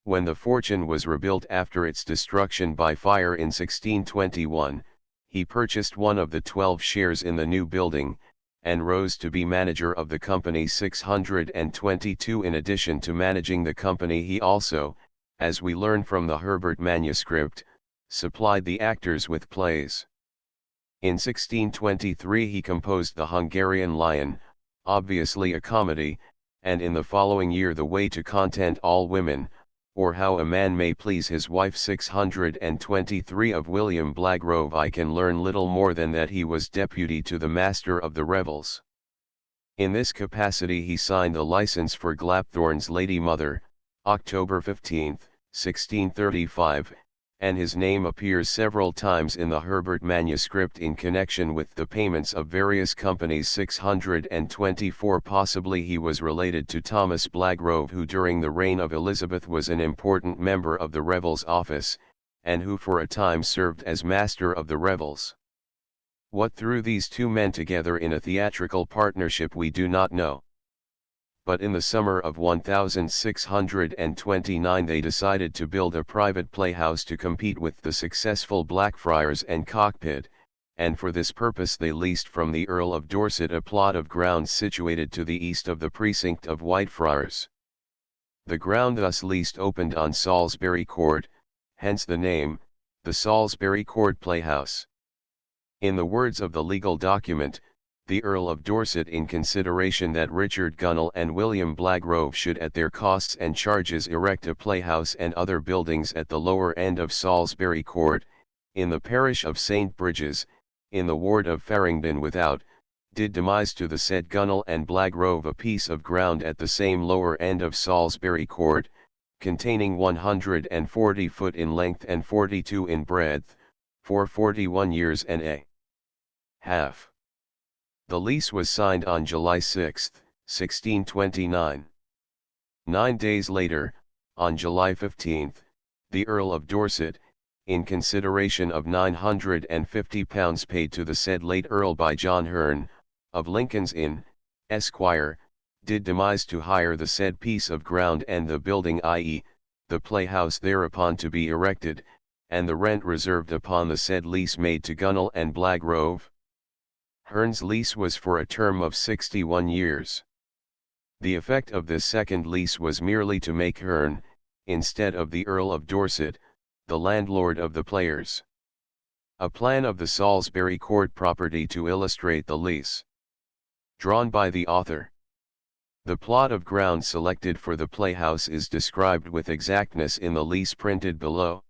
When the Fortune was rebuilt after its destruction by fire in 1621, he purchased one of the 12 shares in the new building, and rose to be manager of the company 622. In addition to managing the company, he also, as we learn from the Herbert manuscript, supplied the actors with plays. In 1623 he composed The Hungarian Lion, obviously a comedy, and in the following year The Way to Content All Women, or How a Man May Please His Wife 623 of William Blagrove. I can learn little more than that he was deputy to the Master of the Revels. In this capacity he signed the license for Glapthorne's Lady Mother, October 15, 1635, and his name appears several times in the Herbert manuscript in connection with the payments of various companies. 624 Possibly he was related to Thomas Blagrove, who during the reign of Elizabeth was an important member of the Revels office, and who for a time served as master of the revels. What threw these two men together in a theatrical partnership we do not know. But in the summer of 1629 they decided to build a private playhouse to compete with the successful Blackfriars and Cockpit, and for this purpose they leased from the Earl of Dorset a plot of ground situated to the east of the precinct of Whitefriars. The ground thus leased opened on Salisbury Court, hence the name, the Salisbury Court Playhouse. In the words of the legal document, the Earl of Dorset, in consideration that Richard Gunnell and William Blagrove should at their costs and charges erect a playhouse and other buildings at the lower end of Salisbury Court, in the parish of St. Bridges, in the ward of Farringdon without, did demise to the said Gunnell and Blagrove a piece of ground at the same lower end of Salisbury Court, containing 140 foot in length and 42 in breadth, for 41 years and a half. The lease was signed on July 6, 1629. 9 days later, on July 15, the Earl of Dorset, in consideration of £950 paid to the said late Earl by John Hearn, of Lincoln's Inn, Esquire, did demise to hire the said piece of ground and the building, i.e., the playhouse thereupon to be erected, and the rent reserved upon the said lease made to Gunnell and Blagrove. Hearn's lease was for a term of 61 years. The effect of this second lease was merely to make Hearn, instead of the Earl of Dorset, the landlord of the players. A plan of the Salisbury Court property to illustrate the lease. Drawn by the author. The plot of ground selected for the playhouse is described with exactness in the lease printed below.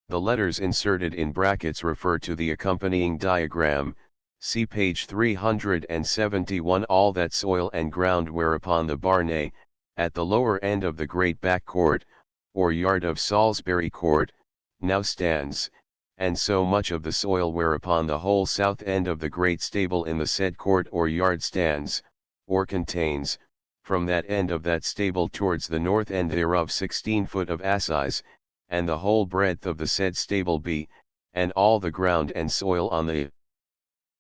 The letters inserted in brackets refer to the accompanying diagram. See page 371. All that soil and ground whereupon the barn A, at the lower end of the great back court, or yard of Salisbury Court, now stands, and so much of the soil whereupon the whole south end of the great stable in the said court or yard stands, or contains, from that end of that stable towards the north end thereof 16 foot of assize, and the whole breadth of the said stable B, and all the ground and soil on the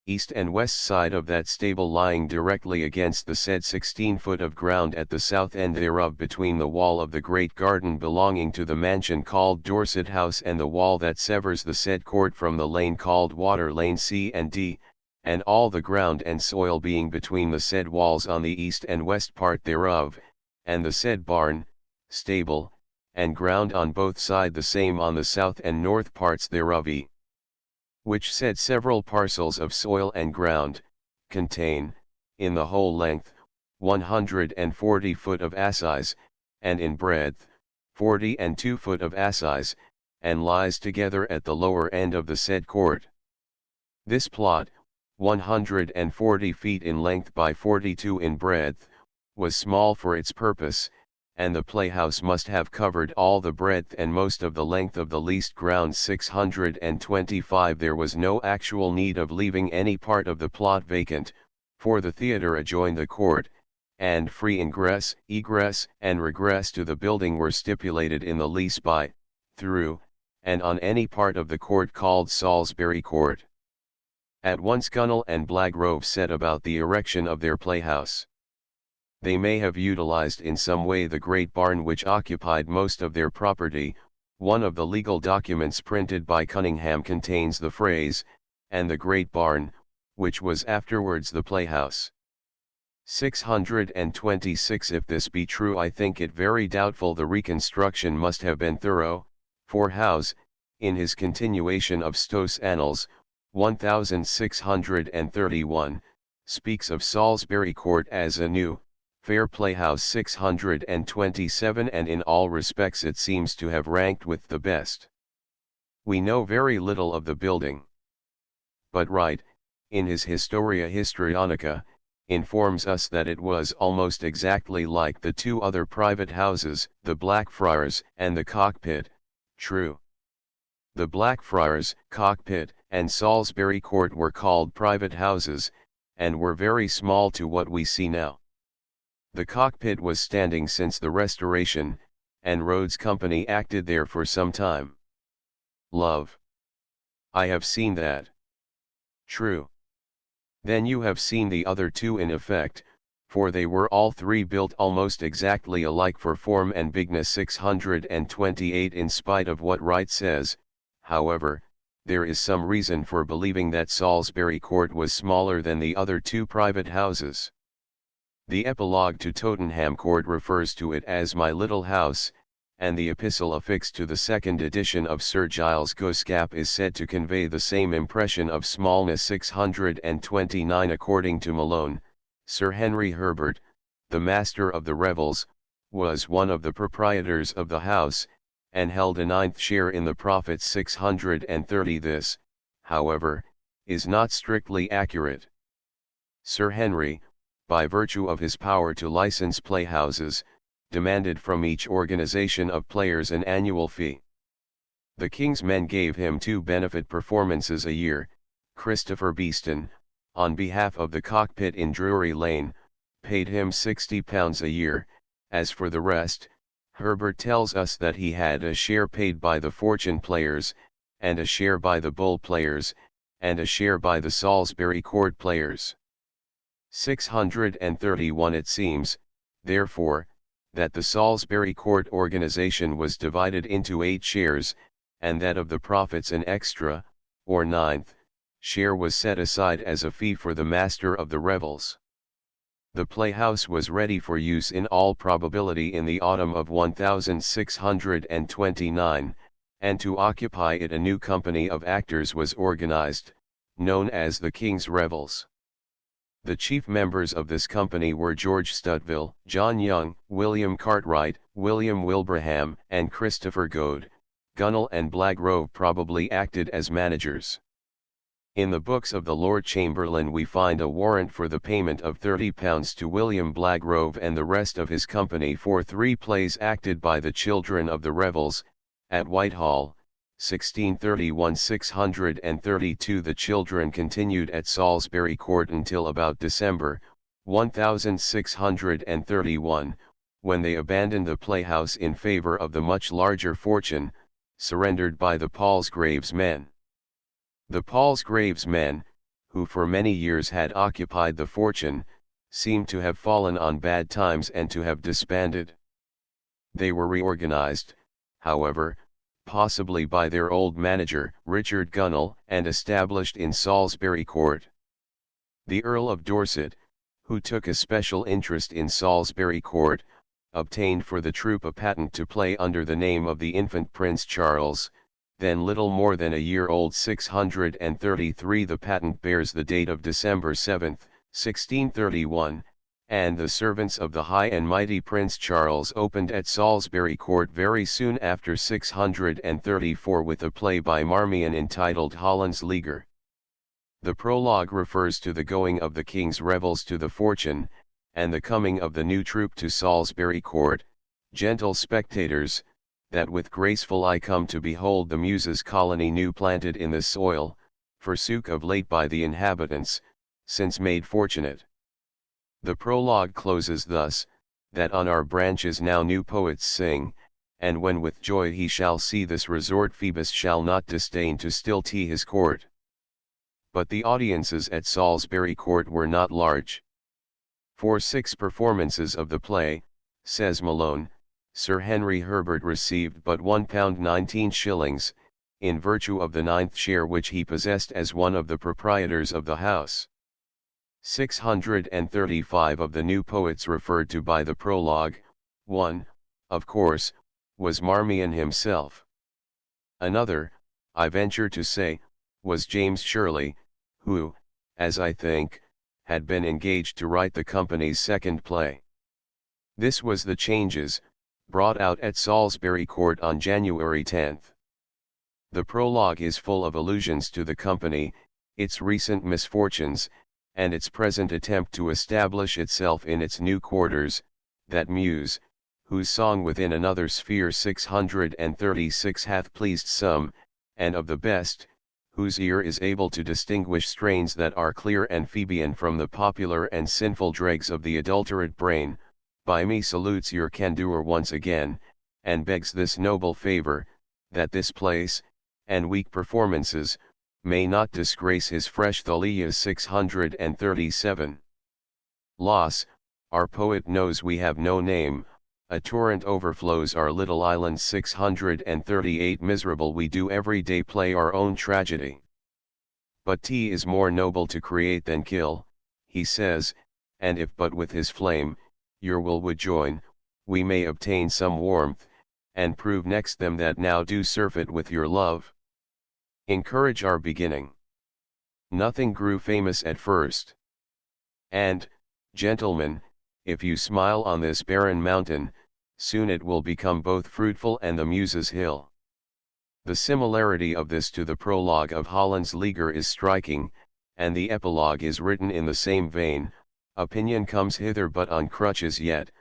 east and west side of that stable lying directly against the said 16 foot of ground at the south end thereof between the wall of the great garden belonging to the mansion called Dorset House and the wall that severs the said court from the lane called Water Lane C and D, and all the ground and soil being between the said walls on the east and west part thereof, and the said barn, stable, and ground on both side the same on the south and north parts thereof which said several parcels of soil and ground, contain, in the whole length, 140 foot of assize, and in breadth, 42 foot of assize, and lies together at the lower end of the said court. This plot, 140 feet in length by 42 in breadth, was small for its purpose, and the playhouse must have covered all the breadth and most of the length of the leased ground 625. There was no actual need of leaving any part of the plot vacant, for the theatre adjoined the court, and free ingress, egress, and regress to the building were stipulated in the lease by, through, and on any part of the court called Salisbury Court. At once Gunnell and Blagrove set about the erection of their playhouse. They may have utilized in some way the great barn which occupied most of their property. One of the legal documents printed by Cunningham contains the phrase, and the great barn, which was afterwards the playhouse. 626. If this be true, I think it very doubtful the reconstruction must have been thorough, for Howes, in his continuation of Stowe's Annals, 1631, speaks of Salisbury Court as a new, fair playhouse 627, and in all respects it seems to have ranked with the best. We know very little of the building. But Wright, in his Historia Histrionica, informs us that it was almost exactly like the two other private houses, the Blackfriars and the Cockpit. True. The Blackfriars, Cockpit, and Salisbury Court were called private houses, and were very small to what we see now. The Cockpit was standing since the Restoration, and Rhodes Company acted there for some time. Love. I have seen that. True. Then you have seen the other two in effect, for they were all three built almost exactly alike for form and bigness. 628. In spite of what Wright says, however, there is some reason for believing that Salisbury Court was smaller than the other two private houses. The epilogue to Tottenham Court refers to it as my little house, and the epistle affixed to the second edition of Sir Giles Goscap is said to convey the same impression of smallness. 629. According to Malone, Sir Henry Herbert, the master of the revels, was one of the proprietors of the house, and held a 9th share in the profits. 630. This, however, is not strictly accurate. Sir Henry, by virtue of his power to license playhouses, demanded from each organization of players an annual fee. The King's men gave him 2 benefit performances a year. Christopher Beeston, on behalf of the Cockpit in Drury Lane, paid him £60 a year. As for the rest, Herbert tells us that he had a share paid by the Fortune players, and a share by the Bull players, and a share by the Salisbury Court players. 631. It seems, therefore, that the Salisbury Court organization was divided into 8 shares, and that of the profits an extra, or 9th, share was set aside as a fee for the master of the revels. The playhouse was ready for use in all probability in the autumn of 1629, and to occupy it a new company of actors was organized, known as the King's Revels. The chief members of this company were George Stuteville, John Young, William Cartwright, William Wilbraham, and Christopher Goad. Gunnell and Blagrove probably acted as managers. In the books of the Lord Chamberlain we find a warrant for the payment of £30 to William Blagrove and the rest of his company for 3 plays acted by the children of the revels, at Whitehall, 1631. 632. The children continued at Salisbury Court until about December, 1631, when they abandoned the playhouse in favour of the much larger Fortune, surrendered by the Palsgrave's men. The Palsgrave's men, who for many years had occupied the Fortune, seem to have fallen on bad times and to have disbanded. They were reorganized, however, possibly by their old manager, Richard Gunnell, and established in Salisbury Court. The Earl of Dorset, who took a special interest in Salisbury Court, obtained for the troupe a patent to play under the name of the infant Prince Charles, then little more than a year old. 633. The patent bears the date of December 7, 1631, and the servants of the high and mighty Prince Charles opened at Salisbury Court very soon after. 634. With a play by Marmion entitled Holland's Leaguer. The prologue refers to the going of the King's revels to the Fortune, and the coming of the new troupe to Salisbury Court. Gentle spectators, that with graceful eye come to behold the Muses' colony new planted in the soil, forsook of late by the inhabitants, since made fortunate. The prologue closes thus, that on our branches now new poets sing, and when with joy he shall see this resort Phoebus shall not disdain to still tee his court. But the audiences at Salisbury Court were not large. For 6 performances of the play, says Malone, Sir Henry Herbert received but £1.19, in virtue of the 9th share which he possessed as one of the proprietors of the house. 635. Of the new poets referred to by the prologue, one, of course, was Marmion himself. Another, I venture to say, was James Shirley, who, as I think, had been engaged to write the company's second play. This was The Changes, brought out at Salisbury Court on January 10. The prologue is full of allusions to the company, its recent misfortunes, and its present attempt to establish itself in its new quarters, that Muse, whose song Within Another Sphere 636 hath pleased some, and of the best, whose ear is able to distinguish strains that are clear and Phoebean from the popular and sinful dregs of the adulterate brain, by me salutes your candour once again, and begs this noble favour, that this place, and weak performances, may not disgrace his fresh Thalias 637. Loss, our poet knows we have no name, a torrent overflows our little island 638 miserable we do every day play our own tragedy. But 'tis more noble to create than kill, he says, and if but with his flame, your will would join, we may obtain some warmth, and prove next them that now do surfeit with your love. Encourage our beginning. Nothing grew famous at first. And, gentlemen, if you smile on this barren mountain, soon it will become both fruitful and the Muses' hill. The similarity of this to the prologue of Holland's Leaguer is striking, and the epilogue is written in the same vein. Opinion comes hither but on crutches yet,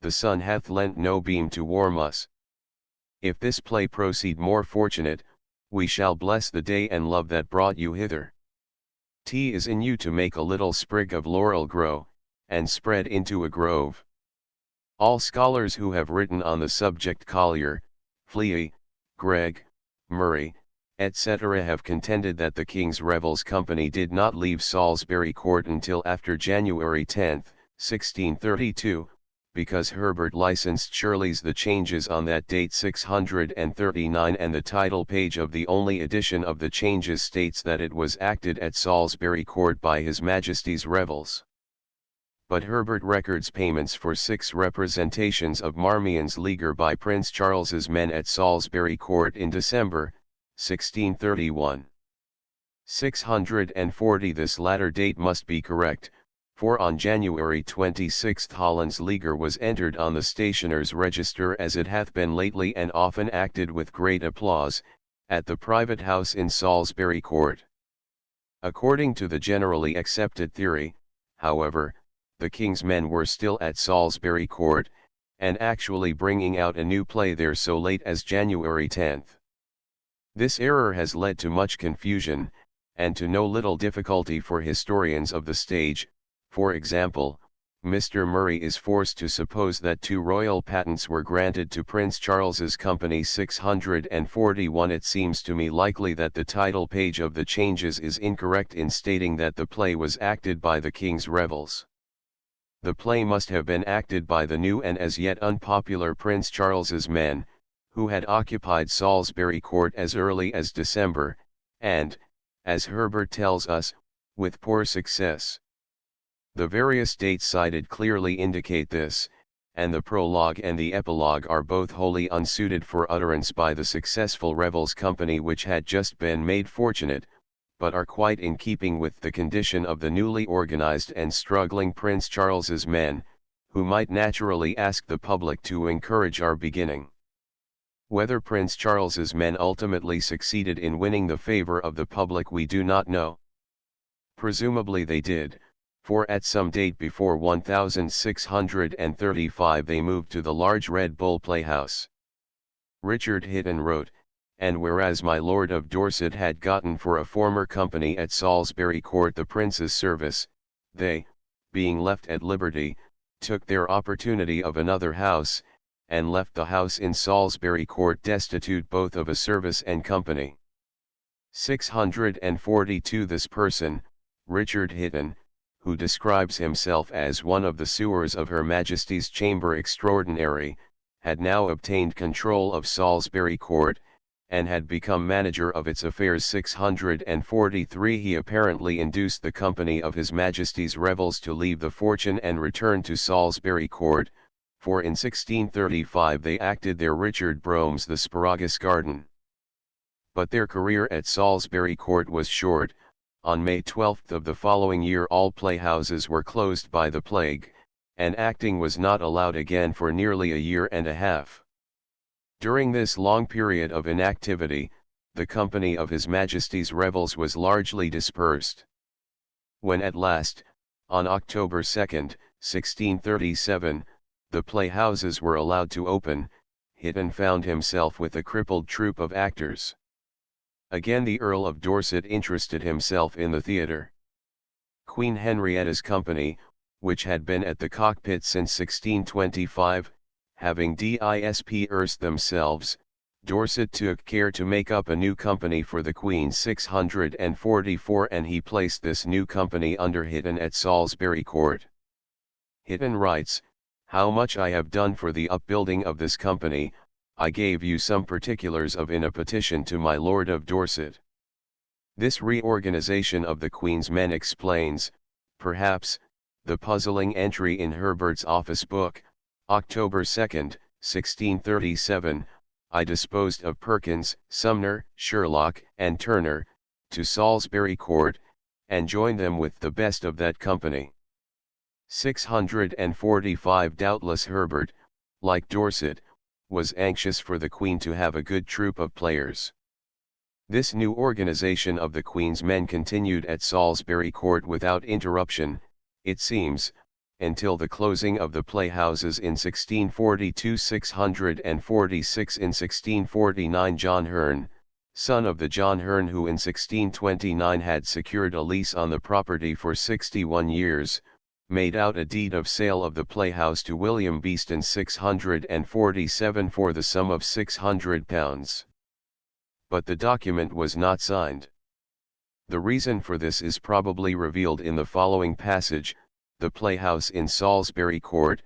the sun hath lent no beam to warm us. If this play proceed more fortunate, we shall bless the day and love that brought you hither. 'Tis in you to make a little sprig of laurel grow, and spread into a grove. All scholars who have written on the subject Collier, Fleay, Gregg, Murray, etc. have contended that the King's Revels Company did not leave Salisbury Court until after January 10, 1632, because Herbert licensed Shirley's The Changes on that date 639, and the title page of the only edition of The Changes states that it was acted at Salisbury Court by His Majesty's Revels. But Herbert records payments for 6 representations of Marmion's Leaguer by Prince Charles's men at Salisbury Court in December, 1631. 640. This latter date must be correct, for on January 26 Holland's Leaguer was entered on the Stationers' Register, as it hath been lately and often acted with great applause, at the private house in Salisbury Court. According to the generally accepted theory, however, the King's men were still at Salisbury Court, and actually bringing out a new play there so late as January 10. This error has led to much confusion, and to no little difficulty for historians of the stage. For example, Mr. Murray is forced to suppose that 2 royal patents were granted to Prince Charles's Company 641. It seems to me likely that the title page of The Changes is incorrect in stating that the play was acted by the King's Revels. The play must have been acted by the new and as yet unpopular Prince Charles's men, who had occupied Salisbury Court as early as December, and, as Herbert tells us, with poor success. The various dates cited clearly indicate this, and the prologue and the epilogue are both wholly unsuited for utterance by the successful Revels Company which had just been made fortunate, but are quite in keeping with the condition of the newly organized and struggling Prince Charles's men, who might naturally ask the public to encourage our beginning. Whether Prince Charles's men ultimately succeeded in winning the favor of the public we do not know. Presumably they did, for at some date before 1635 they moved to the large Red Bull Playhouse. Richard Hitton wrote, and whereas my Lord of Dorset had gotten for a former company at Salisbury Court the Prince's service, they, being left at liberty, took their opportunity of another house, and left the house in Salisbury Court destitute both of a service and company. 642. This person, Richard Hitton, who describes himself as one of the sewers of Her Majesty's Chamber Extraordinary, had now obtained control of Salisbury Court, and had become manager of its affairs. 643. He apparently induced the company of His Majesty's Revels to leave the fortune and return to Salisbury Court, for in 1635 they acted their Richard Brome's The Sparagus Garden. But their career at Salisbury Court was short. On May 12 of the following year all playhouses were closed by the plague, and acting was not allowed again for nearly a year and a half. During this long period of inactivity, the company of His Majesty's Revels was largely dispersed. When at last, on October 2, 1637, the playhouses were allowed to open, Hitton found himself with a crippled troupe of actors. Again the Earl of Dorset interested himself in the theatre. Queen Henrietta's company, which had been at the Cockpit since 1625, having dispersed themselves, Dorset took care to make up a new company for the Queen 644, and he placed this new company under Hitton at Salisbury Court. Hitton writes, "How much I have done for the upbuilding of this company, I gave you some particulars of in a petition to my Lord of Dorset." This reorganization of the Queen's men explains, perhaps, the puzzling entry in Herbert's office book, October 2, 1637, "I disposed of Perkins, Sumner, Sherlock, and Turner, to Salisbury Court, and joined them with the best of that company." 645. Doubtless Herbert, like Dorset, was anxious for the Queen to have a good troupe of players. This new organization of the Queen's men continued at Salisbury Court without interruption, it seems, until the closing of the Playhouses in 1642. 646. In 1649 John Hearn, son of the John Hearn who in 1629 had secured a lease on the property for 61 years, made out a deed of sale of the playhouse to William Beeston 647 for the sum of £600. But the document was not signed. The reason for this is probably revealed in the following passage: "The playhouse in Salisbury Court,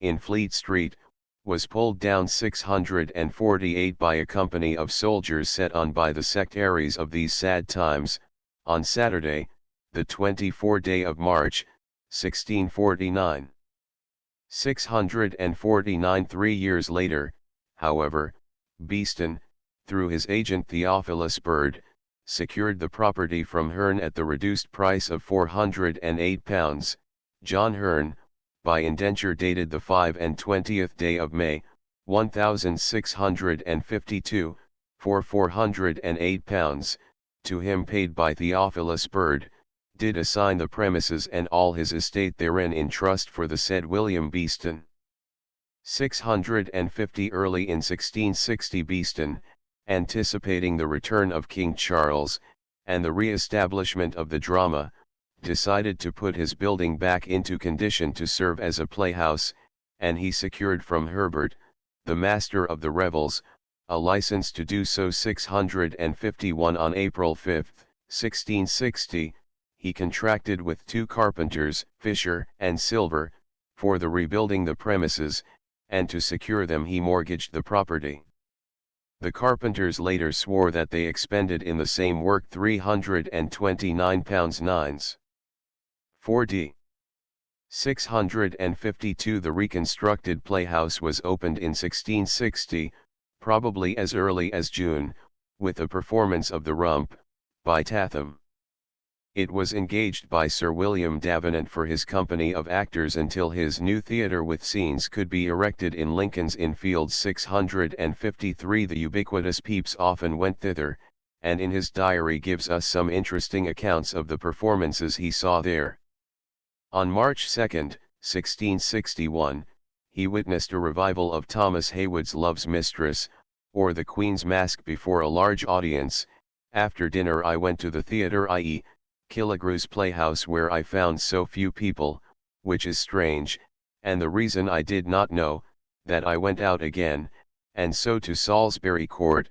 in Fleet Street, was pulled down 648 by a company of soldiers set on by the sectaries of these sad times, on Saturday, the 24th day of March, 1649. 649. 3 years later, however, Beeston, through his agent Theophilus Bird, secured the property from Hearn at the reduced price of £408. John Hearn, by indenture dated the 25th day of May, 1652, for £408, to him paid by Theophilus Bird, did assign the premises and all his estate therein in trust for the said William Beeston." 650. Early in 1660 Beeston, anticipating the return of King Charles, and the re-establishment of the drama, decided to put his building back into condition to serve as a playhouse, and he secured from Herbert, the master of the revels, a license to do so. 651. On April 5, 1660, he contracted with 2 carpenters, Fisher and Silver, for the rebuilding the premises, and to secure them he mortgaged the property. The carpenters later swore that they expended in the same work £329 nines. 4d. 652. The reconstructed playhouse was opened in 1660, probably as early as June, with a performance of the Rump, by Tatham. It was engaged by Sir William Davenant for his company of actors until his new theatre with scenes could be erected in Lincoln's Inn Fields. 653. The ubiquitous Pepys often went thither, and in his diary gives us some interesting accounts of the performances he saw there. On March 2, 1661, he witnessed a revival of Thomas Heywood's Love's Mistress, or The Queen's Mask before a large audience. After dinner I went to the theatre, i.e., Killigrew's Playhouse, where I found so few people, which is strange, and the reason I did not know, that I went out again, and so to Salisbury Court,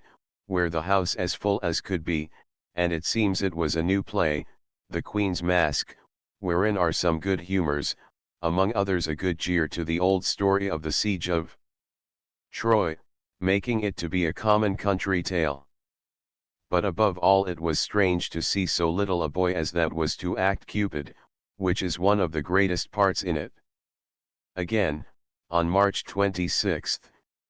where the house as full as could be, and it seems it was a new play, The Queen's Mask, wherein are some good humours, among others a good jeer to the old story of the siege of Troy, making it to be a common country tale. But above all it was strange to see so little a boy as that was to act Cupid, which is one of the greatest parts in it. Again, on March 26,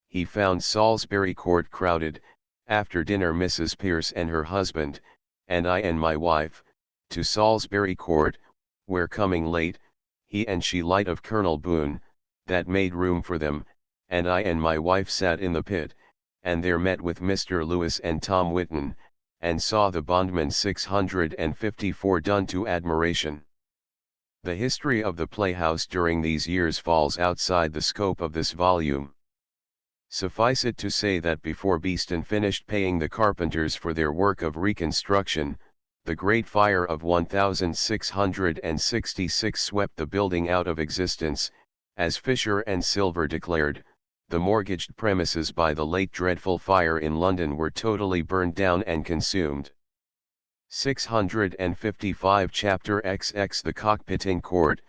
he found Salisbury Court crowded. After dinner Mrs. Pierce and her husband, and I and my wife, to Salisbury Court, where coming late, he and she light of Colonel Boone, that made room for them, and I and my wife sat in the pit, and there met with Mr. Lewis and Tom Whitton, and saw the bondman 654 done to admiration. The history of the playhouse during these years falls outside the scope of this volume. Suffice it to say that before Beeston finished paying the carpenters for their work of reconstruction, the Great Fire of 1666 swept the building out of existence. As Fisher and Silver declared, the mortgaged premises by the late dreadful fire in London were totally burned down and consumed. 655 Chapter XX The Cockpitting Court,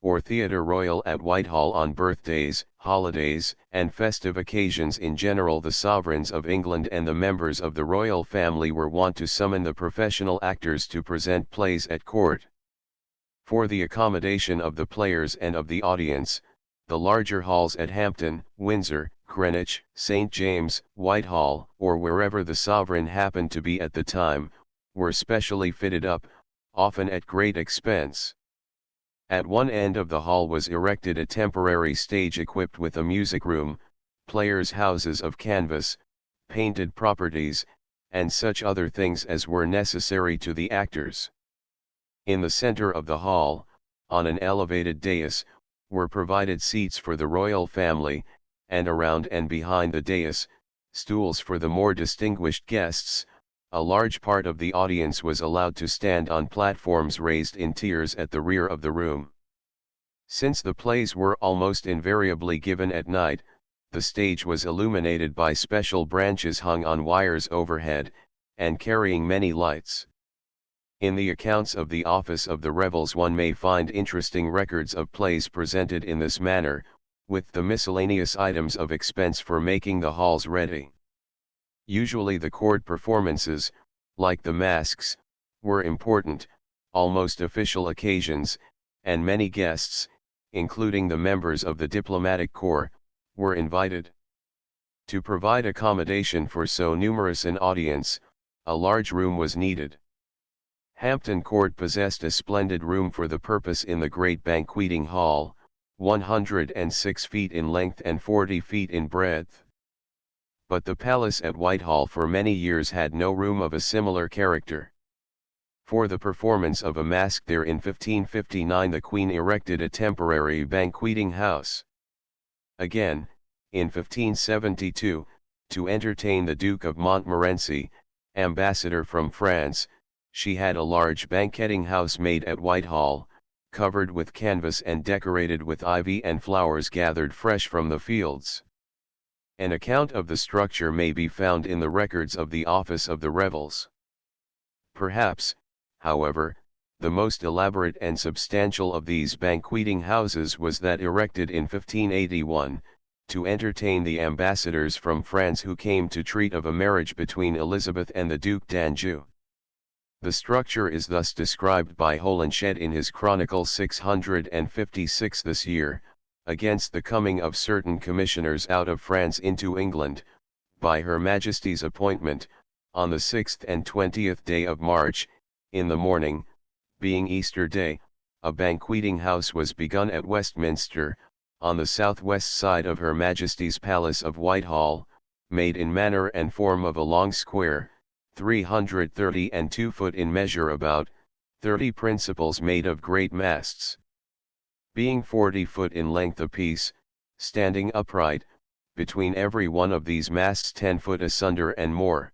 or Theatre Royal at Whitehall on birthdays, holidays, and festive occasions in general. The sovereigns of England and the members of the royal family were wont to summon the professional actors to present plays at court. For the accommodation of the players and of the audience, the larger halls at Hampton, Windsor, Greenwich, St. James, Whitehall, or wherever the sovereign happened to be at the time, were specially fitted up, often at great expense. At one end of the hall was erected a temporary stage equipped with a music room, players' houses of canvas, painted properties, and such other things as were necessary to the actors. In the center of the hall, on an elevated dais, were provided seats for the royal family, and around and behind the dais, stools for the more distinguished guests. A large part of the audience was allowed to stand on platforms raised in tiers at the rear of the room. Since the plays were almost invariably given at night, the stage was illuminated by special branches hung on wires overhead, and carrying many lights. In the accounts of the office of the revels one may find interesting records of plays presented in this manner, with the miscellaneous items of expense for making the halls ready. Usually the court performances, like the masques, were important, almost official occasions, and many guests, including the members of the diplomatic corps, were invited. To provide accommodation for so numerous an audience, a large room was needed. Hampton Court possessed a splendid room for the purpose in the great banqueting hall, 106 feet in length and 40 feet in breadth. But the palace at Whitehall for many years had no room of a similar character. For the performance of a masque there in 1559 the Queen erected a temporary banqueting house. Again, in 1572, to entertain the Duke of Montmorency, ambassador from France, she had a large banqueting house made at Whitehall, covered with canvas and decorated with ivy and flowers gathered fresh from the fields. An account of the structure may be found in the records of the Office of the Revels. Perhaps, however, the most elaborate and substantial of these banqueting houses was that erected in 1581, to entertain the ambassadors from France who came to treat of a marriage between Elizabeth and the Duc d'Anjou. The structure is thus described by Holinshed in his Chronicle 656 this year: against the coming of certain commissioners out of France into England, by Her Majesty's appointment, on the 6th and 20th day of March, in the morning, being Easter Day, a banqueting house was begun at Westminster, on the southwest side of Her Majesty's Palace of Whitehall, made in manner and form of a long square, 330 and 2 foot in measure, about 30 principals made of great masts, being 40 foot in length apiece, standing upright, between every one of these masts 10 foot asunder and more.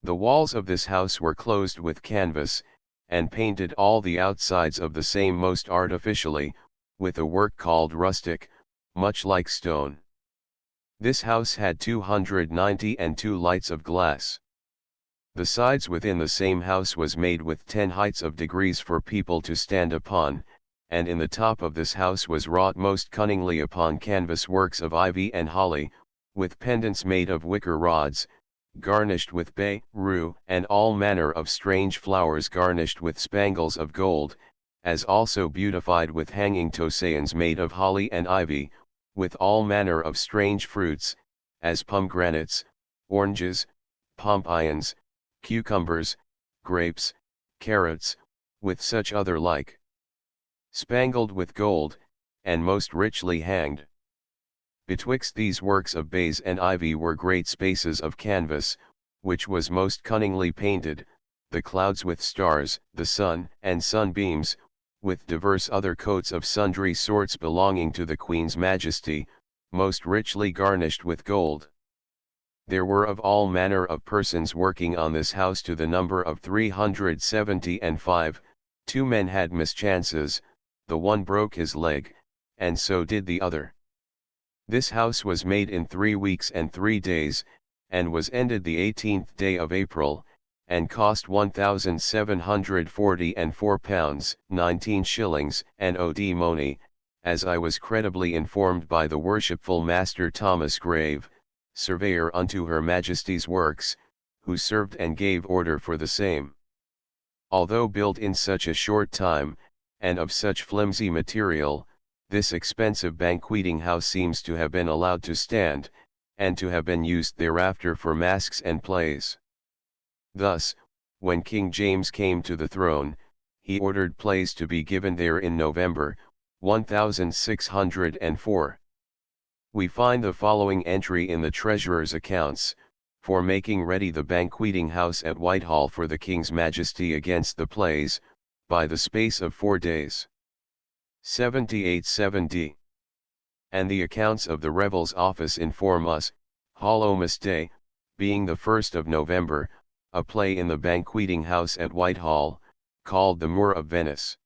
The walls of this house were closed with canvas, and painted all the outsides of the same most artificially, with a work called rustic, much like stone. This house had 292 lights of glass. The sides within the same house was made with 10 heights of degrees for people to stand upon, and in the top of this house was wrought most cunningly upon canvas works of ivy and holly, with pendants made of wicker rods, garnished with bay, rue, and all manner of strange flowers garnished with spangles of gold, as also beautified with hanging tosaeans made of holly and ivy, with all manner of strange fruits, as pomegranates, oranges, pompions, cucumbers, grapes, carrots, with such other like, spangled with gold, and most richly hanged. Betwixt these works of bays and ivy were great spaces of canvas, which was most cunningly painted, the clouds with stars, the sun and sunbeams, with divers other coats of sundry sorts belonging to the Queen's Majesty, most richly garnished with gold. There were of all manner of persons working on this house to the number of 375, 2 men had mischances, the one broke his leg, and so did the other. This house was made in 3 weeks and 3 days, and was ended the 18th day of April, and cost 1,740 and £4, 19 shillings, and od money, as I was credibly informed by the worshipful Master Thomas Grave, surveyor unto Her Majesty's works, who served and gave order for the same. Although built in such a short time, and of such flimsy material, this expensive banqueting house seems to have been allowed to stand, and to have been used thereafter for masques and plays. Thus, when King James came to the throne, he ordered plays to be given there in November, 1604. We find the following entry in the Treasurer's accounts, for making ready the banqueting house at Whitehall for the King's Majesty against the plays, by the space of 4 days. 78 And the accounts of the Revels Office inform us, Hallowmas Day, being the 1st of November, a play in the banqueting house at Whitehall, called the Moor of Venice.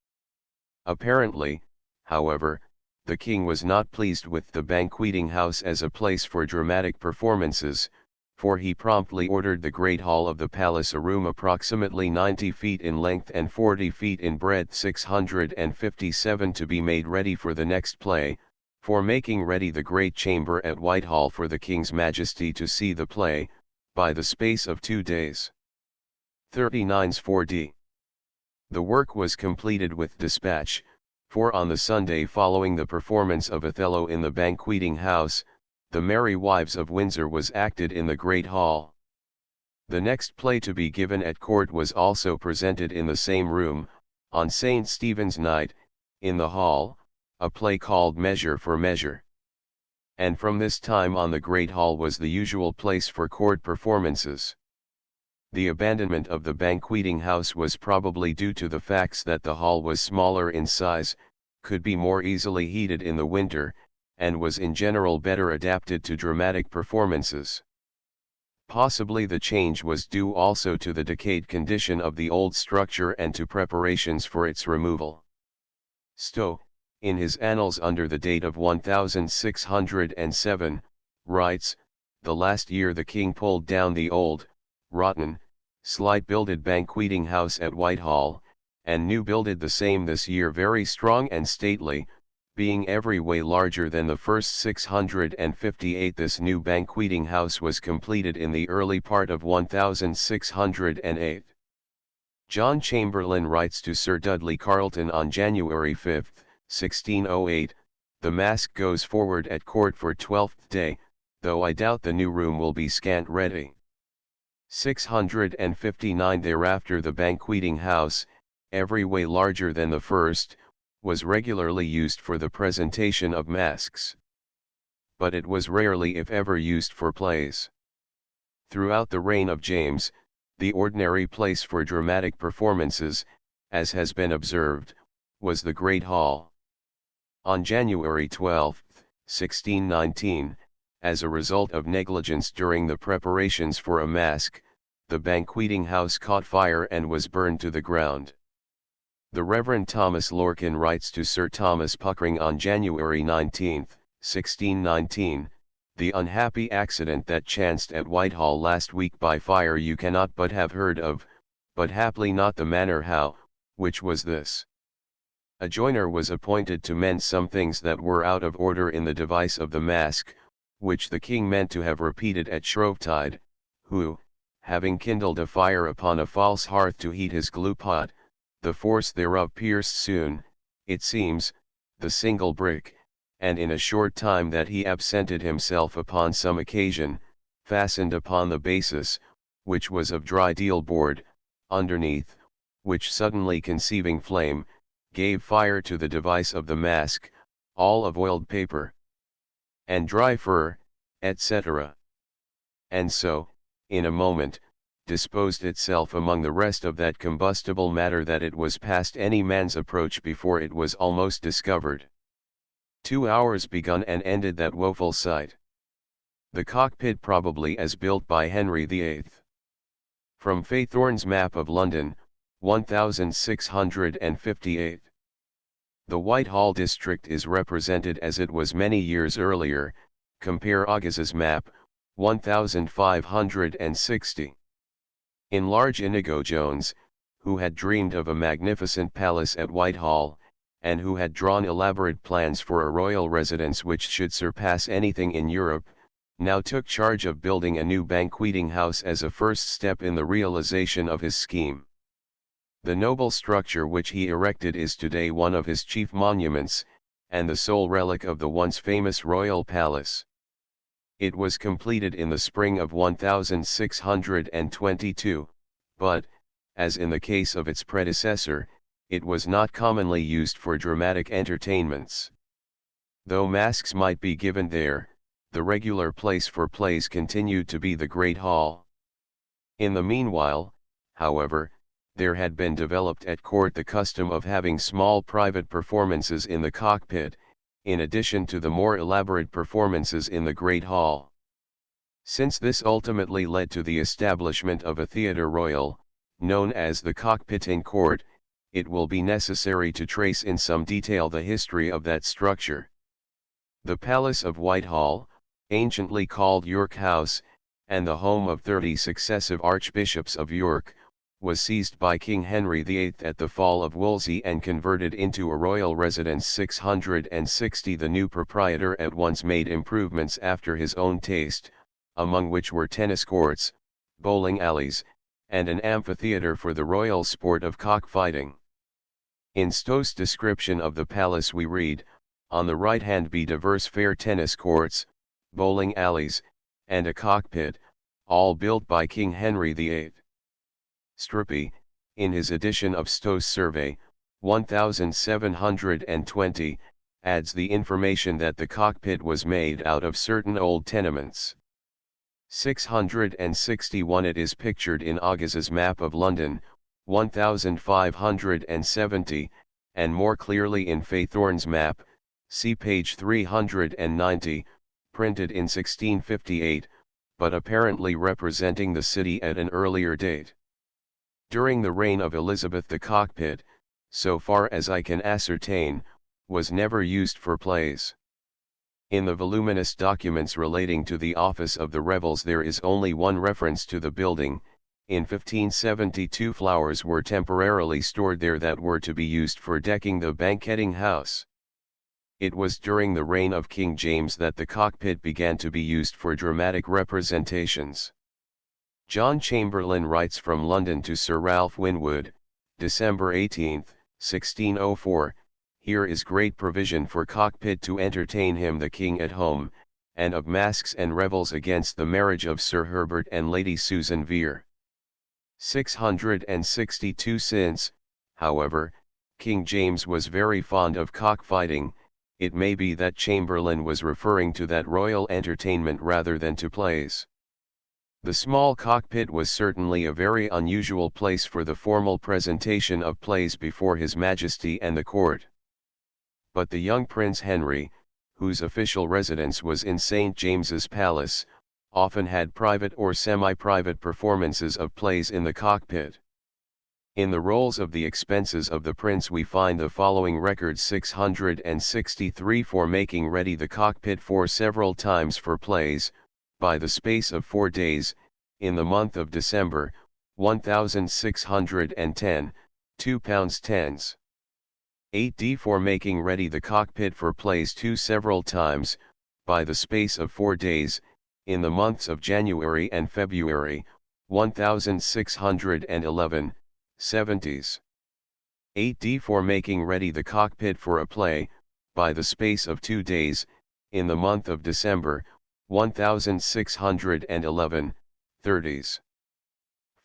Apparently, however, the king was not pleased with the banqueting house as a place for dramatic performances, for he promptly ordered the great hall of the palace, a room approximately 90 feet in length and 40 feet in breadth, 657, to be made ready for the next play, for making ready the great chamber at Whitehall for the King's Majesty to see the play, by the space of 2 days. 39 The work was completed with dispatch, for on the Sunday following the performance of Othello in the banqueting house, The Merry Wives of Windsor was acted in the Great Hall. The next play to be given at court was also presented in the same room, on St. Stephen's night, in the hall, a play called Measure for Measure. And from this time on the Great Hall was the usual place for court performances. The abandonment of the banqueting house was probably due to the facts that the hall was smaller in size, could be more easily heated in the winter, and was in general better adapted to dramatic performances. Possibly the change was due also to the decayed condition of the old structure and to preparations for its removal. Stowe, in his Annals under the date of 1607, writes, "The last year the king pulled down the old, rotten, slight-builded banqueting house at Whitehall, and new builded the same this year very strong and stately, being every way larger than the first 658. This new banqueting house was completed in the early part of 1608. John Chamberlain writes to Sir Dudley Carleton on January 5, 1608, "The masque goes forward at court for 12th day, though I doubt the new room will be scant ready." 659. Thereafter the banqueting house, every way larger than the first, was regularly used for the presentation of masques. But it was rarely if ever used for plays. Throughout the reign of James, the ordinary place for dramatic performances, as has been observed, was the Great Hall. On January 12, 1619, as a result of negligence during the preparations for a masque, the banqueting house caught fire and was burned to the ground. The Reverend Thomas Lorcan writes to Sir Thomas Puckering on January 19, 1619, "The unhappy accident that chanced at Whitehall last week by fire you cannot but have heard of, but haply not the manner how, which was this. A joiner was appointed to mend some things that were out of order in the device of the masque, which the king meant to have repeated at Shrovetide, who, having kindled a fire upon a false hearth to heat his glue pot, the force thereof pierced soon, it seems, the single brick, and in a short time that he absented himself upon some occasion, fastened upon the basis, which was of dry deal board, underneath, which suddenly conceiving flame, gave fire to the device of the masque, all of oiled paper, and dry fur, etc. And so, in a moment, disposed itself among the rest of that combustible matter that it was past any man's approach before it was almost discovered." 2 hours begun and ended that woeful sight. The cockpit probably as built by Henry VIII. From Faithorne's Map of London, 1658. The Whitehall district is represented as it was many years earlier, compare Augus's map, 1560. Enlarge Inigo Jones, who had dreamed of a magnificent palace at Whitehall, and who had drawn elaborate plans for a royal residence which should surpass anything in Europe, now took charge of building a new banqueting house as a first step in the realization of his scheme. The noble structure which he erected is today one of his chief monuments, and the sole relic of the once famous royal palace. It was completed in the spring of 1622, but, as in the case of its predecessor, it was not commonly used for dramatic entertainments. Though masques might be given there, the regular place for plays continued to be the Great Hall. In the meanwhile, however, there had been developed at court the custom of having small private performances in the cockpit, in addition to the more elaborate performances in the Great Hall. Since this ultimately led to the establishment of a theatre royal, known as the cockpit in court, it will be necessary to trace in some detail the history of that structure. The Palace of Whitehall, anciently called York House, and the home of 30 successive archbishops of York, was seized by King Henry VIII at the fall of Wolsey and converted into a royal residence 660. The new proprietor at once made improvements after his own taste, among which were tennis courts, bowling alleys, and an amphitheatre for the royal sport of cockfighting. In Stowe's description of the palace we read, on the right hand be diverse fair tennis courts, bowling alleys, and a cockpit, all built by King Henry VIII. Strupy, in his edition of Stowe's Survey, 1720, adds the information that the cockpit was made out of certain old tenements. 661. It is pictured in Augus's Map of London, 1570, and more clearly in Faithorne's map, see page 390, printed in 1658, but apparently representing the city at an earlier date. During the reign of Elizabeth the cockpit, so far as I can ascertain, was never used for plays. In the voluminous documents relating to the office of the revels there is only one reference to the building. In 1572 flowers were temporarily stored there that were to be used for decking the banqueting house. It was during the reign of King James that the cockpit began to be used for dramatic representations. John Chamberlain writes from London to Sir Ralph Winwood, December 18, 1604, "Here is great provision for cockpit to entertain him the King at home, and of masques and revels against the marriage of Sir Herbert and Lady Susan Vere." 662. Since, however, King James was very fond of cockfighting, it may be that Chamberlain was referring to that royal entertainment rather than to plays. The small cockpit was certainly a very unusual place for the formal presentation of plays before His Majesty and the court. But the young Prince Henry, whose official residence was in St. James's Palace, often had private or semi-private performances of plays in the cockpit. In the rolls of the expenses of the prince we find the following record: 663 for making ready the cockpit for several times for plays, by the space of 4 days, in the month of December, 1610, £2 10s. 8d for making ready the cockpit for plays 2 several times, by the space of 4 days, in the months of January and February, 1611, 70s. 8d for making ready the cockpit for a play, by the space of 2 days, in the month of December, 1611, 30s.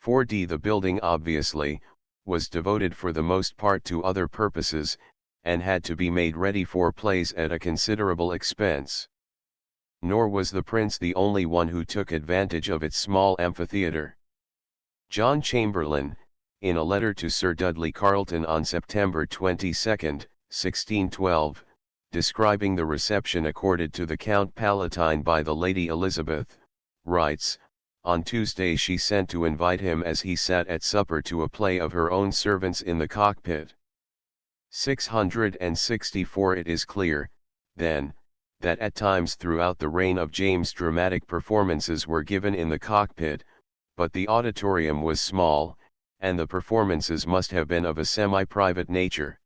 4d the building obviously, was devoted for the most part to other purposes, and had to be made ready for plays at a considerable expense. Nor was the prince the only one who took advantage of its small amphitheatre. John Chamberlain, in a letter to Sir Dudley Carleton on September 22, 1612, describing the reception accorded to the Count Palatine by the Lady Elizabeth, writes, "On Tuesday she sent to invite him as he sat at supper to a play of her own servants in the cockpit." 664. It is clear, then, that at times throughout the reign of James dramatic performances were given in the cockpit, but the auditorium was small, and the performances must have been of a semi-private nature.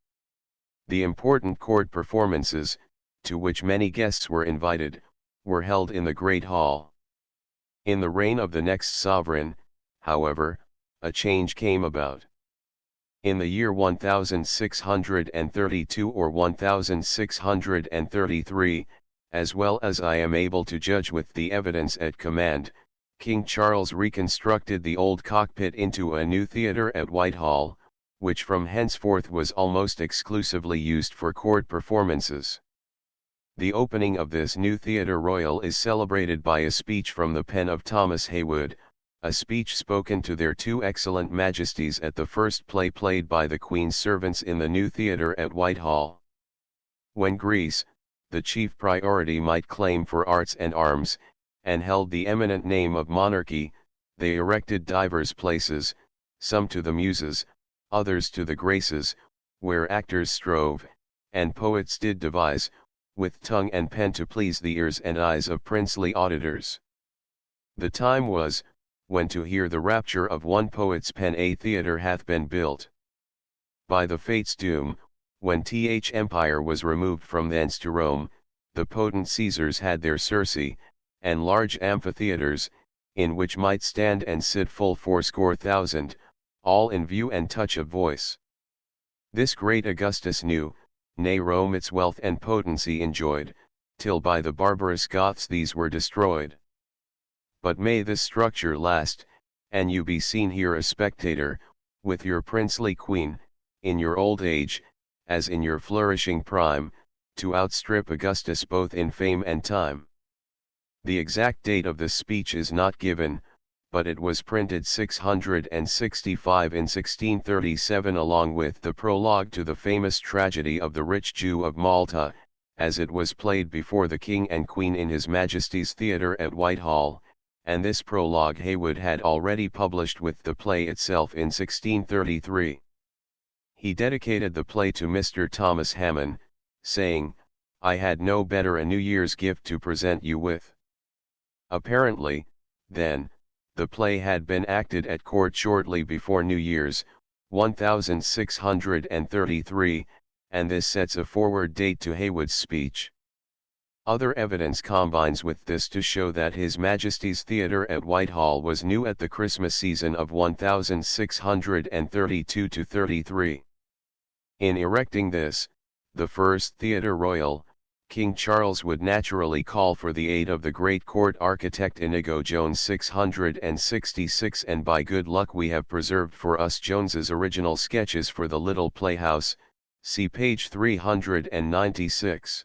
The important court performances, to which many guests were invited, were held in the Great Hall. In the reign of the next sovereign, however, a change came about. In the year 1632 or 1633, as well as I am able to judge with the evidence at command, King Charles reconstructed the old cockpit into a new theatre at Whitehall, which from henceforth was almost exclusively used for court performances. The opening of this new Theatre Royal is celebrated by a speech from the pen of Thomas Heywood, a speech spoken to their two excellent majesties at the first play played by the Queen's servants in the new theatre at Whitehall. When Greece, the chief priority might claim for arts and arms, and held the eminent name of monarchy, they erected divers places, some to the Muses, others to the Graces, where actors strove, and poets did devise, with tongue and pen to please the ears and eyes of princely auditors. The time was, when to hear the rapture of one poet's pen a theatre hath been built. By the fate's doom, when th empire was removed from thence to Rome, the potent Caesars had their Circe, and large amphitheatres, in which might stand and sit full 80,000, all in view and touch of voice. This great Augustus knew, nay Rome its wealth and potency enjoyed, till by the barbarous Goths these were destroyed. But may this structure last, and you be seen here a spectator, with your princely queen, in your old age, as in your flourishing prime, to outstrip Augustus both in fame and time. The exact date of this speech is not given, but it was printed 665 in 1637 along with the prologue to the famous tragedy of the Rich Jew of Malta, as it was played before the King and Queen in His Majesty's Theatre at Whitehall, and this prologue Heywood had already published with the play itself in 1633. He dedicated the play to Mr. Thomas Hammond, saying, "I had no better a New Year's gift to present you with." Apparently, then, the play had been acted at court shortly before New Year's, 1633, and this sets a forward date to Heywood's speech. Other evidence combines with this to show that His Majesty's Theatre at Whitehall was new at the Christmas season of 1632-33. In erecting this, the first Theatre Royal, King Charles would naturally call for the aid of the great court architect Inigo Jones 666, and by good luck we have preserved for us Jones's original sketches for the little playhouse, see page 396.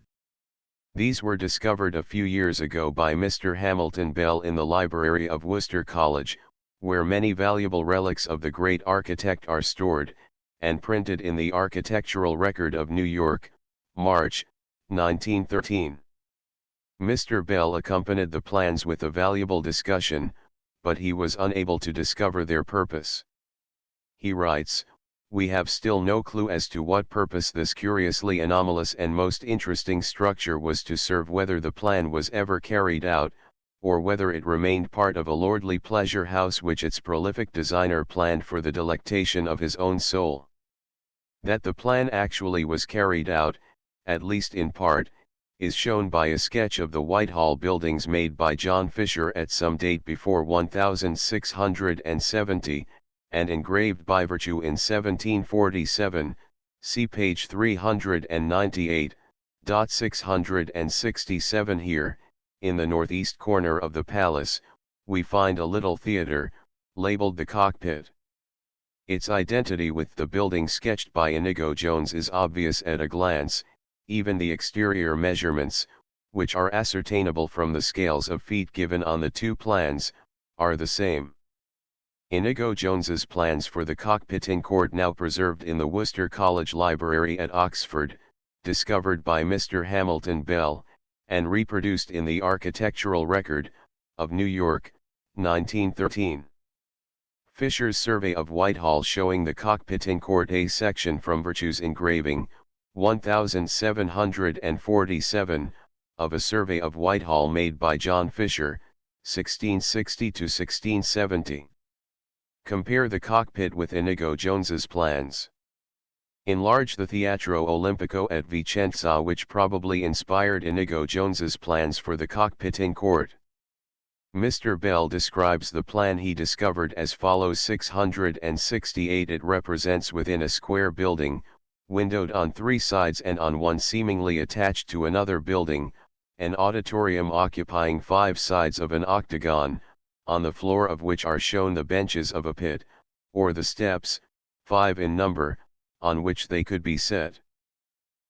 These were discovered a few years ago by Mr. Hamilton Bell in the library of Worcester College, where many valuable relics of the great architect are stored, and printed in the Architectural Record of New York, March, 1913. Mr. Bell accompanied the plans with a valuable discussion, but he was unable to discover their purpose. He writes, "We have still no clue as to what purpose this curiously anomalous and most interesting structure was to serve, whether the plan was ever carried out, or whether it remained part of a lordly pleasure house which its prolific designer planned for the delectation of his own soul. That the plan actually was carried out, at least in part, is shown by a sketch of the Whitehall buildings made by John Fisher at some date before 1670, and engraved by Virtue in 1747, see page 398. 667. Here, in the northeast corner of the palace, we find a little theatre, labeled the Cockpit. Its identity with the building sketched by Inigo Jones is obvious at a glance. Even the exterior measurements, which are ascertainable from the scales of feet given on the two plans, are the same. Inigo Jones's plans for the cockpit in court, now preserved in the Worcester College Library at Oxford, discovered by Mr. Hamilton Bell, and reproduced in the Architectural Record, of New York, 1913. Fisher's survey of Whitehall showing the cockpit in Court A section from Virtue's engraving, 1747, of a survey of Whitehall made by John Fisher, 1660 to 1670. Compare the cockpit with Inigo Jones's plans. Enlarge the Teatro Olimpico at Vicenza, which probably inspired Inigo Jones's plans for the cockpit in court. Mr. Bell describes the plan he discovered as follows: 668. It represents within a square building, windowed on three sides and on one seemingly attached to another building, an auditorium occupying 5 sides of an octagon, on the floor of which are shown the benches of a pit, or the steps, 5 in number, on which they could be set.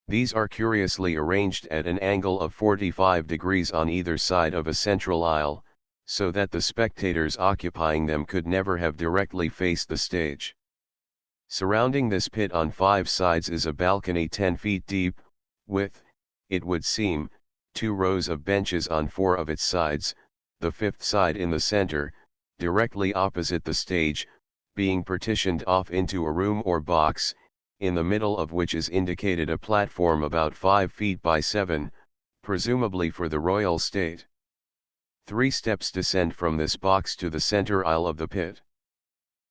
These are curiously arranged at an angle of 45 degrees on either side of a central aisle, so that the spectators occupying them could never have directly faced the stage. Surrounding this pit on 5 sides is a balcony 10 feet deep, with, it would seem, 2 rows of benches on 4 of its sides, the 5th side in the center, directly opposite the stage, being partitioned off into a room or box, in the middle of which is indicated a platform about 5 feet by 7, presumably for the royal state. 3 steps descend from this box to the center aisle of the pit.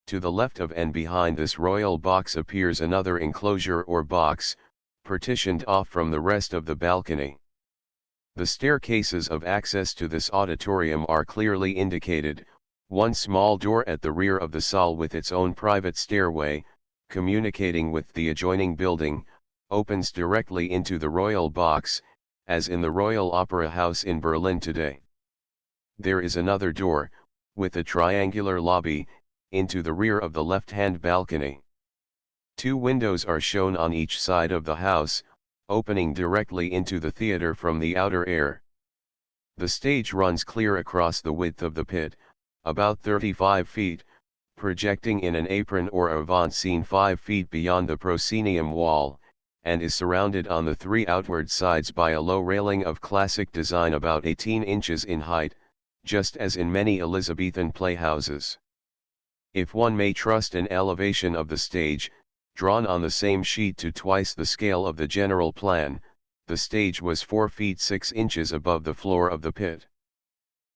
To the left of and behind this royal box appears another enclosure or box, partitioned off from the rest of the balcony. The staircases of access to this auditorium are clearly indicated, one small door at the rear of the salle with its own private stairway, communicating with the adjoining building, opens directly into the royal box, as in the Royal Opera House in Berlin today. There is another door, with a triangular lobby, into the rear of the left-hand balcony. 2 windows are shown on each side of the house, opening directly into the theater from the outer air. The stage runs clear across the width of the pit, about 35 feet, projecting in an apron or avant-scene 5 feet beyond the proscenium wall, and is surrounded on the 3 outward sides by a low railing of classic design about 18 inches in height, just as in many Elizabethan playhouses. If one may trust an elevation of the stage, drawn on the same sheet to twice the scale of the general plan, the stage was 4 feet 6 inches above the floor of the pit.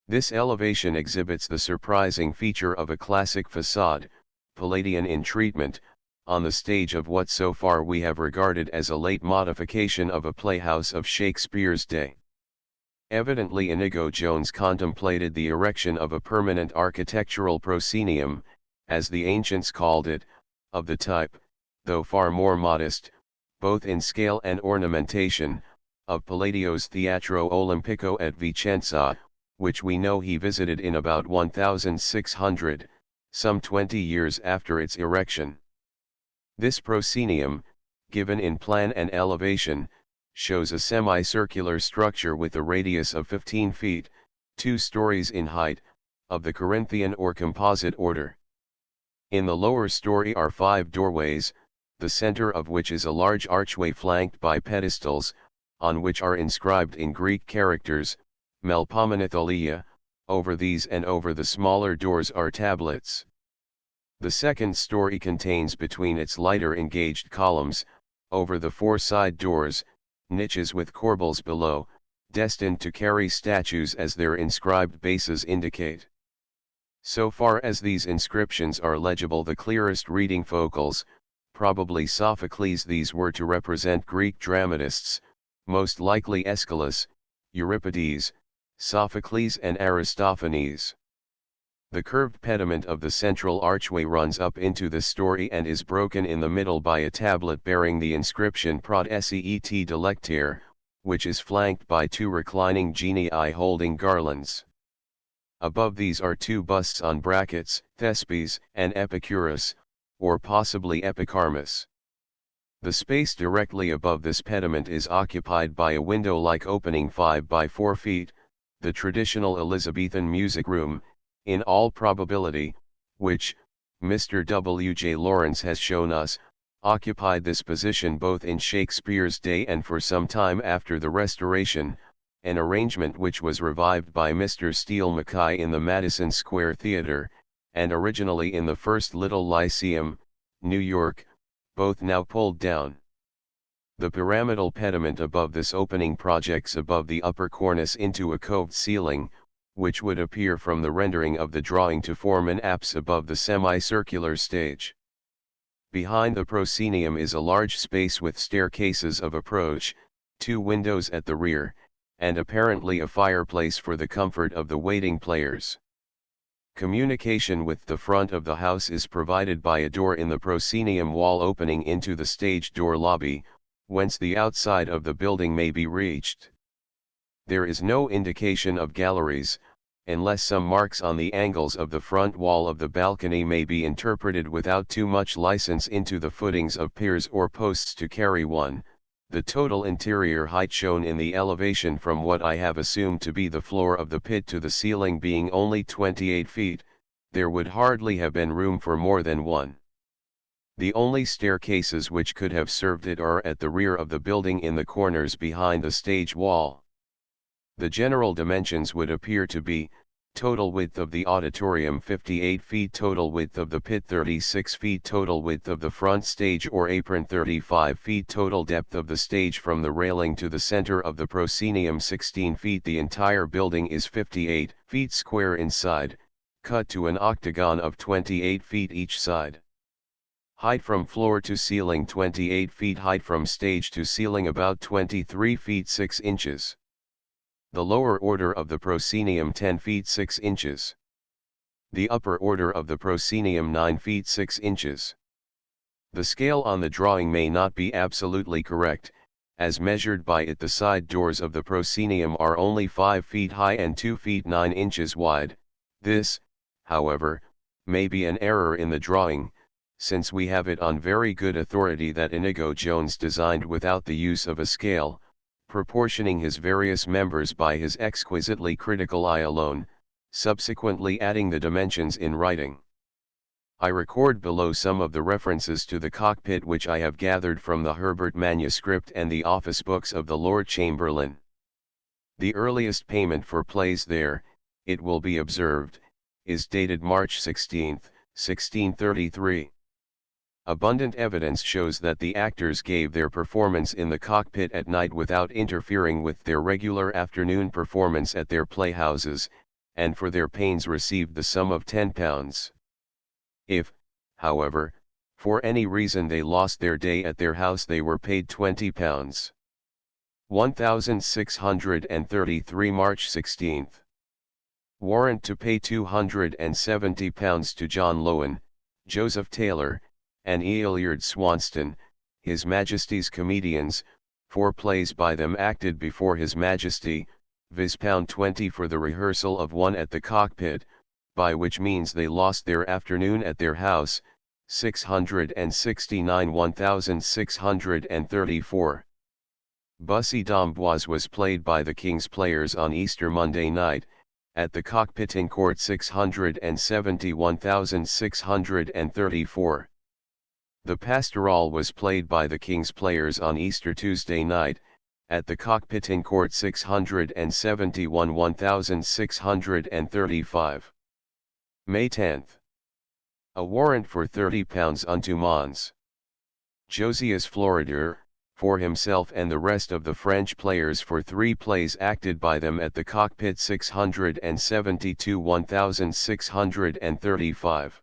This elevation exhibits the surprising feature of a classic facade, Palladian in treatment, on the stage of what so far we have regarded as a late modification of a playhouse of Shakespeare's day. Evidently Inigo Jones contemplated the erection of a permanent architectural proscenium, as the ancients called it, of the type, though far more modest, both in scale and ornamentation, of Palladio's Teatro Olimpico at Vicenza, which we know he visited in about 1600, some 20 years after its erection. This proscenium, given in plan and elevation, shows a semicircular structure with a radius of 15 feet, 2 stories in height, of the Corinthian or composite order. In the lower story are 5 doorways, the center of which is a large archway flanked by pedestals, on which are inscribed in Greek characters, Melpomenatholia. Over these and over the smaller doors are tablets. The second story contains between its lighter engaged columns, over the 4 side doors, niches with corbels below, destined to carry statues as their inscribed bases indicate. So far as these inscriptions are legible, the clearest reading focals, probably Sophocles. These were to represent Greek dramatists, most likely Aeschylus, Euripides, Sophocles and Aristophanes. The curved pediment of the central archway runs up into the story and is broken in the middle by a tablet bearing the inscription Prod Seet Delectere, which is flanked by 2 reclining genii holding garlands. Above these are 2 busts on brackets, Thespes and Epicurus, or possibly Epicharmus. The space directly above this pediment is occupied by a window-like opening 5 by 4 feet, the traditional Elizabethan music room, in all probability, which, Mr. W. J. Lawrence has shown us, occupied this position both in Shakespeare's day and for some time after the Restoration, an arrangement which was revived by Mr. Steele Mackay in the Madison Square Theatre, and originally in the First Little Lyceum, New York, both now pulled down. The pyramidal pediment above this opening projects above the upper cornice into a coved ceiling, which would appear from the rendering of the drawing to form an apse above the semicircular stage. Behind the proscenium is a large space with staircases of approach, 2 windows at the rear, and apparently a fireplace for the comfort of the waiting players. Communication with the front of the house is provided by a door in the proscenium wall opening into the stage door lobby, whence the outside of the building may be reached. There is no indication of galleries, unless some marks on the angles of the front wall of the balcony may be interpreted without too much license into the footings of piers or posts to carry one. The total interior height shown in the elevation from what I have assumed to be the floor of the pit to the ceiling being only 28 feet, there would hardly have been room for more than one. The only staircases which could have served it are at the rear of the building in the corners behind the stage wall. The general dimensions would appear to be, total width of the auditorium 58 feet, total width of the pit 36 feet, total width of the front stage or apron 35 feet, total depth of the stage from the railing to the center of the proscenium 16 feet. The entire building is 58 feet square inside, cut to an octagon of 28 feet each side. Height from floor to ceiling 28 feet, height from stage to ceiling about 23 feet 6 inches. The lower order of the proscenium 10 feet 6 inches. The upper order of the proscenium 9 feet 6 inches. The scale on the drawing may not be absolutely correct, as measured by it the side doors of the proscenium are only 5 feet high and 2 feet 9 inches wide. This, however, may be an error in the drawing, since we have it on very good authority that Inigo Jones designed without the use of a scale, proportioning his various members by his exquisitely critical eye alone, subsequently adding the dimensions in writing. I record below some of the references to the cockpit which I have gathered from the Herbert manuscript and the office books of the Lord Chamberlain. The earliest payment for plays there, it will be observed, is dated March 16, 1633. Abundant evidence shows that the actors gave their performance in the cockpit at night without interfering with their regular afternoon performance at their playhouses, and for their pains received the sum of £10. If, however, for any reason they lost their day at their house, they were paid £20. 1633 March 16. Warrant to pay £270 to John Lowen, Joseph Taylor, and Eilard Swanston, His Majesty's comedians, 4 plays by them acted before His Majesty, viz. £20 for the rehearsal of one at the cockpit, by which means they lost their afternoon at their house, 669 1634. Bussy d'Amboise was played by the King's Players on Easter Monday night, at the cockpit in court 671 1634. The Pastoral was played by the King's Players on Easter Tuesday night, at the cockpit in court 671 1635. May 10. A warrant for £30 unto Mons. Josias Floridor, for himself and the rest of the French players for 3 plays acted by them at the cockpit 672 1635.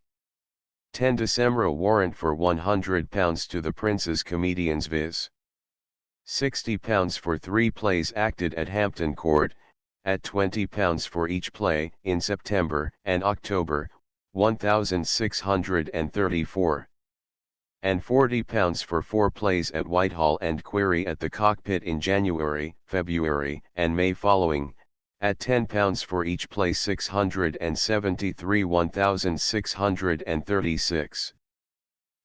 10 December a warrant for £100 to the Prince's comedians, viz. £60 for 3 plays acted at Hampton Court, at £20 for each play in September and October, 1634. And £40 for 4 plays at Whitehall and Quarry at the cockpit in January, February, and May following, at £10 for each play 673 1636.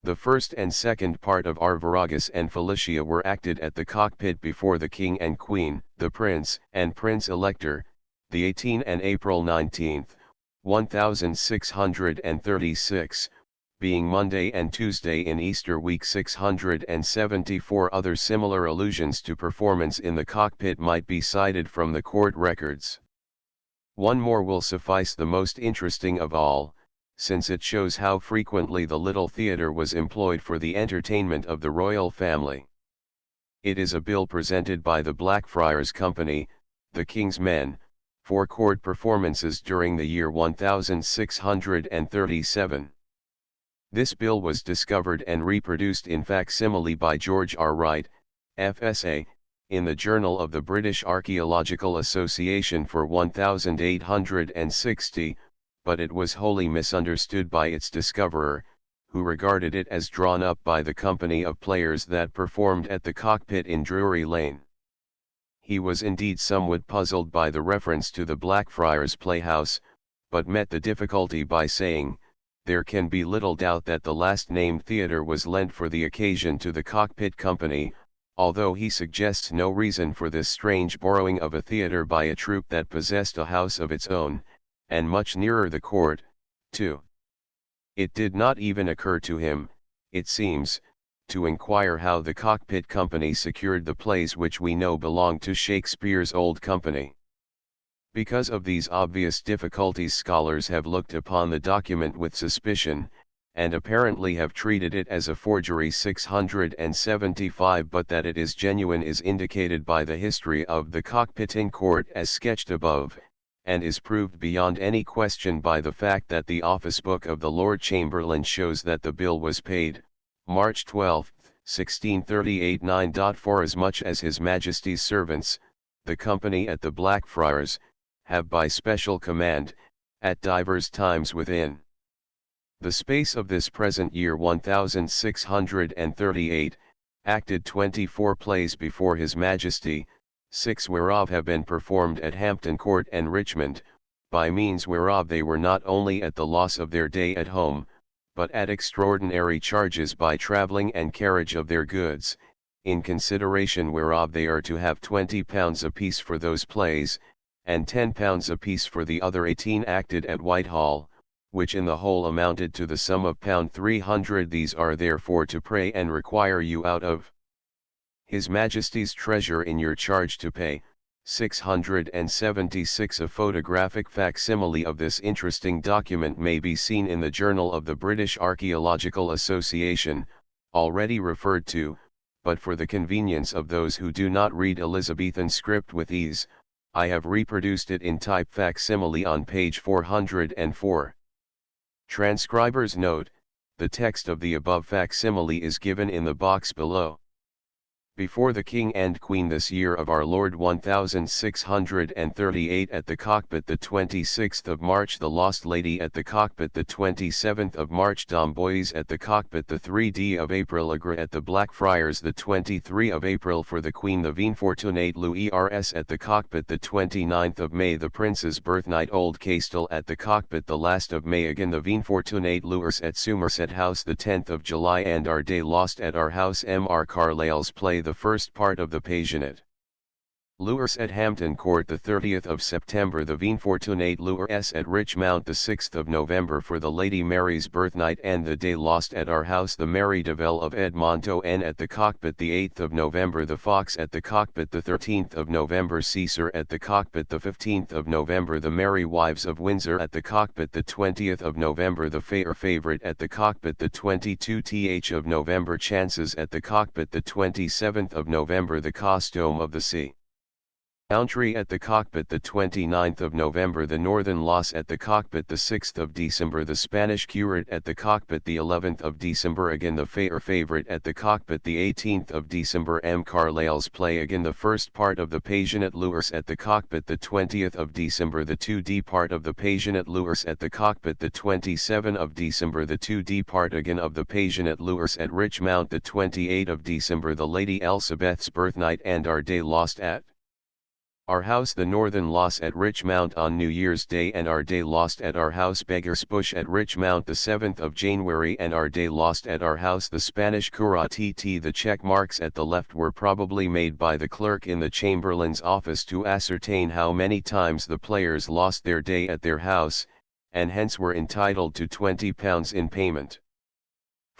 The first and second part of Arviragus and Felicia were acted at the cockpit before the King and Queen, the Prince and Prince Elector, the 18 and April 19, 1636, being Monday and Tuesday in Easter week. 674 other similar allusions to performance in the cockpit might be cited from the court records. One more will suffice, the most interesting of all, since it shows how frequently the little theatre was employed for the entertainment of the royal family. It is a bill presented by the Blackfriars Company, the King's Men, for court performances during the year 1637. This bill was discovered and reproduced in facsimile by George R. Wright, FSA, in the Journal of the British Archaeological Association for 1860, but it was wholly misunderstood by its discoverer, who regarded it as drawn up by the company of players that performed at the cockpit in Drury Lane. He was indeed somewhat puzzled by the reference to the Blackfriars Playhouse, but met the difficulty by saying, there can be little doubt that the last-named theatre was lent for the occasion to the cockpit company, although he suggests no reason for this strange borrowing of a theatre by a troupe that possessed a house of its own, and much nearer the court, too. It did not even occur to him, it seems, to inquire how the cockpit company secured the plays which we know belonged to Shakespeare's old company. Because of these obvious difficulties, scholars have looked upon the document with suspicion, and apparently have treated it as a forgery. 675 But that it is genuine is indicated by the history of the cockpit in court as sketched above, and is proved beyond any question by the fact that the office book of the Lord Chamberlain shows that the bill was paid, March 12, 1638 9. Forasmuch as His Majesty's servants, the company at the Blackfriars, have by special command, at divers times within the space of this present year 1638, acted 24 plays before His Majesty, 6 whereof have been performed at Hampton Court and Richmond, by means whereof they were not only at the loss of their day at home, but at extraordinary charges by travelling and carriage of their goods, in consideration whereof they are to have £20 apiece for those plays, and £10 apiece for the other 18 acted at Whitehall, which in the whole amounted to the sum of £300. These are therefore to pray and require you out of His Majesty's treasure in your charge to pay. 676 A photographic facsimile of this interesting document may be seen in the Journal of the British Archaeological Association, already referred to, but for the convenience of those who do not read Elizabethan script with ease, I have reproduced it in type facsimile on page 404. Transcriber's note: the text of the above facsimile is given in the box below. Before the King and Queen this year of our Lord 1638 at the cockpit the 26th of March, the Lost Lady at the cockpit the 27th of March, Domboys at the cockpit the 3d of April, Agra at the Blackfriars the 23 of April for the Queen, the Vinfortunate Louis Rs at the cockpit the 29th of May, the Prince's birthnight, Old Castle at the cockpit the last of May, again the Vinfortunate Louis at Somerset House the 10th of July, and Our Day Lost at Our House. M.R. Carlyle's play the first part of the Passionate Louis at Hampton Court the 30th of September, the Vinfortunate Louis at Richmount the 6th of November for the Lady Mary's birthnight, and the Day Lost at Our House, the Mary Deville of Edmonton at the cockpit the 8th of November, the Fox at the cockpit the 13th of November, Caesar at the cockpit the 15th of November, the Merry Wives of Windsor at the cockpit the 20th of November, the Fair Favorite at the cockpit the 22th of November, Chances at the cockpit the 27th of November, the Costume of the Sea Boundary at the cockpit the 29th of November, the Northern Loss at the cockpit the 6th of December, the Spanish Curate at the cockpit the 11th of December, again the Fair Favorite at the cockpit the 18th of December. M. Carlyle's play, again the first part of the Passionate Louis at the cockpit the 20th of December, the 2d part of the Passionate Louis at the cockpit the 27th of December, the 2d part again of the Passionate Louis at Richmount the 28th of December, the Lady Elizabeth's birthnight and Our Day Lost at Our House, the Northern Loss at Richmount on New Year's Day and Our Day Lost at Our House, Beggar's Bush at Richmount the 7th of January and Our Day Lost at Our House, the Spanish Curate. The check marks at the left were probably made by the clerk in the Chamberlain's office to ascertain how many times the players lost their day at their house, and hence were entitled to £20 in payment.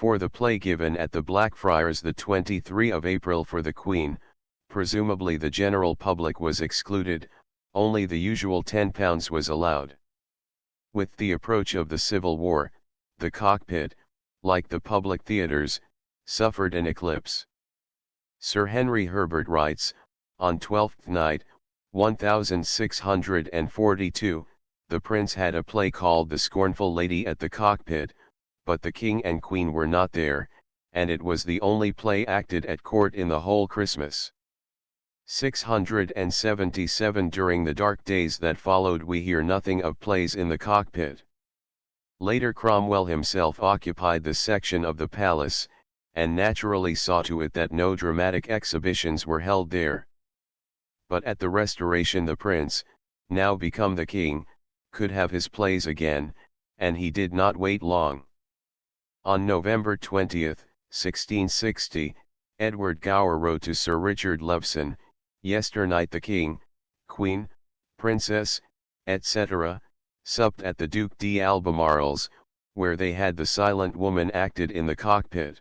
For the play given at the Blackfriars the 23 of April for the Queen, presumably the general public was excluded, only the usual £10 was allowed. With the approach of the Civil War, the Cockpit, like the public theatres, suffered an eclipse. Sir Henry Herbert writes, on Twelfth Night, 1642, the Prince had a play called The Scornful Lady at the Cockpit, but the King and Queen were not there, and it was the only play acted at court in the whole Christmas. 677 During the dark days that followed we hear nothing of plays in the Cockpit. Later Cromwell himself occupied the section of the palace, and naturally saw to it that no dramatic exhibitions were held there. But at the Restoration the Prince, now become the King, could have his plays again, and he did not wait long. On November 20, 1660, Edward Gower wrote to Sir Richard Leveson, "Yesternight the King, Queen, Princess, etc., supped at the Duke d'Albemarle's, where they had the Silent Woman acted in the Cockpit."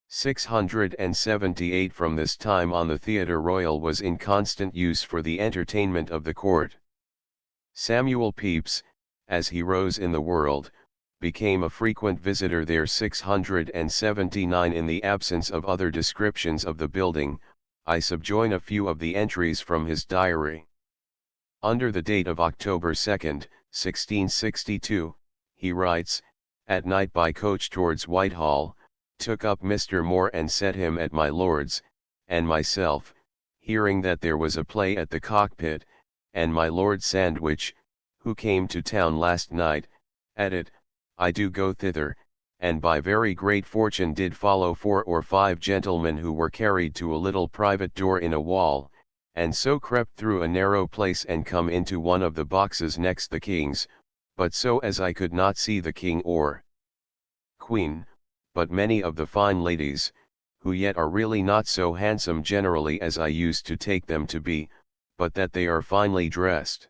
678 From this time on the Theatre Royal was in constant use for the entertainment of the court. Samuel Pepys, as he rose in the world, became a frequent visitor there. 679 In the absence of other descriptions of the building, I subjoin a few of the entries from his diary. Under the date of October 2, 1662, he writes, "At night by coach towards Whitehall, took up Mr. Moore and set him at my lord's, and myself, hearing that there was a play at the Cockpit, and my Lord Sandwich, who came to town last night, at it, I do go thither, and by very great fortune did follow 4 or 5 gentlemen who were carried to a little private door in a wall, and so crept through a narrow place and come into one of the boxes next the King's, but so as I could not see the King or Queen, but many of the fine ladies, who yet are really not so handsome generally as I used to take them to be, but that they are finely dressed.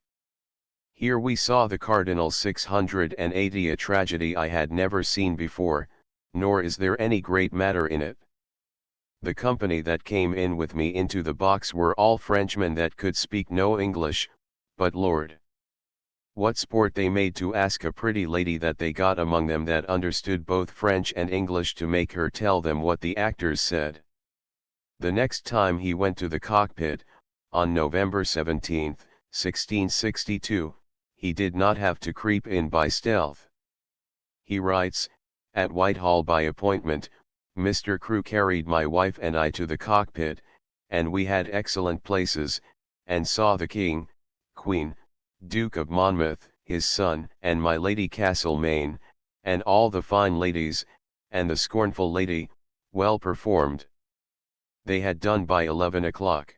Here we saw the Cardinal. 680 A tragedy I had never seen before, nor is there any great matter in it. The company that came in with me into the box were all Frenchmen that could speak no English, but Lord, what sport they made to ask a pretty lady that they got among them that understood both French and English to make her tell them what the actors said." The next time he went to the Cockpit, on November 17, 1662, he did not have to creep in by stealth. He writes, "At Whitehall by appointment, Mr. Crewe carried my wife and I to the Cockpit, and we had excellent places, and saw the King, Queen, Duke of Monmouth, his son, and my Lady Castlemaine, and all the fine ladies, and the Scornful Lady, well performed. They had done by 11 o'clock.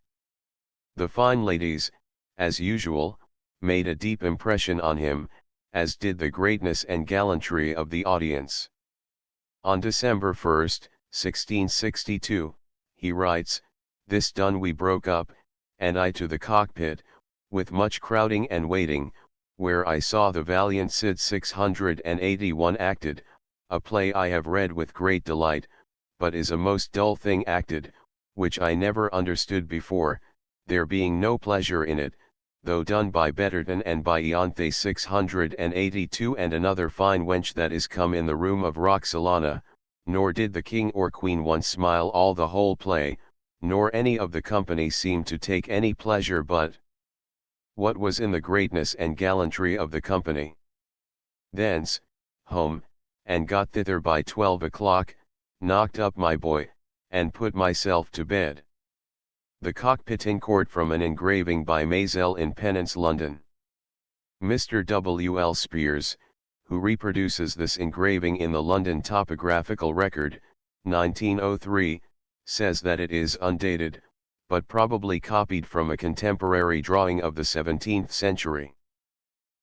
The fine ladies, as usual, made a deep impression on him, as did the greatness and gallantry of the audience." On December 1, 1662, he writes, "This done we broke up, and I to the Cockpit, with much crowding and waiting, where I saw the valiant Cid 681 acted, a play I have read with great delight, but is a most dull thing acted, which I never understood before, there being no pleasure in it, though done by Betterton and by Ianthe 682 and another fine wench that is come in the room of Roxalana, nor did the King or Queen once smile all the whole play, nor any of the company seem to take any pleasure but what was in the greatness and gallantry of the company. Thence, home, and got thither by 12 o'clock, knocked up my boy, and put myself to bed." The Cockpit in Court from an engraving by Mazel in Pennance, London. Mr. W. L. Spears, who reproduces this engraving in the London Topographical Record, 1903, says that it is undated, but probably copied from a contemporary drawing of the 17th century.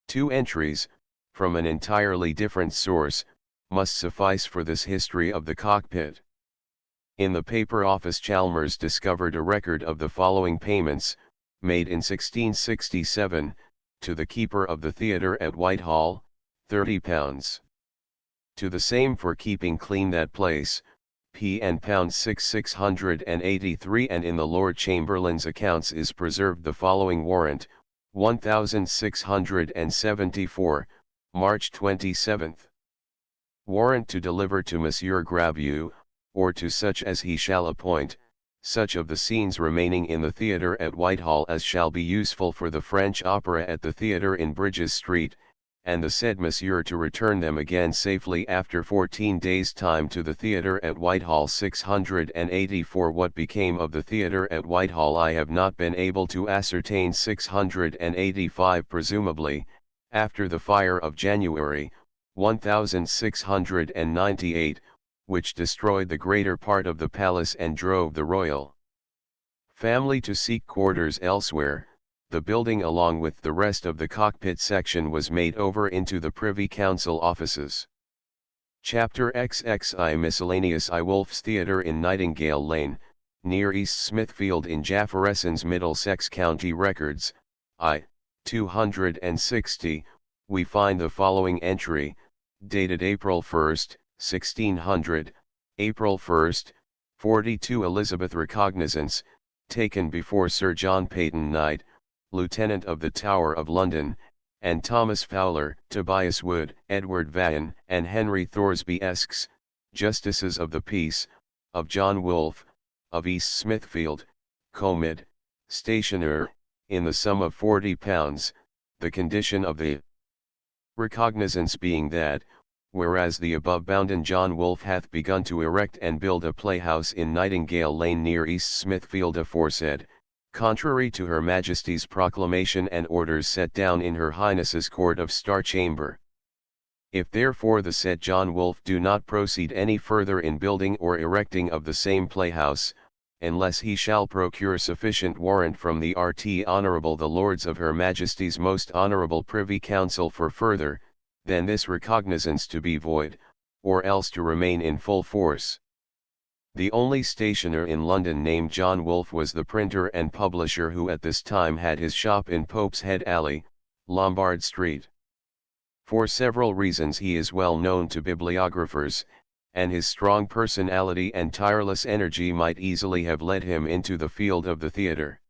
2 entries, from an entirely different source, must suffice for this history of the Cockpit. In the paper office Chalmers discovered a record of the following payments, made in 1667, to the keeper of the theatre at Whitehall, £30. To the same for keeping clean that place, P and pound 683, and in the Lord Chamberlain's accounts is preserved the following warrant, 1674, March 27. Warrant to deliver to Monsieur Gravieux, or to such as he shall appoint, such of the scenes remaining in the theatre at Whitehall as shall be useful for the French opera at the theatre in Bridges Street, and the said Monsieur to return them again safely after 14 days' time to the theatre at Whitehall. 684. What became of the theatre at Whitehall I have not been able to ascertain. 685. Presumably, after the fire of January, 1698, which destroyed the greater part of the palace and drove the royal family to seek quarters elsewhere, the building along with the rest of the cockpit section was made over into the Privy Council offices. Chapter XXI Miscellaneous I Wolf's Theatre in Nightingale Lane, near East Smithfield in Jefferson's Middlesex County Records, I. 260, we find the following entry, dated April 1, 1600, April 1, 42 Elizabeth Recognizance, taken before Sir John Peyton Knight, Lieutenant of the Tower of London, and Thomas Fowler, Tobias Wood, Edward Vaughan, and Henry Thoresby Esques, Justices of the Peace, of John Wolfe, of East Smithfield, Comid, Stationer, in the sum of £40, the condition of the recognizance being that, whereas the above bounden John Wolfe hath begun to erect and build a playhouse in Nightingale Lane near East Smithfield aforesaid, contrary to Her Majesty's proclamation and orders set down in Her Highness's Court of Star Chamber. If therefore the said John Wolfe do not proceed any further in building or erecting of the same playhouse, unless he shall procure sufficient warrant from the RT Honourable the Lords of Her Majesty's Most Honourable Privy Council for further, then this recognizance to be void, or else to remain in full force. The only stationer in London named John Wolfe was the printer and publisher who at this time had his shop in Pope's Head Alley, Lombard Street. For several reasons he is well known to bibliographers, and his strong personality and tireless energy might easily have led him into the field of the theatre.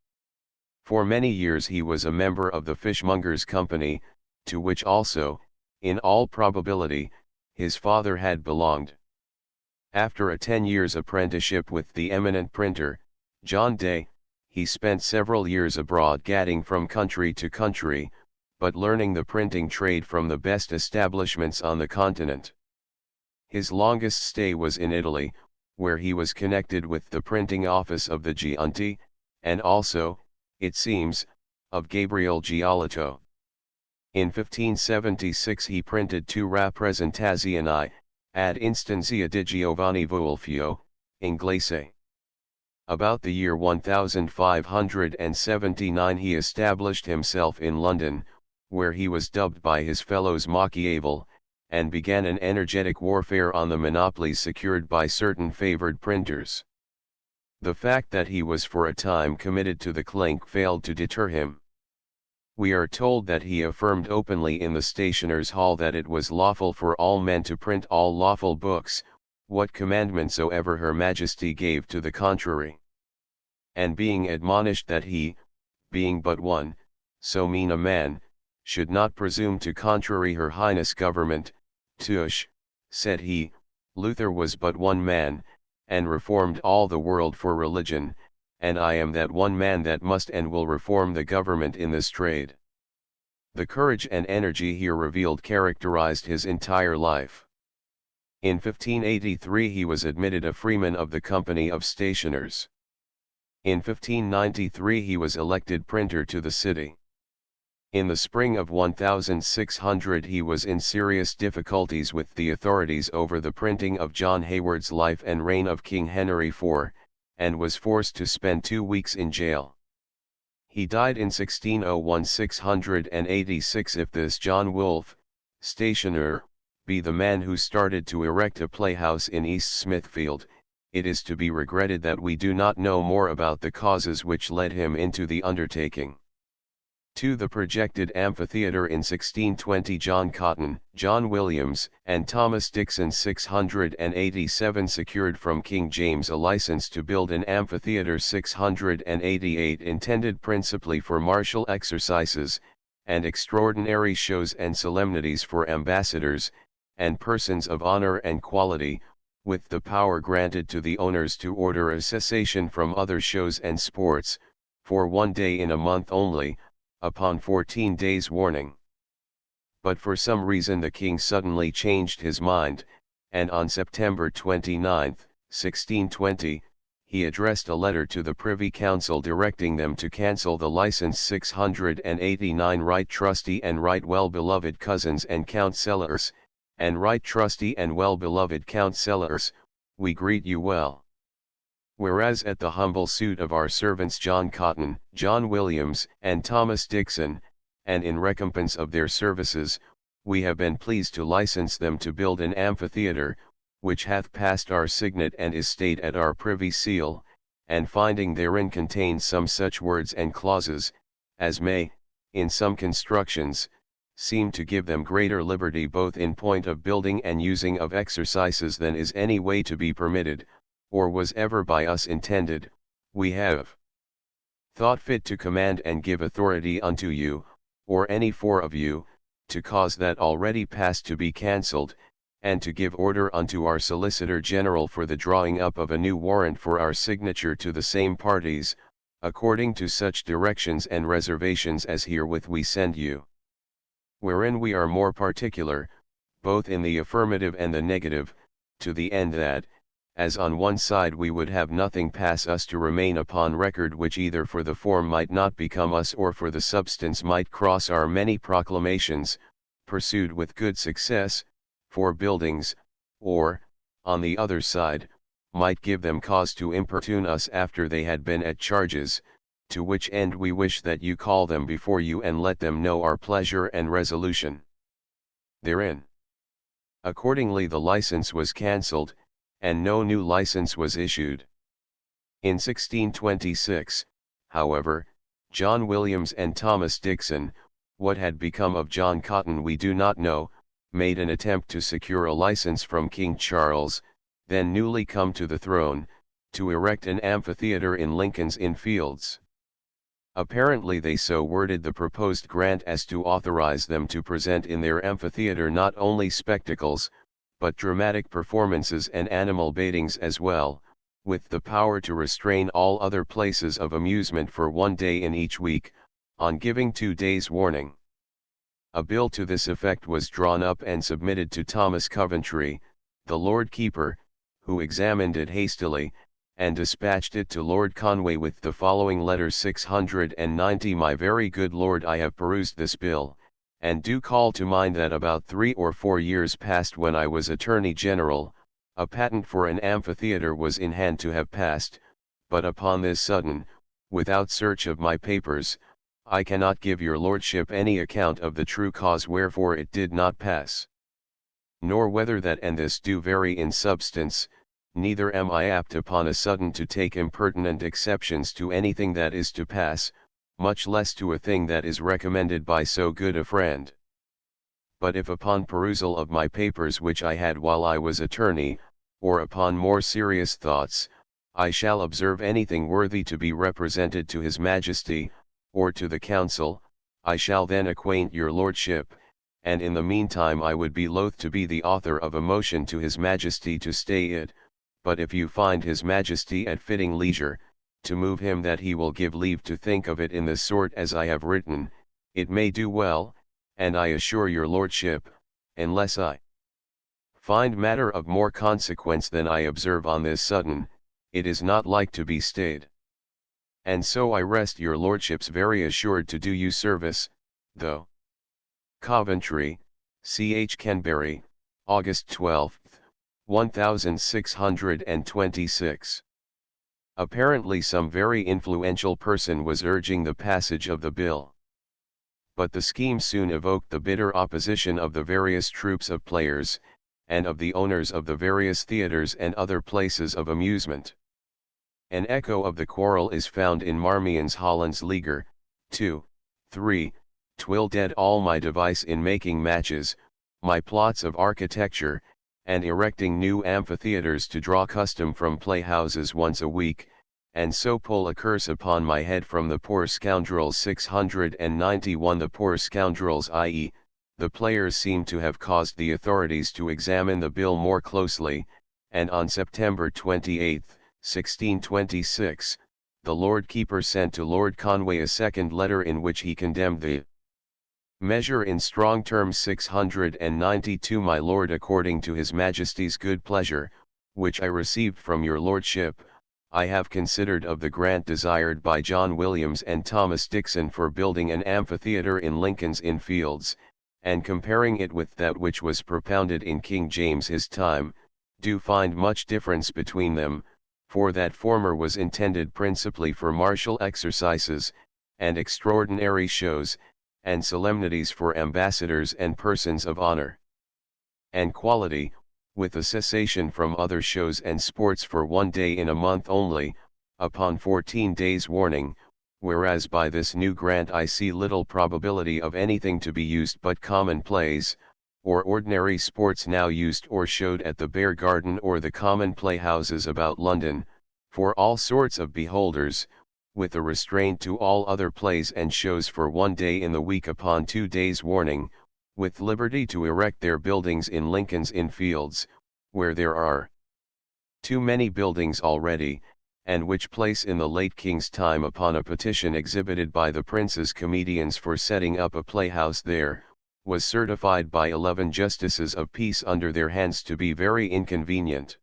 For many years he was a member of the Fishmongers' Company, to which also, in all probability, his father had belonged. After a 10 years' apprenticeship with the eminent printer, John Day, he spent several years abroad gadding from country to country, but learning the printing trade from the best establishments on the continent. His longest stay was in Italy, where he was connected with the printing office of the Giunti, and also, it seems, of Gabriel Giolito. In 1576 he printed 2 rappresentazioni, ad instantia di Giovanni Vulfio, Inglese. About the year 1579 he established himself in London, where he was dubbed by his fellows Machiavel, and began an energetic warfare on the monopolies secured by certain favoured printers. The fact that he was for a time committed to the clink failed to deter him. We are told that he affirmed openly in the Stationers' Hall that it was lawful for all men to print all lawful books, what commandment soever Her Majesty gave to the contrary. And being admonished that he, being but one, so mean a man, should not presume to contrary Her Highness government, tush, said he, Luther was but one man, and reformed all the world for religion, and I am that one man that must and will reform the government in this trade. The courage and energy here revealed characterized his entire life. In 1583 he was admitted a freeman of the Company of Stationers. In 1593 he was elected printer to the city. In the spring of 1600 he was in serious difficulties with the authorities over the printing of John Hayward's Life and Reign of King Henry IV, and was forced to spend 2 weeks in jail. He died in 1601. 686. If this John Wolfe, stationer, be the man who started to erect a playhouse in East Smithfield, it is to be regretted that we do not know more about the causes which led him into the undertaking. To the projected amphitheatre in 1620 John Cotton, John Williams, and Thomas Dixon 687 secured from King James a license to build an amphitheatre 688 intended principally for martial exercises, and extraordinary shows and solemnities for ambassadors, and persons of honor and quality, with the power granted to the owners to order a cessation from other shows and sports, for 1 day in a month only, upon 14 days' warning. But for some reason the king suddenly changed his mind, and on September 29, 1620, he addressed a letter to the Privy Council directing them to cancel the license 689. Right trusty and right well-beloved cousins and Count Sellers, and right trusty and well-beloved Count Sellers, we greet you well. Whereas at the humble suit of our servants John Cotton, John Williams, and Thomas Dixon, and in recompense of their services, we have been pleased to license them to build an amphitheatre, which hath passed our signet and is stayed at our privy seal, and finding therein contains some such words and clauses, as may, in some constructions, seem to give them greater liberty both in point of building and using of exercises than is any way to be permitted, or was ever by us intended, we have thought fit to command and give authority unto you, or any four of you, to cause that already past to be cancelled, and to give order unto our Solicitor General for the drawing up of a new warrant for our signature to the same parties, according to such directions and reservations as herewith we send you. Wherein we are more particular, both in the affirmative and the negative, to the end that, as on one side we would have nothing pass us to remain upon record which either for the form might not become us or for the substance might cross our many proclamations, pursued with good success, for buildings, or, on the other side, might give them cause to importune us after they had been at charges, to which end we wish that you call them before you and let them know our pleasure and resolution therein. Accordingly the license was cancelled, and no new license was issued. In 1626, however, John Williams and Thomas Dixon, what had become of John Cotton we do not know, made an attempt to secure a license from King Charles, then newly come to the throne, to erect an amphitheatre in Lincoln's Inn Fields. Apparently they so worded the proposed grant as to authorize them to present in their amphitheatre not only spectacles, but dramatic performances and animal baitings as well, with the power to restrain all other places of amusement for 1 day in each week, on giving 2 days' warning. A bill to this effect was drawn up and submitted to Thomas Coventry, the Lord Keeper, who examined it hastily, and dispatched it to Lord Conway with the following letter 690. My very good Lord, I have perused this bill, and do call to mind that about 3 or 4 years past when I was Attorney General, a patent for an amphitheatre was in hand to have passed, but upon this sudden, without search of my papers, I cannot give your lordship any account of the true cause wherefore it did not pass. Nor whether that and this do vary in substance, neither am I apt upon a sudden to take impertinent exceptions to anything that is to pass, much less to a thing that is recommended by so good a friend. But if upon perusal of my papers which I had while I was attorney, or upon more serious thoughts, I shall observe anything worthy to be represented to his Majesty, or to the Council, I shall then acquaint your lordship, and in the meantime I would be loath to be the author of a motion to his Majesty to stay it, but if you find his Majesty at fitting leisure, to move him that he will give leave to think of it in the sort as I have written, it may do well, and I assure your lordship, unless I find matter of more consequence than I observe on this sudden, it is not like to be stayed. And so I rest your lordships very assured to do you service, though. Coventry, Ch. Canberry, August 12, 1626. Apparently some very influential person was urging the passage of the bill. But the scheme soon evoked the bitter opposition of the various troops of players, and of the owners of the various theatres and other places of amusement. An echo of the quarrel is found in Marmion's Holland's Leaguer, 2, 3. 'Twill dead all my device in making matches, my plots of architecture, and erecting new amphitheatres to draw custom from playhouses once a week, and so pull a curse upon my head from the poor scoundrels. 691 The poor scoundrels, i.e., the players, seem to have caused the authorities to examine the bill more closely, and on September 28, 1626, the Lord Keeper sent to Lord Conway a second letter in which he condemned the measure in strong terms. 692 My Lord, according to His Majesty's good pleasure, which I received from your Lordship, I have considered of the grant desired by John Williams and Thomas Dixon for building an amphitheatre in Lincoln's Inn Fields, and comparing it with that which was propounded in King James his time, do find much difference between them, for that former was intended principally for martial exercises, and extraordinary shows, and solemnities for ambassadors and persons of honor and quality, with a cessation from other shows and sports for 1 day in a month only, upon 14 days' warning, whereas by this new grant I see little probability of anything to be used but common plays, or ordinary sports now used or showed at the Bear Garden or the common playhouses about London, for all sorts of beholders, with a restraint to all other plays and shows for 1 day in the week upon 2 days' warning, with liberty to erect their buildings in Lincoln's Inn Fields, where there are too many buildings already, and which place in the late King's time, upon a petition exhibited by the Prince's comedians for setting up a playhouse there, was certified by 11 justices of peace under their hands to be very inconvenient.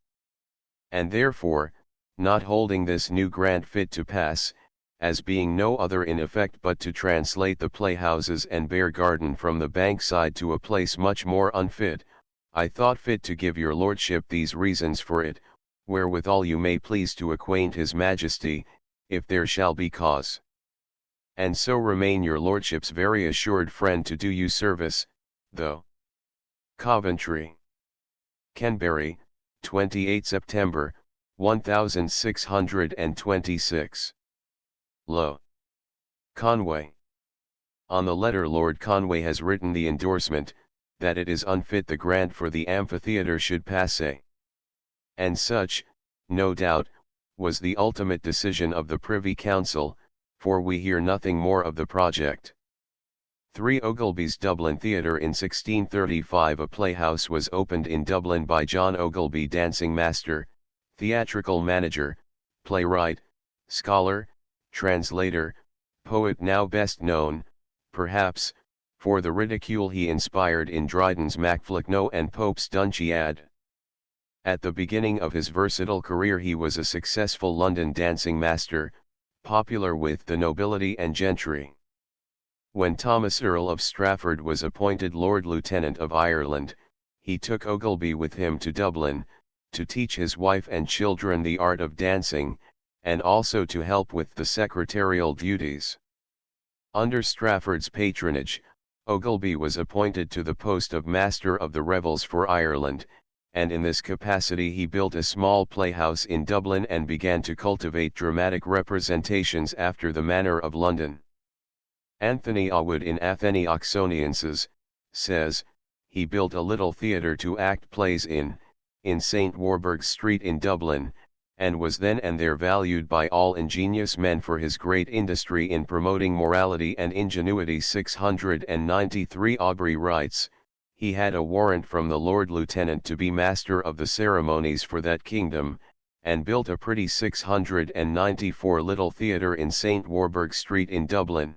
And therefore, not holding this new grant fit to pass, as being no other in effect but to translate the playhouses and Bear Garden from the Bankside to a place much more unfit, I thought fit to give your Lordship these reasons for it, wherewithal you may please to acquaint His Majesty, if there shall be cause. And so remain your Lordship's very assured friend to do you service, though. Coventry. Canberry, 28 September, 1626. Lo. Conway. On the letter Lord Conway has written the endorsement, that it is unfit the grant for the amphitheatre should pass. And such, no doubt, was the ultimate decision of the Privy Council, for we hear nothing more of the project. 3. Ogilby's Dublin Theatre. In 1635 a playhouse was opened in Dublin by John Ogilby, dancing master, theatrical manager, playwright, scholar, translator, poet, now best known, perhaps, for the ridicule he inspired in Dryden's Macflechno and Pope's Dunciad. At the beginning of his versatile career he was a successful London dancing master, popular with the nobility and gentry. When Thomas Earl of Strafford was appointed Lord Lieutenant of Ireland, he took Ogilby with him to Dublin, to teach his wife and children the art of dancing, and also to help with the secretarial duties. Under Strafford's patronage, Ogilby was appointed to the post of Master of the Revels for Ireland, and in this capacity he built a small playhouse in Dublin and began to cultivate dramatic representations after the manner of London. Anthony Awood in Atheni Oxonienses, says, he built a little theatre to act plays in St. Warburg Street in Dublin, and was then and there valued by all ingenious men for his great industry in promoting morality and ingenuity. 693 Aubrey writes, he had a warrant from the Lord Lieutenant to be master of the ceremonies for that kingdom, and built a pretty 694 little theatre in St. Warburg Street in Dublin.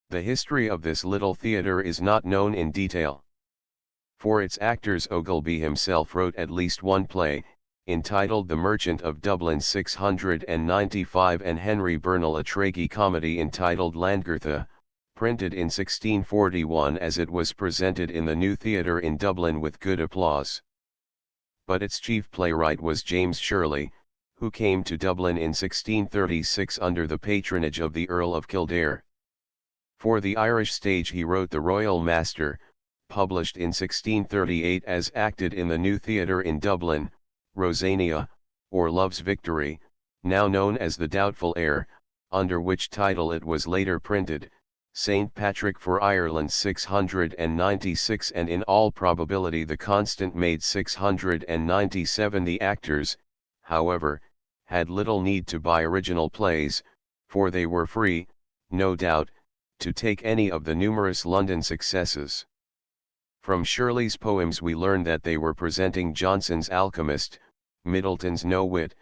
The history of this little theatre is not known in detail. For its actors Ogilby himself wrote at least one play, entitled The Merchant of Dublin 695, and Henry Burnell a tragi-comedy entitled Landgertha, printed in 1641 as it was presented in the new theatre in Dublin with good applause. But its chief playwright was James Shirley, who came to Dublin in 1636 under the patronage of the Earl of Kildare. For the Irish stage he wrote The Royal Master, published in 1638 as acted in the new theatre in Dublin, Rosania, or Love's Victory, now known as The Doubtful Heir, under which title it was later printed, St. Patrick for Ireland 696, and in all probability the Constant made 697. The actors, however, had little need to buy original plays, for they were free, no doubt, to take any of the numerous London successes. From Shirley's poems we learn that they were presenting Jonson's Alchemist, Middleton's No Wit,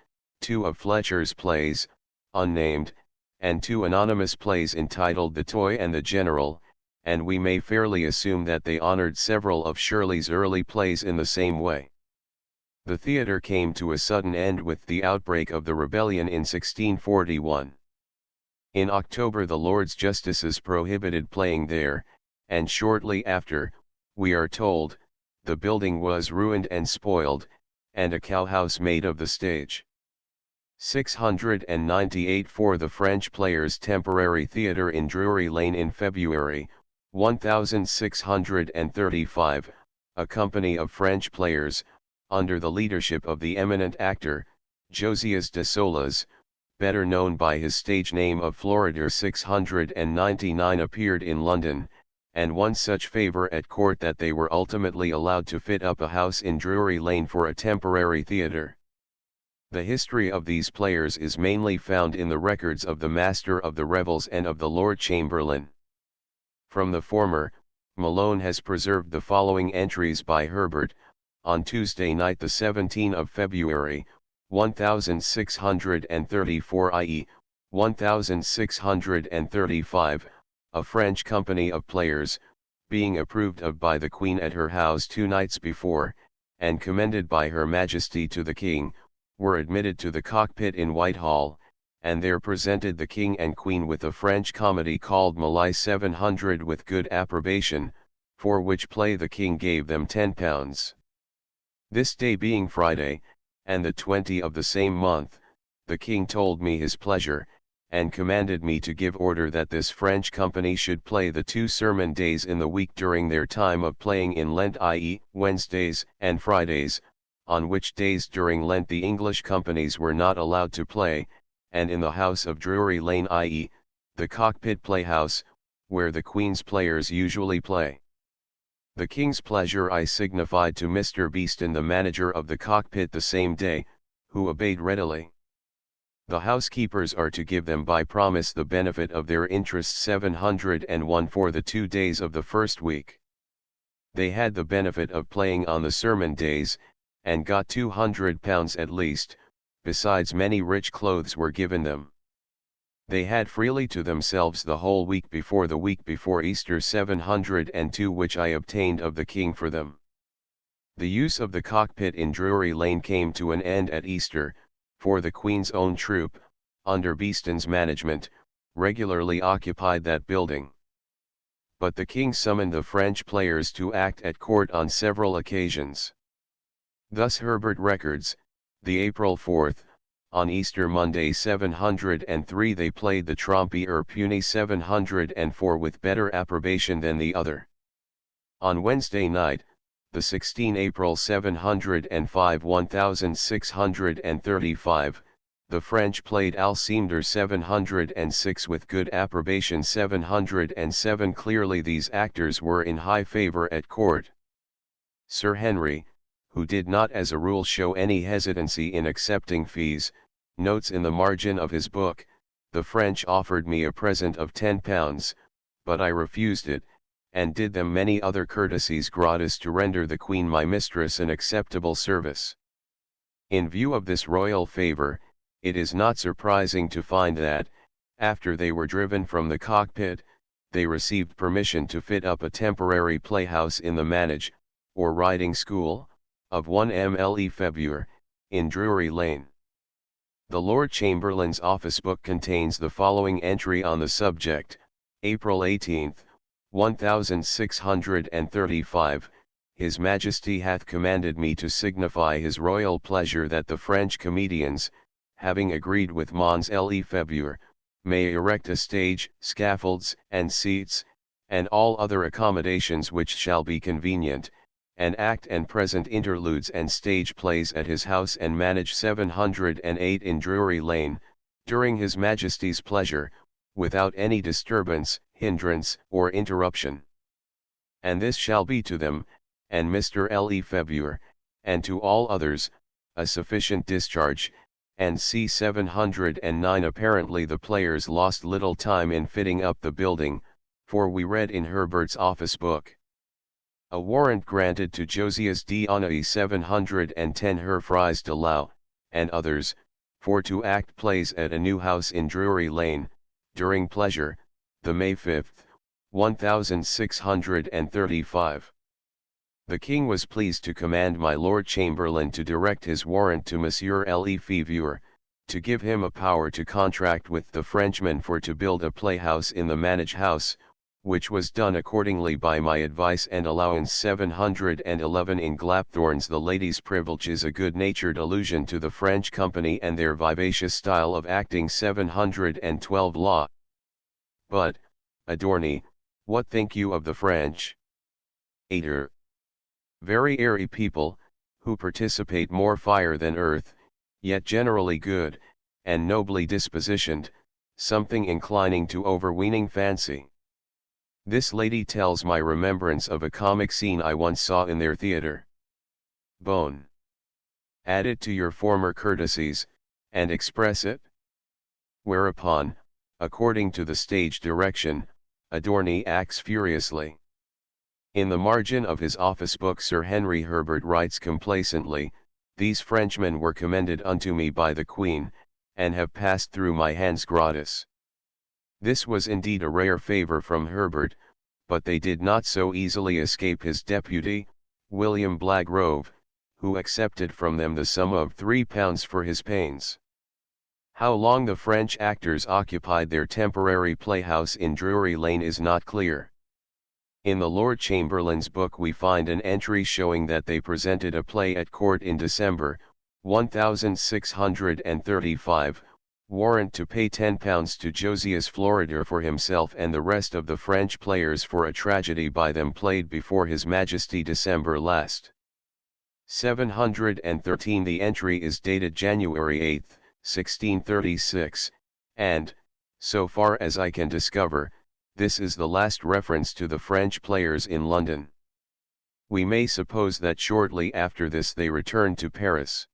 2 of Fletcher's plays, unnamed, and 2 anonymous plays entitled The Toy and the General, and we may fairly assume that they honored several of Shirley's early plays in the same way. The theatre came to a sudden end with the outbreak of the rebellion in 1641. In October the Lords Justices prohibited playing there, and shortly after, we are told, the building was ruined and spoiled, and a cowhouse made of the stage. 698 for the French Players' Temporary Theatre in Drury Lane in February, 1635, a company of French players, under the leadership of the eminent actor, Josias de Solas, better known by his stage name of Floridor 699, appeared in London, and won such favour at court that they were ultimately allowed to fit up a house in Drury Lane for a temporary theatre. The history of these players is mainly found in the records of the Master of the Revels and of the Lord Chamberlain. From the former, Malone has preserved the following entries by Herbert: on Tuesday night the 17th of February, 1634, i.e., 1635, a French company of players, being approved of by the Queen at her house 2 nights before, and commended by Her Majesty to the King, were admitted to the cockpit in Whitehall, and there presented the King and Queen with a French comedy called Malay 700 with good approbation, for which play the King gave them £10. This day being Friday, and the 20th of the same month, the King told me his pleasure, and commanded me to give order that this French company should play the 2 sermon days in the week during their time of playing in Lent, i.e., Wednesdays and Fridays, on which days during Lent the English companies were not allowed to play, and in the house of Drury Lane, i.e., the cockpit playhouse, where the Queen's players usually play. The King's pleasure I signified to Mr. Beeston, the manager of the cockpit, the same day, who obeyed readily. The housekeepers are to give them by promise the benefit of their interest 701 for the 2 days of the first week. They had the benefit of playing on the sermon days, and got £200 at least, besides many rich clothes were given them. They had freely to themselves the whole week before Easter 702, which I obtained of the King for them. The use of the cockpit in Drury Lane came to an end at Easter, for the Queen's own troop, under Beeston's management, regularly occupied that building. But the King summoned the French players to act at court on several occasions. Thus Herbert records, the April 4th, on Easter Monday 703 they played the Trompe Puny 704 with better approbation than the other. On Wednesday night, the 16th April 705 1635, the French played Alcimder 706 with good approbation 707. Clearly these actors were in high favour at court. Sir Henry, who did not as a rule show any hesitancy in accepting fees, notes in the margin of his book, "The French offered me a present of £10, but I refused it, and did them many other courtesies gratis to render the Queen my mistress an acceptable service." In view of this royal favour, it is not surprising to find that, after they were driven from the cockpit, they received permission to fit up a temporary playhouse in the manage, or riding school, of 1 Mle February, in Drury Lane. The Lord Chamberlain's office book contains the following entry on the subject: April 18, 1635, His Majesty hath commanded me to signify his royal pleasure that the French comedians, having agreed with Mons Le Febure, may erect a stage, scaffolds, and seats, and all other accommodations which shall be convenient, and act and present interludes and stage plays at his house and manage 708 in Drury Lane, during his Majesty's pleasure, without any disturbance, hindrance, or interruption. And this shall be to them, and Mr. Lefebvre, and to all others, a sufficient discharge. And c. 709. Apparently the players lost little time in fitting up the building, for we read in Herbert's office book. A warrant granted to Josias d'Onaï 710 Her Fries de Lau, and others, for to act plays at a new house in Drury Lane, during pleasure, the May 5th, 1635. The King was pleased to command my Lord Chamberlain to direct his warrant to Monsieur Lefebvre, to give him a power to contract with the Frenchman for to build a playhouse in the manage house, which was done accordingly by my advice and allowance. 711 In Glapthorns the Lady's Privilege is a good-natured allusion to the French company and their vivacious style of acting. 712 Law. But, Adorni, what think you of the French? Ater. Very airy people, who participate more fire than earth, yet generally good, and nobly dispositioned, something inclining to overweening fancy. This lady tells my remembrance of a comic scene I once saw in their theatre. Bone. Add it to your former courtesies, and express it. Whereupon, according to the stage direction, Adorni acts furiously. In the margin of his office book Sir Henry Herbert writes complacently, "These Frenchmen were commended unto me by the Queen, and have passed through my hands gratis." This was indeed a rare favour from Herbert, but they did not so easily escape his deputy, William Blagrove, who accepted from them the sum of £3 for his pains. How long the French actors occupied their temporary playhouse in Drury Lane is not clear. In the Lord Chamberlain's book we find an entry showing that they presented a play at court in December, 1635, warrant to pay £10 to Josias Florida for himself and the rest of the French players for a tragedy by them played before His Majesty December last. 713 The entry is dated January 8, 1636, and, so far as I can discover, this is the last reference to the French players in London. We may suppose that shortly after this they returned to Paris.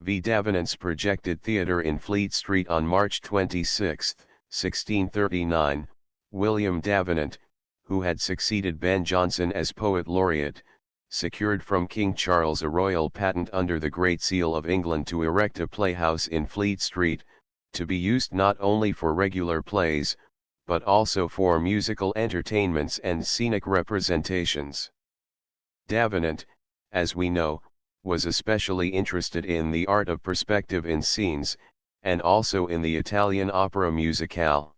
V. Davenant's projected theatre in Fleet Street on March 26, 1639, William Davenant, who had succeeded Ben Jonson as Poet Laureate, secured from King Charles a royal patent under the Great Seal of England to erect a playhouse in Fleet Street, to be used not only for regular plays, but also for musical entertainments and scenic representations. Davenant, as we know, was especially interested in the art of perspective in scenes, and also in the Italian opera musicale.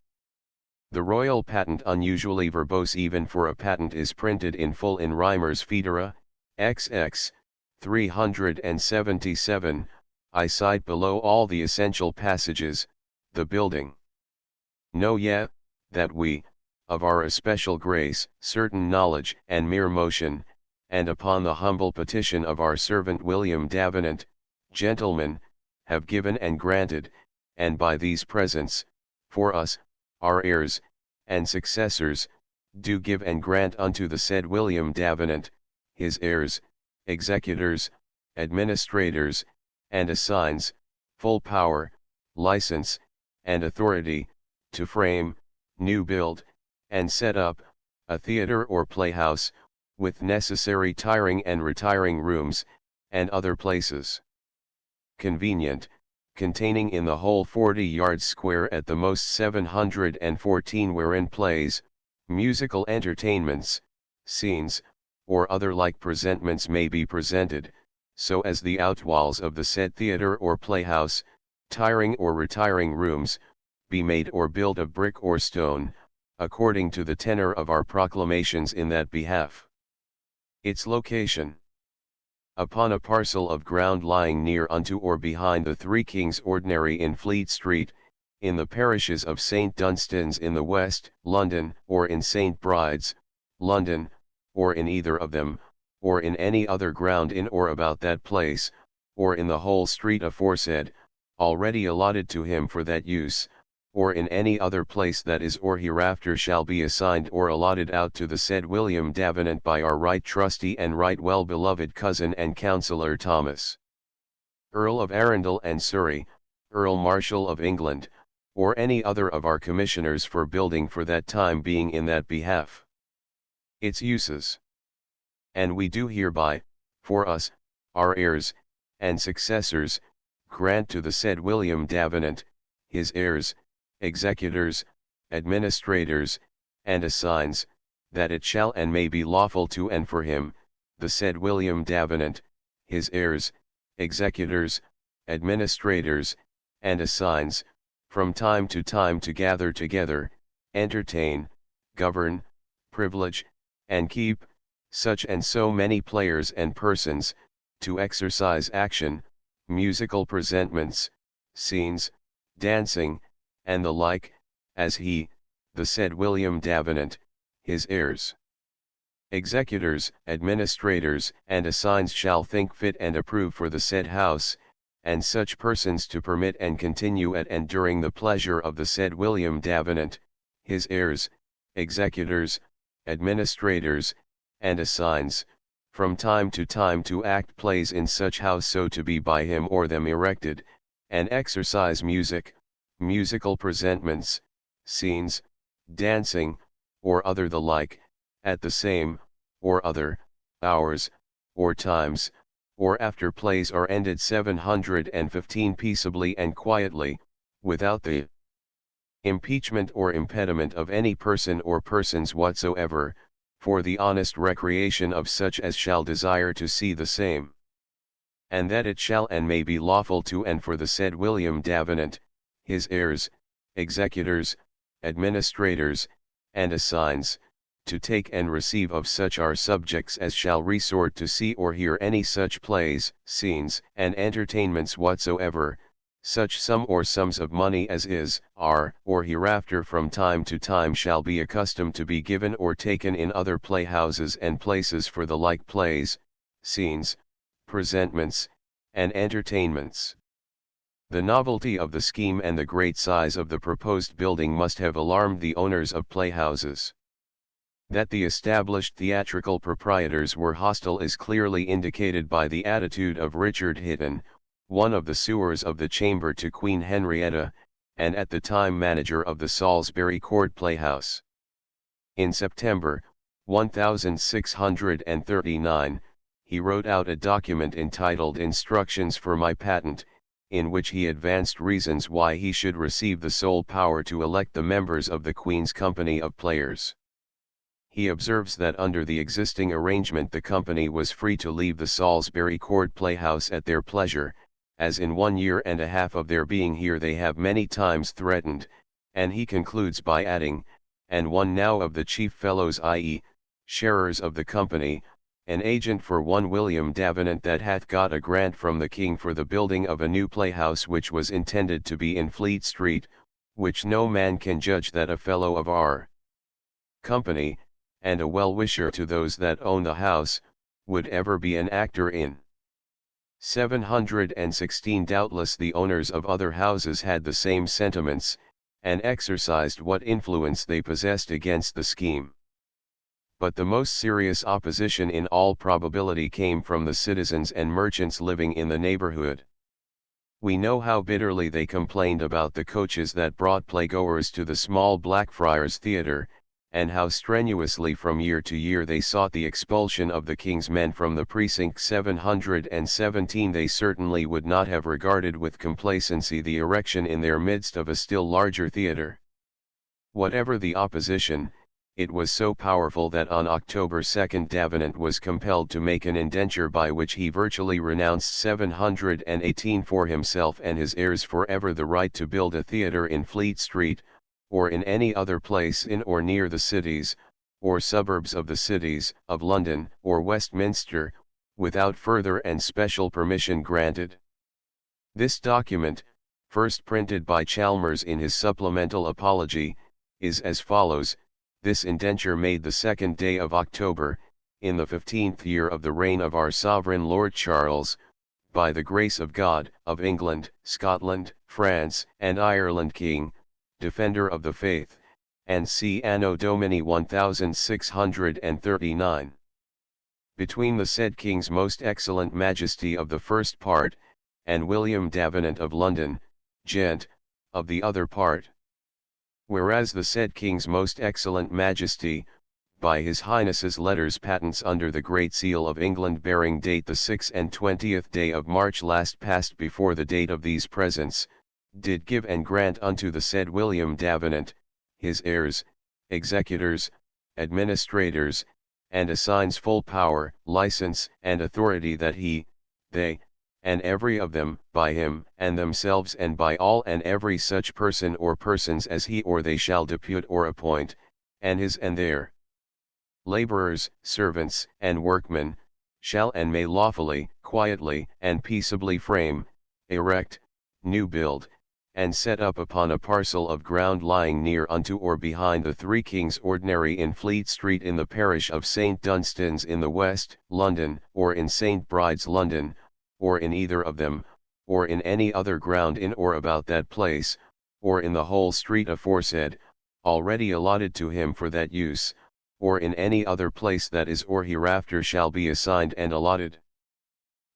The royal patent, unusually verbose even for a patent, is printed in full in Reimer's Foedera, XX, 377, I cite below all the essential passages, the building. Know ye, that we, of our especial grace, certain knowledge, and mere motion, and upon the humble petition of our servant William Davenant, gentleman, have given and granted, and by these presents, for us, our heirs, and successors, do give and grant unto the said William Davenant, his heirs, executors, administrators, and assigns, full power, license, and authority, to frame, new build, and set up, a theatre or playhouse, with necessary tiring and retiring rooms, and other places convenient, containing in the whole 40 yards square at the most 714, wherein plays, musical entertainments, scenes, or other like presentments may be presented, so as the outwalls of the said theatre or playhouse, tiring or retiring rooms, be made or built of brick or stone, according to the tenor of our proclamations in that behalf. Its location. Upon a parcel of ground lying near unto or behind the Three Kings Ordinary in Fleet Street, in the parishes of St. Dunstan's in the west, London, or in St. Bride's, London, or in either of them, or in any other ground in or about that place, or in the whole street aforesaid, already allotted to him for that use, or in any other place that is or hereafter shall be assigned or allotted out to the said William Davenant by our right trusty and right well beloved cousin and counsellor Thomas, Earl of Arundel and Surrey, Earl Marshal of England, or any other of our commissioners for building for that time being in that behalf. Its uses. And we do hereby, for us, our heirs, and successors, grant to the said William Davenant, his heirs, executors, administrators, and assigns, that it shall and may be lawful to and for him, the said William Davenant, his heirs, executors, administrators, and assigns, from time to time to gather together, entertain, govern, privilege, and keep, such and so many players and persons, to exercise action, musical presentments, scenes, dancing, and the like, as he, the said William Davenant, his heirs, executors, administrators, and assigns shall think fit and approve for the said house, and such persons to permit and continue at and during the pleasure of the said William Davenant, his heirs, executors, administrators, and assigns, from time to act plays in such house so to be by him or them erected, and exercise music, musical presentments, scenes, dancing, or other the like, at the same, or other, hours, or times, or after plays are ended 715 peaceably and quietly, without the impeachment or impediment of any person or persons whatsoever, for the honest recreation of such as shall desire to see the same. And that it shall and may be lawful to and for the said William Davenant, his heirs, executors, administrators, and assigns, to take and receive of such our subjects as shall resort to see or hear any such plays, scenes, and entertainments whatsoever, such sum or sums of money as is, are, or hereafter from time to time shall be accustomed to be given or taken in other playhouses and places for the like plays, scenes, presentments, and entertainments. The novelty of the scheme and the great size of the proposed building must have alarmed the owners of playhouses. That the established theatrical proprietors were hostile is clearly indicated by the attitude of Richard Hitton, one of the sewers of the chamber to Queen Henrietta, and at the time manager of the Salisbury Court Playhouse. In September, 1639, he wrote out a document entitled Instructions for my Patent, in which he advanced reasons why he should receive the sole power to elect the members of the Queen's Company of Players. He observes that under the existing arrangement the company was free to leave the Salisbury Court Playhouse at their pleasure, as in 1 year and a half of their being here they have many times threatened, and he concludes by adding, and one now of the chief fellows i.e., sharers of the company, an agent for one William Davenant that hath got a grant from the King for the building of a new playhouse which was intended to be in Fleet Street, which no man can judge that a fellow of our company, and a well-wisher to those that own the house, would ever be an actor in. 716 Doubtless the owners of other houses had the same sentiments, and exercised what influence they possessed against the scheme. But the most serious opposition in all probability came from the citizens and merchants living in the neighborhood. We know how bitterly they complained about the coaches that brought playgoers to the small Blackfriars Theatre, and how strenuously from year to year they sought the expulsion of the King's men from the precinct. 717 They certainly would not have regarded with complacency the erection in their midst of a still larger theatre. Whatever the opposition, it was so powerful that on October 2 Davenant was compelled to make an indenture by which he virtually renounced 718 for himself and his heirs forever the right to build a theatre in Fleet Street, or in any other place in or near the cities, or suburbs of the cities, of London or Westminster, without further and special permission granted. This document, first printed by Chalmers in his supplemental apology, is as follows. This indenture made the 2nd day of October, in the 15th year of the reign of our Sovereign Lord Charles, by the grace of God, of England, Scotland, France, and Ireland King, Defender of the Faith, and c. Anno Domini 1639. Between the said King's Most Excellent Majesty of the first part, and William Davenant of London, Gent, of the other part. Whereas the said King's Most Excellent Majesty, by his Highness's letters patents under the Great Seal of England bearing date the 26th day of March last past before the date of these presents, did give and grant unto the said William Davenant, his heirs, executors, administrators, and assigns full power, license, and authority that he, they, and every of them, by him, and themselves and by all and every such person or persons as he or they shall depute or appoint, and his and their laborers, servants, and workmen, shall and may lawfully, quietly, and peaceably frame, erect, new build, and set up upon a parcel of ground lying near unto or behind the Three Kings Ordinary in Fleet Street in the parish of St. Dunstan's in the West, London, or in St. Bride's, London, or in either of them, or in any other ground in or about that place, or in the whole street aforesaid, already allotted to him for that use, or in any other place that is or hereafter shall be assigned and allotted.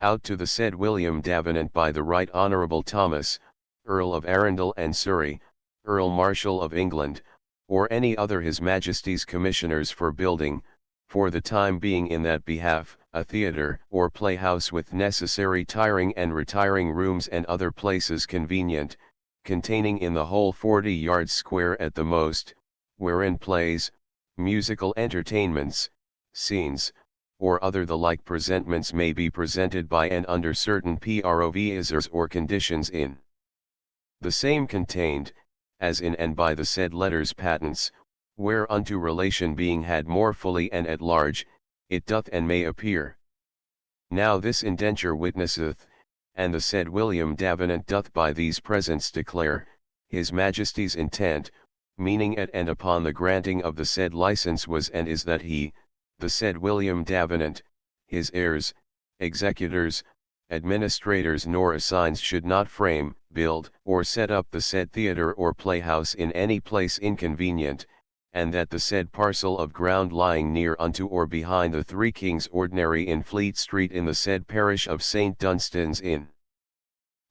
Out to the said William Davenant by the Right Honourable Thomas, Earl of Arundel and Surrey, Earl Marshal of England, or any other His Majesty's Commissioners for building, for the time being in that behalf, a theatre or playhouse with necessary tiring and retiring rooms and other places convenient, containing in the whole 40 yards square at the most, wherein plays, musical entertainments, scenes, or other the like presentments may be presented by and under certain provisos or conditions in the same contained, as in and by the said letters patents, whereunto relation being had more fully and at large, it doth and may appear. Now this indenture witnesseth, and the said William Davenant doth by these presents declare, His Majesty's intent, meaning at and upon the granting of the said license was and is that he, the said William Davenant, his heirs, executors, administrators nor assigns should not frame, build, or set up the said theatre or playhouse in any place inconvenient, and that the said parcel of ground lying near unto or behind the Three Kings Ordinary in Fleet Street in the said parish of St. Dunstan's in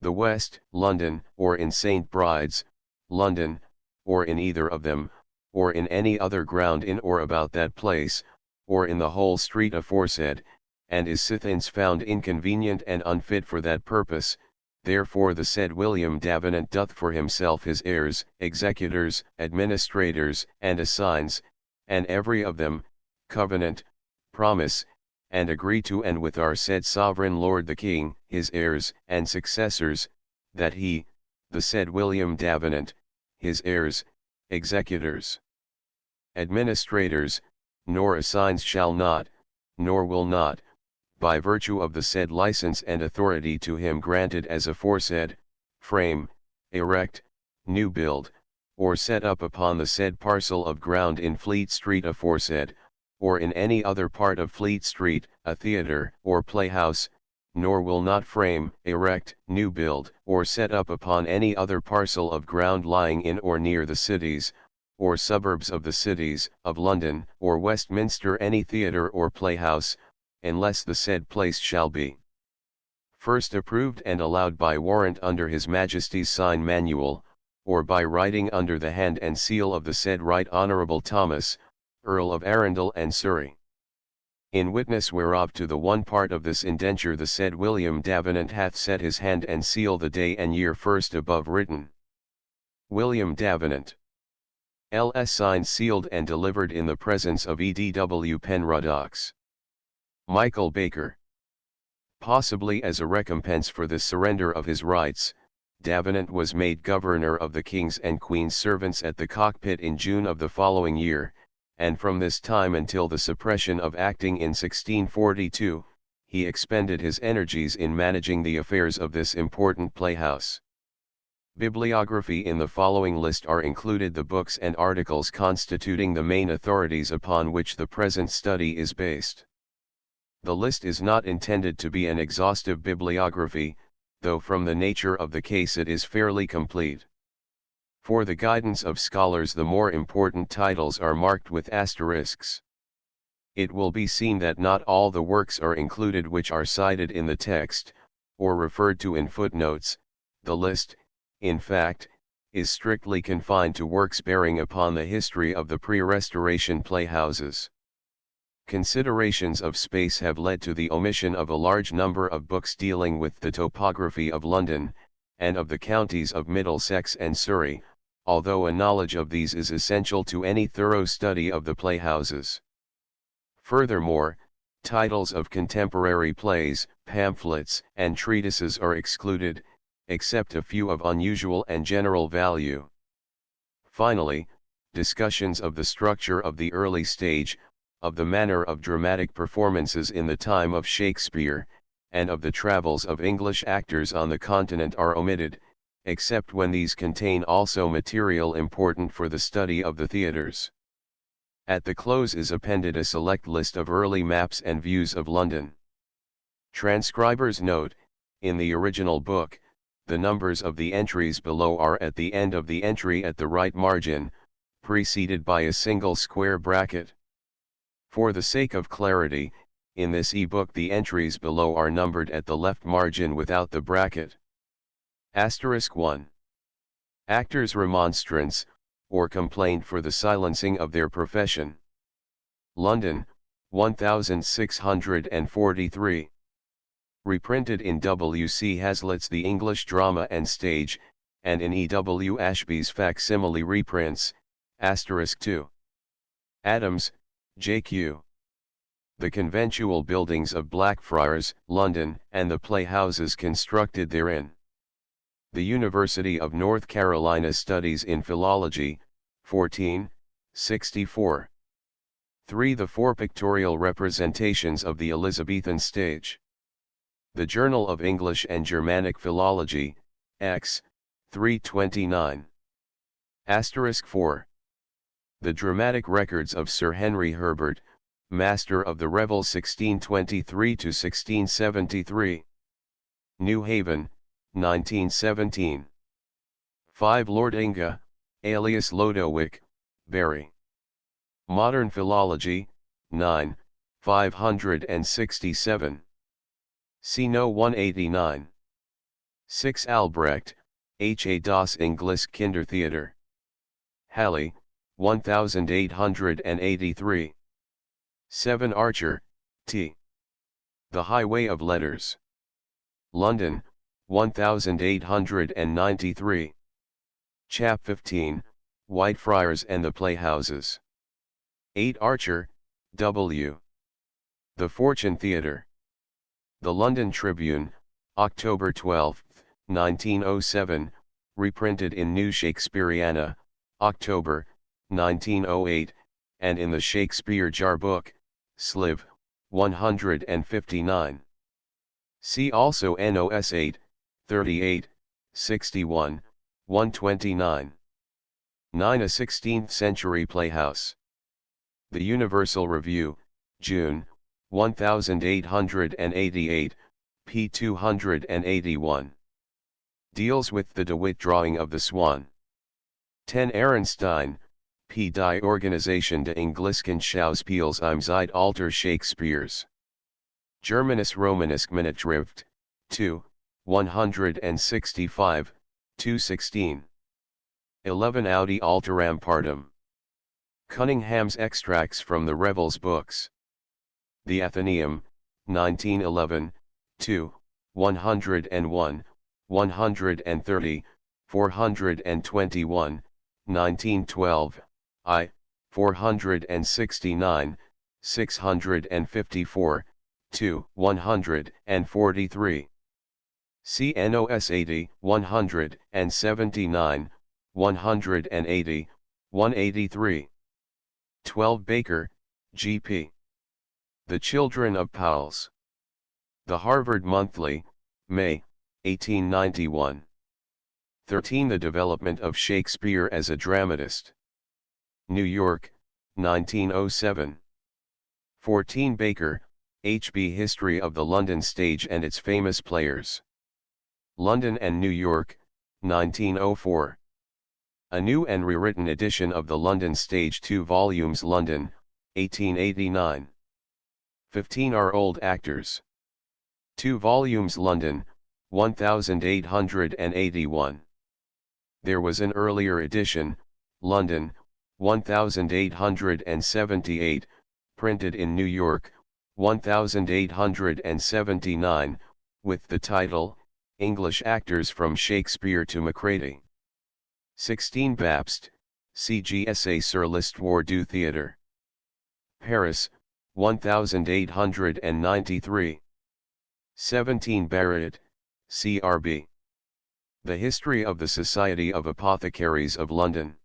the West, London, or in St. Bride's, London, or in either of them, or in any other ground in or about that place, or in the whole street aforesaid, and is sithence found inconvenient and unfit for that purpose, therefore the said William Davenant doth for himself his heirs, executors, administrators, and assigns, and every of them, covenant, promise, and agree to and with our said Sovereign Lord the King, his heirs and successors, that he, the said William Davenant, his heirs, executors, administrators, nor assigns shall not, nor will not, by virtue of the said license and authority to him granted as aforesaid, frame, erect, new build, or set up upon the said parcel of ground in Fleet Street aforesaid, or in any other part of Fleet Street, a theatre or playhouse, nor will not frame, erect, new build, or set up upon any other parcel of ground lying in or near the cities, or suburbs of the cities, of London, or Westminster any theatre or playhouse, unless the said place shall be first approved and allowed by warrant under His Majesty's sign manual, or by writing under the hand and seal of the said Right Honourable Thomas, Earl of Arundel and Surrey. In witness whereof to the one part of this indenture the said William Davenant hath set his hand and seal the day and year first above written. William Davenant. L.S. signed, sealed and delivered in the presence of E.D.W. Penruddox. Michael Baker. Possibly as a recompense for the surrender of his rights, Davenant was made governor of the King's and Queen's servants at the Cockpit in June of the following year, and from this time until the suppression of acting in 1642, he expended his energies in managing the affairs of this important playhouse. Bibliography. In the following list are included the books and articles constituting the main authorities upon which the present study is based. The list is not intended to be an exhaustive bibliography, though from the nature of the case it is fairly complete. For the guidance of scholars, the more important titles are marked with asterisks. It will be seen that not all the works are included which are cited in the text, or referred to in footnotes. The list, in fact, is strictly confined to works bearing upon the history of the pre-Restoration playhouses. Considerations of space have led to the omission of a large number of books dealing with the topography of London, and of the counties of Middlesex and Surrey, although a knowledge of these is essential to any thorough study of the playhouses. Furthermore, titles of contemporary plays, pamphlets, and treatises are excluded, except a few of unusual and general value. Finally, discussions of the structure of the early stage, of the manner of dramatic performances in the time of Shakespeare, and of the travels of English actors on the continent are omitted, except when these contain also material important for the study of the theatres. At the close is appended a select list of early maps and views of London. Transcriber's note: in the original book, the numbers of the entries below are at the end of the entry at the right margin, preceded by a single square bracket. For the sake of clarity, in this e-book the entries below are numbered at the left margin without the bracket. Asterisk 1. Actors' remonstrance, or complaint for the silencing of their profession. London, 1643. Reprinted in W. C. Hazlitt's The English Drama and Stage, and in E. W. Ashby's facsimile reprints, asterisk 2. Adams, J.Q. The conventual buildings of Blackfriars, London, and the playhouses constructed therein. The University of North Carolina Studies in Philology, 1464. 3. The four pictorial representations of the Elizabethan stage. The Journal of English and Germanic Philology, X, 329. Asterisk 4. The dramatic records of Sir Henry Herbert, Master of the Revels 1623–1673. New Haven, 1917. 5. Lord Inga, alias Lodowick, Barry. Modern Philology, 9, 567. C. No. 189. 6. Albrecht, H. A. Das Englische Kindertheater. Halle, 1883. 7. Archer, T. The Highway of Letters. London, 1893. Chap 15, Whitefriars and the Playhouses. 8. Archer, W. The Fortune Theatre. The London Tribune, October 12, 1907, reprinted in New Shakespeareana, October, 1908, and in the Shakespeare Jar Book, Sliv, 159. See also NOS 8, 38, 61, 129. 9. A 16th-century playhouse. The Universal Review, June, 1888, p. 281. Deals with the De Witt drawing of the Swan. 10. Ehrenstein, P. Die Organisation des Englischen Schauspiels im Zeitalter Shakespeares. Germanis Romanesque Minutschrift, 2, 165, 216. 11. Audi Alteram Partum. Cunningham's Extracts from the Revels Books. The Athenaeum, 1911, 2, 101, 130, 421, 1912, I, 469, 654, 2, 143. See NOS 80, 179, 180, 183. 12. Baker, G.P. The Children of Powell's. The Harvard Monthly, May, 1891. 13. The Development of Shakespeare as a Dramatist. New York, 1907. 14. Baker, H.B. History of the London Stage and its Famous Players. London and New York, 1904. A new and rewritten edition of the London Stage 2 volumes London, 1889. 15 are old actors. 2 volumes London, 1881. There was an earlier edition, London, 1878, printed in New York, 1879, with the title, English Actors from Shakespeare to Macready. 16 Bapst, CGSA sur l'histoire du théâtre. Paris, 1893. 17 Barrett, CRB. The History of the Society of Apothecaries of London.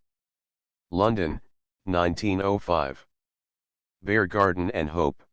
London, 1905. Bear Garden and Hope.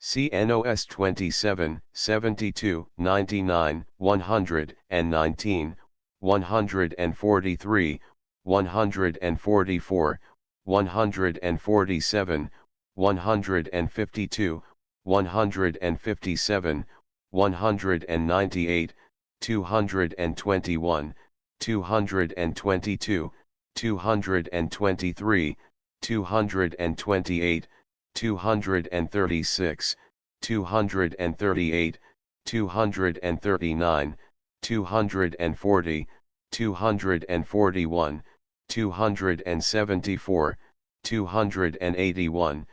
CNOS 27, 72, 99, 119, 143, 144, 147, 152, 157, 198, 221, 222, 223, 228, 236, 238, 239, 240, 241, 274, 281,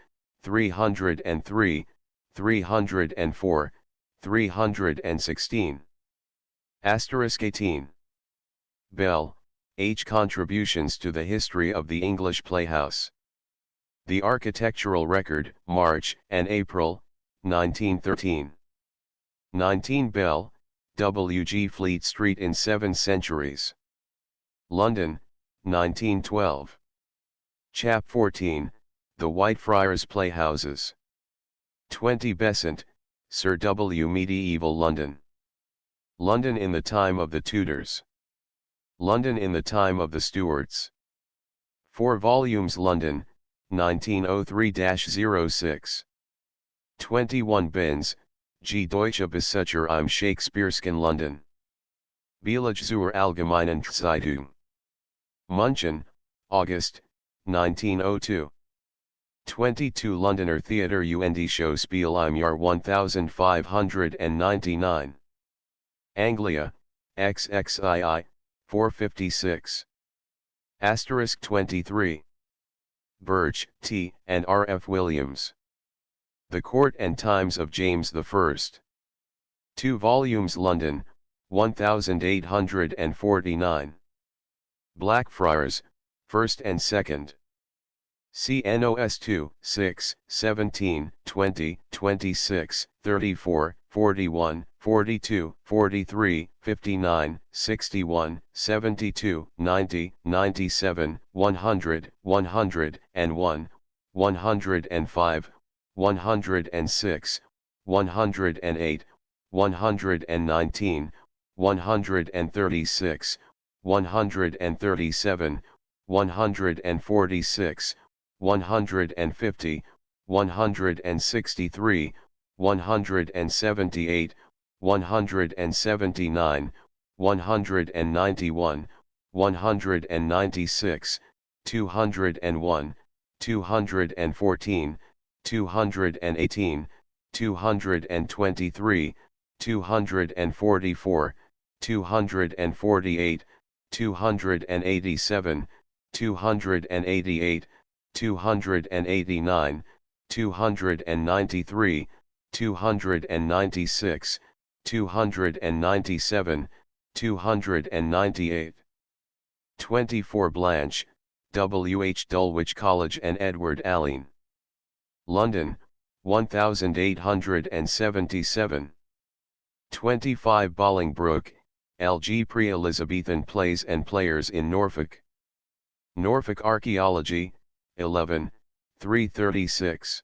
303, 304, 316. Asterisk 18. Bell, H. Contributions to the History of the English Playhouse. The Architectural Record, March and April, 1913. 19 Bell, W. G. Fleet Street in 7 Centuries. London, 1912. Chap 14, The Whitefriars Playhouses. 20 Besant, Sir W. Medieval London. London in the Time of the Tudors. London in the Time of the Stuarts. 4 volumes London, 1903-06. 21 Benz, G. Deutsche Besucher im Shakespearesken London. Billage zur Allgemeinen Zeitung. München, August, 1902. 22 Londoner Theatre und Schauspiel im Jahr 1599. Anglia, XXII, 456. Asterisk 23. Birch, T. and R. F. Williams. The Court and Times of James I. 2 volumes London, 1849. Blackfriars, 1st and 2nd. CNOS 2, 6, 17, 20, 26, 34, 41, 42, 43, 59, 61, 72, 90, 97, 100, 101, 105, 106, 108, 119, 136, 137, 146, 150, 163, 178, 179, 191, 196, 201, 214, 218, 223, 244, 248, 287, 288, 289, 293, 296, 297, 298. 24 Blanche, W. H. Dulwich College and Edward Alleyn. London, 1877. 25 Bolingbroke, L. G. Pre-Elizabethan Plays and Players in Norfolk. Norfolk Archaeology, 11, 336.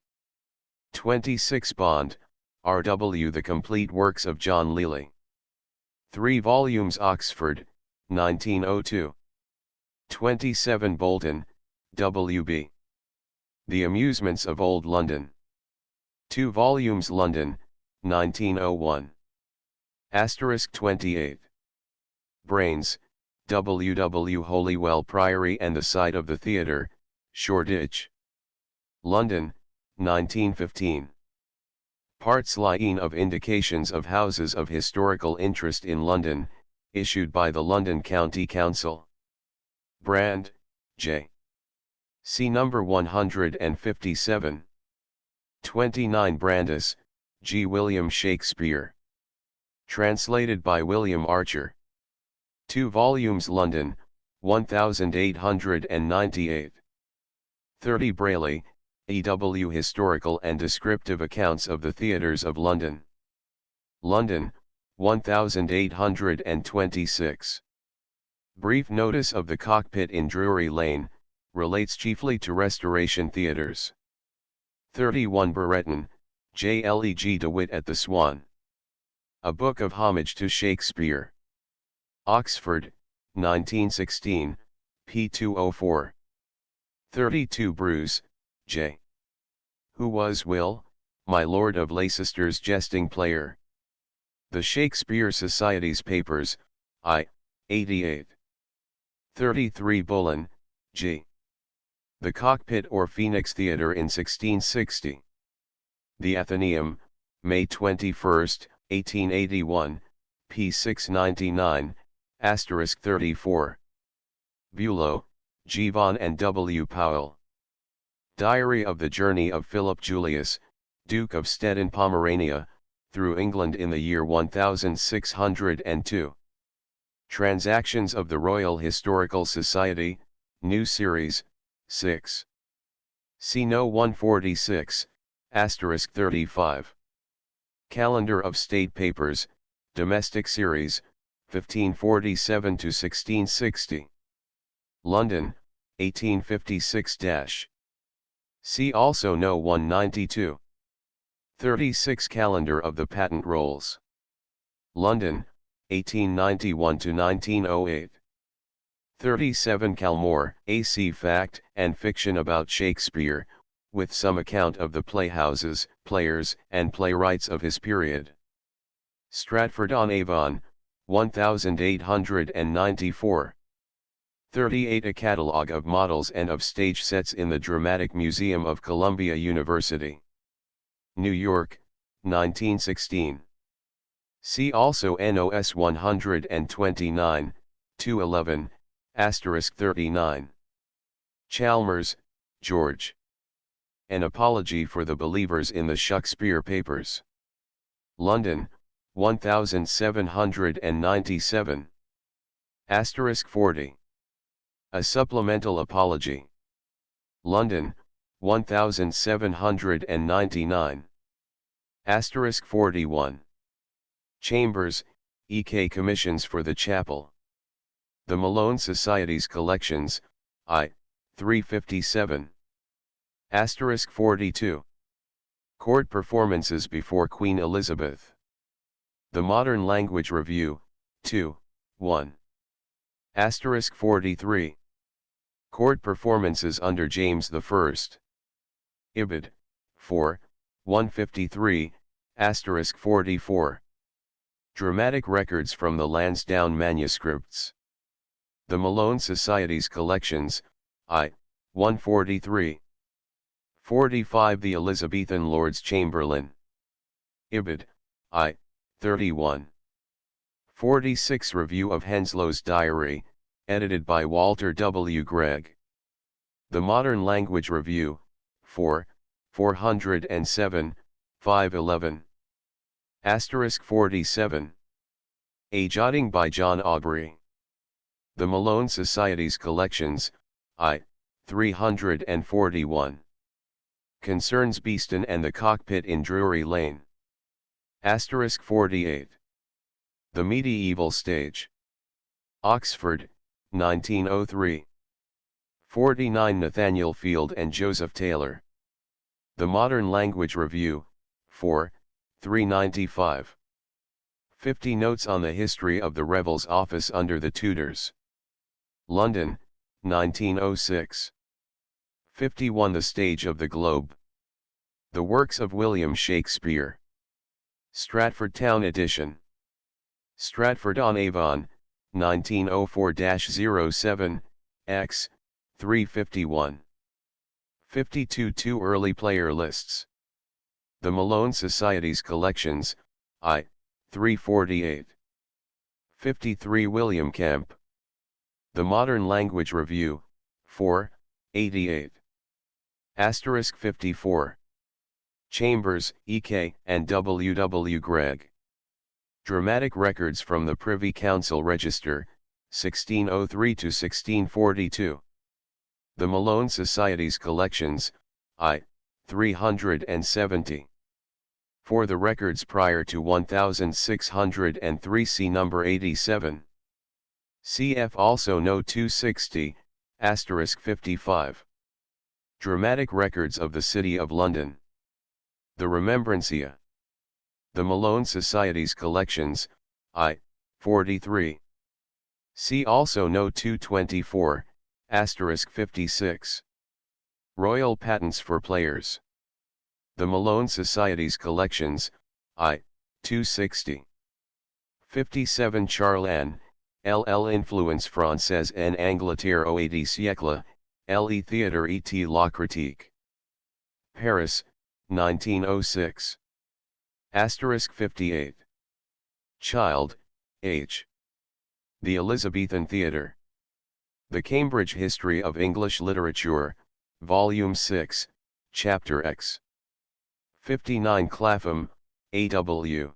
26 Bond, R. W. The Complete Works of John Lely. 3 volumes Oxford, 1902. 27 Bolton, W. B. The Amusements of Old London. 2 volumes London, 1901. Asterisk 28. Brains, WW Holywell Priory and the site of the theatre, Shoreditch. London, 1915. Parts lying of indications of houses of historical interest in London, issued by the London County Council. Brand, J. See number 157. 29 Brandes, G. William Shakespeare. Translated by William Archer. 2 volumes London, 1898. 30 Brayley, E.W. Historical and Descriptive Accounts of the Theatres of London. London, 1826. Brief Notice of the Cockpit in Drury Lane, relates chiefly to Restoration theatres. 31 Brereton, J. Leg de Witt at the Swan. A Book of Homage to Shakespeare. Oxford, 1916, p. 204. 32 Bruce, J. Who was Will, my Lord of Leicester's jesting player. The Shakespeare Society's Papers, I. 88. 33 Bullen, G. The Cockpit or Phoenix Theatre in 1660. The Athenaeum, May 21, 1881, p. 699, *34. Bulow, G. Vaughan and W. Powell. Diary of the Journey of Philip Julius, Duke of Stettin Pomerania, through England in the year 1602. Transactions of the Royal Historical Society, New Series, 6. See No. 146, *35. Calendar of State Papers, Domestic Series, 1547 to 1660. London, 1856-. See also No. 192. 36 Calendar of the Patent Rolls. London, 1891 to 1908. 37 Calmore, A.C. Fact and Fiction about Shakespeare, with some account of the playhouses, players, and playwrights of his period. Stratford-on-Avon, 1894. 38 A Catalogue of Models and of Stage Sets in the Dramatic Museum of Columbia University. New York, 1916. See also NOS 129, 211, *39. Chalmers, George. An Apology for the Believers in the Shakespeare Papers. London, 1797. *40. A Supplemental Apology. London, 1799. *41. Chambers, E.K. Commissions for the Chapel. The Malone Society's Collections, I. 357. *42. Court Performances before Queen Elizabeth. The Modern Language Review, 2, 1. *43. Court Performances under James I. Ibid, 4, 153, *44. Dramatic Records from the Lansdowne Manuscripts. The Malone Society's Collections, I. 143. 45 The Elizabethan Lords Chamberlain. Ibid, I. 31. 46 Review of Henslow's Diary, edited by Walter W. Gregg. The Modern Language Review, 4, 407, 511. *47. A Jotting by John Aubrey. The Malone Society's Collections, I. 341. Concerns Beeston and the Cockpit in Drury Lane. *48. The Medieval Stage. Oxford, 1903. 49 Nathaniel Field and Joseph Taylor. The Modern Language Review, 4, 395. 50 Notes on the History of the Revels Office under the Tudors. London, 1906. 51 The Stage of the Globe. The Works of William Shakespeare. Stratford Town Edition. Stratford-on-Avon, 1904-07, x. 351. 52 Two early player lists. The Malone Society's Collections, I. 348. 53 William Kemp. The Modern Language Review, 4, 88. Asterisk 54. Chambers, E.K., and W. W. Gregg. Dramatic Records from the Privy Council Register, 1603-1642. The Malone Society's Collections, I. 370. For the records prior to 1603, see number 87. Cf. also No. 260, asterisk 55. Dramatic Records of the City of London. The Remembrancia. The Malone Society's Collections, I. 43. See also No. 224, asterisk 56. Royal Patents for Players. The Malone Society's Collections, I. 260. 57 Charlan, L'influence française en Angleterre au XVIIe siècle, Le Théâtre et la Critique. Paris, 1906. Asterisk 58. Child, H. The Elizabethan Theatre. The Cambridge History of English Literature, Volume 6, Chapter X. 59 Clapham, A.W.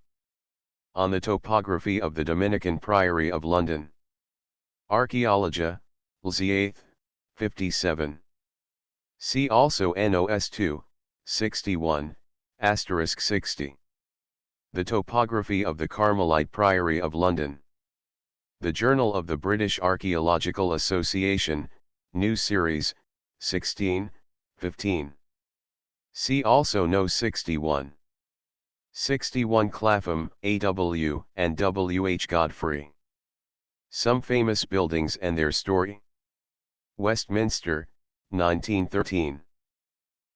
On the Topography of the Dominican Priory of London. Archaeologia, Lz. 57. See also NOS 2, 61, asterisk 60. The Topography of the Carmelite Priory of London. The Journal of the British Archaeological Association, New Series, 16, 15. See also No. 61. 61 Clapham, A.W. and W. H. Godfrey. Some Famous Buildings and Their Story. Westminster, 1913.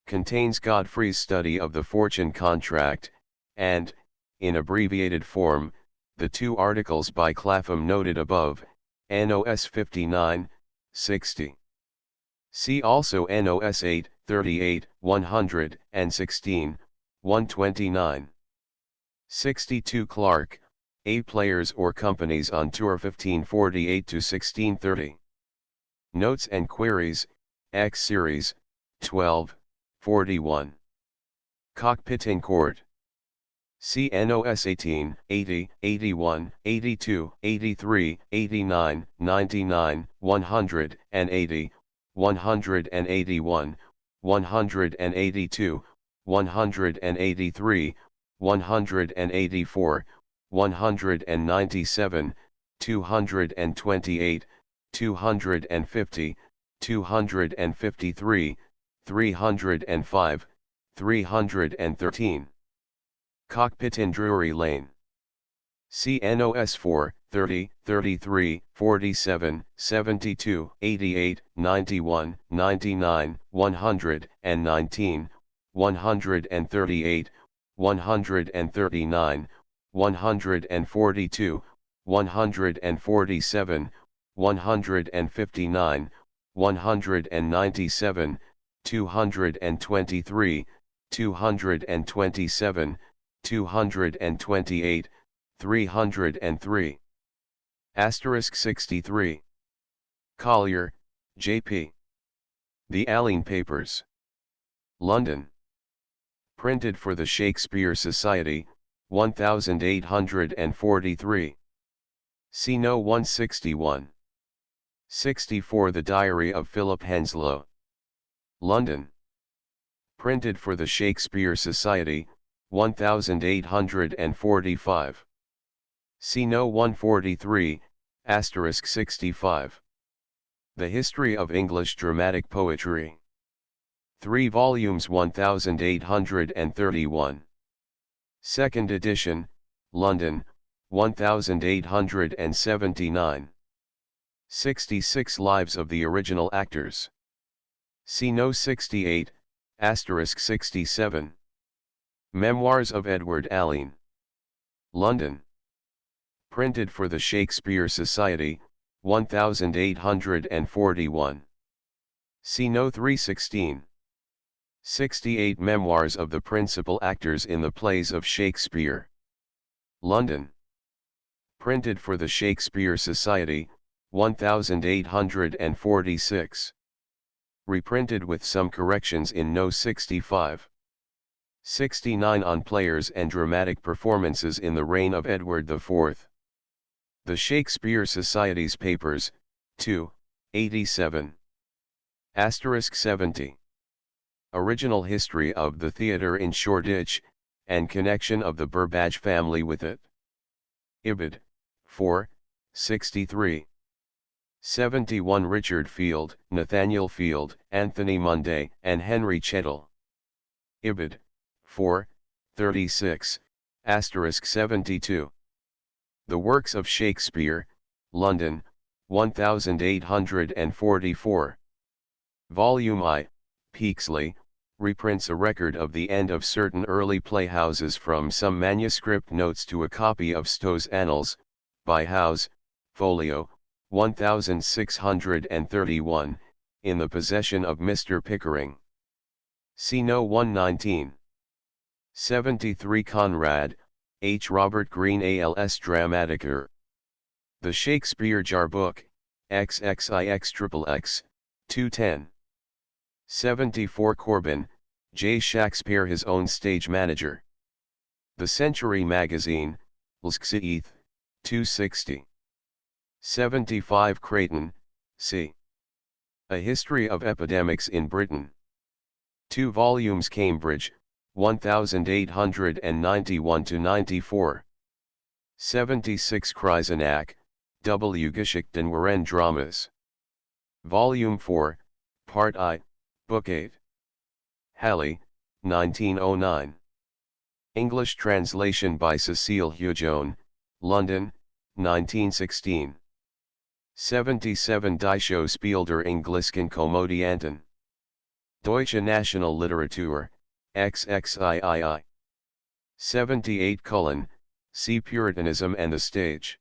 Contains Godfrey's study of the fortune contract, and, in abbreviated form, the two articles by Clapham noted above, NOS 59, 60. See also NOS 8, 38, 116, 129. 62 Clark, A Players or Companies on Tour 1548-1630. Notes and Queries, X Series, 12, 41. Cockpit in Court. See NOS 18, 80, 81, 82, 83, 89, 99, 180, 181, 182, 183, 184, 197, 228, 250, 253, 305, 313. Cockpit in Drury Lane. See NOS 4, 30, 33, 47, 72, 88, 91, 99, 119, 138, 139, 142, 147, 159, 197, 223, 227, 228, 303. Asterisk 63. Collier, J.P. The Alline Papers. London. Printed for the Shakespeare Society, 1843. See No. 161. 64 The Diary of Philip Henslowe. London. Printed for the Shakespeare Society, 1845. See No. 143, asterisk 65. The History of English Dramatic Poetry. 3 volumes 1831. Second edition, London, 1879. 66 Lives of the Original Actors. See No. 68, asterisk 67. Memoirs of Edward Alleyn. London. Printed for the Shakespeare Society, 1841. See No. 316. 68 Memoirs of the Principal Actors in the Plays of Shakespeare. London. Printed for the Shakespeare Society, 1846. Reprinted with some corrections in No. 65. 69 On Players and Dramatic Performances in the Reign of Edward IV. The Shakespeare Society's Papers, 2, 87. * 70. Original History of the Theatre in Shoreditch, and Connection of the Burbage Family with it. Ibid. 4, 63. 71 Richard Field, Nathaniel Field, Anthony Munday, and Henry Chettle. Ibid. 4, 36, * 72. The Works of Shakespeare, London, 1844. Volume I, Peaksley, reprints a record of the end of certain early playhouses from some manuscript notes to a copy of Stowe's Annals, by Howes, folio, 1631, in the possession of Mr. Pickering. See No. 119. 73 Conrad, H. Robert Greene als Dramatiker. The Shakespeare Jar Book, XXIXXX, 210. 74 Corbin, J. Shakespeare His Own Stage Manager. The Century Magazine, LSCETH, 260. 75 Creighton, C. A History of Epidemics in Britain. 2 volumes Cambridge, 1891-94. 76 Kreisenack, W. Geschichten waren Dramas. Volume 4, Part I, Book 8. Halley, 1909. English translation by Cecile Hugeon, London, 1916. 77 Die Schauspiel Englischen Komödianten. Deutsche Nationalliteratur, XXIII. 78 Cullen, See Puritanism and the Stage.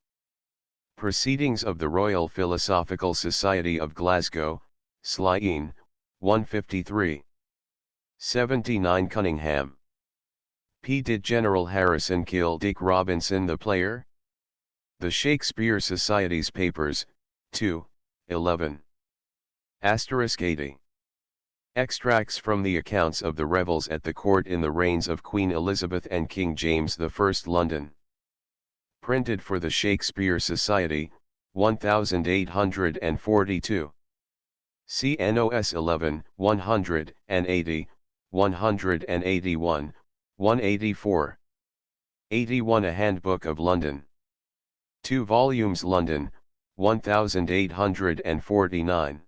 Proceedings of the Royal Philosophical Society of Glasgow, Slane, 153. 79 Cunningham. P. Did General Harrison kill Dick Robinson the player? The Shakespeare Society's Papers, 2, 11. * 80. Extracts from the accounts of the revels at the court in the reigns of Queen Elizabeth and King James I, London. Printed for the Shakespeare Society, 1842. See NOS 11, 180, 181, 184. 81 A Handbook of London. 2 volumes London, 1849.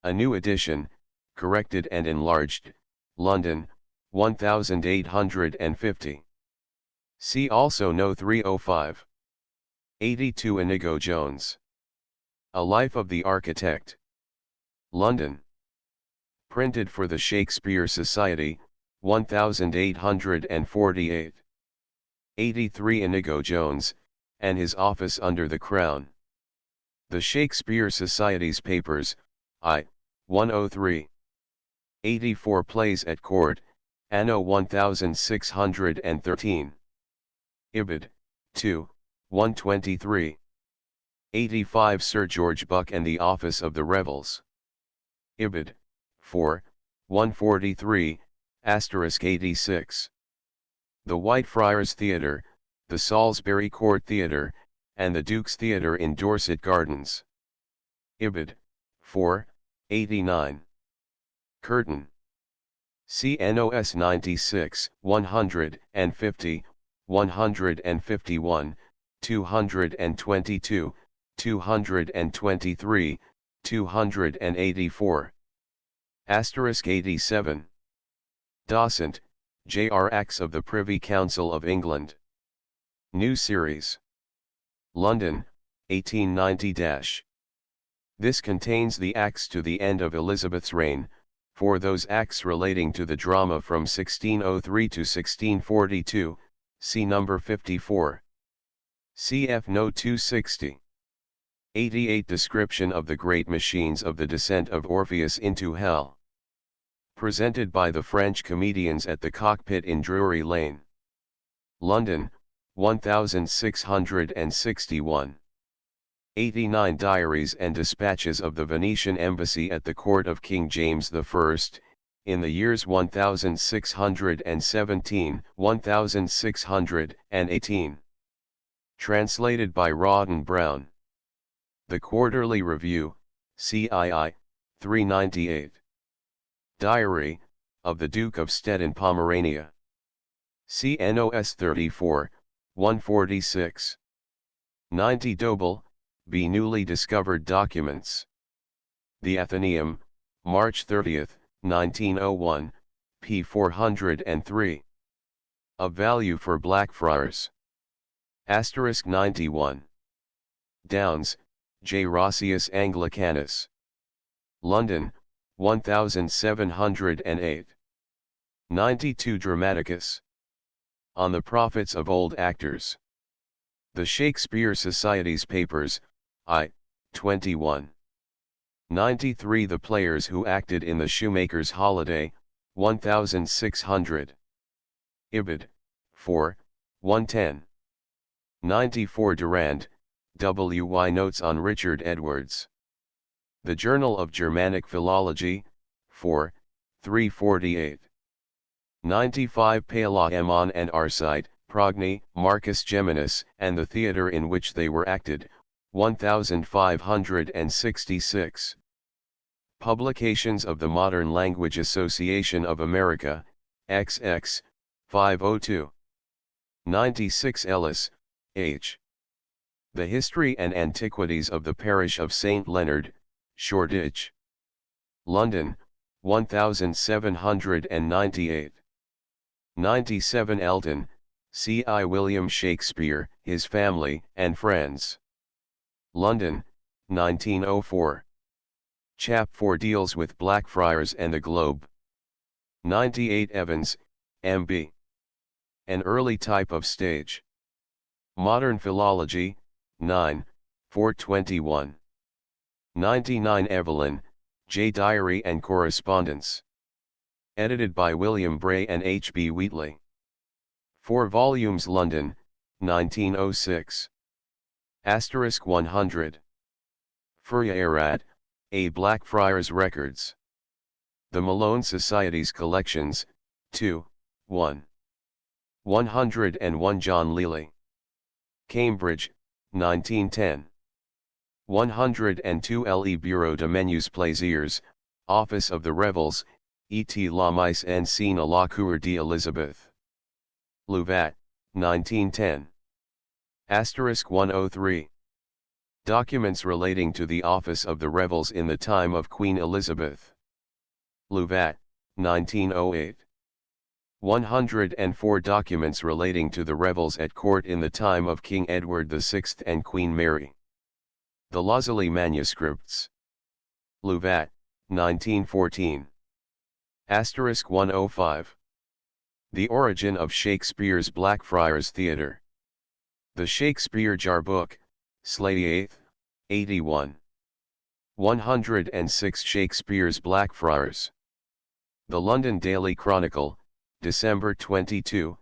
A new edition, corrected and enlarged, London, 1850. See also No. 305. 82 Inigo Jones. A Life of the Architect. London. Printed for the Shakespeare Society, 1848. 83 Inigo Jones, and His Office Under the Crown. The Shakespeare Society's Papers, I, 103. 84 Plays at Court, Anno 1613. Ibid, 2, 123. 85 Sir George Buck and the Office of the Revels. Ibid, 4, 143, *86. The Whitefriars Theatre, the Salisbury Court Theatre, and the Duke's Theatre in Dorset Gardens. Ibid, 4, 89. Curtain. See NOS 96, 150, 151, 222, 223, 284. *87. Dawsant, J.R. Acts of the Privy Council of England. New Series. London, 1890-. This contains the acts to the end of Elizabeth's reign, for those acts relating to the drama from 1603 to 1642, see number 54. Cf. Note 260. 88 Description of the Great Machines of the Descent of Orpheus into Hell. Presented by the French comedians at the Cockpit in Drury Lane, London, 1661. 89 Diaries and Dispatches of the Venetian Embassy at the Court of King James I, in the years 1617-1618. Translated by Rawdon Brown. The Quarterly Review, CII, 398. Diary, of the Duke of Stettin Pomerania. CNOS 34, 146. 90 Dobell, B. Newly discovered documents. The Athenaeum, March 30, 1901, p. 403. Of value for Blackfriars. * 91. Downes, J. Rossius Anglicanus. London, 1708. 92 Dramaticus. On the Profits of Old Actors. The Shakespeare Society's Papers, I. 21. 93 The Players Who Acted in the Shoemaker's Holiday, 1600. Ibid. 4, 110. 94 Durand, W.Y. Notes on Richard Edwards. The Journal of Germanic Philology, 4, 348. 95 Palaemon and Arcite, Progny, Marcus Geminus, and the theatre in which they were acted, 1566. Publications of the Modern Language Association of America, XX, 502. 96 Ellis, H. The History and Antiquities of the Parish of St. Leonard, Shoreditch. London, 1798. 97 Elton, C.I. William Shakespeare, His Family and Friends. London, 1904. Chap 4 deals with Blackfriars and the Globe. 98 Evans, M.B. An early type of stage. Modern Philology, 9, 421. 99 Evelyn, J. Diary and Correspondence. Edited by William Bray and H. B. Wheatley. 4 volumes London, 1906. * 100. Furiarat, A. Blackfriars Records. The Malone Society's Collections, 2, 1. 101 John Lely. Cambridge, 1910. 102 Le Bureau de Menus Plaisirs, Office of the Revels, et la mise en scène à la cour d'Elizabeth. Louvat, 1910. * 103. Documents relating to the office of the revels in the time of Queen Elizabeth. Louvat, 1908. 104 Documents relating to the revels at court in the time of King Edward VI and Queen Mary. The Lauzuli Manuscripts. Louvat, 1914. * 105. The Origin of Shakespeare's Blackfriars Theatre. The Shakespeare Jar Book, Slay 8th, 81. 106 Shakespeare's Blackfriars. The London Daily Chronicle, December 22,